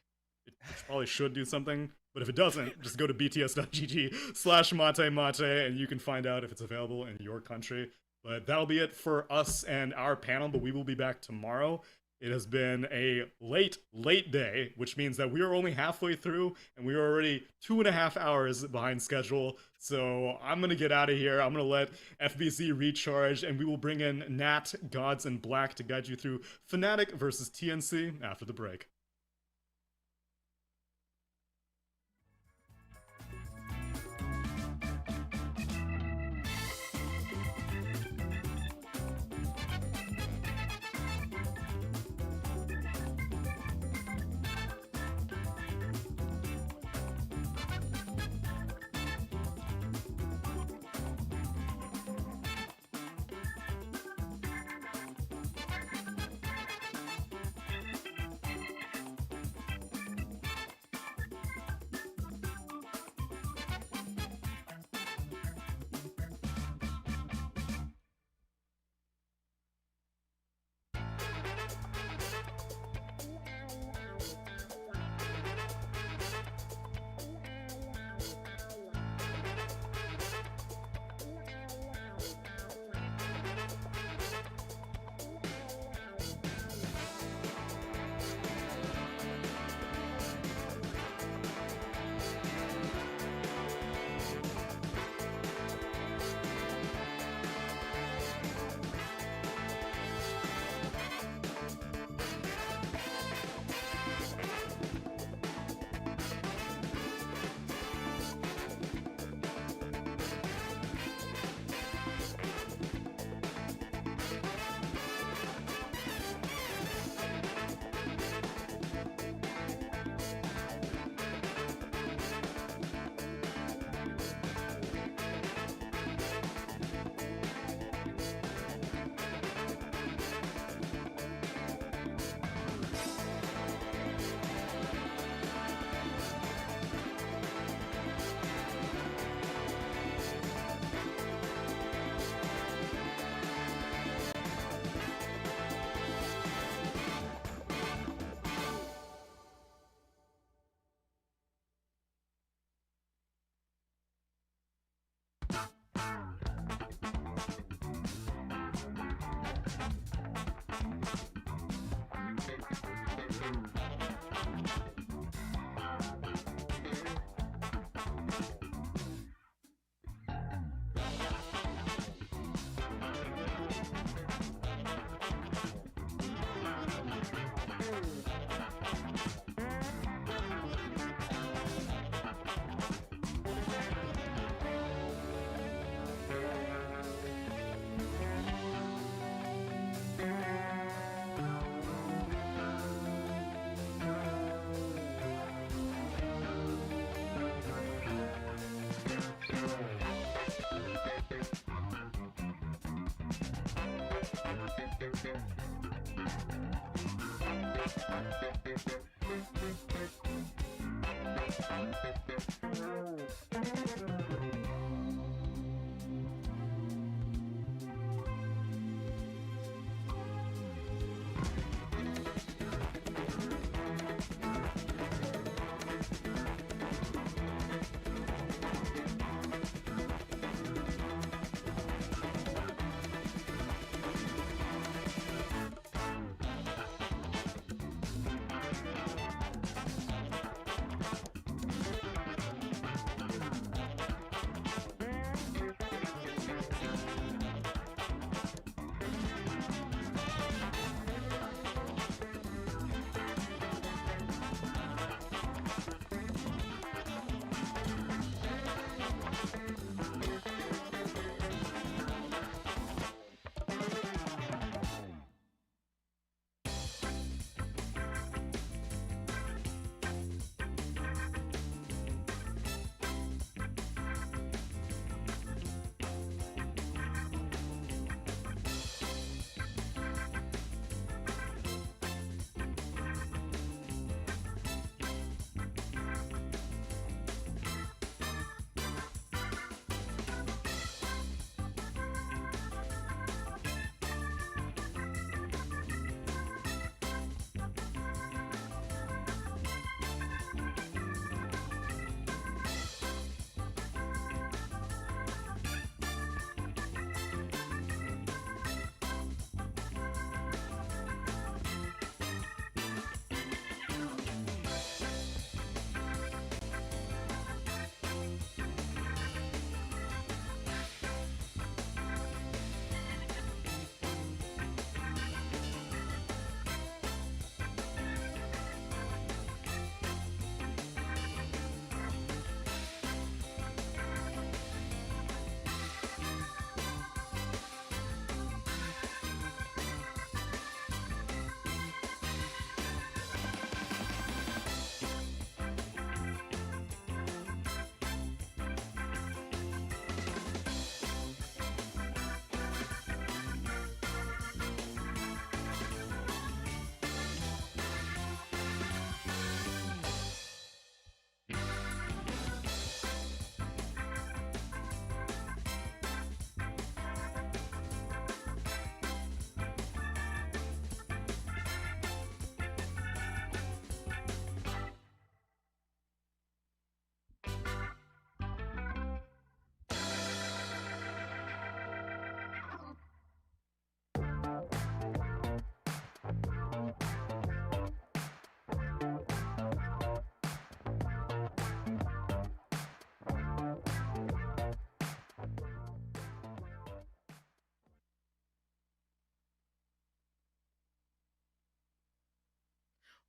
It probably should do something. But if it doesn't, just go to bts.gg/mate mate and you can find out if it's available in your country. But that'll be it for us and our panel, but we will be back tomorrow. It has been a late day, which means that we are only halfway through and we are already 2.5 hours behind schedule. So I'm going to get out of here. I'm going to let FBZ recharge and we will bring in Nat, Gods, and Black to guide you through Fnatic versus TNC after the break.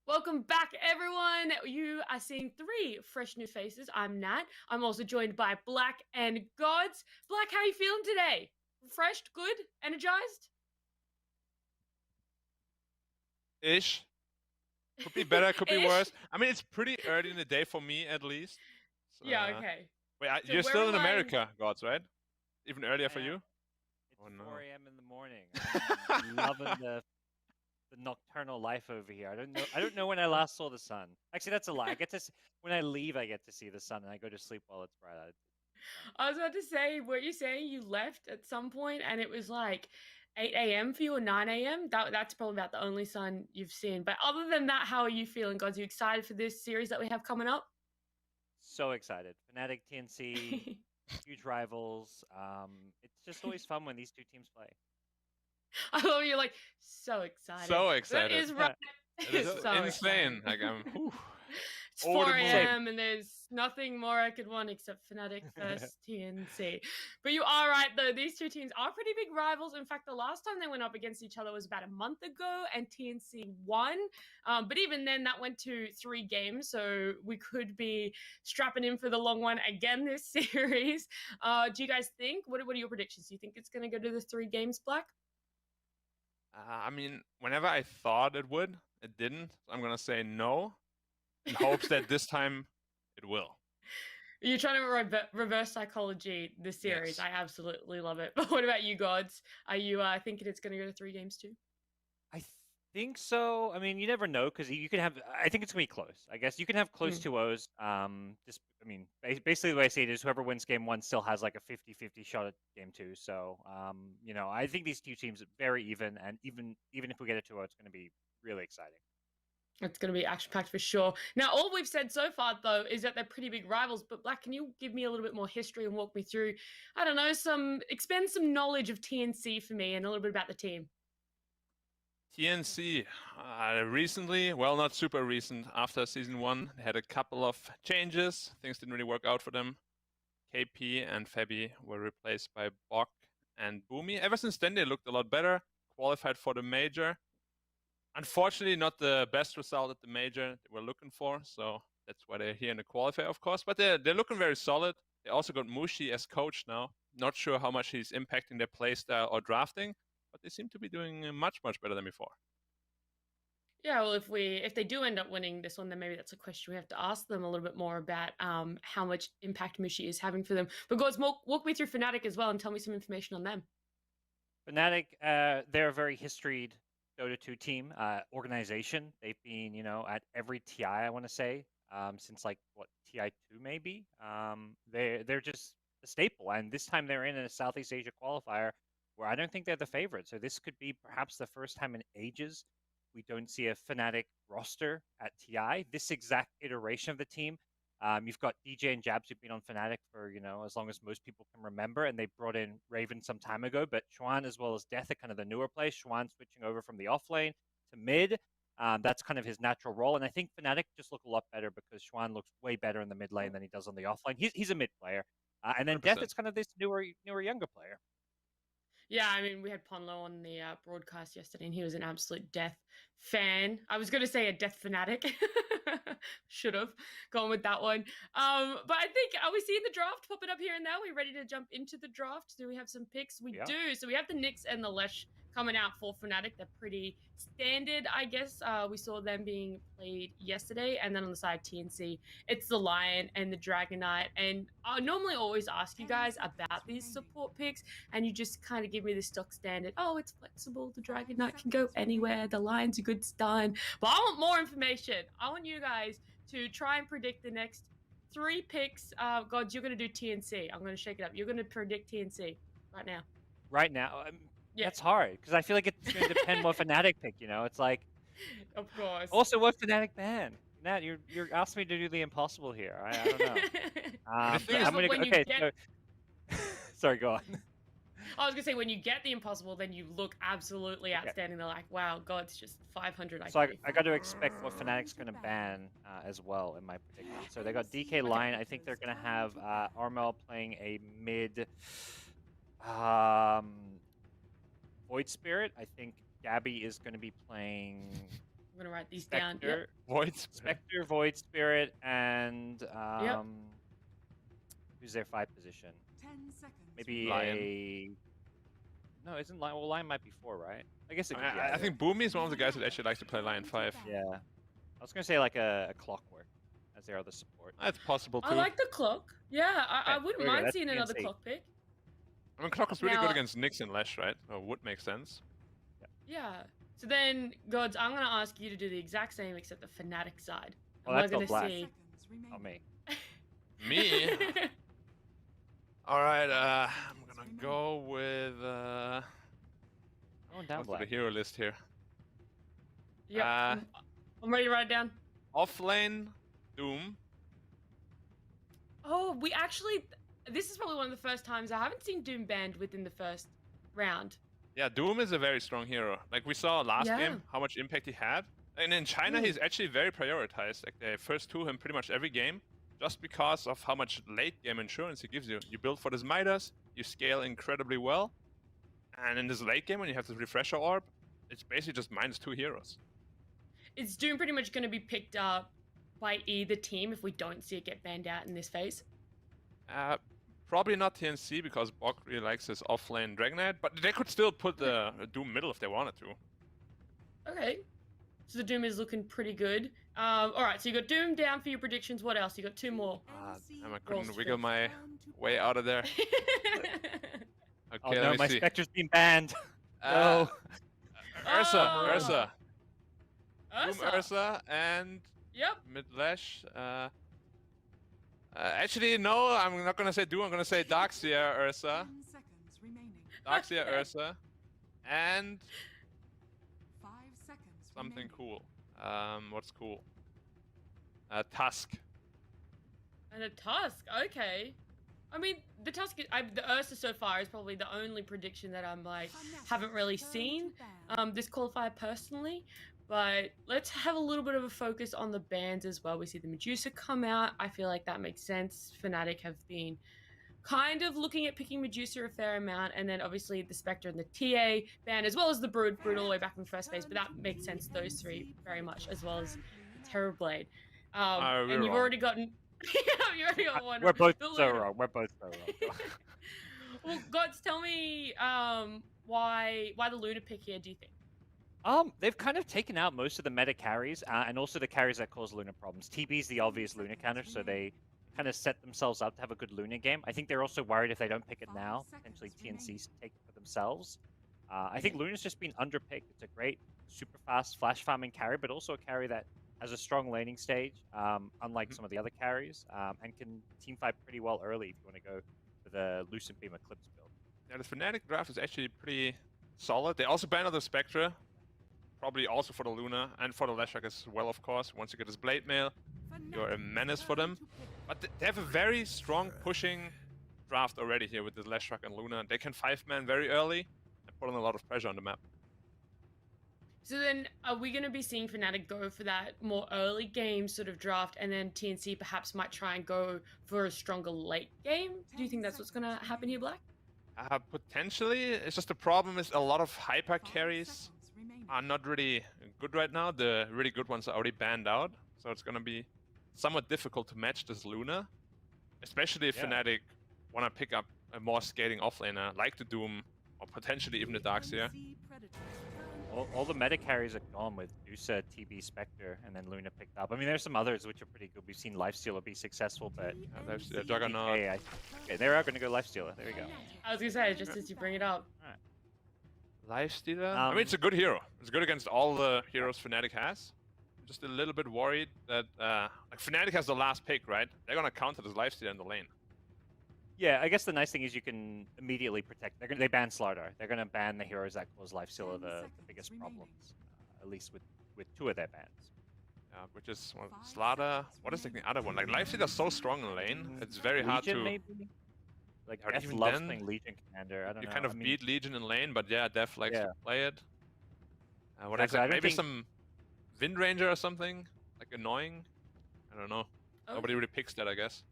Welcome back, everyone. You are seeing three fresh new faces. I'm Nat. I'm also joined by Black and Gods. Black, how are you feeling today? Refreshed? Good? Energized? Ish. Could be better, could be Ish? worse. I mean, it's pretty early in the day for me, at least. So, Yeah, okay. Wait, So you're we're still in relying- America, Gods, right? Even earlier for you? It's Oh, no. 4 a.m. in the morning. I'm loving the nocturnal life over here. I don't know when I last saw the sun. Actually, that's a lie. I get to when I leave, I get to see the sun, and I go to sleep while it's bright out. I was about to say, were you saying you left at some point and it was like 8 a.m. for you or 9 a.m.? That's probably about the only sun you've seen. But other than that, how are you feeling, Gods? Are you excited for this series that we have coming up? So excited. Fnatic, TNC, huge rivals. It's just always fun when these two teams play. I love you're like, so excited. So excited. That is right. It is So insane. excited. Like, It's over 4 the moon. a.m. and there's nothing more I could want except Fnatic versus TNC. But you are right, though. These two teams are pretty big rivals. In fact, the last time they went up against each other was about a month ago, and TNC won. But even then, that went to 3 games, so we could be strapping in for the long one again this series. Do you guys think? What are your predictions? Do you think it's going to go to the 3 games, Black? I mean, whenever I thought it would, it didn't. I'm going to say no, in hopes that this time it will. You're trying to reverse psychology this series. Yes. I absolutely love it. But what about you, Gods? Are you thinking it's going to go to 3 games too? I think so. I mean, you never know because you can have. I think it's gonna be close. I guess you can have close 2-0s. Just, I mean, basically the way I see it is whoever wins game 1 still has like a 50-50 shot at game 2. So, you know, I think these two teams are very even, and even if we get a 2-0, it's gonna be really exciting. It's going to be action-packed for sure. Now, all we've said so far, though, is that they're pretty big rivals. But, Black, can you give me a little bit more history and walk me through, I don't know, expand some knowledge of TNC for me and a little bit about the team? TNC, recently, well, not super recent, after Season 1, they had a couple of changes. Things didn't really work out for them. KP and Fabi were replaced by Bok and Boomy. Ever since then, they looked a lot better, qualified for the major. Unfortunately, not the best result at the major they were looking for, so that's why they're here in the qualifier, of course. But they're looking very solid. They also got Mushi as coach now. Not sure how much he's impacting their playstyle or drafting, but they seem to be doing much better than before. Yeah, well, if they do end up winning this one, then maybe that's a question we have to ask them a little bit more about how much impact Mushi is having for them. But guys, walk me through Fnatic as well and tell me some information on them. Fnatic, they're a very historied Dota 2 team, organization. They've been, you know, at every TI, I want to say, since like what, TI10 maybe. They're just a staple, and this time they're in a Southeast Asia qualifier where I don't think they're the favorite. So this could be perhaps the first time in ages we don't see a Fnatic roster at TI. This exact iteration of the team. You've got DJ and Jabs who've been on Fnatic for, you know, as long as most people can remember, and they brought in Raven some time ago, but Xuan as well as Death are kind of the newer players. Xuan switching over from the offlane to mid. That's kind of his natural role, and I think Fnatic just look a lot better because Xuan looks way better in the mid lane than he does on the offlane. He's a mid player. And then 100%. Death is kind of this newer younger player. Yeah, I mean, we had Ponlo on the broadcast yesterday, and he was an absolute Death fan. I was going to say a Death fanatic. Should have gone with that one. But I think, are we seeing the draft popping up here and there? Are we ready to jump into the draft? Do we have some picks? We do. So we have the Nyx and the Lesh coming out for Fnatic. They're pretty standard, I guess. We saw them being played yesterday. And then on the side, TNC, it's the Lion and the Dragon Knight. And I normally always ask you guys about these support picks, and you just kind of give me the stock standard. Oh, it's flexible. The Dragon Knight can go anywhere. The Lion's a good stun. But I want more information. I want you guys to try and predict the next 3 picks. Gods, you're going to do TNC. I'm going to shake it up. You're going to predict TNC right now. Right now? That's hard because I feel like it's going to depend what Fnatic pick. You know, it's like, of course. Also, what Fnatic ban? Nat, you're asking me to do the impossible here. I don't know. I'm gonna go. Okay, so, sorry, go on. I was gonna say when you get the impossible, then you look absolutely outstanding. They're like, wow, God, it's just 500 IQ. So I got to expect what Fnatic's going to ban as well in my prediction. So they got DK Lion. I think they're going to have Armel playing a mid Void Spirit. I think Gabby is going to be playing. I'm going to write these Spectre, down. Yep. Void Spirit. Spectre, Void Spirit, and who's their 5 position? 10 seconds. Maybe Lion. No, isn't Lion? Well, Lion might be 4, right? I guess it could be. I think Boomy is one of the guys that actually likes to play Lion 5. Yeah. I was going to say like a Clockwork as their other support. That's possible too. I like the clock. Yeah, I wouldn't mind seeing another clock pick. I mean, Clock is really good against Nyx and Lesh, right? Or would make sense. Yeah. So then, Gods, I'm going to ask you to do the exact same except the Fnatic side. Well, that's going to see. Oh, me. Me? All right, I'm going to go with... Going down the hero list here. Yep. I'm ready to write it down. Offlane, Doom. Oh, we actually... This is probably one of the first times I haven't seen Doom banned within the first round. Yeah, Doom is a very strong hero. Like we saw last game, how much impact he had. And in China, he's actually very prioritized. Like they first 2 him pretty much every game, just because of how much late game insurance he gives you. You build for this Midas, you scale incredibly well. And in this late game, when you have this refresher orb, it's basically just -2 heroes. Is Doom pretty much going to be picked up by either team if we don't see it get banned out in this phase? Probably not TNC because Bok really likes his offlane Dragon Knight, but they could still put the Doom middle if they wanted to. Okay. So the Doom is looking pretty good. Alright, so you got Doom down for your predictions. What else? You got 2 more. Damn, I couldn't wiggle my way out of there. Okay, oh no, my see. Spectre's been banned. No. Ursa, Oh. Ursa. Boom Ursa. Ursa and Yep. Midlash. Actually, no, I'm not gonna say Doom. I'm gonna say Darkseer Ursa. 10 seconds remaining. Darkseer Okay. Ursa. And 5 seconds something remaining. cool. What's cool? Tusk. And a Tusk. Okay. I mean, the Tusk, the Ursa so far is probably the only prediction that I'm like haven't really seen this qualifier personally. But let's have a little bit of a focus on the bans as well. We see the Medusa come out. I feel like that makes sense. Fnatic have been kind of looking at picking Medusa a fair amount, and then obviously the Spectre and the TA ban, as well as the Brood all the way back from first phase. But that makes sense, those three very much, as well as the Terrorblade. And you've wrong. already gotten. You already got one. We're both The so Luna. wrong. We're both so wrong. Well, Gods, tell me why the Luna pick here, do you think? They've kind of taken out most of the meta carries and also the carries that cause Luna problems. TB's the obvious Luna counter, so they kind of set themselves up to have a good Luna game. I think they're also worried if they don't pick it now, potentially TNC take it for themselves. I think Luna's just been underpicked. It's a great, super fast flash farming carry, but also a carry that has a strong laning stage, unlike some of the other carries, and can teamfight pretty well early if you want to go for the Lucent Beam Eclipse build. Yeah, the Fnatic draft is actually pretty solid. They also banned the Spectre, probably also for the Luna and for the Leshrac as well, of course. Once you get his Blade Mail, you're a menace for them. But they have a very strong pushing draft already here with the Leshrac and Luna. They can 5-man very early and put on a lot of pressure on the map. So then, are we going to be seeing Fnatic go for that more early game sort of draft, and then TNC perhaps might try and go for a stronger late game? Do you think that's what's going to happen here, Black? Potentially. It's just the problem is a lot of hyper carries are not really good right now. The really good ones are already banned out. So it's going to be somewhat difficult to match this Luna. Especially if Fnatic want to pick up a more skating offlaner like the Doom or potentially even the Darkseer. All the meta carries are gone with Usa, TB, Spectre, and then Luna picked up. I mean, there's some others which are pretty good. We've seen Lifestealer be successful, but Juggernaut. okay, they are going to go Lifestealer. There we go. I was going to say, just as you bring it up. Lifestealer? I mean, it's a good hero. It's good against all the heroes Fnatic has. I'm just a little bit worried that like Fnatic has the last pick, right? They're going to counter this Lifestealer in the lane. Yeah, I guess the nice thing is you can immediately protect. They ban Slardar. They're going to ban the heroes that cause Lifestealer the biggest problems, at least with two of their bans. Yeah, which is Slardar. What is the other one? Like Lifestealer is so strong in lane, it's very hard to. Maybe? Like Or Def even loves then, playing Legion Commander. I don't you know. kind of I mean, beat Legion in lane, but yeah, Def likes to play it. What Exactly, else? I don't Maybe think- some Wind Ranger or something, like annoying. I don't know. Nobody really picks that, I guess.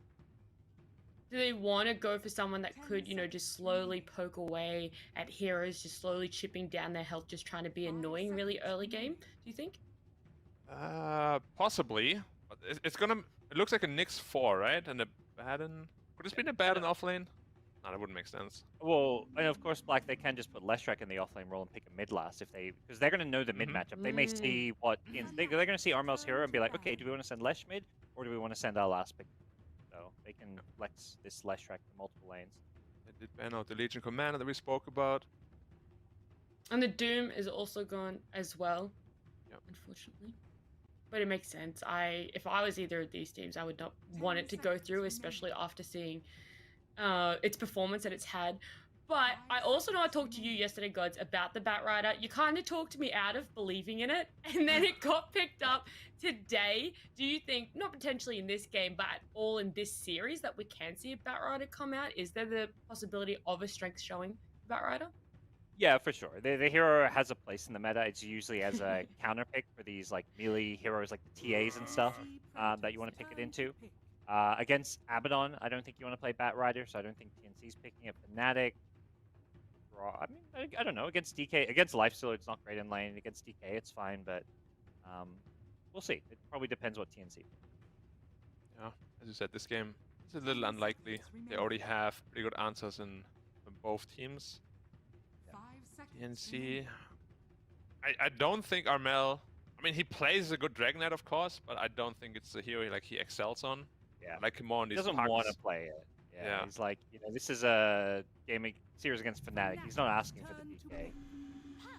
Do they want to go for someone that could, you know, just slowly poke away at heroes, just slowly chipping down their health, just trying to be annoying really early game? Do you think? Possibly. But it's gonna. It looks like a Nyx 4, right? And a Baden. Could this be a Baden offlane? No, that wouldn't make sense. Well, and of course, Black, they can just put Leshrac in the offlane role and pick a mid last if they, because they're going to know the mid matchup. They may see what they're going to see Armel's hero and be like, okay, do we want to send Lesh mid or do we want to send our last pick? So they can flex this Leshrac to multiple lanes. They did ban out the Legion Commander that we spoke about. And the Doom is also gone as well, Yep. unfortunately. But it makes sense. If I was either of these teams, I would not want it to go through, especially after seeing its performance that it's had. But I also know I talked to you yesterday, Gods, about the Batrider. You kind of talked me out of believing in it, and then it got picked up today. Do you think, not potentially in this game, but all in this series, that we can see a Batrider come out? Is there the possibility of a strength showing Batrider? Yeah, for sure. The hero has a place in the meta. It's usually as a counter pick for these like melee heroes like the TAs and stuff that you want to pick it into. Against Abaddon, I don't think you want to play Batrider, so I don't think TNC's picking it. Fnatic, I mean, I don't know. Against DK, against Lifestealer, it's not great in lane. Against DK, it's fine, but we'll see. It probably depends what TNC picks. Yeah, as you said, this game is a little unlikely. They already have pretty good answers in both teams. TNC. I don't think Armel. I mean, he plays a good Dragon Knight, of course, but I don't think it's a hero like he excels on. Yeah, I like him more on he these doesn't pucks. want to play it. Yeah, he's like, this is a series against Fnatic. He's not asking for the DK.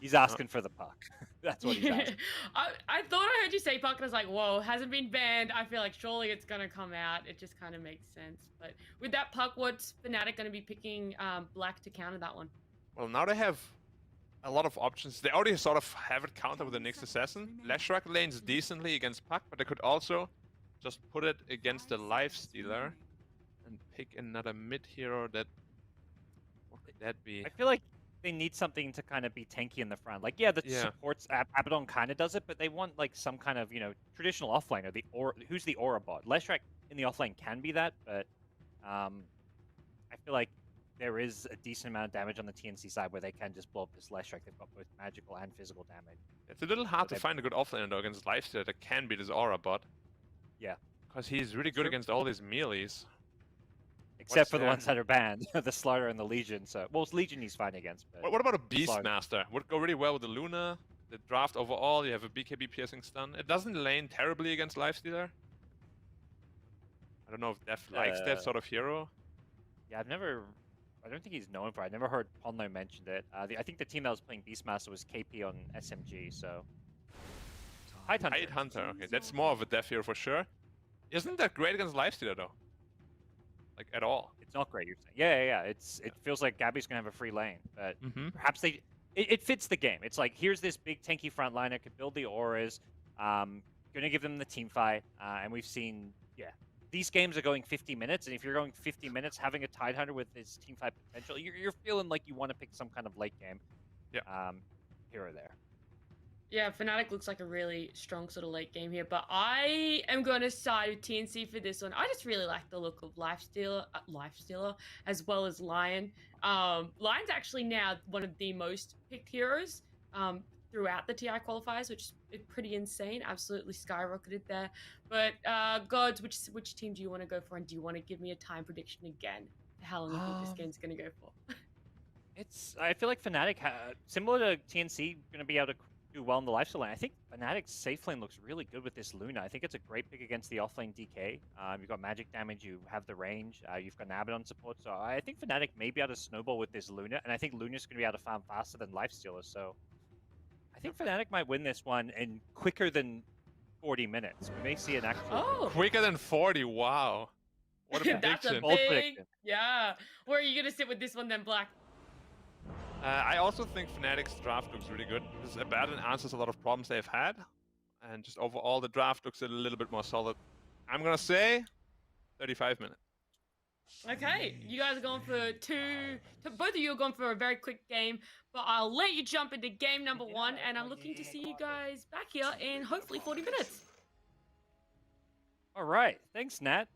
He's asking for the puck. That's what he's asking. I thought I heard you say puck, and I was like, whoa, hasn't been banned. I feel like surely it's gonna come out. It just kind of makes sense. But with that puck, what's Fnatic gonna be picking Black to counter that one? Well, now they have a lot of options. They already sort of have it countered with the next assassin. Leshrac lanes decently against puck, but they could also just put it against the Lifestealer and pick another mid hero. What could that be? I feel like they need something to kind of be tanky in the front. Like, yeah, the supports Abaddon kind of does it, but they want like some kind of, traditional offlaner. Who's the aura bot? Leshrac in the offlane can be that, but I feel like there is a decent amount of damage on the TNC side where they can just blow up this Leshrac. They've got both magical and physical damage. It's a little hard to find a good offlaner though against Lifestealer that can be this aura bot. Yeah. Because he's really good against all these melees. Except for the ones that are banned, the Slaughter and the Legion. So, well, it's Legion he's fine against. But what about a Beastmaster? Would go really well with the Luna. The draft overall, you have a BKB piercing stun. It doesn't lane terribly against Lifestealer. I don't know if Def likes that sort of hero. Yeah, I don't think he's known for it. I never heard Ponlo mentioned it. I think the team that was playing Beastmaster was KP on SMG, so... Tidehunter, okay. That's more of a Def hero for sure. Isn't that great against Lifestealer, though? Like, at all. It's not great, you're saying. Yeah. It feels like Gabby's going to have a free lane, but perhaps it fits the game. It's like, here's this big tanky frontliner, could build the auras, going to give them the team fight, and we've seen, these games are going 50 minutes, and if you're going 50 minutes, having a Tidehunter with his team fight potential, you're feeling like you want to pick some kind of late game hero there. Yeah, Fnatic looks like a really strong sort of late game here, but I am going to side with TNC for this one. I just really like the look of Lifestealer as well as Lion. Lion's actually now one of the most picked heroes throughout the TI qualifiers, which is pretty insane. Absolutely skyrocketed there. But Gods, which team do you want to go for, and do you want to give me a time prediction again for how long you think this game's going to go for? I feel like Fnatic, similar to TNC, going to be able to do well in the lifesteal lane. I think Fnatic's safe lane looks really good with this Luna. I think it's a great pick against the offlane DK. You've got magic damage, you have the range, you've got an Abaddon support. So I think Fnatic may be able to snowball with this Luna, and I think Luna's going to be able to farm faster than Lifestealer. So I think Fnatic might win this one in quicker than 40 minutes. We may see an actual... Quicker than 40, wow. What a prediction. That's a big... Yeah. Where are you going to sit with this one then, Black? I also think Fnatic's draft looks really good, because Abaddon answers a lot of problems they've had, and just overall the draft looks a little bit more solid. I'm gonna say 35 minutes. Okay, you guys are going for both of you are going for a very quick game, but I'll let you jump into game number 1, and I'm looking to see you guys back here in hopefully 40 minutes. All right, thanks, Nat.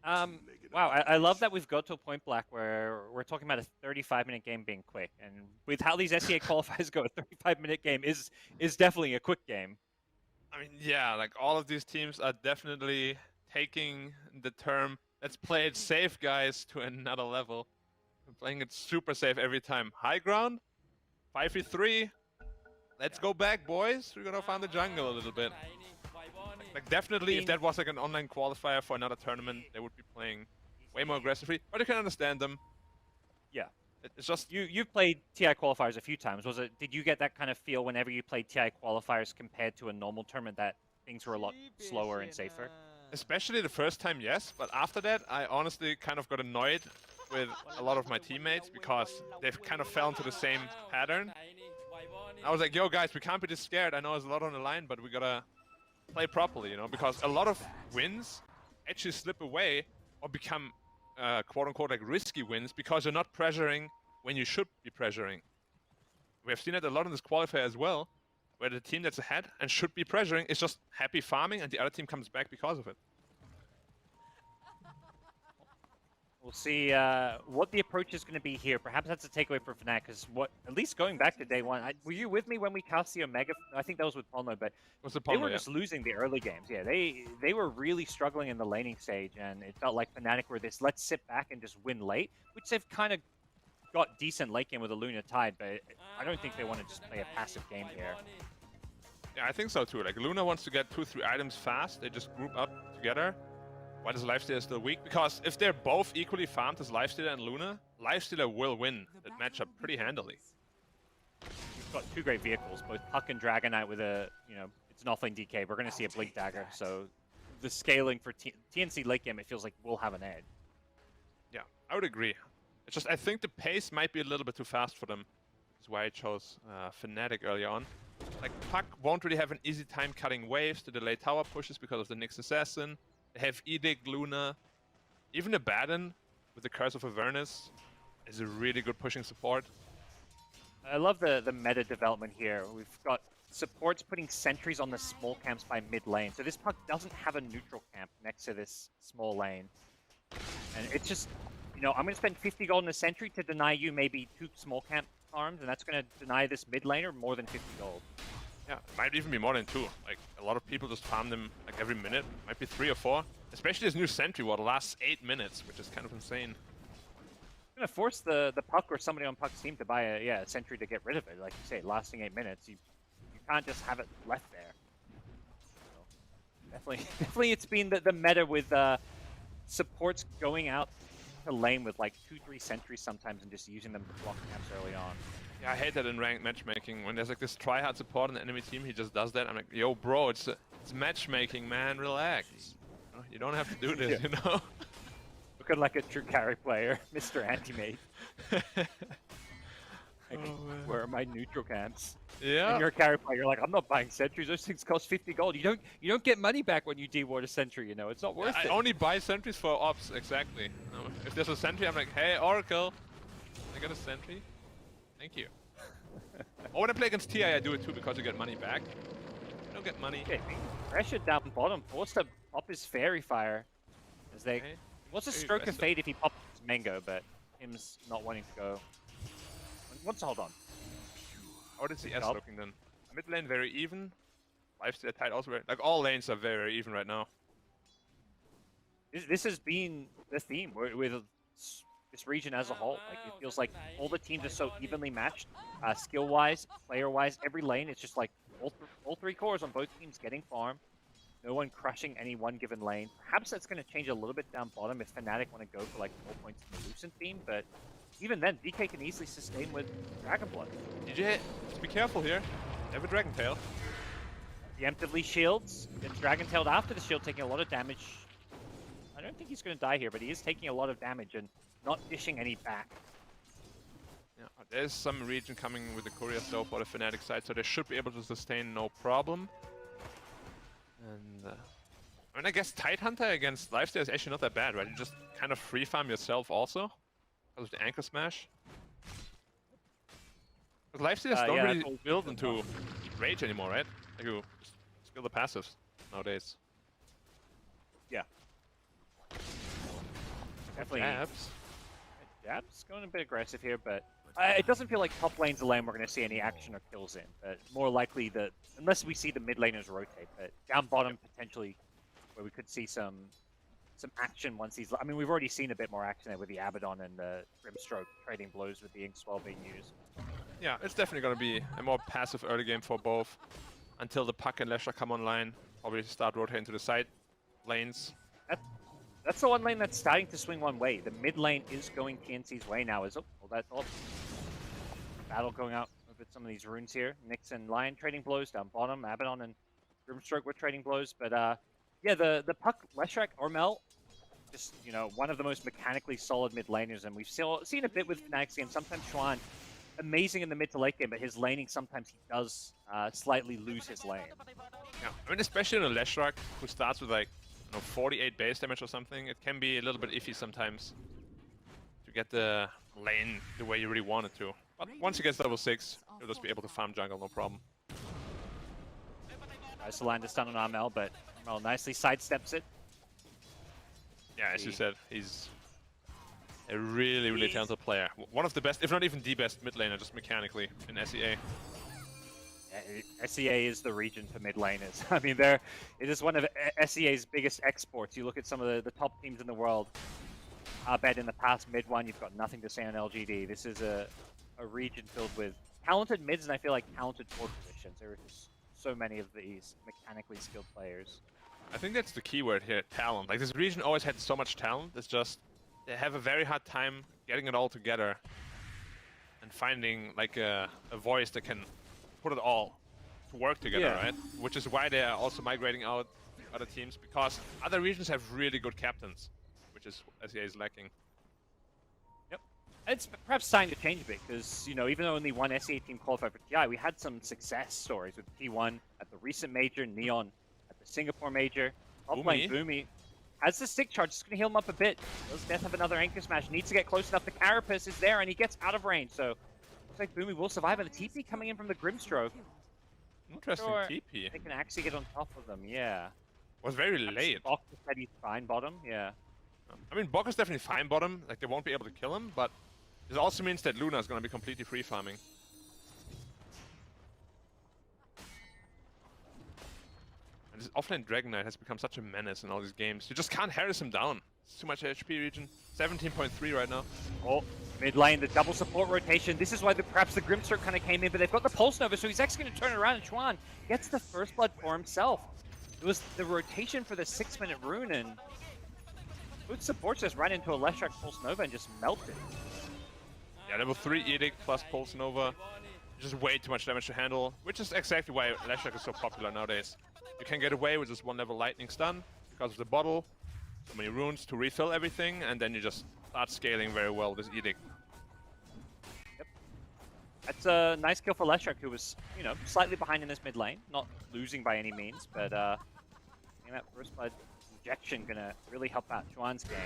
Wow, I love that we've got to a point, Black, where we're talking about a 35-minute game being quick, and with how these SEA qualifiers go, a 35-minute game is definitely a quick game. I mean, yeah, like all of these teams are definitely taking the term "let's play it safe, guys" to another level. We're playing it super safe every time. High ground, 5v3. Let's go back, boys. We're gonna find the jungle a little bit. Like definitely, if that was like an online qualifier for another tournament, they would be playing way more aggressively. But you can understand them. Yeah, it's just you've played TI qualifiers a few times. Did you get that kind of feel whenever you played TI qualifiers compared to a normal tournament that things were a lot slower and safer? Especially the first time, yes. But after that, I honestly kind of got annoyed with a lot of my teammates because they've kind of fell into the same pattern. I was like, yo guys, we can't be this scared. I know there's a lot on the line, but we gotta play properly, because a lot of wins actually slip away or become quote-unquote like risky wins because you're not pressuring when you should be pressuring. We have seen it a lot in this qualifier as well, where the team that's ahead and should be pressuring is just happy farming and the other team comes back because of it. We'll see what the approach is going to be here. Perhaps that's a takeaway for Fnatic, because at least going back to day one, were you with me when we cast the Omega? I think that was with Palmo, but they were just losing the early games. Yeah, they were really struggling in the laning stage, and it felt like Fnatic were this let's sit back and just win late, which they've kind of got decent late game with a Luna Tide, but I don't think they want to just play a passive game here. Yeah, I think so too. Like Luna wants to get 2-3 items fast. They just group up together. Why does Lifestealer still weak? Because if they're both equally farmed as Lifestealer and Luna, Lifestealer will win that matchup pretty handily. got two great vehicles, both Puck and Dragonite with a, it's an offlane DK. We're going to see a Blink Dagger, so the scaling for TNC late game, it feels like we'll have an edge. Yeah, I would agree. It's just I think the pace might be a little bit too fast for them. That's why I chose Fnatic early on. Like, Puck won't really have an easy time cutting waves to delay tower pushes because of the Nyx Assassin. They have Edict, Luna. Even Abaddon with the Curse of Avernus is a really good pushing support. I love the meta development here. We've got supports putting sentries on the small camps by mid lane. So this Puck doesn't have a neutral camp next to this small lane. And it's just, I'm going to spend 50 gold in a sentry to deny you maybe 2 small camp farms, and that's going to deny this mid laner more than 50 gold. Yeah, it might even be more than 2. Like, a lot of people just farm them like every minute. Might be 3 or 4. Especially this new sentry ward lasts 8 minutes, which is kind of insane. Going to force the Puck or somebody on Puck's team to buy a sentry to get rid of it. Like you say, lasting 8 minutes. You can't just have it left there. So, definitely it's been the meta with supports going out to lane with like 2-3 sentries sometimes and just using them to block camps early on. Yeah, I hate that in ranked matchmaking. When there's like this try-hard support on the enemy team, he just does that. I'm like, yo, bro, it's matchmaking, man. Relax. You don't have to do this, you know? Looking like a true carry player, Mr. Anti-Mate. Where are my neutral camps? Yeah. And you're a carry player, you're like, I'm not buying sentries. Those things cost 50 gold. You don't get money back when you deward a sentry, It's not worth it. I only buy sentries for ops, exactly. If there's a sentry, I'm like, hey, Oracle, I got a sentry. Thank you. Or when I play against TI, I do it too because you get money back. You don't get money. Okay, pressure down bottom, forced to pop his Fairy Fire. As they... Okay. What's a stroke of fate if he pops his Mango, but him's not wanting to go. What's hold on? How did the S looking then? Mid lane very even. Lifesteal tight also very... Like, all lanes are very even right now. This has been the theme with this region as a whole. Like, it feels like all the teams are so evenly matched, skill-wise, player-wise. Every lane, it's just like all 3 cores on both teams getting farm. No one crushing any one given lane. Perhaps that's going to change a little bit down bottom if Fnatic want to go for like 4 points in the Lucent theme, but even then, DK can easily sustain with Dragon Blood. DJ, just be careful here. They have a Dragon Tail. Preemptively shields, gets Dragon Tailed after the shield, taking a lot of damage. I don't think he's going to die here, but he is taking a lot of damage and not dishing any back. Yeah, there's some region coming with the courier though for the Fnatic side, so they should be able to sustain no problem. And I mean, I guess Tidehunter against Lifesteal is actually not that bad, right? You just kind of free farm yourself also because of the Anchor Smash. But Lifesteals don't really build into Rage anymore, right? Like, you skill the passives nowadays. Yeah. Definitely. Jab's going a bit aggressive here, but it doesn't feel like top lane's the lane we're going to see any action or kills in. But more likely unless we see the mid laners rotate, but down bottom potentially where we could see some action once he's... I mean, we've already seen a bit more action there with the Abaddon and the Grimstroke trading blows with the Inkswell being used. Yeah, it's definitely going to be a more passive early game for both until the Puck and Lesher come online. Probably start rotating to the side lanes. That's the one lane that's starting to swing one way. The mid lane is going TNC's way now. Battle going out with some of these runes here. Nyx and Lion trading blows down bottom. Abaddon and Grimstroke were trading blows. But yeah, the Puck, Leshrac, Ormel, just, one of the most mechanically solid mid laners. And we've seen a bit with Fnatic's game. Sometimes Xuan, amazing in the mid to late game, but his laning, sometimes he does slightly lose his lane. Yeah, I mean, especially in a Leshrac who starts with like 48 base damage or something, it can be a little bit iffy sometimes to get the lane the way you really want it to. But once he gets level 6, he'll just be able to farm jungle, no problem. Tries to land a stun on Armel, but Armel nicely sidesteps it. Yeah, as you said, he's a really, really talented player. One of the best, if not even the best mid laner, just mechanically in SEA. SEA is the region for mid laners. I mean, it is one of SEA's biggest exports. You look at some of the top teams in the world. I bet in the past mid one, you've got nothing to say on LGD. This is a region filled with talented mids, and I feel like talented core positions. There are just so many of these mechanically skilled players. I think that's the key word here, talent. Like, this region always had so much talent. It's just they have a very hard time getting it all together and finding like a voice that can put it all to work together, Yeah. right? Which is why they are also migrating out other teams, because other regions have really good captains, which is SEA is lacking. Yep. It's perhaps starting to change a bit because, you know, even though only one SEA team qualified for TI, we had some success stories with T1 at the recent major, Neon at the Singapore major. Top lane Boomy has the stick charge, just going to heal him up a bit. Does Death have another anchor smash? Needs to get close enough. The Carapace is there and he gets out of range, so looks like Boomy will survive. And the TP coming in from the Grimstroke. Interesting Sure. TP. They can actually get on top of them, yeah. Was very late. Bok said he's fine bottom, yeah. I mean, Bok is definitely fine bottom. Like, they won't be able to kill him, but this also means that Luna is going to be completely free farming. And this offlane Dragon Knight has become such a menace in all these games. You just can't harass him down. It's too much HP region. 17.3 right now. Oh, mid lane, the double support rotation. This is why perhaps the Grimstroke kind of came in, but they've got the Pulse Nova, so he's actually going to turn it around, and Chuan gets the first blood for himself. It was the rotation for the 6-minute rune, and good support just ran into a Leshrac Pulse Nova and just melted. Yeah, level 3 Edict plus Pulse Nova. Just way too much damage to handle, which is exactly why Leshrac is so popular nowadays. You can get away with just 1 level lightning stun because of the bottle, so many runes to refill everything, and then you just start scaling very well with Edict. Yep. That's a nice kill for Leshrac, who was, you know, slightly behind in this mid lane. Not losing by any means, but getting that first blood injection gonna really help out Chuan's game.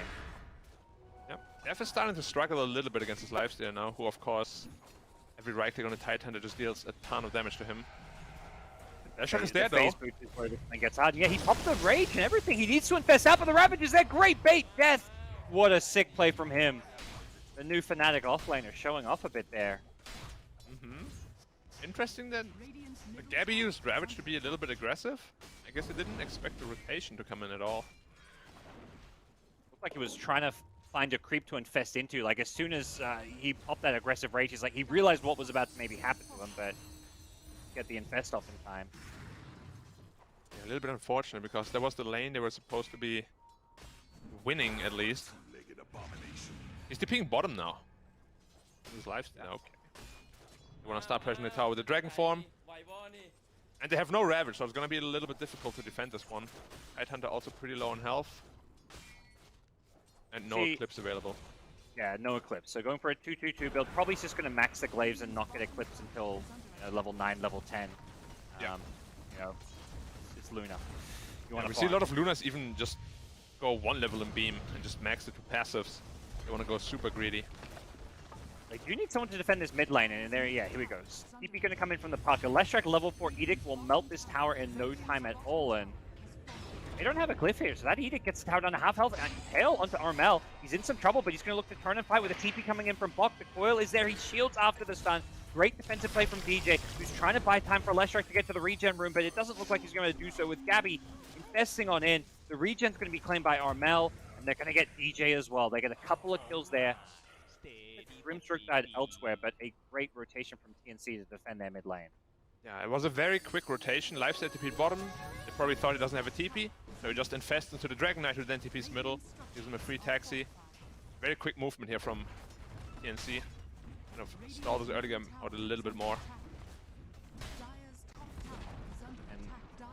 Yep. Def is starting to struggle a little bit against his lifesteal now, who of course, every right click on a TI10 just deals a ton of damage to him. Leshrac is there though. Phase boot is where this thing gets out. Yeah, he popped the rage and everything. He needs to infest out, but the Ravage is there. Great bait, Death. What a sick play from him. The new Fnatic offlaner showing off a bit there. Interesting that Gabby used Ravage to be a little bit aggressive. I guess he didn't expect the rotation to come in at all. Looked like he was trying to find a creep to infest into. Like, as soon as he popped that aggressive rage, he's like, he realized what was about to maybe happen to him, but get the infest off in time. Yeah, a little bit unfortunate because that was the lane they were supposed to be winning at least. He's DPing bottom now. His lifesteal. Okay. They want to start pressuring the tower with the Dragon form. And they have no Ravage, so it's going to be a little bit difficult to defend this one. Hunter also pretty low on health. And no Eclipse available. Yeah, no Eclipse. So going for a 2-2-2 build. Probably just going to max the glaives and not get Eclipse until level 9, level 10. Yeah. You know, it's Luna. We see a lot of Lunas even just go 1 level in beam and just max it to passives. They want to go super greedy. Like, you need someone to defend this mid lane, and there, yeah, here we go. TP gonna come in from the pocket. Leshrac level 4 Edict will melt this tower in no time at all, and they don't have a glyph here, so that Edict gets the tower down to half health, and tail onto Armel. He's in some trouble, but he's gonna look to turn and fight with a TP coming in from Bok. The coil is there, he shields after the stun. Great defensive play from DJ, who's trying to buy time for Leshrac to get to the regen room, but it doesn't look like he's gonna do so with Gabby infesting on in. The regen's gonna be claimed by Armel, and they're gonna get DJ as well. They get a couple of kills there. Grimstroke died elsewhere, but a great rotation from TNC to defend their mid lane. Yeah, it was a very quick rotation. Lifesteal TP'd bottom. They probably thought he doesn't have a TP, so he just infests into the Dragon Knight who then TP's middle. Gives him a free taxi. Very quick movement here from TNC. Kind of stall this early game out a little bit more. And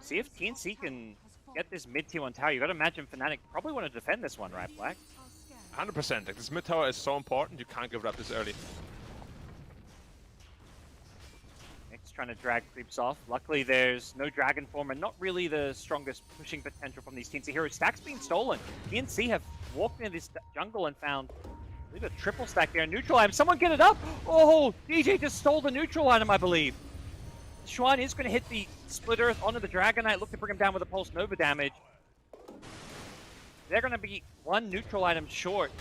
see if TNC can get this mid tier 1 tower. You gotta imagine Fnatic probably want to defend this one, right, Black? 100%. Like, this mid tower is so important, you can't give it up this early. Nick's trying to drag creeps off. Luckily, there's no dragon form and not really the strongest pushing potential from these TNC heroes. Stack's being stolen. TNC have walked into this jungle and found, I believe, a triple stack there. Neutral item. Someone get it up! Oh, DJ just stole the neutral item, I believe. Chuan is going to hit the Split Earth onto the Dragon Knight. Look to bring him down with a Pulse Nova damage. They're going to be 1 neutral item short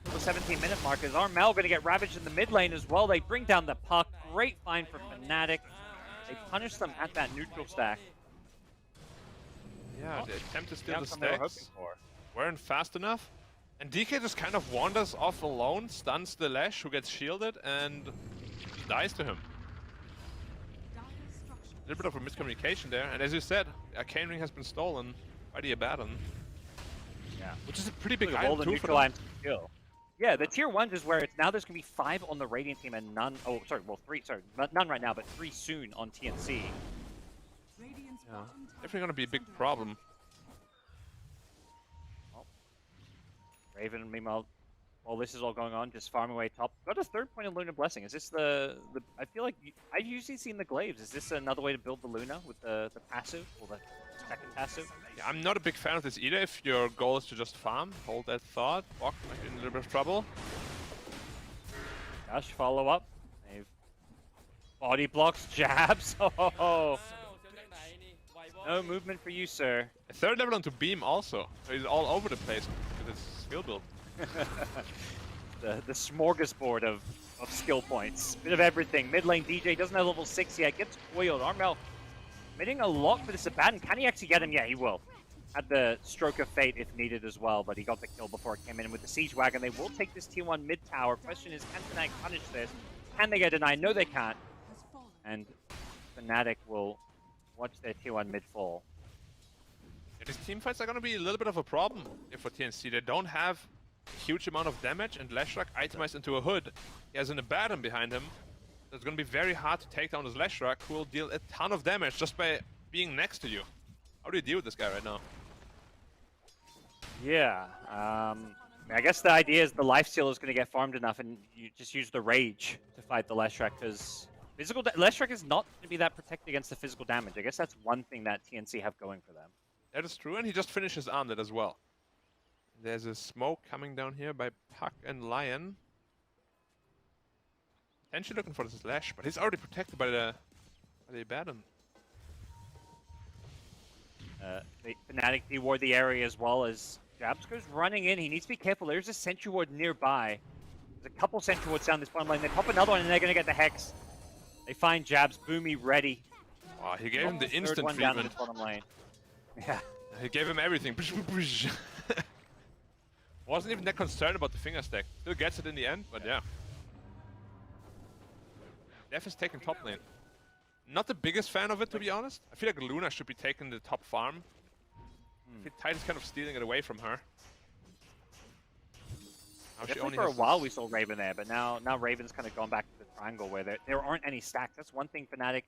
until the 17-minute mark. Is Armel going to get ravaged in the mid lane as well? They bring down the puck. Great find for Fnatic. They punish them at that neutral stack. Yeah, the attempt to steal the stacks weren't fast enough. And DK just kind of wanders off alone, stuns the Lash, who gets shielded, and dies to him. A little bit of a miscommunication there. And as you said, Arcane Ring has been stolen by the Abaddon. Yeah, which is a pretty big all item the too neutral for items to kill. Yeah, the tier 1s is where it's now there's going to be 5 on the Radiant team and none. Oh, sorry, well, 3. Sorry, none right now, but 3 soon on TNC. Yeah, definitely gonna be a big problem. Oh. Raven, meanwhile, while this is all going on, just farming away top. Got a 3rd point in Luna Blessing. Is this the I feel like I've usually seen the Glaives. Is this another way to build the Luna with the passive or the second passive? Yeah, I'm not a big fan of this either. If your goal is to just farm, hold that thought. Bok might be in a little bit of trouble. Gosh, follow up. They've body blocks, jabs. Oh, no movement for you, sir. A 3rd level onto Beam also. So he's all over the place with his skill build. the smorgasbord of skill points. Bit of everything. Mid lane DJ doesn't have level 6 yet. Gets coiled. Armel committing a lot for this Abaddon. Can he actually get him? Yeah, he will. Had the stroke of fate if needed as well, but he got the kill before it came in. And with the Siege Wagon, they will take this tier 1 mid tower. Question is, can Fnatic punish this? Can they get denied? No, they can't. And Fnatic will watch their tier 1 mid fall. Yeah, these team fights are gonna be a little bit of a problem here for TNC. They don't have a huge amount of damage, and Leshrac itemized into a hood. He has an Abaddon behind him. So it's gonna be very hard to take down this Leshrac, who will deal a ton of damage just by being next to you. How do you deal with this guy right now? Yeah, I guess the idea is the lifesteal is going to get farmed enough, and you just use the rage to fight the Leshrac, because Leshrac is not going to be that protected against the physical damage. I guess that's one thing that TNC have going for them. That is true, and he just finishes Armlet as well. There's a smoke coming down here by Puck and Lion. Potentially looking for the slash, but he's already protected by the Abaddon. The Fnatic deward the area as well as Jabs goes running in. He needs to be careful. There's a sentry ward nearby. There's a couple sentry wards down this bottom lane. They pop another one and they're going to get the Hex. They find Jabs, Boomy ready. Wow, he gave him the instant one down treatment. this bottom lane. Yeah. He gave him everything. Wasn't even that concerned about the finger stack. Still gets it in the end, but yeah. Def is taking top lane. Not the biggest fan of it, to be honest. I feel like Luna should be taking the top farm. I feel Tide is kind of stealing it away from her. Now she only For a has while this- we saw Raven there, but now Raven's kind of gone back to the triangle where there aren't any stacks. That's one thing Fnatic,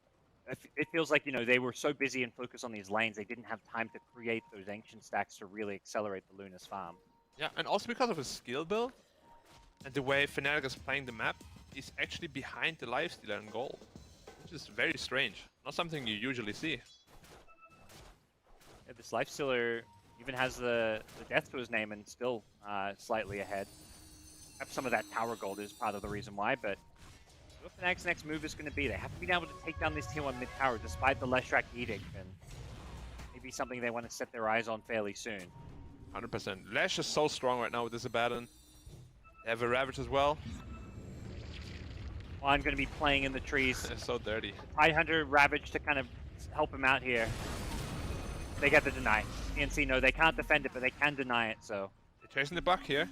it feels like, you know, they were so busy and focused on these lanes, they didn't have time to create those ancient stacks to really accelerate the Luna's farm. Yeah, and also because of his skill build and the way Fnatic is playing the map, he's actually behind the Lifestealer in gold, which is very strange. Not something you usually see. Yeah, this Lifestealer even has the death to his name and still slightly ahead. Perhaps some of that tower gold is part of the reason why, but what Fnatic's next move is going to be. They have to be able to take down this tier 1 mid tower despite the Leshrac edict, and maybe something they want to set their eyes on fairly soon. 100%. Lash is so strong right now with this Abaddon. They have a Ravage as well. Well, I'm going to be playing in the trees. It's so dirty. Tide Hunter Ravage to kind of help him out here. They get the deny. TNC, no, they can't defend it, but they can deny it, so. They're chasing the Buck here.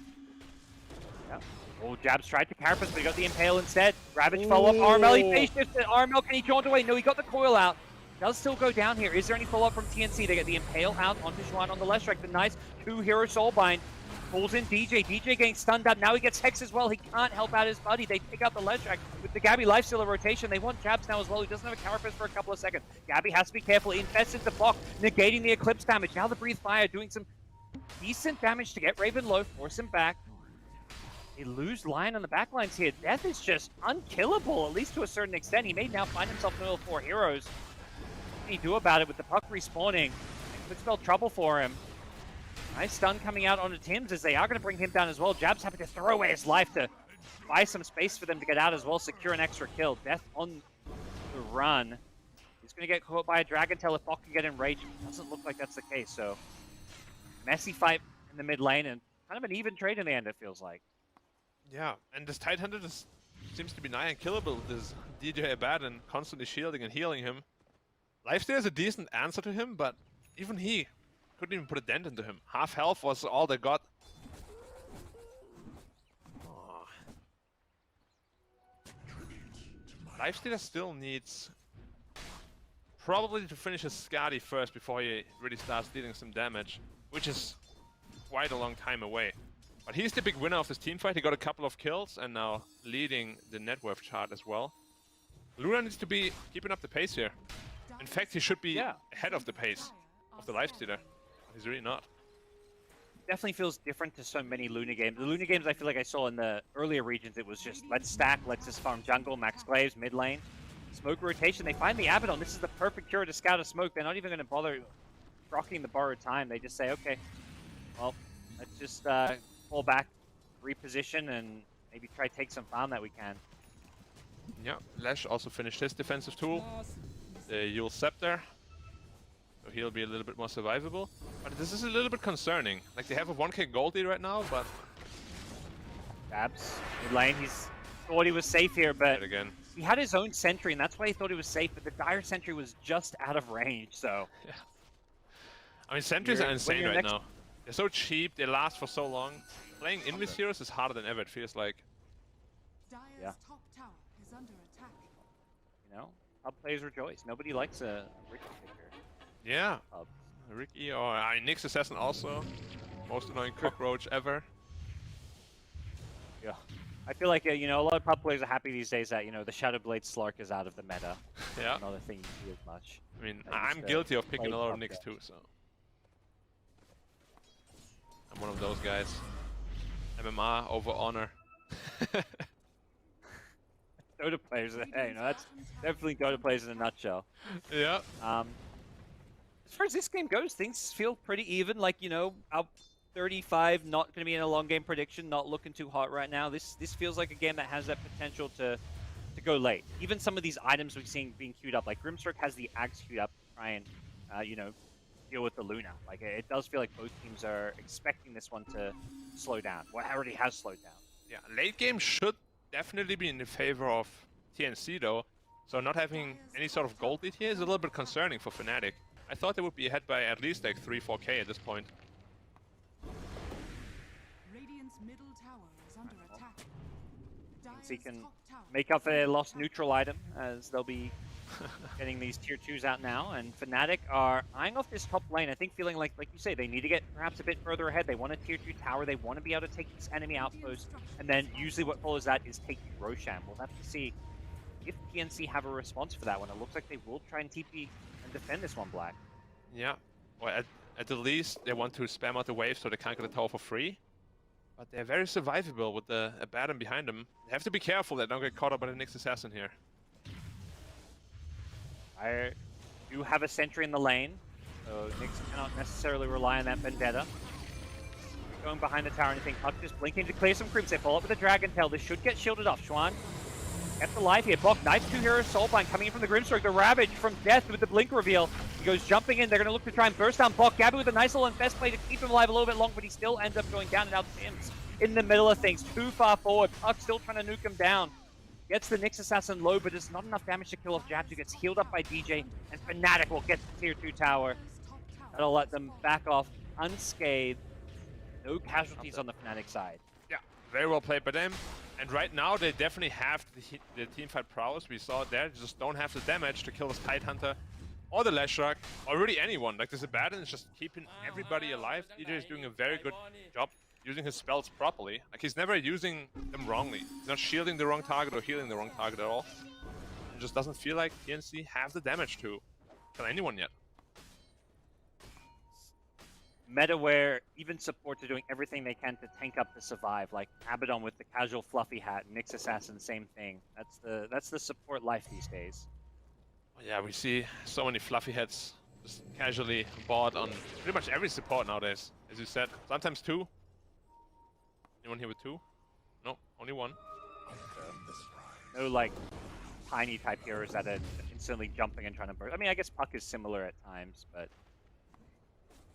Yeah. Oh, Jabs tried to carapace, but he got the Impale instead. Ravage follow-up. Armel, he face shifted. Armel, can he jaunt away? No, he got the coil out. Does still go down here. Is there any follow-up from TNC? They get the Impale out onto Xuan on the Leshrac. The nice 2-hero Soulbind. Pulls in DJ. DJ getting stunned up. Now he gets Hex as well. He can't help out his buddy. They pick out the Leshrac with the Gabby Lifestealer rotation. They want Jabs now as well. He doesn't have a carapace for a couple of seconds. Gabby has to be careful. He infests into block, negating the Eclipse damage. Now the Breathe Fire doing some decent damage to get Raven low, force him back. They lose Lion on the backlines here. Death is just unkillable, at least to a certain extent. He may now find himself in the middle of 4 heroes. What can he do about it with the Puck respawning? It could spell trouble for him. Nice stun coming out onto Tim's as they are going to bring him down as well. Jab's happy to throw away his life to buy some space for them to get out as well, secure an extra kill. Death on the run. He's going to get caught by a Dragon Tail if Bok can get enraged. Doesn't look like that's the case, so messy fight in the mid lane and kind of an even trade in the end, it feels like. Yeah, and this Tide Hunter just seems to be nigh unkillable with this DJ Abaddon constantly shielding and healing him. Lifesteal is a decent answer to him, but even he couldn't even put a dent into him. Half health was all they got. Oh. Lifestealer still needs probably to finish his Skadi first before he really starts dealing some damage, which is quite a long time away. But he's the big winner of this team fight. He got a couple of kills and now leading the net worth chart as well. Luna needs to be keeping up the pace here. In fact, he should be ahead of the pace of the lifestealer. He's really not. Definitely feels different to so many Luna games. The Luna games I feel like I saw in the earlier regions, it was just let's stack, let's just farm jungle, max glaives, mid lane. Smoke rotation, they find the Abaddon. This is the perfect cure to scout a smoke. They're not even going to bother rocking the borrowed time. They just say, okay, well, let's just pull back, reposition, and maybe try to take some farm that we can. Yeah, Lash also finished his defensive tool. The Yule Scepter. So he'll be a little bit more survivable. But this is a little bit concerning. Like, they have a 1k gold lead right now, but... Babs, mid lane, he's thought he was safe here, but again. He had his own sentry, and that's why he thought he was safe, but the Dire sentry was just out of range, so... Yeah. I mean, sentries are insane right now. They're so cheap, they last for so long. Playing Invis heroes is harder than ever, it feels like. Yeah. Top tower is under attack. You know, top players rejoice. Nobody likes a Ricky picker. Yeah. Ricky or Nyx Assassin also. Most annoying cockroach ever. Yeah. I feel like, you know, a lot of pub players are happy these days that, you know, the Shadowblade Slark is out of the meta. Yeah. Another thing you see as much. I mean, I'm guilty of picking a lot of Nyx too, so. I'm one of those guys. MMR over honor. Dota players, hey, you know, that's definitely Dota players in a nutshell. Yeah. As far as this game goes, things feel pretty even. Like, you know, up 35, not going to be in a long game prediction, not looking too hot right now. This feels like a game that has that potential to go late. Even some of these items we've seen being queued up, like Grimstroke has the Axe queued up to try and, you know, deal with the Luna. Like, it does feel like both teams are expecting this one to slow down. Well, it already has slowed down. Yeah, late game should definitely be in the favor of TNC though. So not having any sort of gold lead here is a little bit concerning for Fnatic. I thought they would be ahead by at least like 3-4k at this point. Radiant's middle tower is under attack. So you can make up a lost neutral item, as they'll be getting these tier 2s out now, and Fnatic are eyeing off this top lane. I think feeling like you say, they need to get perhaps a bit further ahead. They want a tier 2 tower, they want to be able to take these enemy outposts, and then usually what follows that is take Roshan. We'll have to see if PNC have a response for that one. It looks like they will try and TP and defend this one, Black. Yeah, well, at the least they want to spam out the wave so they can't get the tower for free. But they're very survivable with the Abaddon behind them. They have to be careful they don't get caught up by the Nyx Assassin here. I do have a sentry in the lane, so Nyx cannot necessarily rely on that Vendetta. Going behind the tower, anything. Puck just blinking to clear some creeps. They follow up with a Dragon Tail. This should get shielded off. Schwan kept alive here. Bok, nice 2-hero Soulbind coming in from the Grimstroke. The Ravage from Death with the Blink reveal. He goes jumping in. They're going to look to try and burst down Bok. Gabby with a nice little infest play to keep him alive a little bit long, but he still ends up going down and out Sims in the middle of things. Too far forward. Puck still trying to nuke him down. Gets the Nyx Assassin low, but it's not enough damage to kill off Jabs, who gets healed up by DJ, and Fnatic will get the tier 2 tower. That'll let them back off unscathed. No casualties on the Fnatic side. Yeah, very well played by them. And right now they definitely have the teamfight prowess. We saw it there. They just don't have the damage to kill this Tidehunter or the Leshrac or really anyone. Like, this Abaddon is just keeping everybody alive. DJ is doing a very good job using his spells properly. Like, he's never using them wrongly. He's not shielding the wrong target or healing the wrong target at all. It just doesn't feel like TNC have the damage to kill anyone yet. Meta where even supports are doing everything they can to tank up to survive, like Abaddon with the casual fluffy hat, Nyx Assassin, same thing. That's the support life these days. Yeah, we see so many fluffy hats just casually bought on pretty much every support nowadays, as you said. Sometimes 2. Anyone here with 2? No, only 1. No, like, tiny type heroes that are instantly jumping and trying to burst. I mean, I guess Puck is similar at times, but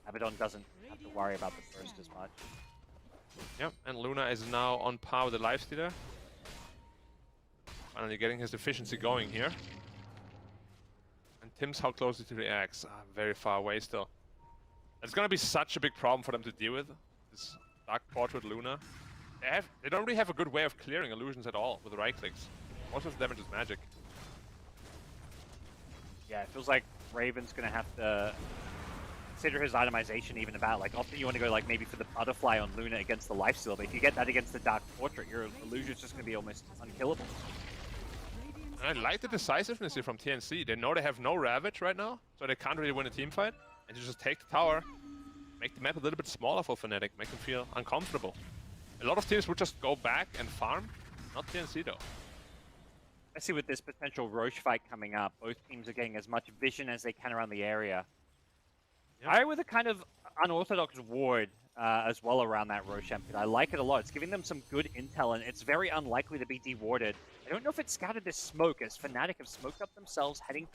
Abaddon doesn't have to worry about the burst as much. Yep, and Luna is now on par with the Lifestealer. Finally getting his efficiency going here. And Tim's how close is to the axe? Very far away still. It's gonna be such a big problem for them to deal with. This Dark Portrait Luna. They don't really have a good way of clearing illusions at all with the right clicks. Most of the damage is magic. Yeah, it feels like Raven's gonna have to consider his itemization even about, like, often you want to go, like, maybe for the butterfly on Luna against the lifesteal, but if you get that against the Dark Portrait, your illusion's just going to be almost unkillable. I like the decisiveness here from TNC. They know they have no Ravage right now, so they can't really win a team fight. And you just take the tower, make the map a little bit smaller for Fnatic, make them feel uncomfortable. A lot of teams would just go back and farm, not TNC though. Especially with this potential Roche fight coming up, both teams are getting as much vision as they can around the area. Yep. I with a kind of unorthodox ward as well around that Roshan pit. I like it a lot. It's giving them some good intel, and it's very unlikely to be dewarded. I don't know if it scouted this smoke, as Fnatic have smoked up themselves, heading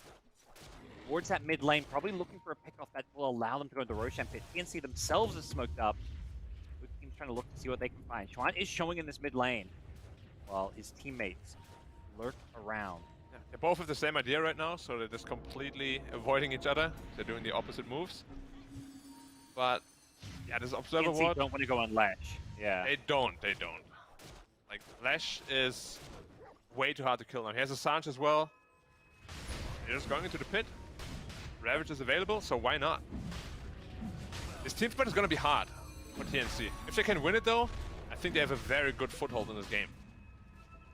towards that mid lane, probably looking for a pickoff that will allow them to go to the Roshan pit. TNC themselves are smoked up. Both teams trying to look to see what they can find. Chuan is showing in this mid lane, while his teammates lurk around. Yeah, they both have the same idea right now, so they're just completely avoiding each other. They're doing the opposite moves. But yeah, this observer TNC ward. don't want to go on Lash. Yeah. They don't. Like, Lash is way too hard to kill now. He has a Sanch as well. They're just going into the pit. Ravage is available, so why not? This team fight is going to be hard for TNC. If they can win it though, I think they have a very good foothold in this game.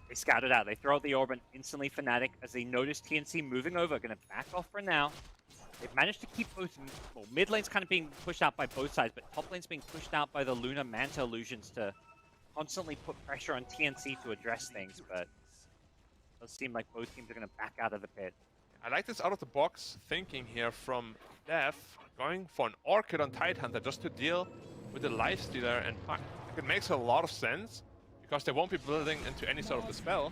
They scout it out. They throw out the orb and instantly Fnatic, as they notice TNC moving over, going to back off for now. They've managed to keep both, well, mid lane's kind of being pushed out by both sides, but top lane's being pushed out by the Luna Manta illusions to constantly put pressure on TNC to address things, but it does seem like both teams are going to back out of the pit. I like this out-of-the-box thinking here from Dev, going for an Orchid on Tidehunter just to deal with the Lifestealer and Puck. It makes a lot of sense, because they won't be building into any sort of dispel.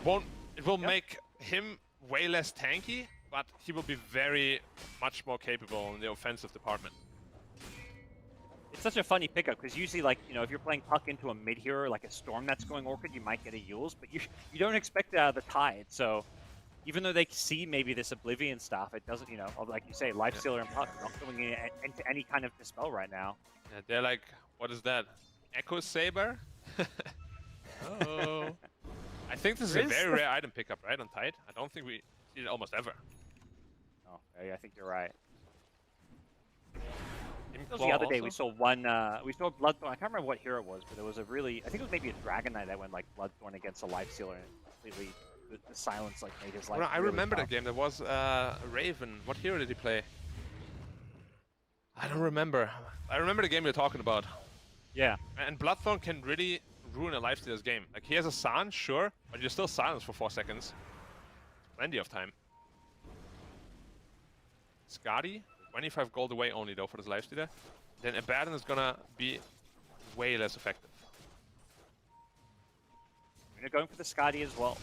It will make him way less tanky, but he will be very much more capable in the offensive department. It's such a funny pickup, because usually, like, you know, if you're playing Puck into a mid-hero, like a Storm that's going Orchid, you might get a Yules, but you don't expect it out of the Tide, so even though they see maybe this Oblivion stuff, it doesn't, you know, like you say, Lifestealer and Puck not going into any kind of dispel right now. Yeah, they're like, what is that? Echo Saber? Oh. I think this is a very rare item pickup, right, on Tide? I don't think we see it almost ever. Oh, yeah, I think you're right. Claw The other day also? we saw one, we saw Bloodthorn. I can't remember what hero it was, but there was a really, I think it was maybe a Dragon Knight that went like Bloodthorn against a Lifestealer and completely, the silence like made his life. Well, I really remember tough. that game. There was Raven. What hero did he play? I don't remember. I remember the game you're talking about. Yeah. And Bloodthorn can really ruin a Lifestealer's game. Like, he has a San, sure, but you're still silenced for 4 seconds. Plenty of time. Skadi, 25 gold away only though for this Lifestealer. Then Abaddon is gonna be way less effective. We're going for the Skadi as well.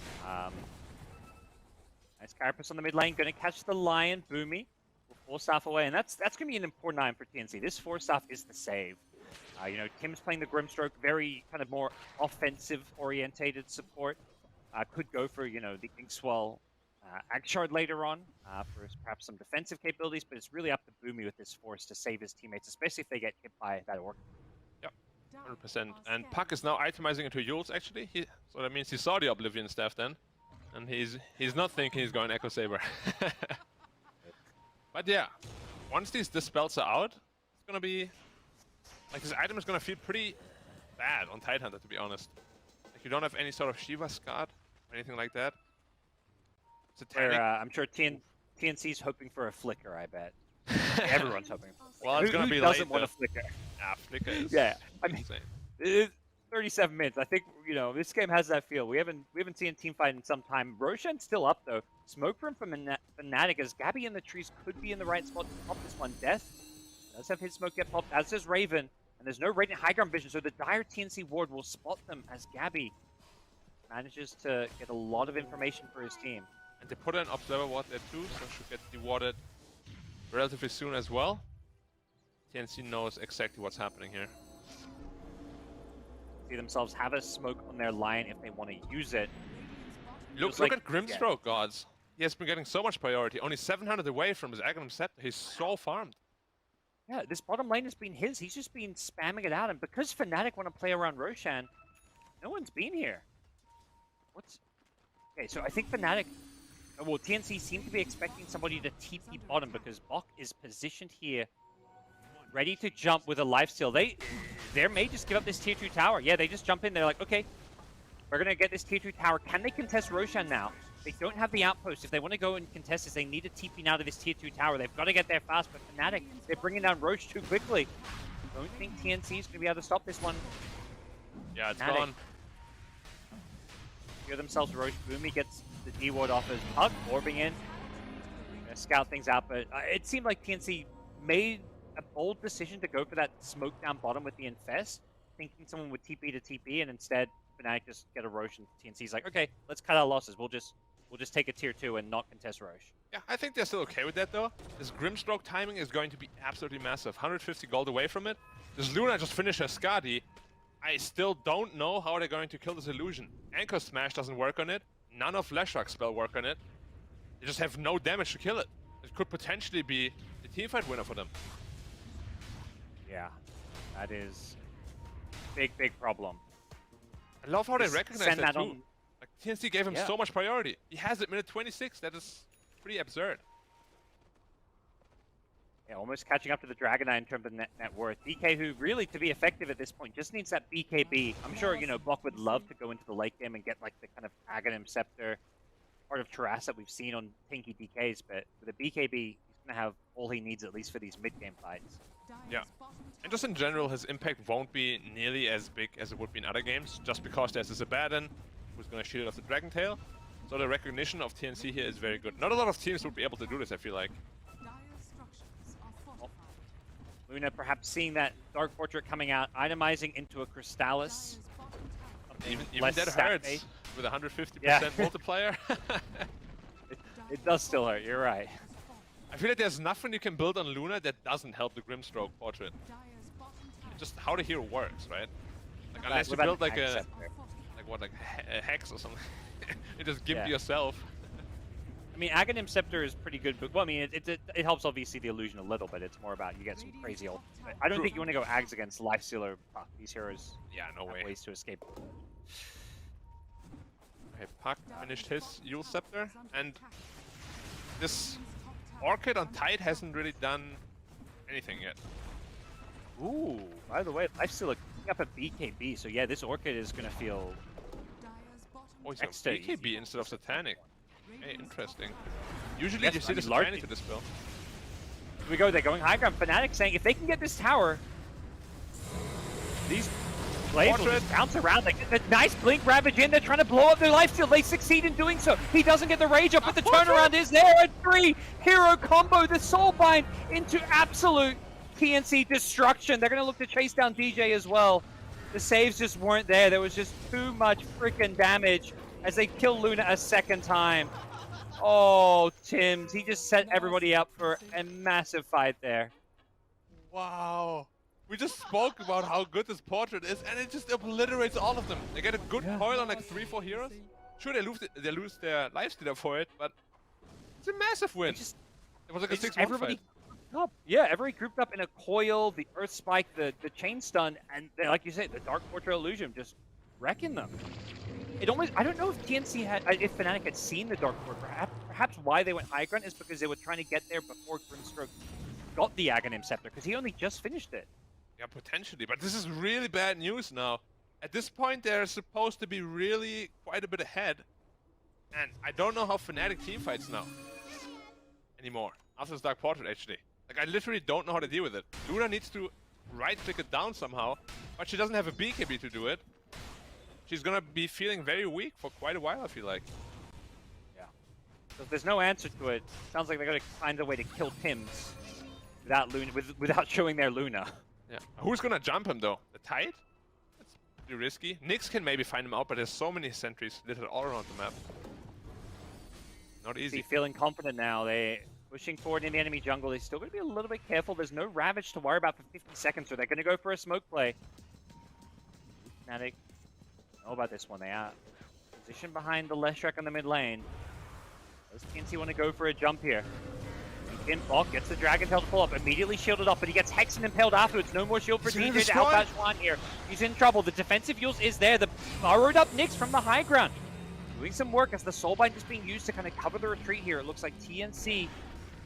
Nice Carapace on the mid lane, going to catch the Lion, Boomy. Will force staff away, and that's going to be an important item for TNC. This force staff is the save. You know, Tim's playing the Grimstroke, very kind of more offensive-orientated support. Could go for, you know, the Inkswell Agshard later on for perhaps some defensive capabilities, but it's really up to Boomy with this force to save his teammates, especially if they get hit by that orc. Yep, 100%. And Puck is now itemizing into Yules, actually. So that means he saw the Oblivion staff then. And he's not thinking he's going Echo Saber. But yeah, once these dispels are out, it's gonna be... Like, this item is gonna feel pretty bad on Tidehunter, to be honest. Like, you don't have any sort of Shiva Scarred or anything like that. Satanic. I'm sure TNC's hoping for a flicker, I bet. Everyone's hoping for a flicker. Well, it's gonna be Who doesn't late, want a though. flicker? Ah, Flicker is Yeah, I mean, insane. it's 37 minutes. I think, you know, this game has that feel. We haven't seen a team fight in some time. Roshan's still up though. Smoke room from Fnatic, as Gabby in the trees could be in the right spot to pop this one. Death does have his smoke get popped, as does Raven, and there's no Radiant High Ground vision, so the dire TNC ward will spot them as Gabby manages to get a lot of information for his team. And they put an Observer Ward there too, so should get dewarded relatively soon as well. TNC knows exactly what's happening here. See themselves have a smoke on their line if they want to use it. Look like- at Grimstroke, gods. He has been getting so much priority. Only 700 away from his Aghanim Scepter. He's so farmed. Yeah, this bottom lane has been his. He's just been spamming it out, and because Fnatic want to play around Roshan, no one's been here. Okay, so I think Fnatic well, TNC seem to be expecting somebody to TP bottom because Bok is positioned here, ready to jump with a lifesteal. They may just give up this tier 2 tower. Yeah, they just jump in. They're like, okay, we're going to get this tier 2 tower. Can they contest Roshan now? They don't have the outpost. If they want to go and contest this, they need to TP now to this tier 2 tower. They've got to get there fast, but Fnatic, they're bringing down Roche too quickly. Don't think TNC is going to be able to stop this one. Yeah, it's Fnatic. gone. Secure themselves. Roche. Boomy gets the D ward off as Puck, orbing in. Gonna scout things out, but it seemed like TNC made a bold decision to go for that smoke down bottom with the Infest, thinking someone would TP to TP, and instead Fnatic just get a Roche, and TNC's like, okay, let's cut our losses. We'll just take a tier 2 and not contest Roche. Yeah, I think they're still okay with that though. This Grimstroke timing is going to be absolutely massive. 150 gold away from it. This Luna just finished her Skadi. I still don't know how they're going to kill this illusion. Anchor Smash doesn't work on it. None of Leshrak's spell work on it. They just have no damage to kill it. It could potentially be the teamfight winner for them. Yeah, that is big problem. I love how they Just recognize send that that too. on- Like TNC gave him so much priority. He has it minute 26. That is pretty absurd. Yeah, almost catching up to the Dragon Eye in terms of net worth. DK, who really, to be effective at this point, just needs that BKB. I'm sure, you know, Block would love to go into the late game and get, like, the kind of Aghanim Scepter, part of Taras that we've seen on Pinky DKs, but with a BKB, he's going to have all he needs, at least for these mid-game fights. Yeah. And just in general, his impact won't be nearly as big as it would be in other games, just because there's this Abaddon who's going to shield off the Dragon Tail. So the recognition of TNC here is very good. Not a lot of teams would be able to do this, I feel like. Luna perhaps seeing that Dark Portrait coming out, itemizing into a Crystallis. Even less that stat hurts base. with a 150% Yeah. multiplier. It does still hurt, you're right. I feel like there's nothing you can build on Luna that doesn't help the Grimstroke portrait. It's just how the hero works, right? Like unless you What build about like an a Scepter? a hex or something, you just give Yeah. to yourself. I mean, Aghanim Scepter is pretty good, but well, I mean, it helps obviously the illusion a little, but it's more about you get some crazy ult. I don't True. think you want to go Ags against Lifestealer. Puck. These heroes Yeah, no have way. ways to escape. Okay, Puck finished his Yule Scepter, and this Orchid on Tide hasn't really done anything yet. Ooh, by the way, Lifestealer picking up a BKB, so yeah, this Orchid is going to feel Oh, he's extra on BKB easy. instead of Satanic. Hey, interesting. Usually Yes, you see I the mean, largely- Satanic to this spell. Here we go, they're going high ground. Fnatic saying if they can get this tower, these blades will just bounce around. They get the nice Blink Ravage in, they're trying to blow up their lifesteal. They succeed in doing so. He doesn't get the rage up, but the turnaround is there. A 3-hero combo, the Soulbind into absolute TNC destruction. They're going to look to chase down DJ as well. The saves just weren't there. There was just too much freaking damage as they kill Luna a second time. Oh, Tims, he just set everybody up for a massive fight there. Wow. We just spoke about how good this portrait is, and it just obliterates all of them. They get a good coil on like 3-4 heroes. Sure, they lose their lifestealer for it, but it's a massive win. It was like a 6-1 everybody fight. up. Yeah, everybody grouped up in a coil, the Earth Spike, the Chain Stun, and like you said, the Dark Portrait Illusion just wrecking them. It almost, I don't know if TNC had, if Fnatic had seen the Dark Portrait. Perhaps why they went high ground is because they were trying to get there before Grimstroke got the Aghanim Scepter, because he only just finished it. Yeah, potentially, but this is really bad news now. At this point, they're supposed to be really quite a bit ahead, and I don't know how Fnatic teamfights now anymore after this Dark Portrait, actually. Like, I literally don't know how to deal with it. Luna needs to right-click it down somehow, but she doesn't have a BKB to do it. She's gonna be feeling very weak for quite a while, I feel like. Yeah. So if there's no answer to it, sounds like they're gonna find a way to kill Tims without Luna, without showing their Luna. Yeah. Who's gonna jump him though? The Tide? That's pretty risky. Nyx can maybe find him out, but there's so many sentries littered all around the map. Not easy. Feeling confident now. They pushing forward in the enemy jungle. They're still gonna be a little bit careful. There's no Ravage to worry about for 50 seconds, so they're gonna go for a smoke play. Fnatic know about this one. They are positioned behind the Leshrac on the mid lane. Does TNC want to go for a jump here? Bok gets the Dragon Tail to pull up, immediately shielded up, but he gets Hexed and Impaled afterwards. No more shield for DJ to outbash one here. He's in trouble. The defensive use is there. The burrowed up Nyx from the high ground. doing some work as the Soulbind is being used to kind of cover the retreat here. It looks like TNC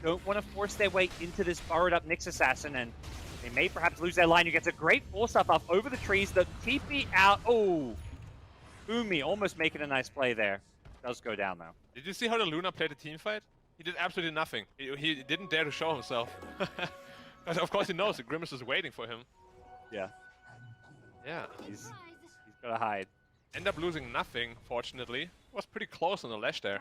don't want to force their way into this burrowed up Nyx Assassin, and they may perhaps lose their line. Who gets a great force up over the trees. The TP out. Oh, Boomy almost making a nice play there. Does go down though. Did you see how the Luna played the team fight? He did absolutely nothing. He didn't dare to show himself. Because of course he knows the Grimace is waiting for him. Yeah. Yeah. He's got to hide. End up losing nothing, fortunately. Was pretty close on the ledge there.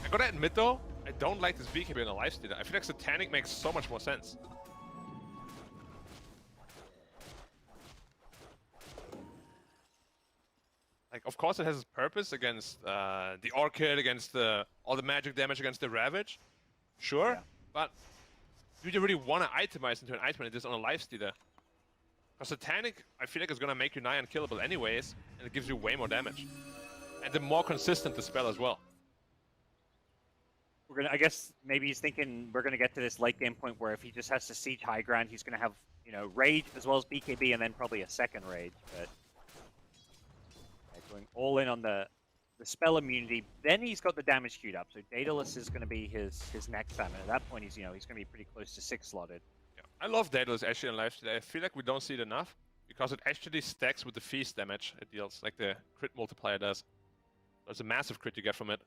I gotta admit though, I don't like this BKB on the lifestealer. I feel like Satanic makes so much more sense. Like, of course it has its purpose against the Orchid, against all the magic damage against the Ravage. Sure, yeah. But do you really want to itemize into an item like this on a lifestealer? Because Satanic, I feel like it's gonna make you nigh unkillable anyways, and it gives you way more damage. And the more consistent the spell as well. I guess maybe he's thinking we're gonna get to this late game point where if he just has to siege high ground, he's gonna have, you know, Rage as well as BKB and then probably a second Rage. But going all in on the spell immunity, then he's got the damage queued up. So Daedalus is gonna be his next time, and at that point he's gonna be pretty close to 6 slotted. I love Daedalus actually in lifestealer. I feel like we don't see it enough because it actually stacks with the feast damage it deals, like the crit multiplier does. So it's a massive crit you get from it.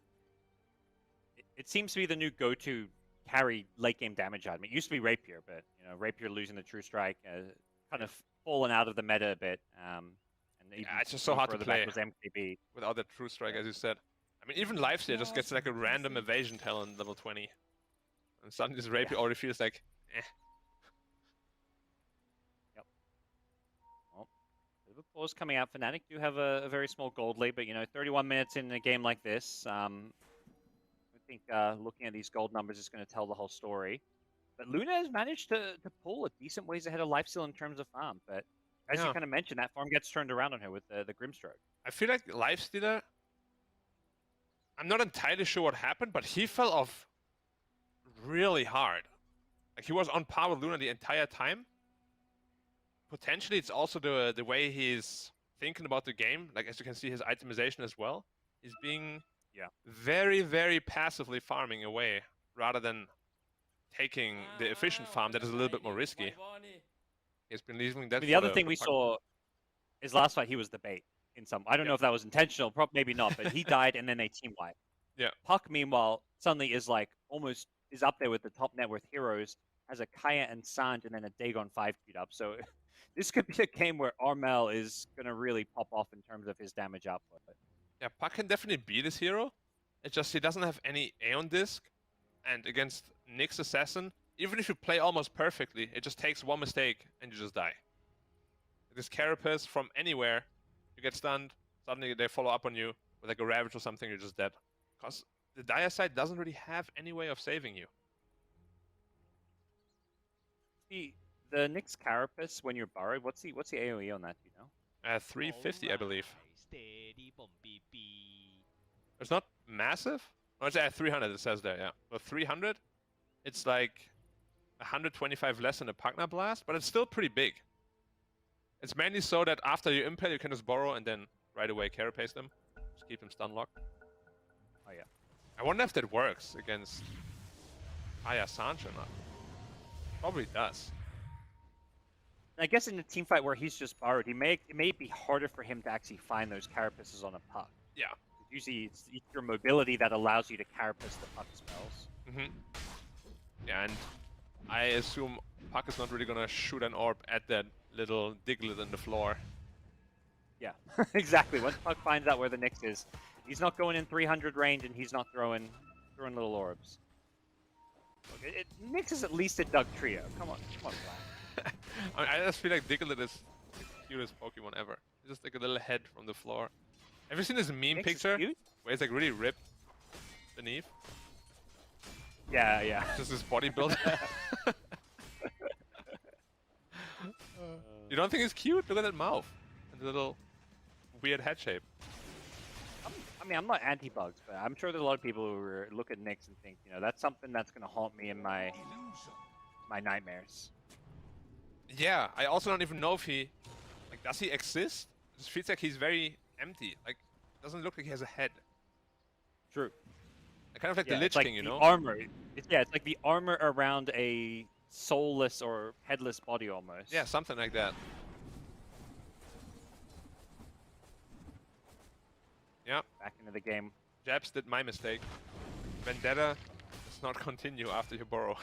It seems to be the new go-to carry late game damage item. It used to be Rapier, but you know, Rapier losing the True Strike, kind of fallen out of the meta a bit. And yeah, it's just so hard to play MKB. without that True Strike, as you said. I mean, even lifestealer just gets like a random evasion talent level 20, and suddenly this Rapier already feels like, eh. Pause coming out. Fnatic do have a very small gold lead, but you know, 31 minutes in a game like this, I think looking at these gold numbers is going to tell the whole story. But Luna has managed to pull a decent ways ahead of Lifesteal in terms of farm, but as you kind of mentioned, that farm gets turned around on her with the Grimstroke. I feel like Lifestealer, I'm not entirely sure what happened, but he fell off really hard. Like, he was on par with Luna the entire time. Potentially, it's also the way he's thinking about the game. Like, as you can see, his itemization as well. He's being very, very passively farming away, rather than taking the efficient farm that is a little bit more risky. He's been leaving that. The other thing we saw is last fight he was the bait in some. I don't know if that was intentional, maybe not, but he died and then they team wipe. Yeah. Puck, meanwhile, suddenly is like almost is up there with the top net worth heroes. Has a Kaya and Sanj and then a Dagon 5 queued up. So this could be a game where Armel is going to really pop off in terms of his damage output. Yeah, Puck can definitely be this hero. It's just he doesn't have any Aeon Disc. And against Nyx Assassin, even if you play almost perfectly, it just takes one mistake and you just die. This Carapace from anywhere, you get stunned, suddenly they follow up on you with like a Ravage or something, you're just dead. Because the Dire side doesn't really have any way of saving you. The Nyx Carapace, when you're burrowed, what's the AoE on that, do you know? 350, I believe. It's not massive? No, it's at 300, it says there, yeah. So 300, it's like 125 less than a Pugna Blast, but it's still pretty big. It's mainly so that after you impale, you can just borrow and then right away carapace them. Just keep them stun locked. Oh, yeah. I wonder if that works against Aya Sanch or not. Probably does. I guess in a team fight where he's just borrowed, it may be harder for him to actually find those carapaces on a Puck. Yeah. Usually it's your mobility that allows you to carapace the Puck spells. Mm-hmm. Yeah, and I assume Puck is not really gonna shoot an orb at that little Diglett in the floor. Yeah, exactly. Once Puck finds out where the Nyx is, he's not going in 300 range and he's not throwing little orbs. Look, Nyx is at least a Doug trio. Come on, Black. I mean, I just feel like Diglett is the cutest Pokemon ever. It's just like a little head from the floor. Have you seen this meme Nyx picture where it's like really ripped beneath? Yeah. Just this body build. You don't think it's cute? Look at that mouth and the little weird head shape. I mean, I'm not anti-bugs, but I'm sure there's a lot of people who look at Nyx and think, you know, that's something that's going to haunt me in my nightmares. Yeah, I also don't even know if he, like, does he exist? It just feels like he's very empty. Like, doesn't look like he has a head. True. Kind of like the it's Lich like King, you the know? armor. It's like the armor around a soulless or headless body almost. Yeah, something like that. Yeah. Back into the game. Jabs did my mistake. Vendetta does not continue after you borrow.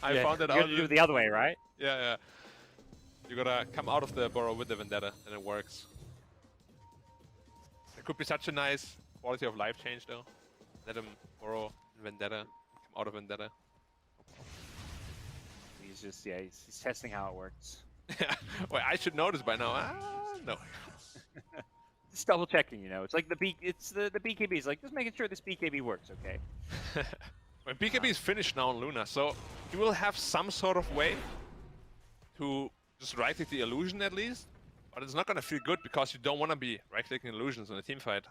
I found it you out. gotta do it the other way, right? Yeah. You gotta come out of the borrow with the Vendetta, and it works. It could be such a nice quality of life change, though. Let him borrow Vendetta, come out of Vendetta. He's just, he's testing how it works. Wait, I should know this by now. No. Just double checking, you know. It's like the BKB. It's like just making sure this BKB works, okay? Well, BKB is finished now on Luna, so you will have some sort of way to just right-click the illusion at least, but it's not gonna feel good because you don't want to be right-clicking illusions in a team fight.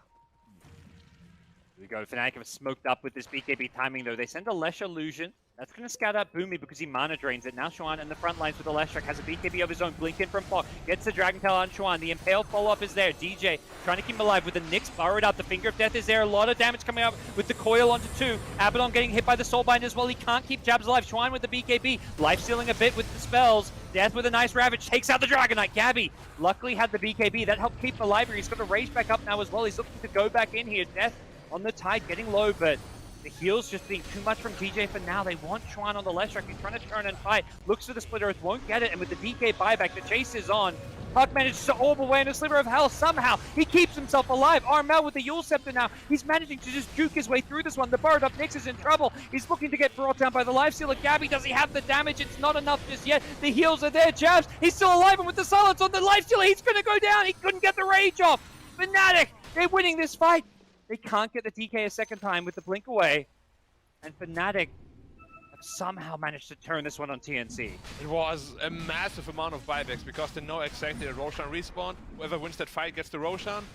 Here we go. Fnatic have smoked up with this BKB timing, though. They send a Lesh Illusion. That's going to scout out Boomy because he mana drains it. Now Xuan in the front lines with the Leshrac has a BKB of his own. Blink in from Pog. Gets the Dragon Tail on Xuan. The Impale follow-up is there. DJ trying to keep him alive with the Nyx burrowed out. The Finger of Death is there. A lot of damage coming up with the Coil onto 2. Abaddon getting hit by the Soulbind as well. He can't keep Jabs alive. Xuan with the BKB. Life stealing a bit with the spells. Death with a nice Ravage. Takes out the Dragon Knight. Gabby luckily had the BKB. That helped keep him alive. He's got to rage back up now as well. He's looking to go back in here. Death on the Tide getting low, but the heals just being too much from DJ for now. They want Xuan on the Leshrac. He's trying to turn and fight. Looks for the Split Earth, won't get it. And with the DK buyback, the chase is on. Puck manages to orb away in a sliver of hell somehow. He keeps himself alive. Armel with the Yule Scepter now. He's managing to just juke his way through this one. The burrowed up Nyx is in trouble. He's looking to get brought down by the Lifestealer. Gabby, does he have the damage? It's not enough just yet. The heals are there. Jabs, he's still alive. And with the silence on the Lifestealer, he's going to go down. He couldn't get the rage off. Fnatic, they're winning this fight. They can't get the DK a second time with the blink away. And Fnatic have somehow managed to turn this one on TNC. It was a massive amount of buybacks because they know exactly that Roshan respawned. Whoever wins that fight gets the Roshan.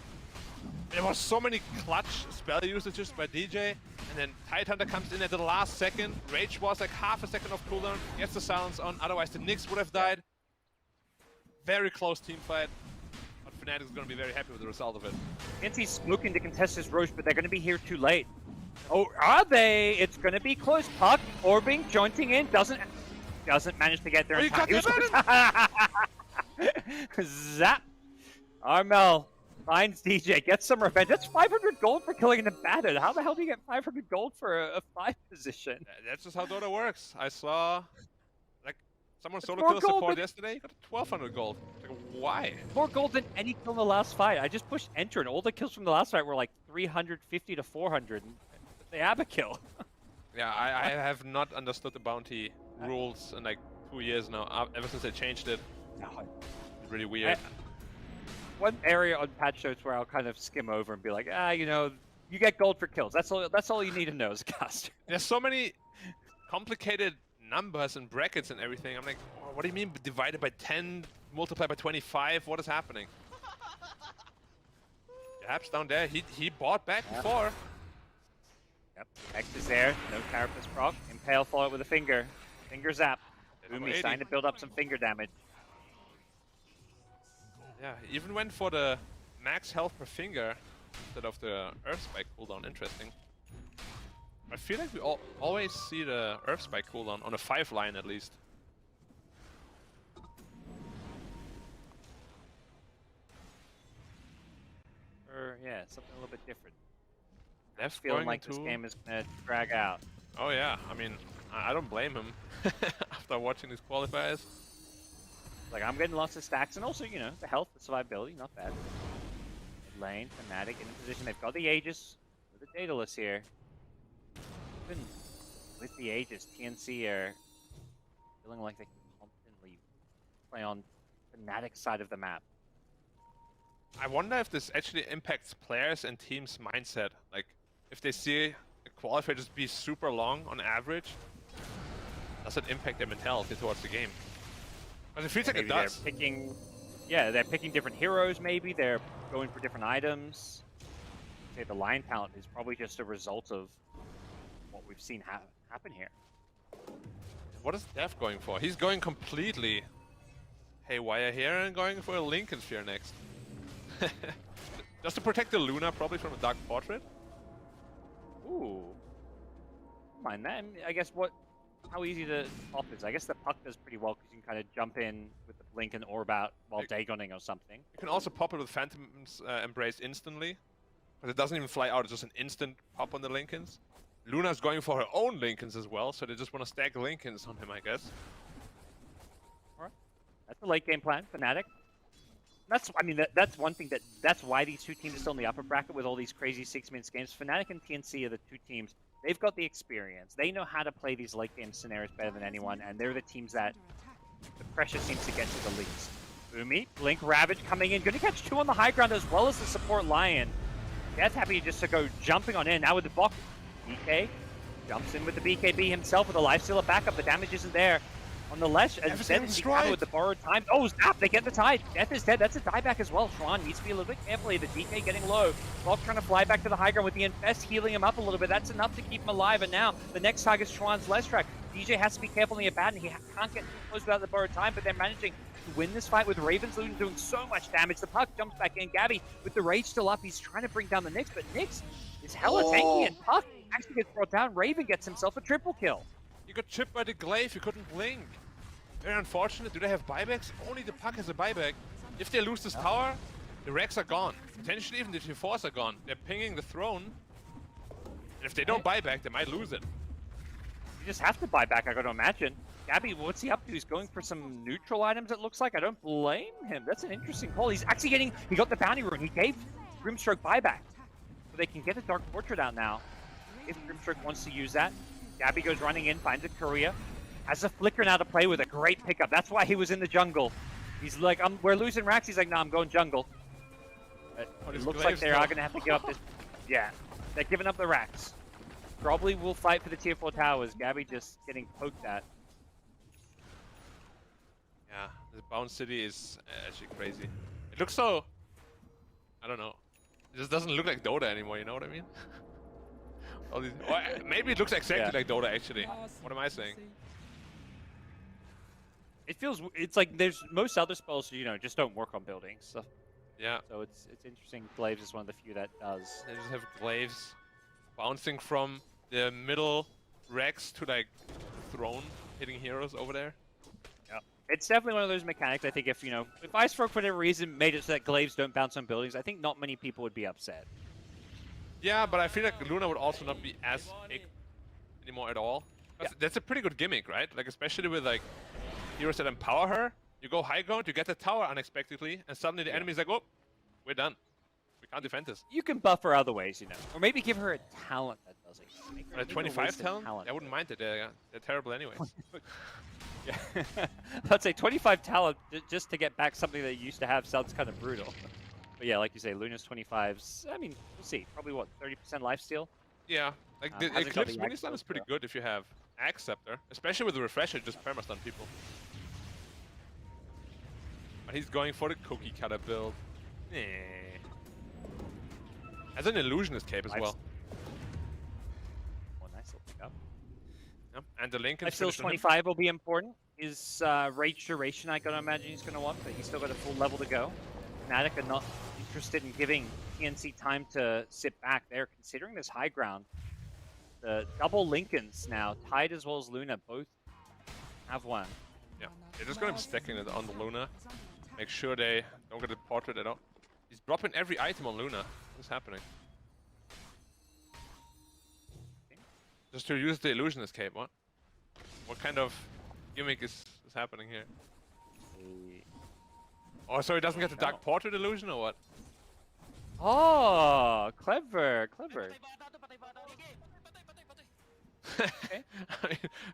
There was so many clutch spell usages by DJ, and then Tidehunter comes in at the last second. Rage was like half a second of cooldown, gets the silence on, otherwise the Nyx would have died. Very close team fight. But Fnatic is going to be very happy with the result of it. TNC's looking to contest this Roche, but they're going to be here too late. Oh, are they? It's going to be close. Puck, orbing, jointing in, doesn't manage to get there in time. Zap! Armel finds DJ, gets some revenge. That's 500 gold for killing an Abaddon. How the hell do you get 500 gold for a 5 position? That's just how Dota works. I saw, like, someone It's solo more kill a gold support than- yesterday, got 1200 gold. Like, why? More gold than any kill in the last fight. I just pushed enter, and all the kills from the last fight were like 350 to 400. And they have a kill. Yeah, I have not understood the bounty rules in like 2 years now, ever since they changed it. No, It's really weird. one area on patch notes where I'll kind of skim over and be like, you know, you get gold for kills. That's all you need to know as a caster. There's so many complicated numbers and brackets and everything. I'm like, what do you mean divided by 10, multiplied by 25? What is happening? Perhaps down there, he bought back before. Yep, X is there. No Carapace proc. Impale follow it with a finger. Finger zap. Boomy's starting to build up some finger damage. Yeah, even went for the max health per finger instead of the Earth Spike cooldown. Interesting. I feel like we always see the Earth Spike cooldown on a 5 line at least. Or yeah, something a little bit different. That's Feeling like this game is gonna drag out. Oh yeah, I mean, I don't blame him after watching these qualifiers. Like, I'm getting lots of stacks, and also, you know, the health, the survivability, not bad. Mid lane, Fnatic in position. They've got the Aegis with the Daedalus here. Even with the Aegis, TNC are feeling like they can confidently play on Fnatic's side of the map. I wonder if this actually impacts players and teams' mindset. Like, if they see a qualifier just be super long on average, does it impact their mentality towards the game? But it feels like it Maybe does. They're picking different heroes, maybe. They're going for different items. Okay, the line talent is probably just a result of what we've seen happen here. What is Dev going for? He's going completely haywire here and going for a Lincoln Sphere next. Just to protect the Luna, probably from a Dark Portrait. Ooh. Mind that. I guess how easy the pop is. I guess the puck does pretty well because you can kind of jump in with the blink and orb out while Dagoning or something. You can also pop it with Phantom's Embrace instantly. But it doesn't even fly out, it's just an instant pop on the Lincolns. Luna's going for her own Lincolns as well, so they just want to stack Lincolns on him, I guess. Alright. That's the late game plan, Fnatic. That's one thing that's why these two teams are still in the upper bracket with all these crazy 6-minute games. Fnatic and TNC are the two teams. They've got the experience. They know how to play these late game scenarios better than anyone, and they're the teams that the pressure seems to get to the least. Boomy, Blink, Ravage coming in, gonna catch 2 on the high ground as well as the support Lion. That's happy just to go jumping on in. Now with the Bok, BK jumps in with the BKB himself with a lifestealer backup. The damage isn't there. On the left, as Death is with the borrowed time. Oh, Zap, they get the tide. Death is dead. That's a dieback as well. Tron needs to be a little bit careful. The DK getting low. Bok trying to fly back to the high ground with the Infest healing him up a little bit. That's enough to keep him alive. And now the next target is Tron's Lestrak. DJ has to be careful in the Abaddon. He can't get too close without the borrowed time, but they're managing to win this fight with Ravens Loon doing so much damage. The puck jumps back in. Gabby with the rage still up. He's trying to bring down the Nyx, but Nyx is hella tanky, and Puck actually gets brought down. Raven gets himself a triple kill. You got chipped by the glaive, you couldn't blink. Very unfortunate. Do they have buybacks? Only the Puck has a buyback. If they lose this tower, the Rex are gone. Potentially even the T4s are gone. They're pinging the throne. And if they don't buy back, they might lose it. You just have to buy back, I gotta imagine. Gabby, what's he up to? He's going for some neutral items, it looks like. I don't blame him. That's an interesting call. He's actually he got the bounty rune. He gave Grimstroke buyback. So they can get a Dark Portrait out now. If Grimstroke wants to use that. Gabby goes running in, finds a Korea. Has a Flicker now to play with, a great pickup. That's why he was in the jungle. He's like, we're losing Rax. He's like, no, I'm going jungle. It looks like they are going to have to give up this. Yeah, they're giving up the Rax. Probably will fight for the tier 4 towers. Gabby just getting poked at. Yeah, the Bound City is actually crazy. It looks so... I don't know. It just doesn't look like Dota anymore, you know what I mean? All these... Or maybe it looks exactly like Dota, actually. What am I saying? It feels... It's like there's... Most other spells, just don't work on buildings. So, yeah. So it's interesting. Glaives is one of the few that does. They just have Glaives bouncing from the middle Rex to, like, throne, hitting heroes over there. Yeah. It's definitely one of those mechanics. I think if Ice Frog for whatever reason made it so that Glaives don't bounce on buildings, I think not many people would be upset. Yeah, but I feel like Luna would also not be as big anymore at all. That's a pretty good gimmick, right? Like, especially with, like, heroes that empower her. You go high ground, you get the tower unexpectedly, and suddenly the enemy's like, oh, we're done. We can't defend this. You can buff her other ways, Or maybe give her a talent that does it. A 25 talent? I wouldn't mind it. They're terrible anyways. Yeah. I'd say 25 talent just to get back something that you used to have sounds kind of brutal. But yeah, like you say, Luna's 25s. I mean, we'll see. Probably what, 30% lifesteal? Yeah. Like the Eclipse mini-stun is pretty good if you have Axe Scepter. Especially with the Refresher, just perma-stun people. But he's going for the cookie cutter build. As an Illusionist cape as well. Oh, nice little pickup. Yep. And the Lincoln Lifesteal's 25 will be important. His Rage Duration, I gotta imagine he's gonna want, but he's still got a full level to go. Fnatic are not interested in giving TNC time to sit back. They're considering this high ground. The double Lincolns now, Tide as well as Luna, both have one. Yeah, they're just gonna be stacking it on the Luna. Make sure they don't get the portrait at all. He's dropping every item on Luna. What's happening? Just to use the Illusionist cape, what? What kind of gimmick is happening here? Oh, so he doesn't get the Dark Portrait illusion or what? Oh, clever, clever. Okay.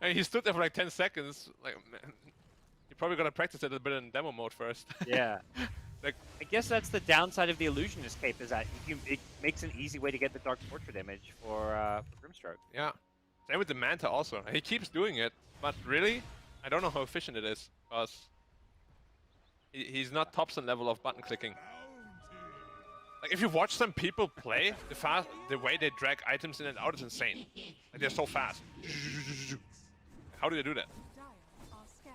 I mean, he stood there for like 10 seconds. Like, man, you probably gotta practice it a bit in demo mode first. Yeah. Like, I guess that's the downside of the Illusionist cape, is that it makes an easy way to get the Dark Portrait image for Grimstroke. Yeah. Same with the Manta also. He keeps doing it, but really, I don't know how efficient it is, because he's not Thompson level of button clicking. Like, if you watch some people play, the way they drag items in and out is insane. Like, they're so fast. How do they do that?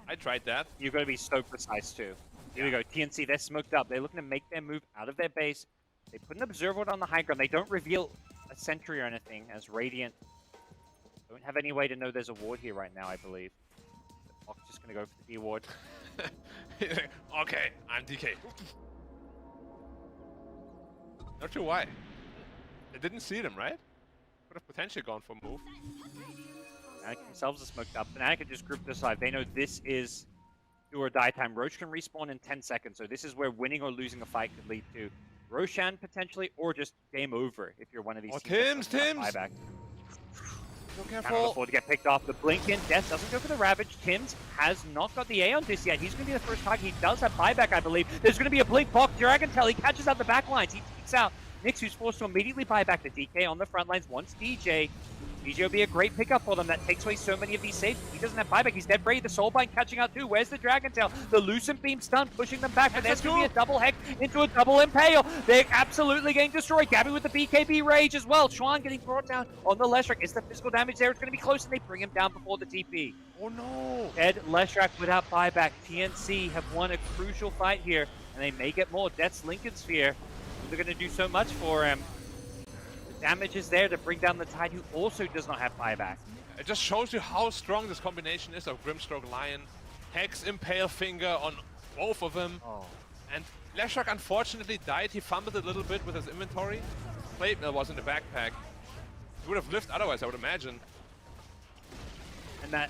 I tried that. You've got to be so precise too. Here we go. TNC, they're smoked up. They're looking to make their move out of their base. They put an observer on the high ground. They don't reveal a sentry or anything, as Radiant don't have any way to know there's a ward here right now, I believe. Fox just going to go for the D ward. Okay, I'm DK. Not sure why. They didn't see them, right? Could have potentially gone for a move. Fnatic themselves are smoked up. Fnatic are just grouped aside. They know this is do or die time. Roche can respawn in 10 seconds, so this is where winning or losing a fight could lead to Roshan potentially, or just game over if you're one of these teams. Tims! Buyback. So Cannot careful. afford to get picked off. The blink in. Death doesn't go for the Ravage. Tims has not got the A on this yet. He's going to be the first target. He does have buyback, I believe. There's going to be a blink pop. Dragon Tail. He catches out the back lines. He takes out Nyx, who's forced to immediately buy back the DK on the front lines. Once DJ will be a great pickup for them. That takes away so many of these saves. He doesn't have buyback. He's dead brave. The Soulbind catching out too. Where's the Dragon Tail? The Lucent Beam stun pushing them back. But there's going to be a double hex into a double impale. They're absolutely getting destroyed. Gabby with the BKB rage as well. Schwan getting brought down on the Leshrac. Is the physical damage there? It's going to be close, and they bring him down before the TP. Oh no! Dead Leshrac without buyback. TNC have won a crucial fight here, and they may get more. Death's Lincoln Sphere. They're going to do so much for him. Damage is there to bring down the Tide, who also does not have buyback. It just shows you how strong this combination is of Grimstroke Lion, Hex, Impale Finger on both of them. Oh. And Leshrac unfortunately died. He fumbled a little bit with his inventory. Plate Mill was in the backpack. He would have lived otherwise, I would imagine. And that,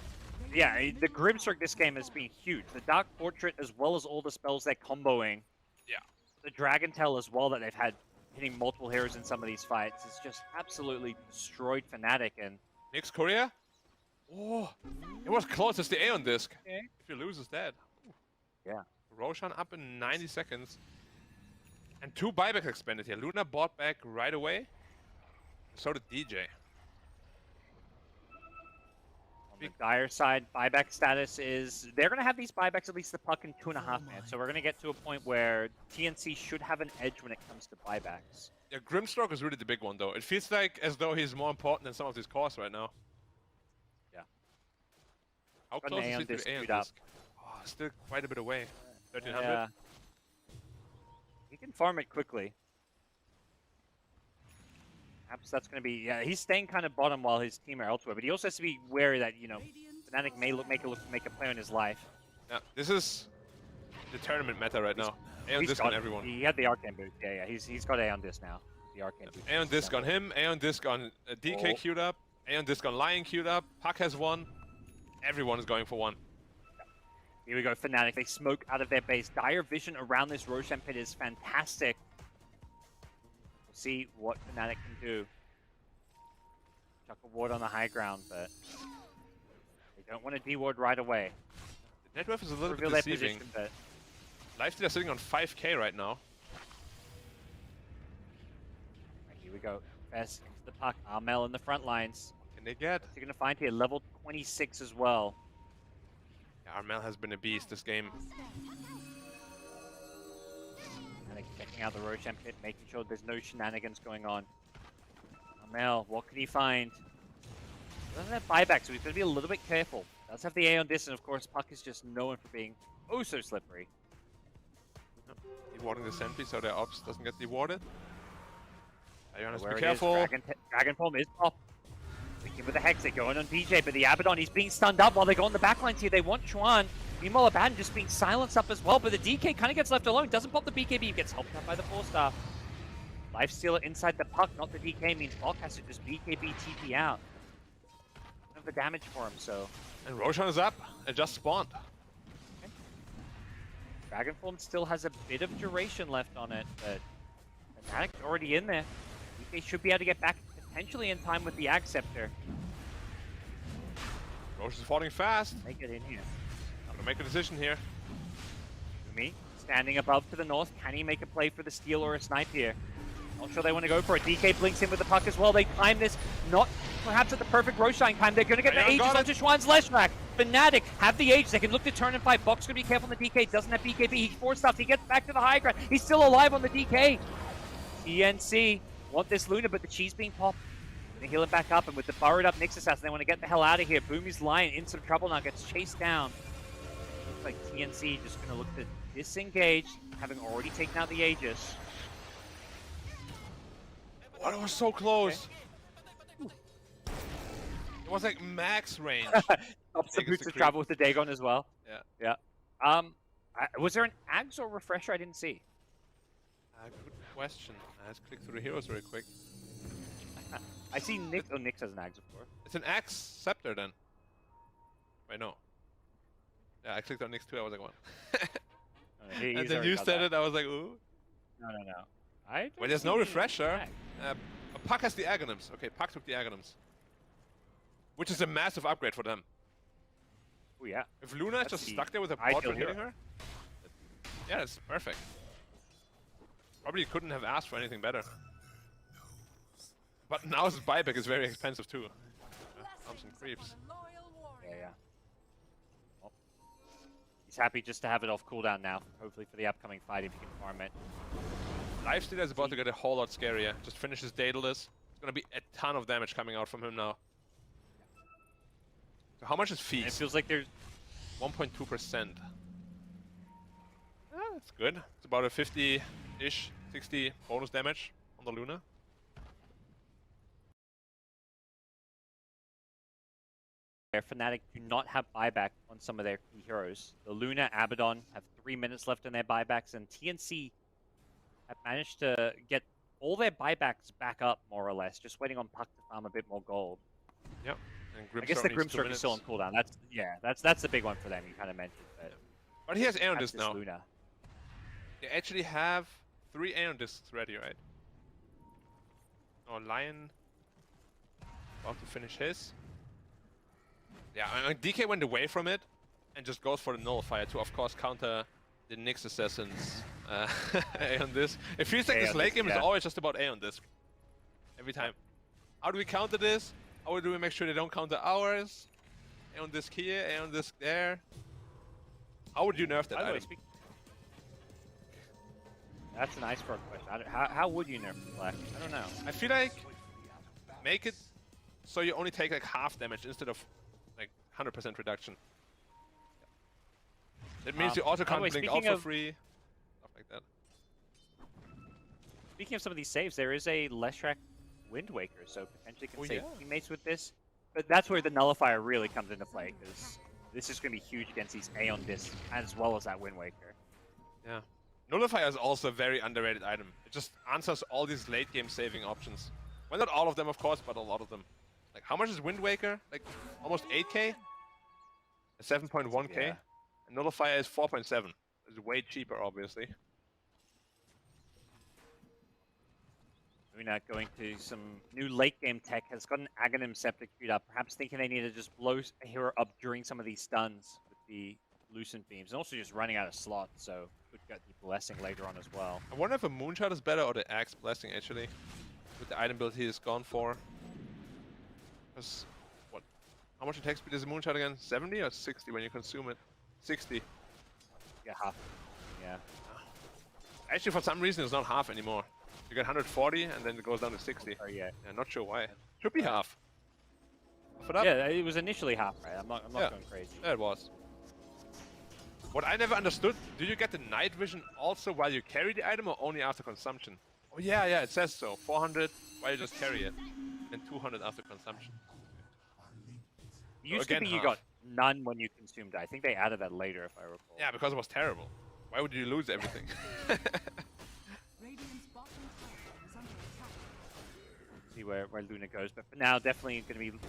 yeah, the Grimstroke this game has been huge. The Dark Portrait, as well as all the spells they're comboing. Yeah. The Dragon Tail as well that they've had hitting multiple heroes in some of these fights. It's just absolutely destroyed Fnatic. And Nyx Courier? Oh, it was close. It's the Aeon disc. Okay. If you lose, it's dead. Yeah. Roshan up in 90 seconds. And 2 buybacks expended here. Luna bought back right away. So did DJ. On the Dire side, buyback status is they're going to have these buybacks at least the puck in 2.5 minutes. So we're going to get to a point where TNC should have an edge when it comes to buybacks. Yeah, Grimstroke is really the big one, though. It feels like as though he's more important than some of these cores right now. Yeah. How Got an close is Aeon he to disc the Aeon queued up. disc? Oh, still quite a bit away. 1300? Yeah. He can farm it quickly. Perhaps that's going to be... Yeah, he's staying kind of bottom while his team are elsewhere. But he also has to be wary that, you know, Fnatic may make a play on his life. Yeah, this is the tournament meta right now. Aeon disc on everyone. He had the Arcane boost. Yeah, he's got Aeon disc now. The Arcane boost. Aeon disc on him, Aeon disc on DK queued up, Aeon disc on Lion queued up, Puck has one. Everyone is going for one. Here we go, Fnatic. They smoke out of their base. Dire vision around this Roshan pit is fantastic. We'll see what Fnatic can do. Chuck a ward on the high ground, but they don't want to D-ward right away. The net worth is a little Reveal bit their deceiving. position, but Lifesteal is sitting on 5k right now. right, here we go. Fest into the puck. Armel in the front lines. What can they get? What's he going to find here? Level 26 as well. Yeah, Armel has been a beast this game. And checking out the Roshan pit, making sure there's no shenanigans going on. Armel, what can he find? Doesn't have buyback, so he's going to be a little bit careful. Does have the Aeon disc, and of course, Puck is just known for being oh so slippery. Dewarding the sentry so their ops doesn't get dewarded. Ionis, Where be it careful. is, Dragon Form is up. Thinking with the Hex, they're going on DJ, but the Abaddon, he's being stunned up while they go on the backlines here. They want Chuan. Meanwhile, Abaddon just being silenced up as well, but the DK kind of gets left alone. Doesn't pop the BKB, gets helped out by the 4-star. Lifestealer inside the Puck, not the DK, means Bulk has to just BKB TP out. Don't have the damage for him, so... And Roshan is up and just spawned. Dragonform still has a bit of duration left on it, but Fnatic's already in there. DK should be able to get back potentially in time with the Ag Scepter. Roshan's falling fast. Make it in here. I'm gonna make a decision here. Umi standing above to the north. Can he make a play for the steal or a snipe here? Not sure they want to go for it. DK blinks in with the puck as well. They time this, not perhaps at the perfect Roshan time. They're going to get the Aegis onto Schwann's Leshrac. Fnatic have the Aegis. They can look to turn and fight. Box going to be careful on the DK. Doesn't have BKB. He's 4-stuffed. He gets back to the high ground. He's still alive on the DK. TNC want this Luna, but the cheese being popped. They heal it back up, and with the burrowed up Nyx Assassin, they want to get the hell out of here. Boomy's Lion in some trouble now, gets chased down. Looks like TNC just going to look to disengaged, having already taken out the Aegis. Oh, that was so close. It was like max range. Stops the boots to travel with the Dagon as well. Yeah. Yeah. Was there an Ags or refresher I didn't see? Good question. Let's click through the heroes very quick. I see Nick. Oh, Nick has an Ags, of course. It's an axe scepter then. Wait, no. Yeah, I clicked on Nyx too. I was like, what? And then you said it. I was like, ooh. No. Wait, there's no refresher. Puck has the Aghanims. Okay, Puck took the Aghanims. Which is a massive upgrade for them. Oh, yeah. If Luna is just stuck there with a portal hitting her, yeah, it's perfect. Probably couldn't have asked for anything better. But now his buyback is very expensive too. Some creeps. Yeah. Well, he's happy just to have it off cooldown now. Hopefully for the upcoming fight if he can farm it. Lifestealer is about to get a whole lot scarier. Just finishes Daedalus. There's gonna be a ton of damage coming out from him now. So how much is Feast? It feels like there's 1.2%. That's good. It's about a 50-ish, 60 bonus damage on the Luna. Fnatic do not have buyback on some of their key heroes. The Luna, Abaddon have 3 minutes left in their buybacks, and TNC have managed to get all their buybacks back up, more or less, just waiting on Puck to farm a bit more gold. Yep. And I guess the Grimstroke is still on cooldown. That's the big one for them. You kind of mentioned, but he has Aeon Disc now. Luna. They actually have 3 Aeon Discs ready, right? Oh, Lion about to finish his. Yeah, I mean, DK went away from it and just goes for the Nullifier to, of course, counter the Nyx Assassin's Aeon Disc. It feels like this late game is always just about Aeon Disc. Every time. How do we counter this? How do we make sure they don't counter ours? Aeon Disc here, Aeon Disc there. How would you nerf that item? That's an Iceberg question. How would you nerf the Black? I don't know. I feel like make it so you only take like half damage instead of like 100% reduction. That means you auto can't blink out for free. Stuff like that. Speaking of some of these saves, there is a Leshrac Wind Waker, so potentially can save teammates with this. But that's where the Nullifier really comes into play, because this is going to be huge against these Aeon Discs as well as that Wind Waker. Yeah. Nullifier is also a very underrated item. It just answers all these late game saving options. Well, not all of them, of course, but a lot of them. Like, how much is Wind Waker? Like, almost 8k? 7.1k? Yeah. And Nullifier is 4.7. It's way cheaper, obviously. Luna going to some new late game tech, has got an Aghanim Scepter queued up, perhaps thinking they need to just blow a hero up during some of these stuns with the Lucent Beams, and also just running out of slots, so could get the Blessing later on as well. I wonder if a Moonshot is better or the Axe Blessing, actually, with the item build he has gone for. Because, what? How much attack speed is a Moonshot again? 70 or 60 when you consume it? 60. Yeah, half. Yeah. Actually, for some reason, it's not half anymore. You get 140 and then it goes down to 60. Oh, yeah. Not sure why. Should be half. Half it up. Yeah, it was initially half, right? I'm not going crazy. Yeah, it was. What I never understood, do you get the night vision also while you carry the item or only after consumption? Oh yeah, it says so. 400 while you just carry it, and 200 after consumption. It used to be you got none when you consumed it. I think they added that later, if I recall. Yeah, because it was terrible. Why would you lose everything? See where Luna goes, but for now, definitely going to be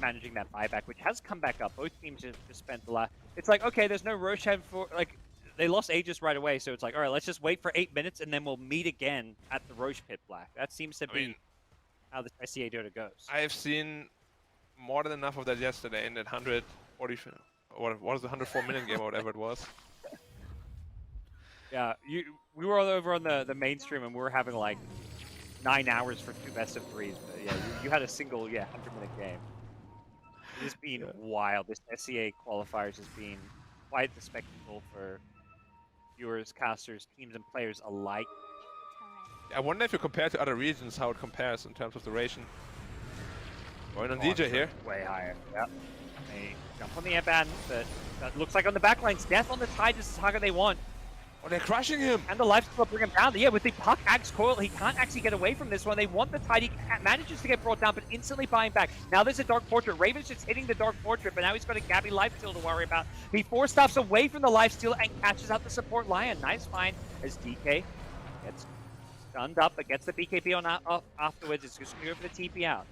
managing that buyback, which has come back up. Both teams have just spent the last. It's like, okay, there's no Roshan for like they lost Aegis right away, so it's like, all right, let's just wait for 8 minutes and then we'll meet again at the Roche Pit Black. That seems to be how the SEA Dota goes. I have seen more than enough of that yesterday in that 140, what was the 104-minute game or whatever it was. Yeah, we were all over on the mainstream and we were having like 9 hours for 2 best-of-3s, but yeah, you had a single 100-minute game. It has been wild. This SEA qualifiers has been quite the spectacle for viewers, casters, teams, and players alike. I wonder if you compare to other regions, how it compares in terms of duration. Going on DJ here. Way higher. Yep. They jump on the airband, but that looks like on the backlines, Death on the Tide is the target they want. Oh, they're crushing him. And the lifesteal bring him down. Yeah, with the puck axe coil, he can't actually get away from this one. They want the tide. He manages to get brought down, but instantly buying back. Now there's a Dark Portrait. Raven's just hitting the Dark Portrait, but now he's got a Gabby lifesteal to worry about. He force-stuffs away from the lifesteal and catches out the support Lion. Nice find as DK gets stunned up, but gets the BKB on afterwards. It's just going for the TP out.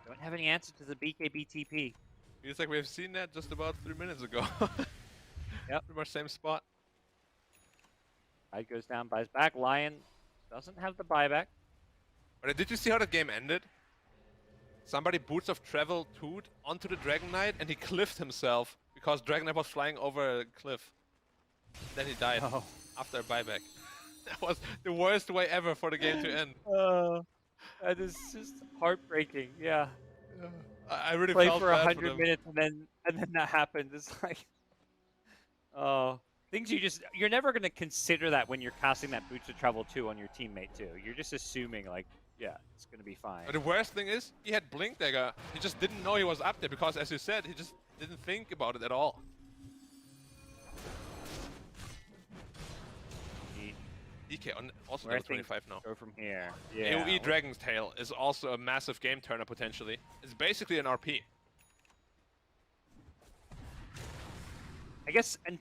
Don't have any answer to the BKB TP. Feels like we've seen that just about 3 minutes ago. Yep. Pretty much same spot. Tide goes down, buys back. Lion doesn't have the buyback. But did you see how the game ended? Somebody Boots of Travel 2'd onto the Dragon Knight and he cliffed himself because Dragon Knight was flying over a cliff. Then he died after a buyback. That was the worst way ever for the game to end. That is just heartbreaking. Yeah. I really Play felt for bad 100 minutes and then that happened. It's like, things you're never gonna consider that when you're casting that Boots of Travel 2 on your teammate too. You're just assuming like, yeah, it's gonna be fine. But the worst thing is, he had Blink Dagger. He just didn't know he was up there because, as you said, he just didn't think about it at all. DK also level 25 now. Go from here. Yeah. AoE Dragon's Tail is also a massive game turner potentially. It's basically an RP. I guess, and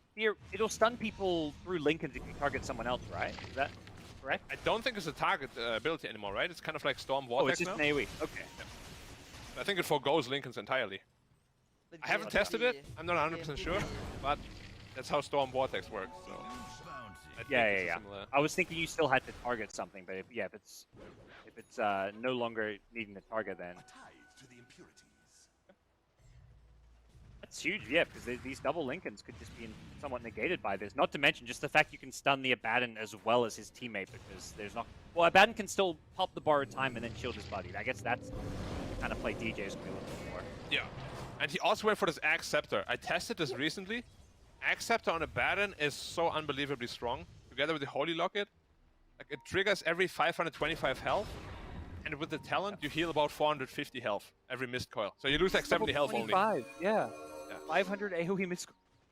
it'll stun people through Lincolns if you target someone else, right? Is that correct? I don't think it's a target ability anymore, right? It's kind of like Storm Vortex it's just now. an AoE. Okay. I think it forgoes Lincolns entirely. I haven't tested it. I'm not 100% sure, but that's how Storm Vortex works. So. Yeah. I was thinking you still had to target something, but if it's no longer needing to target, then that's huge. Yeah, because these double Lincolns could just be somewhat negated by this. Not to mention just the fact you can stun the Abaddon as well as his teammate, because there's not. Well, Abaddon can still pop the borrowed time and then shield his buddy. I guess that's the kind of play DJ's gonna be looking for. Yeah, and he also went for this Axe Scepter. I tested this recently. Axe Scepter on Abaddon is so unbelievably strong. Together with the Holy Locket, like it triggers every 525 health, and with the talent you heal about 450 health every missed coil. So you lose like 70 health only. 25, yeah. 500 AoE missed.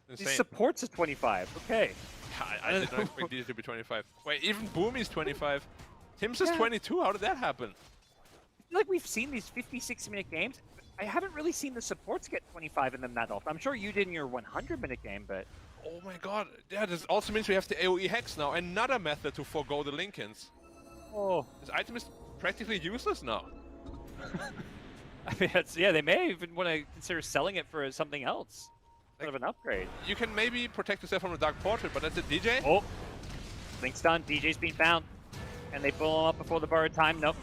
This supports a 25. Okay. I did not expect these to be 25. Wait, even Boomy's 25. Tim's is 22. How did that happen? I feel like we've seen these 50-60-minute games. I haven't really seen the supports get 25 in them that often. I'm sure you did in your 100-minute game, but... Oh my god. Yeah, this also means we have the AoE Hex now. Another method to forgo the Lincolns. Oh. This item is practically useless now. I mean, yeah, they may even want to consider selling it for something else. Kind of an upgrade. You can maybe protect yourself from the Dark Portrait, but that's a DJ? Oh. Link's done. DJ's been found. And they pull him up before the borrowed time. Nope.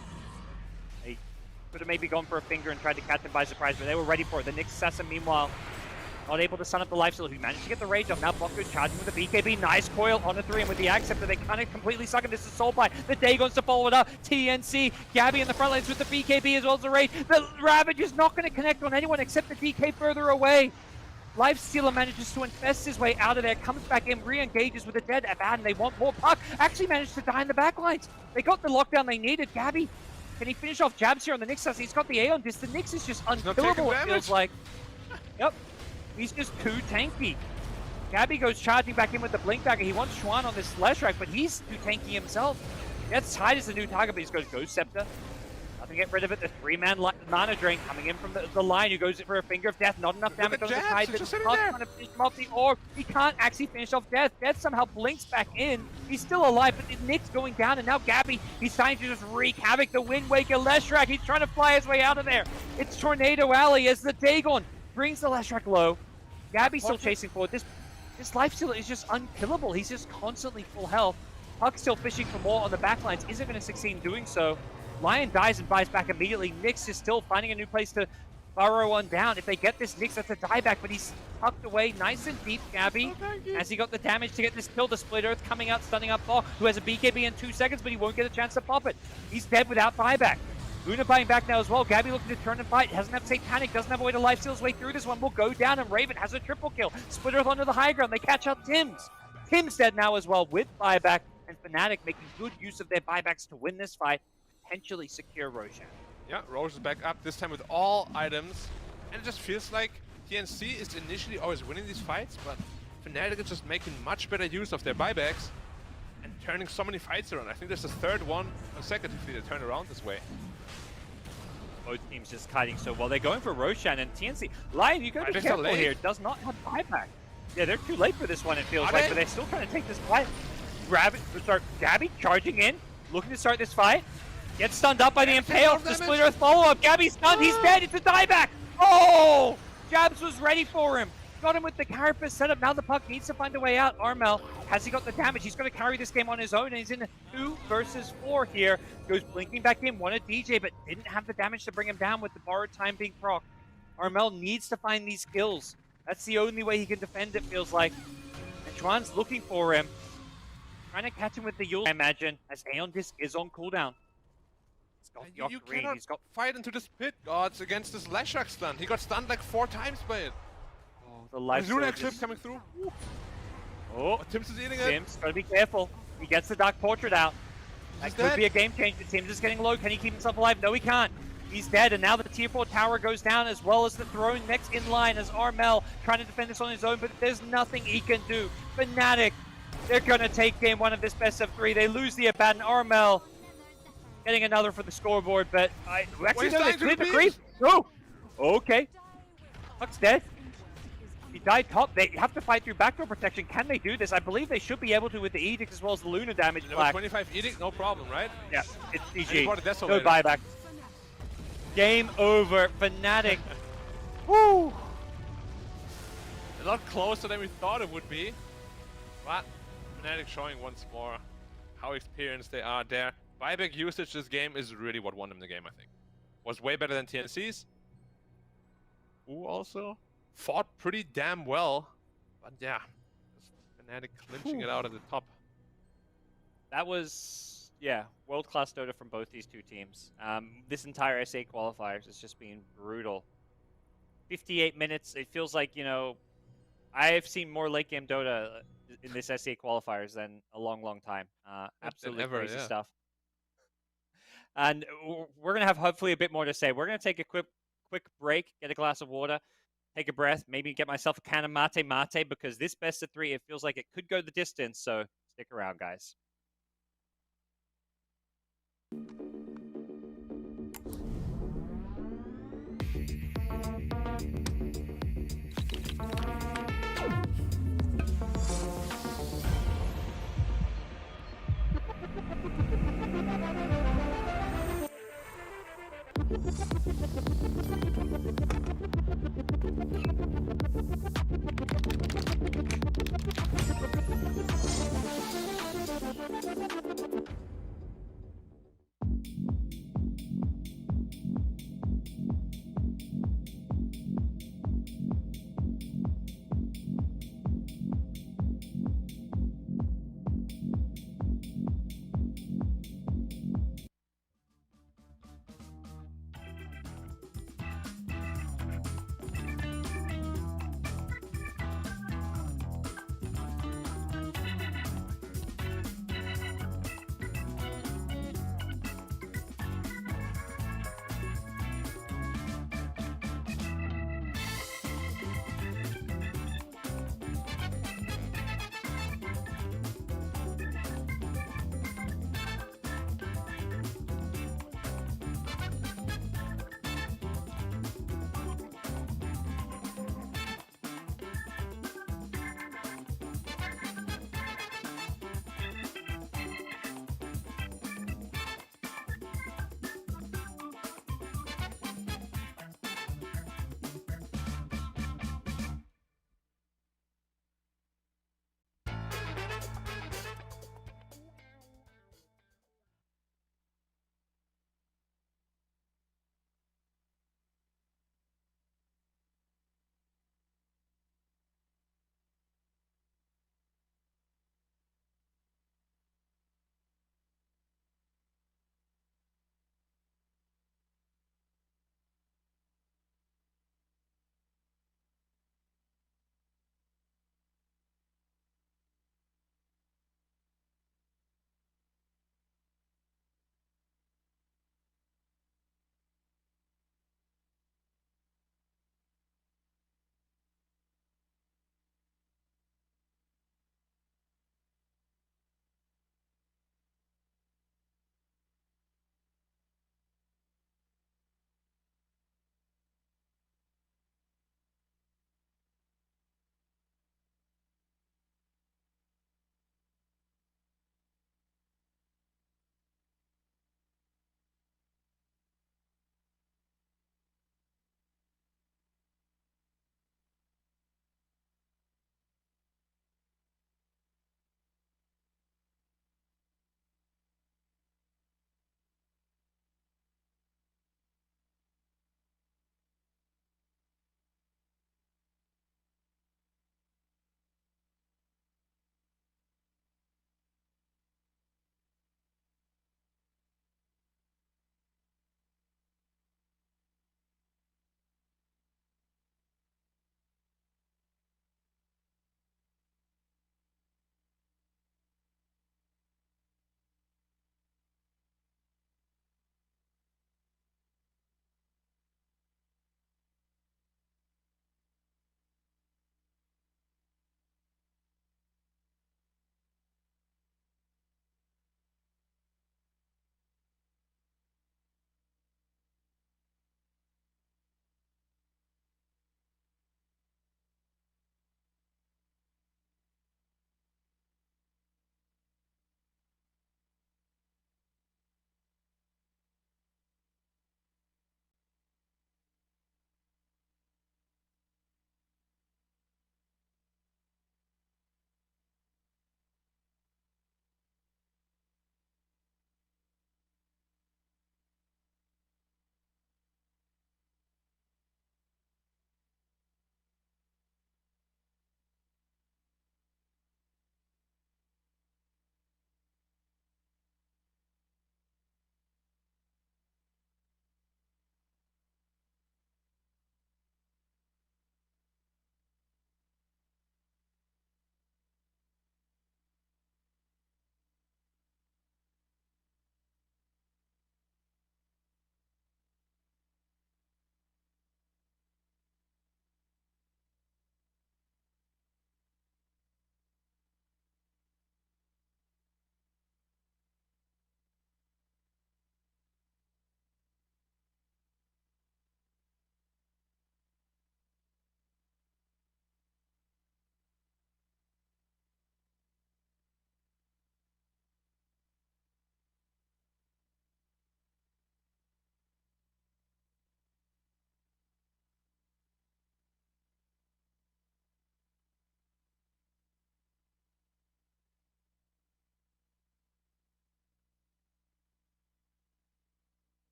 They could have maybe gone for a finger and tried to catch him by surprise, but they were ready for it. The Nyx Assassin, meanwhile, not able to stun up the lifesteal. He managed to get the rage off. Now Bokku charging with the BKB. Nice coil on a 3, and with the Axe Scepter, they kind of completely suck him. This is Soul Buy. The Dagon's to follow it up. TNC, Gabby in the front lanes with the BKB as well as the rage. The Ravage is not going to connect on anyone except the DK further away. Lifestealer manages to infest his way out of there, comes back in, re-engages with the dead Abaddon. They want more puck. Actually managed to die in the backlines. They got the lockdown they needed. Gabby, can he finish off jabs here on the Nyx? He's got the Aeon Disc. The Nyx is just unkillable, it feels like. Yep. He's just too tanky. Gabby goes charging back in with the Blink Dagger. He wants Schwan on this Leshrac, but he's too tanky himself. Gets tied as the new target, but he goes Ghost Scepter. Nothing to get rid of it. The 3-man mana drain coming in from the line, who goes in for a Finger of Death. Not enough damage on the side. But trying to finish him off the orb. He can't actually finish off Death. Death somehow blinks back in. He's still alive, but Nick's going down, and now Gabby, he's trying to just wreak havoc. The Wind Waker Leshrac, he's trying to fly his way out of there. It's Tornado Alley as the Dagon brings the Leshrac low. Gabby's still chasing forward. This lifesteal is just unkillable. He's just constantly full health. Puck still fishing for more on the backlines. Isn't going to succeed in doing so. Lion dies and buys back immediately. Nyx is still finding a new place to burrow on down. If they get this Nyx, that's a dieback, but he's tucked away nice and deep, Gabby. As he got the damage to get this kill. The Split Earth coming out, stunning up Thor, who has a BKB in 2 seconds, but he won't get a chance to pop it. He's dead without buyback. Luna buying back now as well. Gabby looking to turn and fight. Hasn't have Satanic. Doesn't have a way to lifesteal his way through this one. Will go down, and Raven has a triple kill. Split Earth onto the high ground. They catch out Tim's. Tim's dead now as well with buyback, and Fnatic making good use of their buybacks to win this fight. Potentially secure Roshan. Yeah, Roche is back up, this time with all items. And it just feels like TNC is initially always winning these fights, but Fnatic is just making much better use of their buybacks. turning so many fights around. I think there's a third one consecutively to turn around this way. Both teams just kiting so well. They're going for Roshan and TNC. Lion, you gotta be careful here. Does not have buyback. Yeah, they're too late for this one, it feels like, but they're still trying to take this fight. Gabby charging in, looking to start this fight. Gets stunned up by the Impale. The Split Earth follow-up. Gabby's stunned. He's dead. It's a dieback. Oh! Jabs was ready for him. Got him with the Carapace setup. Now the puck needs to find a way out. Armel, has he got the damage? He's going to carry this game on his own, and he's in 2 versus 4 here. Goes blinking back in. Wanted DJ, but didn't have the damage to bring him down with the borrowed time being proc. Armel needs to find these kills. That's the only way he can defend, it feels like. And Juan's looking for him. Trying to catch him with the Yule, I imagine, as Aeon Disc is on cooldown. You cannot fight into this pit, gods, against this Leshrac stun. He got stunned like 4 times by it. Oh, the life Lunax clip coming through. Oh, Tims is eating it. Tims, gotta be careful. He gets the Dark Portrait out. That could be a game changer. Tims is getting low. Can he keep himself alive? No, he can't. He's dead, and now the tier 4 tower goes down, as well as the throne next in line as Armel trying to defend this on his own, but there's nothing he can do. Fnatic, they're gonna take game 1 of this best of 3. They lose the Abaddon. Armel getting another for the scoreboard, but actually no, they cleared the creep. No! Okay. Puck's dead. He died top. They have to fight through backdoor protection. Can they do this? I believe they should be able to with the Edict as well as the Luna damage flag. 25 Edict, no problem, right? Yeah, it's GG. No buyback. Game over. Fnatic. Woo! A lot closer than we thought it would be. But Fnatic showing once more how experienced they are there. Buyback usage this game is really what won them the game, I think. Was way better than TNC's. Who also fought pretty damn well. But yeah, Fnatic clinching it out at the top. That was, yeah, world-class Dota from both these 2 teams. This entire SA qualifiers has just been brutal. 58 minutes, it feels like, you know, I've seen more late game Dota in this SA qualifiers than a long, long time. Absolutely crazy stuff. And we're going to have hopefully a bit more to say. We're going to take a quick break, get a glass of water, take a breath, maybe get myself a can of mate, because this best of 3, it feels like it could go the distance, so stick around, guys.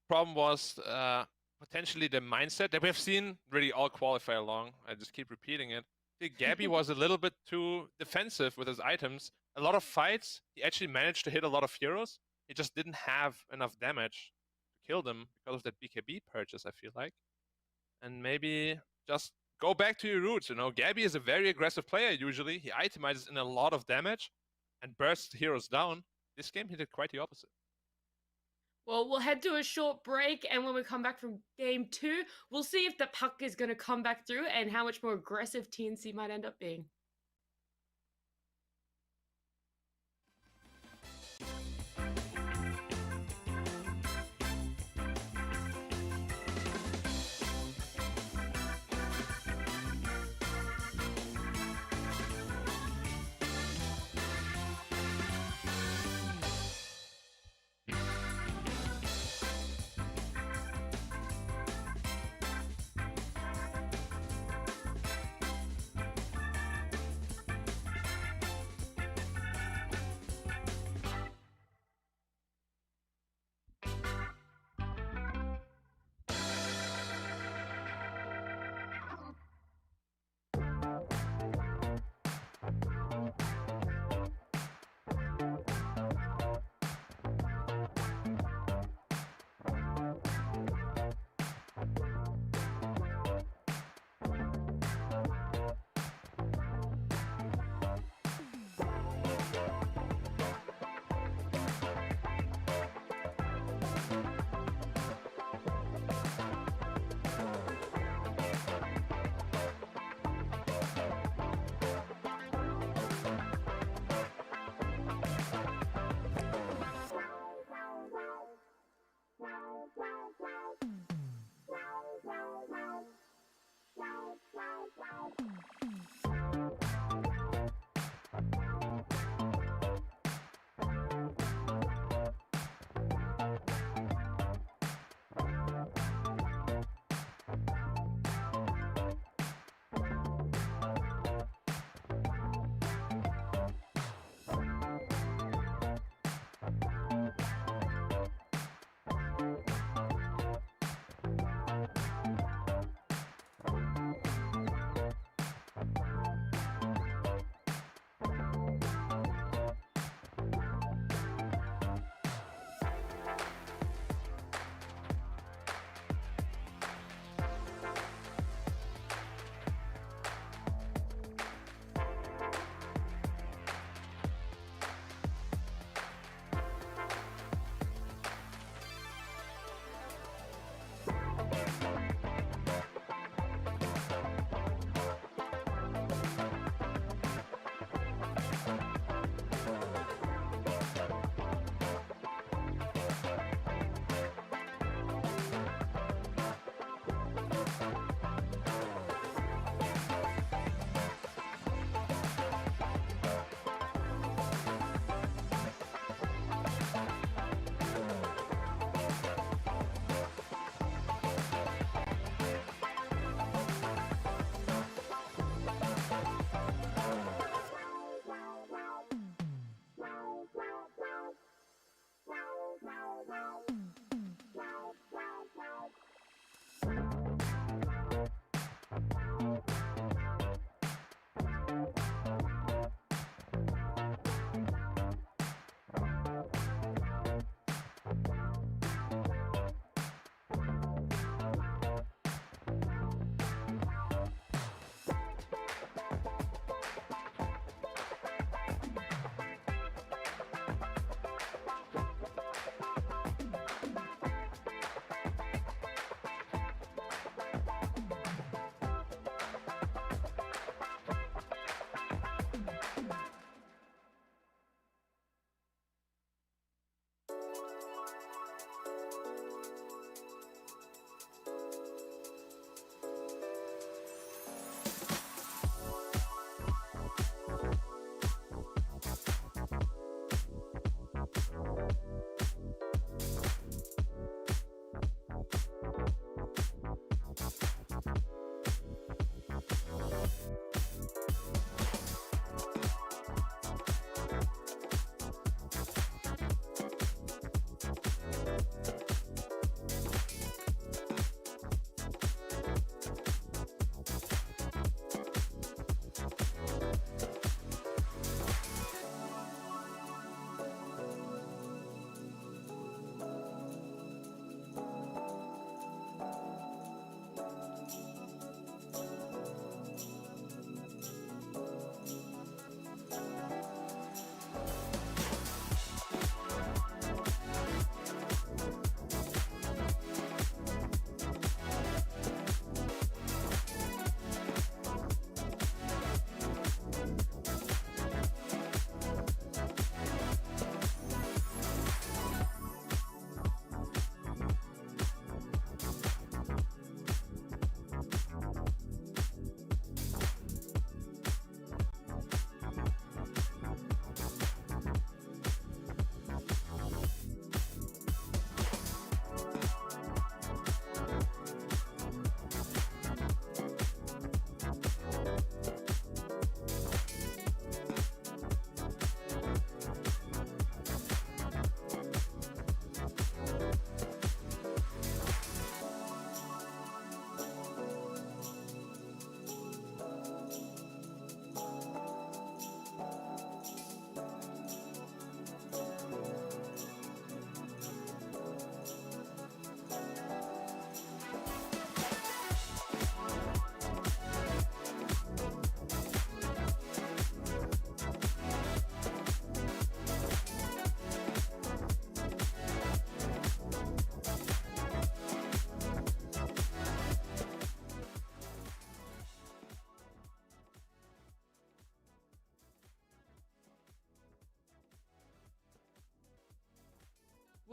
problem was potentially the mindset that we have seen really all qualifier long. I just keep repeating it. I think Gabby was a little bit too defensive with his items. A lot of fights, he actually managed to hit a lot of heroes. He just didn't have enough damage to kill them because of that BKB purchase, I feel like. And maybe just go back to your roots. You know, Gabby is a very aggressive player usually. He itemizes in a lot of damage and bursts heroes down. This game he did quite the opposite. Well, we'll head to a short break, and when we come back from game 2, we'll see if the puck is going to come back through and how much more aggressive TNC might end up being.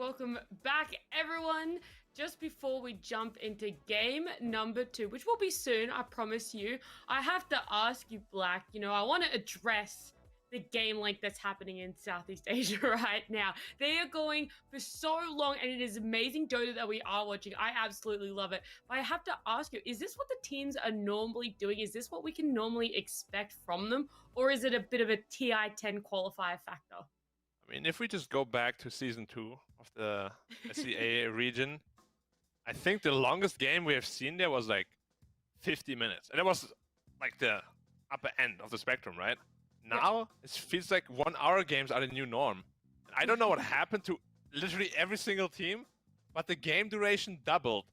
Welcome back, everyone. Just before we jump into game number 2, which will be soon, I promise you, I have to ask you, Black, I want to address the game length that's happening in Southeast Asia right now. They are going for so long, and it is amazing Dota that we are watching. I absolutely love it. But I have to ask you, is this what the teams are normally doing? Is this what we can normally expect from them? Or is it a bit of a TI10 qualifier factor? I mean, if we just go back to season 2 of the SEA region, I think the longest game we have seen there was like 50 minutes. And it was like the upper end of the spectrum, right? Now, it feels like 1 hour games are the new norm. And I don't know what happened to literally every single team, but the game duration doubled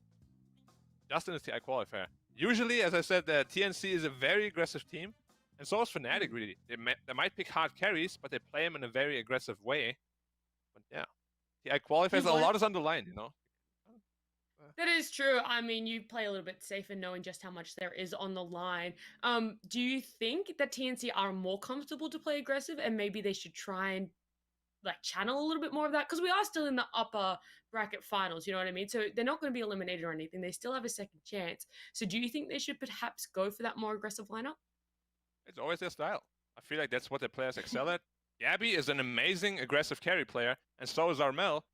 just in the TI qualifier. Usually, as I said, the TNC is a very aggressive team. And so is Fnatic, really. They might pick hard carries, but they play them in a very aggressive way. But yeah, TI qualifiers, a lot is on the line, That is true. I mean, you play a little bit safer knowing just how much there is on the line. Do you think that TNC are more comfortable to play aggressive and maybe they should try and channel a little bit more of that? Because we are still in the upper bracket finals, you know what I mean? So they're not going to be eliminated or anything. They still have a second chance. So do you think they should perhaps go for that more aggressive lineup? It's always their style. I feel like that's what their players excel at. Gabby is an amazing aggressive carry player, and so is Armel.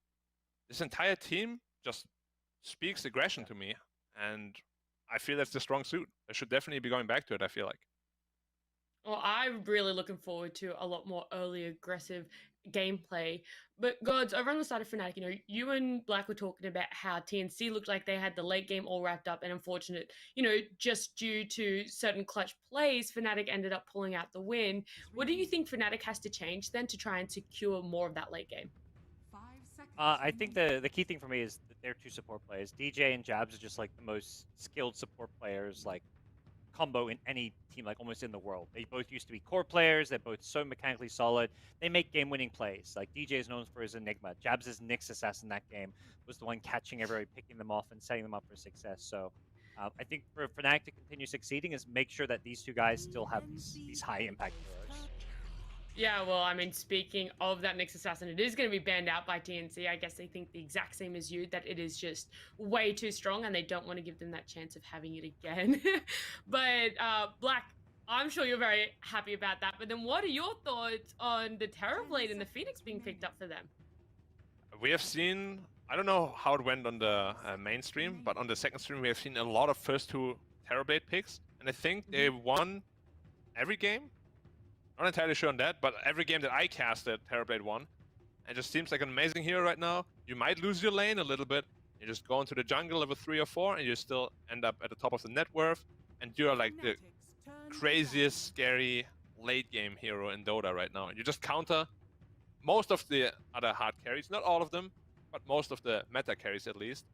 This entire team just speaks aggression to me, and I feel that's the strong suit. They should definitely be going back to it, I feel like. Well, I'm really looking forward to a lot more early aggressive gameplay. But Gods, over on the side of Fnatic, you and Black were talking about how TNC looked like they had the late game all wrapped up, and unfortunate, just due to certain clutch plays, Fnatic ended up pulling out the win. What do you think Fnatic has to change then to try and secure more of that late game? 5 seconds. I think the key thing for me is that they're 2 support players. DJ and Jabs are just like the most skilled support players, like combo in any team, like almost in the world. They both used to be core players. They're both so mechanically solid. They make game-winning plays. Like DJ is known for his Enigma. Jabs' Nyx assassin that game was the one catching everybody, picking them off, and setting them up for success. So I think for Fnatic to continue succeeding is make sure that these 2 guys still have these high-impact heroes. Yeah, well, I mean, speaking of that Nyx Assassin, it is going to be banned out by TNC. I guess they think the exact same as you, that it is just way too strong and they don't want to give them that chance of having it again. But Black, I'm sure you're very happy about that. But then what are your thoughts on the Terrorblade and the Phoenix being picked up for them? We have seen, I don't know how it went on the mainstream, but on the second stream we have seen a lot of first 2 Terrorblade picks. And I think they won every game. Not entirely sure on that, but every game that I casted, Terrorblade won. And just seems like an amazing hero right now. You might lose your lane a little bit. You just go into the jungle level 3 or 4, and you still end up at the top of the net worth. And you're like the craziest, scary late game hero in Dota right now. You just counter most of the other hard carries, not all of them, but most of the meta carries at least.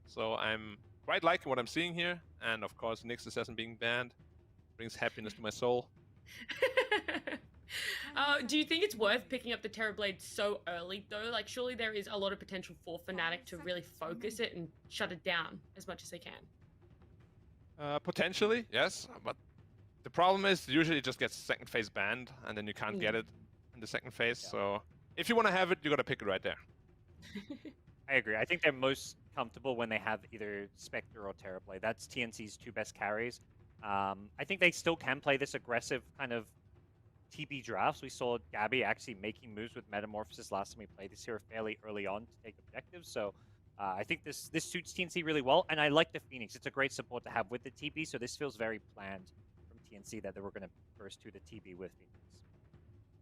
So I'm quite liking what I'm seeing here. And of course, Nyx Assassin being banned brings happiness to my soul. Do you think it's worth picking up the Terrorblade so early, though? Like, surely there is a lot of potential for Fnatic to really focus it and shut it down as much as they can. Potentially, yes. But the problem is, usually it just gets second phase banned, and then you can't get it in the second phase. Yeah. So if you want to have it, you got to pick it right there. I agree. I think they're most comfortable when they have either Spectre or Terrorblade. That's TNC's 2 best carries. I think they still can play this aggressive kind of TB drafts. We saw Gabby actually making moves with Metamorphosis last time we played this hero fairly early on to take objectives. So I think this suits TNC really well. And I like the Phoenix. It's a great support to have with the TB. So this feels very planned from TNC that they were going to burst to the TB with Phoenix.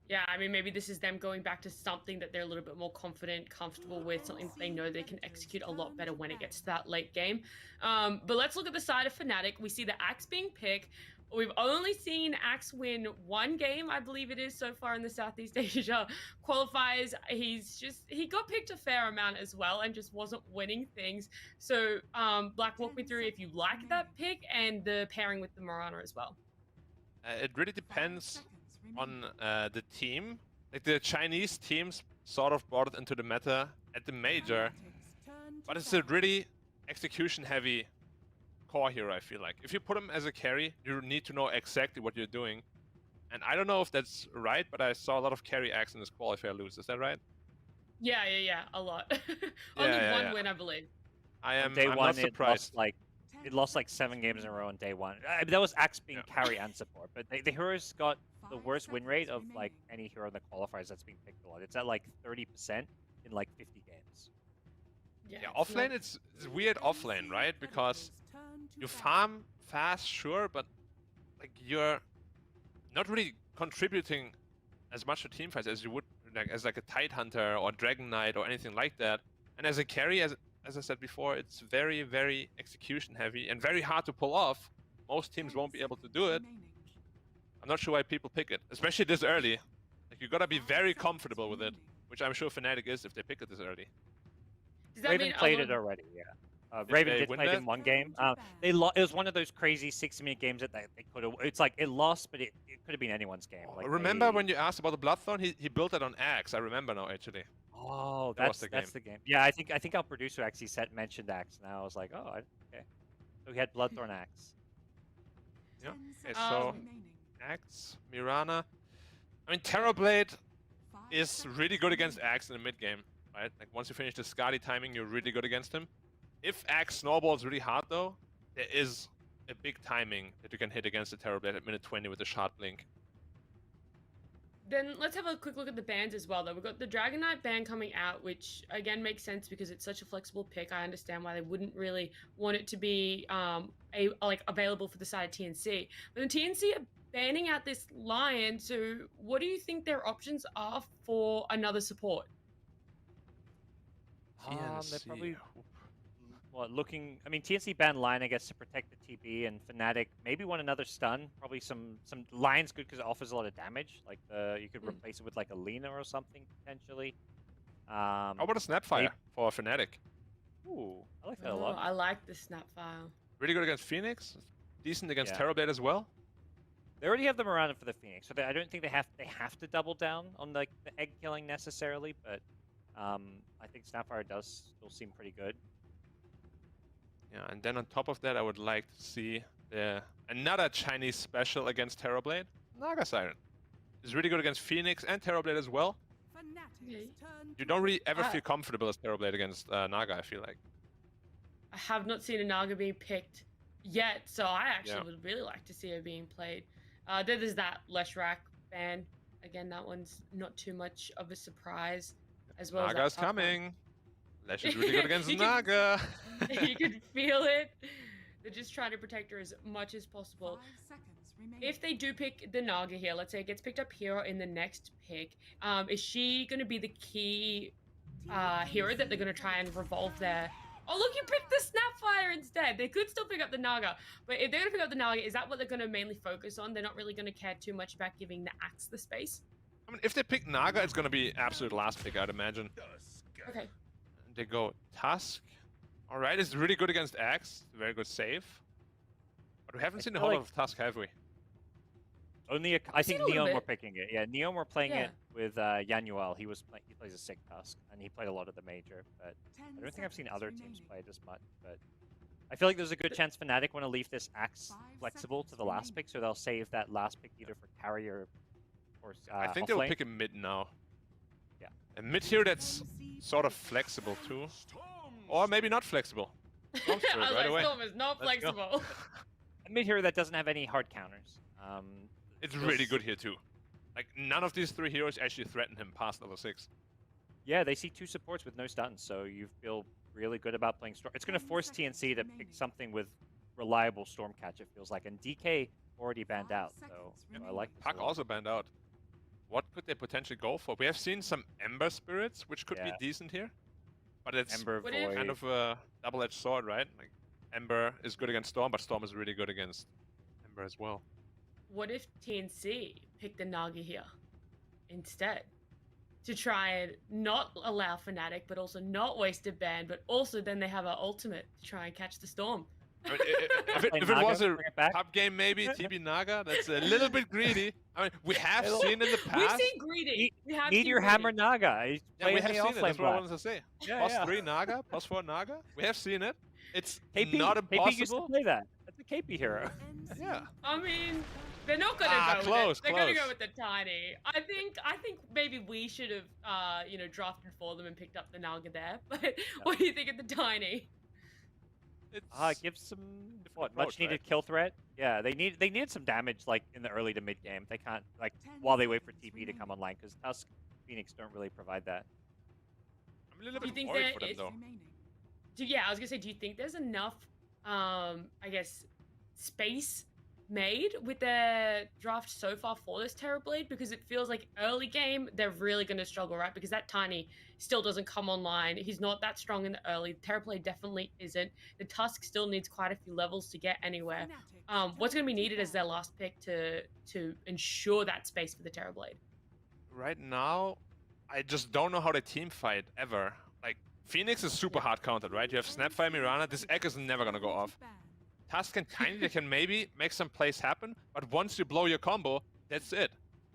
Yeah, I mean, maybe this is them going back to something that they're a little bit more confident, comfortable with, something they know they can execute a lot better when it gets to that late game. But let's look at the side of Fnatic. We see the Axe being picked. We've only seen Axe win 1 game, I believe it is, so far in the Southeast Asia qualifiers. He got picked a fair amount as well and just wasn't winning things. So, Black, walk me through if you like that pick and the pairing with the Mirana as well. It really depends on the team. Like the Chinese teams sort of brought it into the meta at the major, but it's a really execution-heavy core hero, I feel like. If you put him as a carry, you need to know exactly what you're doing. And I don't know if that's right, but I saw a lot of carry acts in this qualifier lose. Is that right? Yeah, a lot. Only one win, I believe. I'm Day one, not surprised. It lost like 7 games in a row on day one. That was Axe being carry and support, but the heroes got the worst win rate of like any hero in the qualifiers that's been picked a lot. It's at like 30% in like 50 games. Yeah, offlane it's weird offlane, right? Because you farm fast, sure, but like you're not really contributing as much to team fights as you would as like a Tide Hunter or Dragon Knight or anything like that. And as a carry, as I said before, it's very, very execution heavy and very hard to pull off. Most teams won't be able to do it. I'm not sure why people pick it, especially this early. Like you gotta be very comfortable with it, which I'm sure Fnatic is if they pick it this early. Raven played it already, yeah. Raven did play it in one game. It was one of those crazy 60-minute games that they could have. It's like it lost, but it could have been anyone's game. Like remember when you asked about the Bloodthorn? He built it on Axe. I remember now actually. Oh, that's the game. Yeah, I think our producer actually mentioned Axe, and I was like, oh, okay. So he had Bloodthorn Axe. Yeah. Okay, so Axe, Mirana. I mean, Terrorblade is really good against Axe in the mid game, right? Like once you finish the Skadi timing, you're really good against him. If Axe snowballs really hard though, there is a big timing that you can hit against the Terrorblade at minute 20 with the Shard Blink. Then let's have a quick look at the bans as well, though. We've got the Dragon Knight ban coming out, which again makes sense because it's such a flexible pick. I understand why they wouldn't really want it to be available for the side of TNC. But the TNC are banning out this Lion, so what do you think their options are for another support? They're probably looking. I mean, TNC banned Lion, I guess, to protect the TB, and Fnatic maybe want another stun. Probably some Lion's good because it offers a lot of damage. Like you could replace it with like a Lina or something potentially. How about a Snapfire for Fnatic? Ooh, I like that a lot. I like the Snapfire. Really good against Phoenix. Decent against Terrorblade as well. They already have them around for the Phoenix, so I don't think they have to double down on like the egg killing necessarily. But I think Snapfire does still seem pretty good. Yeah, and then on top of that, I would like to see another Chinese special against Terrorblade. Naga Siren is really good against Phoenix and Terrorblade as well. You don't really ever feel comfortable as Terrorblade against Naga, I feel like. I have not seen a Naga being picked yet, so I actually would really like to see her being played. Then there's that Leshrac ban. Again, that one's not too much of a surprise. As well Naga's as that coming. Lesh is really good against Naga. You can feel it. They're just trying to protect her as much as possible. If they do pick the Naga here, let's say it gets picked up here or in the next pick, is she going to be the key hero that they're going to try and revolve there? Oh, look, you picked the Snapfire instead. They could still pick up the Naga. But if they're going to pick up the Naga, is that what they're going to mainly focus on? They're not really going to care too much about giving the Axe the space? I mean, if they pick Naga, it's going to be absolute last pick, I'd imagine. Okay. They go Tusk. All right, it's really good against Axe. Very good save. But we haven't seen a whole lot of Tusk, have we? Only I think Neon were picking it. Yeah, Neon were playing it with Yanuel. He plays a sick Tusk, and he played a lot of the major. But I don't think I've seen other teams play this much. But I feel like there's a good chance Fnatic want to leave this Axe flexible to the last pick, so they'll save that last pick either for carry or I think they'll pick a mid now. Yeah. A mid here that's sort of flexible too. Or maybe not flexible. Storm I was right away. Storm is not flexible. A mid hero that doesn't have any hard counters. It's really good here too. Like none of these three heroes actually threaten him past level 6. Yeah, they see 2 supports with no stuns, so you feel really good about playing Storm. It's going to force TNC to pick something with reliable Storm catch, it feels like. And DK already banned out, so I like this. Puck also banned out. What could they potentially go for? We have seen some Ember Spirits, which could be decent here. But it's Ember kind of a double-edged sword, right? Like Ember is good against Storm, but Storm is really good against Ember as well. What if TNC picked the Naga here instead? To try and not allow Fnatic, but also not waste a ban, but also then they have an ultimate to try and catch the Storm. I mean, if it was a top game, maybe TB Naga. That's a little bit greedy. I mean, we have seen in the past. We've seen greedy. Need your hammer Naga. Yeah, we have seen it. That's what I wanted to say. +3 Naga, +4 Naga. We have seen it. It's KP, not impossible. KP used to play that. That's a KP hero. Yeah. I mean, They're not gonna go with it. They're gonna close. go with the tiny. I think maybe we should have drafted for them and picked up the Naga there. But what do you think of the tiny? It's Gives some approach, much needed right? kill threat. Yeah, they need some damage like in the early to mid game. They can't like while they wait for TP to come online because Tusk, Phoenix don't really provide that. I'm a little Do you bit think worried there for them is- though. Yeah, I was gonna say, do you think there's enough, I guess, space made with their draft so far for this Terrorblade? Because it feels like early game they're really going to struggle, right? Because that tiny still doesn't come online. He's not that strong in the early. Terrorblade definitely isn't. The Tusk still needs quite a few levels to get anywhere. What's going to be needed as their last pick to ensure that space for the Terrorblade? Right now, I just don't know how they team fight ever. Like Phoenix is super hard countered, right? You have Snapfire, Mirana. This egg is never gonna go off. Tusk and Tiny, they can maybe make some plays happen, but once you blow your combo, that's it.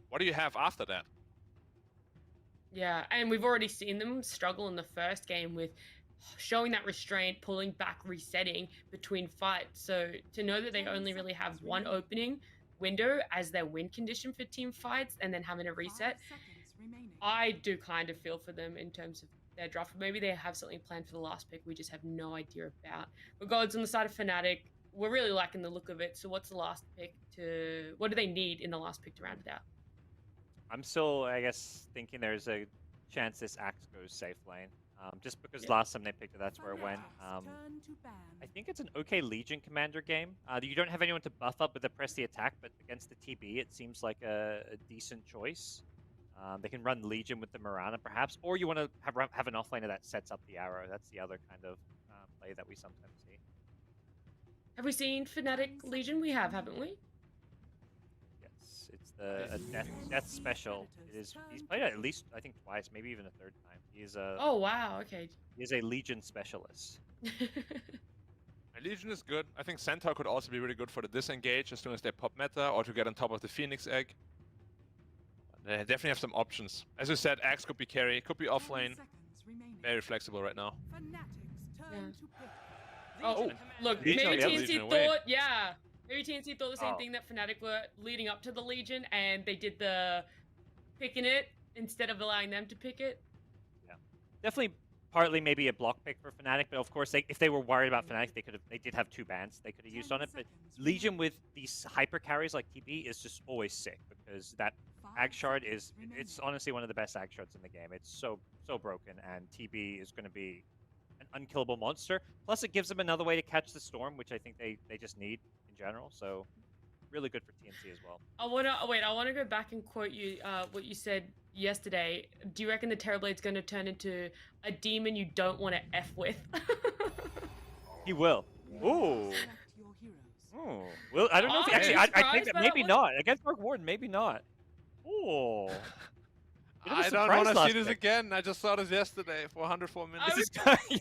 What do you have after that? Yeah, and we've already seen them struggle in the first game with showing that restraint, pulling back, resetting between fights. So to know that they only really have one opening window as their win condition for team fights and then having a reset, I do kind of feel for them in terms of their draft. Maybe they have something planned for the last pick we just have no idea about. But Gods, on the side of Fnatic, we're really liking the look of it. So what's the last pick to... What do they need in the last pick to round it out? I'm still, I guess, thinking there's a chance this Axe goes safe lane. Just because last time they picked it, that's where it went. I think it's an okay Legion Commander game. You don't have anyone to buff up with the press the attack, but against the TB, it seems like a decent choice. They can run Legion with the Mirana, perhaps, or you want to have an offlaner that sets up the arrow. That's the other kind of play that we sometimes see. Have we seen Fnatic Legion? We have, haven't we? Yes, it's the death special. It is. He's played it at least, I think, twice, maybe even a third time. He's a. Oh wow! Okay. He is a Legion specialist. Legion is good. I think Centaur could also be really good for the disengage as soon as they pop meta, or to get on top of the Phoenix egg. They definitely have some options. As you said, Axe could be carry, could be offlane. Very flexible right now. Yeah. Oh, look, Legion, maybe yeah, TNC Legion thought, away. maybe TNC thought the same thing that Fnatic were leading up to the Legion, and they did the picking it instead of allowing them to pick it. Yeah, definitely partly maybe a block pick for Fnatic, but of course, if they were worried about Fnatic, they did have two bans they could have used on it. But Legion with these hyper carries like TB is just always sick because that Ag Shard it's honestly one of the best Ag Shards in the game. It's so broken, and TB is going to be an unkillable monster. Plus, it gives them another way to catch the storm, which I think they just need in general. So, really good for TNC as well. I wanna go back and quote you what you said yesterday. Do you reckon the Terrorblade's going to turn into a demon you don't want to F with? He will. Ooh. Ooh. Well, I don't know if he Oh, actually. are you I think surprised that by maybe that not against Dark Warden. Maybe not. Ooh. Bit of a I don't surprise want to last see this pick. again. I just saw this yesterday for 104 minutes. This is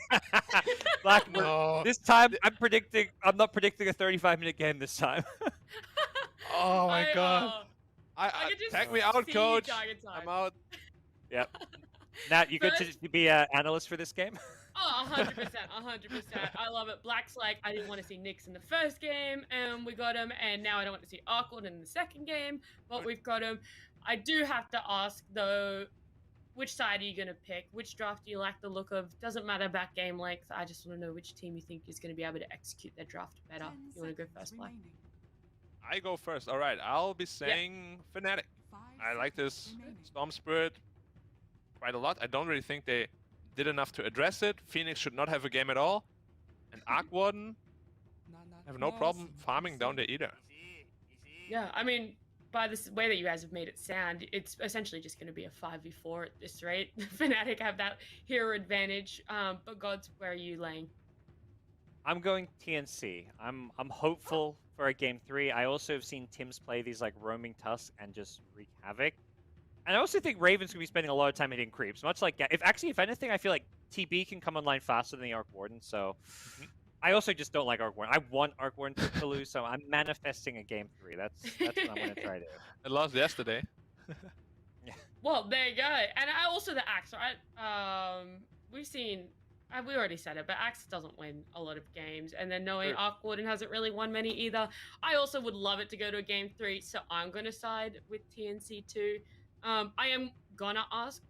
Blackbird. No. This time, I'm not predicting a 35-minute game this time. Oh my god. I could just Tag me out, see coach. Target time. I'm out. Yep. Nat, you good First- to be an analyst for this game? Oh, 100%, 100%. I love it. Black's like, I didn't want to see Nyx in the first game, and we got him, and now I don't want to see Arkwood in the second game, but we've got him. I do have to ask, though, which side are you going to pick? Which draft do you like the look of? Doesn't matter about game length. I just want to know which team you think is going to be able to execute their draft better. You want to go first, Black? I go first. All right. I'll be saying Fnatic. I like this Storm Spirit quite a lot. I don't really think they did enough to address it. Phoenix should not have a game at all. And Arc Warden have no problem farming down there either. Yeah, I mean, by the way that you guys have made it sound, it's essentially just going to be a 5v4 at this rate. Fnatic have that hero advantage, but Gods, where are you laying? I'm going TNC. I'm hopeful for a game 3. I also have seen Tim's play these like roaming tusks and just wreak havoc. And I also think Raven's going to be spending a lot of time hitting creeps. Much like, if anything, I feel like TB can come online faster than the Arc Warden. So I also just don't like Arc Warden. I want Arc Warden to lose, so I'm manifesting a game 3. That's what I'm going to try to do. It lost yesterday. Well, there you go. And also the Axe, right? We've seen we already said it, but Axe doesn't win a lot of games. And then knowing True. Arc Warden hasn't really won many either, I also would love it to go to a game 3. So I'm going to side with TNC too. I am going to ask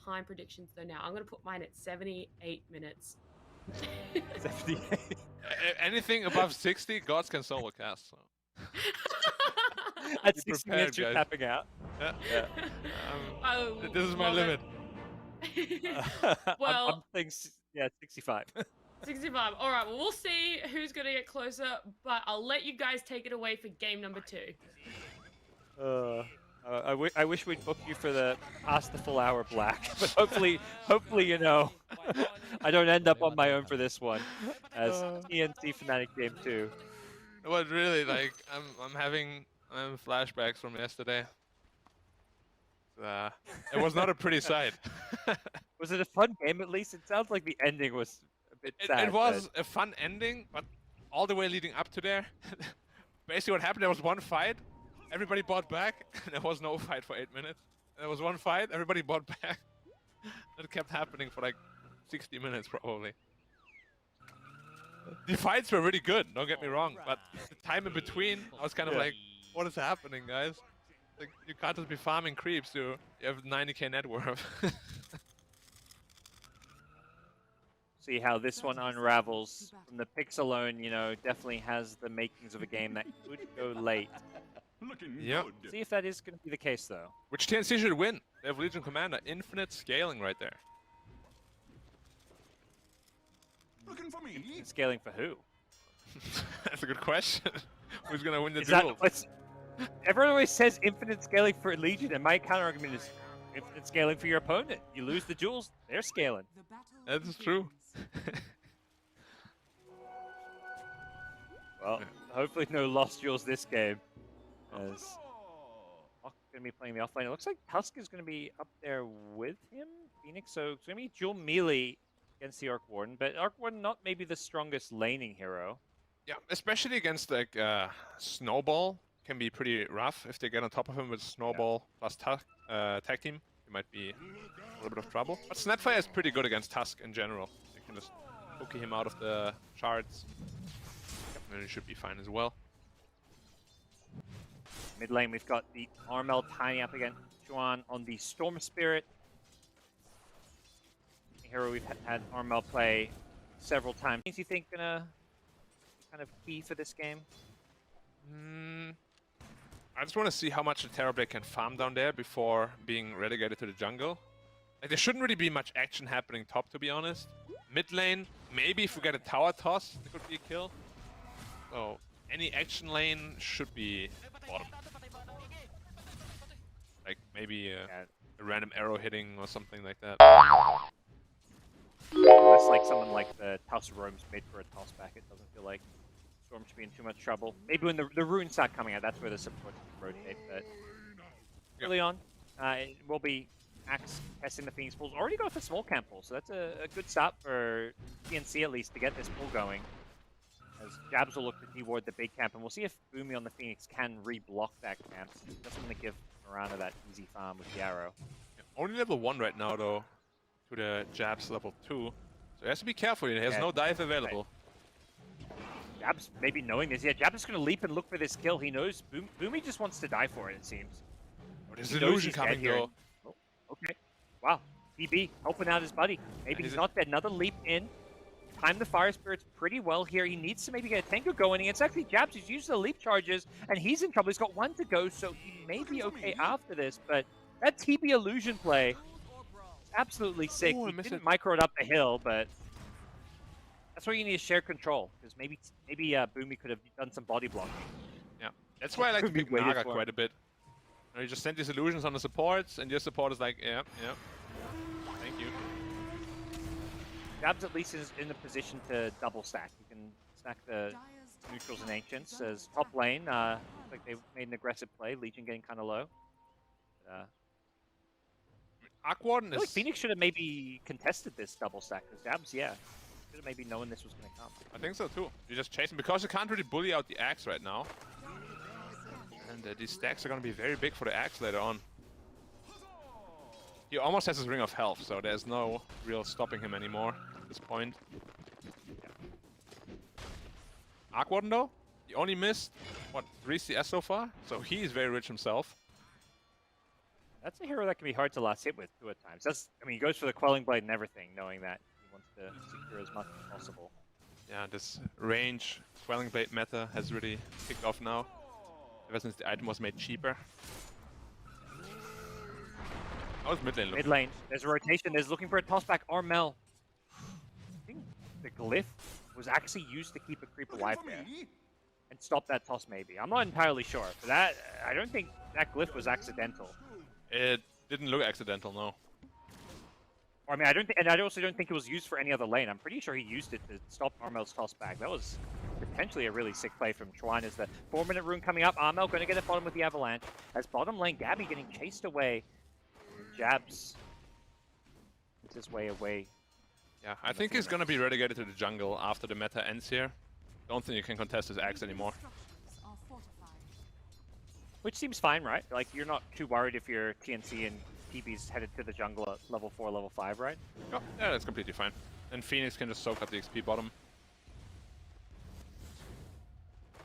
time predictions though now. I'm going to put mine at 78 minutes. 78. Anything above 60, gods can solo cast. So. At Be 60 prepared, minutes, you're guys. tapping out. Yeah. This is my limit. Well, I'm thinking, yeah, 65. 65. All right, well, we'll see who's going to get closer, but I'll let you guys take it away for game number 2. I wish we'd book you for the past the full hour black, but hopefully, you know, I don't end up on my own for this one as TNC Fnatic game 2. Well, really, like I'm having flashbacks from yesterday. It was not a pretty sight. Was it a fun game at least? It sounds like the ending was a bit sad. It was a fun ending, but all the way leading up to there, basically what happened, there was one fight, everybody bought back, and there was no fight for 8 minutes. There was one fight, everybody bought back. That kept happening for like 60 minutes probably. The fights were really good, don't get me wrong, but the time in between, I was kind of like, what is happening, guys? Like, you can't just be farming creeps, you have 90k net worth. See how this one unravels. From the picks alone, you know, definitely has the makings of a game that could go late. Yep. See if that is going to be the case, though. Which TNC should win? They have Legion Commander, infinite scaling right there. Looking for me? Scaling for who? That's a good question. Who's gonna win the Is duel? Everyone always says infinite scaling for Legion, and my counter argument is infinite scaling for your opponent. You lose the duels, they're scaling. That's true. Well, hopefully no lost duels this game. As Hawk going to be playing the offlane. It looks like Tusk is going to be up there with him, Phoenix. So it's going to be dual melee against the Arc Warden, but Arc Warden not maybe the strongest laning hero. Yeah, especially against like Snowball can be pretty rough if they get on top of him with Snowball plus tag team. It might be a little bit of trouble. But Snapfire is pretty good against Tusk in general. You can just hook him out of the shards, and then he should be fine as well. Mid lane, we've got the Armel Tiny up against Juan on the Storm Spirit. Hero we've had Armel play several times. What do you think gonna kind of key for this game? I just want to see how much the Terrorblade can farm down there before being relegated to the jungle. Like, there shouldn't really be much action happening top, to be honest. Mid lane, maybe if we get a tower toss, it could be a kill. So any action lane should be bottom. Like maybe a random arrow hitting or something like that. Unless like someone like the Toss roams mid for a toss back, it doesn't feel like Storm should be in too much trouble. Maybe when the runes start coming out, that's where the support rotate. But early on, it will be Axe testing the Phoenix pulls. Already got the small camp pull, so that's a good start for TNC at least to get this pull going. As Jabs will look to deward the big camp, and we'll see if Boomy on the Phoenix can re-block that camp. Doesn't want to give Mirana that easy farm with the arrow. Yeah, only level 1 right now though, to the Jabs level 2. So he has to be careful, he has no dive available. Right. Jabs maybe knowing this. Yeah, Jabs is going to leap and look for this kill. He knows Boomy just wants to die for it, it seems. Oh, there's an illusion coming though. Oh, okay. Wow. BB helping out his buddy. Maybe he's not dead. Another leap in. Time the Fire Spirits pretty well here. He needs to maybe get a Tengu going. It's actually Jabs who's used the leap charges, and he's in trouble. He's got one to go, so he may be okay after this, but that TB illusion play is absolutely sick. Oh, he didn't micro it up the hill, but that's where you need to share control, because maybe Boomy could have done some body blocking. Yeah, that's why I like to pick Naga quite a bit. You just send these illusions on the supports, and your support is like, yeah, thank you. Jabs at least is in a position to double stack. You can stack the neutrals and ancients as top lane. Looks like they made an aggressive play. Legion getting kind of low. Arc Warden I feel like Phoenix should have maybe contested this double stack. Because Jabs, should have maybe known this was going to come. I think so too. You just chase him because you can't really bully out the Axe right now. And these stacks are going to be very big for the Axe later on. He almost has his ring of health, so there's no real stopping him anymore at this point. Arc Warden though, he only missed, what, 3 CS so far? So he's very rich himself. That's a hero that can be hard to last hit with too at times. I mean, he goes for the Quelling Blade and everything, knowing that he wants to secure as much as possible. Yeah, this range Quelling Blade meta has really kicked off now, ever since the item was made cheaper. How's mid lane looking? Mid lane, there's a rotation, there's looking for a tossback. Armel. I think the glyph was actually used to keep a creep alive there. And stop that toss maybe. I'm not entirely sure, but that I don't think that glyph was accidental. It didn't look accidental, no. Or, I mean, I also don't think it was used for any other lane. I'm pretty sure he used it to stop Armel's toss back. That was potentially a really sick play from Chuan. Is the 4-minute rune coming up? Armel going to get a bottom with the avalanche. As bottom lane, Gabby getting chased away. Jabs. It's his way away. Yeah, I think he's gonna be relegated to the jungle after the meta ends here. Don't think you can contest his axe anymore. Which seems fine, right? Like, you're not too worried if your TNC and TB's headed to the jungle at level 4, level 5, right? Oh, yeah, that's completely fine. And Phoenix can just soak up the XP bottom.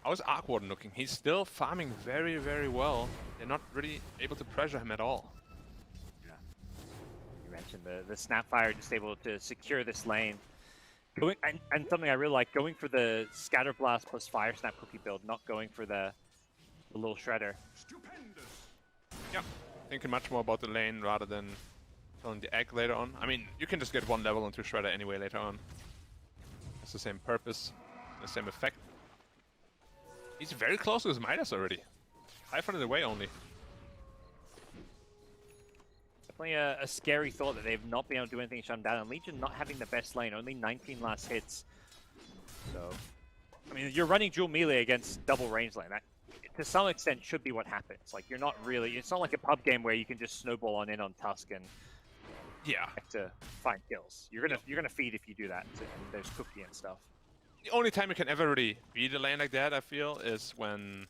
How's Arc Warden looking? He's still farming very, very well. They're not really able to pressure him at all. You mentioned the Snapfire just able to secure this lane. Going and something I really like, going for the Scatter Blast plus Fire Snap cookie build, not going for the little shredder. Yeah, thinking much more about the lane rather than killing the egg later on. I mean, you can just get 1 level into shredder anyway later on. It's the same purpose, the same effect. He's very close to his Midas already. 500 away only. Definitely a scary thought that they've not been able to do anything to shut him down. And Legion not having the best lane, only 19 last hits. So, I mean, you're running dual melee against double range lane. That, to some extent, should be what happens. Like, you're not really... It's not like a pub game where you can just snowball on in on Tusk and... Yeah. To find kills. You're gonna feed if you do that. And there's cookie and stuff. The only time you can ever really beat a lane like that, I feel, is when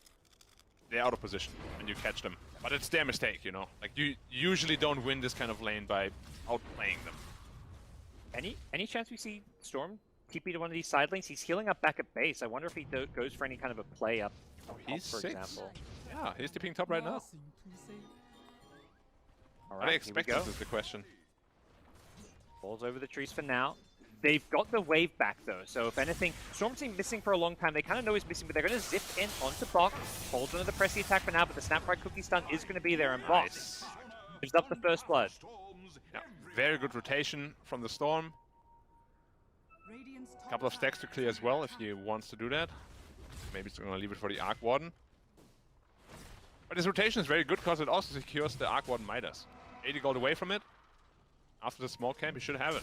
they're out of position, when you catch them. But it's their mistake, you know? Like, you usually don't win this kind of lane by outplaying them. Any chance we see Storm TP to one of these side lanes? He's healing up back at base. I wonder if he goes for any kind of a play up, He's for 6. example. Yeah, he's TPing top right now. All Are right, they expecting this is the question. Falls over the trees for now. They've got the wave back though, so if anything, Storm's been missing for a long time. They kind of know he's missing, but they're going to zip in onto Bok. Holds onto the pressy attack for now, but the Snapfire cookie stun is going to be there, and Bok gives up the first blood. Yeah, very good rotation from the Storm. A couple of stacks to clear as well if he wants to do that. Maybe he's going to leave it for the Arc Warden. But his rotation is very good because it also secures the Arc Warden Midas. 80 gold away from it. After the small camp, he should have it.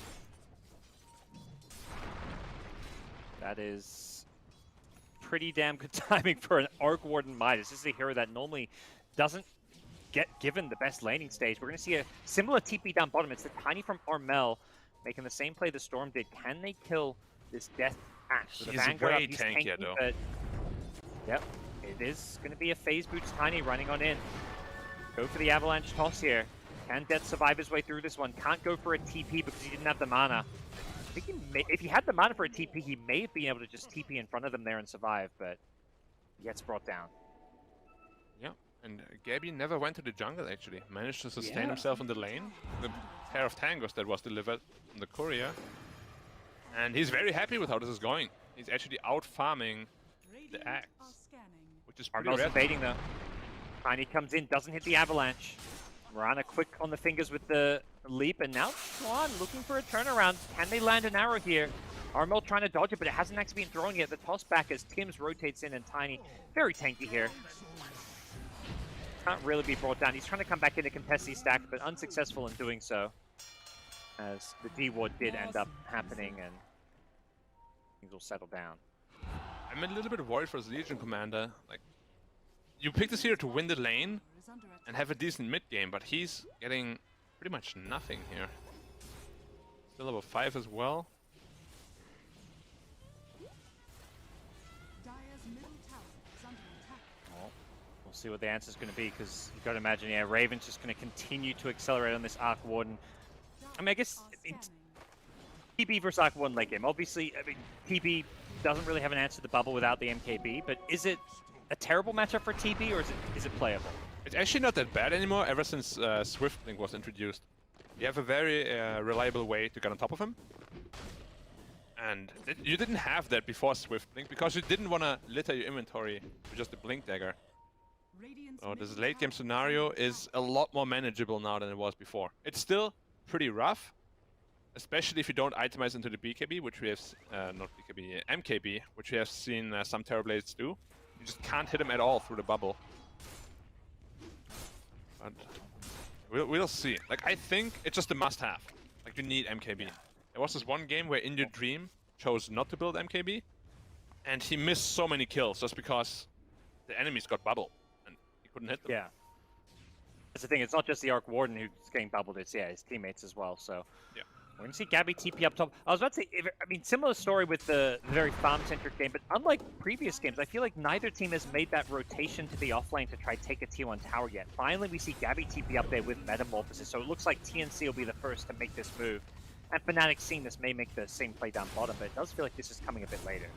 That is pretty damn good timing for an Arc Warden Midas. This is a hero that normally doesn't get given the best laning stage. We're going to see a similar TP down bottom. It's the Tiny from Armel making the same play the Storm did. Can they kill this Death Axe? He's way tankier though. But, yep, it is going to be a phase boots Tiny running on in. Go for the Avalanche toss here. Can Death survive his way through this one? Can't go for a TP because he didn't have the mana. I think if he had the mana for a TP, he may have been able to just TP in front of them there and survive, but he gets brought down. Yeah, and Gabby never went to the jungle actually. Managed to sustain himself in the lane. The pair of tangos that was delivered from the courier. And he's very happy with how this is going. He's actually out farming the axe, which is pretty Armel's rare. invading though. Tiny comes in, doesn't hit the avalanche. Marana quick on the fingers with the leap, and now Chuan looking for a turnaround. Can they land an arrow here? Armel trying to dodge it, but it hasn't actually been thrown yet. The toss back as Tims rotates in, and Tiny very tanky here. Can't really be brought down. He's trying to come back in to contest these stacks, but unsuccessful in doing so. As the D-Ward did end up happening, and things will settle down. I'm a little bit worried for his Legion commander. Like, you pick this hero to win the lane and have a decent mid game, but he's getting pretty much nothing here. Still level 5 as well. We'll see what the answer is going to be, because you've got to imagine, yeah, Raven's just going to continue to accelerate on this Arc Warden. I mean, I guess TB versus Arc Warden late game. Obviously, I mean, TB doesn't really have an answer to the bubble without the MKB, but is it a terrible matchup for TB, or is it playable? It's actually not that bad anymore ever since Swift Link was introduced. You have a very reliable way to get on top of him. And you didn't have that before Swift Blink because you didn't want to litter your inventory with just a Blink Dagger. So this late game scenario is a lot more manageable now than it was before. It's still pretty rough, especially if you don't itemize into the BKB, which we have, not BKB, MKB, which we have seen some Terrorblades do. You just can't hit him at all through the bubble. But we'll see. Like, I think it's just a must-have. Like, you need MKB. There was this one game where In Your Dream chose not to build MKB, and he missed so many kills just because the enemies got bubble, and he couldn't hit them. Yeah. That's the thing, it's not just the Arc Warden who's getting bubbled, it's his teammates as well, so... Yeah. We're going to see Gabby TP up top. I was about to say, I mean, similar story with the very farm-centric game, but unlike previous games, I feel like neither team has made that rotation to the offlane to try take a T1 tower yet. Finally, we see Gabby TP up there with Metamorphosis, so it looks like TNC will be the first to make this move. And Fnatic seeing this may make the same play down bottom, but it does feel like this is coming a bit later.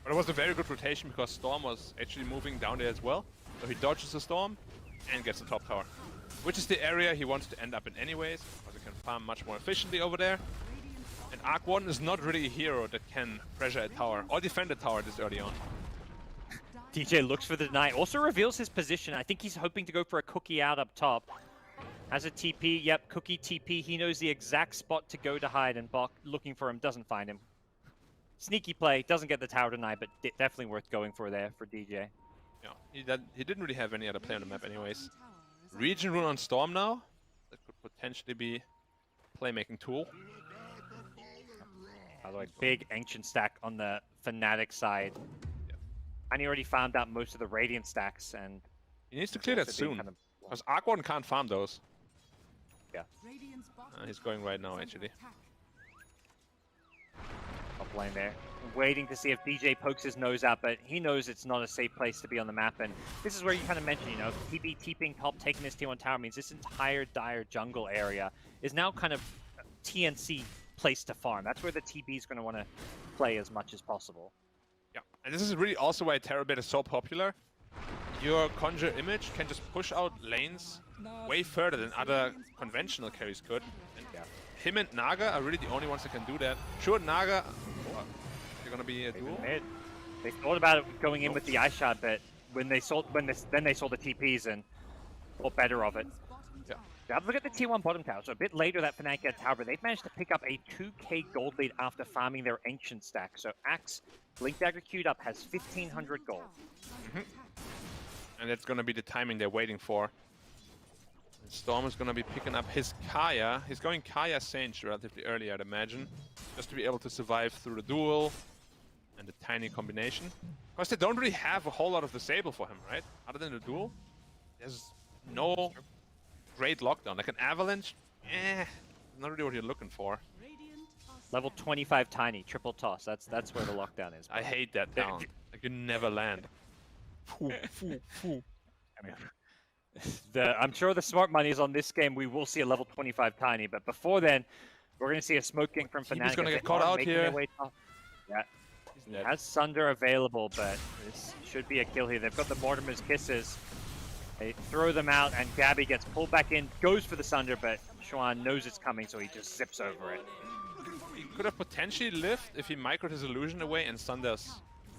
But it was a very good rotation because Storm was actually moving down there as well. So he dodges the Storm and gets the top tower, which is the area he wants to end up in anyways, because he can farm much more efficiently over there. And Arc Warden is not really a hero that can pressure a tower or defend a tower this early on. DJ looks for the deny, also reveals his position. I think he's hoping to go for a cookie out up top. Has a TP, yep, cookie TP. He knows the exact spot to go to hide, and Bok looking for him, doesn't find him. Sneaky play, doesn't get the tower deny, but definitely worth going for there for DJ. Yeah, he didn't really have any other play on the map anyways. Region rune on Storm now. That could potentially be a playmaking tool. By the way, big Ancient stack on the Fnatic side. Yeah. And he already farmed out most of the Radiant stacks, and... He needs to clear that soon, because Arc Warden can't farm those. Yeah. He's going right now, actually. Top lane there. Waiting to see if DJ pokes his nose out, but he knows it's not a safe place to be on the map. And this is where you kind of mentioned, you know, TB TPing top, taking this T1 tower means this entire dire jungle area is now kind of TNC place to farm. That's where the TB is going to want to play as much as possible. Yeah, and this is really also why Terrorblade is so popular. Your Conjure Image can just push out lanes way further than other conventional carries could. And him and Naga are really the only ones that can do that. Sure, Naga, they're gonna be a duel. They thought about it going in with the Ice Shard, but when they saw then they saw the TPs and thought better of it. Yeah. Now look at the T1 bottom tower. So a bit later that Fnatic get tower, but they've managed to pick up a 2k gold lead after farming their Ancient stack. So Axe, Blink Dagger queued up, has 1500 gold. And that's gonna be the timing they're waiting for. And Storm is gonna be picking up his Kaya. He's going Kaya Sage relatively early, I'd imagine, just to be able to survive through the duel and the tiny combination. Because they don't really have a whole lot of disable for him, right? Other than the duel, there's no great lockdown. Like an Avalanche, not really what you're looking for. Level 25 Tiny, triple toss. That's where the lockdown is. I hate that down. Like you never land. I mean, I'm sure the smart money is on this game. We will see a level 25 Tiny, but before then, we're going to see a Smoke King from Fnatic. He's going to get caught out here. Yeah, he has Sunder available, but this should be a kill here. They've got the Mortimer's Kisses. They throw them out, and Gabby gets pulled back in, goes for the Sunder, but Xuan knows it's coming, so he just zips over it. He could have potentially lived if he microed his illusion away and Sunders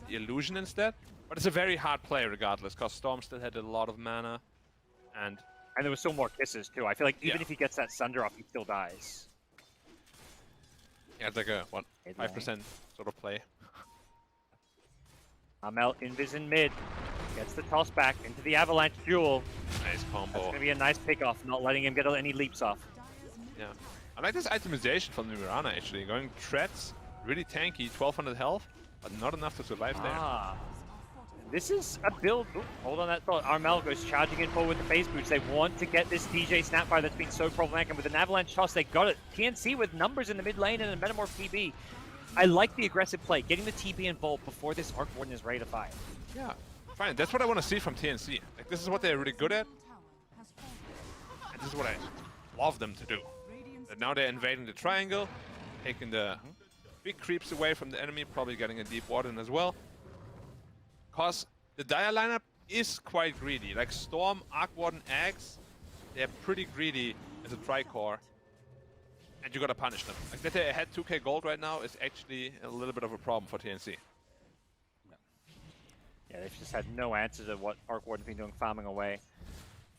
the illusion instead. But it's a very hard play regardless, because Storm still had a lot of mana. And there were still more kisses too. I feel like even if he gets that Sunder off, he still dies. Yeah, it's like a, 5% sort of play. Amel invis in mid. Gets the toss back into the Avalanche duel. Nice combo. That's going to be a nice pick-off, not letting him get any leaps off. Yeah. I like this itemization from the Mirana actually. Going Treads, really tanky, 1200 health, but not enough to survive there. This is a build. Ooh, hold on that thought. Armel goes charging in forward with the phase boots. They want to get this DJ Snapfire that's been so problematic, and with an Avalanche toss, they got it. TNC with numbers in the mid lane and a Metamorph TB. I like the aggressive play, getting the TB involved before this Arc Warden is ready to fire. Yeah. Fine, that's what I want to see from TNC. Like, this is what they're really good at. And this is what I love them to do. And now they're invading the triangle, taking the big creeps away from the enemy, probably getting a deep warden as well. Because the Dire lineup is quite greedy. Like Storm, Arc Warden, Axe, they're pretty greedy as a Tricore. And you gotta punish them. Like that they had 2k gold right now is actually a little bit of a problem for TNC. Yeah, they've just had no answer to what Arc Warden's been doing farming away.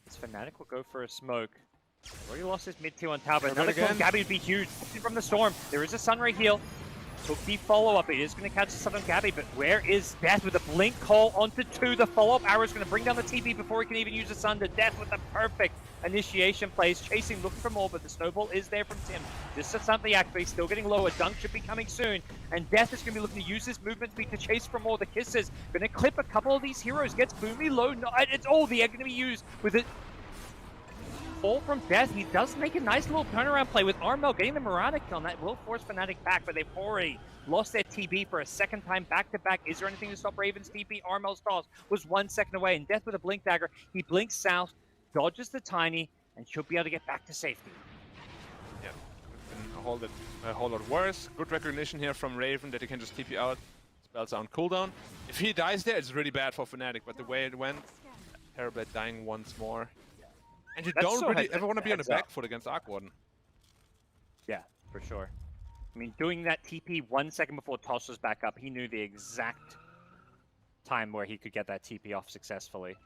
This Fnatic will go for a smoke. They've already lost his mid tier on tower, but another kill on Gabby would be huge. From the Storm, there is a Sunray heal. Took the follow-up. It is going to catch the Sun on Gabby, but where is Death with a blink call onto 2? The follow-up arrow is going to bring down the TP before he can even use the Sun. To Death with the perfect initiation plays, chasing, looking for more, but the snowball is there from Tim. This is something actually still getting lower. Dunk should be coming soon, and Death is going to be looking to use this movement speed to chase for more. The Kisses going to clip a couple of these heroes. Gets Boomy low. No, it's all the egg going to be used with it. All from Death. He does make a nice little turnaround play with Armel getting the Mirana kill, and that will force Fnatic back, but they've already lost their TB for a second time back-to-back. Is there anything to stop Raven's TP? Armel's toss was 1 second away, and Death with a blink dagger. He blinks south, dodges the Tiny, and should be able to get back to safety. Yeah, a whole lot worse. Good recognition here from Raven that he can just TP out. Spells on cooldown. If he dies there, it's really bad for Fnatic, but the way it went, Terrorblade dying once more. And you don't really ever want to be on the back foot against Arc Warden. Yeah, for sure. I mean, doing that TP 1 second before Toss was back up, he knew the exact time where he could get that TP off successfully.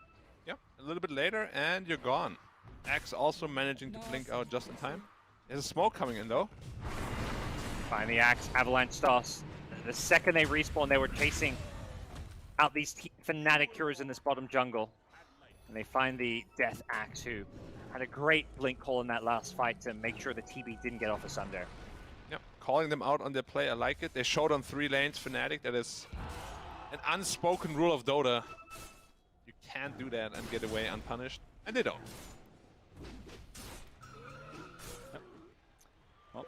Yep, a little bit later, and you're gone. Axe also managing to blink out just in time. There's a smoke coming in, though. Find the Axe, Avalanche Toss. The second they respawn, they were chasing out these Fnatic heroes in this bottom jungle. And they find the Death Axe, who had a great blink call in that last fight to make sure the TB didn't get off asunder. Yep, calling them out on their play, I like it. They showed on 3 lanes Fnatic, that is an unspoken rule of Dota. You can't do that and get away unpunished, and they don't. Yep. Well,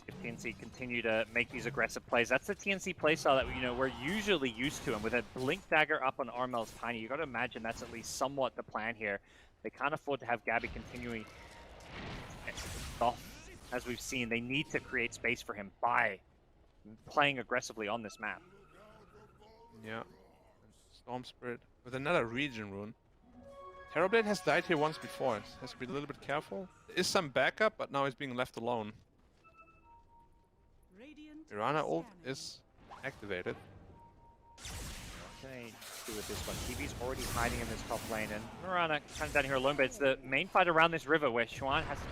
if TNC continue to make these aggressive plays, that's the TNC playstyle that we're usually used to. And with a blink dagger up on Armel's Tiny, you got to imagine that's at least somewhat the plan here. They can't afford to have Gabby continuing off. As we've seen, they need to create space for him by playing aggressively on this map. Yeah. Storm Spirit with another region rune. Terrorblade has died here once before. Has to be a little bit careful. There is some backup, but now he's being left alone. Mirana ult is activated. What can they do with this one? TV's already hiding in this top lane, and Mirana kind of down here alone, but it's the main fight around this river where Xuan has to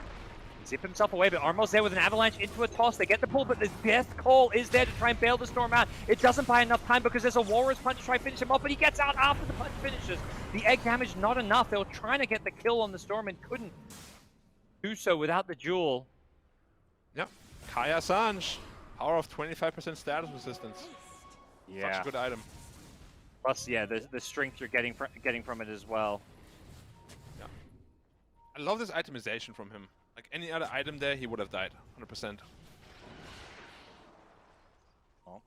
zip himself away, but Armel's there with an avalanche into a toss. They get the pull, but the Death Call is there to try and bail the Storm out. It doesn't buy enough time because there's a Walrus Punch to try and finish him off, but he gets out after the punch finishes. The egg damage not enough. They were trying to get the kill on the Storm and couldn't do so without the jewel. Yep, Kaya Sanj. Power of 25% status resistance. Yeah. Such a good item. Plus, yeah, the strength you're getting from it as well. Yeah. I love this itemization from him. Like any other item there, he would have died. 100%. Oh.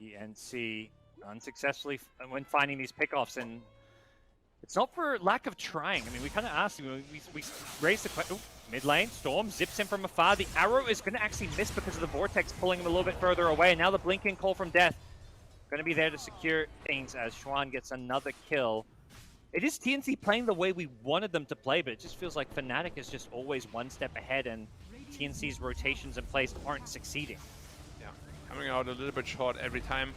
TNC unsuccessfully when finding these pickoffs, and it's not for lack of trying. I mean, we kind of asked, we raised the question. Mid lane, Storm zips him from afar. The arrow is going to actually miss because of the Vortex pulling him a little bit further away. And now the blinking call from Death going to be there to secure things as Xuan gets another kill. It is TNC playing the way we wanted them to play, but it just feels like Fnatic is just always one step ahead, and TNC's rotations and plays aren't succeeding. Yeah, coming out a little bit short every time.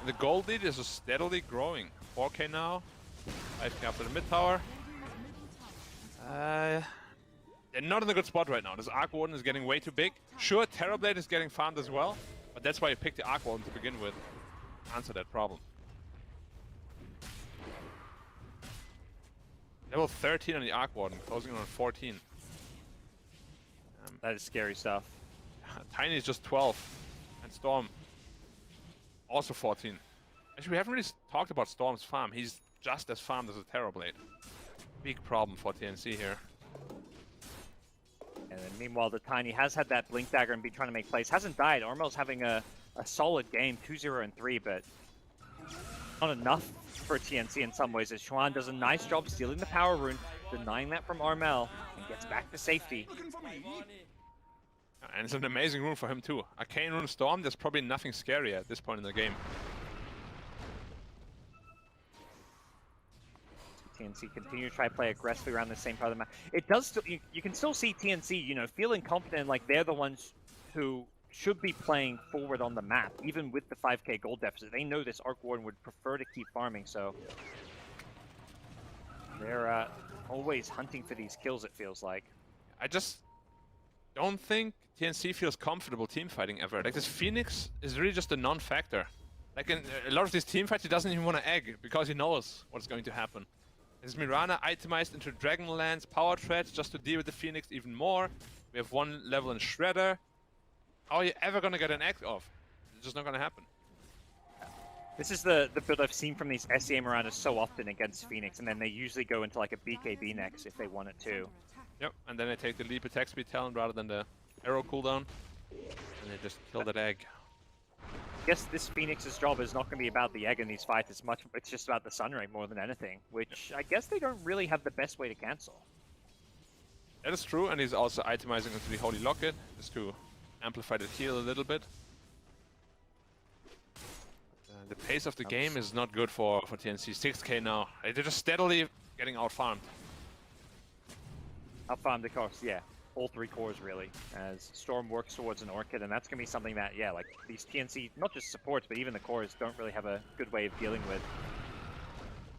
And the gold lead is steadily growing. 4k now. 5k after the mid tower. They're not in a good spot right now. This Arc Warden is getting way too big. Sure, Terrorblade is getting farmed as well, but that's why you picked the Arc Warden to begin with. Answer that problem. Level 13 on the Arc Warden, closing on 14. That is scary stuff. Tiny is just 12. And Storm, also 14. Actually, we haven't really talked about Storm's farm. He's just as farmed as a Terrorblade. Big problem for TNC here. And then meanwhile, the Tiny has had that blink dagger and been trying to make plays. Hasn't died. Armel's having a a solid game, 2-0 and 3, but not enough for TNC in some ways, as Xuan does a nice job stealing the power rune, denying that from Armel, and gets back to safety. And it's an amazing rune for him too. Arcane Rune Storm, there's probably nothing scary at this point in the game. TNC continue to try to play aggressively around the same part of the map. It does still, you can still see TNC, you know, feeling confident like they're the ones who should be playing forward on the map, even with the 5k gold deficit. They know this Arc Warden would prefer to keep farming, so they're always hunting for these kills, it feels like. I just don't think TNC feels comfortable team fighting ever. Like, this Phoenix is really just a non-factor. Like, in a lot of these team fights, he doesn't even want to egg because he knows what's going to happen. There's Mirana itemized into Dragonlance power threads just to deal with the Phoenix even more. We have 1 level in Shredder. How are you ever going to get an egg off? It's just not going to happen. This is the build I've seen from these SEA Miranas so often against Phoenix, and then they usually go into like a BKB next if they want it to. Yep, and then they take the leap attack speed talent rather than the arrow cooldown. And they just kill that egg. I guess this Phoenix's job is not going to be about the egg in these fights. It's just about the Sunray more than anything, which I guess they don't really have the best way to cancel. That is true, and he's also itemizing into the Holy Locket just to amplify the heal a little bit. The pace of the game is not good for TNC. 6k now. They're just steadily getting out-farmed. Out-farmed across, yeah. All 3 cores, really, as Storm works towards an Orchid, and that's going to be something that, yeah, like, these TNC, not just supports, but even the cores don't really have a good way of dealing with.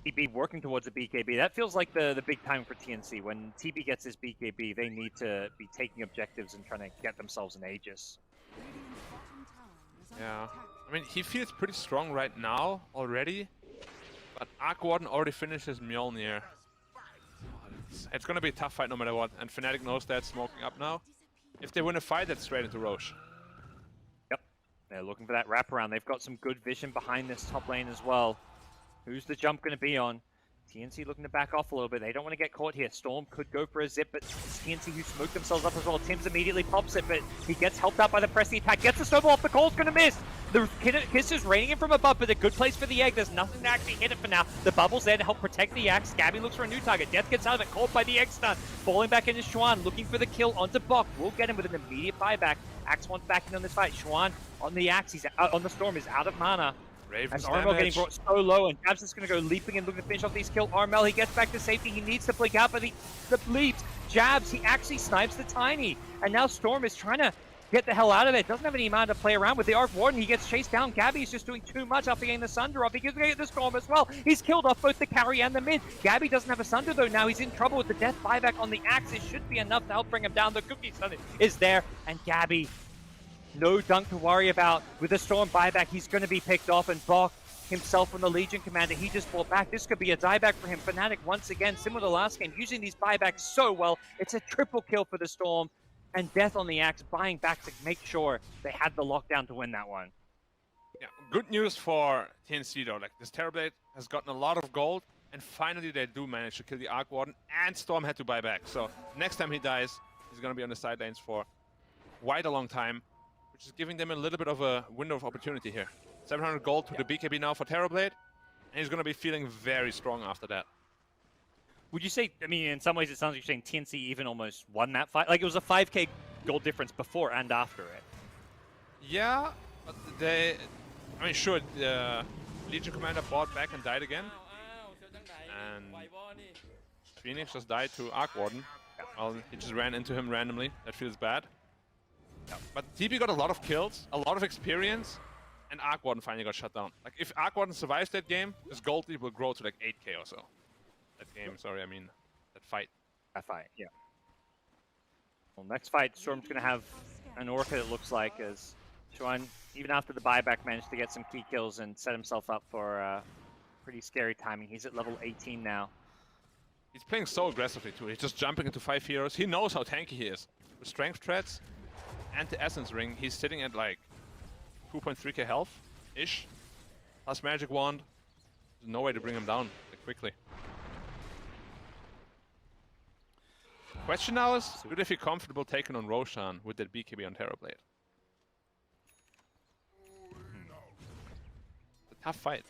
TB working towards a BKB, that feels like the big time for TNC. When TB gets his BKB, they need to be taking objectives and trying to get themselves an Aegis. Yeah, I mean, he feels pretty strong right now already, but Arc Warden already finished his Mjolnir. It's gonna be a tough fight no matter what, and Fnatic knows that, smoking up now. If they win a fight, that's straight into Roche. Yep, they're looking for that wraparound. They've got some good vision behind this top lane as well. Who's the jump going to be on? TNC looking to back off a little bit. They don't want to get caught here. Storm could go for a zip, but it's TNC who smoked themselves up as well. Tim's immediately pops it, but he gets helped out by the pressing attack. Gets the snowball off the coal's going to miss. The kiss is raining in from above, but a good place for the egg. There's nothing to actually hit it for now. The bubble's there to help protect the axe. Gabby looks for a new target. Death gets out of it, caught by the egg stun. Falling back into Xuan, looking for the kill onto Bok. Will get him with an immediate buyback. Axe wants back in on this fight. Xuan on the axe, he's on the storm, is out of mana. Raven's as Armel damage. getting brought so low, and Jabs is going to go leaping and looking to finish off these kills. Armel, he gets back to safety. He needs to blink out, but the leaps. Jabs, he actually snipes the Tiny. And now Storm is trying to get the hell out of it. Doesn't have any mana to play around with. The Arc Warden, he gets chased down. Gabby's just doing too much after getting the Sunder off. He gives the Storm as well. He's killed off both the carry and the mid. Gabby doesn't have a Sunder though. Now he's in trouble with the death buyback on the axe. It should be enough to help bring him down. The Cookie Sunder is there, and Gabby, no dunk to worry about. With the Storm buyback, he's going to be picked off, and Bok himself from the Legion Commander, he just fought back. This could be a dieback for him. Fnatic once again, similar to last game, using these buybacks so well. It's a triple kill for the Storm, and Death on the axe, buying back to make sure they had the lockdown to win that one. Yeah, good news for TNC though. Like, this Terrorblade has gotten a lot of gold, and finally they do manage to kill the Arc Warden, and Storm had to buy back. So next time he dies, he's going to be on the sidelines for quite a long time, which is giving them a little bit of a window of opportunity here. 700 gold to the BKB now for Terrorblade, and he's going to be feeling very strong after that. Would you say, I mean, in some ways it sounds like you're saying TNC even almost won that fight? Like, it was a 5k gold difference before and after it. Yeah, but they... I mean, sure, the Legion Commander bought back and died again. And Phoenix just died to Arc Warden. Well, he just ran into him randomly. That feels bad. But TB got a lot of kills, a lot of experience, and Arc Warden finally got shut down. Like, if Arc Warden survives that game, his gold lead will grow to like 8k or so. That game, sorry, I mean, that fight. That fight, yeah. Well, next fight, Storm's going to have an Orca, it looks like, as Xuan, even after the buyback, managed to get some key kills and set himself up for pretty scary timing. He's at level 18 now. He's playing so aggressively too. He's just jumping into 5 heroes. He knows how tanky he is. With strength threats and the Essence Ring, he's sitting at like 2.3k health-ish. Plus Magic Wand. There's no way to bring him down like, quickly. Question now is, do they feel comfortable taking on Roshan with that BKB on Terrorblade? tough fight.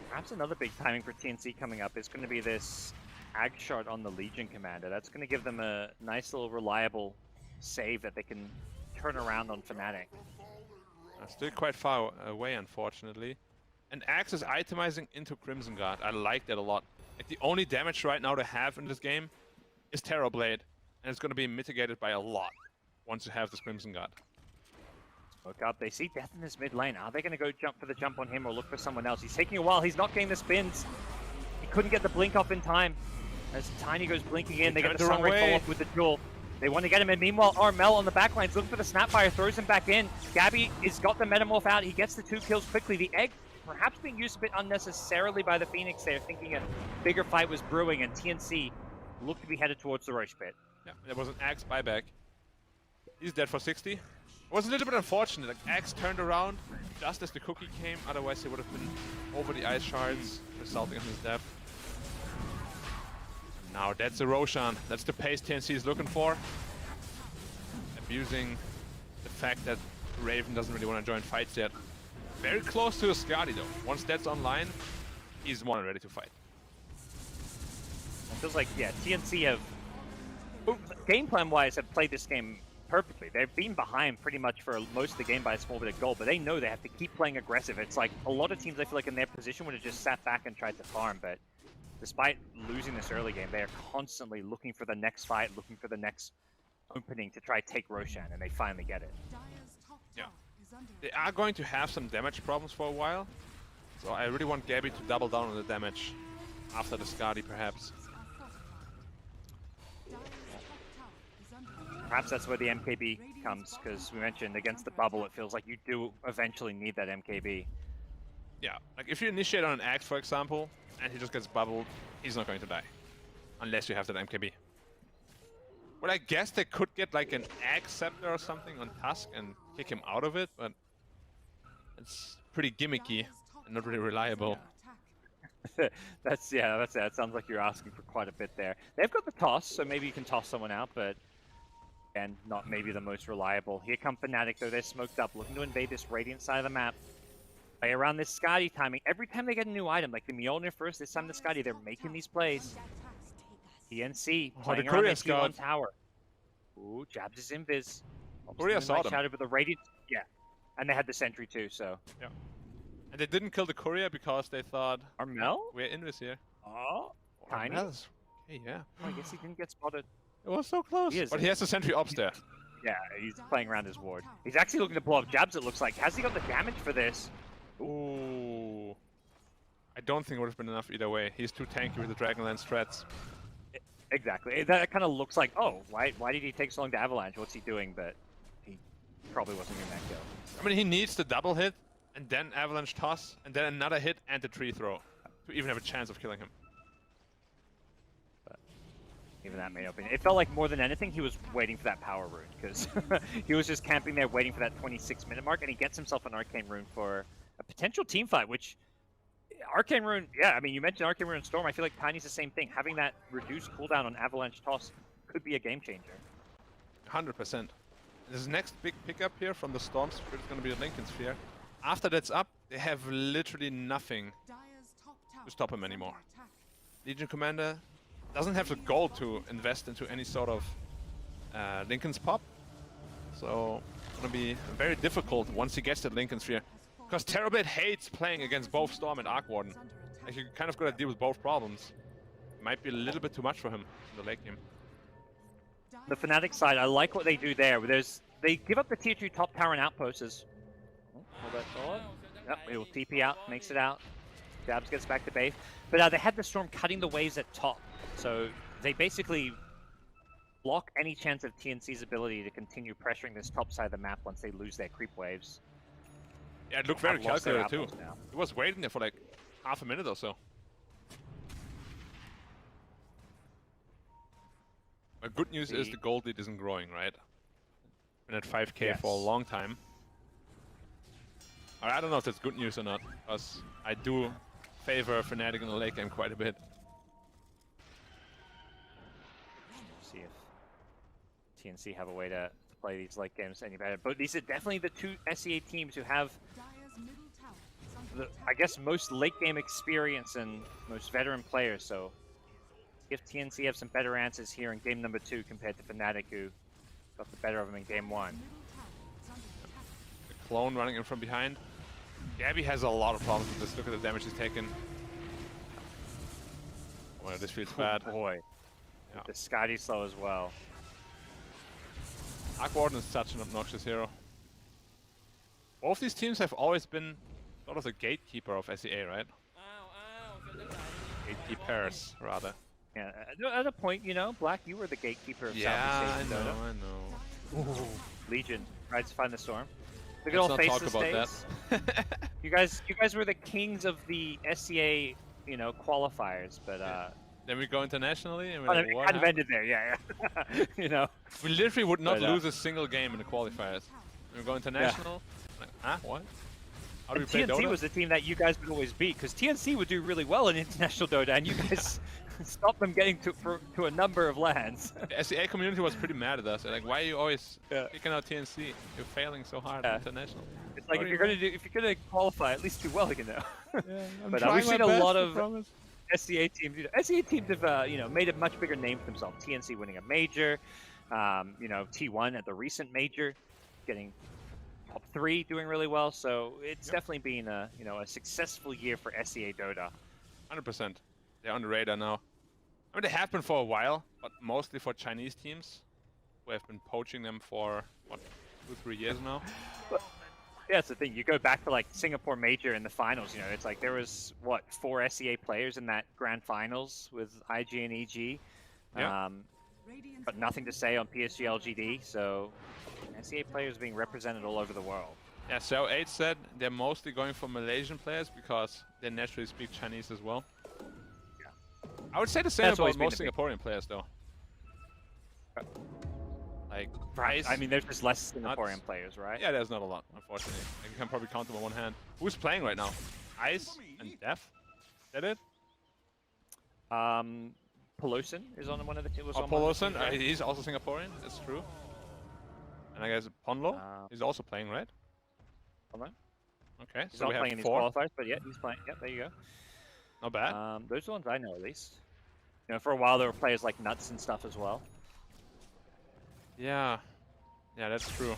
Perhaps another big timing for TNC coming up is going to be this ag shot on the Legion Commander. That's going to give them a nice little reliable save that they can turn around on Fnatic. Still quite far away, unfortunately. And Axe is itemizing into Crimson Guard. I like that a lot. Like, the only damage right now they have in this game is Terrorblade, and it's going to be mitigated by a lot once you have this Crimson Guard. Look up, they see Death in this mid lane. Are they going to go jump for the jump on him or look for someone else? He's taking a while, he's not getting the spins. He couldn't get the blink off in time. As Tiny goes blinking in, they get the Sunray follow up with the duel. They want to get him in. Meanwhile, Armel on the backlines looking for the Snapfire, throws him back in. Gabby has got the Metamorph out. He gets the 2 kills quickly. The egg perhaps being used a bit unnecessarily by the Phoenix there, thinking a bigger fight was brewing, and TNC looked to be headed towards the Roche pit. Yeah, there was an Axe buyback. He's dead for 60. It was a little bit unfortunate. Like, Axe turned around just as the cookie came. Otherwise, he would have been over the ice shards, resulting in his death. Now that's a Roshan. That's the pace TNC is looking for. Abusing the fact that Raven doesn't really want to join fights yet. Very close to a Skadi though. Once that's online, he's more than ready to fight. It feels like, yeah, TNC have, game plan wise, have played this game perfectly. They've been behind pretty much for most of the game by a small bit of goal, but they know they have to keep playing aggressive. It's like a lot of teams I feel like in their position would have just sat back and tried to farm, but despite losing this early game, they are constantly looking for the next fight, looking for the next opening to try take Roshan, and they finally get it. Yeah. They are going to have some damage problems for a while, so I really want Gabby to double down on the damage after the Skadi, perhaps. Perhaps that's where the MKB comes, because we mentioned against the bubble, it feels like you do eventually need that MKB. Yeah, like if you initiate on an Axe, for example, and he just gets bubbled, he's not going to die. Unless you have that MKB. Well, I guess they could get like an Axe Scepter or something on Tusk and kick him out of it, but it's pretty gimmicky and not really reliable. That's it. It sounds like you're asking for quite a bit there. They've got the toss, so maybe you can toss someone out, but again, not maybe the most reliable. Here come Fnatic, though. They're smoked up, looking to invade this Radiant side of the map. Play around this Skadi timing. Every time they get a new item, like the Mjolnir first, this time the Skadi, they're making these plays. TNC playing around the T1 tower. Ooh, jabs his invis. Korea saw them. Shouted with the Radiant, yeah. And they had the sentry too, so. Yeah. And they didn't kill the courier because they thought, Armel? We're in this here. Oh, Tiny. Armel's. Okay, yeah. Oh, I guess he didn't get spotted. It was so close. But he has the sentry ops there. Yeah, he's playing around his ward. He's actually looking to blow up jabs, it looks like. Has he got the damage for this? Ooh. I don't think it would have been enough either way. He's too tanky with the Dragonlance threats. Exactly. That kind of looks like, oh, why did he take so long to Avalanche? What's he doing? But he probably wasn't getting that kill. I mean, he needs the double hit, and then Avalanche toss, and then another hit and the tree throw to even have a chance of killing him. But even that may open. It felt like more than anything, he was waiting for that power rune, because he was just camping there waiting for that 26-minute mark, and he gets himself an Arcane Rune for a potential team fight, which Arcane Rune, yeah, I mean, you mentioned Arcane Rune and Storm. I feel like Tiny's the same thing. Having that reduced cooldown on Avalanche Toss could be a game changer. 100%. This next big pickup here from the Storm Spirit is going to be a Lincoln Sphere. After that's up, they have literally nothing to stop him anymore. Legion Commander doesn't have the goal to invest into any sort of Lincoln's pop. So it's going to be very difficult once he gets that Lincoln Sphere. Because Terrorblade hates playing against both Storm and Arc Warden. Like, you kind of got to deal with both problems. Might be a little bit too much for him in the late game. The Fnatic side, I like what they do there. They give up the tier 2 top tower and outposts. Yep, it will TP out, makes it out. Jabs gets back to base. But they had the Storm cutting the waves at top. So they basically block any chance of TNC's ability to continue pressuring this top side of the map once they lose their creep waves. Yeah, it looked very calculated too. He was waiting there for like half a minute or so. But good news is the gold lead isn't growing, right? Been at 5k for a long time. I don't know if that's good news or not, because I do favor Fnatic in the late game quite a bit. See if TNC have a way to play these late games any better. But these are definitely the two SEA teams who have the, I guess, most late game experience and most veteran players. So if TNC have some better answers here in game number 2 compared to Fnatic, who got the better of them in game 1. The clone running in from behind. Gabby has a lot of problems with this. Look at the damage he's taken. Oh, this feels bad. Boy. Yeah. The Scotty slow as well. Aquarden is such an obnoxious hero. Both these teams have always been sort of the gatekeeper of SEA, right? Gatekeepers, rather. Yeah, at a point, you know, Black, you were the gatekeeper of Southeast I Asia. know. Ooh. Legion tries to find the storm. Look Let's at all not talk faces about that. you guys were the kings of the SEA, you know, qualifiers, but Then we go internationally, and we're kind like, what of happened? ended there, yeah. You know, We literally would not But, lose a single game in the qualifiers. We go international. Like, what? How do we play TNC Dota? was the team that you guys would always beat, because TNC would do really well in international Dota, and you guys stopped them getting to a number of lands. The SEA community was pretty mad at us. They're like, why are you always kicking out TNC? You're failing so hard in international. It's like if you're gonna qualify, at least do well, you know. I'm But trying we've my seen a best, lot I of promise. SEA teams. You know, SEA teams have you know, made a much bigger name for themselves. TNC winning a major, you know, T1 at the recent major, getting top 3, doing really well. So it's definitely been a, you know, a successful year for SEA Dota. 100%. They're on the radar now. I mean, they have been for a while, but mostly for Chinese teams, who have been poaching them for, what, 2-3 years now? But, yeah, that's the thing. You go back to like Singapore Major in the finals. You know, it's like there was what 4 SEA players in that grand finals with IG and EG, Yeah. but nothing to say on PSG LGD. So SEA players being represented all over the world. Yeah, so 8 said they're mostly going for Malaysian players because they naturally speak Chinese as well. Yeah. I would say the same That's always about been most a big- Singaporean players, though. Like, I mean, there's just less Nuts. Singaporean players, right? Yeah, there's not a lot, unfortunately. Like, you can probably count them on one hand. Who's playing right now? Ice and Def? Is that it? Pelosin is on one of the. Pelosin, he's also Singaporean. That's true. And I guess Ponlo, he's also playing, right? Ponlo? Okay, He's so not we have playing in these 4. qualifiers, but yeah, he's playing. Yeah, there you go. Not bad. Those are the ones I know, at least. You know, for a while there were players like Nuts and stuff as well. Yeah, that's true.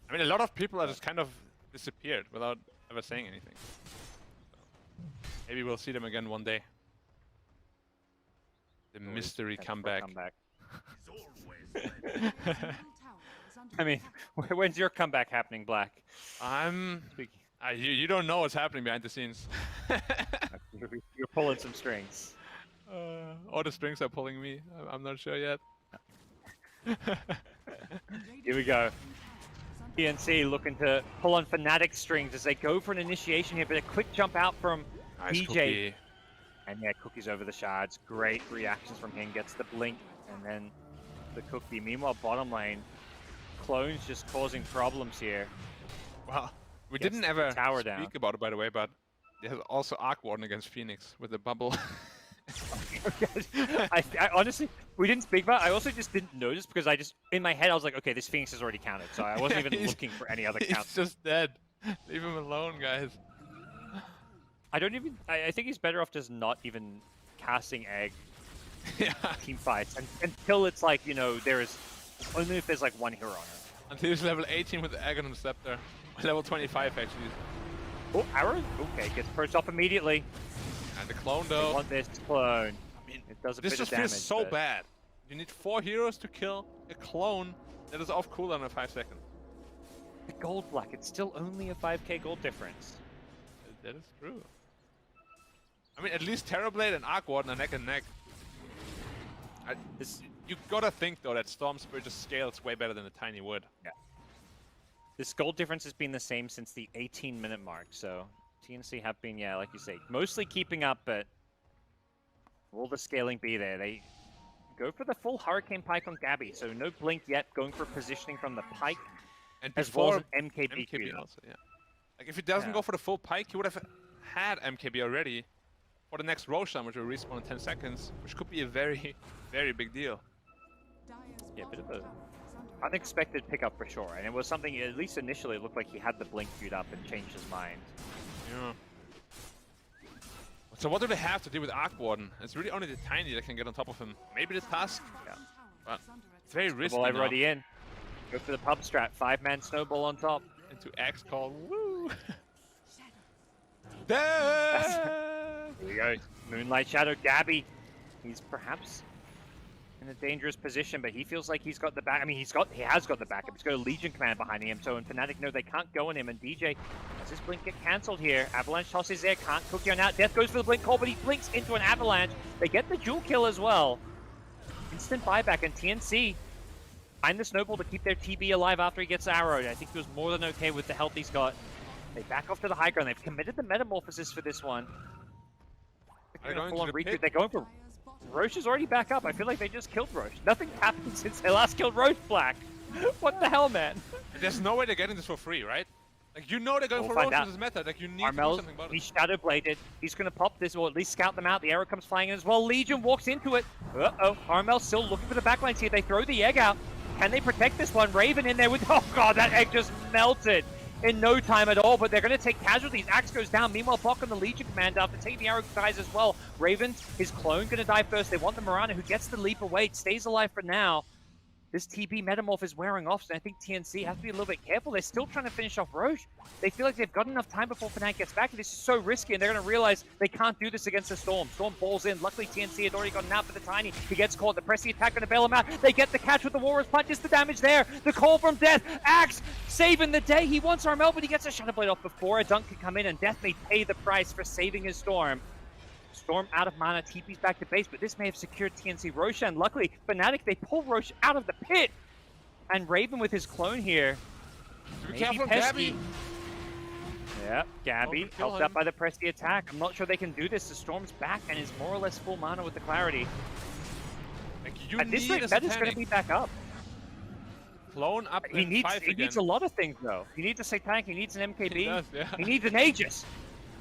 I mean, a lot of people are just kind of disappeared without ever saying anything. So, maybe we'll see them again one day. The mystery comeback. I mean, when's your comeback happening, Black? You don't know what's happening behind the scenes. You're pulling some strings. Or the strings are pulling me. I'm not sure yet. Here we go. PNC looking to pull on Fnatic strings as they go for an initiation here, but a quick jump out from Nice DJ. cookie. And yeah, Cookie's over the shards. Great reactions from him. Gets the blink and then the Cookie. Meanwhile, bottom lane, Clone's just causing problems here. Well, we Gets didn't the ever tower speak down. about it, by the way, but there's also Arc Warden against Phoenix with the bubble. I honestly, we didn't speak about it. I also just didn't notice because I just, in my head, I was like, okay, this Phoenix has already counted. So I wasn't even looking for any other counts. He's just dead. Leave him alone, guys. I think he's better off just not even casting egg team fights until it's like, you know, only if there's like one hero on it. Until he's level 18 with the Egg on Scepter. Level 25, actually. Oh, arrow? Okay, gets perched off immediately. And the clone, They though. want this clone. I mean, it does a this bit just of damage. feels so but bad. You need 4 heroes to kill a clone that is off cooldown in 5 seconds. The gold Black, it's still only a 5k gold difference. That is true. I mean, at least Terrorblade and Arc Warden are neck and neck. You gotta think, though, that Storm Spirit just scales way better than the Tiny Wood. Yeah. This gold difference has been the same since the 18-minute mark, so TNC have been, yeah, like you say, mostly keeping up, but will the scaling be there? They go for the full Hurricane Pike on Gabby, so no blink yet, going for positioning from the Pike, And as well as before an MKB. also, yeah. Like, if he doesn't go for the full Pike, he would have had MKB already for the next Roshan, which will respawn in 10 seconds, which could be a very, very big deal. Yeah, bit of a unexpected pickup for sure, and it was something, at least initially, it looked like he had the blink queued up and changed his mind. Yeah. So what do they have to do with Arc Warden? It's really only the Tiny that can get on top of him. Maybe the Tusk, but it's very risky Ball now. already in. Go for the pub strat. 5-man snowball on top. Into X call. Woo! There we go. Moonlight Shadow. Gabby. He's perhaps in a dangerous position, but he feels like he's got the back. I mean, he has got the backup. He's got a Legion command behind him. So, and Fnatic know they can't go on him. And DJ, does his blink get cancelled here? Avalanche tosses there. Can't cook you out. Death goes for the blink call, but he blinks into an Avalanche. They get the dual kill as well. Instant buyback, and TNC find the snowball to keep their TB alive after he gets arrowed. I think he was more than okay with the health he's got. They back off to the high ground. They've committed the Metamorphosis for this one. They're going for Roche is already back up. I feel like they just killed Roche. Nothing happened since they last killed Roche, Black. What the hell, man? There's no way they're getting this for free, right? Like, you know they're going for Roche with this method. Like, you need to do something about it. He's Shadow Bladed. He's going to pop this, or at least scout them out. The arrow comes flying in as well. Legion walks into it. Uh-oh. Armel's still looking for the backlines here. They throw the egg out. Can they protect this one? Raven in there with... Oh, God, that egg just melted in no time at all, but they're going to take casualties. Axe goes down. Meanwhile, Bok on the Legion command after taking the arrow dies as well. Raven, his clone, going to die first. They want the Mirana, who gets the leap away. It stays alive for now. This TB Metamorph is wearing off, so I think TNC has to be a little bit careful. They're still trying to finish off Roche. They feel like they've got enough time before Fnatic gets back. This is so risky, and they're going to realize they can't do this against the Storm. Storm balls in. Luckily, TNC had already gotten out for the Tiny. He gets caught. The pressy attack going to bail him out. They get the catch with the Warrior's Punch. Just the damage there. The call from Death. Axe saving the day. He wants Armel, but he gets a Shadow Blade off before a dunk can come in, and Death may pay the price for saving his Storm. Storm out of mana, TP's back to base, but this may have secured TNC Roche, and luckily, Fnatic, they pull Roche out of the pit. And Raven with his clone here. Be careful, Gabby. Yeah, Gabby helped out by the pressy attack. I'm not sure they can do this. The Storm's back and is more or less full mana with the clarity. Like, you At this need rate, that is going to be back up. Clone up. He needs a lot of things though. He needs a Satanic. He needs an MKB. He does, yeah. He needs an Aegis.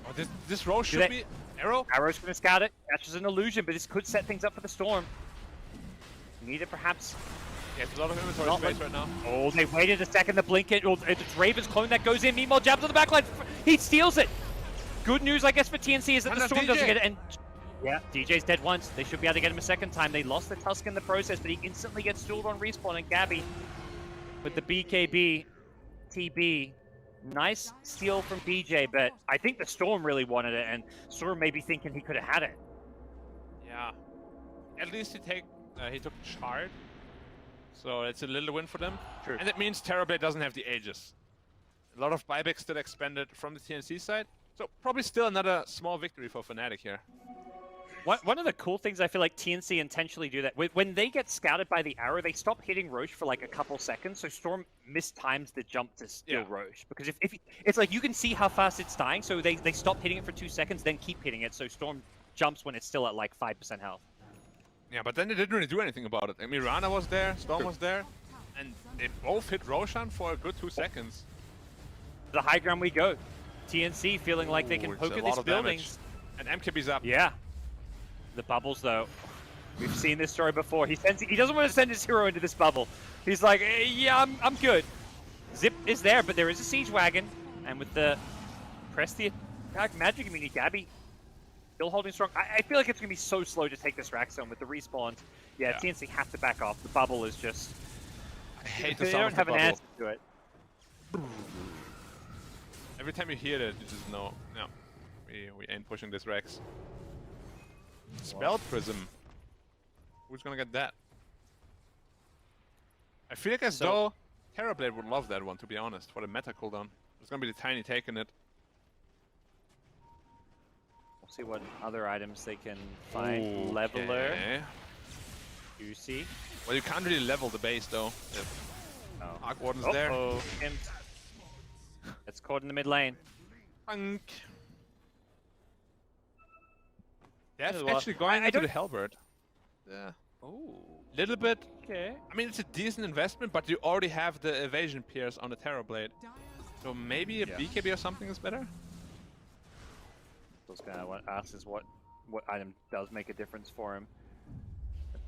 Oh, this Roche should be arrow. Arrow's going to scout it. Catches an illusion, but this could set things up for the Storm. Need it perhaps. Yeah, it's a lot of inventory space right now. Oh, they waited a second to blink it. Oh, it's Raven's clone that goes in. Meanwhile, jabs on the backline. He steals it. Good news, I guess, for TNC is that the Storm doesn't get it. And yeah, DJ's dead once. They should be able to get him a second time. They lost the Tusk in the process, but he instantly gets stalled on respawn. And Gabby with the BKB TB. Nice steal from DJ, but I think the Storm really wanted it, and Storm may be thinking he could have had it. Yeah. At least he took Shard. So it's a little win for them. True. And that means Terrorblade doesn't have the Aegis. A lot of buybacks still expended from the TNC side. So probably still another small victory for Fnatic here. One of the cool things I feel like TNC intentionally do that, when they get scouted by the arrow, they stop hitting Roche for like a couple seconds, so Storm mistimes the jump to steal Roche. Because if it's like you can see how fast it's dying, so they stop hitting it for 2 seconds, then keep hitting it, so Storm jumps when it's still at like 5% health. Yeah, but then they didn't really do anything about it. I mean, Mirana was there, Storm was there, and they both hit Roshan for a good 2 seconds. The high ground we go. TNC feeling like they can poke at this building. And MKB's up. Yeah. The bubbles, though. We've seen this story before. He doesn't want to send his hero into this bubble. He's like, yeah, I'm good. Zip is there, but there is a siege wagon. And with the press the attack magic, I mean, Gabby still holding strong. I feel like it's going to be so slow to take this rack zone with the respawns. Yeah, TNC have to back off. The bubble is just... I hate the they sound don't of the have an bubble. answer to it. Every time you hear it, you just know, no, we ain't pushing this Rex. Spell Prism. Who's gonna get that? I feel like as though Terrorblade would love that one, to be honest, for the meta cooldown. It's gonna be the Tiny taking it. We'll see what other items they can find. Leveler. Juicy. Well, you can't really level the base though. If Arc Warden's there. It's caught in the mid lane. Punk. That's actually going into the Halberd. Yeah. Oh. Little bit. Okay. I mean, it's a decent investment, but you already have the evasion pierce on the Terrorblade. So maybe a BKB or something is better? I was gonna ask is what item does make a difference for him.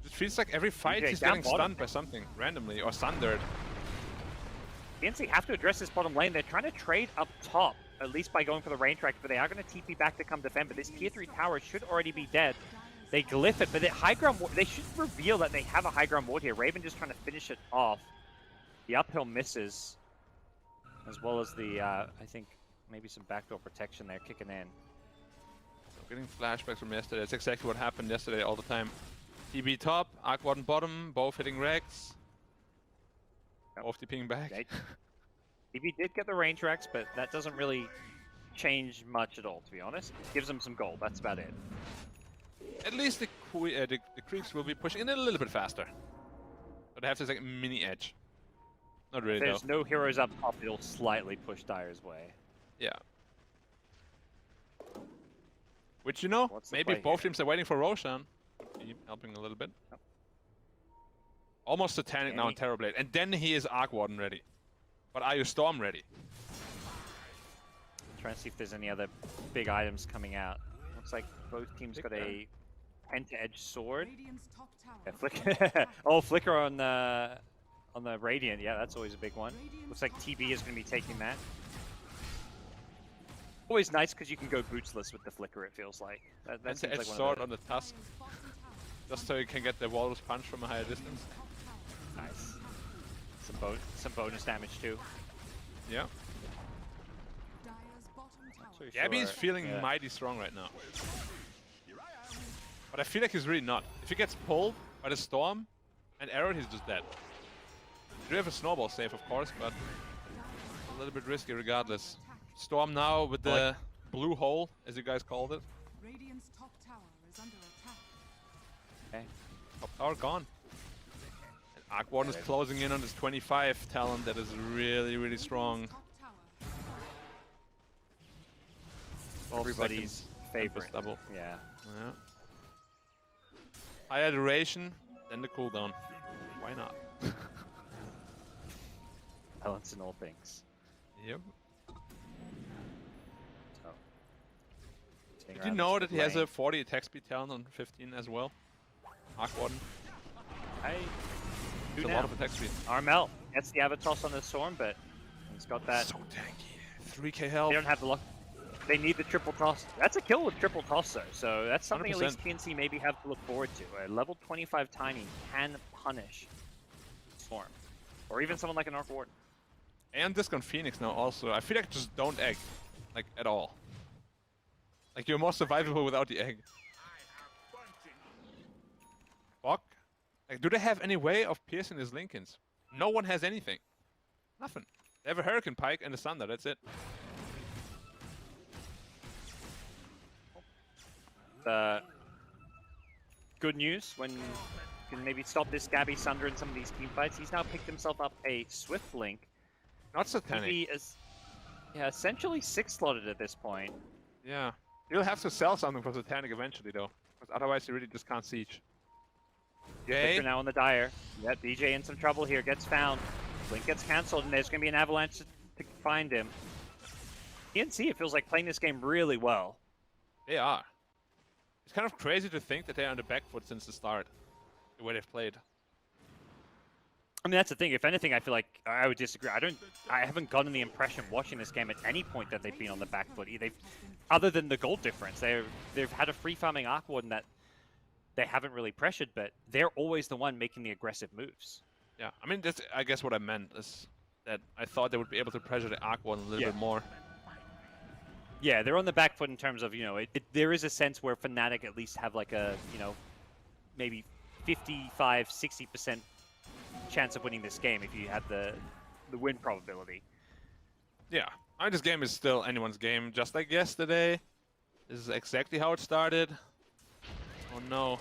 It feels like every fight DJ he's down getting bottom. stunned by something randomly or sundered. TNC have to address this bottom lane. They're trying to trade up top, at least by going for the rain tracks, but they are going to TP back to come defend. But this tier 3 tower should already be dead. They glyph it, but the high ground ward, they should reveal that they have a high ground ward here. Raven just trying to finish it off. The uphill misses, as well as the, I think, maybe some backdoor protection there kicking in. So getting flashbacks from yesterday. That's exactly what happened yesterday all the time. TB top, Arc Warden bottom, both hitting Rex. Both TPing back. TB did get the range Rex, but that doesn't really change much at all, to be honest. Gives them some gold, that's about it. At least the creeps will be pushing in a little bit faster. So they have this like mini edge. Not really If there's though. no heroes up top, it'll slightly push Dire's way. Yeah. Which, you know, What's the maybe play both here? teams are waiting for Roshan. Be helping a little bit. Almost Satanic now in Terrorblade. And then he is Arc Warden ready. But are you Storm ready? Trying to see if there's any other big items coming out. Looks like both teams got a penta-edge sword. Radiant's top tower Yeah, is flicker. under attack. Oh, flicker on the Radiant. Yeah, that's always a big one. Looks like TB is going to be taking that. Always nice because you can go bootsless with the flicker. It feels like that That's the seems edge like one sword of on the tusk. Just so you can get the Walrus punch from a higher distance. Nice. Some bonus damage too. Yeah. Dire's bottom tower. Not too Gabby is sure. feeling Yeah. mighty strong right now. But I feel like he's really not. If he gets pulled by the storm and arrowed, he's just dead. You do have a snowball save, of course, but a little bit risky regardless. Storm now with the blue hole, as you guys called it. Radiant's top tower is under attack. Okay. Top tower gone. And Arc Warden is closing in on this 25 talent that is really, really strong. Top tower. 12 Everybody's seconds. favorite. Double. Yeah. Yeah. Higher duration, then the cooldown. Why not? Balance in all things. Yep. So. Did you know that he has a 40 attack speed talent on 15 as well? Arc Warden. I do It's a now. lot of attack speed. Armel gets the Avatos on the Storm, but he's got that. So tanky. 3k health. They don't have the luck. They need the triple toss. That's a kill with triple toss, though. So that's something at least 100%. PNC maybe have to look forward to. A level 25 Tiny can punish Storm, or even someone like an Arc Warden. And Discount Phoenix now also. I feel like just don't egg. Like, at all. Like, you're more survivable without the egg. Fuck. Like, do they have any way of piercing these Lincolns? No one has anything. Nothing. They have a Hurricane Pike and a Thunder, that's it. Good news when you can maybe stop this Gabby Sunder in some of these team fights. He's now picked himself up a Swift Link. Not Satanic. He is essentially 6-slotted at this point. Yeah. You'll have to sell something for Satanic eventually, though. Because otherwise you really just can't siege. Yay. Victor now on the Dire. Yeah, DJ in some trouble here. Gets found. Link gets cancelled, and there's going to be an avalanche to find him. PNC, it feels like playing this game really well. They are. It's kind of crazy to think that they're on the back foot since the start. The way they've played. I mean, that's the thing. If anything, I feel like I would disagree. I haven't gotten the impression watching this game at any point that they've been on the back foot. Other than the gold difference, they've had a free farming Arc Warden that they haven't really pressured, but they're always the one making the aggressive moves. Yeah, I mean, that's, I guess what I meant is that I thought they would be able to pressure the Arc Warden a little bit more. Yeah, they're on the back foot in terms of, there is a sense where Fnatic at least have like a, maybe 55, 60% chance of winning this game if you had the win probability. Yeah, I mean, this game is still anyone's game, just like yesterday. This is exactly how it started. Oh no.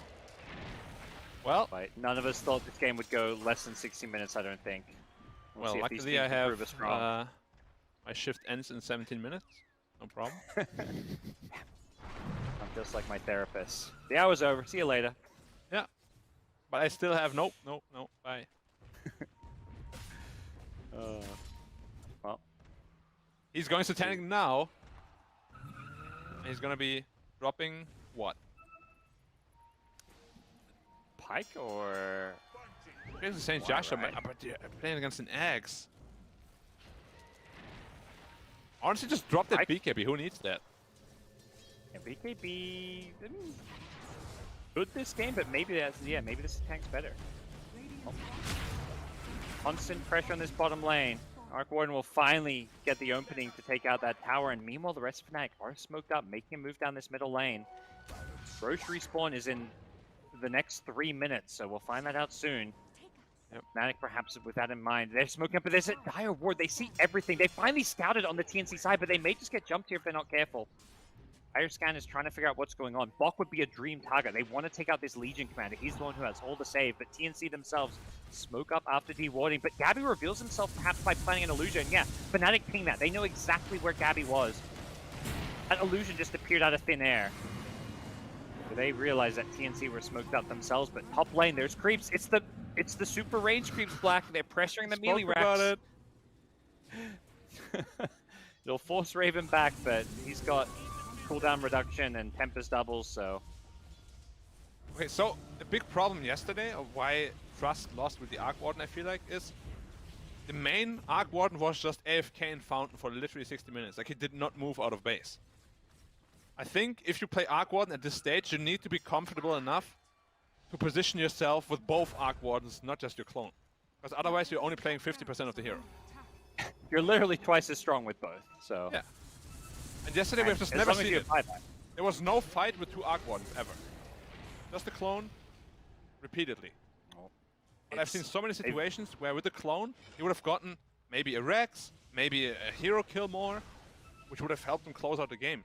Well, none of us thought this game would go less than 60 minutes, I don't think. We'll see if these luckily teams I can prove us have, wrong. my shift ends in 17 minutes. No problem. I'm just like my therapist. The hour's over. See you later. Yeah. But I still have nope, bye. Well. He's going Satanic now. And he's gonna be dropping what? Pike or? Here's St. Joshua, but they're playing against an Axe. Honestly, just drop that BKB. Who needs that? Yeah, BKB good this game, but maybe maybe this tank's better. Oh. Constant pressure on this bottom lane. Arc Warden will finally get the opening to take out that tower, and meanwhile the rest of Fnatic are smoked up, making a move down this middle lane. Roche respawn is in the next 3 minutes, so we'll find that out soon. Yep. Fnatic perhaps with that in mind. They're smoking up, but there's a dire ward. They see everything. They finally scouted on the TNC side, but they may just get jumped here if they're not careful. Fire Scan is trying to figure out what's going on. Bok would be a dream target. They want to take out this Legion commander. He's the one who has all the save, but TNC themselves smoke up after dewarding. But Gabby reveals himself perhaps by planting an illusion. Yeah, Fnatic ping that. They know exactly where Gabby was. That illusion just appeared out of thin air. They realize that TNC were smoked up themselves, but top lane, there's creeps. It's the super range creeps, Black. They're pressuring the melee racks. It'll force Raven back, but he's got cooldown reduction and Tempest doubles, so... Okay, so the big problem yesterday of why Trust lost with the Arc Warden, I feel like, is the main Arc Warden was just AFK in Fountain for literally 60 minutes. Like, he did not move out of base. I think if you play Arc Warden at this stage, you need to be comfortable enough to position yourself with both Arc Wardens, not just your clone. Because otherwise you're only playing 50% of the hero. You're literally twice as strong with both, so... Yeah. And yesterday we've just never seen it. There was no fight with 2 Arc Wardens, ever. Just a clone, repeatedly. But I've seen so many situations where with the clone, he would have gotten maybe a Rex, maybe a hero kill more, which would have helped him close out the game.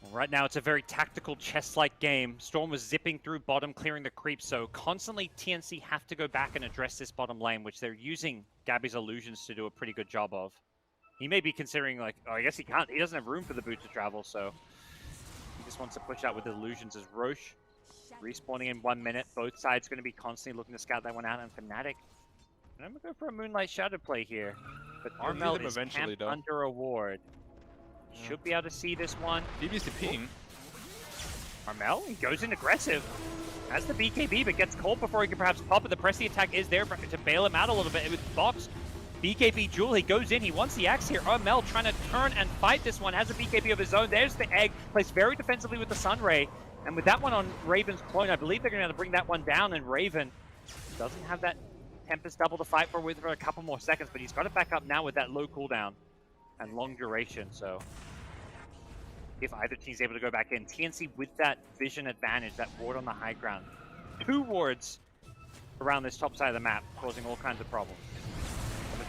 Well, right now, it's a very tactical chess-like game. Storm was zipping through bottom, clearing the creeps, so constantly TNC have to go back and address this bottom lane, which they're using Gabby's illusions to do a pretty good job of. He may be considering, like, oh, I guess he can't. He doesn't have room for the boot to travel, so he just wants to push out with the illusions as Roche respawning in 1 minute. Both sides going to be constantly looking to scout that one out, and Fnatic. And I'm going to go for a Moonlight Shadow play here. But Armel is camped under a ward. Should be able to see this one. DPC ping. Armel, he goes in aggressive. Has the BKB, but gets caught before he can perhaps pop it. The pressing attack is there to bail him out a little bit with Box. BKB Jewel, he goes in, he wants the axe here. Armel trying to turn and fight this one, has a BKB of his own. There's the egg, placed very defensively with the Sunray. And with that one on Raven's clone, I believe they're going to have to bring that one down, and Raven doesn't have that Tempest double to fight for a couple more seconds, but he's got it back up now with that low cooldown and long duration, so if either team's able to go back in. TNC with that vision advantage, that ward on the high ground. 2 wards around this top side of the map, causing all kinds of problems.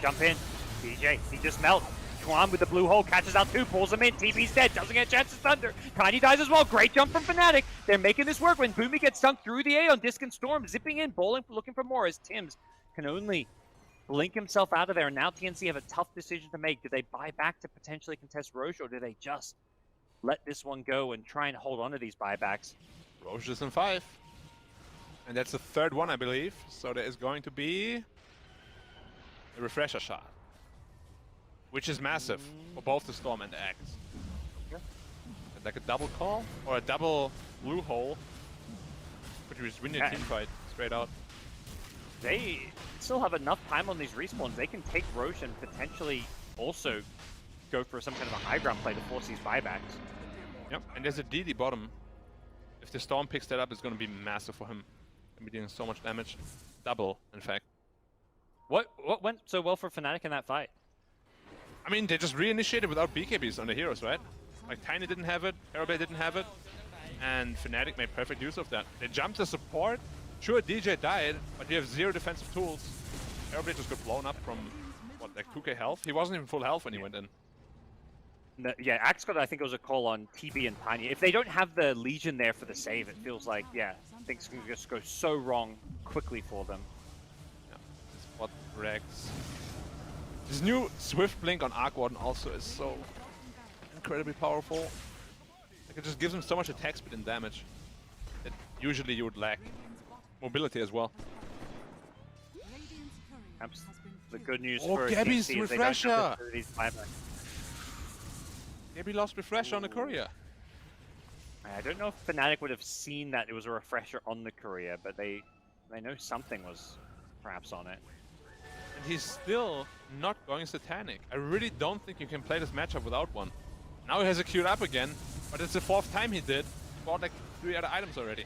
Jump in. DJ, he just melts. Chuan with the blue hole, catches out 2, pulls him in. TP's dead, doesn't get a chance to thunder. Tiny dies as well. Great jump from Fnatic. They're making this work when Boomy gets sunk through the A on Disc Storm, zipping in, bowling, looking for more as Tims can only blink himself out of there. And now TNC have a tough decision to make. Do they buy back to potentially contest Roche, or do they just let this one go and try and hold on to these buybacks? Roche is in 5. And that's the 3rd one, I believe. So there is going to be a refresher shot, which is massive for both the Storm and the Axe. Yeah. Like a double call or a double blue hole, which would just win your team fight straight out. They still have enough time on these respawns. They can take Roche and potentially also go for some kind of a high ground play to force these buybacks. Yep, and there's a DD bottom. If the Storm picks that up, it's going to be massive for him. He'll be doing so much damage. Double, in fact. What went so well for Fnatic in that fight? I mean, they just reinitiated without BKBs on the heroes, right? Like, Tiny didn't have it, Aeroblade didn't have it, and Fnatic made perfect use of that. They jumped the support. Sure, DJ died, but you have 0 defensive tools. Aeroblade just got blown up from, what, like 2k health? He wasn't even full health when he went in. No, yeah, Axe got, I think it was a call on TB and Tiny. If they don't have the Legion there for the save, it feels like, yeah, things can just go so wrong quickly for them. What Rex. This new Swift Blink on Arc Warden also is so incredibly powerful. Like, it just gives him so much attack speed and damage that usually you would lack mobility as well. Perhaps the good news for Gabby's TNC refresher! Gabby lost refresher on the courier. I don't know if Fnatic would have seen that it was a refresher on the career, but they know something was perhaps on it. And he's still not going satanic. I really don't think you can play this matchup without one. Now he has it queued up again, but it's the 4th time he did. Bought like 3 other items already.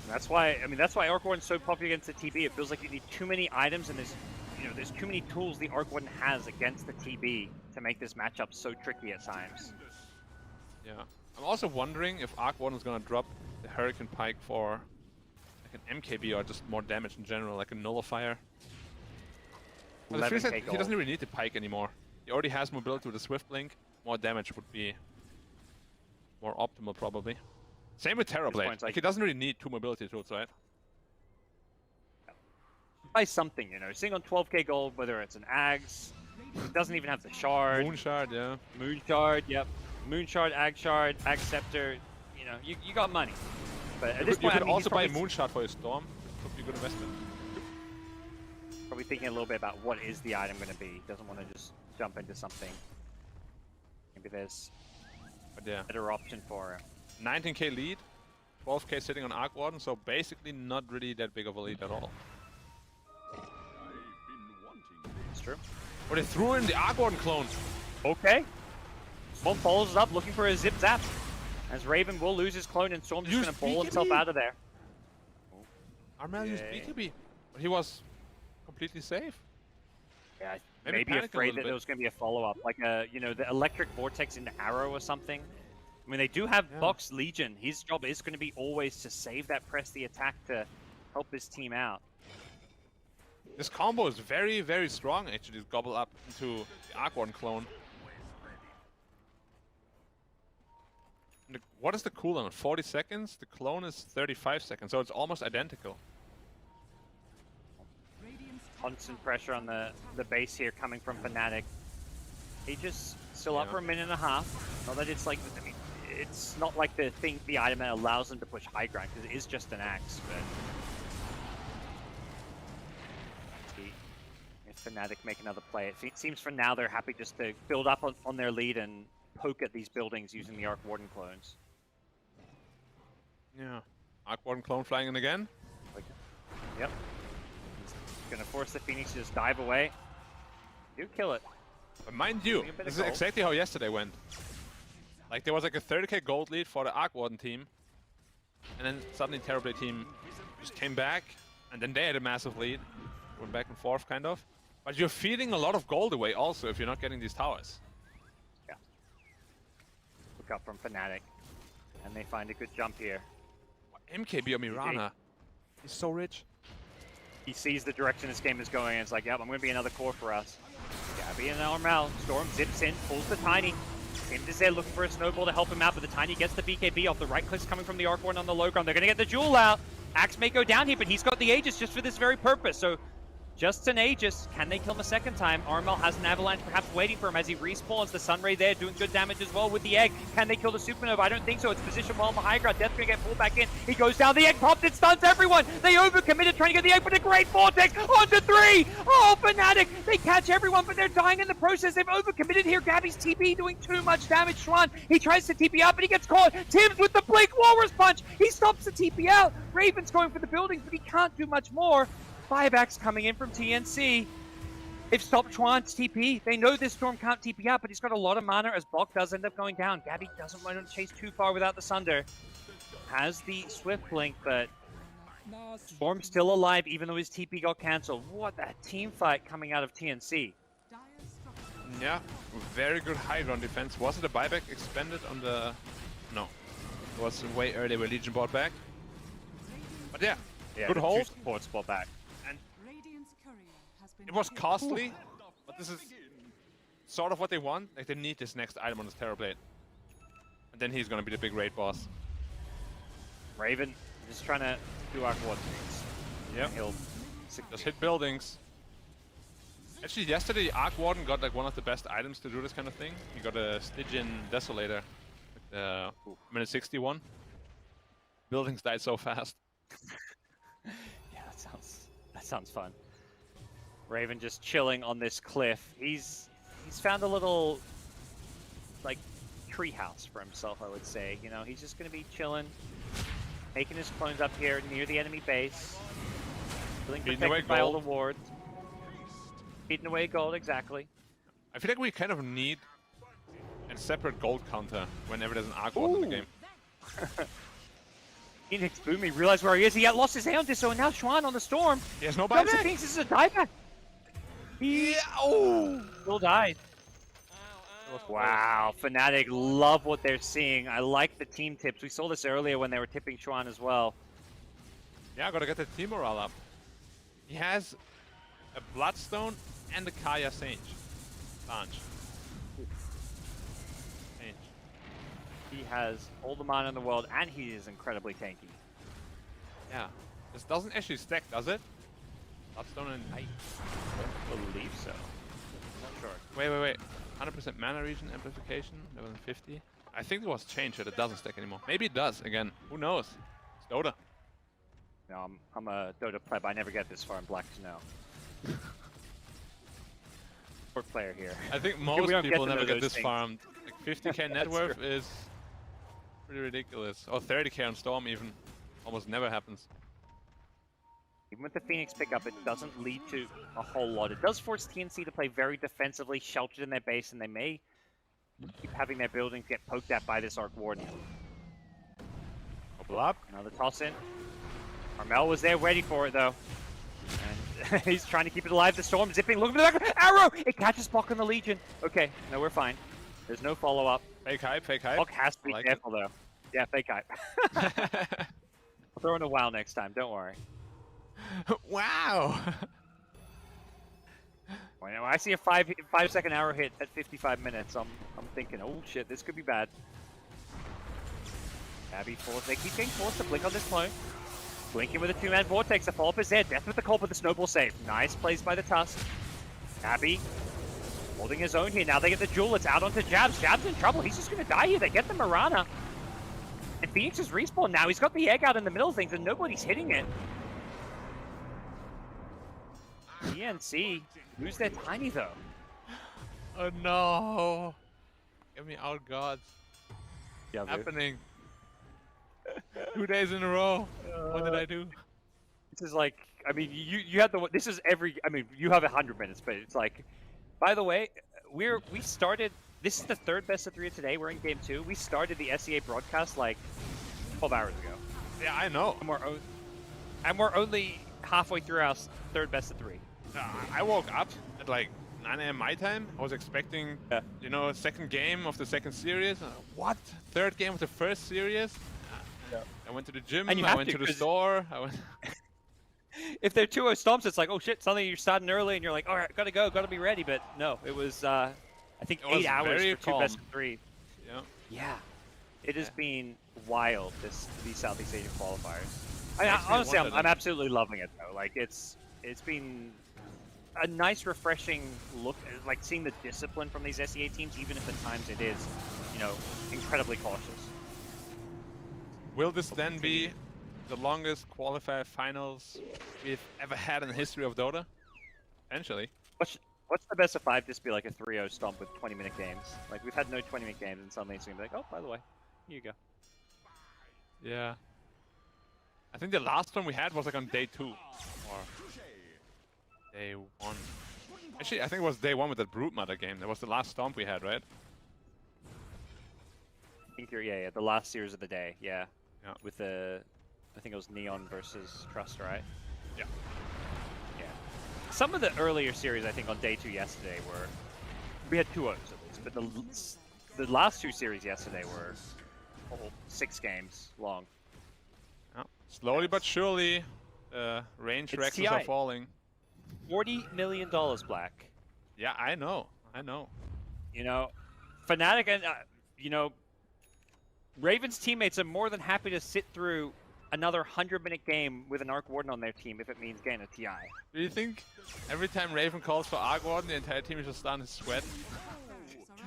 And that's why, I mean, that's why Arc Warden's so popular against the TB. It feels like you need too many items, and there's too many tools the Arc Warden has against the TB to make this matchup so tricky at times. Yeah. I'm also wondering if Arc Warden is gonna drop the Hurricane Pike for like an MKB or just more damage in general, like a Nullifier. But it feels like he doesn't really need the Pike anymore. He already has mobility with a Swift Blink. More damage would be more optimal, probably. Same with Terrorblade. Like, he doesn't really need 2 mobility tools, right? Buy something, sitting on 12k gold, whether it's an Ags, it doesn't even have the Shard. Moon Shard, yeah. Moon Shard, yep. Moon Shard, Ag Scepter, you got money. But at this point, you could also buy a Moon Shard for your Storm. Could be a good investment. Probably thinking a little bit about what is the item going to be. Doesn't want to just jump into something. Maybe there's a better option for him. 19k lead, 12k sitting on Arc Warden, so basically not really that big of a lead at all. It's true. But they threw in the Arc Warden clone. Okay. Storm follows it up, looking for a zip zap. As Raven will lose his clone, and Storm's just going to ball himself out of there. Armel used BKB, but he was completely safe. Yeah, maybe afraid that there was going to be a follow-up, like the electric vortex into arrow or something. I mean, they do have Box Legion. His job is going to be always to save that press the attack to help his team out. This combo is very, very strong, actually, to gobble up into the Arc Warden clone. And what is the cooldown? 40 seconds? The clone is 35 seconds, so it's almost identical. Constant pressure on the base here coming from Fnatic. Aegis still up for a minute and a half. Not that it's like, I mean, it's not like the item that allows them to push high ground, because it is just an axe. But if Fnatic make another play, it seems for now they're happy just to build up on their lead and poke at these buildings using the Arc Warden clones. Yeah, Arc Warden clone flying in again. Yep. Gonna force the Phoenix to just dive away. Do kill it. But mind you, this is exactly how yesterday went. Like, there was like a 30k gold lead for the Arc Warden team, and then suddenly Terrorblade team just came back, and then they had a massive lead. Went back and forth, kind of. But you're feeding a lot of gold away also if you're not getting these towers. Yeah. Look up from Fnatic, and they find a good jump here. MKB on Mirana. He's so rich. He sees the direction this game is going, and it's like, yep, I'm going to be another core for us. Gabby and Armel. Storm zips in, pulls the Tiny. Tim is there looking for a snowball to help him out, but the Tiny gets the BKB off the right clicks coming from the Arc Warden on the low ground. They're going to get the Jewel out. Axe may go down here, but he's got the Aegis just for this very purpose. So just an Aegis. Can they kill him a second time? Armel has an Avalanche perhaps waiting for him as he respawns. The Sunray there doing good damage as well with the Egg. Can they kill the Supernova? I don't think so. It's positioned well on the high ground. Death's going to get pulled back in. He goes down. The Egg popped. It stuns everyone. They overcommitted trying to get the Egg, but a great Vortex onto 3. Oh, Fnatic. They catch everyone, but they're dying in the process. They've overcommitted here. Gabby's TP doing too much damage. Schwan, he tries to TP up, but he gets caught. Tim's with the Blink Walrus Punch. He stops the TP out. Raven's going for the buildings, but he can't do much more. 5x coming in from TNC. They've stopped Chuan's TP. They know this Storm can't TP out, but he's got a lot of mana as Bok does end up going down. Gabby doesn't want to chase too far without the Sunder. Has the Swift Blink, but Storm's still alive even though his TP got cancelled. What a team fight coming out of TNC. Yeah, very good high ground defense. Was it a buyback expended on the... No. It was way earlier where Legion bought back. But yeah, good hold. Support spot back. And it was costly, but this is sort of what they want. Like, they need this next item on this Terrorblade. And then he's gonna be the big raid boss. Raven just trying to do Arc Warden things. Yeah. He'll just hit buildings. Actually, yesterday Arc Warden got like one of the best items to do this kind of thing. He got a Stygian Desolator, like minute 61. Buildings died so fast. Yeah, that sounds fun. Raven just chilling on this cliff. He's found a little like treehouse for himself, I would say. You know, he's just going to be chilling, making his clones up here near the enemy base, feeling protected by all the wards. Feeding away gold, exactly. I feel like we kind of need a separate gold counter whenever there's an Arc Warden in the game. Phoenix Boomy realized where he is. He had lost his hand, so now Schwan on the storm. He has no Goes to buyback. Phoenix, this is a dieback. He still died. Wow, Fnatic love what they're seeing. I like the team tips. We saw this earlier when they were tipping Schwan as well. Yeah, gotta get the team morale up. He has a Bloodstone and a Kaya Sage. Launch. He has all the mana in the world, and he is incredibly tanky. Yeah. This doesn't actually stack, does it? Bloodstone and... I don't believe so. Not sure. Wait. 100% mana region amplification, level 50. I think it was changed that it doesn't stack anymore. Maybe it does, again. Who knows? It's Dota. No, I'm a Dota player, but I never get this far in Black Snow. Sport player here. I think We most don't people to never know get those this things. farmed. Like 50k net worth is pretty ridiculous. Or 30k on Storm even. Almost never happens. Even with the Phoenix pickup, it doesn't lead to a whole lot. It does force TNC to play very defensively, sheltered in their base, and they may keep having their buildings get poked at by this Arc Warden. Bubble up. Another toss in. Armel was there ready for it though. And he's trying to keep it alive. The Storm zipping, looking for the back. Arrow! It catches Bok on the Legion. Okay, no, we're fine. There's no follow-up. Fake hype, fake hype. Bok has to be I like careful though. Yeah, fake hype. I'll throw in a WoW next time, don't worry. Wow! When I see a 5-second arrow hit at 55 minutes, I'm thinking, oh shit, this could be bad. Abby forced. They keep getting forced to blink on this clone. Blinking with a 2-man vortex. The follow-up is there. Death with the call, but the snowball save. Nice plays by the Tusk. Abby holding his own here. Now they get the jewel. It's out onto Jabs. Jabs in trouble. He's just going to die here. They get the Mirana. And Phoenix is respawn now. He's got the egg out in the middle of things, and nobody's hitting it. PNC lose their tiny though. Oh no! Get me out, gods. Yeah, happening. 2 days in a row. What did I do? This is like, I mean, you have the. This is every. I mean, you have 100 minutes, but it's like. By the way, we started. This is the third best of 3 of today. We're in game 2. We started the SEA broadcast like 12 hours ago. Yeah, I know. And we're only halfway through our third best of 3. I woke up at like 9 AM my time. I was expecting, you know, second game of the second series. What? Third game of the first series? Yeah. I went to the gym, And you I have went to, to the 'cause- store. I went... If they're 2-0 stomps, it's like, oh shit, suddenly you're starting early and you're like, all right, gotta go, gotta be ready. But no, it was, I think It was 8 hours very for 2 calm. best of 3. Yeah. Yeah. It has been wild, these Southeast Asian qualifiers. Makes me Honestly, wonder I'm then. absolutely loving it though. Like it's been a nice, refreshing look, like seeing the discipline from these SEA teams, even if at times it is, you know, incredibly cautious. Will this then be the longest qualifier finals we've ever had in the history of Dota? Potentially. What's the best of 5 just be like a 3-0 stomp with 20-minute games? Like we've had no 20-minute games, and suddenly it's gonna be like, oh, by the way, here you go. Yeah. I think the last one we had was like on day 2 or day 1. Actually, I think it was day 1 with that Broodmother game. That was the last stomp we had, right? I think yeah, the last series of the day, yeah. Yeah. With the, I think it was Neon versus Trust, right? Yeah. Yeah. Some of the earlier series, I think, on day 2 yesterday were, we had 2-0s at least, but the last 2 series yesterday were 6 games long. Yeah. Slowly but surely, range It's rexes are TI. falling. $40 million, Black. Yeah, I know. You know, Fnatic and, you know, Raven's teammates are more than happy to sit through another 100-minute game with an Arc Warden on their team if it means getting a TI. Do you think every time Raven calls for Arc Warden, the entire team is just starting to sweat?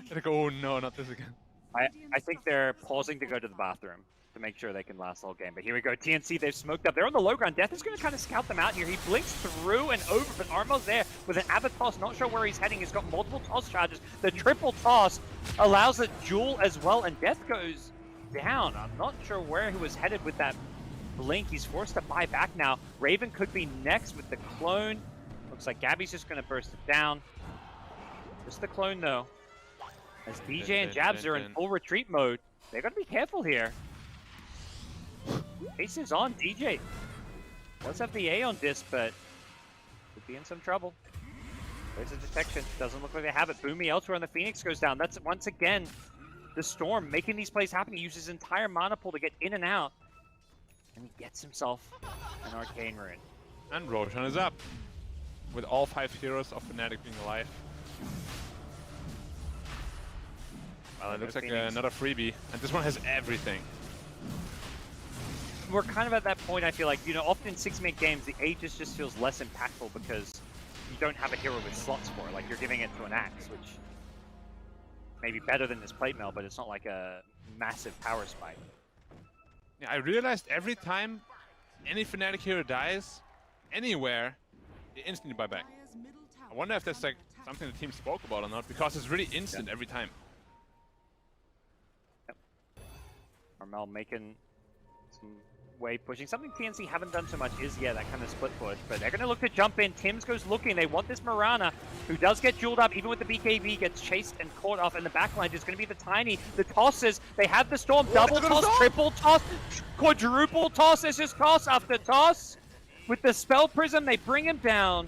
They're like, oh no, not this again. I think they're pausing to go to the bathroom. to make sure they can last the whole game. But here we go, TNC, they've smoked up. They're on the low ground. Death is going to kind of scout them out here. He blinks through and over, but Armel's there with an avid toss. Not sure where he's heading. He's got multiple toss charges. The triple toss allows a duel as well, and Death goes down. I'm not sure where he was headed with that blink. He's forced to buy back now. Raven could be next with the clone. Looks like Gabby's just going to burst it down. Just the clone, though. As DJ and Jabs are in full retreat mode, they're going to be careful here. Ace is on DJ. Does have the A on disc, but could be in some trouble. There's a detection. Doesn't look like they have it. Boomy elsewhere on the Phoenix goes down. That's once again the Storm making these plays happen. He uses his entire mana pool to get in and out. And he gets himself an Arcane Rune. And Roshan is up. With all 5 heroes of Fnatic being alive. Well, it looks like another freebie. And this one has everything. We're kind of at that point, I feel like, you know, often in 6-minute games, the Aegis just feels less impactful because you don't have a hero with slots for it. Like, you're giving it to an Axe, which may be better than this plate mail, but it's not like a massive power spike. Yeah, I realized every time any Fnatic hero dies, anywhere, they instantly buy back. I wonder if that's like something the team spoke about or not, because it's really instant every time. Yep. Armel making some way pushing. Something TNC haven't done so much is, yeah, that kind of split push, but they're going to look to jump in. Tims goes looking. They want this Mirana, who does get jeweled up, even with the BKB, gets chased and caught off, and the backline is going to be the Tiny. The tosses, they have the Storm, double toss, triple toss, quadruple toss. It's just toss after toss. With the Spell Prism, they bring him down.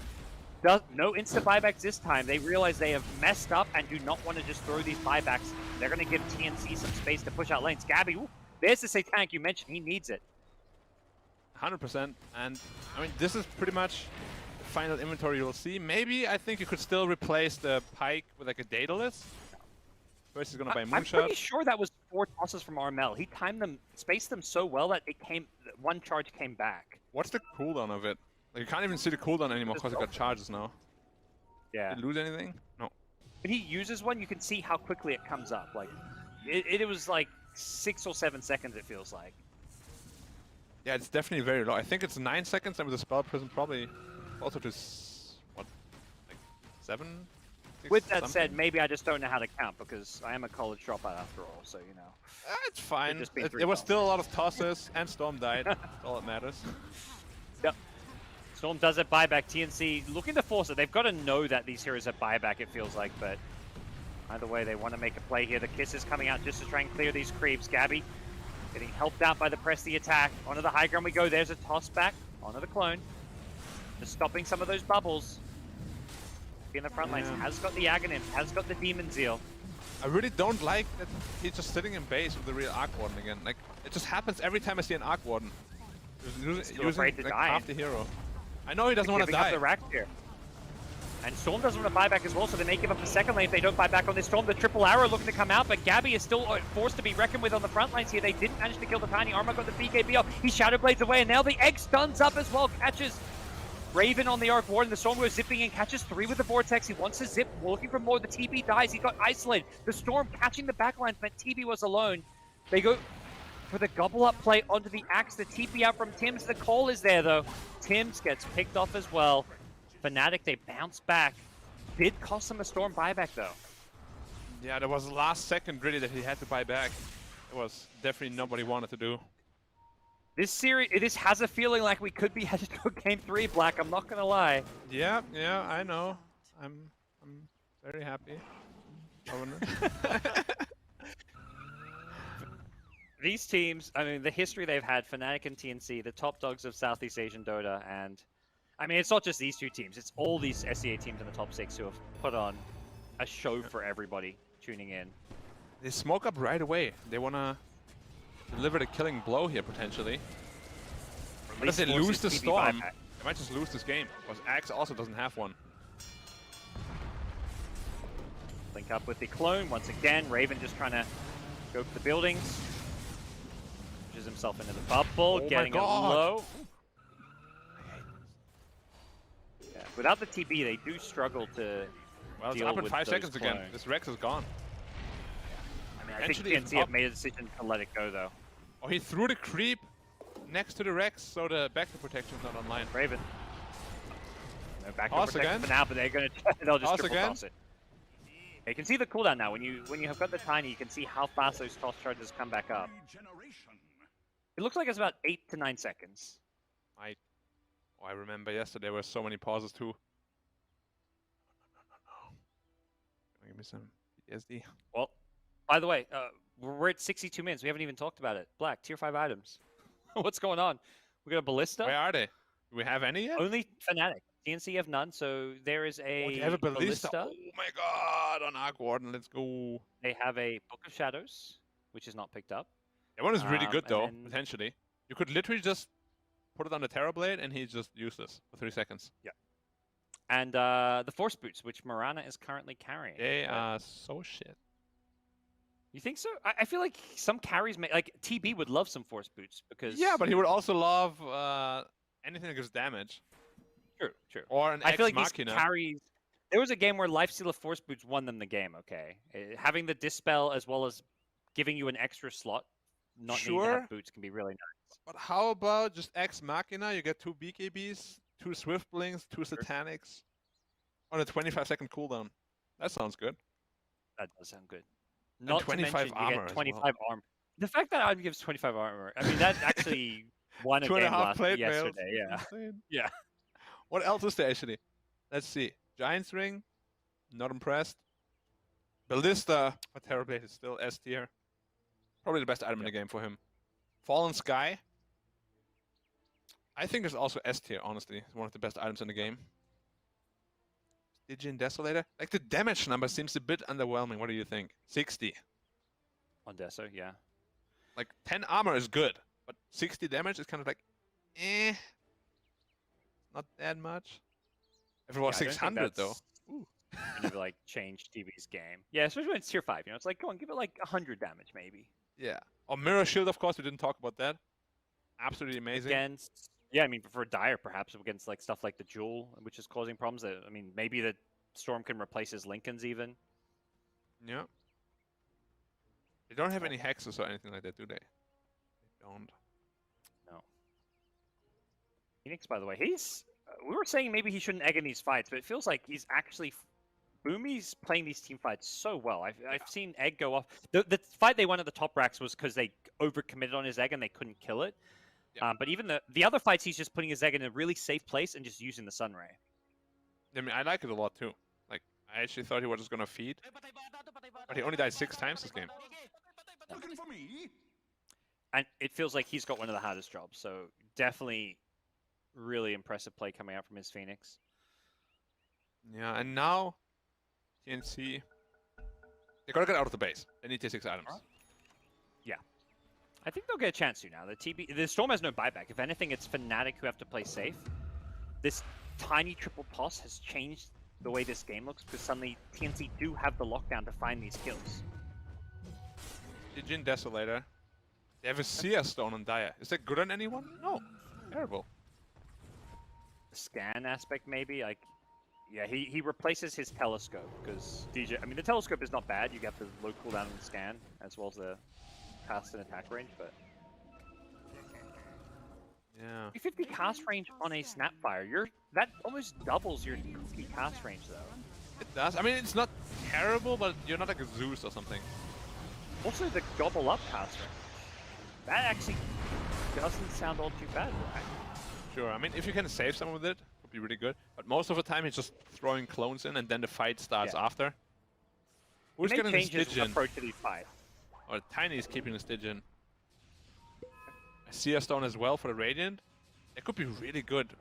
No instant buybacks this time. They realize they have messed up and do not want to just throw these buybacks. They're going to give TNC some space to push out lanes. Gabby, ooh, there's the Satanic you mentioned. He needs it. 100%. And, I mean, this is pretty much the final inventory you'll see. Maybe, I think you could still replace the Pike with, like, a Daedalus. First, he's going to buy Moonshot. I'm pretty sure that was 4 tosses from Armel. He timed them, spaced them so well that one charge came back. What's the cooldown of it? Like, you can't even see the cooldown anymore because it got charges now. Yeah. Did it lose anything? No. When he uses one, you can see how quickly it comes up. Like, it was like 6 or 7 seconds, it feels like. Yeah, it's definitely very low. I think it's 9 seconds, and with the Spell Prism, probably also to, what, like 7? 6, With that something? said, maybe I just don't know how to count because I am a college dropout after all, so you know. It's fine. Just be It was still a lot of tosses, and Storm died. That's all that matters. Yep. Storm does it buyback. TNC looking to force it. They've got to know that these heroes are buyback, it feels like, but either way, they want to make a play here. The Kiss is coming out just to try and clear these creeps. Gabby getting helped out by the press the attack. Onto the high ground we go. There's a toss back onto the clone. Just stopping some of those bubbles. In the front lines, has got the Aghanim, has got the Demon Zeal. I really don't like that he's just sitting in base with the real Arc Warden again. Like, it just happens every time I see an Arc Warden. Using afraid to like, die. half the hero. I know he doesn't want to die. Up the rack here. And Storm doesn't want to buy back as well, so they may give up a second lane if they don't buy back on this Storm. The triple arrow looking to come out, but Gabby is still forced to be reckoned with on the front lines here. They didn't manage to kill the Tiny. Armor got the BKB off. He Shadow Blades away, and now the egg stuns up as well. Catches Raven on the Arc Warden. The Storm goes zipping in, catches 3 with the Vortex. He wants to zip, looking for more. The TB dies. He got isolated. The Storm catching the backlines, but TB was alone. They go for the gobble up play onto the Axe. The TP out from Tims. The call is there, though. Tims gets picked off as well. Fnatic, they bounce back. Did cost them a Storm buyback, though. Yeah, there was the last second, really, that he had to buy back. It was definitely not what he wanted to do. This series, this has a feeling like we could be headed to a Game 3, Black. I'm not gonna lie. Yeah, I know. I'm very happy. These teams, I mean, the history they've had, Fnatic and TNC, the top dogs of Southeast Asian Dota, and I mean, it's not just these 2 teams, it's all these SEA teams in the top 6 who have put on a show for everybody tuning in. They smoke up right away. They want to deliver the killing blow here, potentially. But if they lose the Storm, they might just lose this game, because Axe also doesn't have one. Link up with the clone once again. Raven just trying to go for the buildings. Pushes himself into the bubble, getting it low. Yeah, without the TB, they do struggle to Well, it's deal up in with 5 those seconds again. clones. This Rex is gone. I mean, I think TNC have made a decision to let it go, though. Oh, he threw the creep next to the Rex, so the back protection is not online. Raven. No back Toss protection again. for now, but they'll just Toss triple again. toss it. You can see the cooldown now. When you have got the tiny, you can see how fast those toss charges come back up. It looks like it's about 8 to 9 seconds. I remember yesterday there were so many pauses too. Give me some PTSD. Well, by the way, we're at 62 minutes. We haven't even talked about it. Black, tier 5 items. What's going on? We got a Ballista? Where are they? Do we have any yet? Only Fnatic. TNC have none, so there is a They have a Ballista. Oh my god, on Arc Warden, let's go. They have a Book of Shadows, which is not picked up. That one is really good and though, then- potentially. You could literally just put it on the Terrorblade and he's just useless for 3 seconds. Yeah. And the Force Boots, which Mirana is currently carrying. They but- are so shit. You think so? I feel like some carries may like TB would love some Force Boots because Yeah, but he would also love anything that gives damage. True. Or an I feel Ex like these Machina. carries. There was a game where Lifestealer Force Boots won them the game. Okay, having the Dispel as well as giving you an extra slot, not needing to Sure. have boots can be really nice. But how about just Ex Machina? You get 2 BKBs, 2 Swift Blinks, 2 Satanics on a 25-second cooldown. That sounds good. That does sound good. Not to 25 mention you armor get as 25 armor. The fact that item gives 25 armor, I mean, that actually won a 2.5 game last plate mails. yesterday. Yeah. Insane. Yeah. What else is there actually? Let's see. Giant's Ring. Not impressed. Ballista. But Terrorblade is still S tier. Probably the best item in the game for him. Fallen Sky. I think it's also S tier, honestly. It's one of the best items in the game. Stygian Desolator. Like the damage number seems a bit underwhelming. What do you think? 60. On Deso, yeah. Like 10 armor is good, but 60 damage is kind of like, eh. Not that much. If it was Yeah, I don't think 600 though. that's gonna like change TV's game. Yeah, especially when it's tier 5. You know, it's like, go on, give it like 100 damage maybe. Yeah. Or Mirror Shield, of course, we didn't talk about that. Absolutely amazing. Against, yeah, I mean, for Dire perhaps against like stuff like the Jewel, which is causing problems. I mean, maybe the Storm can replace his Lincolns even. Yeah. They don't have any hexes or anything like that, do they? They don't. No. Phoenix, by the way, he's. We were saying maybe he shouldn't egg in these fights, but it feels like he's actually. Boomy's playing these team fights so well. I've seen Egg go off. The fight they won at the top racks was because they overcommitted on his Egg and they couldn't kill it. Yeah. But even the other fights, he's just putting his Egg in a really safe place and just using the Sunray. I mean, I like it a lot too. Like, I actually thought he was just gonna feed. But he only died 6 times this game. Looking for me? And it feels like he's got one of the hardest jobs. So definitely really impressive play coming out from his Phoenix. Yeah, and now TNC. They gotta get out of the base. They need tier 6 items. Yeah. I think they'll get a chance to now. The Storm has no buyback. If anything, it's Fnatic who have to play safe. This tiny triple toss has changed the way this game looks because suddenly TNC do have the lockdown to find these kills. Stygian Desolator. They have a Seer Stone on Dire. Is that good on anyone? No. Terrible. The scan aspect maybe, like, yeah, he replaces his telescope because DJ. I mean, the telescope is not bad. You get the low cooldown and scan as well as the cast and attack range, but Yeah. 350 cast range on a Snapfire, that almost doubles your cookie cast range though. It does. I mean, it's not terrible, but you're not like a Zeus or something. Also, the gobble up cast range. That actually doesn't sound all too bad, right? Sure. I mean, if you can save someone with it, it would be really good. But most of the time, he's just throwing clones in, and then the fight starts after. Who's He may getting the change his Stygian? approach to these fights. Or Tiny is keeping the Stygian. A Seer Stone as well for the Radiant. It could be really good.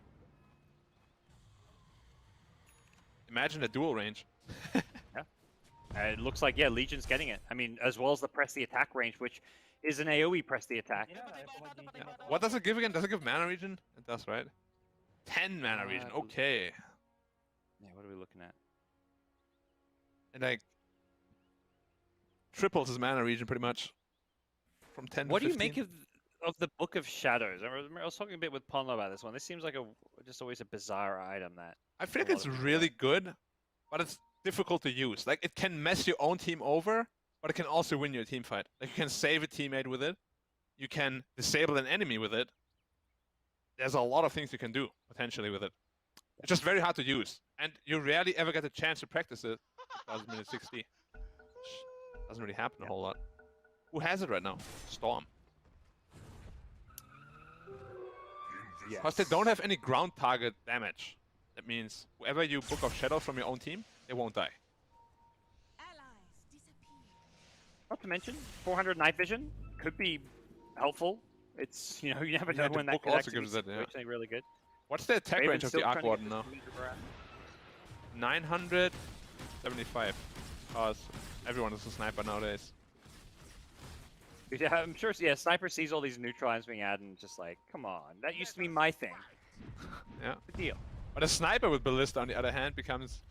Imagine the dual range. It looks like, yeah, Legion's getting it. I mean, as well as the press the attack range, which is an AoE press the attack. Yeah. What does it give again? Does it give mana regen? It does, right? 10 mana regen. Okay. Yeah, what are we looking at? And like triples his mana regen pretty much. From 10 What to do you 15. make of the Book of Shadows? I was talking a bit with Ponlo about this one. This seems like just always a bizarre item that. I feel a like lot it's of people really good, but it's difficult to use. Like, it can mess your own team over, but it can also win your team fight. Like, you can save a teammate with it. you can disable an enemy with it, there's a lot of things you can do potentially with it. It's just very hard to use, and you rarely ever get a chance to practice it. Because minute 60 doesn't really happen a whole lot. Who has it right now? Storm. Because they don't have any ground target damage. That means whoever you book off Shadow from your own team, they won't die. Not to mention, 400 night vision could be helpful. It's, you know, you never know when that could actually gives it, be really good. What's the attack Raven's range of still the Arc trying to Warden get now? this meter around. 975. Because everyone is a sniper nowadays. Yeah, I'm sure. Yeah, Sniper sees all these neutral items being added and just like, come on, that used to be my thing. Yeah. Good deal. But a sniper with Ballista, on the other hand, becomes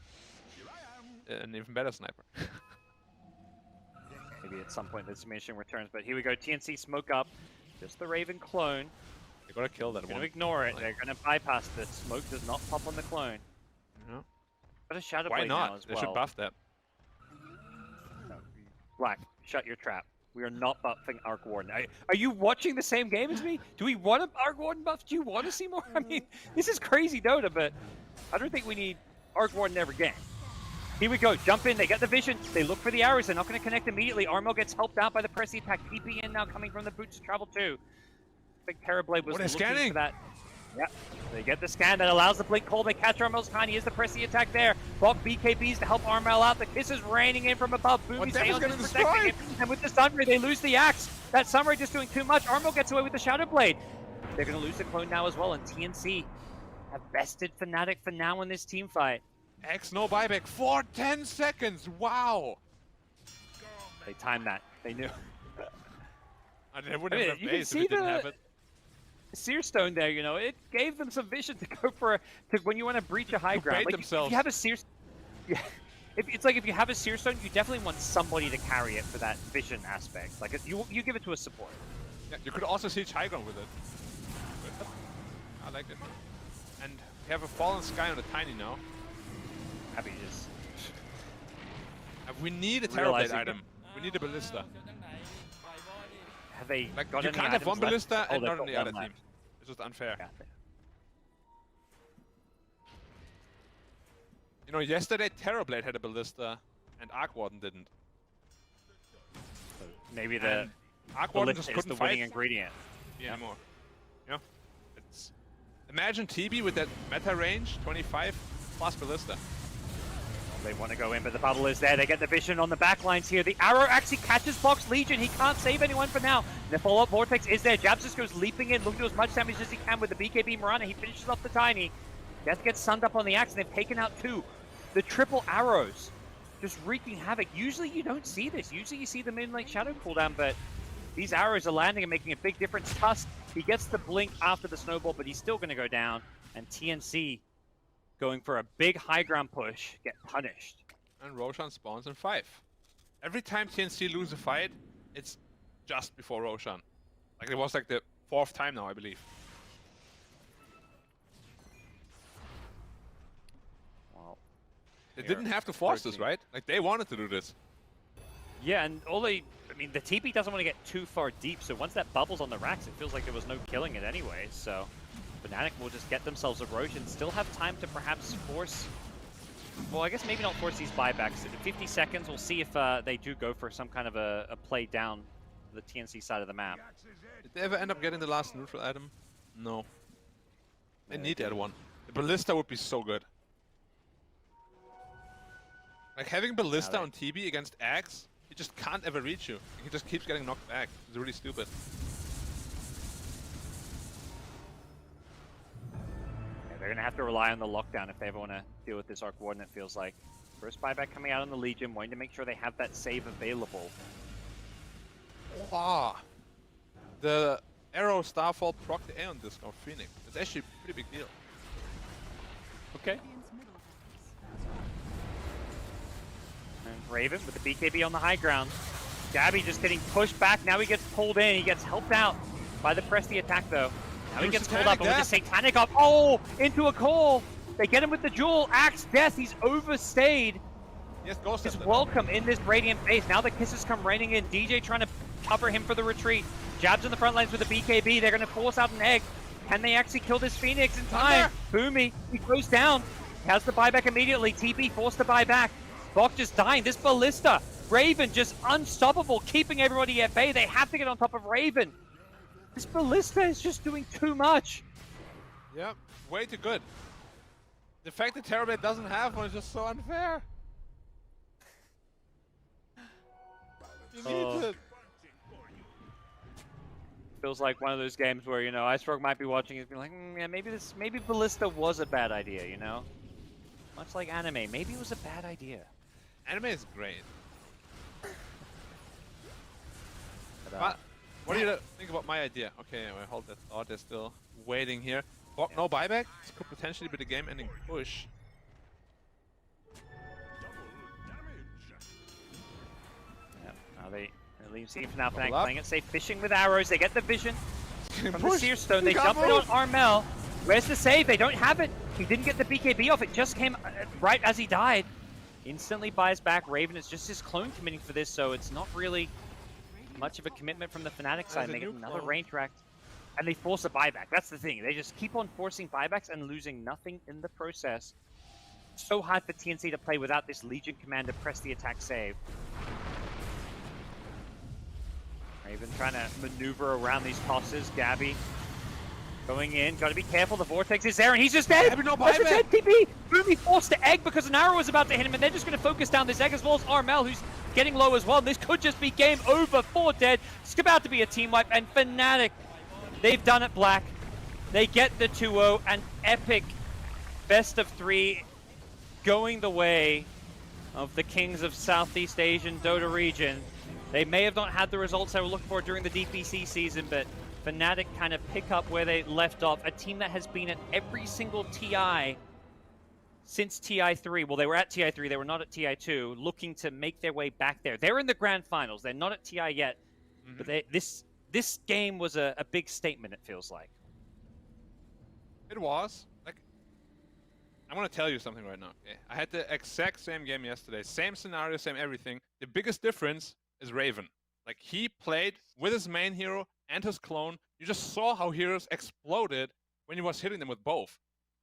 an even better sniper. Maybe at some point the diminishing returns, but here we go. TNC smoke up. Just the Raven clone. They gotta kill that They're one. gonna ignore it. They're gonna bypass the smoke. Does not pop on the clone. Yeah. But a Shadow Why Blade not? now as They well. should buff that. No, Black, shut your trap. We are not buffing Arc Warden. Are you watching the same game as me? Do we want an Arc Warden buff? Do you want to see more? I mean, this is crazy Dota, but I don't think we need Arc Warden every game. Here we go. Jump in. They get the vision. They look for the arrows. They're not going to connect immediately. Armo gets helped out by the pressy attack. TP in now coming from the boots to travel too. I think Terrorblade was they're looking scanning. for that. Yeah, they get the scan that allows the blink call. They catch Armel's tiny. Is the pressy attack there? Bok BKBs to help Armel out. The kiss is raining in from above. Boomy's Aeon is protecting him. And with the Sunray, they lose the axe. That Sunray just doing too much. Armel gets away with the Shadow Blade. They're going to lose the clone now as well. And TNC have bested Fnatic for now in this team fight. X no buyback for 10 seconds. Wow. They timed that. They knew. They wouldn't have you can base see if we didn't have it. Seer Stone there, you know, it gave them some vision to go for when you want to breach a high ground. Like, if you have a Seer, yeah, it's like if you have a Seer Stone, you definitely want somebody to carry it for that vision aspect. Like you give it to a support. Yeah, you could also siege high ground with it. I like it. And we have a fallen sky on the tiny now. Happy just. We need a Terrorblade item. We need a Ballista. Have they like, got you any can't have one items left? Ballista and they've not on got the one other left. team. It's just unfair. Yeah. You know, yesterday Terrorblade had a Ballista and Arc Warden didn't. So maybe the Arc Warden just Ballista is couldn't the winning fight ingredient. anymore. You know? It's... Imagine TB with that meta range, 25 plus Ballista. They want to go in, but the bubble is there. They get the vision on the back lines here. The arrow actually catches Box Legion. He can't save anyone for now. The follow-up Vortex is there. Jabs just goes leaping in, looking to do as much damage as he can with the BKB Mirana. He finishes off the Tiny. Death gets sunned up on the axe, and they've taken out two. The triple arrows just wreaking havoc. Usually you don't see this. Usually you see the Moonlight Shadow cooldown, but these arrows are landing and making a big difference. Tusk, he gets the blink after the snowball, but he's still going to go down. And TNC going for a big high ground push, get punished. And Roshan spawns in 5. Every time TNC lose a fight, it's just before Roshan. Like it was like the 4th time now, I believe. Well, they didn't have to force this, right? Like they wanted to do this. Yeah, and I mean, the TP doesn't want to get too far deep, so once that bubble's on the racks, it feels like there was no killing it anyway, so Fnatic will just get themselves a roach and still have time to perhaps force... Well, I guess maybe not force these buybacks. In 50 seconds, we'll see if they do go for some kind of a play down the TNC side of the map. Did they ever end up getting the last neutral item? No. They need that one. The Ballista would be so good. Like having Ballista on TB against Axe, he just can't ever reach you. He just keeps getting knocked back. It's really stupid. They're going to have to rely on the lockdown if they ever want to deal with this Arc Warden, it feels like. First buyback coming out on the Legion, wanting to make sure they have that save available. Ah, the Arrow Starfall proc the Aeon Disc of Phoenix. It's actually a pretty big deal. Okay. And Raven with the BKB on the high ground. Gabby just getting pushed back. Now he gets pulled in. He gets helped out by the Presti attack, though. Now he gets pulled up, and with the Satanic up, into a call. They get him with the Jewel. Axe Death, he's overstayed. Yes, Ghost He's welcome in this Radiant base. Now the kisses come raining in. DJ trying to cover him for the retreat. Jabs in the front lines with the BKB. They're going to force out an egg. Can they actually kill this Phoenix in time? Boomy, he goes down. He has the buyback immediately. TP forced to buy back. Bok just dying. This Ballista. Raven just unstoppable, keeping everybody at bay. They have to get on top of Raven. This Ballista is just doing too much. Yep, way too good. The fact that Terrorblade doesn't have one is just so unfair. He needs it. Feels like one of those games where, you know, Icerock might be watching and be like, yeah, maybe Ballista was a bad idea, you know? Much like anime, maybe it was a bad idea. Anime is great. But, what do you think about my idea? Okay, anyway, hold that thought. They're still waiting here. Bok, no buyback. This could potentially be the game-ending push. Yep. Now they leave Fnatic playing it safe, fishing with arrows. They get the vision from the Seer Stone. They jump in on Armel. Where's the save? They don't have it. He didn't get the BKB off. It just came right as he died. Instantly buys back. Raven is just his clone committing for this, so it's not really much of a commitment from the Fnatic side. They get another range rack, and they force a buyback. That's the thing. They just keep on forcing buybacks and losing nothing in the process. So hard for TNC to play without this Legion commander press the attack save. Raven trying to maneuver around these tosses. Gabby going in. Got to be careful. The Vortex is there, and he's just dead. No That's a buyback. dead TP. Boomy forced the egg because an arrow was about to hit him, and they're just going to focus down this egg as well as Armel, who's getting low as well. This could just be game over for Dead. It's about to be a team wipe, and Fnatic, they've done it black. They get the 2-0, an epic best of 3 going the way of the kings of Southeast Asian Dota region. They may have not had the results they were looking for during the DPC season, but Fnatic kind of pick up where they left off. A team that has been at every single TI since TI3. Well, they were at TI3, they were not at TI2, looking to make their way back there. They're in the grand finals. They're not at TI yet, but this game was a big statement, it feels like. It was. Like, I'm gonna tell you something right now. Okay? I had the exact same game yesterday. Same scenario, same everything. The biggest difference is Raven. Like, he played with his main hero and his clone. You just saw how heroes exploded when he was hitting them with both.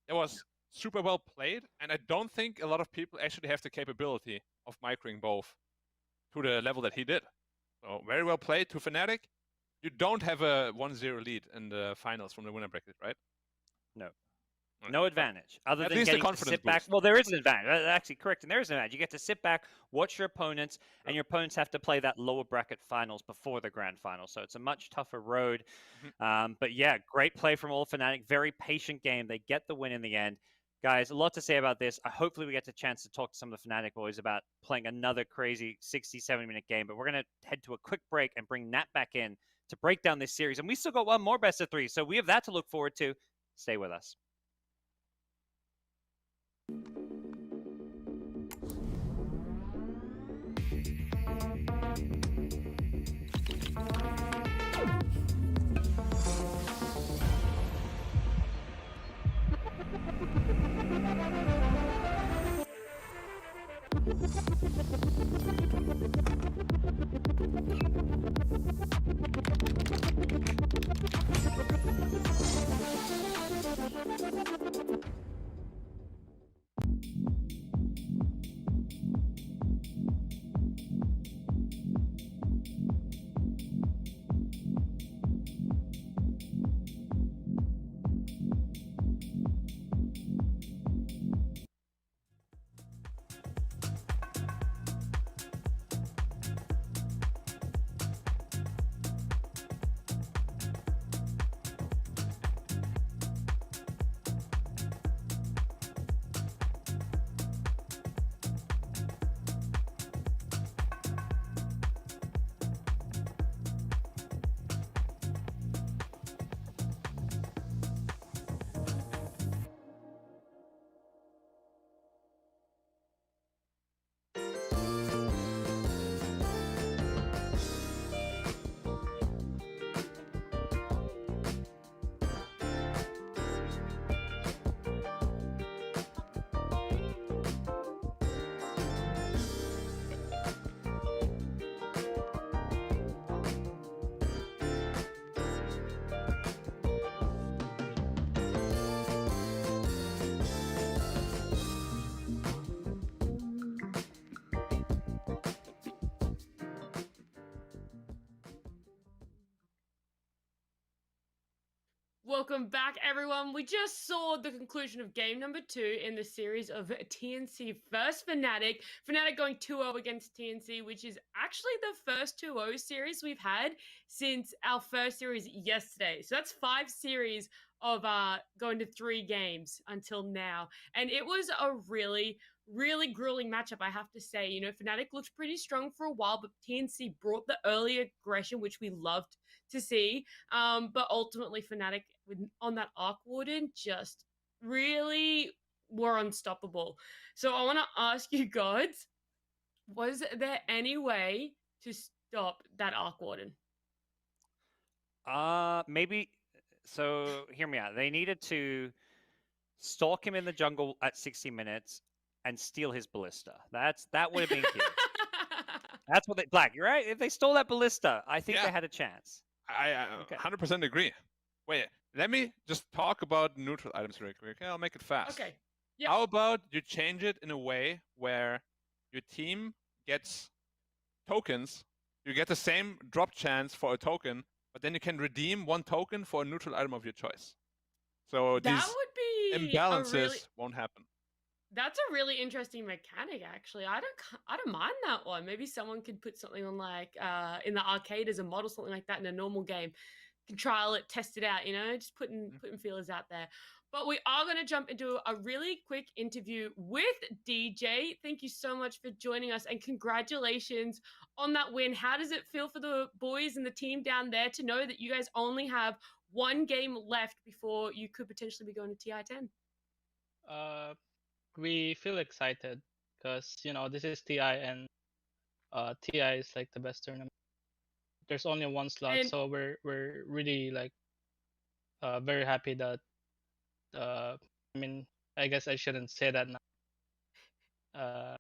It was super well played, and I don't think a lot of people actually have the capability of microing both to the level that he did. So, very well played to Fnatic. You don't have a 1-0 lead in the finals from the winner bracket, right? No. No advantage, other At than least the getting to confidence sit back. boost. Well, there is an advantage. That's actually correct, and there is an advantage. You get to sit back, watch your opponents, and your opponents have to play that lower bracket finals before the grand final. So it's a much tougher road. But yeah, great play from all Fnatic. Very patient game. They get the win in the end. Guys, a lot to say about this. Hopefully we get the chance to talk to some of the Fnatic boys about playing another crazy 60, 70-minute game. But we're going to head to a quick break and bring Nat back in to break down this series. And we still got one more best of 3, so we have that to look forward to. Stay with us. Welcome back, everyone. We just saw the conclusion of game number 2 in the series of TNC versus Fnatic. Fnatic going 2-0 against TNC, which is actually the first 2-0 series we've had since our first series yesterday. So that's 5 series of going to 3 games until now. And it was a really grueling matchup, I have to say. You know, Fnatic looked pretty strong for a while, but TNC brought the early aggression, which we loved to see. But ultimately, Fnatic on that Arc Warden just really were unstoppable. So I want to ask you, gods, was there any way to stop that Arc Warden? Maybe. So hear me out. They needed to stalk him in the jungle at 60 minutes and steal his ballista. That would have been key. That's what they Black. You're right. If they stole that ballista, I think they had a chance. I 100% agree. Wait, let me just talk about neutral items real quick. I'll make it fast. Okay. Yep. How about you change it in a way where your team gets tokens, you get the same drop chance for a token, but then you can redeem 1 token for a neutral item of your choice. So that these would be imbalances won't happen. That's a really interesting mechanic, actually. I don't mind that one. Maybe someone could put something on like in the arcade as a model, something like that in a normal game. Can trial it, test it out, you know, just putting feelers out there. But we are going to jump into a really quick interview with DJ. Thank you so much for joining us and congratulations on that win. How does it feel for the boys and the team down there to know that you guys only have 1 game left before you could potentially be going to TI10? We feel excited because, you know, this is TI and TI is like the best tournament. There's only 1 slot, so we're really like very happy that I mean, I guess I shouldn't say that now.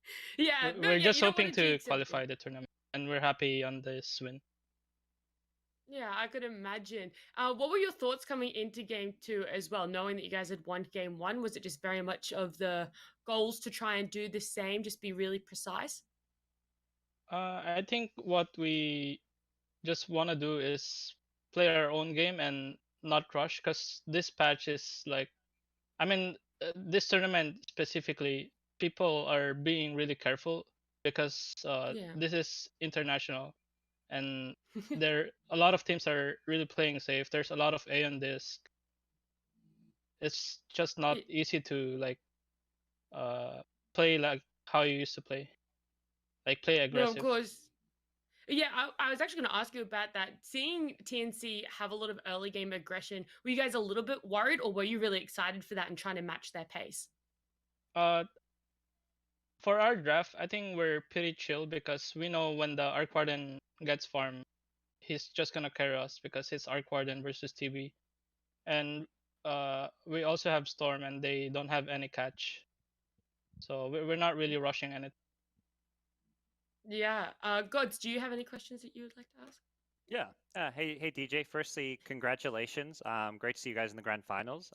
We're just hoping to qualify the tournament, and we're happy on this win. Yeah, I could imagine. What were your thoughts coming into game 2 as well, knowing that you guys had won game 1? Was it just very much of the goals to try and do the same, just be really precise? I think what we just want to do is play our own game and not rush, because this patch is like, I mean, this tournament specifically, people are being really careful because this is international. And a lot of teams are really playing safe. There's a lot of A on this. It's just not easy to like play like how you used to play, like play aggressive. No, of course. Yeah, I was actually going to ask you about that. Seeing TNC have a lot of early game aggression, were you guys a little bit worried, or were you really excited for that and trying to match their pace? For our draft, I think we're pretty chill because we know when the Arc Warden gets farmed, he's just gonna carry us because it's Arc Warden versus TB. And we also have Storm and they don't have any catch. So we're not really rushing anything. Yeah. Gods, do you have any questions that you would like to ask? Yeah. Hey DJ. Firstly, congratulations. Great to see you guys in the grand finals.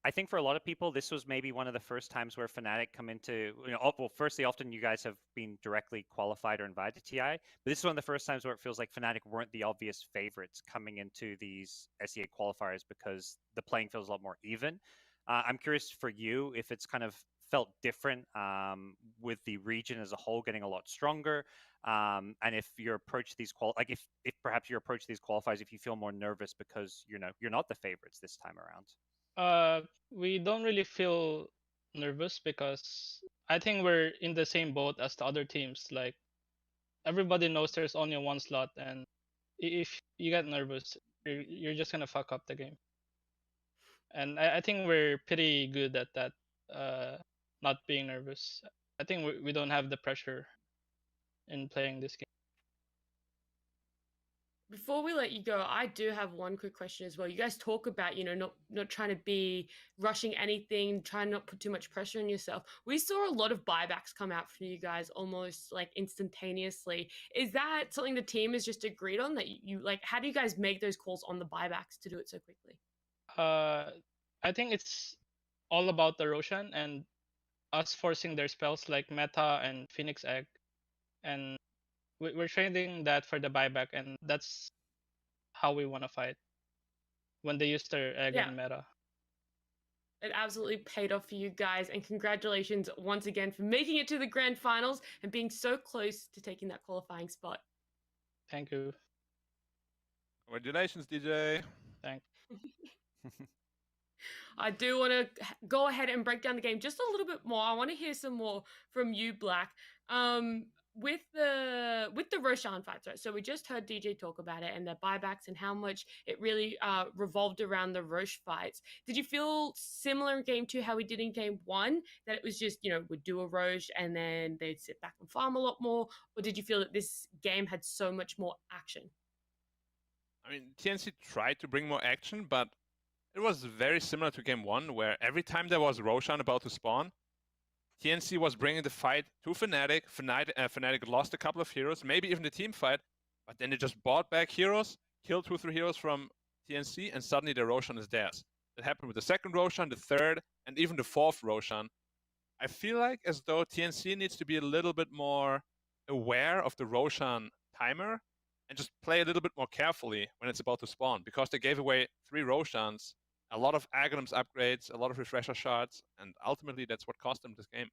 I think for a lot of people, this was maybe one of the first times where Fnatic come into, well, firstly, often you guys have been directly qualified or invited to TI, but this is one of the first times where it feels like Fnatic weren't the obvious favorites coming into these SEA qualifiers because the playing feels a lot more even. I'm curious for you if it's kind of felt different with the region as a whole getting a lot stronger, and if your approach to these if perhaps your approach to these qualifiers, if you feel more nervous because you're not the favorites this time around. We don't really feel nervous because I think we're in the same boat as the other teams. Like everybody knows there's only 1 slot, and if you get nervous, you're just gonna fuck up the game. And I think we're pretty good at that, not being nervous. I think we don't have the pressure in playing this game. Before we let you go, I do have one quick question as well. You guys talk about, not trying to be rushing anything, trying not put too much pressure on yourself. We saw a lot of buybacks come out from you guys almost like instantaneously. Is that something the team has just agreed on, that you like, how do you guys make those calls on the buybacks to do it so quickly? I think it's all about the Roshan and us forcing their spells like Meta and Phoenix Egg. And we're trading that for the buyback, and that's how we want to fight. when they used their egg Yeah. in meta. It absolutely paid off for you guys, and congratulations once again for making it to the grand finals and being so close to taking that qualifying spot. Thank you. Congratulations, DJ. Thanks. I do want to go ahead and break down the game just a little bit more. I want to hear some more from you, Black. With the Roshan fights, right? So we just heard DJ talk about it and their buybacks and how much it really revolved around the Roche fights. Did you feel similar in game 2 how we did in game 1? That it was just, we'd do a Roche and then they'd sit back and farm a lot more? Or did you feel that this game had so much more action? I mean, TNC tried to bring more action, but it was very similar to game 1, where every time there was Roshan about to spawn, TNC was bringing the fight to Fnatic. Fnatic lost a couple of heroes, maybe even the team fight, but then they just bought back heroes, killed 2-3 heroes from TNC, and suddenly the Roshan is theirs. That happened with the second Roshan, the third, and even the fourth Roshan. I feel like as though TNC needs to be a little bit more aware of the Roshan timer and just play a little bit more carefully when it's about to spawn, because they gave away 3 Roshans, a lot of Aghanim's upgrades, a lot of refresher shards, and ultimately that's what cost them this game.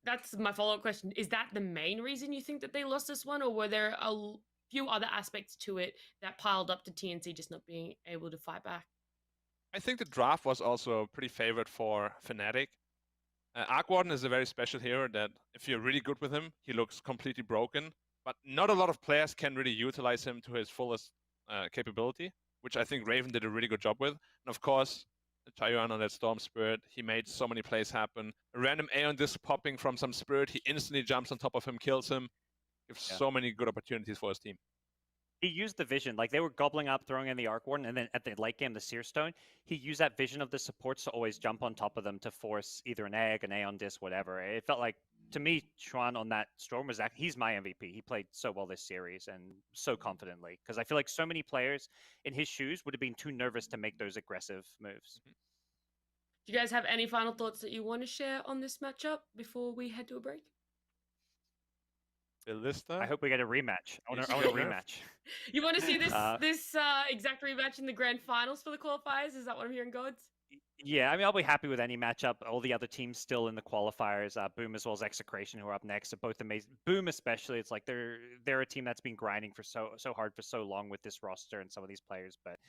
That's my follow-up question. Is that the main reason you think that they lost this one, or were there a few other aspects to it that piled up to TNC just not being able to fight back? I think the draft was also pretty favored for Fnatic. Arc Warden is a very special hero that if you're really good with him, he looks completely broken, but not a lot of players can really utilize him to his fullest capability, which I think Raven did a really good job with. And of course, Tayuan on that Storm Spirit, he made so many plays happen. A random Aeon Disc popping from some Spirit, he instantly jumps on top of him, kills him. Gives so many good opportunities for his team. He used the vision, like they were gobbling up, throwing in the Arc Warden, and then at the late game, the Seer Stone, he used that vision of the supports to always jump on top of them to force either an egg, an Aeon Disc, whatever. It felt like, to me, Chuan on that Storm was he's my MVP. He played so well this series and so confidently, because I feel like so many players in his shoes would have been too nervous to make those aggressive moves. Do you guys have any final thoughts that you want to share on this matchup before we head to a break? Ballista? I hope we get a rematch. I want a rematch. You want to see this exact rematch in the grand finals for the qualifiers? Is that what I'm hearing, Gods? Yeah, I mean, I'll be happy with any matchup. All the other teams still in the qualifiers, Boom as well as Execration, who are up next, are both amazing. Boom especially, it's like they're a team that's been grinding for so hard for so long with this roster and some of these players. But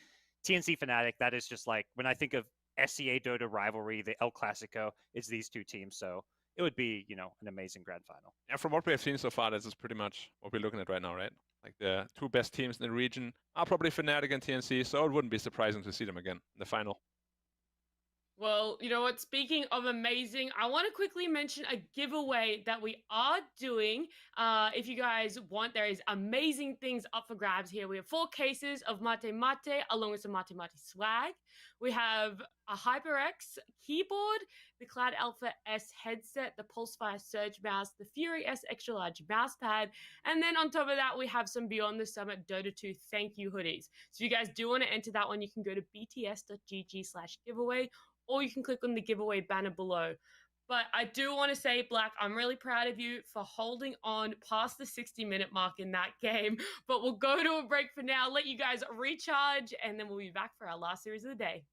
TNC Fnatic, that is just like, when I think of SCA Dota rivalry, the El Clasico, it's these two teams. So it would be, an amazing grand final. Yeah, from what we have seen so far, this is pretty much what we're looking at right now, right? Like the 2 best teams in the region are probably Fnatic and TNC, so it wouldn't be surprising to see them again in the final. Well, you know what? Speaking of amazing, I want to quickly mention a giveaway that we are doing. If you guys want, there is amazing things up for grabs here. We have 4 cases of Mate Mate along with some Mate Mate swag. We have a HyperX keyboard, the Cloud Alpha S headset, the Pulsefire Surge mouse, the Fury S extra large mouse pad, and then on top of that, we have some Beyond the Summit Dota 2 thank you hoodies. So if you guys do want to enter that one, you can go to bts.gg/giveaway, or you can click on the giveaway banner below. But I do want to say, Black, I'm really proud of you for holding on past the 60-minute mark in that game. But we'll go to a break for now, let you guys recharge, and then we'll be back for our last series of the day.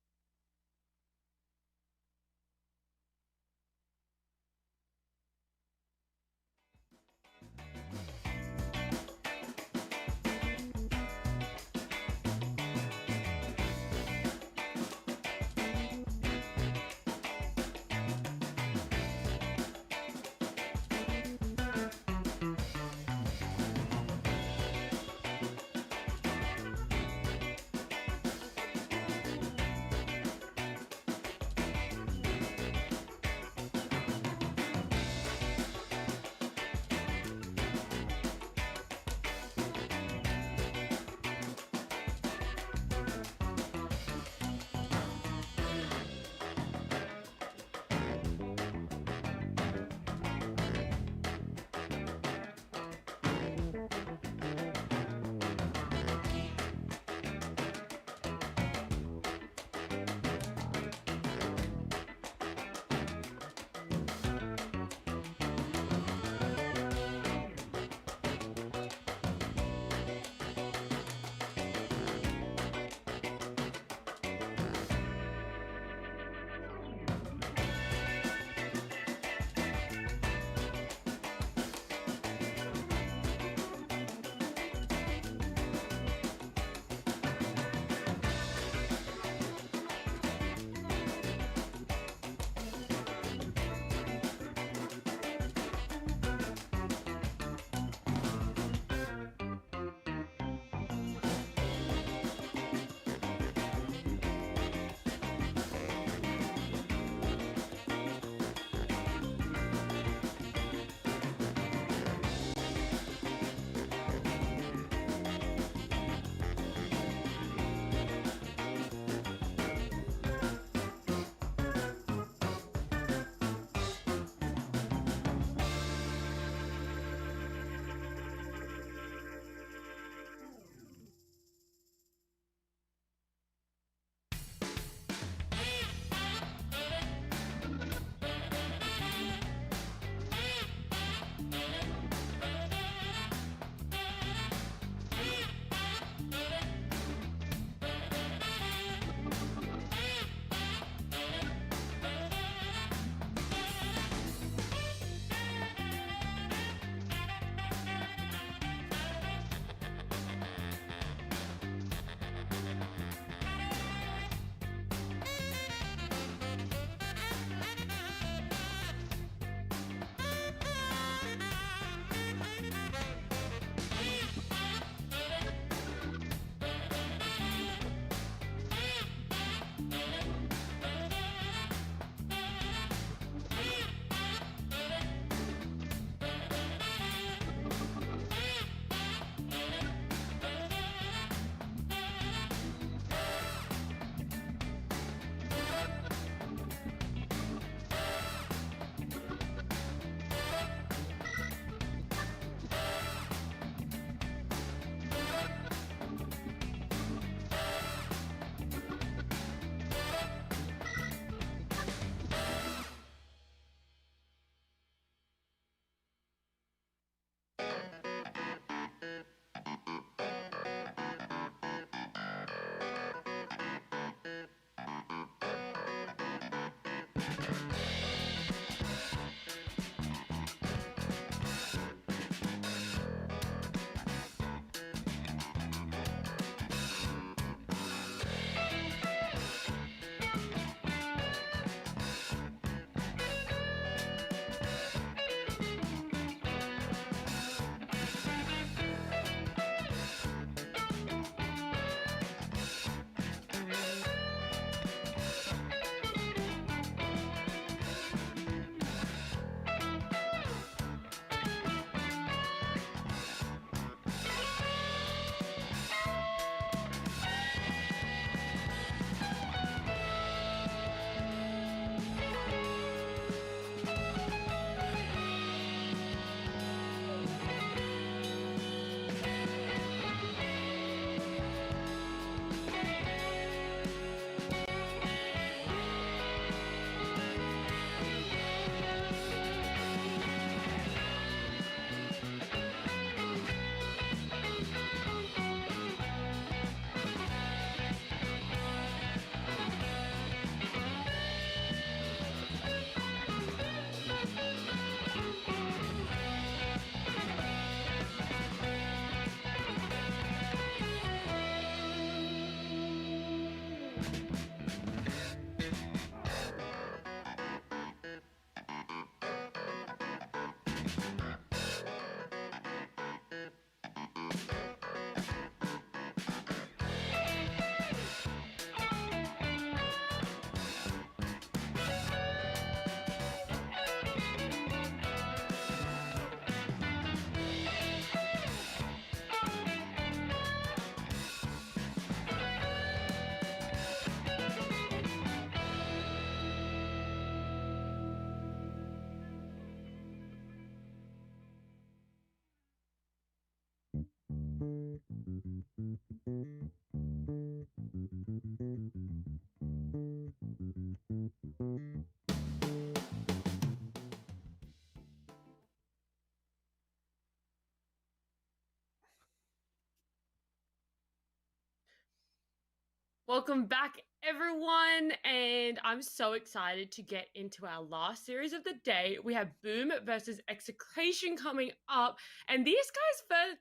Welcome back, everyone, and I'm so excited to get into our last series of the day. We have Boom versus Execration coming up, and these guys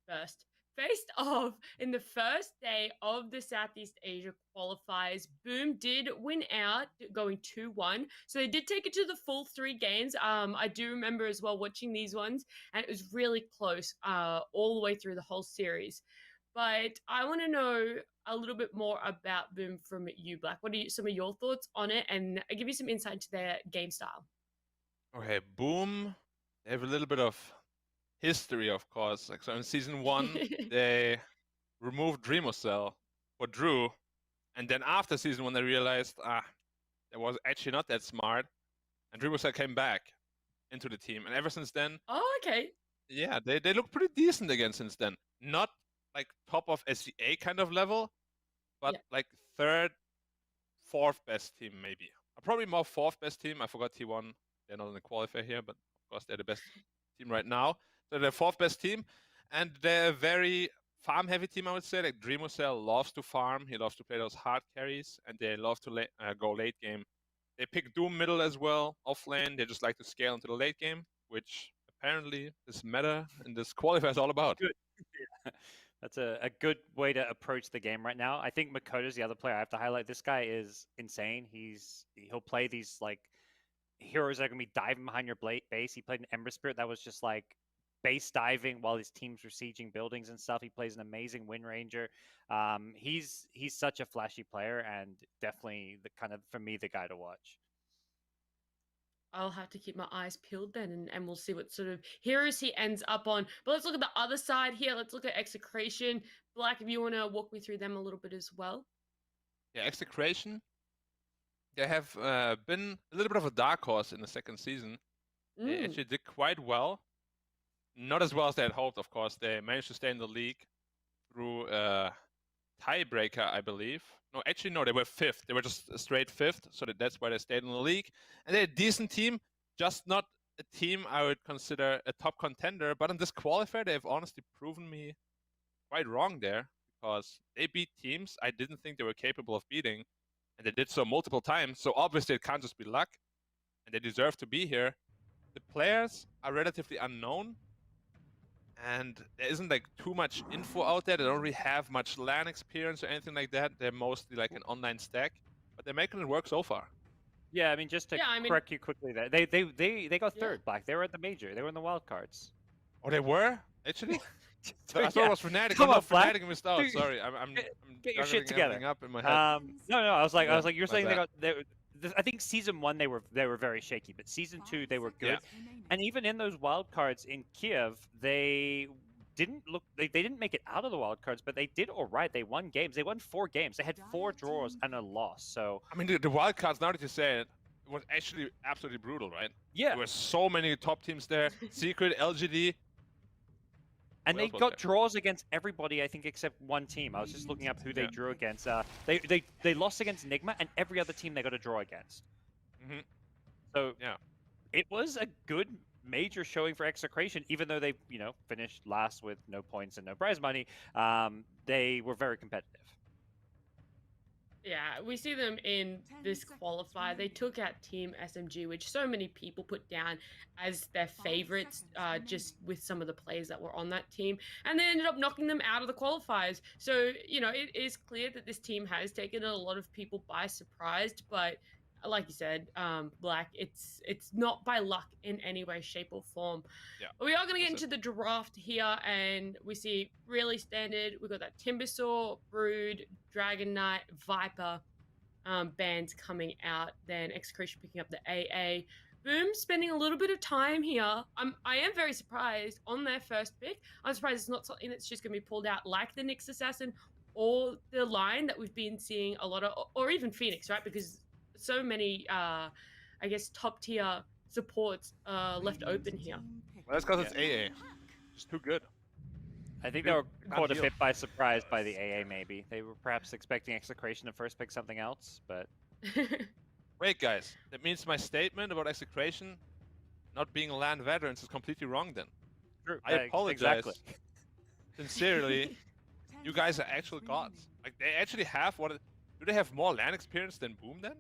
first faced off in the first day of the Southeast Asia qualifiers. Boom did win out, going 2-1, so they did take it to the full 3 games. I do remember as well watching these ones, and it was really close all the way through the whole series. But I want to know a little bit more about Boom from you, Black. What are some of your thoughts on it? And I'll give you some insight into their game style. Okay, Boom. They have a little bit of history, of course. Like, so in season 1, they removed Dreamocell for Drew, and then after season 1, they realized that was actually not that smart, and Dreamocell came back into the team, and ever since then, oh, okay, yeah, they look pretty decent again since then. Not like top of SCA kind of level, but like 3rd, 4th best team maybe. Probably more 4th best team. I forgot T1. They're not in the qualifier here, but of course they're the best team right now. So they're 4th best team, and they're a very farm-heavy team, I would say. Like Dreamocell loves to farm. He loves to play those hard carries, and they love to go late game. They pick Doom middle as well, off lane. They just like to scale into the late game, which apparently this meta and this qualifier is all about. Good. Yeah. That's a good way to approach the game right now. I think Makoto's the other player I have to highlight. This guy is insane. He'll play these like heroes that are gonna be diving behind your base. He played an Ember Spirit that was just like base diving while his teams were sieging buildings and stuff. He plays an amazing Wind Ranger. He's such a flashy player and definitely the kind of, for me, the guy to watch. I'll have to keep my eyes peeled then, and we'll see what sort of heroes he ends up on. But let's look at the other side here. Let's look at Execration. Black, if you want to walk me through them a little bit as well. Yeah, Execration. They have been a little bit of a dark horse in the 2nd season. They actually did quite well. Not as well as they had hoped, of course. They managed to stay in the league through tiebreaker, I believe. No, actually, no, they were 5th. They were just a straight 5th, so that's why they stayed in the league. And they're a decent team, just not a team I would consider a top contender. But in this qualifier, they've honestly proven me quite wrong there, because they beat teams I didn't think they were capable of beating, and they did so multiple times. So obviously, it can't just be luck, and they deserve to be here. The players are relatively unknown, and there isn't like too much info out there. They don't really have much LAN experience or anything like that. They're mostly like an online stack, but they're making it work so far. Yeah, I mean, just to correct you quickly, there they got 3rd, Black. They were at the major. They were in the wild cards. Oh, they were actually. So I thought it was Fnatic. Come on, Fnatic missed out. Sorry, I'm get your shit together. Up in my head. No, I was like, you're saying I think season 1 they were very shaky, but season 2 they were good. And even in those wild cards in Kiev, they didn't make it out of the wild cards, but they did all right. They won games. They won 4 games. They had 4 draws and a loss. So I mean, the wild cards, now that you say it, was actually absolutely brutal, right? Yeah. There were so many top teams there. Secret, LGD. And they got draws against everybody, I think, except one team. I was just looking up who they drew against. They lost against Nigma, and every other team they got a draw against. So it was a good major showing for Execration, even though they finished last with no points and no prize money. They were very competitive. Yeah, we see them in this qualifier. They took out Team SMG, which so many people put down as their favorites, just with some of the players that were on that team. And they ended up knocking them out of the qualifiers. So, it is clear that this team has taken a lot of people by surprise. But like you said, Black, it's not by luck in any way, shape, or form. Yeah. But we are going to get into the draft here, and we see really standard. We've got that Timbersaw, Brood, Dragon Knight, Viper bands coming out. Then Execration picking up the AA. Boom spending a little bit of time here. I am very surprised on their first pick. I'm surprised it's not something that's just going to be pulled out like the Nyx Assassin or the line that we've been seeing a lot of, or even Phoenix, right? Because so many, I guess, top tier supports left open here. Well, that's because it's AA. Just too good. I think they were caught a bit by surprise by the AA, maybe. They were perhaps expecting Execration to first pick something else, but... Wait, guys. That means my statement about Execration not being LAN veterans is completely wrong then. True. I apologize. Exactly. Sincerely, you guys are actual gods. Like, they actually have what... Do they have more LAN experience than Boom then?